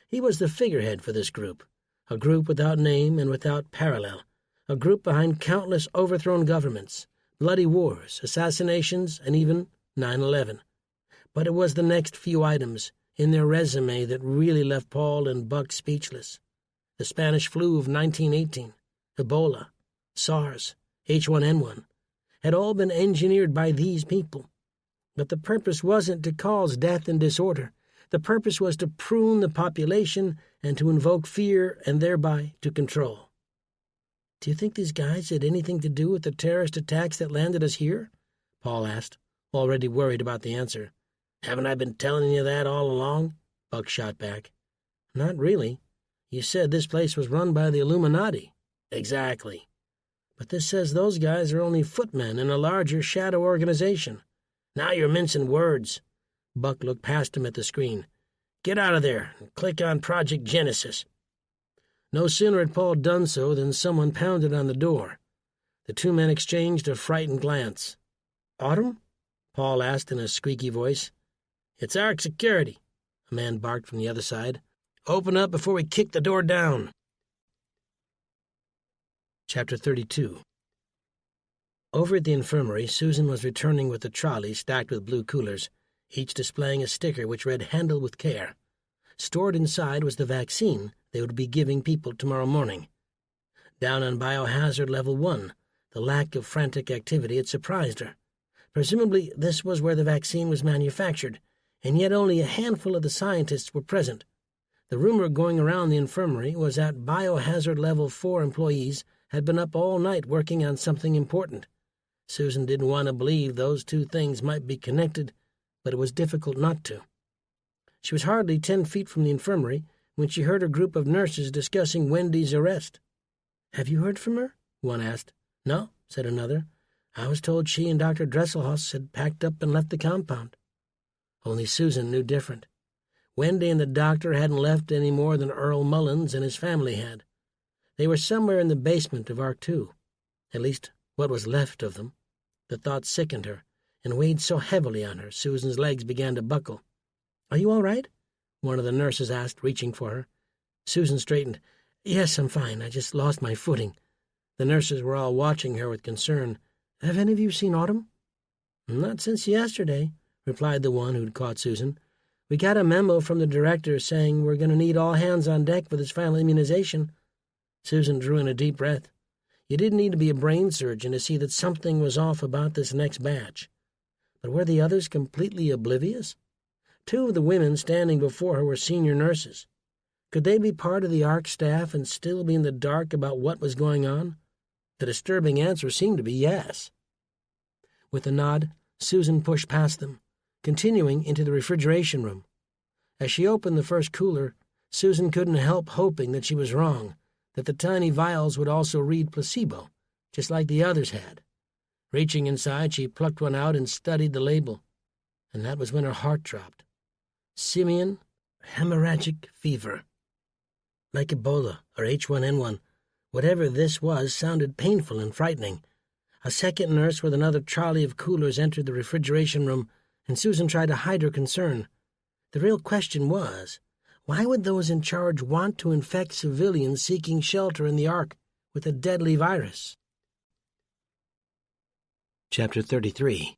He was the figurehead for this group, a group without name and without parallel, a group behind countless overthrown governments, bloody wars, assassinations, and even 9/11. But it was the next few items in their resume that really left Paul and Buck speechless. The Spanish flu of 1918, Ebola, SARS, H1N1, had all been engineered by these people. But the purpose wasn't to cause death and disorder. The purpose was to prune the population and to invoke fear and thereby to control. Do you think these guys had anything to do with the terrorist attacks that landed us here? Paul asked, already worried about the answer. Haven't I been telling you that all along? Buck shot back. Not really. You said this place was run by the Illuminati. Exactly. But this says those guys are only footmen in a larger shadow organization. Now you're mincing words. Buck looked past him at the screen. Get out of there and click on Project Genesis. No sooner had Paul done so than someone pounded on the door. The two men exchanged a frightened glance. Autumn? Paul asked in a squeaky voice. It's our security, a man barked from the other side. Open up before we kick the door down. Chapter 32. Over at the infirmary, Susan was returning with a trolley stacked with blue coolers, each displaying a sticker which read Handle with Care. Stored inside was the vaccine they would be giving people tomorrow morning. Down on Biohazard Level 1, the lack of frantic activity had surprised her. Presumably this was where the vaccine was manufactured, and yet only a handful of the scientists were present. The rumor going around the infirmary was that Biohazard Level 4 employees had been up all night working on something important. Susan didn't want to believe those two things might be connected, but it was difficult not to. She was hardly 10 feet from the infirmary when she heard a group of nurses discussing Wendy's arrest. Have you heard from her? One asked. "No," said another. "I was told she and Dr. Dresselhaus had packed up and left the compound." Only Susan knew different. Wendy and the doctor hadn't left any more than Earl Mullins and his family had. They were somewhere in the basement of Ark 2. At least, what was left of them. The thought sickened her, and weighed so heavily on her, Susan's legs began to buckle. "Are you all right?" one of the nurses asked, reaching for her. Susan straightened. "Yes, I'm fine. I just lost my footing." The nurses were all watching her with concern. "Have any of you seen Autumn?" "Not since yesterday," replied the one who'd caught Susan. "We got a memo from the director saying we're going to need all hands on deck for this final immunization." Susan drew in a deep breath. You didn't need to be a brain surgeon to see that something was off about this next batch. But were the others completely oblivious? Two of the women standing before her were senior nurses. Could they be part of the Ark staff and still be in the dark about what was going on? The disturbing answer seemed to be yes. With a nod, Susan pushed past them, continuing into the refrigeration room. As she opened the first cooler, Susan couldn't help hoping that she was wrong, that the tiny vials would also read placebo, just like the others had. Reaching inside, she plucked one out and studied the label. And that was when her heart dropped. Simian hemorrhagic fever. Like Ebola or H1N1, whatever this was sounded painful and frightening. A second nurse with another trolley of coolers entered the refrigeration room, and Susan tried to hide her concern. The real question was, why would those in charge want to infect civilians seeking shelter in the Ark with a deadly virus? Chapter 33.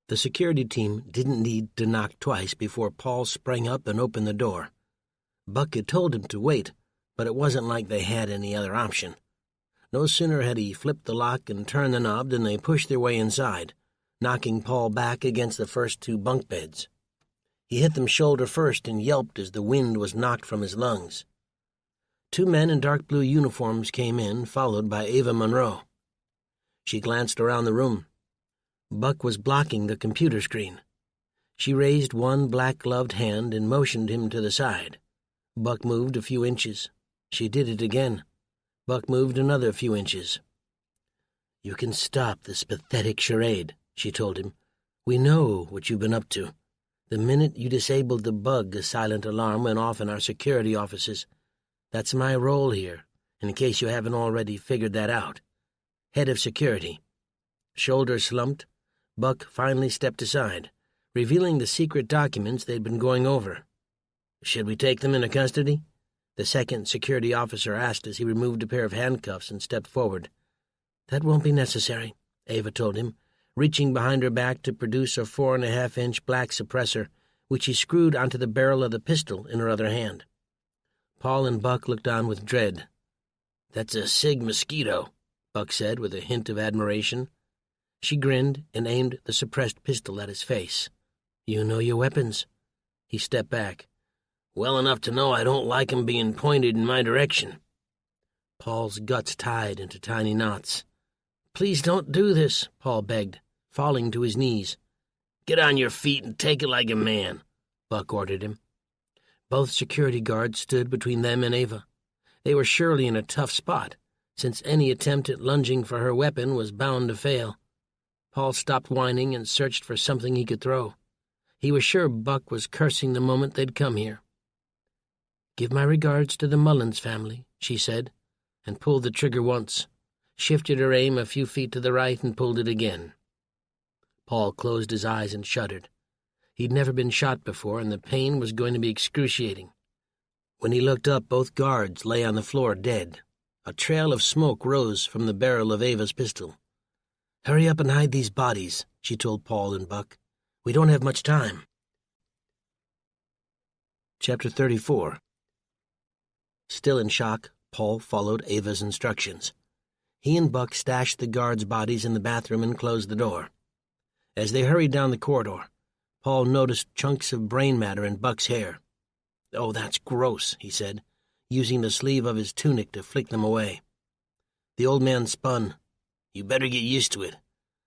The security team didn't need to knock twice before Paul sprang up and opened the door. Buck had told him to wait, but it wasn't like they had any other option. No sooner had he flipped the lock and turned the knob than they pushed their way inside, knocking Paul back against the first two bunk beds. He hit them shoulder first and yelped as the wind was knocked from his lungs. Two men in dark blue uniforms came in, followed by Ava Monroe. She glanced around the room. Buck was blocking the computer screen. She raised one black-gloved hand and motioned him to the side. Buck moved a few inches. She did it again. Buck moved another few inches. "You can stop this pathetic charade," she told him. "We know what you've been up to. The minute you disabled the bug, a silent alarm went off in our security offices. That's my role here, in case you haven't already figured that out. Head of security." Shoulders slumped, Buck finally stepped aside, revealing the secret documents they'd been going over. "Should we take them into custody?" the second security officer asked as he removed a pair of handcuffs and stepped forward. "That won't be necessary," Ava told him, reaching behind her back to produce a 4.5-inch black suppressor, which he screwed onto the barrel of the pistol in her other hand. Paul and Buck looked on with dread. "That's a Sig Mosquito," Buck said with a hint of admiration. She grinned and aimed the suppressed pistol at his face. "You know your weapons." He stepped back. "Well enough to know I don't like 'em being pointed in my direction." Paul's guts tied into tiny knots. "Please don't do this," Paul begged, falling to his knees. "Get on your feet and take it like a man," Buck ordered him. Both security guards stood between them and Ava. They were surely in a tough spot, since any attempt at lunging for her weapon was bound to fail. Paul stopped whining and searched for something he could throw. He was sure Buck was cursing the moment they'd come here. "Give my regards to the Mullins family," she said, and pulled the trigger once, shifted her aim a few feet to the right and pulled it again. Paul closed his eyes and shuddered. He'd never been shot before, and the pain was going to be excruciating. When he looked up, both guards lay on the floor dead. A trail of smoke rose from the barrel of Ava's pistol. "Hurry up and hide these bodies," she told Paul and Buck. "We don't have much time." Chapter 34. Still in shock, Paul followed Ava's instructions. He and Buck stashed the guards' bodies in the bathroom and closed the door. As they hurried down the corridor, Paul noticed chunks of brain matter in Buck's hair. "Oh, that's gross," he said, using the sleeve of his tunic to flick them away. The old man spun. "You better get used to it.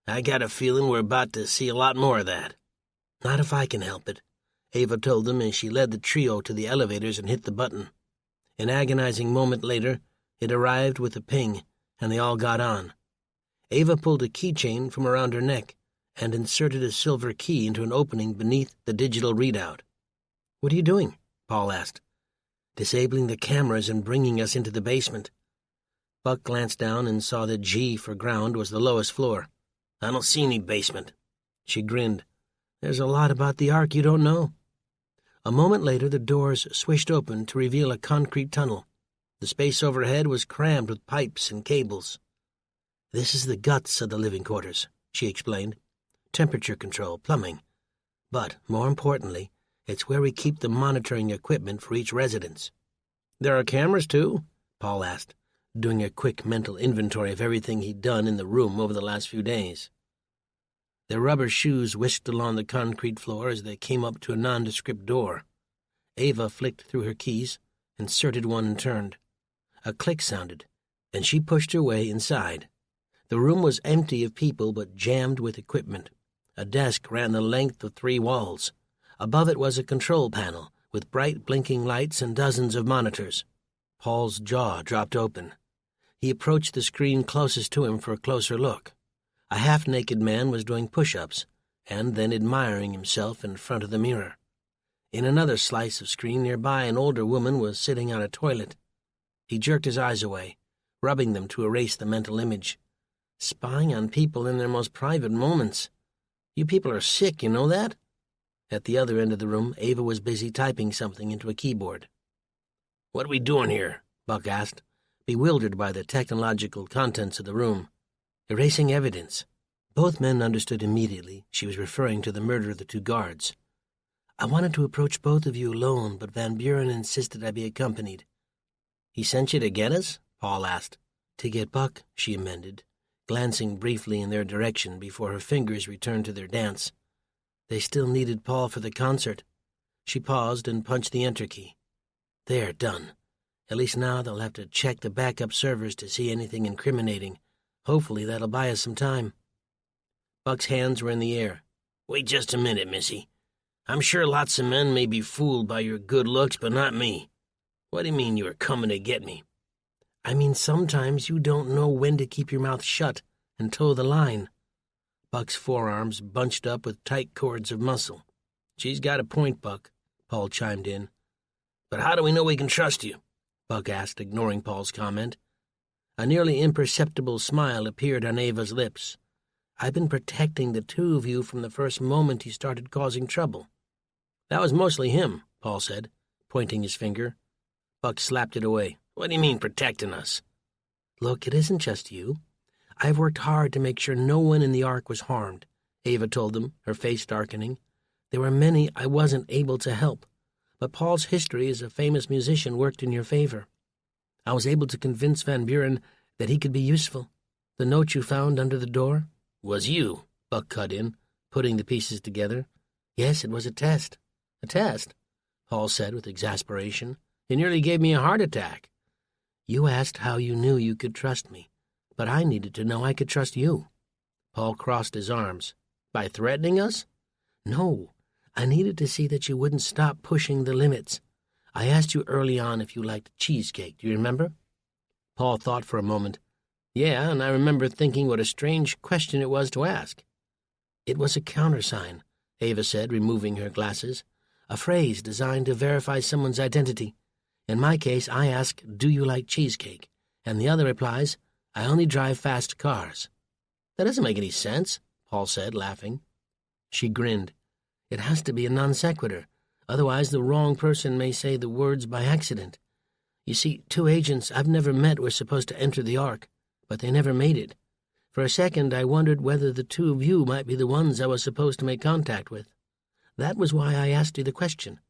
I got a feeling we're about to see a lot more of that." "Not if I can help it," Ava told them as she led the trio to the elevators and hit the button. An agonizing moment later, it arrived with a ping, and they all got on. Ava pulled a keychain from around her neck and inserted a silver key into an opening beneath the digital readout. "What are you doing?" Paul asked. "Disabling the cameras and bringing us into the basement." Buck glanced down and saw that G for ground was the lowest floor. "I don't see any basement." She grinned. "There's a lot about the Ark you don't know." A moment later, the doors swished open to reveal a concrete tunnel. The space overhead was crammed with pipes and cables. "This is the guts of the living quarters," she explained. "Temperature control, plumbing. But, more importantly, it's where we keep the monitoring equipment for each residence." "There are cameras, too?" Paul asked, doing a quick mental inventory of everything he'd done in the room over the last few days. Their rubber shoes whisked along the concrete floor as they came up to a nondescript door. Ava flicked through her keys, inserted one and turned. A click sounded, and she pushed her way inside. The room was empty of people but jammed with equipment. A desk ran the length of 3 walls. Above it was a control panel with bright blinking lights and dozens of monitors. Paul's jaw dropped open. He approached the screen closest to him for a closer look. A half-naked man was doing push-ups and then admiring himself in front of the mirror. In another slice of screen nearby, an older woman was sitting on a toilet. He jerked his eyes away, rubbing them to erase the mental image. Spying on people in their most private moments. You people are sick, you know that? At the other end of the room, Ava was busy typing something into a keyboard. "What are we doing here?" Buck asked, bewildered by the technological contents of the room. "Erasing evidence." Both men understood immediately she was referring to the murder of the 2 guards. "I wanted to approach both of you alone, but Van Buren insisted I be accompanied." "He sent you to get us?" Paul asked. "To get Buck," she amended, glancing briefly in their direction before her fingers returned to their dance. They still needed Paul for the concert. She paused and punched the enter key. "There, done. At least now they'll have to check the backup servers to see anything incriminating. Hopefully that'll buy us some time." Buck's hands were in the air. "Wait just a minute, Missy. I'm sure lots of men may be fooled by your good looks, but not me. What do you mean you were coming to get me?" "I mean, sometimes you don't know when to keep your mouth shut and toe the line." Buck's forearms bunched up with tight cords of muscle. "She's got a point, Buck," Paul chimed in. "But how do we know we can trust you?" Buck asked, ignoring Paul's comment. A nearly imperceptible smile appeared on Ava's lips. "I've been protecting the 2 of you from the first moment you started causing trouble." "That was mostly him," Paul said, pointing his finger. Buck slapped it away. "What do you mean, protecting us?" "Look, it isn't just you. I've worked hard to make sure no one in the Ark was harmed," Ava told them, her face darkening. "There were many I wasn't able to help, but Paul's history as a famous musician worked in your favor. I was able to convince Van Buren that he could be useful. The note you found under the door?" "Was you," Buck cut in, putting the pieces together. "Yes, it was a test." "A test?" Paul said with exasperation. "You nearly gave me a heart attack." "You asked how you knew you could trust me, but I needed to know I could trust you." Paul crossed his arms. "By threatening us?" "No, I needed to see that you wouldn't stop pushing the limits. I asked you early on if you liked cheesecake, do you remember?" Paul thought for a moment. "Yeah, and I remember thinking what a strange question it was to ask." "It was a countersign," Ava said, removing her glasses. "A phrase designed to verify someone's identity. In my case, I ask, 'Do you like cheesecake?' And the other replies, 'I only drive fast cars.'" "That doesn't make any sense," Paul said, laughing. She grinned. "It has to be a non sequitur. Otherwise, the wrong person may say the words by accident. You see, 2 agents I've never met were supposed to enter the Ark, but they never made it. For a second, I wondered whether the 2 of you might be the ones I was supposed to make contact with. That was why I asked you the question.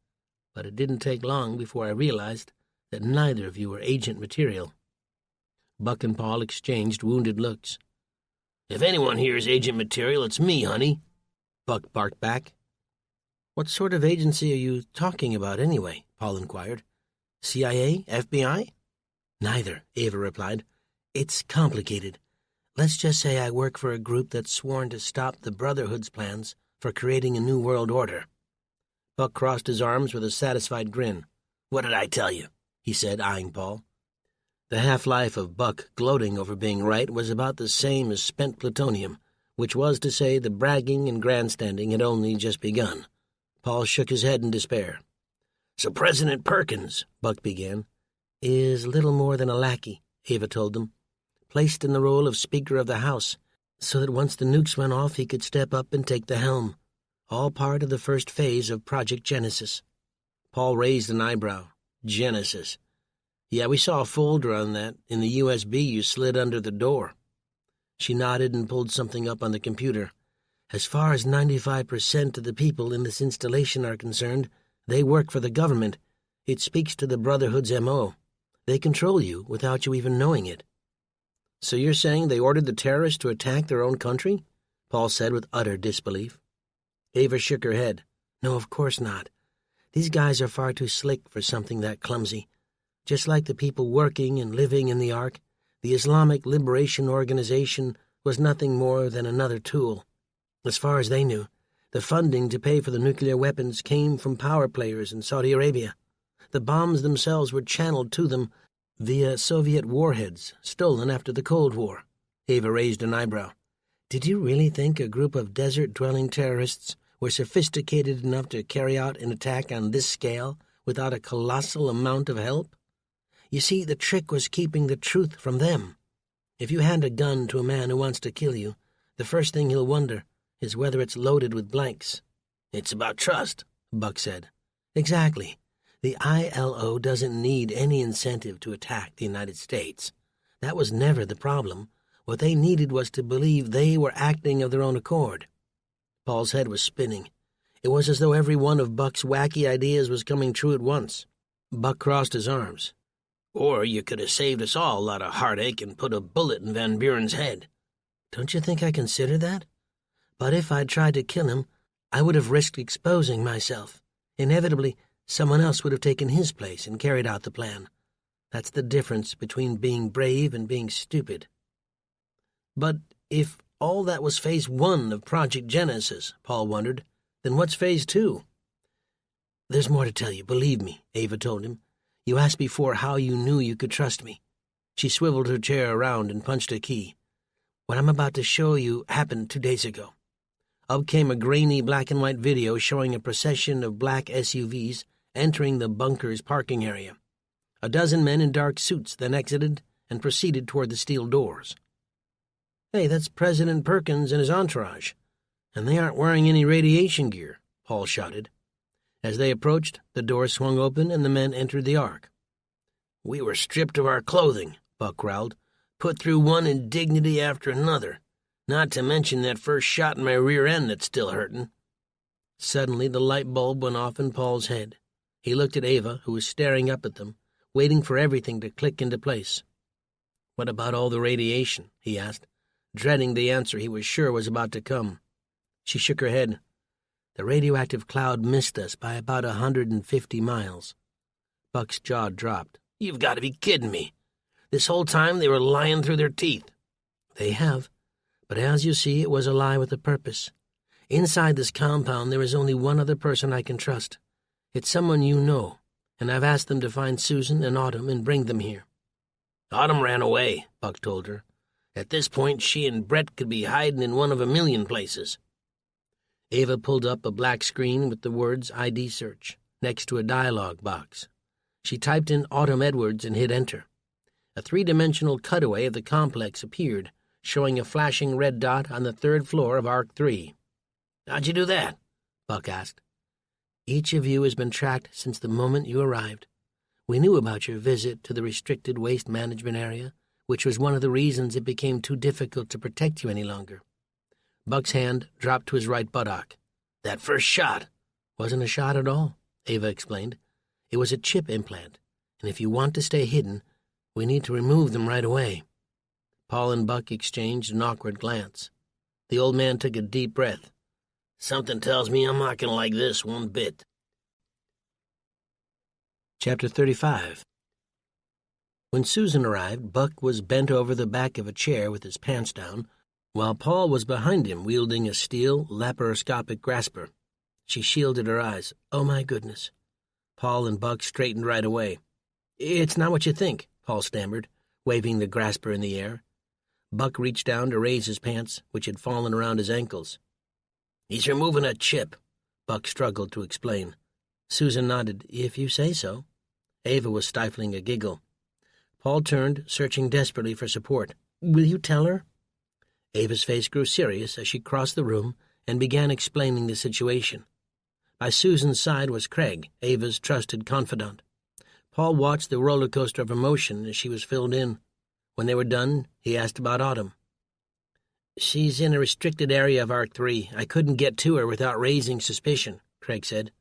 But it didn't take long before I realized that neither of you were agent material." Buck and Paul exchanged wounded looks. "If anyone here is agent material, it's me, honey," Buck barked back. "What sort of agency are you talking about, anyway?" Paul inquired. "CIA? FBI?" "Neither," Ava replied. "It's complicated. Let's just say I work for a group that's sworn to stop the Brotherhood's plans for creating a new world order." Buck crossed his arms with a satisfied grin. "What did I tell you?" he said, eyeing Paul. The half-life of Buck gloating over being right was about the same as spent plutonium, which was to say the bragging and grandstanding had only just begun. Paul shook his head in despair. "So President Perkins," Buck began, "is little more than a lackey," Ava told them, "placed in the role of Speaker of the House, so that once the nukes went off he could step up and take the helm. All part of the first phase of Project Genesis." Paul raised an eyebrow. Genesis. Yeah, we saw a folder on that in the USB you slid under the door. She nodded and pulled something up on the computer. "As far as 95% of the people in this installation are concerned, they work for the government. It speaks to the Brotherhood's M.O. They control you without you even knowing it." "So you're saying they ordered the terrorists to attack their own country?" Paul said with utter disbelief. Ava shook her head. "No, of course not. These guys are far too slick for something that clumsy. Just like the people working and living in the Ark, the Islamic Liberation Organization was nothing more than another tool. As far as they knew, the funding to pay for the nuclear weapons came from power players in Saudi Arabia. The bombs themselves were channeled to them via Soviet warheads stolen after the Cold War." Ava raised an eyebrow. "Did you really think a group of desert-dwelling terrorists were sophisticated enough to carry out an attack on this scale without a colossal amount of help? You see, the trick was keeping the truth from them. If you hand a gun to a man who wants to kill you, the first thing he'll wonder is whether it's loaded with blanks." "It's about trust," Buck said. "Exactly. The ILO doesn't need any incentive to attack the United States. That was never the problem. What they needed was to believe they were acting of their own accord." Paul's head was spinning. It was as though every one of Buck's wacky ideas was coming true at once. Buck crossed his arms. "Or you could have saved us all a lot of heartache and put a bullet in Van Buren's head." "Don't you think I considered that? But if I'd tried to kill him, I would have risked exposing myself. Inevitably, someone else would have taken his place and carried out the plan. That's the difference between being brave and being stupid." "But if all that was Phase 1 of Project Genesis," Paul wondered, "then what's Phase 2? "There's more to tell you, believe me," Ava told him. "You asked before how you knew you could trust me." She swiveled her chair around and punched a key. "What I'm about to show you happened 2 days ago." Up came a grainy black-and-white video showing a procession of black SUVs entering the bunker's parking area. A dozen men in dark suits then exited and proceeded toward the steel doors. "Hey, that's President Perkins and his entourage. And they aren't wearing any radiation gear," Paul shouted. As they approached, the door swung open and the men entered the Ark. "We were stripped of our clothing," Buck growled, "put through one indignity after another, not to mention that first shot in my rear end that's still hurting." Suddenly the light bulb went off in Paul's head. He looked at Ava, who was staring up at them, waiting for everything to click into place. "What about all the radiation?" he asked, dreading the answer he was sure was about to come. She shook her head. "The radioactive cloud missed us by about 150 miles. Buck's jaw dropped. "You've got to be kidding me. This whole time they were lying through their teeth." "They have. But as you see, it was a lie with a purpose. Inside this compound there is only one other person I can trust. It's someone you know, and I've asked them to find Susan and Autumn and bring them here." "Autumn ran away," Buck told her. "At this point, she and Brett could be hiding in one of a million places." Ava pulled up a black screen with the words ID search next to a dialog box. She typed in Autumn Edwards and hit enter. A three-dimensional cutaway of the complex appeared, showing a flashing red dot on the 3rd floor of Arc 3. "How'd you do that?" Buck asked. "Each of you has been tracked since the moment you arrived. We knew about your visit to the restricted waste management area, which was one of the reasons it became too difficult to protect you any longer." Buck's hand dropped to his right buttock. "That first shot." "Wasn't a shot at all," Ava explained. "It was a chip implant, and if you want to stay hidden, we need to remove them right away." Paul and Buck exchanged an awkward glance. The old man took a deep breath. "Something tells me I'm not going to like this one bit." Chapter 35. When Susan arrived, Buck was bent over the back of a chair with his pants down, while Paul was behind him wielding a steel laparoscopic grasper. She shielded her eyes. "Oh, my goodness." Paul and Buck straightened right away. "It's not what you think," Paul stammered. waving the grasper in the air. Buck reached down to raise his pants, which had fallen around his ankles. "He's removing a chip," Buck struggled to explain. Susan nodded. "If you say so." Ava was stifling a giggle. Paul turned, searching desperately for support. "Will you tell her?" Ava's face grew serious as she crossed the room and began explaining the situation. By Susan's side was Craig, Ava's trusted confidant. Paul watched the roller coaster of emotion as she was filled in. When they were done, he asked about Autumn. "She's in a restricted area of Arc 3. I couldn't get to her without raising suspicion," Craig said.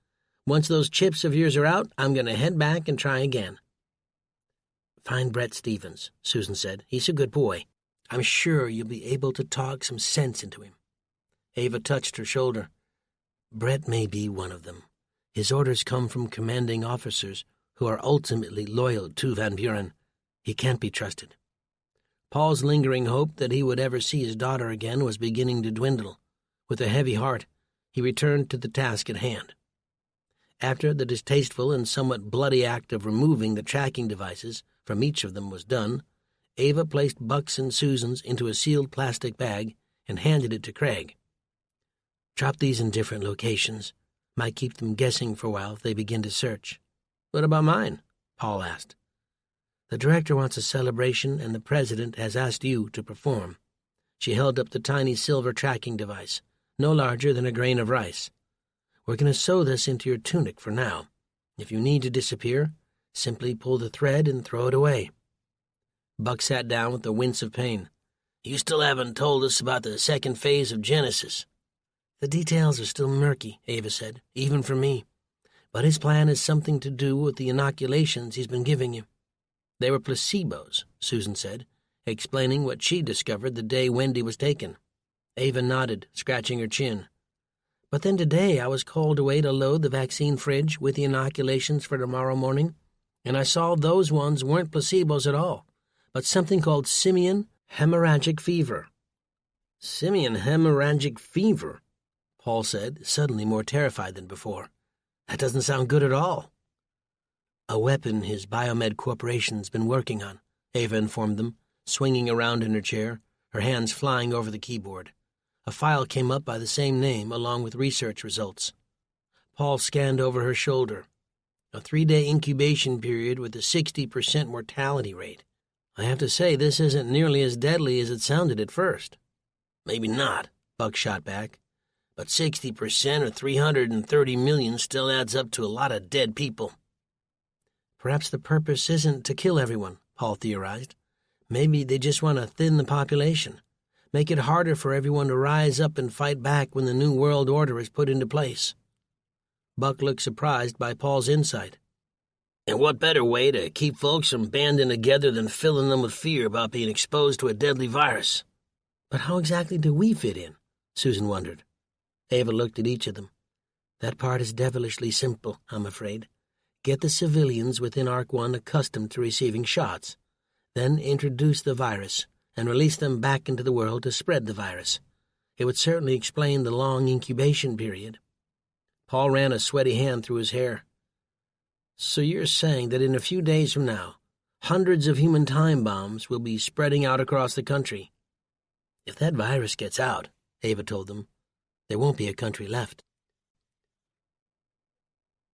"Once those chips of yours are out, I'm going to head back and try again." "Find Brett Stevens," Susan said. "He's a good boy. I'm sure you'll be able to talk some sense into him." Ava touched her shoulder. "Brett may be one of them. His orders come from commanding officers who are ultimately loyal to Van Buren. He can't be trusted." Paul's lingering hope that he would ever see his daughter again was beginning to dwindle. With a heavy heart, he returned to the task at hand. After the distasteful and somewhat bloody act of removing the tracking devices from each of them was done, Ava placed Buck's and Susan's into a sealed plastic bag and handed it to Craig. "Drop these in different locations. Might keep them guessing for a while if they begin to search." "What about mine?" Paul asked. "The director wants a celebration, and the president has asked you to perform." She held up the tiny silver tracking device, no larger than a grain of rice. "We're going to sew this into your tunic for now. If you need to disappear, simply pull the thread and throw it away." Buck sat down with a wince of pain. "You still haven't told us about the second phase of Genesis." "The details are still murky," Ava said, "even for me. But his plan has something to do with the inoculations he's been giving you." "They were placebos," Susan said, explaining what she discovered the day Wendy was taken. Ava nodded, scratching her chin. "But then today I was called away to load the vaccine fridge with the inoculations for tomorrow morning, and I saw those ones weren't placebos at all, but something called simian hemorrhagic fever." "Simian hemorrhagic fever?" Paul said, suddenly more terrified than before. "That doesn't sound good at all." "A weapon his Biomed Corporation's been working on," Ava informed them, swinging around in her chair, her hands flying over the keyboard. A file came up by the same name, along with research results. Paul scanned over her shoulder. "A 3-day incubation period with a 60% mortality rate. I have to say this isn't nearly as deadly as it sounded at first." "Maybe not," Buck shot back. "But 60% or 330 million still adds up to a lot of dead people." "Perhaps the purpose isn't to kill everyone," Paul theorized. "Maybe they just want to thin the population, make it harder for everyone to rise up and fight back when the New World Order is put into place." Buck looked surprised by Paul's insight. "And what better way to keep folks from banding together than filling them with fear about being exposed to a deadly virus?" "But how exactly do we fit in?" Susan wondered. Ava looked at each of them. "That part is devilishly simple, I'm afraid. Get the civilians within Arc 1 accustomed to receiving shots, then introduce the virus and release them back into the world to spread the virus. It would certainly explain the long incubation period." Paul ran a sweaty hand through his hair. "So you're saying that in a few days from now, hundreds of human time bombs will be spreading out across the country?" "If that virus gets out," Ava told them, "there won't be a country left."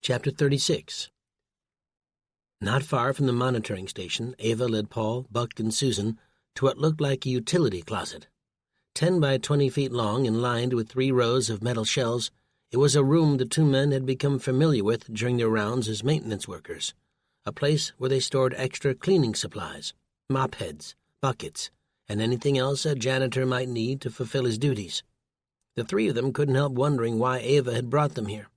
Chapter 36. Not far from the monitoring station, Ava led Paul, Buck, and Susan to what looked like a utility closet. 10 by 20 feet long and lined with 3 rows of metal shelves, it was a room the two men had become familiar with during their rounds as maintenance workers, a place where they stored extra cleaning supplies, mop heads, buckets, and anything else a janitor might need to fulfill his duties. The 3 of them couldn't help wondering why Ava had brought them here.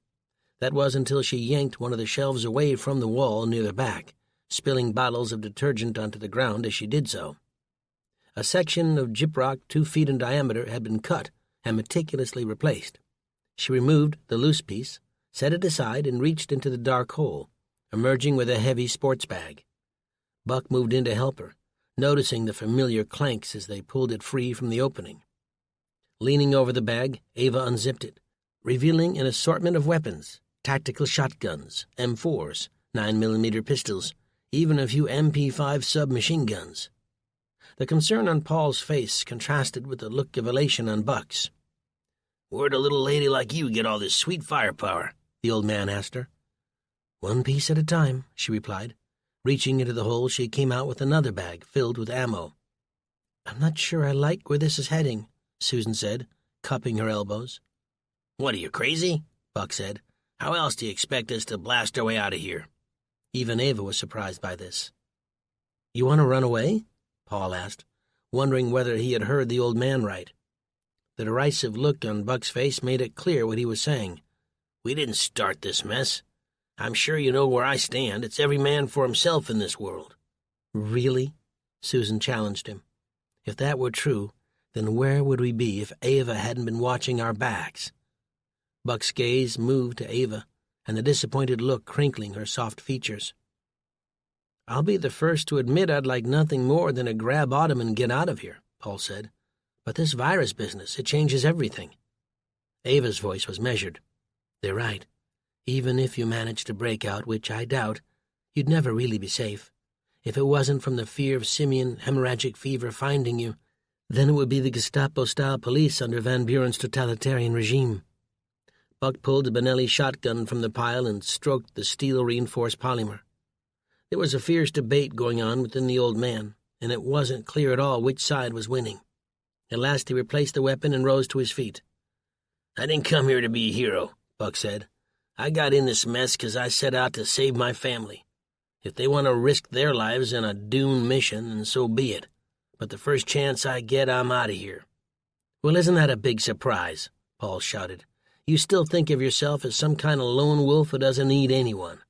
That was until she yanked one of the shelves away from the wall near their back, spilling bottles of detergent onto the ground as she did so. A section of gyprock 2 feet in diameter had been cut and meticulously replaced. She removed the loose piece, set it aside, and reached into the dark hole, emerging with a heavy sports bag. Buck moved in to help her, noticing the familiar clanks as they pulled it free from the opening. Leaning over the bag, Ava unzipped it, revealing an assortment of weapons, tactical shotguns, M4s, 9mm pistols, even a few MP5 submachine guns. The concern on Paul's face contrasted with the look of elation on Buck's. "Where'd a little lady like you get all this sweet firepower?" the old man asked her. "One piece at a time," she replied. Reaching into the hole, she came out with another bag filled with ammo. "I'm not sure I like where this is heading," Susan said, cupping her elbows. "What, are you crazy?" Buck said. "How else do you expect us to blast our way out of here?" Even Ava was surprised by this. "You want to run away?" Paul asked, wondering whether he had heard the old man right. The derisive look on Buck's face made it clear what he was saying. "We didn't start this mess. I'm sure you know where I stand. It's every man for himself in this world." "Really?" Susan challenged him. "If that were true, then where would we be if Ava hadn't been watching our backs?" Buck's gaze moved to Ava, and the disappointed look crinkling her soft features. "I'll be the first to admit I'd like nothing more than to grab Autumn and get out of here," Paul said. "But this virus business, it changes everything." Ava's voice was measured. "They're right. Even if you managed to break out, which I doubt, you'd never really be safe. If it wasn't from the fear of simian hemorrhagic fever finding you, then it would be the Gestapo-style police under Van Buren's totalitarian regime." Buck pulled a Benelli shotgun from the pile and stroked the steel-reinforced polymer. There was a fierce debate going on within the old man, and it wasn't clear at all which side was winning. At last he replaced the weapon and rose to his feet. "I didn't come here to be a hero," Buck said. "I got in this mess because I set out to save my family. If they want to risk their lives in a doomed mission, then so be it. But the first chance I get, I'm out of here." "Well, isn't that a big surprise?" Paul shouted. "You still think of yourself as some kind of lone wolf who doesn't need anyone.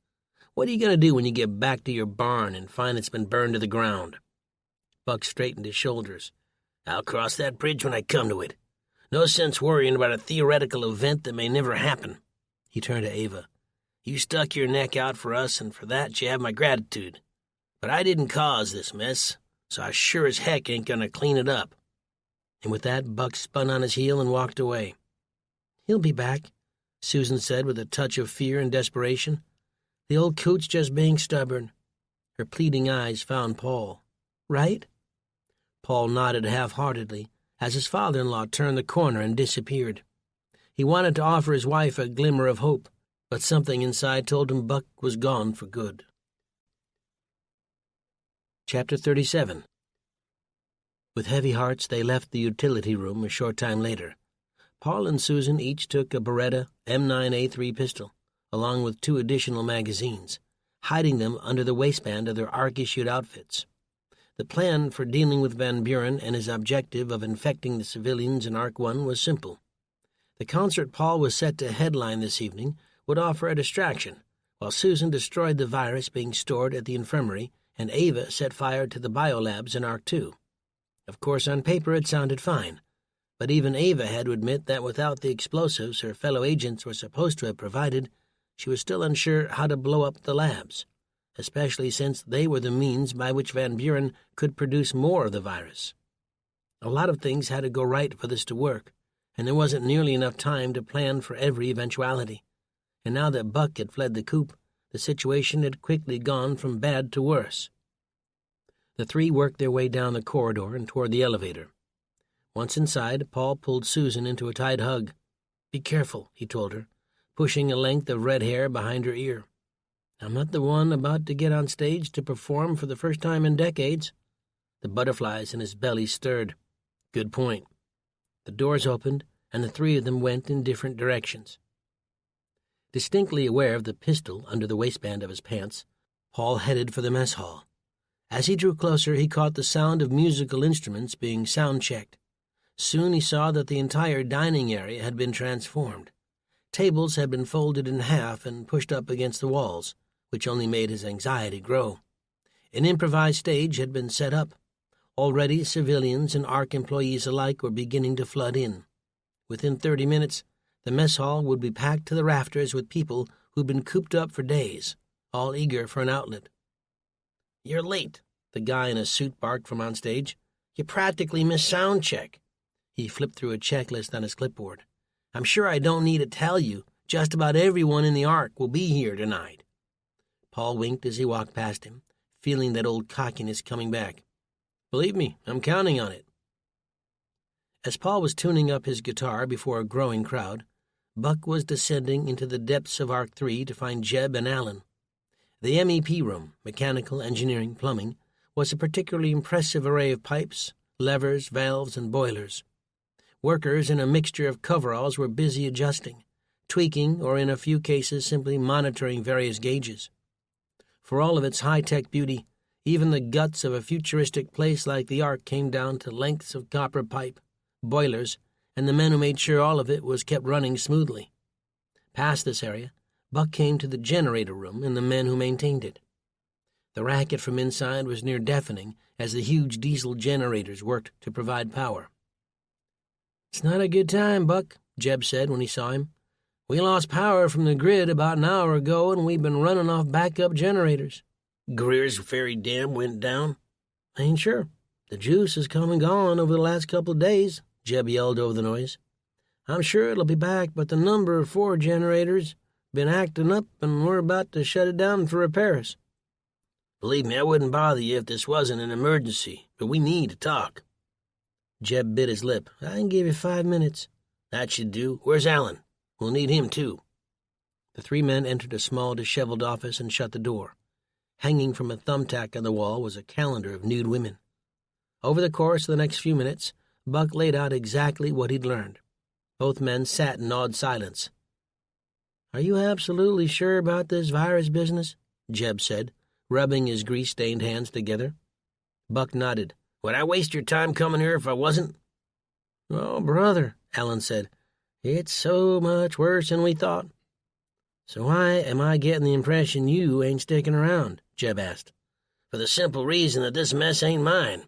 What are you going to do when you get back to your barn and find it's been burned to the ground?" Buck straightened his shoulders. "I'll cross that bridge when I come to it. No sense worrying about a theoretical event that may never happen." He turned to Ava. "You stuck your neck out for us, and for that you have my gratitude. But I didn't cause this mess, so I sure as heck ain't gonna clean it up." And with that, Buck spun on his heel and walked away. "He'll be back," Susan said with a touch of fear and desperation. "The old coot's just being stubborn." Her pleading eyes found Paul. "Right?" Paul nodded half-heartedly as his father-in-law turned the corner and disappeared. He wanted to offer his wife a glimmer of hope, but something inside told him Buck was gone for good. Chapter 37. With heavy hearts, they left the utility room a short time later. Paul and Susan each took a Beretta M9A3 pistol, along with 2 additional magazines, hiding them under the waistband of their ARC-issued outfits. The plan for dealing with Van Buren and his objective of infecting the civilians in ARC-1 was simple. The concert Paul was set to headline this evening would offer a distraction, while Susan destroyed the virus being stored at the infirmary and Ava set fire to the biolabs in ARC-2. Of course, on paper it sounded fine, but even Ava had to admit that without the explosives her fellow agents were supposed to have provided, she was still unsure how to blow up the labs, especially since they were the means by which Van Buren could produce more of the virus. A lot of things had to go right for this to work, and there wasn't nearly enough time to plan for every eventuality. And now that Buck had fled the coop, the situation had quickly gone from bad to worse. The 3 worked their way down the corridor and toward the elevator. Once inside, Paul pulled Susan into a tight hug. "Be careful," he told her, pushing a length of red hair behind her ear. "I'm not the one about to get on stage to perform for the first time in decades." The butterflies in his belly stirred. "Good point." The doors opened, and the 3 of them went in different directions. Distinctly aware of the pistol under the waistband of his pants, Paul headed for the mess hall. As he drew closer, he caught the sound of musical instruments being sound-checked. Soon he saw that the entire dining area had been transformed. Tables had been folded in half and pushed up against the walls, which only made his anxiety grow. An improvised stage had been set up. Already civilians and ARC employees alike were beginning to flood in. Within 30 minutes, the mess hall would be packed to the rafters with people who'd been cooped up for days, all eager for an outlet. "You're late," the guy in a suit barked from on stage. "You practically missed sound check." He flipped through a checklist on his clipboard. "I'm sure I don't need to tell you, just about everyone in the ARC will be here tonight." Paul winked as he walked past him, feeling that old cockiness coming back. Believe me, I'm counting on it. As Paul was tuning up his guitar before a growing crowd, Buck was descending into the depths of Arc 3 to find Jeb and Alan. The MEP room, mechanical, engineering, plumbing, was a particularly impressive array of pipes, levers, valves, and boilers. Workers in a mixture of coveralls were busy adjusting, tweaking, or in a few cases simply monitoring various gauges. For all of its high-tech beauty, even the guts of a futuristic place like the Ark came down to lengths of copper pipe, boilers, and the men who made sure all of it was kept running smoothly. Past this area, Buck came to the generator room and the men who maintained it. The racket from inside was near deafening as the huge diesel generators worked to provide power. "It's not a good time, Buck," Jeb said when he saw him. "We lost power from the grid about an hour ago, and we've been running off backup generators." Greer's ferry dam went down? "Ain't sure. The juice has come and gone over the last couple of days," Jeb yelled over the noise. "I'm sure it'll be back, but the number 4 generators been acting up, and we're about to shut it down for repairs." Believe me, I wouldn't bother you if this wasn't an emergency, but we need to talk. Jeb bit his lip. "I can give you 5 minutes." "That should do. Where's Alan? We'll need him, too." The 3 men entered a small, disheveled office and shut the door. Hanging from a thumbtack on the wall was a calendar of nude women. Over the course of the next few minutes, Buck laid out exactly what he'd learned. Both men sat in awed silence. "Are you absolutely sure about this virus business?" Jeb said, rubbing his grease-stained hands together. Buck nodded. "Would I waste your time coming here if I wasn't?" "Oh, brother," Alan said, "it's so much worse than we thought." "So why am I getting the impression you ain't sticking around?" Jeb asked. "For the simple reason that this mess ain't mine."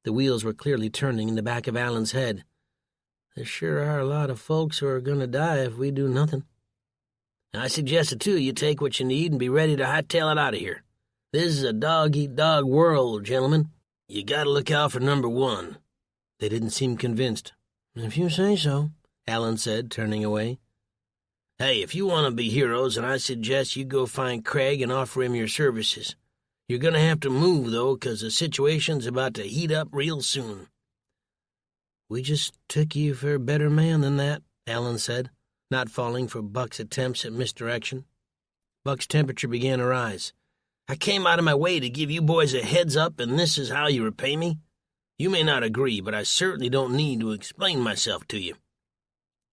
The wheels were clearly turning in the back of Alan's head. "There sure are a lot of folks who are going to die if we do nothing." "I suggest the 2 of you take what you need and be ready to hightail it out of here. This is a dog-eat-dog world, gentlemen. You gotta look out for number 1. They didn't seem convinced. "If you say so," Alan said, turning away. "Hey, if you want to be heroes, then I suggest you go find Craig and offer him your services. You're going to have to move, though, 'cause the situation's about to heat up real soon." "We just took you for a better man than that," Alan said, not falling for Buck's attempts at misdirection. Buck's temperature began to rise. "I came out of my way to give you boys a heads up, and this is how you repay me? You may not agree, but I certainly don't need to explain myself to you."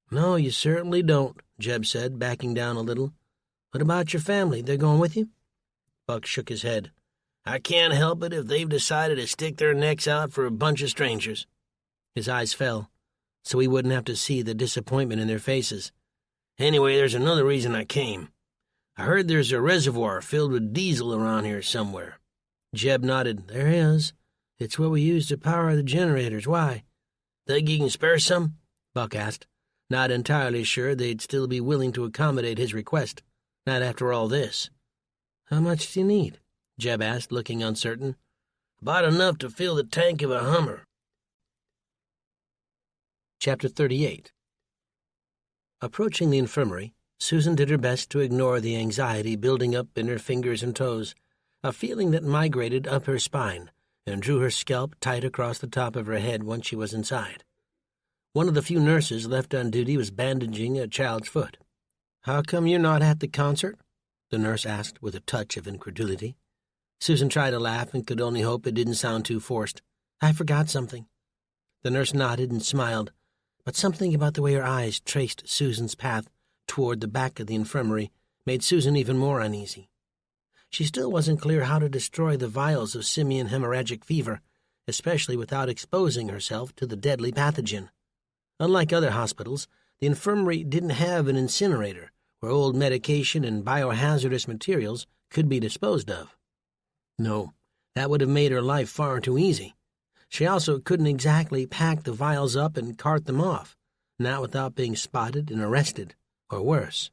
"No, you certainly don't," Jeb said, backing down a little. "What about your family? They're going with you?" Buck shook his head. "I can't help it if they've decided to stick their necks out for a bunch of strangers." His eyes fell, so he wouldn't have to see the disappointment in their faces. "Anyway, there's another reason I came. I heard there's a reservoir filled with diesel around here somewhere." Jeb nodded. "There is. It's what we use to power the generators. Why?" "Think you can spare some?" Buck asked, not entirely sure they'd still be willing to accommodate his request, not after all this. "How much do you need?" Jeb asked, looking uncertain. "About enough to fill the tank of a Hummer." Chapter 38. Approaching the infirmary, Susan did her best to ignore the anxiety building up in her fingers and toes, a feeling that migrated up her spine and drew her scalp tight across the top of her head once she was inside. One of the few nurses left on duty was bandaging a child's foot. "How come you're not at the concert?" the nurse asked with a touch of incredulity. Susan tried to laugh and could only hope it didn't sound too forced. "I forgot something." The nurse nodded and smiled, but something about the way her eyes traced Susan's path toward the back of the infirmary made Susan even more uneasy. She still wasn't clear how to destroy the vials of simian hemorrhagic fever, especially without exposing herself to the deadly pathogen. Unlike other hospitals, the infirmary didn't have an incinerator where old medication and biohazardous materials could be disposed of. No, that would have made her life far too easy. She also couldn't exactly pack the vials up and cart them off, not without being spotted and arrested, or worse.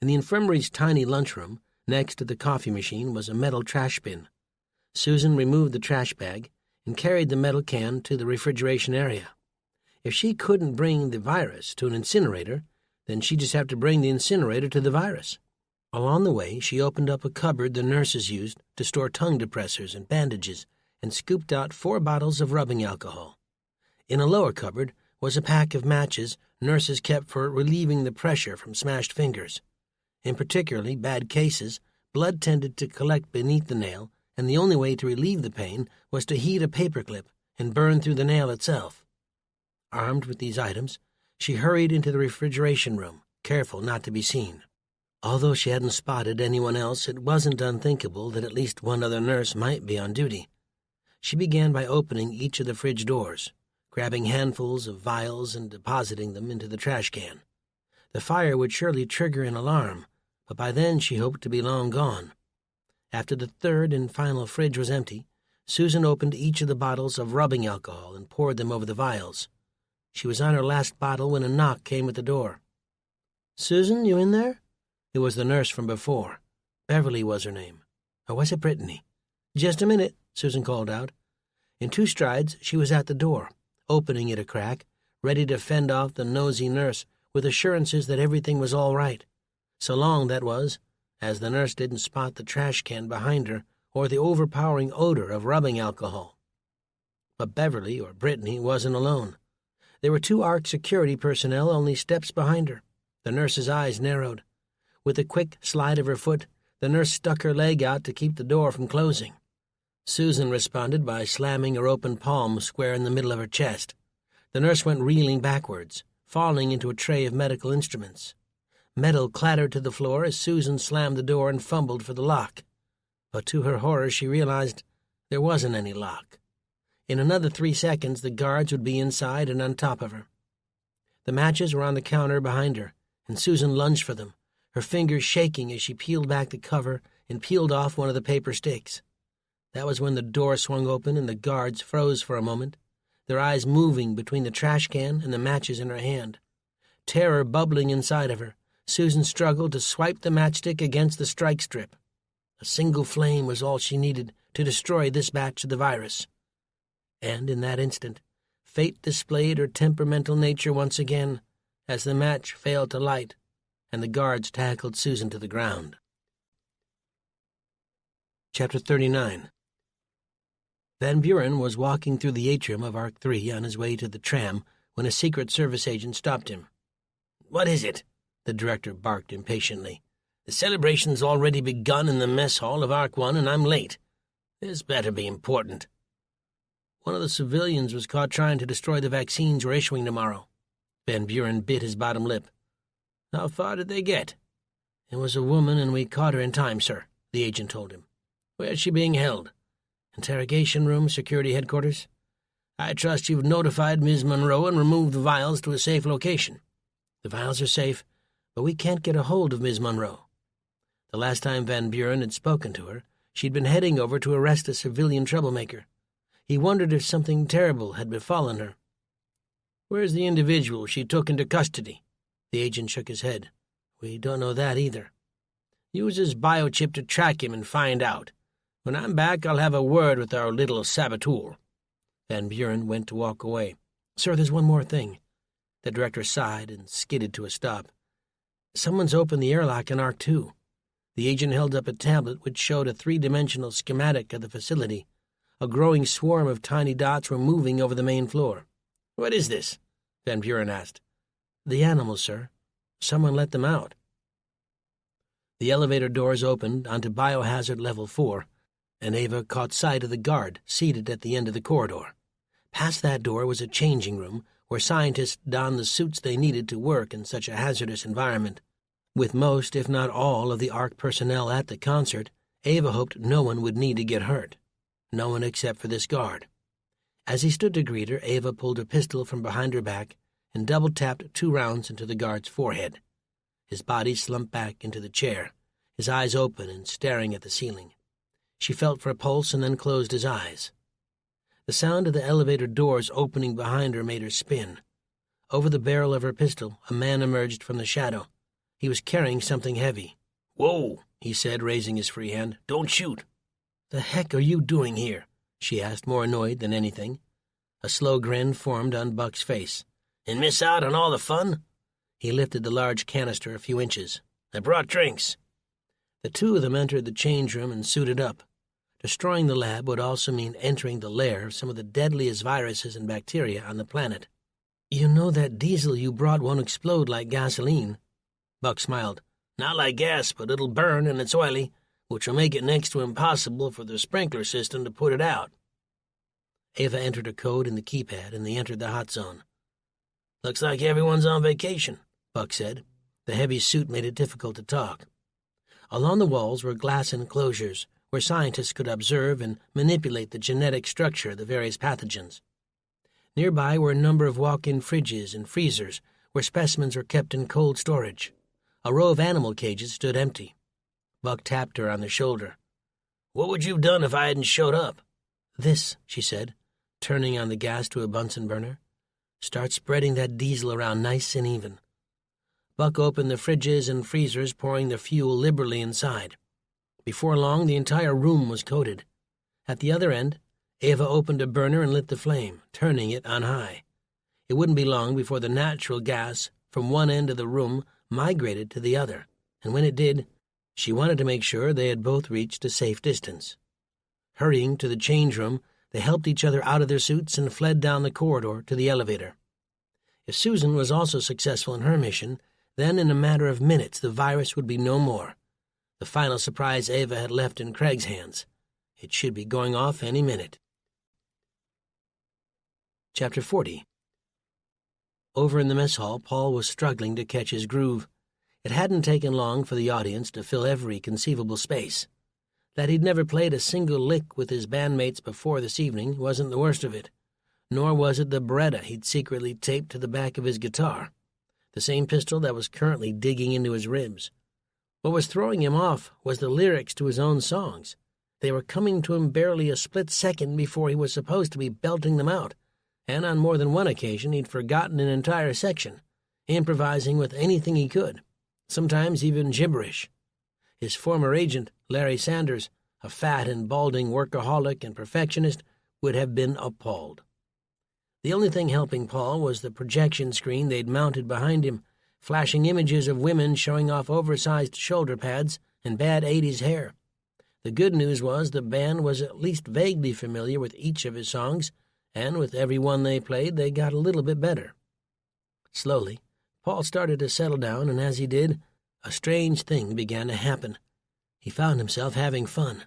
In the infirmary's tiny lunchroom, next to the coffee machine, was a metal trash bin. Susan removed the trash bag and carried the metal can to the refrigeration area. If she couldn't bring the virus to an incinerator, then she'd just have to bring the incinerator to the virus. Along the way, she opened up a cupboard the nurses used to store tongue depressors and bandages and scooped out 4 bottles of rubbing alcohol. In a lower cupboard was a pack of matches nurses kept for relieving the pressure from smashed fingers. In particularly bad cases, blood tended to collect beneath the nail, and the only way to relieve the pain was to heat a paperclip and burn through the nail itself. Armed with these items, she hurried into the refrigeration room, careful not to be seen. Although she hadn't spotted anyone else, it wasn't unthinkable that at least one other nurse might be on duty. She began by opening each of the fridge doors, grabbing handfuls of vials and depositing them into the trash can. The fire would surely trigger an alarm, but by then she hoped to be long gone. After the third and final fridge was empty, Susan opened each of the bottles of rubbing alcohol and poured them over the vials. She was on her last bottle when a knock came at the door. "Susan, you in there?" It was the nurse from before. Beverly was her name. Or was it Brittany? "Just a minute," Susan called out. In 2 strides, she was at the door, opening it a crack, ready to fend off the nosy nurse with assurances that everything was all right. So long, that was, as the nurse didn't spot the trash can behind her or the overpowering odor of rubbing alcohol. But Beverly, or Brittany, wasn't alone. There were 2 ARC security personnel only steps behind her. The nurse's eyes narrowed. With a quick slide of her foot, the nurse stuck her leg out to keep the door from closing. Susan responded by slamming her open palm square in the middle of her chest. The nurse went reeling backwards, falling into a tray of medical instruments. Metal clattered to the floor as Susan slammed the door and fumbled for the lock. But to her horror, she realized there wasn't any lock. In another 3 seconds, the guards would be inside and on top of her. The matches were on the counter behind her, and Susan lunged for them, her fingers shaking as she peeled back the cover and peeled off one of the paper sticks. That was when the door swung open and the guards froze for a moment, their eyes moving between the trash can and the matches in her hand. Terror bubbling inside of her, Susan struggled to swipe the matchstick against the strike strip. A single flame was all she needed to destroy this batch of the virus. And in that instant, fate displayed her temperamental nature once again, as the match failed to light, and the guards tackled Susan to the ground. Chapter 39. Van Buren was walking through the atrium of Arc 3 on his way to the tram when a Secret Service agent stopped him. "What is it?" the director barked impatiently. "The celebration's already begun in the mess hall of Arc 1, and I'm late. This better be important." "One of the civilians was caught trying to destroy the vaccines we're issuing tomorrow." Van Buren bit his bottom lip. "How far did they get?" "It was a woman, and we caught her in time, sir," the agent told him. "Where's she being held?" "Interrogation room, security headquarters." "I trust you've notified Ms. Monroe and removed the vials to a safe location." "The vials are safe, but we can't get a hold of Ms. Monroe." The last time Van Buren had spoken to her, she'd been heading over to arrest a civilian troublemaker. He wondered if something terrible had befallen her. "Where's the individual she took into custody?" The agent shook his head. "We don't know that either." "Use his biochip to track him and find out. When I'm back, I'll have a word with our little saboteur." Van Buren went to walk away. "Sir, there's one more thing." The director sighed and skidded to a stop. "Someone's opened the airlock in Arc 2. The agent held up a tablet which showed a 3-dimensional schematic of the facility. A growing swarm of tiny dots were moving over the main floor. "What is this?" Van Buren asked. "The animals, sir. Someone let them out." The elevator doors opened onto biohazard level 4, and Ava caught sight of the guard seated at the end of the corridor. Past that door was a changing room where scientists donned the suits they needed to work in such a hazardous environment. With most, if not all, of the ARC personnel at the concert, Ava hoped no one would need to get hurt. No one except for this guard. As he stood to greet her, Ava pulled a pistol from behind her back and double-tapped 2 rounds into the guard's forehead. His body slumped back into the chair, his eyes open and staring at the ceiling. She felt for a pulse and then closed his eyes. The sound of the elevator doors opening behind her made her spin. Over the barrel of her pistol, a man emerged from the shadow. He was carrying something heavy. "Whoa," he said, raising his free hand. "Don't shoot." "The heck are you doing here?" she asked, more annoyed than anything. A slow grin formed on Buck's face. "And miss out on all the fun?" He lifted the large canister a few inches. "I brought drinks." The 2 of them entered the change room and suited up. Destroying the lab would also mean entering the lair of some of the deadliest viruses and bacteria on the planet. "You know that diesel you brought won't explode like gasoline." Buck smiled. "Not like gas, but it'll burn and it's oily, which will make it next to impossible for the sprinkler system to put it out." Ava entered a code in the keypad and they entered the hot zone. "Looks like everyone's on vacation," Buck said. The heavy suit made it difficult to talk. Along the walls were glass enclosures where scientists could observe and manipulate the genetic structure of the various pathogens. Nearby were a number of walk-in fridges and freezers where specimens were kept in cold storage. A row of animal cages stood empty. Buck tapped her on the shoulder. "What would you have done if I hadn't showed up?" "This," she said, turning on the gas to a Bunsen burner. "Start spreading that diesel around nice and even." Buck opened the fridges and freezers, pouring the fuel liberally inside. Before long, the entire room was coated. At the other end, Ava opened a burner and lit the flame, turning it on high. It wouldn't be long before the natural gas from one end of the room migrated to the other, and when it did, she wanted to make sure they had both reached a safe distance. Hurrying to the change room, they helped each other out of their suits and fled down the corridor to the elevator. If Susan was also successful in her mission, then in a matter of minutes the virus would be no more. The final surprise Ava had left in Craig's hands. It should be going off any minute. Chapter 40. Over in the mess hall, Paul was struggling to catch his groove. It hadn't taken long for the audience to fill every conceivable space. That he'd never played a single lick with his bandmates before this evening wasn't the worst of it, nor was it the Beretta he'd secretly taped to the back of his guitar, the same pistol that was currently digging into his ribs. What was throwing him off was the lyrics to his own songs. They were coming to him barely a split second before he was supposed to be belting them out, and on more than one occasion he'd forgotten an entire section, improvising with anything he could, sometimes even gibberish. His former agent, Larry Sanders, a fat and balding workaholic and perfectionist, would have been appalled. The only thing helping Paul was the projection screen they'd mounted behind him, flashing images of women showing off oversized shoulder pads and bad 80s hair. The good news was the band was at least vaguely familiar with each of his songs, and with every one they played, they got a little bit better. Slowly, Paul started to settle down, and as he did, a strange thing began to happen. He found himself having fun.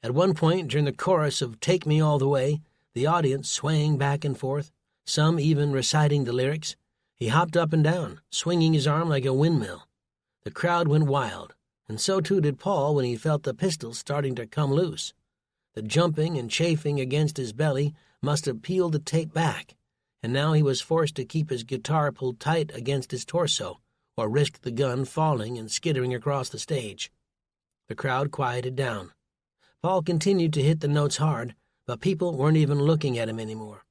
At one point, during the chorus of Take Me All the Way, the audience swaying back and forth, some even reciting the lyrics, he hopped up and down, swinging his arm like a windmill. The crowd went wild, and so too did Paul when he felt the pistol starting to come loose. The jumping and chafing against his belly must have peeled the tape back, and now he was forced to keep his guitar pulled tight against his torso, or risk the gun falling and skittering across the stage. The crowd quieted down. Paul continued to hit the notes hard, but people weren't even looking at him anymore.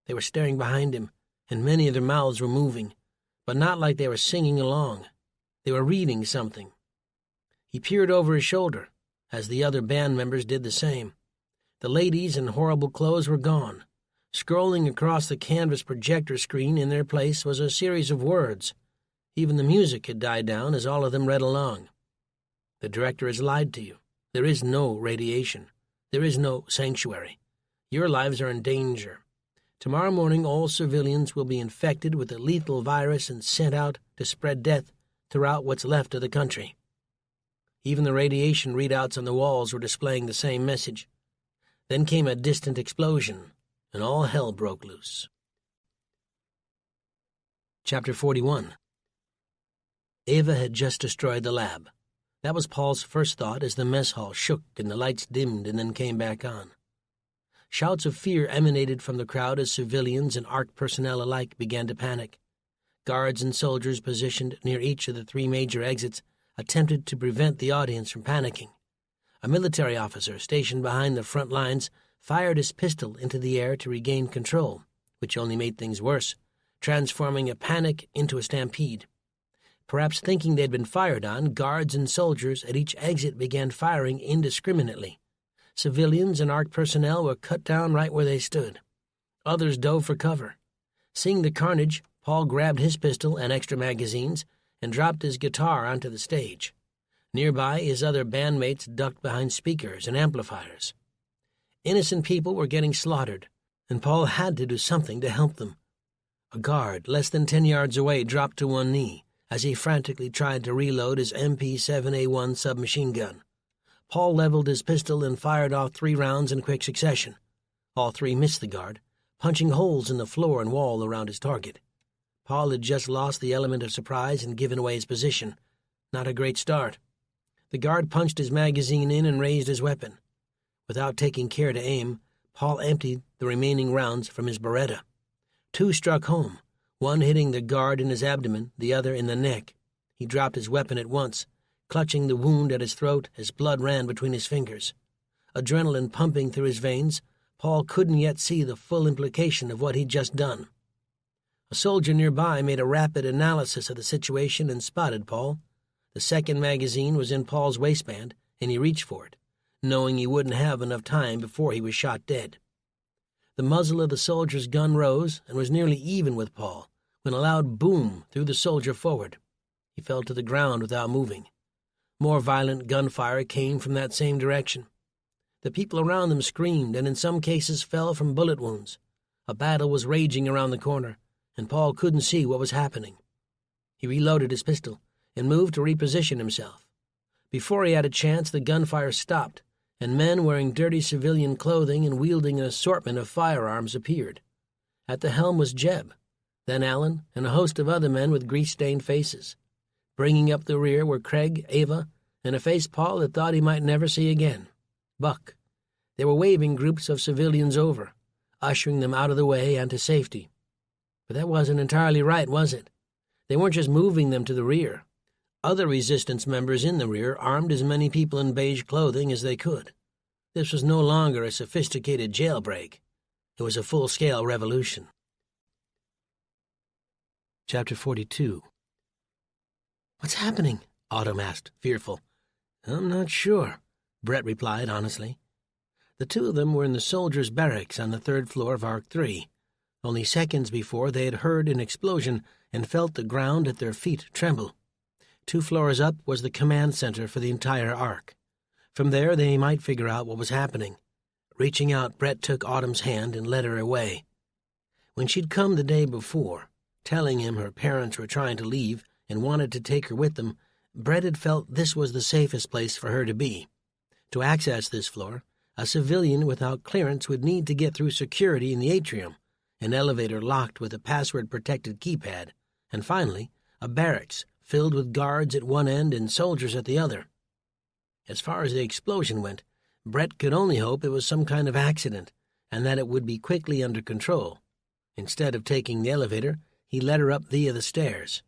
They were staring behind him, and many of their mouths were moving, but not like they were singing along. They were reading something. He peered over his shoulder, as the other band members did the same. The ladies in horrible clothes were gone. Scrolling across the canvas projector screen in their place was a series of words. Even the music had died down as all of them read along. The director has lied to you. There is no radiation. There is no sanctuary. Your lives are in danger. Tomorrow morning all civilians will be infected with a lethal virus and sent out to spread death throughout what's left of the country. Even the radiation readouts on the walls were displaying the same message. Then came a distant explosion, and all hell broke loose. Chapter 41. Ava had just destroyed the lab. That was Paul's first thought as the mess hall shook and the lights dimmed and then came back on. Shouts of fear emanated from the crowd as civilians and ARC personnel alike began to panic. Guards and soldiers positioned near each of the three major exits attempted to prevent the audience from panicking. A military officer stationed behind the front lines fired his pistol into the air to regain control, which only made things worse, transforming a panic into a stampede. Perhaps thinking they'd been fired on, guards and soldiers at each exit began firing indiscriminately. Civilians and ARC personnel were cut down right where they stood. Others dove for cover. Seeing the carnage, Paul grabbed his pistol and extra magazines and dropped his guitar onto the stage. Nearby, his other bandmates ducked behind speakers and amplifiers. Innocent people were getting slaughtered, and Paul had to do something to help them. A guard, less than 10 yards away, dropped to one knee as he frantically tried to reload his MP-7A1 submachine gun. Paul leveled his pistol and fired off 3 rounds in quick succession. All 3 missed the guard, punching holes in the floor and wall around his target. Paul had just lost the element of surprise and given away his position. Not a great start. The guard punched his magazine in and raised his weapon. Without taking care to aim, Paul emptied the remaining rounds from his Beretta. 2 struck home, one hitting the guard in his abdomen, the other in the neck. He dropped his weapon at once, clutching the wound at his throat as blood ran between his fingers. Adrenaline pumping through his veins, Paul couldn't yet see the full implication of what he'd just done. A soldier nearby made a rapid analysis of the situation and spotted Paul. The second magazine was in Paul's waistband, and he reached for it, knowing he wouldn't have enough time before he was shot dead. The muzzle of the soldier's gun rose and was nearly even with Paul when a loud boom threw the soldier forward. He fell to the ground without moving. More violent gunfire came from that same direction. The people around them screamed and in some cases fell from bullet wounds. A battle was raging around the corner, and Paul couldn't see what was happening. He reloaded his pistol and moved to reposition himself. Before he had a chance, the gunfire stopped, and men wearing dirty civilian clothing and wielding an assortment of firearms appeared. At the helm was Jeb, then Allen, and a host of other men with grease-stained faces. Bringing up the rear were Craig, Ava, and a face Paul had thought he might never see again, Buck. They were waving groups of civilians over, ushering them out of the way and to safety. But that wasn't entirely right, was it? They weren't just moving them to the rear. Other resistance members in the rear armed as many people in beige clothing as they could. This was no longer a sophisticated jailbreak. It was a full-scale revolution. Chapter 42. "What's happening?" Autumn asked, fearful. "I'm not sure," Brett replied honestly. The two of them were in the soldiers' barracks on the 3rd floor of Arc 3. Only seconds before, they had heard an explosion and felt the ground at their feet tremble. 2 floors up was the command center for the entire Arc. From there, they might figure out what was happening. Reaching out, Brett took Autumn's hand and led her away. When she'd come the day before, telling him her parents were trying to leave and wanted to take her with them, Brett had felt this was the safest place for her to be. To access this floor, a civilian without clearance would need to get through security in the atrium, an elevator locked with a password-protected keypad, and finally, a barracks filled with guards at one end and soldiers at the other. As far as the explosion went, Brett could only hope it was some kind of accident and that it would be quickly under control. Instead of taking the elevator, he led her up via the stairs.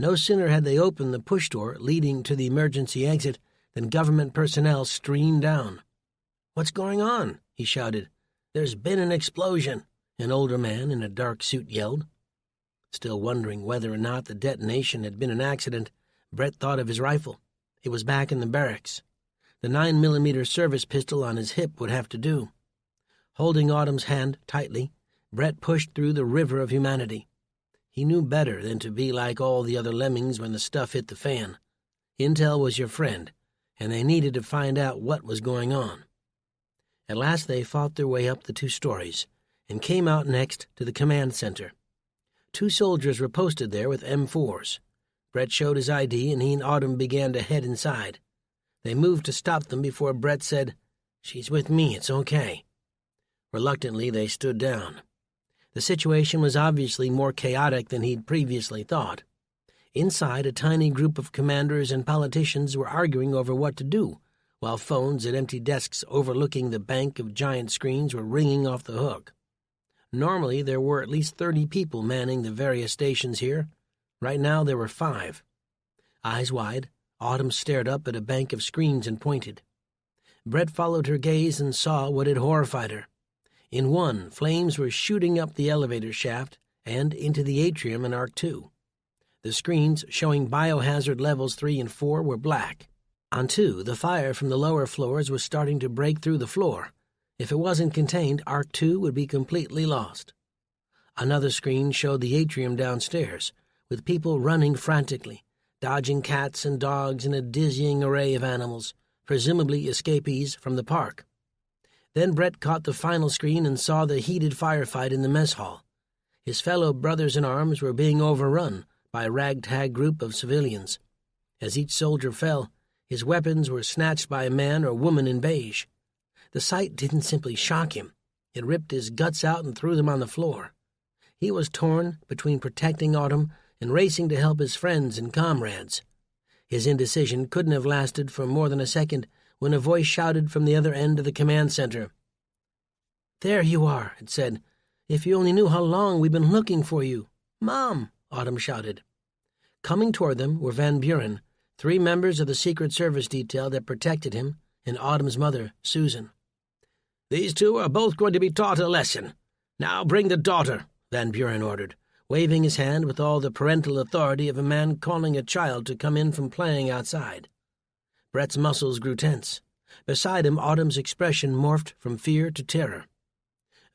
No sooner had they opened the push door leading to the emergency exit than government personnel streamed down. "What's going on?" he shouted. "There's been an explosion," an older man in a dark suit yelled. Still wondering whether or not the detonation had been an accident, Brett thought of his rifle. It was back in the barracks. The 9mm service pistol on his hip would have to do. Holding Autumn's hand tightly, Brett pushed through the river of humanity. He knew better than to be like all the other lemmings when the stuff hit the fan. Intel was your friend, and they needed to find out what was going on. At last they fought their way up the 2 stories and came out next to the command center. 2 soldiers were posted there with M4s. Brett showed his ID, and he and Autumn began to head inside. They moved to stop them before Brett said, "She's with me, it's okay." Reluctantly, they stood down. The situation was obviously more chaotic than he'd previously thought. Inside, a tiny group of commanders and politicians were arguing over what to do, while phones at empty desks overlooking the bank of giant screens were ringing off the hook. Normally, there were at least 30 people manning the various stations here. Right now, there were 5. Eyes wide, Autumn stared up at a bank of screens and pointed. Brett followed her gaze and saw what had horrified her. In one, flames were shooting up the elevator shaft and into the atrium in Arc 2. The screens showing biohazard levels 3 and 4 were black. On 2, the fire from the lower floors was starting to break through the floor. If it wasn't contained, Arc 2 would be completely lost. Another screen showed the atrium downstairs, with people running frantically, dodging cats and dogs and a dizzying array of animals, presumably escapees from the park. Then Brett caught the final screen and saw the heated firefight in the mess hall. His fellow brothers-in-arms were being overrun by a ragtag group of civilians. As each soldier fell, his weapons were snatched by a man or woman in beige. The sight didn't simply shock him. It ripped his guts out and threw them on the floor. He was torn between protecting Autumn and racing to help his friends and comrades. His indecision couldn't have lasted for more than a second when a voice shouted from the other end of the command center. "There you are," it said. "If you only knew how long we've been looking for you." "Mom!" Autumn shouted. Coming toward them were Van Buren, 3 members of the Secret Service detail that protected him, and Autumn's mother, Susan. "These 2 are both going to be taught a lesson. Now bring the daughter," Van Buren ordered, waving his hand with all the parental authority of a man calling a child to come in from playing outside. Brett's muscles grew tense. Beside him, Autumn's expression morphed from fear to terror.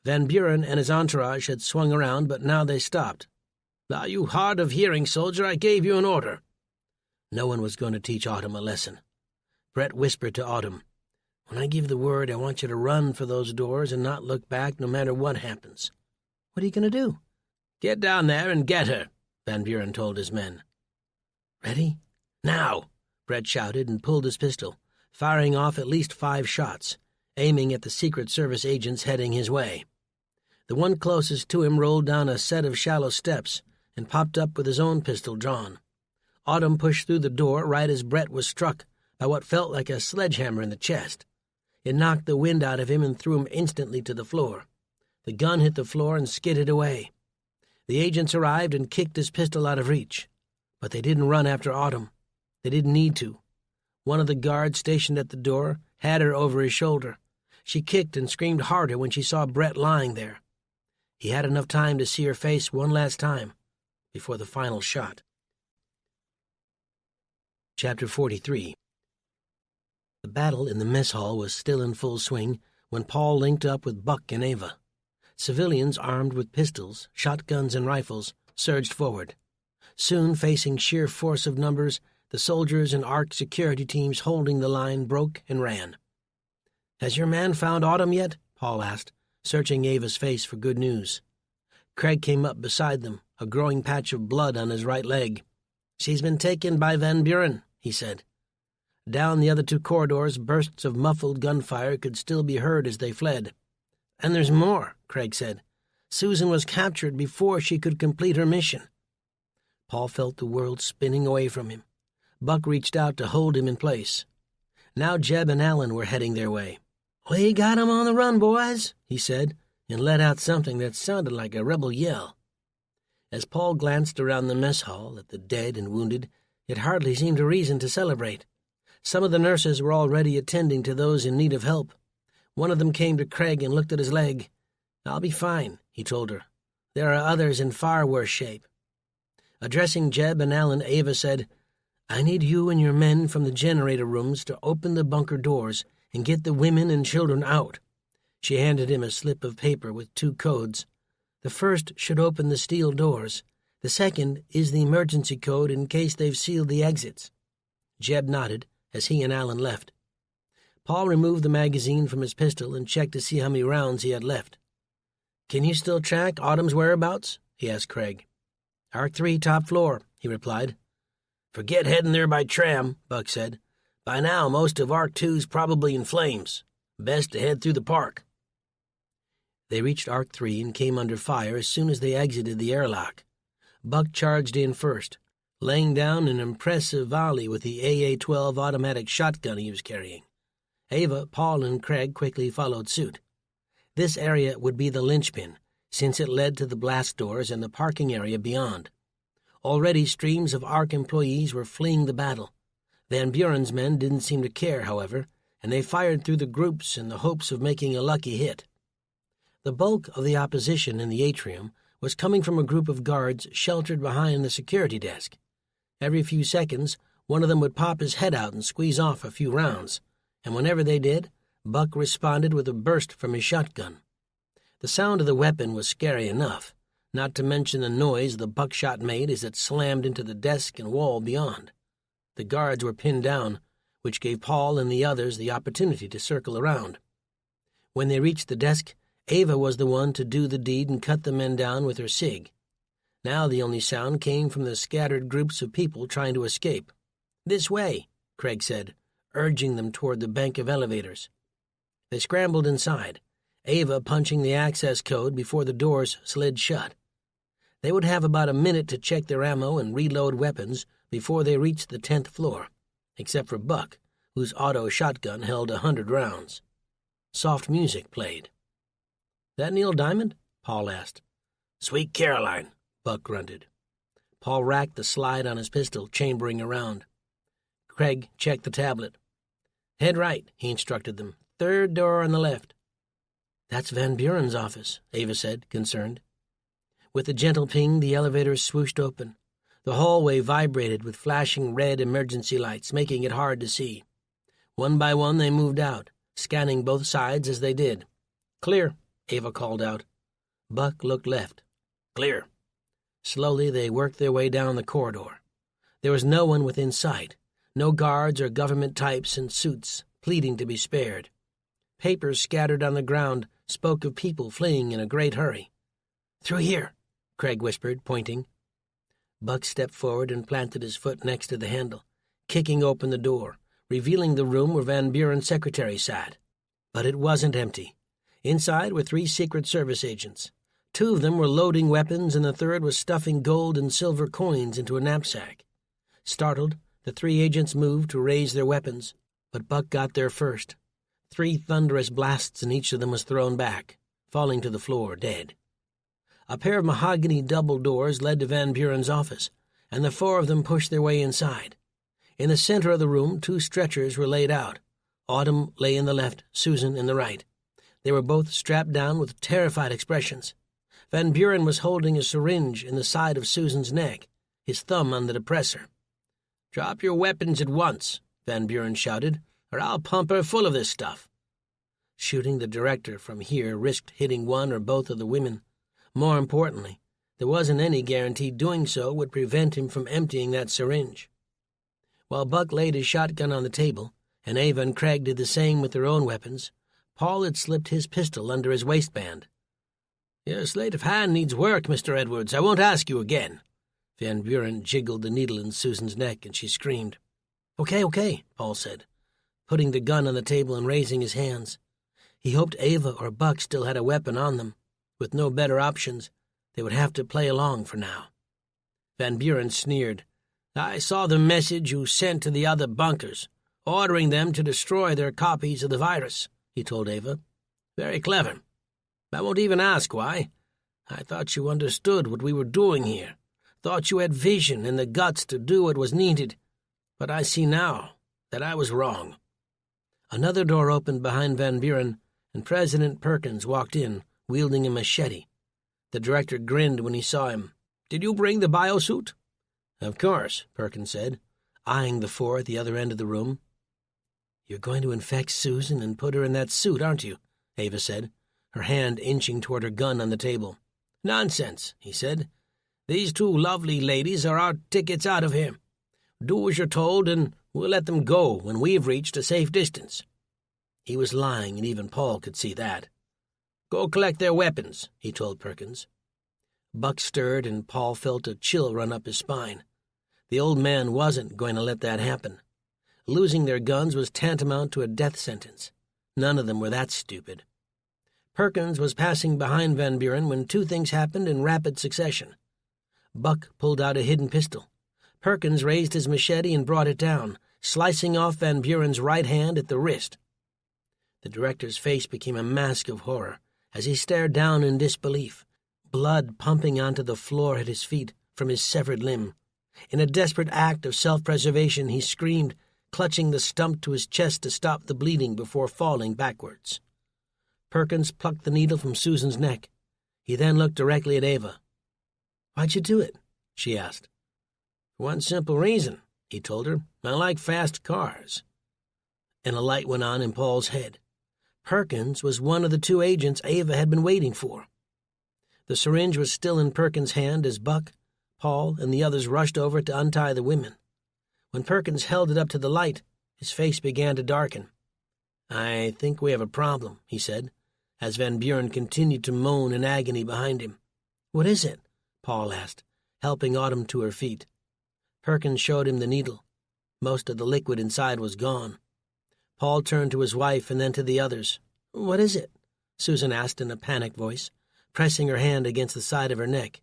Van Buren and his entourage had swung around, but now they stopped. "Are you hard of hearing, soldier? I gave you an order." No one was going to teach Autumn a lesson. Brett whispered to Autumn, "When I give the word, I want you to run for those doors and not look back no matter what happens." "What are you going to do?" "Get down there and get her," Van Buren told his men. "Ready?" "Now!" Brett shouted and pulled his pistol, firing off at least 5 shots, aiming at the Secret Service agents heading his way. The one closest to him rolled down a set of shallow steps and popped up with his own pistol drawn. Autumn pushed through the door right as Brett was struck by what felt like a sledgehammer in the chest. It knocked the wind out of him and threw him instantly to the floor. The gun hit the floor and skidded away. The agents arrived and kicked his pistol out of reach. But they didn't run after Autumn. They didn't need to. One of the guards stationed at the door had her over his shoulder. She kicked and screamed harder when she saw Brett lying there. He had enough time to see her face one last time before the final shot. Chapter 43. The battle in the mess hall was still in full swing when Paul linked up with Buck and Ava. Civilians armed with pistols, shotguns, and rifles surged forward. Soon, facing sheer force of numbers, the soldiers and ARC security teams holding the line broke and ran. "Has your man found Autumn yet?" Paul asked, searching Ava's face for good news. Craig came up beside them, a growing patch of blood on his right leg. "She's been taken by Van Buren," he said. Down the other 2 corridors, bursts of muffled gunfire could still be heard as they fled. "And there's more," Craig said. "Susan was captured before she could complete her mission." Paul felt the world spinning away from him. Buck reached out to hold him in place. Now Jeb and Allen were heading their way. "We got 'em on the run, boys," he said, and let out something that sounded like a rebel yell. As Paul glanced around the mess hall at the dead and wounded, it hardly seemed a reason to celebrate. Some of the nurses were already attending to those in need of help. One of them came to Craig and looked at his leg. "I'll be fine," he told her. "There are others in far worse shape." Addressing Jeb and Allen, Ava said, "I need you and your men from the generator rooms to open the bunker doors and get the women and children out." She handed him a slip of paper with 2 codes. "The first should open the steel doors. The second is the emergency code in case they've sealed the exits." Jeb nodded as he and Allen left. Paul removed the magazine from his pistol and checked to see how many rounds he had left. "Can you still track Autumn's whereabouts?" he asked Craig. "Arc 3, top floor," he replied. "Forget heading there by tram," Buck said. "By now, most of Arc 2's probably in flames. Best to head through the park." They reached Arc 3 and came under fire as soon as they exited the airlock. Buck charged in first, laying down an impressive volley with the AA-12 automatic shotgun he was carrying. Ava, Paul, and Craig quickly followed suit. This area would be the linchpin, since it led to the blast doors and the parking area beyond. Already streams of ARC employees were fleeing the battle. Van Buren's men didn't seem to care, however, and they fired through the groups in the hopes of making a lucky hit. The bulk of the opposition in the atrium was coming from a group of guards sheltered behind the security desk. Every few seconds, one of them would pop his head out and squeeze off a few rounds, and whenever they did, Buck responded with a burst from his shotgun. The sound of the weapon was scary enough, not to mention the noise the buckshot made as it slammed into the desk and wall beyond. The guards were pinned down, which gave Paul and the others the opportunity to circle around. When they reached the desk, Ava was the one to do the deed and cut the men down with her cig. Now the only sound came from the scattered groups of people trying to escape. "This way," Craig said, urging them toward the bank of elevators. They scrambled inside, Ava punching the access code before the doors slid shut. They would have about a minute to check their ammo and reload weapons before they reached the 10th floor, except for Buck, whose auto shotgun held 100 rounds. Soft music played. "That Neil Diamond?" Paul asked. "Sweet Caroline," Buck grunted. Paul racked the slide on his pistol, chambering around. Craig checked the tablet. "Head right," he instructed them. "Third door on the left." "That's Van Buren's office," Ava said, concerned. With a gentle ping, the elevators swooshed open. The hallway vibrated with flashing red emergency lights, making it hard to see. One by one they moved out, scanning both sides as they did. "Clear," Ava called out. Buck looked left. "Clear." Slowly they worked their way down the corridor. There was no one within sight, no guards or government types in suits, pleading to be spared. Papers scattered on the ground spoke of people fleeing in a great hurry. "Through here," Craig whispered, pointing. Buck stepped forward and planted his foot next to the handle, kicking open the door, revealing the room where Van Buren's secretary sat. But it wasn't empty. Inside were 3 Secret Service agents. 2 of them were loading weapons, and the third was stuffing gold and silver coins into a knapsack. Startled, the 3 agents moved to raise their weapons, but Buck got there first. 3 thunderous blasts, and each of them was thrown back, falling to the floor dead. A pair of mahogany double doors led to Van Buren's office, and the 4 of them pushed their way inside. In the center of the room, 2 stretchers were laid out. Autumn lay in the left, Susan in the right. They were both strapped down with terrified expressions. Van Buren was holding a syringe in the side of Susan's neck, his thumb on the depressor. "Drop your weapons at once," Van Buren shouted, "or I'll pump her full of this stuff." Shooting the director from here risked hitting one or both of the women. More importantly, there wasn't any guarantee doing so would prevent him from emptying that syringe. While Buck laid his shotgun on the table, and Ava and Craig did the same with their own weapons, Paul had slipped his pistol under his waistband. "Your sleight of hand needs work, Mr. Edwards. I won't ask you again." Van Buren jiggled the needle in Susan's neck, and she screamed. Okay, Paul said, putting the gun on the table and raising his hands. He hoped Ava or Buck still had a weapon on them. With no better options, they would have to play along for now. Van Buren sneered. "I saw the message you sent to the other bunkers, ordering them to destroy their copies of the virus," he told Ava. "Very clever. I won't even ask why. I thought you understood what we were doing here, thought you had vision and the guts to do what was needed, but I see now that I was wrong." Another door opened behind Van Buren, and President Perkins walked in, wielding a machete. The director grinned when he saw him. "Did you bring the biosuit?" "Of course," Perkins said, eyeing the 4 at the other end of the room. "You're going to infect Susan and put her in that suit, aren't you?" Ava said, her hand inching toward her gun on the table. "Nonsense," he said. "These 2 lovely ladies are our tickets out of here. Do as you're told, and we'll let them go when we've reached a safe distance." He was lying, and even Paul could see that. "Go collect their weapons," he told Perkins. Buck stirred, and Paul felt a chill run up his spine. The old man wasn't going to let that happen. Losing their guns was tantamount to a death sentence. None of them were that stupid. Perkins was passing behind Van Buren when 2 things happened in rapid succession. Buck pulled out a hidden pistol. Perkins raised his machete and brought it down, slicing off Van Buren's right hand at the wrist. The director's face became a mask of horror as he stared down in disbelief, blood pumping onto the floor at his feet from his severed limb. In a desperate act of self-preservation, he screamed, clutching the stump to his chest to stop the bleeding before falling backwards. Perkins plucked the needle from Susan's neck. He then looked directly at Ava. "Why'd you do it?" she asked. "For one simple reason," he told her. "I like fast cars." And a light went on in Paul's head. Perkins was one of the 2 agents Ava had been waiting for. The syringe was still in Perkins' hand as Buck, Paul, and the others rushed over to untie the women. When Perkins held it up to the light, his face began to darken. "I think we have a problem," he said, as Van Buren continued to moan in agony behind him. "What is it?" Paul asked, helping Autumn to her feet. Perkins showed him the needle. Most of the liquid inside was gone. Paul turned to his wife and then to the others. "What is it?" Susan asked in a panicked voice, pressing her hand against the side of her neck.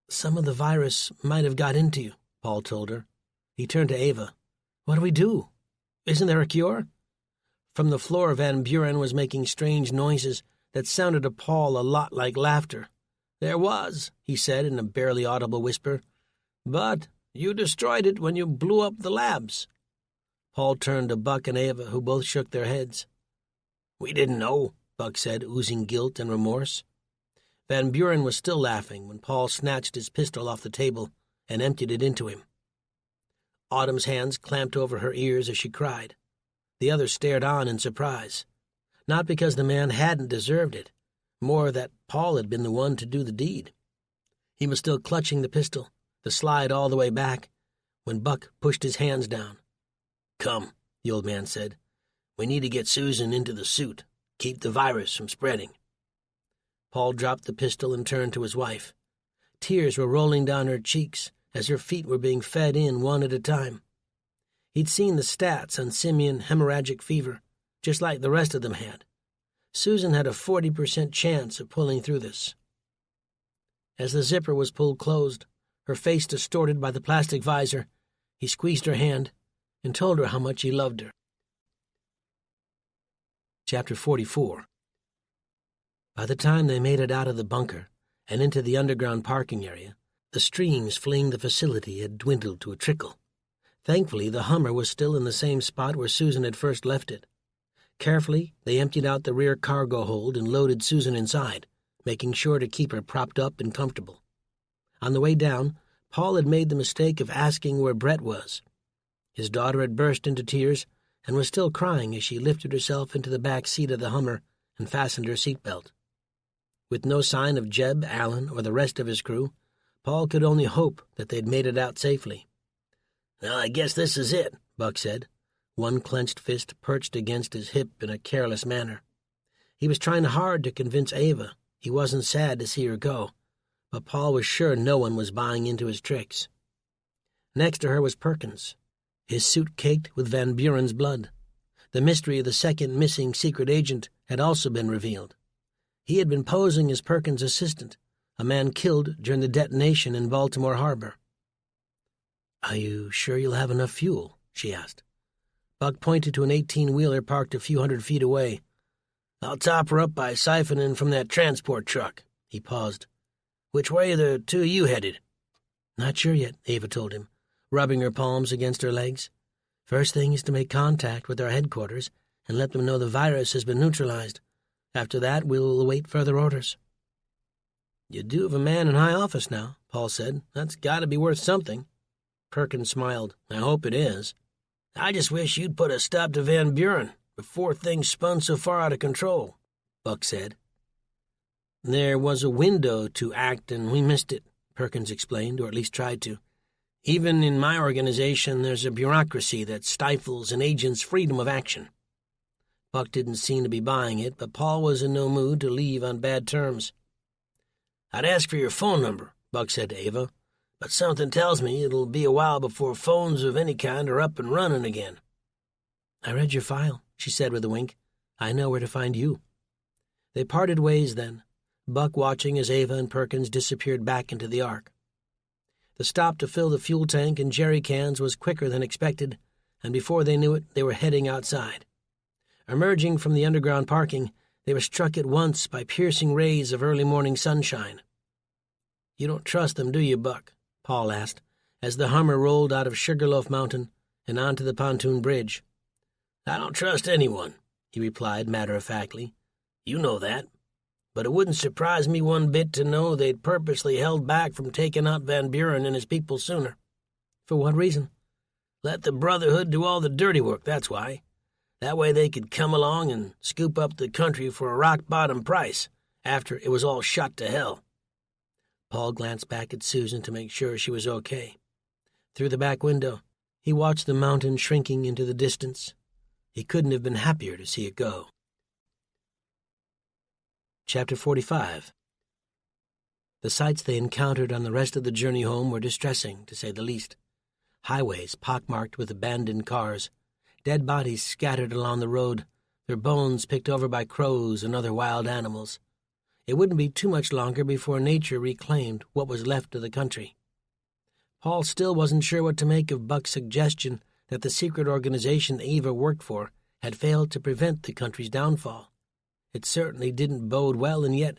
"Some of the virus might have got into you," Paul told her. He turned to Ava. "What do we do? Isn't there a cure?" From the floor, Van Buren was making strange noises that sounded to Paul a lot like laughter. "There was," he said in a barely audible whisper, "but you destroyed it when you blew up the labs." Paul turned to Buck and Ava, who both shook their heads. "We didn't know," Buck said, oozing guilt and remorse. Van Buren was still laughing when Paul snatched his pistol off the table and emptied it into him. Autumn's hands clamped over her ears as she cried. The others stared on in surprise, not because the man hadn't deserved it, more that Paul had been the one to do the deed. He was still clutching the pistol, the slide all the way back, when Buck pushed his hands down. "Come," the old man said. "We need to get Susan into the suit, keep the virus from spreading." Paul dropped the pistol and turned to his wife. Tears were rolling down her cheeks as her feet were being fed in one at a time. He'd seen the stats on simian hemorrhagic fever, just like the rest of them had. Susan had a 40% chance of pulling through this. As the zipper was pulled closed, her face distorted by the plastic visor, he squeezed her hand and told her how much he loved her. Chapter 44. By the time they made it out of the bunker and into the underground parking area, the streams fleeing the facility had dwindled to a trickle. Thankfully, the Hummer was still in the same spot where Susan had first left it. Carefully, they emptied out the rear cargo hold and loaded Susan inside, making sure to keep her propped up and comfortable. On the way down, Paul had made the mistake of asking where Brett was. His daughter had burst into tears and was still crying as she lifted herself into the back seat of the Hummer and fastened her seatbelt. With no sign of Jeb, Allen, or the rest of his crew, Paul could only hope that they'd made it out safely. "Well, I guess this is it," Buck said, one clenched fist perched against his hip in a careless manner. He was trying hard to convince Ava he wasn't sad to see her go, but Paul was sure no one was buying into his tricks. Next to her was Perkins, his suit caked with Van Buren's blood. The mystery of the second missing secret agent had also been revealed. He had been posing as Perkins' assistant, a man killed during the detonation in Baltimore Harbor. "Are you sure you'll have enough fuel?" she asked. Buck pointed to an 18-wheeler parked a few hundred feet away. "I'll top her up by siphoning from that transport truck." He paused. "Which way are the two of you headed?" "Not sure yet," Ava told him, rubbing her palms against her legs. "First thing is to make contact with our headquarters and let them know the virus has been neutralized. After that, we'll await further orders." "You do have a man in high office now," Paul said. "That's got to be worth something." Perkins smiled. "I hope it is. I just wish you'd put a stop to Van Buren before things spun so far out of control," Buck said. "There was a window to act and we missed it," Perkins explained, or at least tried to. "Even in my organization, there's a bureaucracy that stifles an agent's freedom of action." Buck didn't seem to be buying it, but Paul was in no mood to leave on bad terms. "I'd ask for your phone number," Buck said to Ava, "but something tells me it'll be a while before phones of any kind are up and running again." "I read your file," she said with a wink. "I know where to find you." They parted ways then, Buck watching as Ava and Perkins disappeared back into the Ark. The stop to fill the fuel tank and jerry cans was quicker than expected, and before they knew it, they were heading outside. Emerging from the underground parking, they were struck at once by piercing rays of early morning sunshine. "You don't trust them, do you, Buck?" Paul asked, as the Hummer rolled out of Sugarloaf Mountain and onto the pontoon bridge. "I don't trust anyone," he replied matter-of-factly. "You know that. But it wouldn't surprise me one bit to know they'd purposely held back from taking out Van Buren and his people sooner." "For what reason?" "Let the Brotherhood do all the dirty work, that's why. That way they could come along and scoop up the country for a rock-bottom price after it was all shot to hell." Paul glanced back at Susan to make sure she was okay. Through the back window, He watched the mountain shrinking into the distance. He couldn't have been happier to see it go. Chapter 45. The sights they encountered on the rest of the journey home were distressing, to say the least. Highways pockmarked with abandoned cars, dead bodies scattered along the road, their bones picked over by crows and other wild animals. It wouldn't be too much longer before nature reclaimed what was left of the country. Paul still wasn't sure what to make of Buck's suggestion that the secret organization Eva worked for had failed to prevent the country's downfall. It certainly didn't bode well, and yet,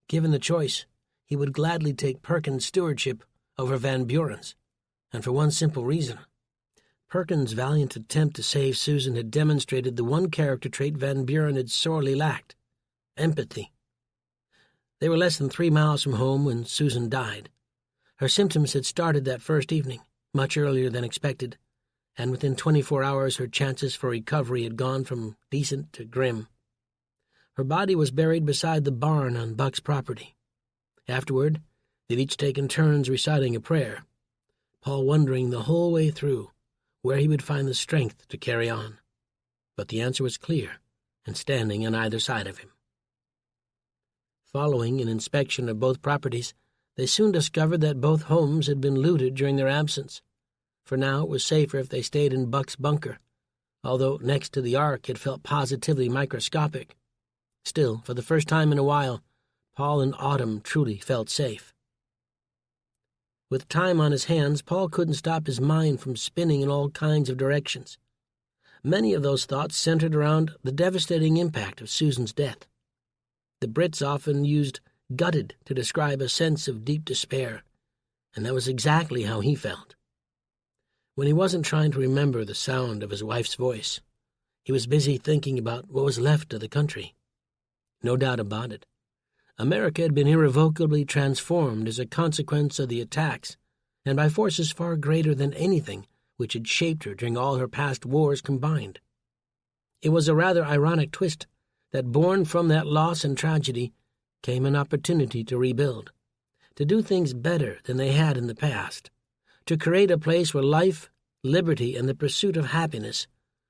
given the choice, he would gladly take Perkins' stewardship over Van Buren's, and for one simple reason. Perkins' valiant attempt to save Susan had demonstrated the one character trait Van Buren had sorely lacked: empathy. They were less than 3 miles from home when Susan died. Her symptoms had started that first evening, much earlier than expected, and within 24 hours her chances for recovery had gone from decent to grim. Her body was buried beside the barn on Buck's property. Afterward, they'd each taken turns reciting a prayer, Paul wondering the whole way through where he would find the strength to carry on. But the answer was clear and standing on either side of him. Following an inspection of both properties, they soon discovered that both homes had been looted during their absence. For now it was safer if they stayed in Buck's bunker, although next to the Ark it felt positively microscopic. Still, for the first time in a while, Paul and Autumn truly felt safe. With time on his hands, Paul couldn't stop his mind from spinning in all kinds of directions. Many of those thoughts centered around the devastating impact of Susan's death. The Brits often used gutted to describe a sense of deep despair, and that was exactly how he felt. When he wasn't trying to remember the sound of his wife's voice, he was busy thinking about what was left of the country. No doubt about it, America had been irrevocably transformed as a consequence of the attacks, and by forces far greater than anything which had shaped her during all her past wars combined. It was a rather ironic twist that, born from that loss and tragedy, came an opportunity to rebuild, to do things better than they had in the past, to create a place where life, liberty, and the pursuit of happiness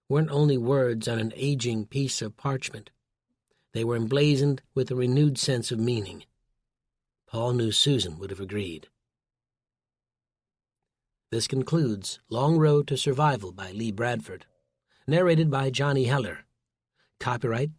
weren't only words on an aging piece of parchment. They were emblazoned with a renewed sense of meaning. Paul knew Susan would have agreed. This concludes Long Road to Survival by Lee Bradford, narrated by Johnny Heller. Copyright